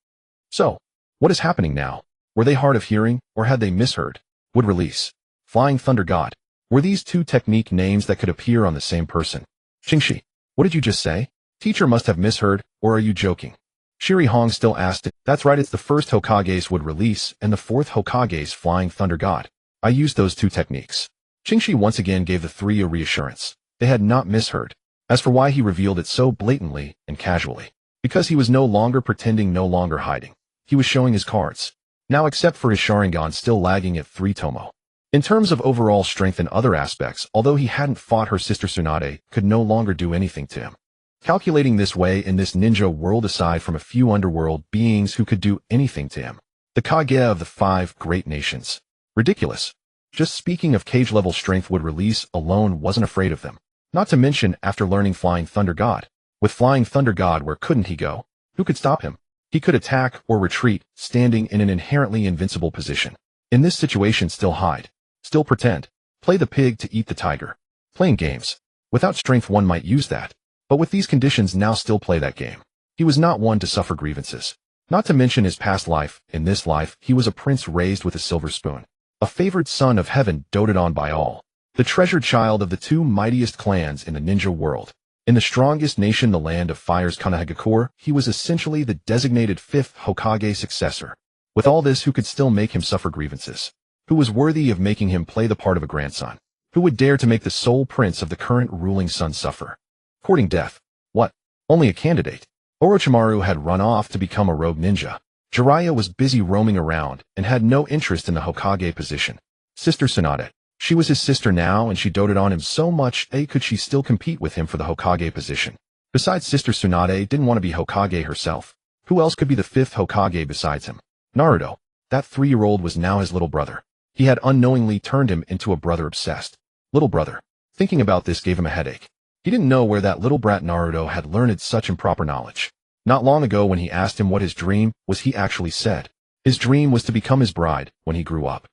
So, what is happening now? Were they hard of hearing, or had they misheard? Would release. Flying Thunder God. Were these two technique names that could appear on the same person? Qingxi, what did you just say? Teacher must have misheard, or are you joking? Shiri Hong still asked it. That's right, it's the first Hokage's wood release and the fourth Hokage's Flying Thunder God. I used those two techniques. Qingxi once again gave the three a reassurance. They had not misheard. As for why he revealed it so blatantly and casually. Because he was no longer pretending, no longer hiding. He was showing his cards. Now, except for his Sharingan still lagging at 3 tomo. In terms of overall strength and other aspects, although he hadn't fought, her sister Tsunade could no longer do anything to him. Calculating this way in this ninja world, aside from a few underworld beings who could do anything to him. The Kage of the 5 great nations. Ridiculous. Just speaking of cage-level strength, would release alone wasn't afraid of them. Not to mention after learning Flying Thunder God. With Flying Thunder God, where couldn't he go? Who could stop him? He could attack or retreat, standing in an inherently invincible position. In this situation, still hide. Still pretend. Play the pig to eat the tiger. Playing games. Without strength, one might use that. But with these conditions, now still play that game. He was not one to suffer grievances. Not to mention his past life. In this life, he was a prince raised with a silver spoon. A favored son of heaven, doted on by all. The treasured child of the 2 mightiest clans in the ninja world. In the strongest nation, the land of fire's Konohagakure, he was essentially the designated 5th Hokage successor. With all this, who could still make him suffer grievances? Who was worthy of making him play the part of a grandson? Who would dare to make the sole prince of the current ruling son suffer? Courting death. What? Only a candidate. Orochimaru had run off to become a rogue ninja. Jiraiya was busy roaming around and had no interest in the Hokage position. Sister Tsunade. She was his sister now, and she doted on him so much, could she still compete with him for the Hokage position? Besides, Sister Tsunade didn't want to be Hokage herself. Who else could be the 5th Hokage besides him? Naruto. That 3-year-old was now his little brother. He had unknowingly turned him into a brother obsessed. Little brother. Thinking about this gave him a headache. He didn't know where that little brat Naruto had learned such improper knowledge. Not long ago, when he asked him what his dream was, he actually said his dream was to become his bride when he grew up.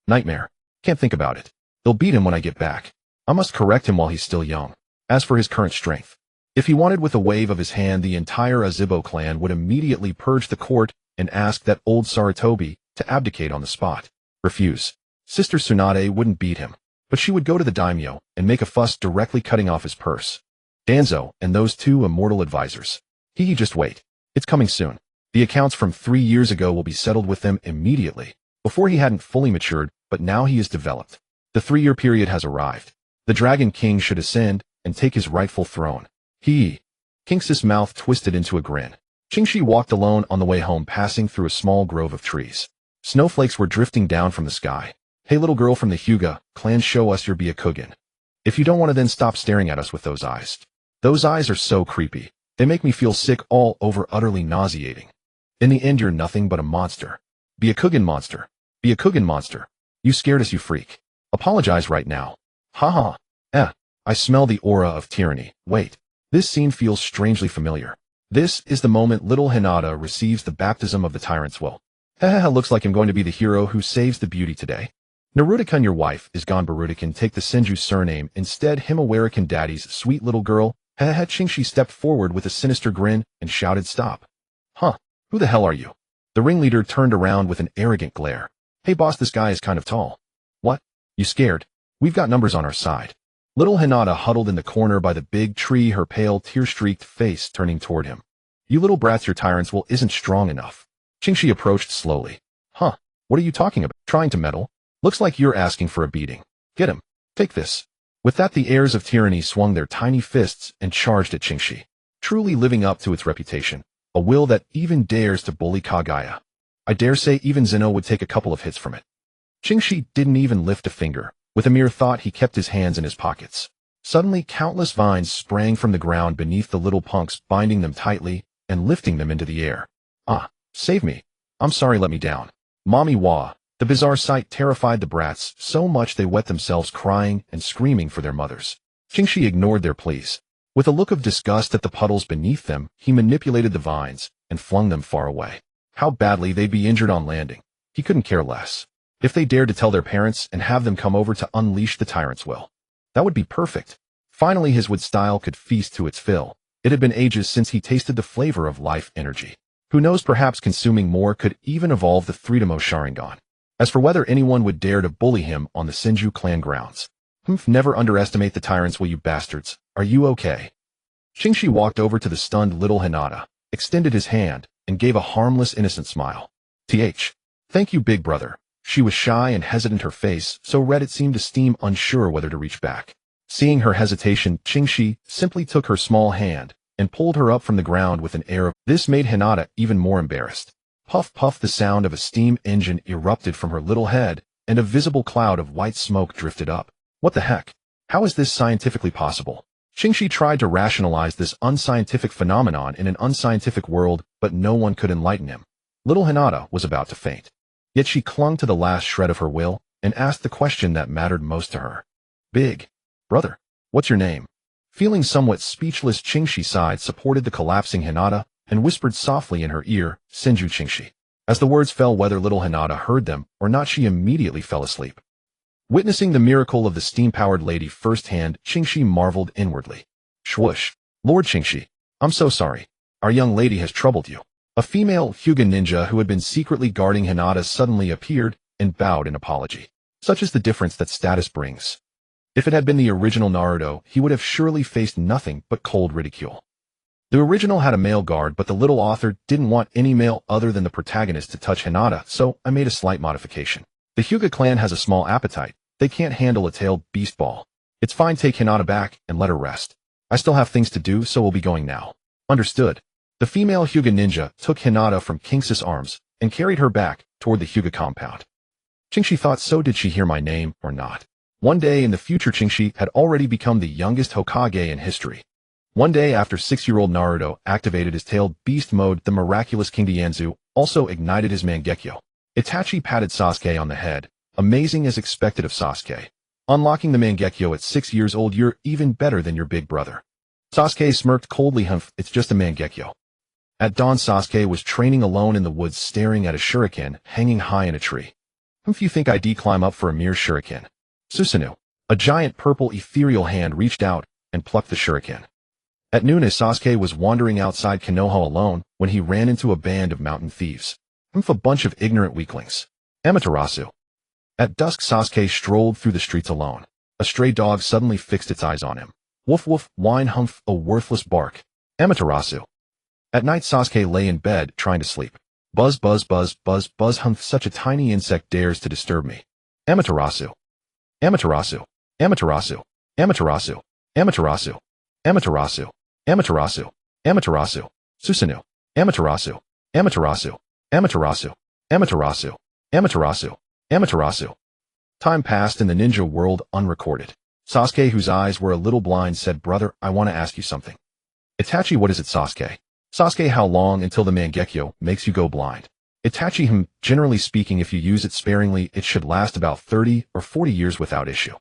Nightmare. Can't think about it. They'll beat him when I get back. I must correct him while he's still young. As for his current strength, if he wanted, with a wave of his hand, the entire Azibo clan would immediately purge the court and ask that old Sarutobi to abdicate on the spot. Refuse. Sister Tsunade wouldn't beat him, but she would go to the daimyo and make a fuss, directly cutting off his purse. Danzo and those 2 immortal advisors. Just wait. It's coming soon. The accounts from 3 years ago will be settled with them immediately. Before, he hadn't fully matured, but now he is developed. The 3-year period has arrived. The Dragon King should ascend and take his rightful throne. King's mouth twisted into a grin. Qingxi walked alone on the way home, passing through a small grove of trees. Snowflakes were drifting down from the sky. Hey little girl from the Hyūga Clan, show us your Byakugan. If you don't want to, then stop staring at us with those eyes. Those eyes are so creepy. They make me feel sick all over, utterly nauseating. In the end, you're nothing but a monster. Byakugan monster. Byakugan monster. You scared us, you freak. Apologize right now. Haha. I smell the aura of tyranny. Wait. This scene feels strangely familiar. This is the moment little Hinata receives the baptism of the tyrant's will. Hahaha, looks like I'm going to be the hero who saves the beauty today. Naruto-kun, your wife is gone. Baruto-kun, take the Senju surname instead. Himawari-kun, daddy's sweet little girl. Hahaha. Qingxi stepped forward with a sinister grin and shouted, stop. Huh, who the hell are you? The ringleader turned around with an arrogant glare. Hey boss, this guy is kind of tall. What? You scared? We've got numbers on our side. Little Hinata huddled in the corner by the big tree, her pale, tear-streaked face turning toward him. You little brats, your tyrant's will isn't strong enough. Qingxi approached slowly. Huh, what are you talking about? Trying to meddle? Looks like you're asking for a beating. Get him. Take this. With that, the heirs of tyranny swung their tiny fists and charged at Qingxi, truly living up to its reputation, a will that even dares to bully Kaguya. I dare say even Zeno would take a couple of hits from it. Qingxi didn't even lift a finger. With a mere thought, he kept his hands in his pockets. Suddenly, countless vines sprang from the ground beneath the little punks, binding them tightly and lifting them into the air. Ah, save me. I'm sorry, let me down. Mommy wah. The bizarre sight terrified the brats so much they wet themselves, crying and screaming for their mothers. Qingxi ignored their pleas. With a look of disgust at the puddles beneath them, he manipulated the vines and flung them far away. How badly they'd be injured on landing. He couldn't care less. If they dared to tell their parents and have them come over to unleash the tyrant's will, that would be perfect. Finally, his wood style could feast to its fill. It had been ages since he tasted the flavor of life energy. Who knows, perhaps consuming more could even evolve the Three-Demo Sharingan. As for whether anyone would dare to bully him on the Senju Clan grounds. Never underestimate the tyrant's will, you bastards. Are you okay? Qingxi walked over to the stunned little Hinata, extended his hand, and gave a harmless, innocent smile. Thank you, big brother. She was shy and hesitant, her face so red it seemed to steam, unsure whether to reach back. Seeing her hesitation, Qingxi simply took her small hand and pulled her up from the ground with an air of. This made Hinata even more embarrassed. Puff puff, the sound of a steam engine erupted from her little head, and a visible cloud of white smoke drifted up. What the heck? How is this scientifically possible? Qingxi tried to rationalize this unscientific phenomenon in an unscientific world, but no one could enlighten him. Little Hinata was about to faint. Yet she clung to the last shred of her will and asked the question that mattered most to her. Big brother, what's your name? Feeling somewhat speechless, Qingxi sighed, supported the collapsing Hinata, and whispered softly in her ear, Senju Qingxi. As the words fell, whether little Hinata heard them or not, she immediately fell asleep. Witnessing the miracle of the steam-powered lady firsthand, Qingxi marveled inwardly. Swoosh. Lord Qingxi, I'm so sorry. Our young lady has troubled you. A female Hyūga ninja who had been secretly guarding Hinata suddenly appeared and bowed in apology. Such is the difference that status brings. If it had been the original Naruto, he would have surely faced nothing but cold ridicule. The original had a male guard, but the little author didn't want any male other than the protagonist to touch Hinata, so I made a slight modification. The Hyūga Clan has a small appetite. They can't handle a tailed beast ball. It's fine, take Hinata back and let her rest. I still have things to do, so we'll be going now. Understood. The female Hyūga ninja took Hinata from King's arms and carried her back toward the Hyūga compound. Qingxi thought, so did she hear my name or not? One day in the future, Qingxi had already become the youngest Hokage in history. One day after 6-year-old Naruto activated his tailed beast mode, the miraculous King Danzo also ignited his Mangekyo. Itachi patted Sasuke on the head, amazing as expected of Sasuke. Unlocking the Mangekyo at 6 years old, you're even better than your big brother. Sasuke smirked coldly, it's just a Mangekyo. At dawn, Sasuke was training alone in the woods, staring at a shuriken hanging high in a tree. If you think I'd climb up for a mere shuriken? Susanoo. A giant purple ethereal hand reached out and plucked the shuriken. At noon, as Sasuke was wandering outside Konoha alone, when he ran into a band of mountain thieves. A bunch of ignorant weaklings. Amaterasu. At dusk, Sasuke strolled through the streets alone. A stray dog suddenly fixed its eyes on him. Woof woof, whine, a worthless bark. Amaterasu. At night, Sasuke lay in bed, trying to sleep. Buzz, buzz, buzz, buzz, buzz, such a tiny insect dares to disturb me. Amaterasu. Amaterasu. Amaterasu. Amaterasu, Amaterasu, Amaterasu, Amaterasu, Amaterasu, Susanoo, Amaterasu, Amaterasu, Amaterasu, Amaterasu, Amaterasu, Amaterasu. Time passed in the ninja world unrecorded. Sasuke, whose eyes were a little blind, said, "Brother, I want to ask you something." Itachi, what is it, Sasuke? Sasuke, how long until the Mangekyo makes you go blind? Itachi, generally speaking, if you use it sparingly, it should last about 30 or 40 years without issue.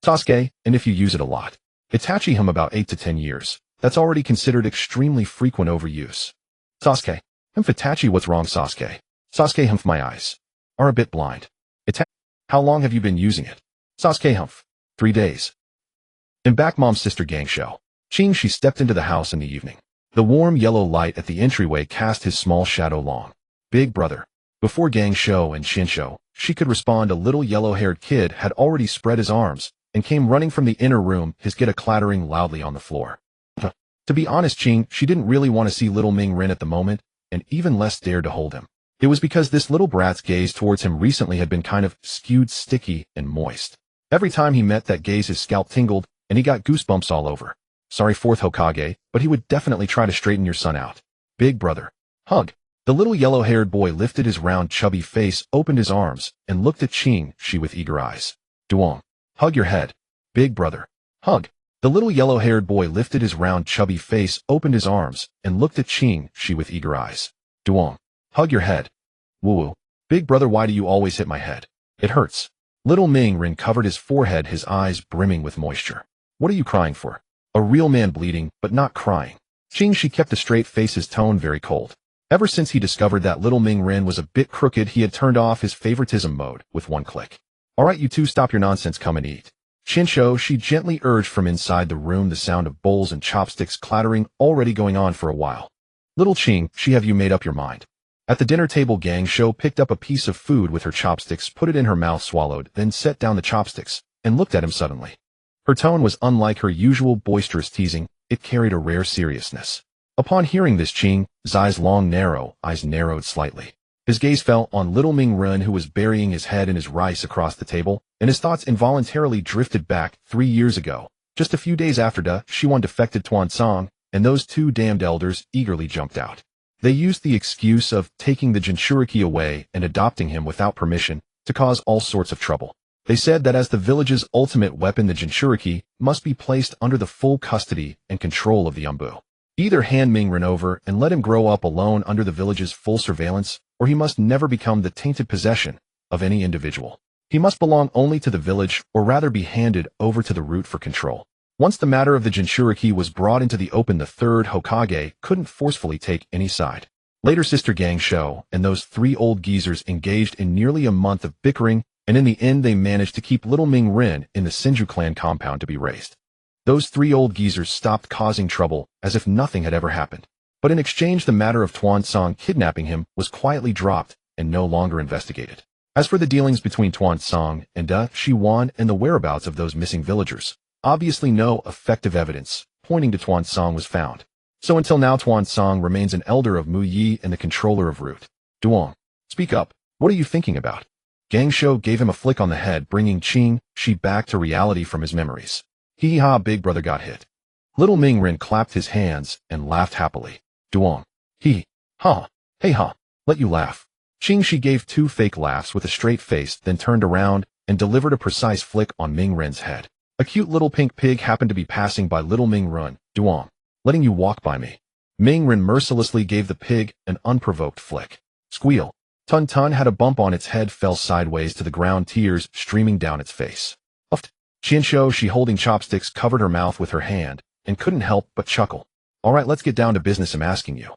Sasuke, and if you use it a lot? Itachi, about 8 to 10 years. That's already considered extremely frequent overuse. Sasuke, Itachi, what's wrong, Sasuke? Sasuke, my eyes are a bit blind. Itachi, how long have you been using it? Sasuke, 3 days. In back mom's sister Gangsho. She stepped into the house in the evening. The warm yellow light at the entryway cast his small shadow long. Big brother. Before Gangsho and Shinsho, she could respond, a little yellow-haired kid had already spread his arms and came running from the inner room, his geta clattering loudly on the floor. To be honest, she didn't really want to see little Ming Ren at the moment, and even less dared to hold him. It was because this little brat's gaze towards him recently had been kind of skewed, sticky, and moist. Every time he met that gaze, his scalp tingled, and he got goosebumps all over. Sorry, fourth Hokage, but he would definitely try to straighten your son out. Big brother. Hug. The little yellow-haired boy lifted his round, chubby face, opened his arms, and looked at she with eager eyes. Duong. Hug your head. Big brother. Hug. The little yellow-haired boy lifted his round, chubby face, opened his arms, and looked at she with eager eyes. Duong. Hug your head. Woo-woo. Big brother, why do you always hit my head? It hurts. Little Ming Ren covered his forehead, his eyes brimming with moisture. What are you crying for? A real man bleeding, but not crying. She kept a straight face, his tone very cold. Ever since he discovered that little Ming Ren was a bit crooked, he had turned off his favoritism mode with one click. Alright, you two, stop your nonsense, come and eat. Shinsho, she gently urged from inside the room, the sound of bowls and chopsticks clattering already going on for a while. Little she have you made up your mind? At the dinner table, Gangsho picked up a piece of food with her chopsticks, put it in her mouth, swallowed, then set down the chopsticks, and looked at him suddenly. Her tone was unlike her usual boisterous teasing, it carried a rare seriousness. Upon hearing this, Zai's long, narrow eyes narrowed slightly. His gaze fell on little Ming Ren, who was burying his head in his rice across the table, and his thoughts involuntarily drifted back 3 years ago, just a few days after Shiwan defected Tuansong, and those two damned elders eagerly jumped out. They used the excuse of taking the Jinchuriki away and adopting him without permission to cause all sorts of trouble. They said that as the village's ultimate weapon, the Jinchuriki must be placed under the full custody and control of the Umbu. Either hand Ming Ren over and let him grow up alone under the village's full surveillance, or he must never become the tainted possession of any individual. He must belong only to the village, or rather be handed over to the root for control. Once the matter of the Jinchuriki was brought into the open, the third Hokage couldn't forcefully take any side. Later, Sister Gangsho and those 3 old geezers engaged in nearly a month of bickering, and in the end they managed to keep little Ming Ren in the Senju Clan compound to be raised. Those 3 old geezers stopped causing trouble as if nothing had ever happened. But in exchange, the matter of Tuansong kidnapping him was quietly dropped and no longer investigated. As for the dealings between Tuansong and Shiwan and the whereabouts of those missing villagers, obviously no effective evidence pointing to Tuansong was found. So until now, Tuansong remains an elder of Mu Yi and the controller of Root. Duong, speak up. What are you thinking about? Gangsho gave him a flick on the head, bringing Shi back to reality from his memories. Hee-ha, big brother got hit. Little Ming Ren clapped his hands and laughed happily. Duong. Hee-ha. Hey-ha. Let you laugh. Shi gave 2 fake laughs with a straight face, then turned around and delivered a precise flick on Ming Ren's head. A cute little pink pig happened to be passing by little Ming Ren. Duong. Letting you walk by me. Ming Ren mercilessly gave the pig an unprovoked flick. Squeal. Tun Tun had a bump on its head, fell sideways to the ground, tears streaming down its face. Uffed. Shinsho, she holding chopsticks, covered her mouth with her hand and couldn't help but chuckle. Alright, let's get down to business, I'm asking you.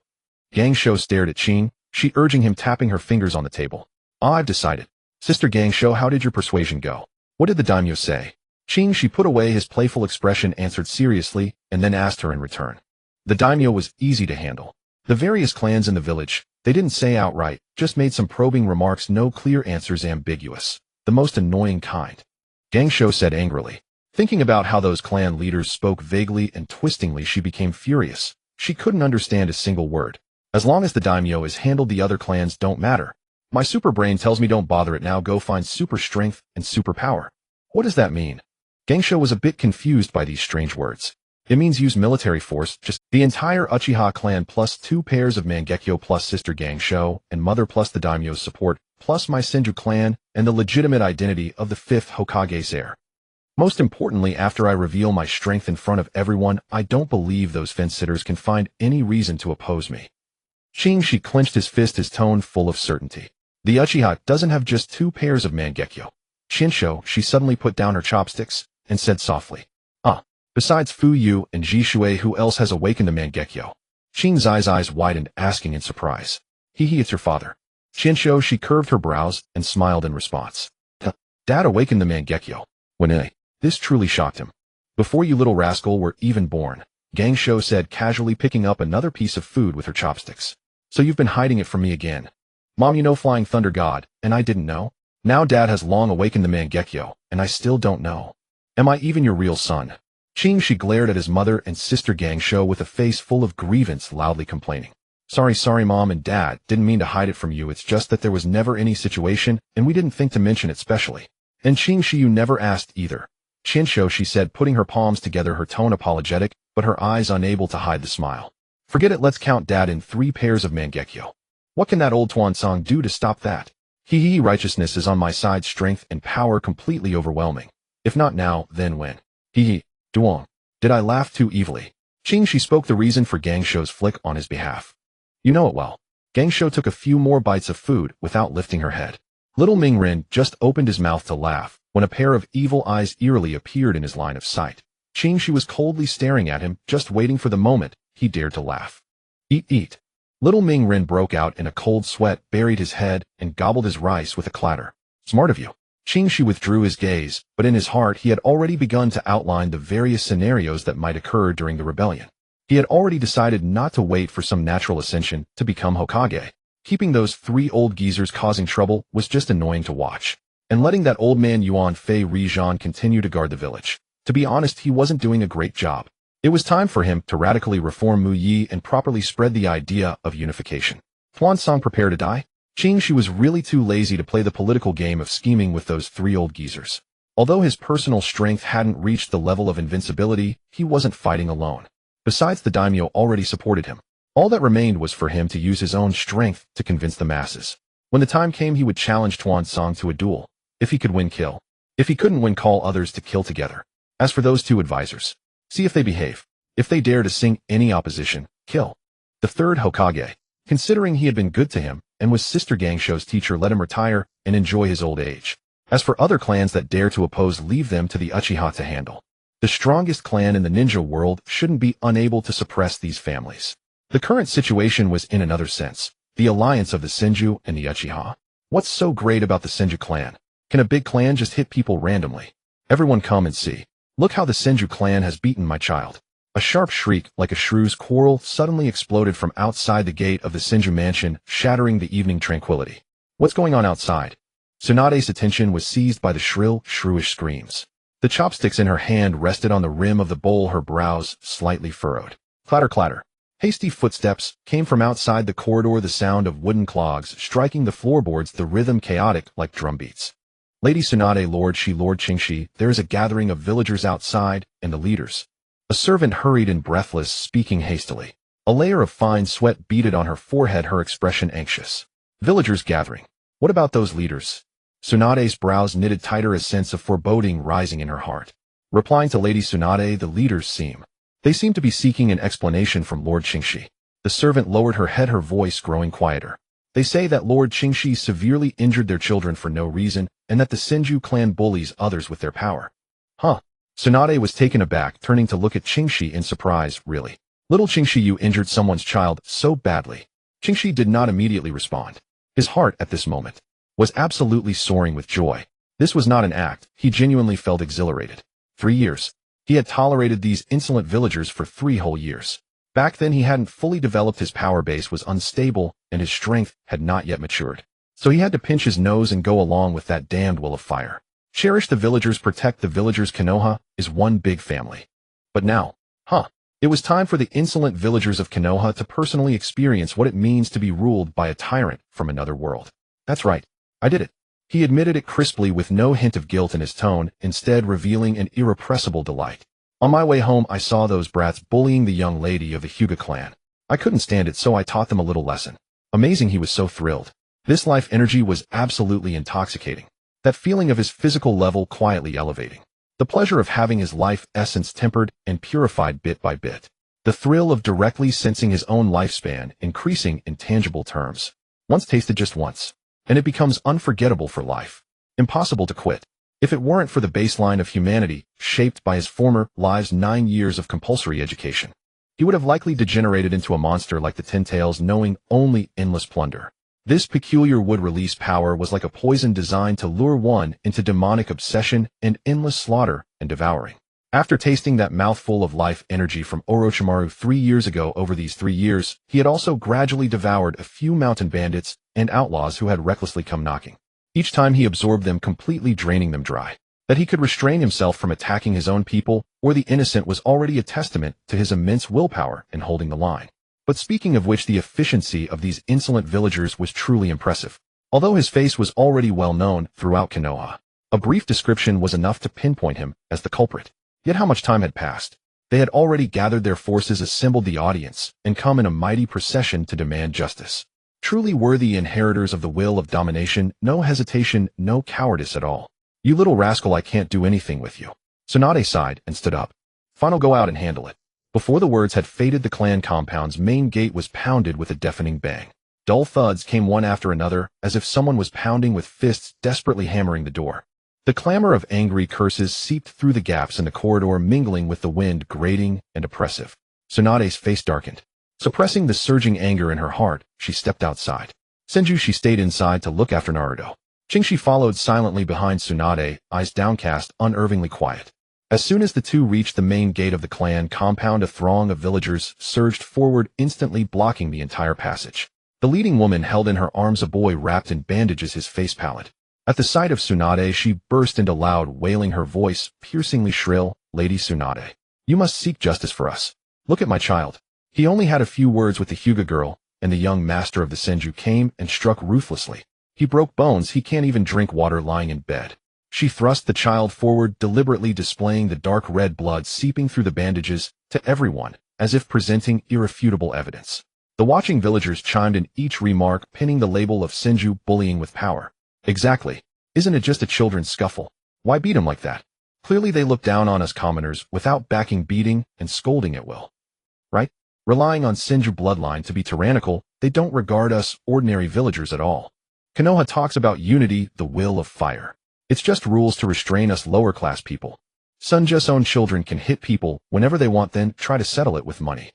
Gangsho stared at she urging him, tapping her fingers on the table. I've decided. Sister Gangsho, how did your persuasion go? What did the daimyo say? She put away his playful expression, answered seriously, and then asked her in return. The daimyo was easy to handle. The various clans in the village, they didn't say outright, just made some probing remarks, no clear answers, ambiguous. The most annoying kind. Gangsho said angrily. Thinking about how those clan leaders spoke vaguely and twistingly, she became furious. She couldn't understand a single word. As long as the daimyo is handled, the other clans don't matter. My super brain tells me don't bother it now, go find super strength and super power. What does that mean? Gangsho was a bit confused by these strange words. It means use military force, just the entire Uchiha clan plus 2 pairs of Mangekyo plus sister Gangsho and mother plus the daimyo's support plus my Senju clan and the legitimate identity of the 5th Hokage's heir. Most importantly, after I reveal my strength in front of everyone, I don't believe those fence-sitters can find any reason to oppose me. She clenched his fist, his tone full of certainty. The Uchiha doesn't have just 2 pairs of Mangekyo. Shinsho, she suddenly put down her chopsticks and said softly, besides Fu Yu and Jishui, who else has awakened the Mangekyo? Shin's eyes widened, asking in surprise. It's your father. Shinsho, she curved her brows and smiled in response. Dad awakened the Mangekyo. This truly shocked him. Before you little rascal were even born, Gangsho said, casually picking up another piece of food with her chopsticks. So you've been hiding it from me again. Mom, you know Flying Thunder God, and I didn't know? Now Dad has long awakened the Mangekyo, and I still don't know. Am I even your real son? She glared at his mother and sister Gangsho with a face full of grievance, loudly complaining. Sorry Mom and Dad, didn't mean to hide it from you, it's just that there was never any situation, and we didn't think to mention it specially. And you never asked either. Shinsho, she said, putting her palms together, her tone apologetic, but her eyes unable to hide the smile. Forget it, let's count Dad in 3 pairs of Mangekyo. What can that old Tuansong do to stop that? Righteousness is on my side, strength and power completely overwhelming. If not now, then when? Duong. Did I laugh too evilly? She spoke the reason for Gangsho's flick on his behalf. You know it well. Gangsho took a few more bites of food without lifting her head. Little Mingren just opened his mouth to laugh when a pair of evil eyes eerily appeared in his line of sight. She was coldly staring at him, just waiting for the moment he dared to laugh. Eat. Little Mingren broke out in a cold sweat, buried his head, and gobbled his rice with a clatter. Smart of you. She withdrew his gaze, but in his heart he had already begun to outline the various scenarios that might occur during the rebellion. He had already decided not to wait for some natural ascension to become Hokage. Keeping those 3 old geezers causing trouble was just annoying to watch. And letting that old man Yuan Fei Rijan continue to guard the village. To be honest, he wasn't doing a great job. It was time for him to radically reform Mu Yi and properly spread the idea of unification. Huansong, prepare to die? She was really too lazy to play the political game of scheming with those 3 old geezers. Although his personal strength hadn't reached the level of invincibility, he wasn't fighting alone. Besides, the daimyo already supported him. All that remained was for him to use his own strength to convince the masses. When the time came, he would challenge Tuansong to a duel. If he could win, kill. If he couldn't win, call others to kill together. As for those 2 advisors, see if they behave. If they dare to sing any opposition, kill. The 3rd Hokage, considering he had been good to him and was Sister Gangsho's teacher, let him retire and enjoy his old age. As for other clans that dare to oppose, leave them to the Uchiha to handle. The strongest clan in the ninja world shouldn't be unable to suppress these families. The current situation was, in another sense, the alliance of the Senju and the Uchiha. What's so great about the Senju clan? Can a big clan just hit people randomly? Everyone come and see. Look how the Senju clan has beaten my child. A sharp shriek, like a shrew's quarrel, suddenly exploded from outside the gate of the Senju mansion, shattering the evening tranquility. What's going on outside? Tsunade's attention was seized by the shrill, shrewish screams. The chopsticks in her hand rested on the rim of the bowl, her brows slightly furrowed. Clatter, clatter. Hasty footsteps came from outside the corridor, the sound of wooden clogs striking the floorboards, the rhythm chaotic like drum beats. Lady Tsunade, Lord Qingshi, there is a gathering of villagers outside, and the leaders. A servant hurried in, breathless, speaking hastily. A layer of fine sweat beaded on her forehead, her expression anxious. Villagers gathering. What about those leaders? Tsunade's brows knitted tighter, a sense of foreboding rising in her heart. Replying to Lady Tsunade, the leaders seem. They seem to be seeking an explanation from Lord Qingshi. The servant lowered her head, her voice growing quieter. They say that Lord Qingshi severely injured their children for no reason, and that the Senju clan bullies others with their power. Huh? Tsunade was taken aback, turning to look at Qingshi in surprise. Really? Little Qingshi, you injured someone's child so badly? Qingshi did not immediately respond. His heart, at this moment, was absolutely soaring with joy. This was not an act. He genuinely felt exhilarated. 3 years. He had tolerated these insolent villagers for 3 whole years. Back then he hadn't fully developed, his power base was unstable, and his strength had not yet matured. So he had to pinch his nose and go along with that damned will of fire. Cherish the villagers, protect the villagers. Konoha is one big family. But now, it was time for the insolent villagers of Konoha to personally experience what it means to be ruled by a tyrant from another world. That's right. I did it. He admitted it crisply with no hint of guilt in his tone, instead revealing an irrepressible delight. On my way home, I saw those brats bullying the young lady of the Hyūga Clan. I couldn't stand it, so I taught them a little lesson. Amazing, he was so thrilled. This life energy was absolutely intoxicating. That feeling of his physical level quietly elevating. The pleasure of having his life essence tempered and purified bit by bit. The thrill of directly sensing his own lifespan increasing in tangible terms. Once tasted just once, and it becomes unforgettable for life. Impossible to quit. If it weren't for the baseline of humanity, shaped by his former lives' 9 years of compulsory education, he would have likely degenerated into a monster like the Ten Tails, knowing only endless plunder. This peculiar wood-release power was like a poison designed to lure one into demonic obsession and endless slaughter and devouring. After tasting that mouthful of life energy from Orochimaru 3 years ago, over these 3 years, he had also gradually devoured a few mountain bandits and outlaws who had recklessly come knocking. Each time he absorbed them, completely draining them dry. That he could restrain himself from attacking his own people or the innocent was already a testament to his immense willpower in holding the line. But speaking of which, the efficiency of these insolent villagers was truly impressive. Although his face was already well known throughout Konoha, a brief description was enough to pinpoint him as the culprit. Yet how much time had passed? They had already gathered their forces, assembled the audience, and come in a mighty procession to demand justice. Truly worthy inheritors of the will of domination, no hesitation, no cowardice at all. You little rascal, I can't do anything with you. Tsunade sighed and stood up. Fine, I'll go out and handle it. Before the words had faded, the clan compound's main gate was pounded with a deafening bang. Dull thuds came one after another, as if someone was pounding with fists, desperately hammering the door. The clamor of angry curses seeped through the gaps in the corridor, mingling with the wind, grating and oppressive. Tsunade's face darkened. Suppressing the surging anger in her heart, she stepped outside. Senju, she stayed inside to look after Naruto. Jingshi followed silently behind Tsunade, eyes downcast, unnervingly quiet. As soon as the two reached the main gate of the clan compound, a throng of villagers surged forward, instantly blocking the entire passage. The leading woman held in her arms a boy wrapped in bandages, his face pallid. At the sight of Tsunade, she burst into loud wailing, her voice piercingly shrill. Lady Tsunade, you must seek justice for us. Look at my child. He only had a few words with the Hyūga girl, and the young master of the Senju came and struck ruthlessly. He broke bones, he can't even drink water lying in bed. She thrust the child forward, deliberately displaying the dark red blood seeping through the bandages to everyone, as if presenting irrefutable evidence. The watching villagers chimed in, each remark pinning the label of Senju bullying with power. Exactly. Isn't it just a children's scuffle? Why beat him like that? Clearly they look down on us commoners without backing, beating and scolding at will. Right? Relying on Senju bloodline to be tyrannical, they don't regard us ordinary villagers at all. Konoha talks about unity, the will of fire. It's just rules to restrain us lower class people. Sunja's own children can hit people whenever they want, then try to settle it with money.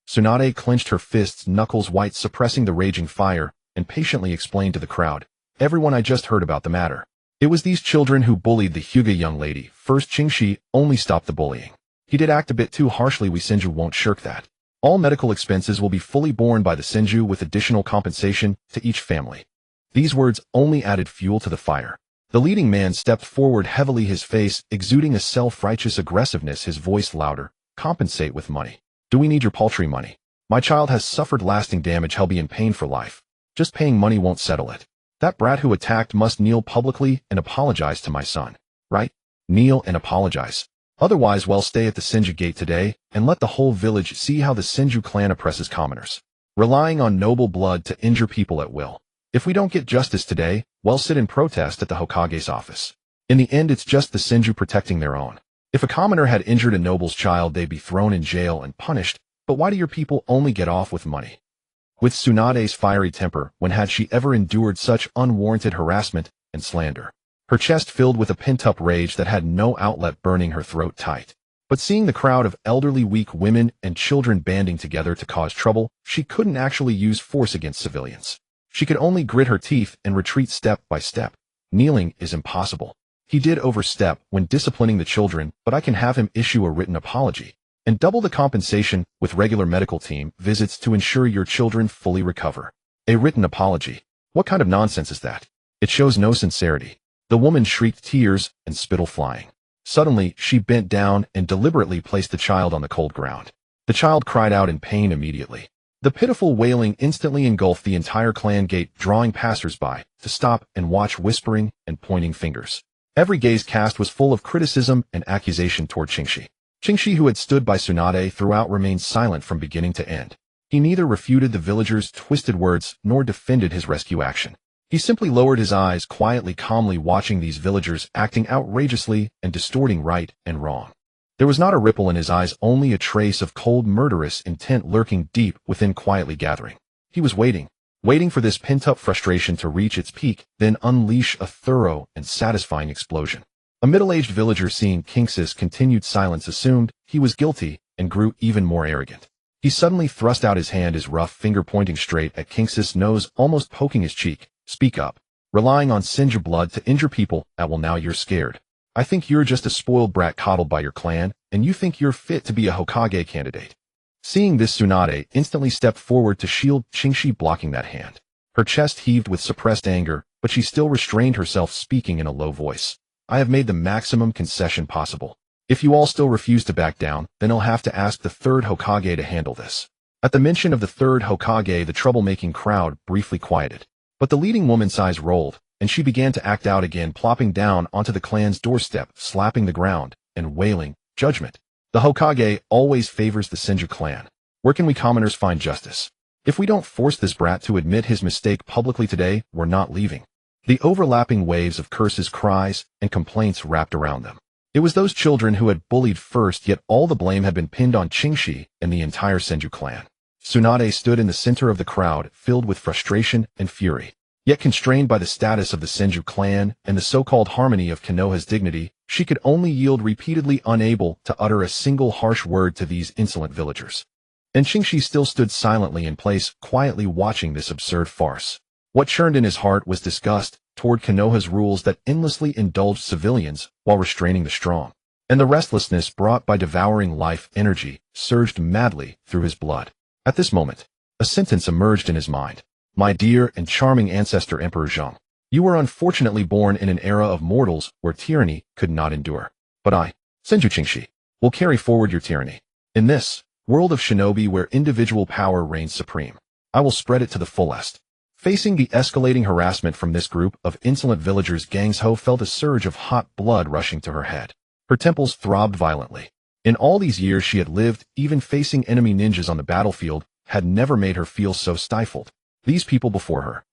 Tsunade clenched her fists, knuckles white, suppressing the raging fire, and patiently explained to the crowd. Everyone, I just heard about the matter. It was these children who bullied the Hyūga young lady. First Jingshi only stopped the bullying. He did act a bit too harshly. We Senju won't shirk that. All medical expenses will be fully borne by the Senju with additional compensation to each family. These words only added fuel to the fire. The leading man stepped forward heavily, his face exuding a self-righteous aggressiveness, his voice louder. Compensate with money. Do we need your paltry money? My child has suffered lasting damage. He'll be in pain for life. Just paying money won't settle it. That brat who attacked must kneel publicly and apologize to my son. Right? Kneel and apologize. Otherwise, well, stay at the Senju gate today and let the whole village see how the Senju clan oppresses commoners, relying on noble blood to injure people at will. If we don't get justice today, well, sit in protest at the Hokage's office. In the end, it's just the Senju protecting their own. If a commoner had injured a noble's child, they'd be thrown in jail and punished, but why do your people only get off with money? With Tsunade's fiery temper, when had she ever endured such unwarranted harassment and slander? Her chest filled with a pent-up rage that had no outlet, burning her throat tight. But seeing the crowd of elderly, weak women and children banding together to cause trouble, she couldn't actually use force against civilians. She could only grit her teeth and retreat step by step. Kneeling is impossible. He did overstep when disciplining the children, but I can have him issue a written apology and double the compensation with regular medical team visits to ensure your children fully recover. A written apology? What kind of nonsense is that? It shows no sincerity. The woman shrieked, tears and spittle flying. Suddenly, she bent down and deliberately placed the child on the cold ground. The child cried out in pain immediately. The pitiful wailing instantly engulfed the entire clan gate, drawing passers-by to stop and watch, whispering and pointing fingers. Every gaze cast was full of criticism and accusation toward Qingxi. Qingxi, who had stood by Tsunade throughout, remained silent from beginning to end. He neither refuted the villagers' twisted words nor defended his rescue action. He simply lowered his eyes, quietly, calmly watching these villagers acting outrageously and distorting right and wrong. There was not a ripple in his eyes, only a trace of cold, murderous intent lurking deep within, quietly gathering. He was waiting for this pent-up frustration to reach its peak, then unleash a thorough and satisfying explosion. A middle-aged villager, seeing Qingxi's continued silence, assumed he was guilty and grew even more arrogant. He suddenly thrust out his hand, his rough finger pointing straight at Qingxi's nose, almost poking his cheek. "Speak up. Relying on Senju blood to injure people, well, now you're scared. I think you're just a spoiled brat coddled by your clan, and you think you're fit to be a Hokage candidate." Seeing this, Tsunade instantly stepped forward to shield Qingxi, blocking that hand. Her chest heaved with suppressed anger, but she still restrained herself, speaking in a low voice. "I have made the maximum concession possible. If you all still refuse to back down, then I'll have to ask the third Hokage to handle this." At the mention of the third Hokage, the troublemaking crowd briefly quieted. But the leading woman's eyes rolled, and she began to act out again, plopping down onto the clan's doorstep, slapping the ground, and wailing, "Judgment. The Hokage always favors the Senju clan. Where can we commoners find justice? If we don't force this brat to admit his mistake publicly today, we're not leaving." The overlapping waves of curses, cries, and complaints wrapped around them. It was those children who had bullied first, yet all the blame had been pinned on Qingxi and the entire Senju clan. Tsunade stood in the center of the crowd, filled with frustration and fury. Yet constrained by the status of the Senju clan and the so-called harmony of Konoha's dignity, she could only yield repeatedly, unable to utter a single harsh word to these insolent villagers. And Qingxi still stood silently in place, quietly watching this absurd farce. What churned in his heart was disgust toward Konoha's rules that endlessly indulged civilians while restraining the strong. And the restlessness brought by devouring life energy surged madly through his blood. At this moment, a sentence emerged in his mind. "My dear and charming ancestor Emperor Zheng, you were unfortunately born in an era of mortals where tyranny could not endure. But I, Senju Qingxi, will carry forward your tyranny. In this world of shinobi where individual power reigns supreme, I will spread it to the fullest." Facing the escalating harassment from this group of insolent villagers, Gangzhou felt a surge of hot blood rushing to her head. Her temples throbbed violently. In all these years she had lived, even facing enemy ninjas on the battlefield had never made her feel so stifled. These people before her,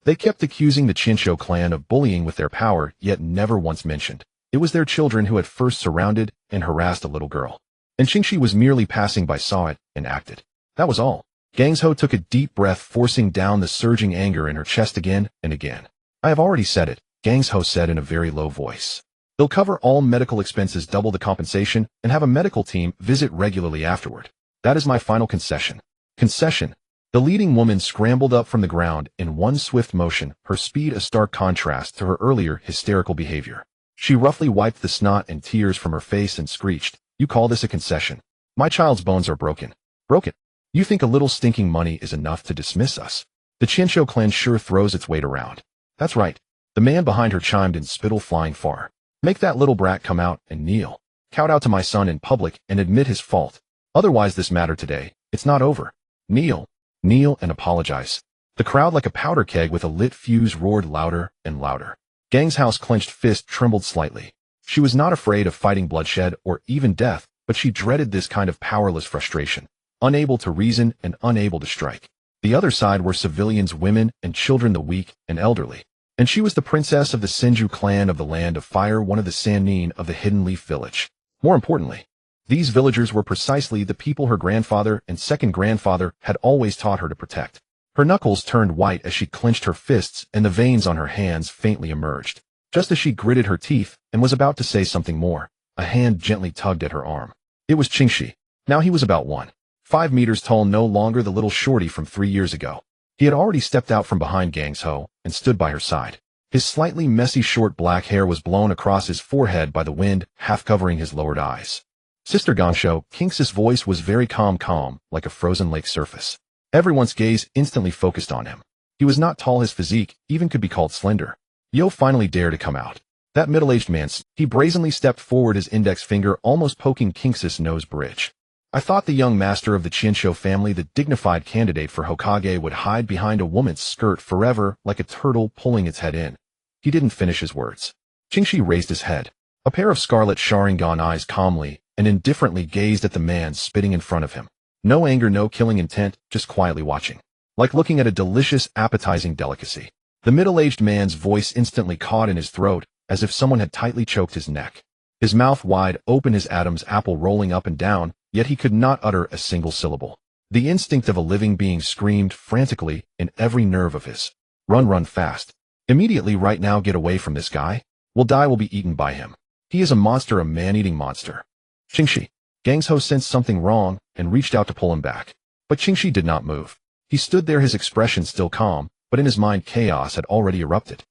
they kept accusing the Hiūga clan of bullying with their power, yet never once mentioned it was their children who had first surrounded and harassed a little girl. And Qingxi was merely passing by, saw it, and acted. That was all. Gangzhou took a deep breath, forcing down the surging anger in her chest again and again. "I have already said it," Gangzhou said in a very low voice. "They'll cover all medical expenses, double the compensation, and have a medical team visit regularly afterward. That is my final concession." Concession? The leading woman scrambled up from the ground in one swift motion, her speed a stark contrast to her earlier hysterical behavior. She roughly wiped the snot and tears from her face and screeched, "You call this a concession? My child's bones are broken. Broken? You think a little stinking money is enough to dismiss us? The Hiūga clan sure throws its weight around." "That's right," the man behind her chimed in, spittle flying far. "Make that little brat come out and kneel. Kowtow to my son in public and admit his fault. Otherwise this matter today, it's not over. Kneel. Kneel and apologize." The crowd, like a powder keg with a lit fuse, roared louder and louder. Gangzhou's clenched fist trembled slightly. She was not afraid of fighting bloodshed or even death, but she dreaded this kind of powerless frustration, unable to reason and unable to strike. The other side were civilians, women and children, the weak and elderly. And she was the princess of the Senju clan of the Land of Fire, one of the Sannin of the Hidden Leaf Village. More importantly, these villagers were precisely the people her grandfather and second grandfather had always taught her to protect. Her knuckles turned white as she clenched her fists, and the veins on her hands faintly emerged. Just as she gritted her teeth and was about to say something more, a hand gently tugged at her arm. It was Qingxi. Now he was about 1.5 meters tall, no longer the little shorty from 3 years ago. He had already stepped out from behind Gangzhou and stood by her side. His slightly messy short black hair was blown across his forehead by the wind, half covering his lowered eyes. "Sister Gangzhou," Qingxi's voice was very calm, like a frozen lake surface. Everyone's gaze instantly focused on him. He was not tall, his physique even could be called slender. Yo finally dared to come out. That middle-aged man, he brazenly stepped forward, his index finger almost poking Qingxi's nose bridge. I thought the young master of the Qinsho family, the dignified candidate for Hokage, would hide behind a woman's skirt forever like a turtle pulling its head in. He didn't finish his words. Qingxi raised his head. A pair of scarlet Sharingan eyes calmly and indifferently gazed at the man spitting in front of him. No anger, no killing intent, just quietly watching. Like looking at a delicious, appetizing delicacy. The middle-aged man's voice instantly caught in his throat, as if someone had tightly choked his neck. His mouth wide open, his Adam's apple rolling up and down, yet he could not utter a single syllable. The instinct of a living being screamed frantically in every nerve of his. Run fast. Immediately, right now, get away from this guy. We'll die, we'll be eaten by him. He is a monster, a man-eating monster. Qingxi. Gangzhou sensed something wrong and reached out to pull him back. But Qingxi did not move. He stood there, his expression still calm, but in his mind chaos had already erupted.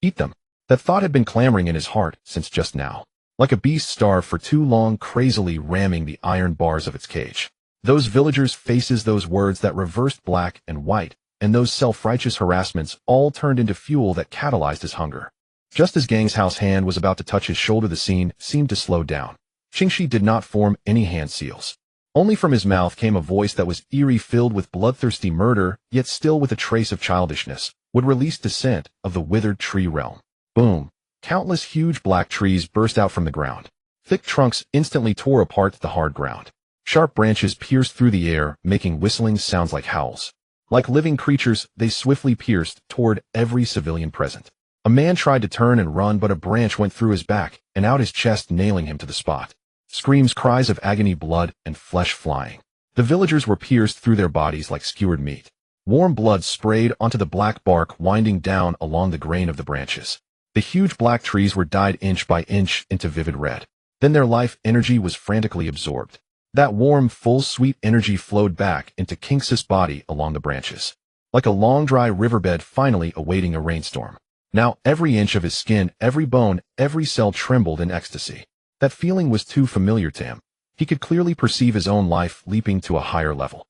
Eat them. That thought had been clamoring in his heart since just now. Like a beast starved for too long, crazily ramming the iron bars of its cage. Those villagers' faces, those words that reversed black and white, and those self-righteous harassments all turned into fuel that catalyzed his hunger. Just as Gangzhou's hand was about to touch his shoulder, the scene seemed to slow down. Qingxi did not form any hand seals. Only from his mouth came a voice that was eerie, filled with bloodthirsty murder, yet still with a trace of childishness, would release descent of the withered tree realm. Boom. Countless huge black trees burst out from the ground. Thick trunks instantly tore apart the hard ground. Sharp branches pierced through the air, making whistling sounds like howls. Like living creatures, they swiftly pierced toward every civilian present. A man tried to turn and run, but a branch went through his back and out his chest, nailing him to the spot. Screams, cries of agony, blood, and flesh flying. The villagers were pierced through their bodies like skewered meat. Warm blood sprayed onto the black bark, winding down along the grain of the branches. The huge black trees were dyed inch by inch into vivid red. Then their life energy was frantically absorbed. That warm, full, sweet energy flowed back into Qingxi's body along the branches. Like a long, dry riverbed finally awaiting a rainstorm. Now every inch of his skin, every bone, every cell trembled in ecstasy. That feeling was too familiar to him. He could clearly perceive his own life leaping to a higher level.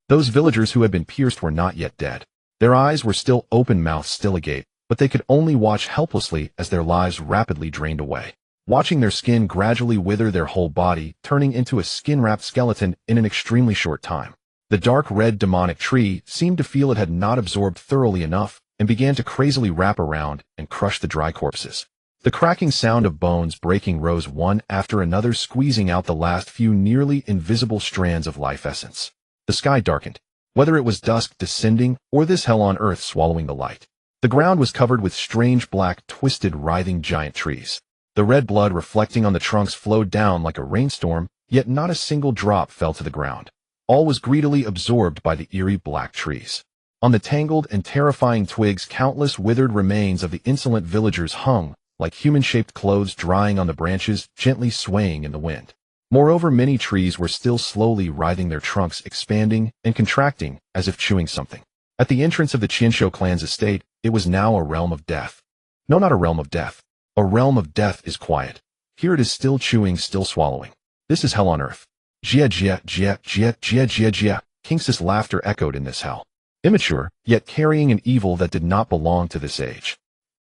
Those villagers who had been pierced were not yet dead. Their eyes were still open, mouths still agape, but they could only watch helplessly as their lives rapidly drained away. Watching their skin gradually wither, their whole body turning into a skin-wrapped skeleton in an extremely short time. The dark red demonic tree seemed to feel it had not absorbed thoroughly enough and began to crazily wrap around and crush the dry corpses. The cracking sound of bones breaking rose one after another, squeezing out the last few nearly invisible strands of life essence. The sky darkened, whether it was dusk descending or this hell on earth swallowing the light. The ground was covered with strange black, twisted, writhing giant trees. The red blood reflecting on the trunks flowed down like a rainstorm, yet not a single drop fell to the ground. All was greedily absorbed by the eerie black trees. On the tangled and terrifying twigs, countless withered remains of the insolent villagers hung, like human-shaped clothes drying on the branches, gently swaying in the wind. Moreover, many trees were still slowly writhing, their trunks expanding and contracting as if chewing something. At the entrance of the Qinsho clan's estate, it was now a realm of death. No, not a realm of death. A realm of death is quiet. Here it is, still chewing, still swallowing. This is hell on earth. Jia jia jia jia jia jia jia. Qingxi's laughter echoed in this hell. Immature, yet carrying an evil that did not belong to this age.